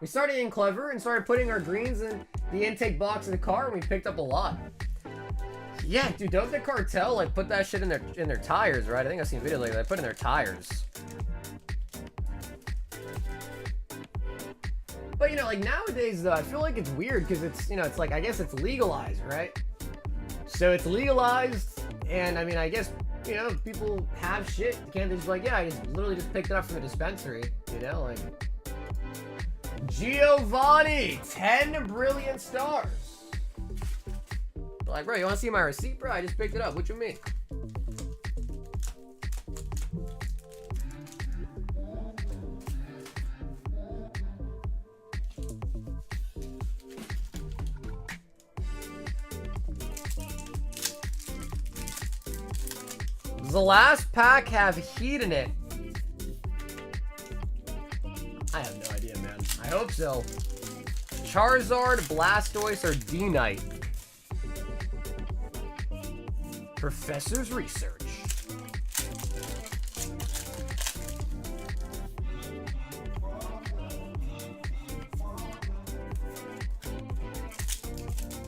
We started getting clever and started putting our greens in the intake box of the car, and we picked up a lot. Yeah, dude, don't the cartel like put that shit in their tires, right? I think I've seen videos like that. They put in their tires. But you know, like nowadays though, I feel like it's weird because it's, you know, it's like, I guess it's legalized, right? So it's legalized, and I mean, I guess, you know, people have shit. You can't just be like, yeah, I just literally just picked it up from the dispensary, you know, like. Giovanni, 10 brilliant stars. Like, bro, you want to see my receipt, bro? I just picked it up. What you mean? Does the last pack have heat in it? I have no idea, man. I hope so. Charizard, Blastoise, or D-Knight? Professor's research.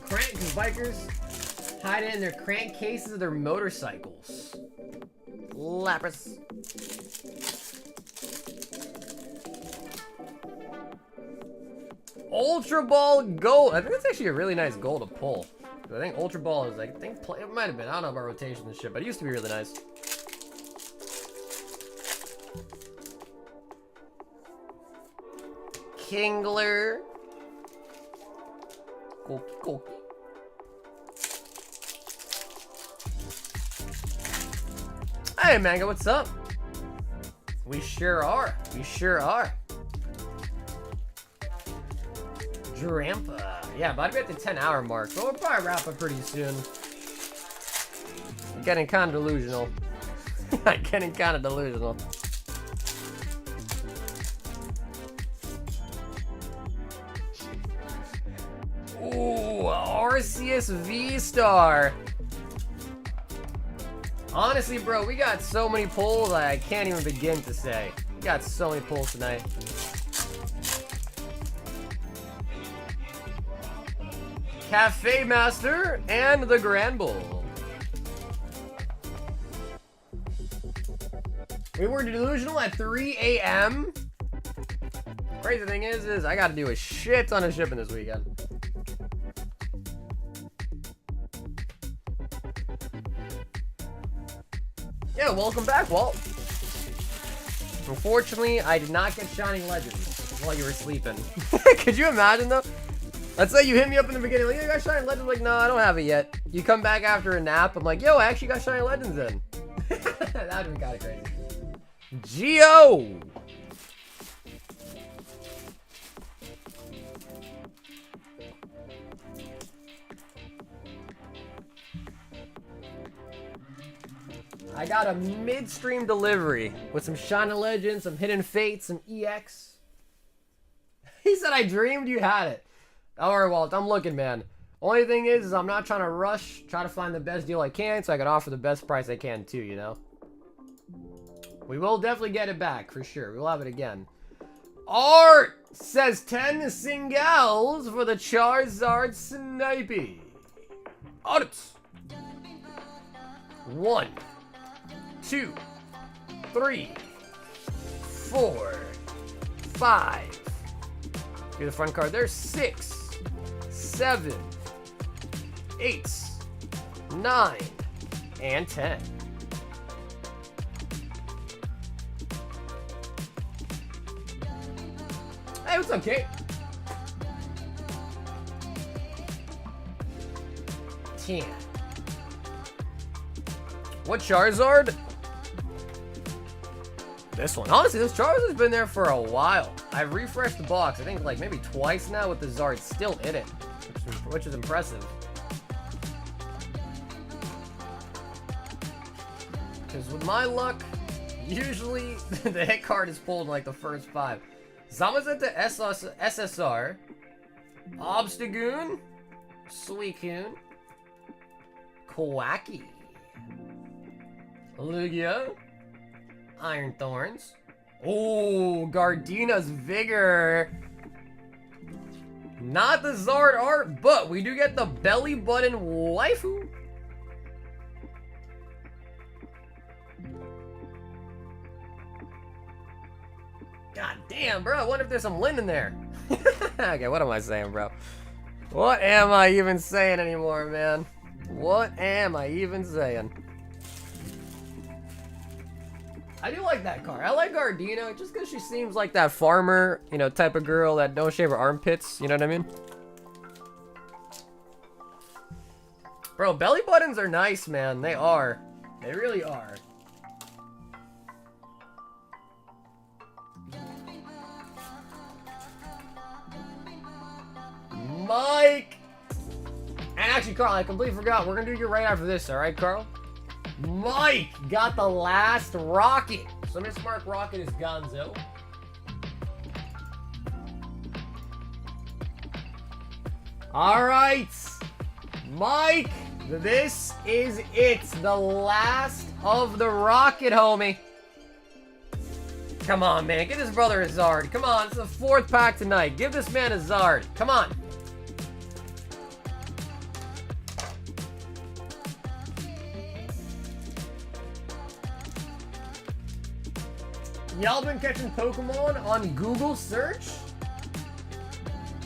Cause bikers hide it in their crankcases of their motorcycles. Lapras. Ultra Ball Gold. I think that's actually a really nice goal to pull. I think Ultra Ball is like, it might have been. I don't know about rotation and shit, but it used to be really nice. Kingler. Cool. Hey, Manga, what's up? We sure are. Drampa. Yeah, about to be at the 10-hour mark, but we'll probably wrap up pretty soon. I'm getting kind of delusional. Ooh, Arceus V-Star. Honestly, bro, we got so many pulls I can't even begin to say. We got so many pulls tonight. Cafe Master and the Grand Bull. We were delusional at 3 a.m. Crazy thing is I gotta do a shit ton of shipping this weekend. Yeah, welcome back, Walt. Unfortunately, I did not get Shining Legends while you were sleeping. Could you imagine, though? Let's say you hit me up in the beginning, like, yo, you got Shining Legends? I'm like, no, I don't have it yet. You come back after a nap, I'm like, yo, I actually got Shining Legends in. That would be kind of crazy. Geo! I got a midstream delivery with some Shining Legends, some Hidden Fates, some EX. He said I dreamed you had it. Don't worry, Walt. I'm looking, man. Only thing is I'm not trying to rush. Try to find the best deal I can so I can offer the best price I can too, you know? We will definitely get it back, for sure. We'll have it again. Art says 10 singles for the Charizard Snipey. Art. 1, 2, 3, 4, 5. Get the front card there. 6, 7, 8, 9, and 10. Hey, what's up, Kate? 10. What Charizard? This one. Honestly, this Charizard's been there for a while. I've refreshed the box, I think like maybe twice now with the Zard still in it, which is impressive. Because with my luck, usually the hit card is pulled in like the first 5. Zamazenta SSR, Obstagoon, Suicune, Quacky, Lugia, Iron Thorns. Oh, Gardenia's Vigor. Not the Zard art, but we do get the belly button waifu. God damn, bro. I wonder if there's some lint in there. Okay, what am I saying, bro? What am I even saying anymore, man? What am I even saying? I do like that card. I like Gardena just because she seems like that farmer, you know, type of girl that don't shave her armpits. You know what I mean? Bro, belly buttons are nice, man. They are. They really are. Mike! And actually, Carl, I completely forgot. We're going to do you right after this, alright, Carl? Mike got the last rocket. So Miss Mark Rocket is Gonzo. Alright. Mike, this is it. The last of the rocket, homie. Come on, man. Give this brother a Zard. Come on. It's the 4th pack tonight. Give this man a Zard. Come on. Y'all been catching Pokemon on Google search?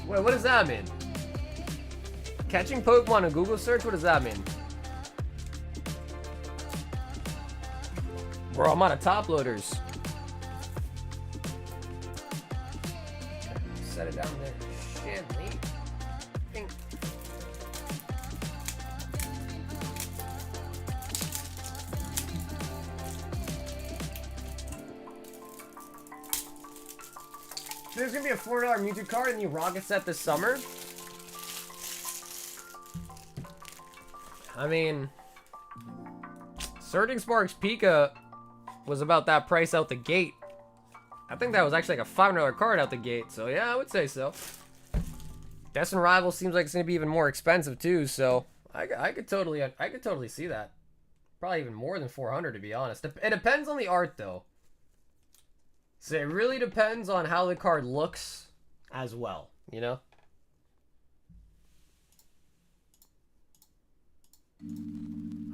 Wait, what does that mean? Catching Pokemon on Google search? What does that mean? Bro, I'm out of top loaders. Set it down there. Shit, mate. Think. There's gonna be a $4 Mewtwo card in the Rocket set this summer. I mean, Surging Sparks Pika was about that price out the gate. I think that was actually like a $500 card out the gate, so yeah, I would say so. Destin Rival seems like it's gonna be even more expensive too, so I could totally see that. Probably even more than 400 to be honest. It depends on the art though. So it really depends on how the card looks as well, you know?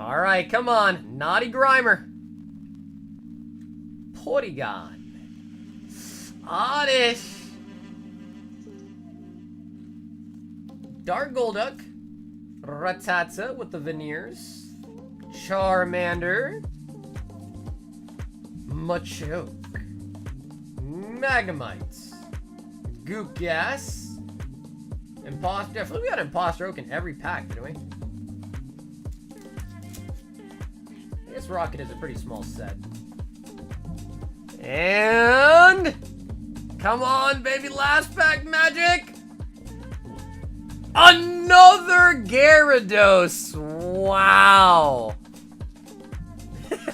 Alright, come on. Naughty Grimer. Porygon. Oddish. Dark Golduck. Rattata with the veneers. Charmander. Machoke. Magnemite. Goop Gas. Imposter. I feel like we got Imposter Oak in every pack, didn't we? I guess Rocket is a pretty small set. And come on, baby, last pack magic. Another Gyarados. Wow.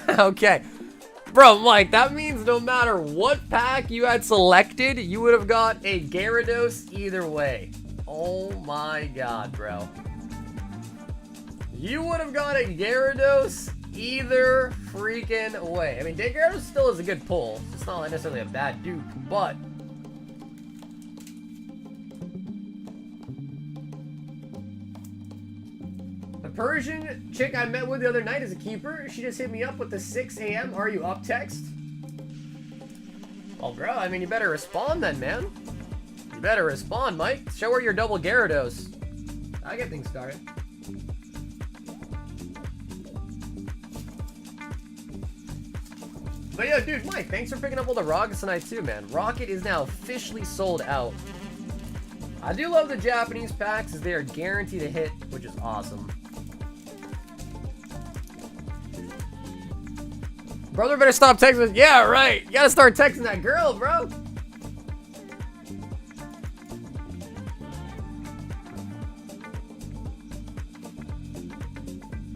Okay. Bro, Mike, that means no matter what pack you had selected, you would have got a Gyarados either way. Oh my god, bro. You would have got a Gyarados either freaking way. I mean, Gyarados still is a good pull. It's not necessarily a bad dupe, but the Persian chick I met with the other night is a keeper. She just hit me up with the 6 a.m. Are you up text? Well, bro, I mean, you better respond then, man. You better respond, Mike. Show her your double Gyarados. I get things started. But yeah, dude, Mike, thanks for picking up all the Rockets tonight too, man. Rocket is now officially sold out. I do love the Japanese packs as they are guaranteed to hit, which is awesome. Brother better stop texting. Yeah, right. You gotta start texting that girl, bro.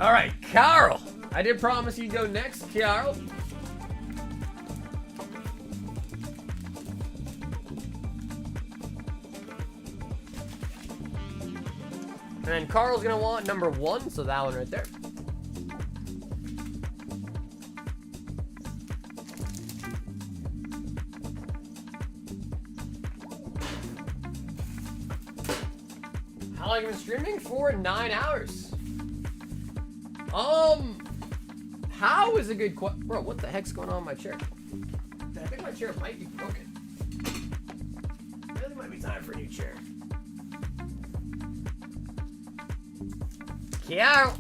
Alright, Carl. I did promise you'd go next, Carl. And then Carl's gonna want number 1, so that one right there. How long have you been streaming? For 9 hours. How is a good bro, what the heck's going on in my chair? I think my chair might be broken. I think it might be time for a new chair. Carol!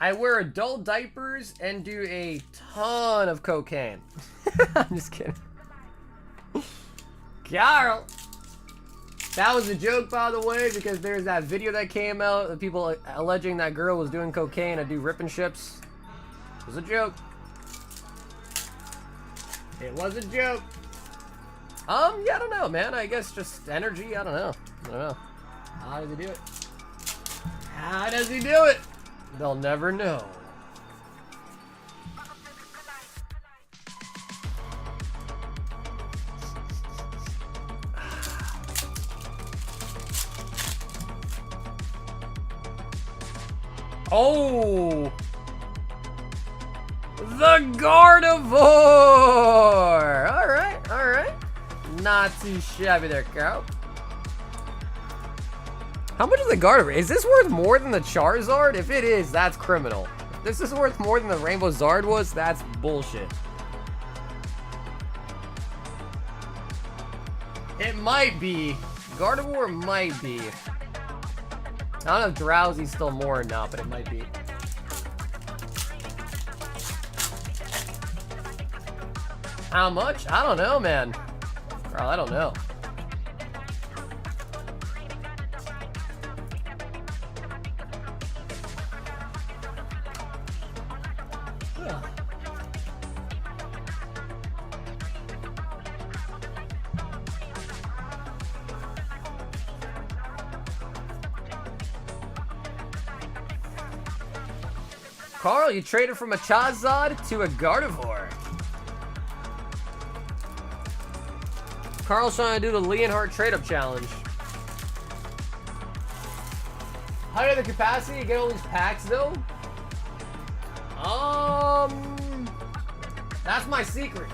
I wear adult diapers and do a ton of cocaine. I'm just kidding. Carol! That was a joke, by the way, because there's that video that came out of people alleging that girl was doing cocaine and do ripping ships. It was a joke. It was a joke. Yeah, I don't know, man. I guess just energy. I don't know. How does he do it? How does he do it? They'll never know. Oh! The Gardevoir! Alright, alright. Not too shabby there, Carl. How much is the Gardevoir? Is this worth more than the Charizard? If it is, that's criminal. If this is worth more than the Rainbow Zard was, that's bullshit. It might be. Gardevoir might be. I don't know if Drowsy's still more or not, but it might be. How much? I don't know, man. Girl, I don't know. Carl, you traded from a Charizard to a Gardevoir. Carl's trying to do the Leonhardt trade-up challenge. How do you have the capacity to get all these packs, though? That's my secret.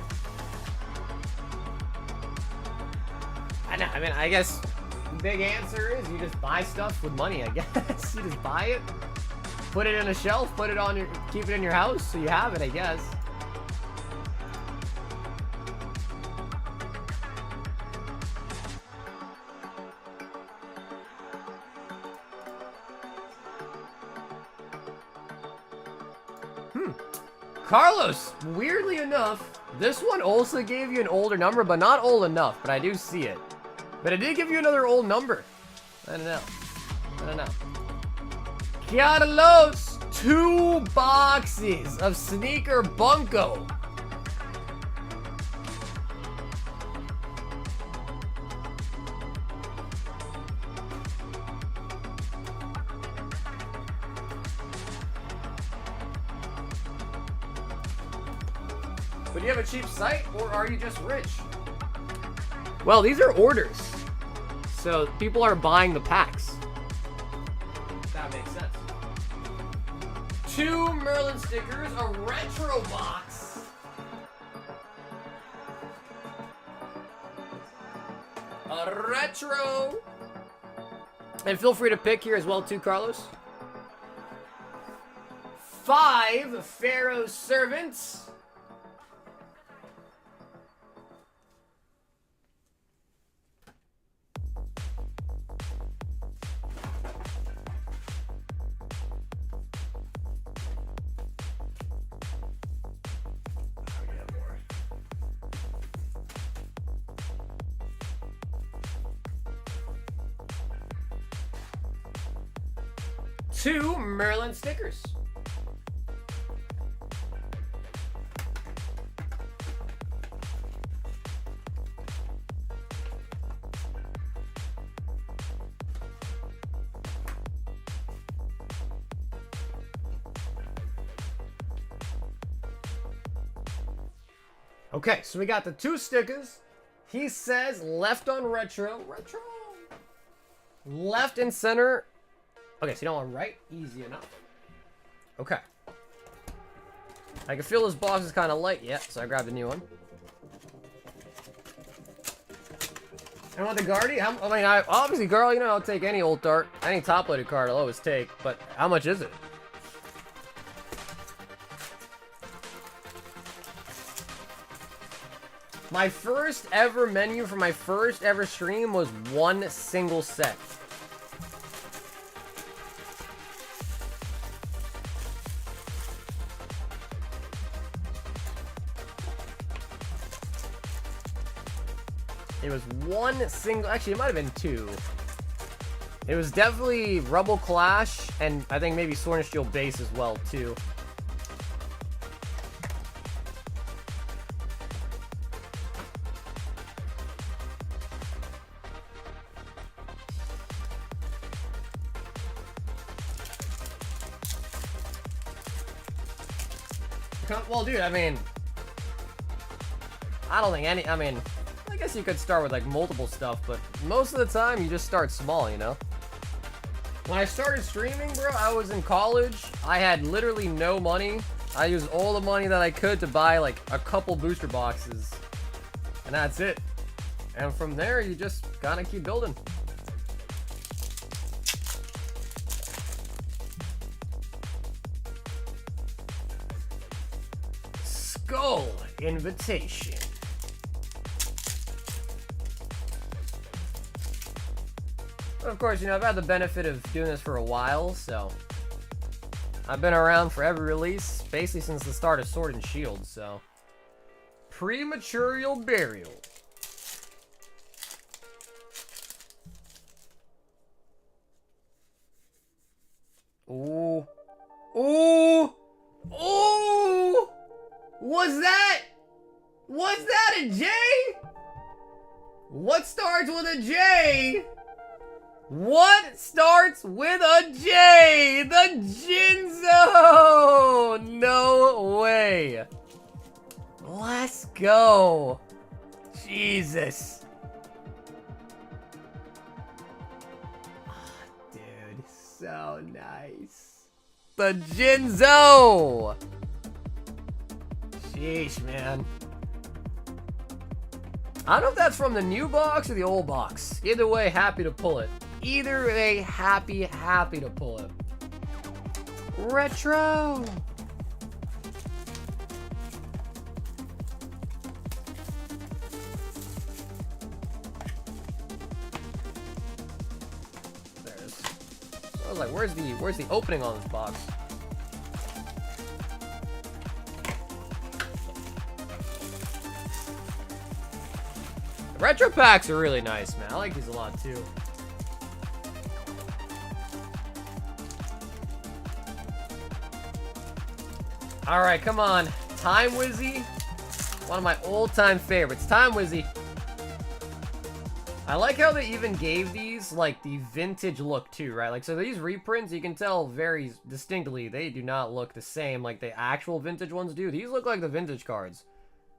I know, I mean, I guess the big answer is you just buy stuff with money, I guess. You just buy it. Put it in a shelf, put it on your, keep it in your house so you have it, I guess. Carlos, weirdly enough, this one also gave you an older number, but not old enough, but I do see it. But it did give you another old number. I don't know. Carlos, 2 boxes of Sneaker Bunko. But do you have a cheap site, or are you just rich? Well, these are orders. So people are buying the packs. That makes sense. 2 Merlin stickers, a retro box. A retro. And feel free to pick here as well too, Carlos. 5 Pharaoh's Servants. Two Merlin stickers. Okay, so we got the 2 stickers. He says left on retro. Left and center. Okay, so you don't want right? Easy enough. Okay. I can feel this box is kind of light yet, so I grabbed a new one. And with the Guardian, I mean, obviously, girl, you know, I'll take any old dart, any top-loaded card I'll always take, but how much is it? My first ever menu for my first ever stream was one single set. It was one single, actually it might have been two. It was definitely Rebel Clash, and I think maybe Sword and Shield Base as well, too. Well, dude, I mean, I don't think any, I mean, I guess you could start with like multiple stuff, but most of the time you just start small, you know? When I started streaming, bro, I was in college. I had literally no money. I used all the money that I could to buy like a couple booster boxes, and that's it. And from there, you just gotta keep building. Skull Invitation. Of course, you know, I've had the benefit of doing this for a while, so I've been around for every release, basically since the start of Sword and Shield, so. Prematerial Burial. Ooh. Ooh! Ooh! Was that a J? What starts with a J? What starts with a J? The Jinzo! No way. Let's go. Jesus. Oh, dude, so nice. The Jinzo! Sheesh, man. I don't know if that's from the new box or the old box. Either way, happy to pull it. Either way, happy to pull it. Retro! There's. I was like, where's the opening on this box? The retro packs are really nice, man. I like these a lot too. All right, come on. Time Wizzy. One of my old-time favorites. Time Wizzy. I like how they even gave these, like, the vintage look, too, right? Like, so these reprints, you can tell very distinctly, they do not look the same like the actual vintage ones do. These look like the vintage cards,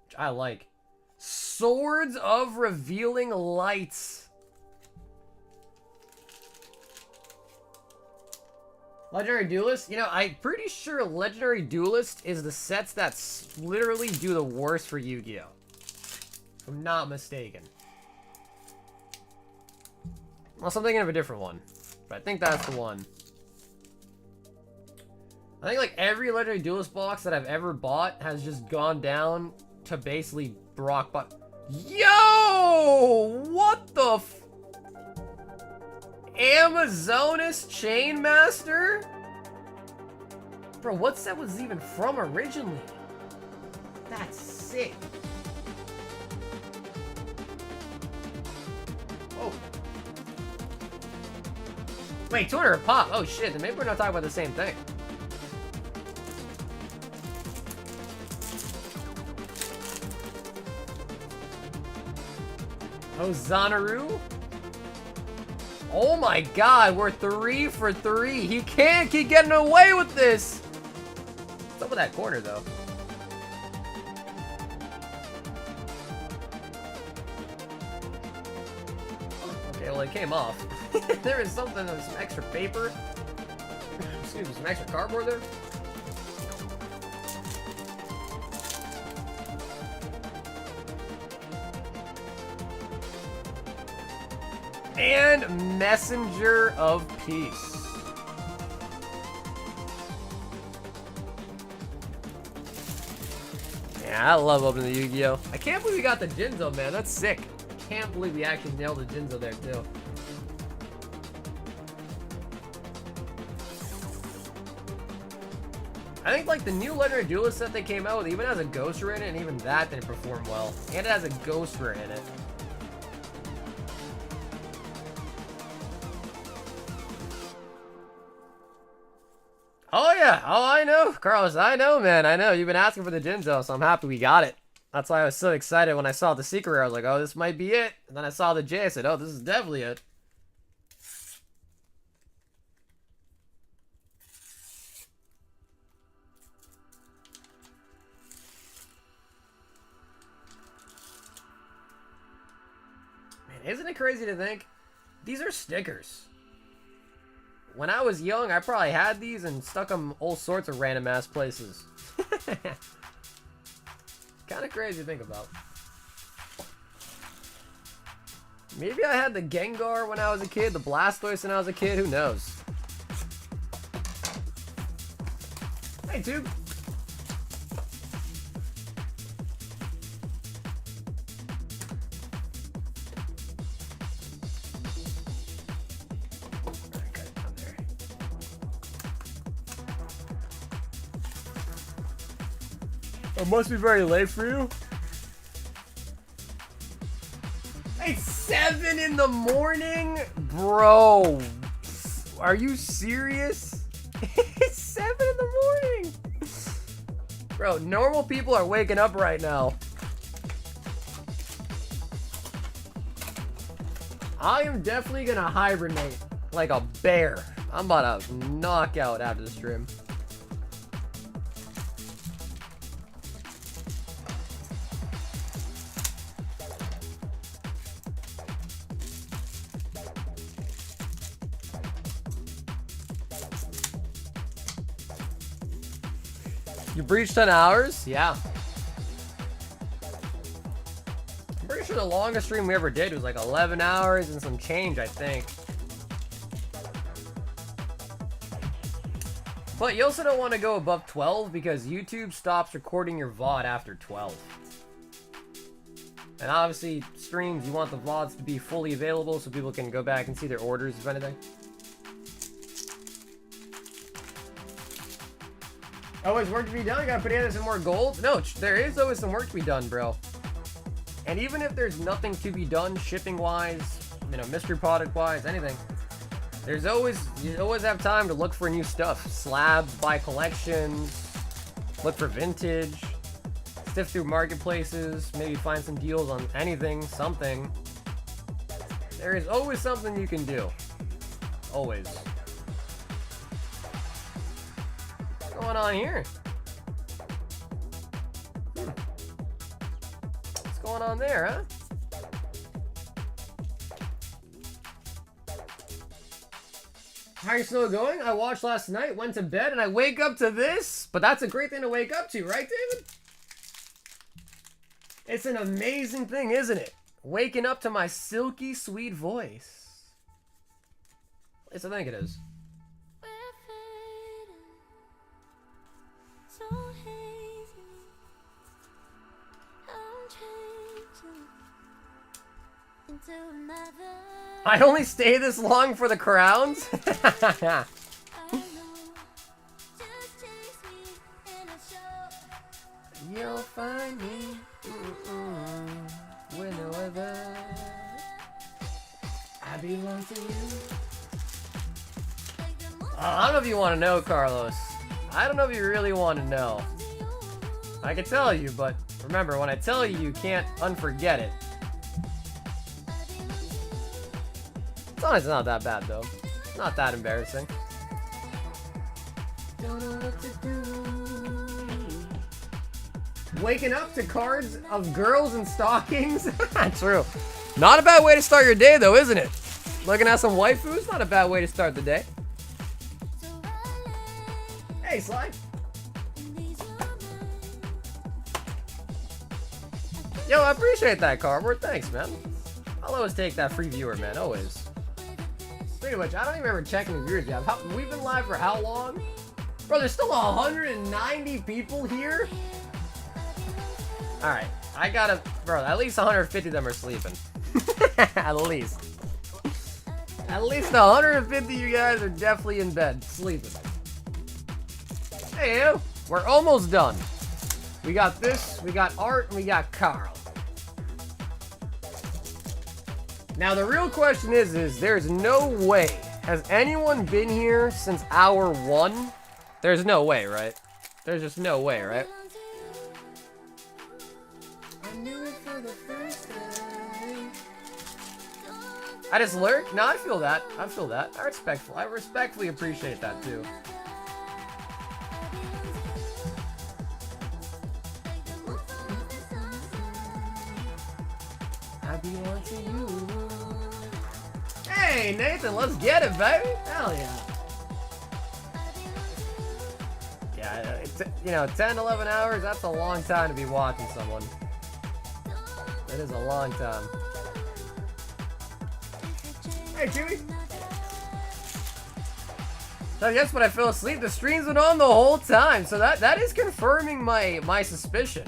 which I like. Swords of Revealing Lights. Legendary Duelist? You know, I'm pretty sure Legendary Duelist is the sets that literally do the worst for Yu-Gi-Oh! If I'm not mistaken. Unless I'm thinking of a different one. But I think that's the one. I think like every Legendary Duelist box that I've ever bought has just gone down to basically Brock, but yo! What the f... Amazonas Chainmaster? Bro, what set was this even from originally? That's sick. Oh. Wait, 200 a pop. Oh shit, then maybe we're not talking about the same thing. Oh, Xanaru? Oh my god, we're 3 for 3. He can't keep getting away with this. What's up with that corner, though? Okay, well, it came off. There is something, some extra paper. Excuse me, some extra cardboard there. And Messenger of Peace. Yeah, I love opening the Yu-Gi-Oh! I can't believe we got the Jinzo, man. That's sick. Can't believe we actually nailed the Jinzo there, too. I think, like, the new Legendary Duelist set they came out with even has a Ghost Rare in it, and even that didn't perform well. And it has a Ghost Rare in it. Oh, yeah. Oh, I know. Carlos, I know, man. I know. You've been asking for the Jinzo, so I'm happy we got it. That's why I was so excited when I saw the Secret Rare. I was like, oh, this might be it. And then I saw the J. I said, oh, this is definitely it. Man, isn't it crazy to think? These are stickers. When I was young, I probably had these and stuck them all sorts of random ass places. Kind of crazy to think about. Maybe I had the Gengar when I was a kid, the Blastoise when I was a kid, who knows? Hey, dude. It must be very late for you. It's 7 in the morning? Bro, are you serious? It's 7 in the morning. Bro, normal people are waking up right now. I am definitely gonna hibernate like a bear. I'm about to knock out after the stream. You breached 10 hours? Yeah. I'm pretty sure the longest stream we ever did was like 11 hours and some change, I think. But you also don't want to go above 12 because YouTube stops recording your VOD after 12. And obviously, streams, you want the VODs to be fully available so people can go back and see their orders, if anything. Always work to be done. Gotta put in some more gold. No, there is always some work to be done, bro. And even if there's nothing to be done, shipping wise, you know, mystery product wise, anything, there's always, you always have time to look for new stuff. Slabs, buy collections, look for vintage, sift through marketplaces, maybe find some deals on anything, something. There is always something you can do. Always. What's going on here? What's going on there, huh? How are you still going? I watched last night, went to bed, and I wake up to this. But that's a great thing to wake up to, right, David? It's an amazing thing, isn't it? Waking up to my silky, sweet voice. At least I think it is. I only stay this long for the crowns? You'll find me whenever I belong to you. I don't know if you want to know, Carlos. I don't know if you really want to know. I can tell you, but remember, when I tell you, you can't unforget it. It's not that bad, though. It's not that embarrassing. Don't know what to do. Waking up to cards of girls in stockings? True. Not a bad way to start your day, though, isn't it? Looking at some waifus? Not a bad way to start the day. Hey, Sly. Yo, I appreciate that, Cardboard. Thanks, man. I'll always take that free viewer, man. Always. Speaking of which, I don't even remember checking the viewers yet. We've been live for how long? Bro, there's still 190 people here? Alright, I gotta... Bro, at least 150 of them are sleeping. At least. At least 150 of you guys are definitely in bed, sleeping. Hey, we're almost done. We got this, we got Art, and we got Carl. Now, the real question is there's no way. Has anyone been here since hour 1? There's no way, right? There's just no way, right? I knew it for the first time. I just lurk? No, I feel that. I feel that. I respectfully appreciate that, too. I belong to you. Hey, Nathan, let's get it, baby. Hell yeah. Yeah, it's, you know, 10, 11 hours, that's a long time to be watching someone. That is a long time. Hey, Chewy. So guess when I fell asleep, the streams went on the whole time. So that is confirming my suspicion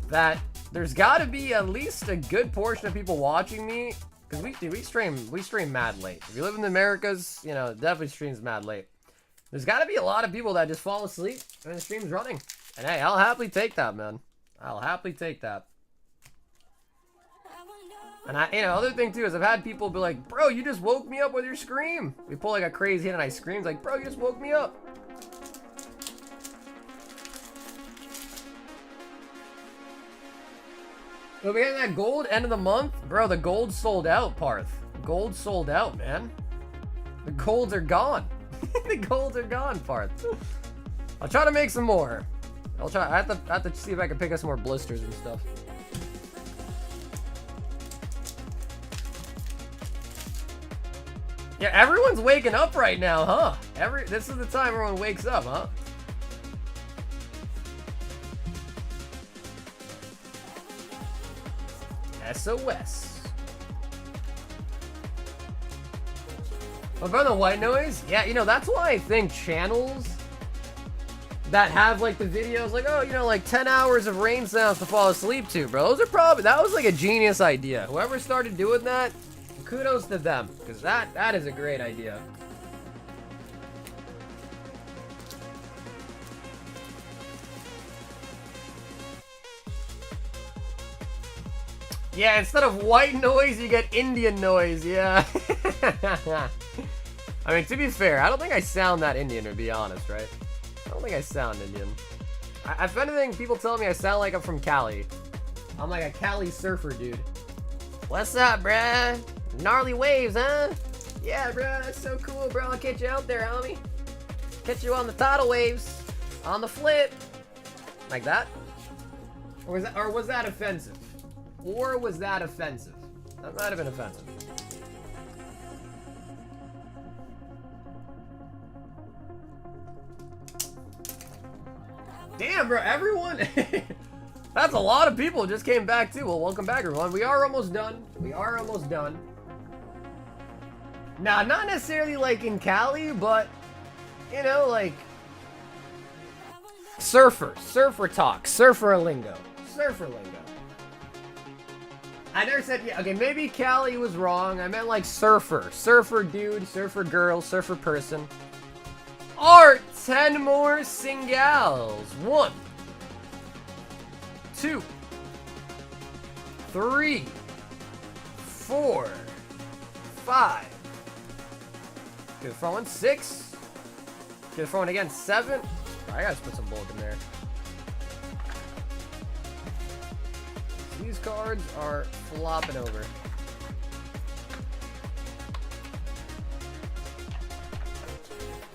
that there's got to be at least a good portion of people watching me, because we stream mad late. If you live in the Americas, you know, definitely streams mad late. There's got to be a lot of people that just fall asleep and the stream's running. And hey, I'll happily take that, man. I'll happily take that. And you know, other thing too is I've had people be like, bro, you just woke me up with your scream. We pull like a crazy hit and I scream, like, bro, you just woke me up. So we getting that gold end of the month? Bro, the gold sold out, Parth. Gold sold out, man. The golds are gone. The golds are gone, Parth. I'll try to make some more. I have to see if I can pick up some more blisters and stuff. Yeah, everyone's waking up right now, huh? This is the time everyone wakes up, huh? SOS. About the white noise? Yeah, you know, that's why I think channels that have like the videos like, oh, you know, like 10 hours of rain sounds to fall asleep to, bro. Those are probably, that was like a genius idea. Whoever started doing that, kudos to them, because that is a great idea. Yeah, instead of white noise, you get Indian noise, yeah. I mean, to be fair, I don't think I sound that Indian, to be honest, right? I don't think I sound Indian. If anything, people tell me I sound like I'm from Cali. I'm like a Cali surfer dude. What's up, bruh? Gnarly waves, huh? Yeah, bruh, that's so cool, bro. I'll catch you out there, homie. Catch you on the tidal waves. On the flip. Like that? Or was that offensive? Or was that offensive? That might have been offensive. Damn, bro, everyone. That's a lot of people just came back too. Well, welcome back, everyone. We are almost done. We are almost done. Now, not necessarily like in Cali, but, you know, like surfer talk, surfer lingo. I never said, yeah, okay, maybe Cali was wrong. I meant like surfer dude, surfer girl, surfer person. Art, 10 more singles. 1, 2, 3, 4, 5. Get the front one, 6. Get the front one again, 7. I gotta put some bulk in there. These cards are flopping over.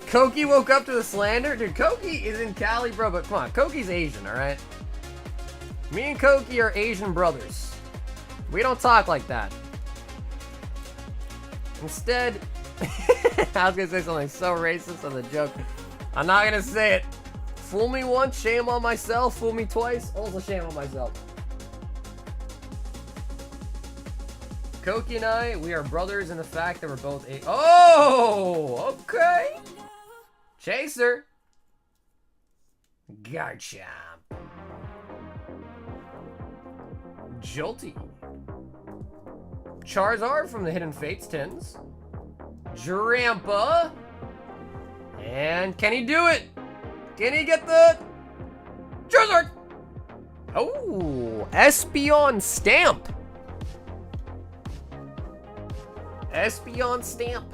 Koki woke up to the slander? Dude, Koki is in Cali, bro, but come on. Koki's Asian, alright? Me and Koki are Asian brothers. We don't talk like that. Instead, I was gonna say something so racist as a joke. I'm not gonna say it. Fool me once, shame on myself. Fool me twice, also shame on myself. Koki and I, we are brothers in the fact that we're both a... Oh! Okay! Chaser! Garchomp. Jolty. Charizard from the Hidden Fates tins. Drampa. And can he do it? Can he get the Charizard? Oh, Espeon Stamp. Espeon Stamp.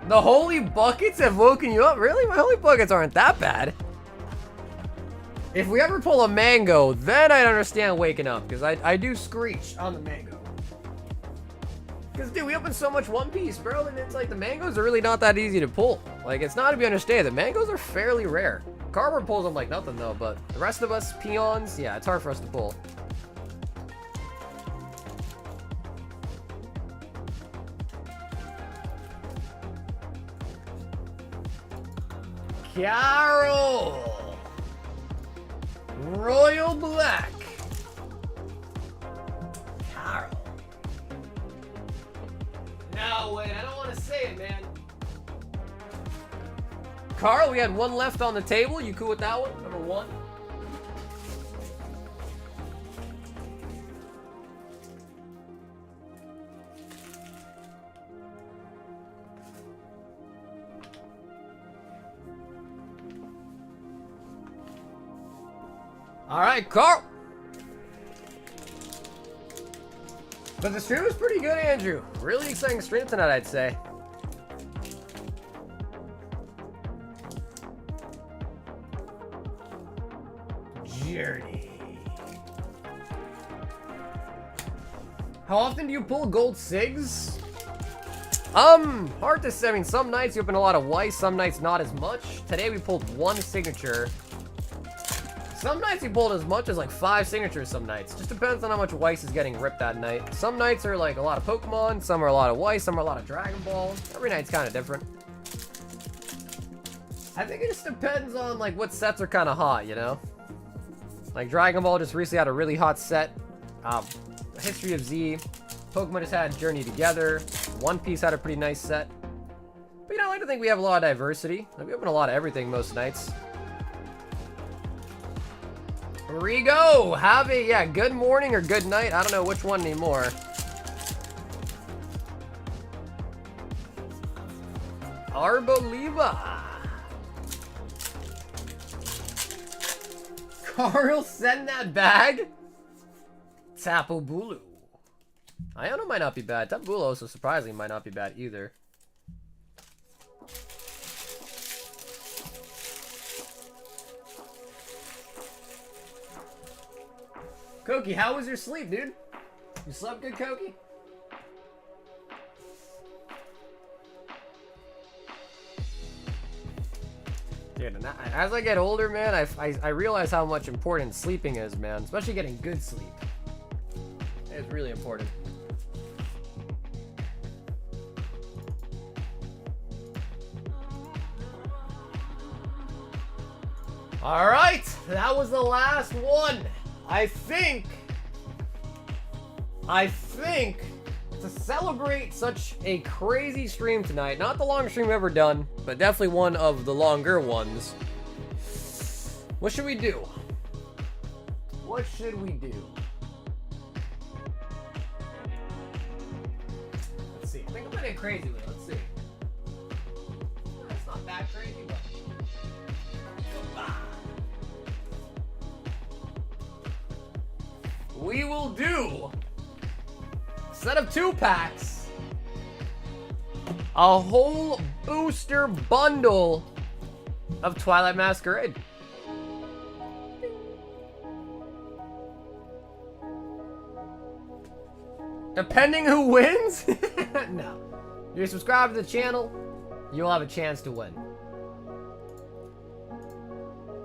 The Holy Buckets have woken you up? Really? My Holy Buckets aren't that bad. If we ever pull a mango, then I'd understand waking up, because I do screech on the mango. Because, dude, we open so much One Piece, bro, and it's like the mangoes are really not that easy to pull. Like, it's not to be understated. The mangoes are fairly rare. Cardboard pulls them like nothing, though, but the rest of us, peons, yeah, it's hard for us to pull. Carol! Royal Black. Carol. No, wait, I don't want to say it, man. Carl, we had one left on the table. You cool with that one? Number 1. All right, Carl. But the stream was pretty good, Andrew. Really exciting stream tonight, I'd say. Journey. How often do you pull gold SIGs? Hard to say. I mean, some nights you open a lot of white, some nights not as much. Today we pulled 1 signature. Some nights you pulled as much as like 5 signatures some nights. Just depends on how much Weiss is getting ripped that night. Some nights are like a lot of Pokemon, some are a lot of Weiss, some are a lot of Dragon Ball. Every night's kind of different. I think it just depends on like what sets are kind of hot, you know? Like Dragon Ball just recently had a really hot set. History of Z. Pokemon just had Journey Together. One Piece had a pretty nice set. But you know, I like to think we have a lot of diversity. Like, we open a lot of everything most nights. Rigo, have a, yeah, good morning or good night. I don't know which one anymore. Arboliva. Carl, send that bag. Tapu Bulu. Iono might not be bad. Tapu Bulu also surprisingly might not be bad either. Koki, how was your sleep, dude? You slept good, Koki? Dude, as I get older, man, I realize how much important sleeping is, man. Especially getting good sleep. It's really important. All right, that was the last one. I think to celebrate such a crazy stream tonight, not the longest stream we've ever done, but definitely one of the longer ones. What should we do? What should we do? Let's see. I think I'm gonna get crazy with it. Let's see. It's not that crazy, but. We will do a set of 2 packs, a whole booster bundle of Twilight Masquerade. Depending who wins? No. If you're subscribed to the channel, you'll have a chance to win.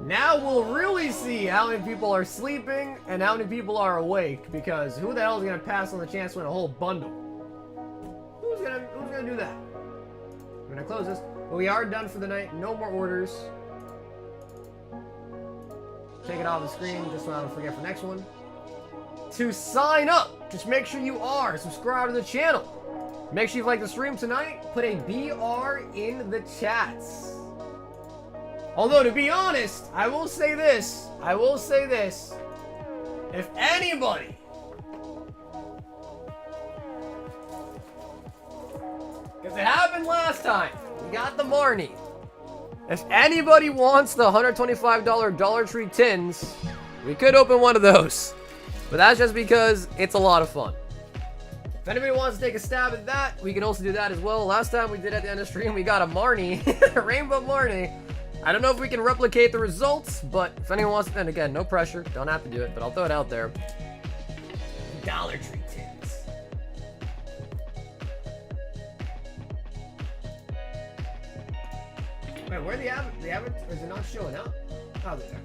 Now we'll really see how many people are sleeping and how many people are awake, because who the hell is gonna pass on the chance to win a whole bundle? Who's gonna do that? I'm gonna close this, but we are done for the night. No more orders. take it off the screen just so I don't forget for next one. To sign up, just make sure you are subscribed to the channel. Make sure you like the stream tonight. Put a BR in the chats. Although, to be honest, I will say this. If anybody because it happened last time. We got the Marnie. If anybody wants the $125 Dollar Tree tins, we could open one of those. But that's just because it's a lot of fun. If anybody wants to take a stab at that, we can also do that as well. Last time we did at the end of the stream, we got a Marnie. A Rainbow Marnie. I don't know if we can replicate the results, but if anyone wants to, then again, no pressure. Don't have to do it, but I'll throw it out there. Dollar Tree tins. Wait, where the average, or is it not showing up? Oh, there.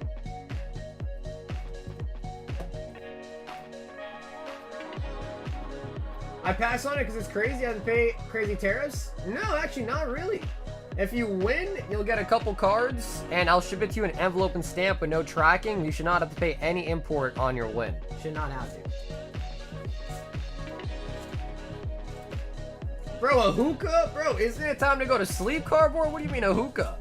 I pass on it because it's crazy. I have to pay crazy tariffs? No, actually, not really. If you win, you'll get a couple cards, and I'll ship it to you in an envelope and stamp with no tracking. You should not have to pay any import on your win. Should not have to. Bro, a hookah? Bro, isn't it time to go to sleep, Cardboard? What do you mean a hookah?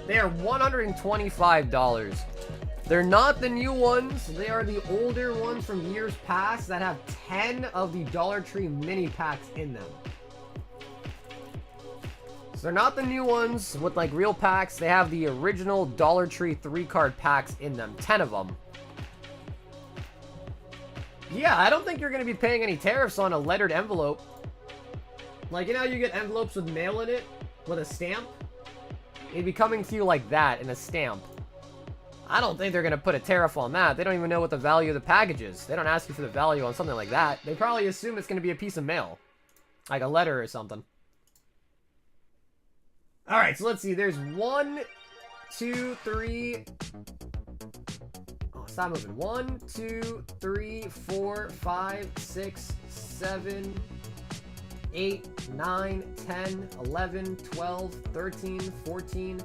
They are $125. They're not the new ones. They are the older ones from years past that have 10 of the Dollar Tree mini packs in them. So they're not the new ones with like real packs. They have the original Dollar Tree 3-card packs in them. 10 of them. Yeah, I don't think you're going to be paying any tariffs on a lettered envelope. Like, you know how you get envelopes with mail in it? With a stamp? It'd be coming to you like that in a stamp. I don't think they're going to put a tariff on that. They don't even know what the value of the package is. They don't ask you for the value on something like that. They probably assume it's going to be a piece of mail. Like a letter or something. Alright, so let's see. There's 1, 2, 3... Oh, stop moving. 1, 2, 3, 4, 5, 6, 7, 8, 9, 10, 11, 12, 13, 14...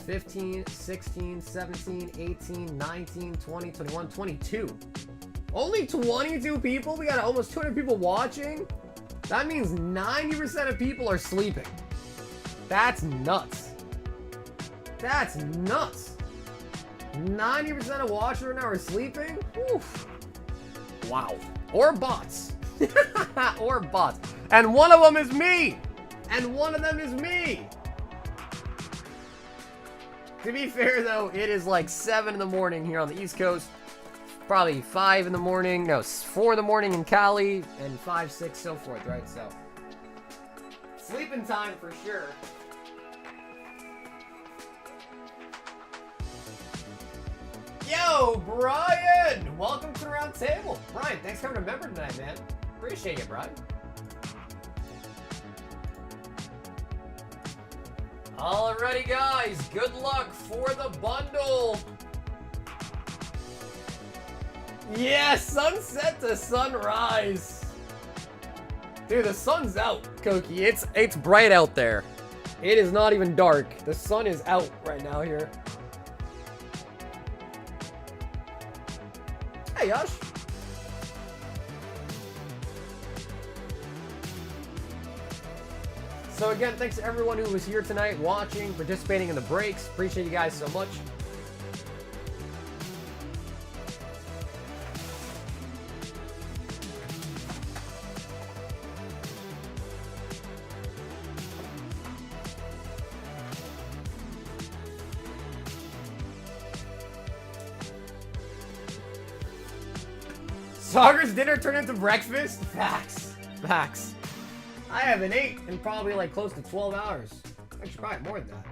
15, 16, 17, 18, 19, 20, 21, 22. Only 22 people? We got almost 200 people watching? That means 90% of people are sleeping. That's nuts. That's nuts. 90% of watchers right now are sleeping? Oof. Wow. Or bots. Or bots. And one of them is me. And one of them is me. To be fair, though, it is like 7 in the morning here on the East Coast. Probably 5 in the morning. No, 4 in the morning in Cali. And 5, 6, so forth, right? So, sleeping time for sure. Yo, Brian! Welcome to the round table. Brian, thanks for coming to member tonight, man. Appreciate it, Brian. Alrighty, guys. Good luck for the bundle. Yeah, sunset to sunrise. Dude, the sun's out, Koki. It's bright out there. It is not even dark. The sun is out right now here. Hey, Yosh. So again, thanks to everyone who was here tonight, watching, participating in the breaks. Appreciate you guys so much. Sauger's dinner turned into breakfast? Facts. Facts. I haven't ate in probably like close to 12 hours. Actually, probably more than that.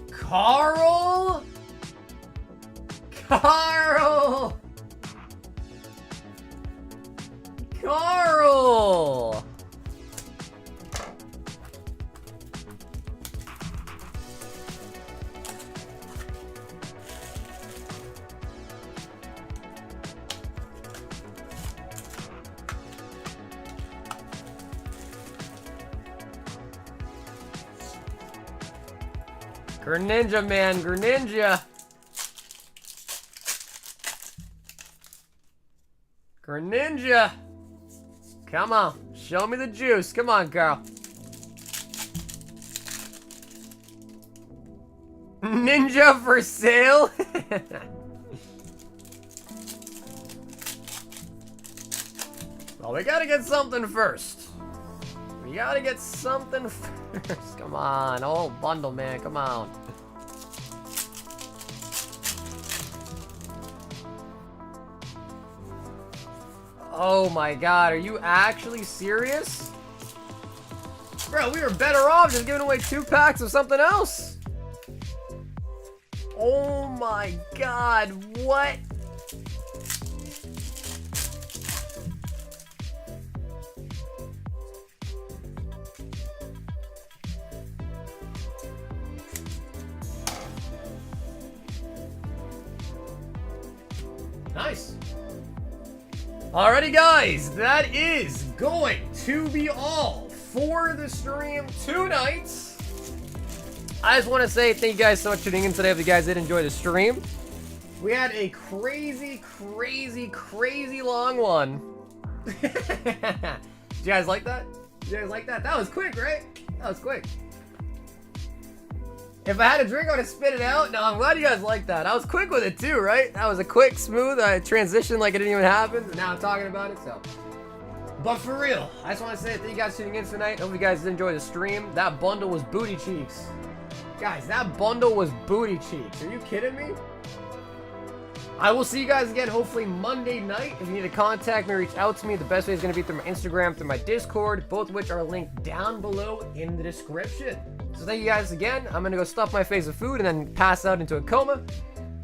Carl? Carl! Carl! Greninja, man. Greninja. Greninja. Come on. Show me the juice. Come on, girl. Ninja for sale? Well, we gotta get something first. We gotta get something first. Come on. Oh, bundle, man. Come on. Oh my god, are you actually serious? Bro, we were better off just giving away 2 packs of something else. Oh my god, what? Nice. Alrighty guys, that is going to be all for the stream tonight. I just want to say thank you guys so much for tuning in today. If you guys did enjoy the stream, we had a crazy long one. Did you guys like that? Did you guys like that? That was quick, right? That was quick. If I had a drink, I would have spit it out. No, I'm glad you guys liked that. I was quick with it too, right? That was a quick, smooth transition like it didn't even happen. And now I'm talking about it, so. But for real, I just want to say thank you guys for tuning in tonight. Hope you guys did enjoy the stream. That bundle was booty cheeks. Guys, that bundle was booty cheeks. Are you kidding me? I will see you guys again hopefully Monday night. If you need to contact me, reach out to me. The best way is going to be through my Instagram, through my Discord, both of which are linked down below in the description. So thank you guys again. I'm going to go stuff my face with food and then pass out into a coma.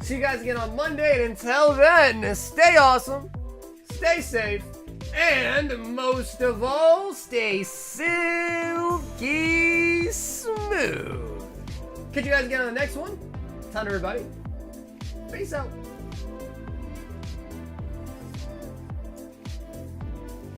See you guys again on Monday. And until then, stay awesome, stay safe, and most of all, stay silky smooth. Catch you guys again on the next one. Ton everybody. Peace out.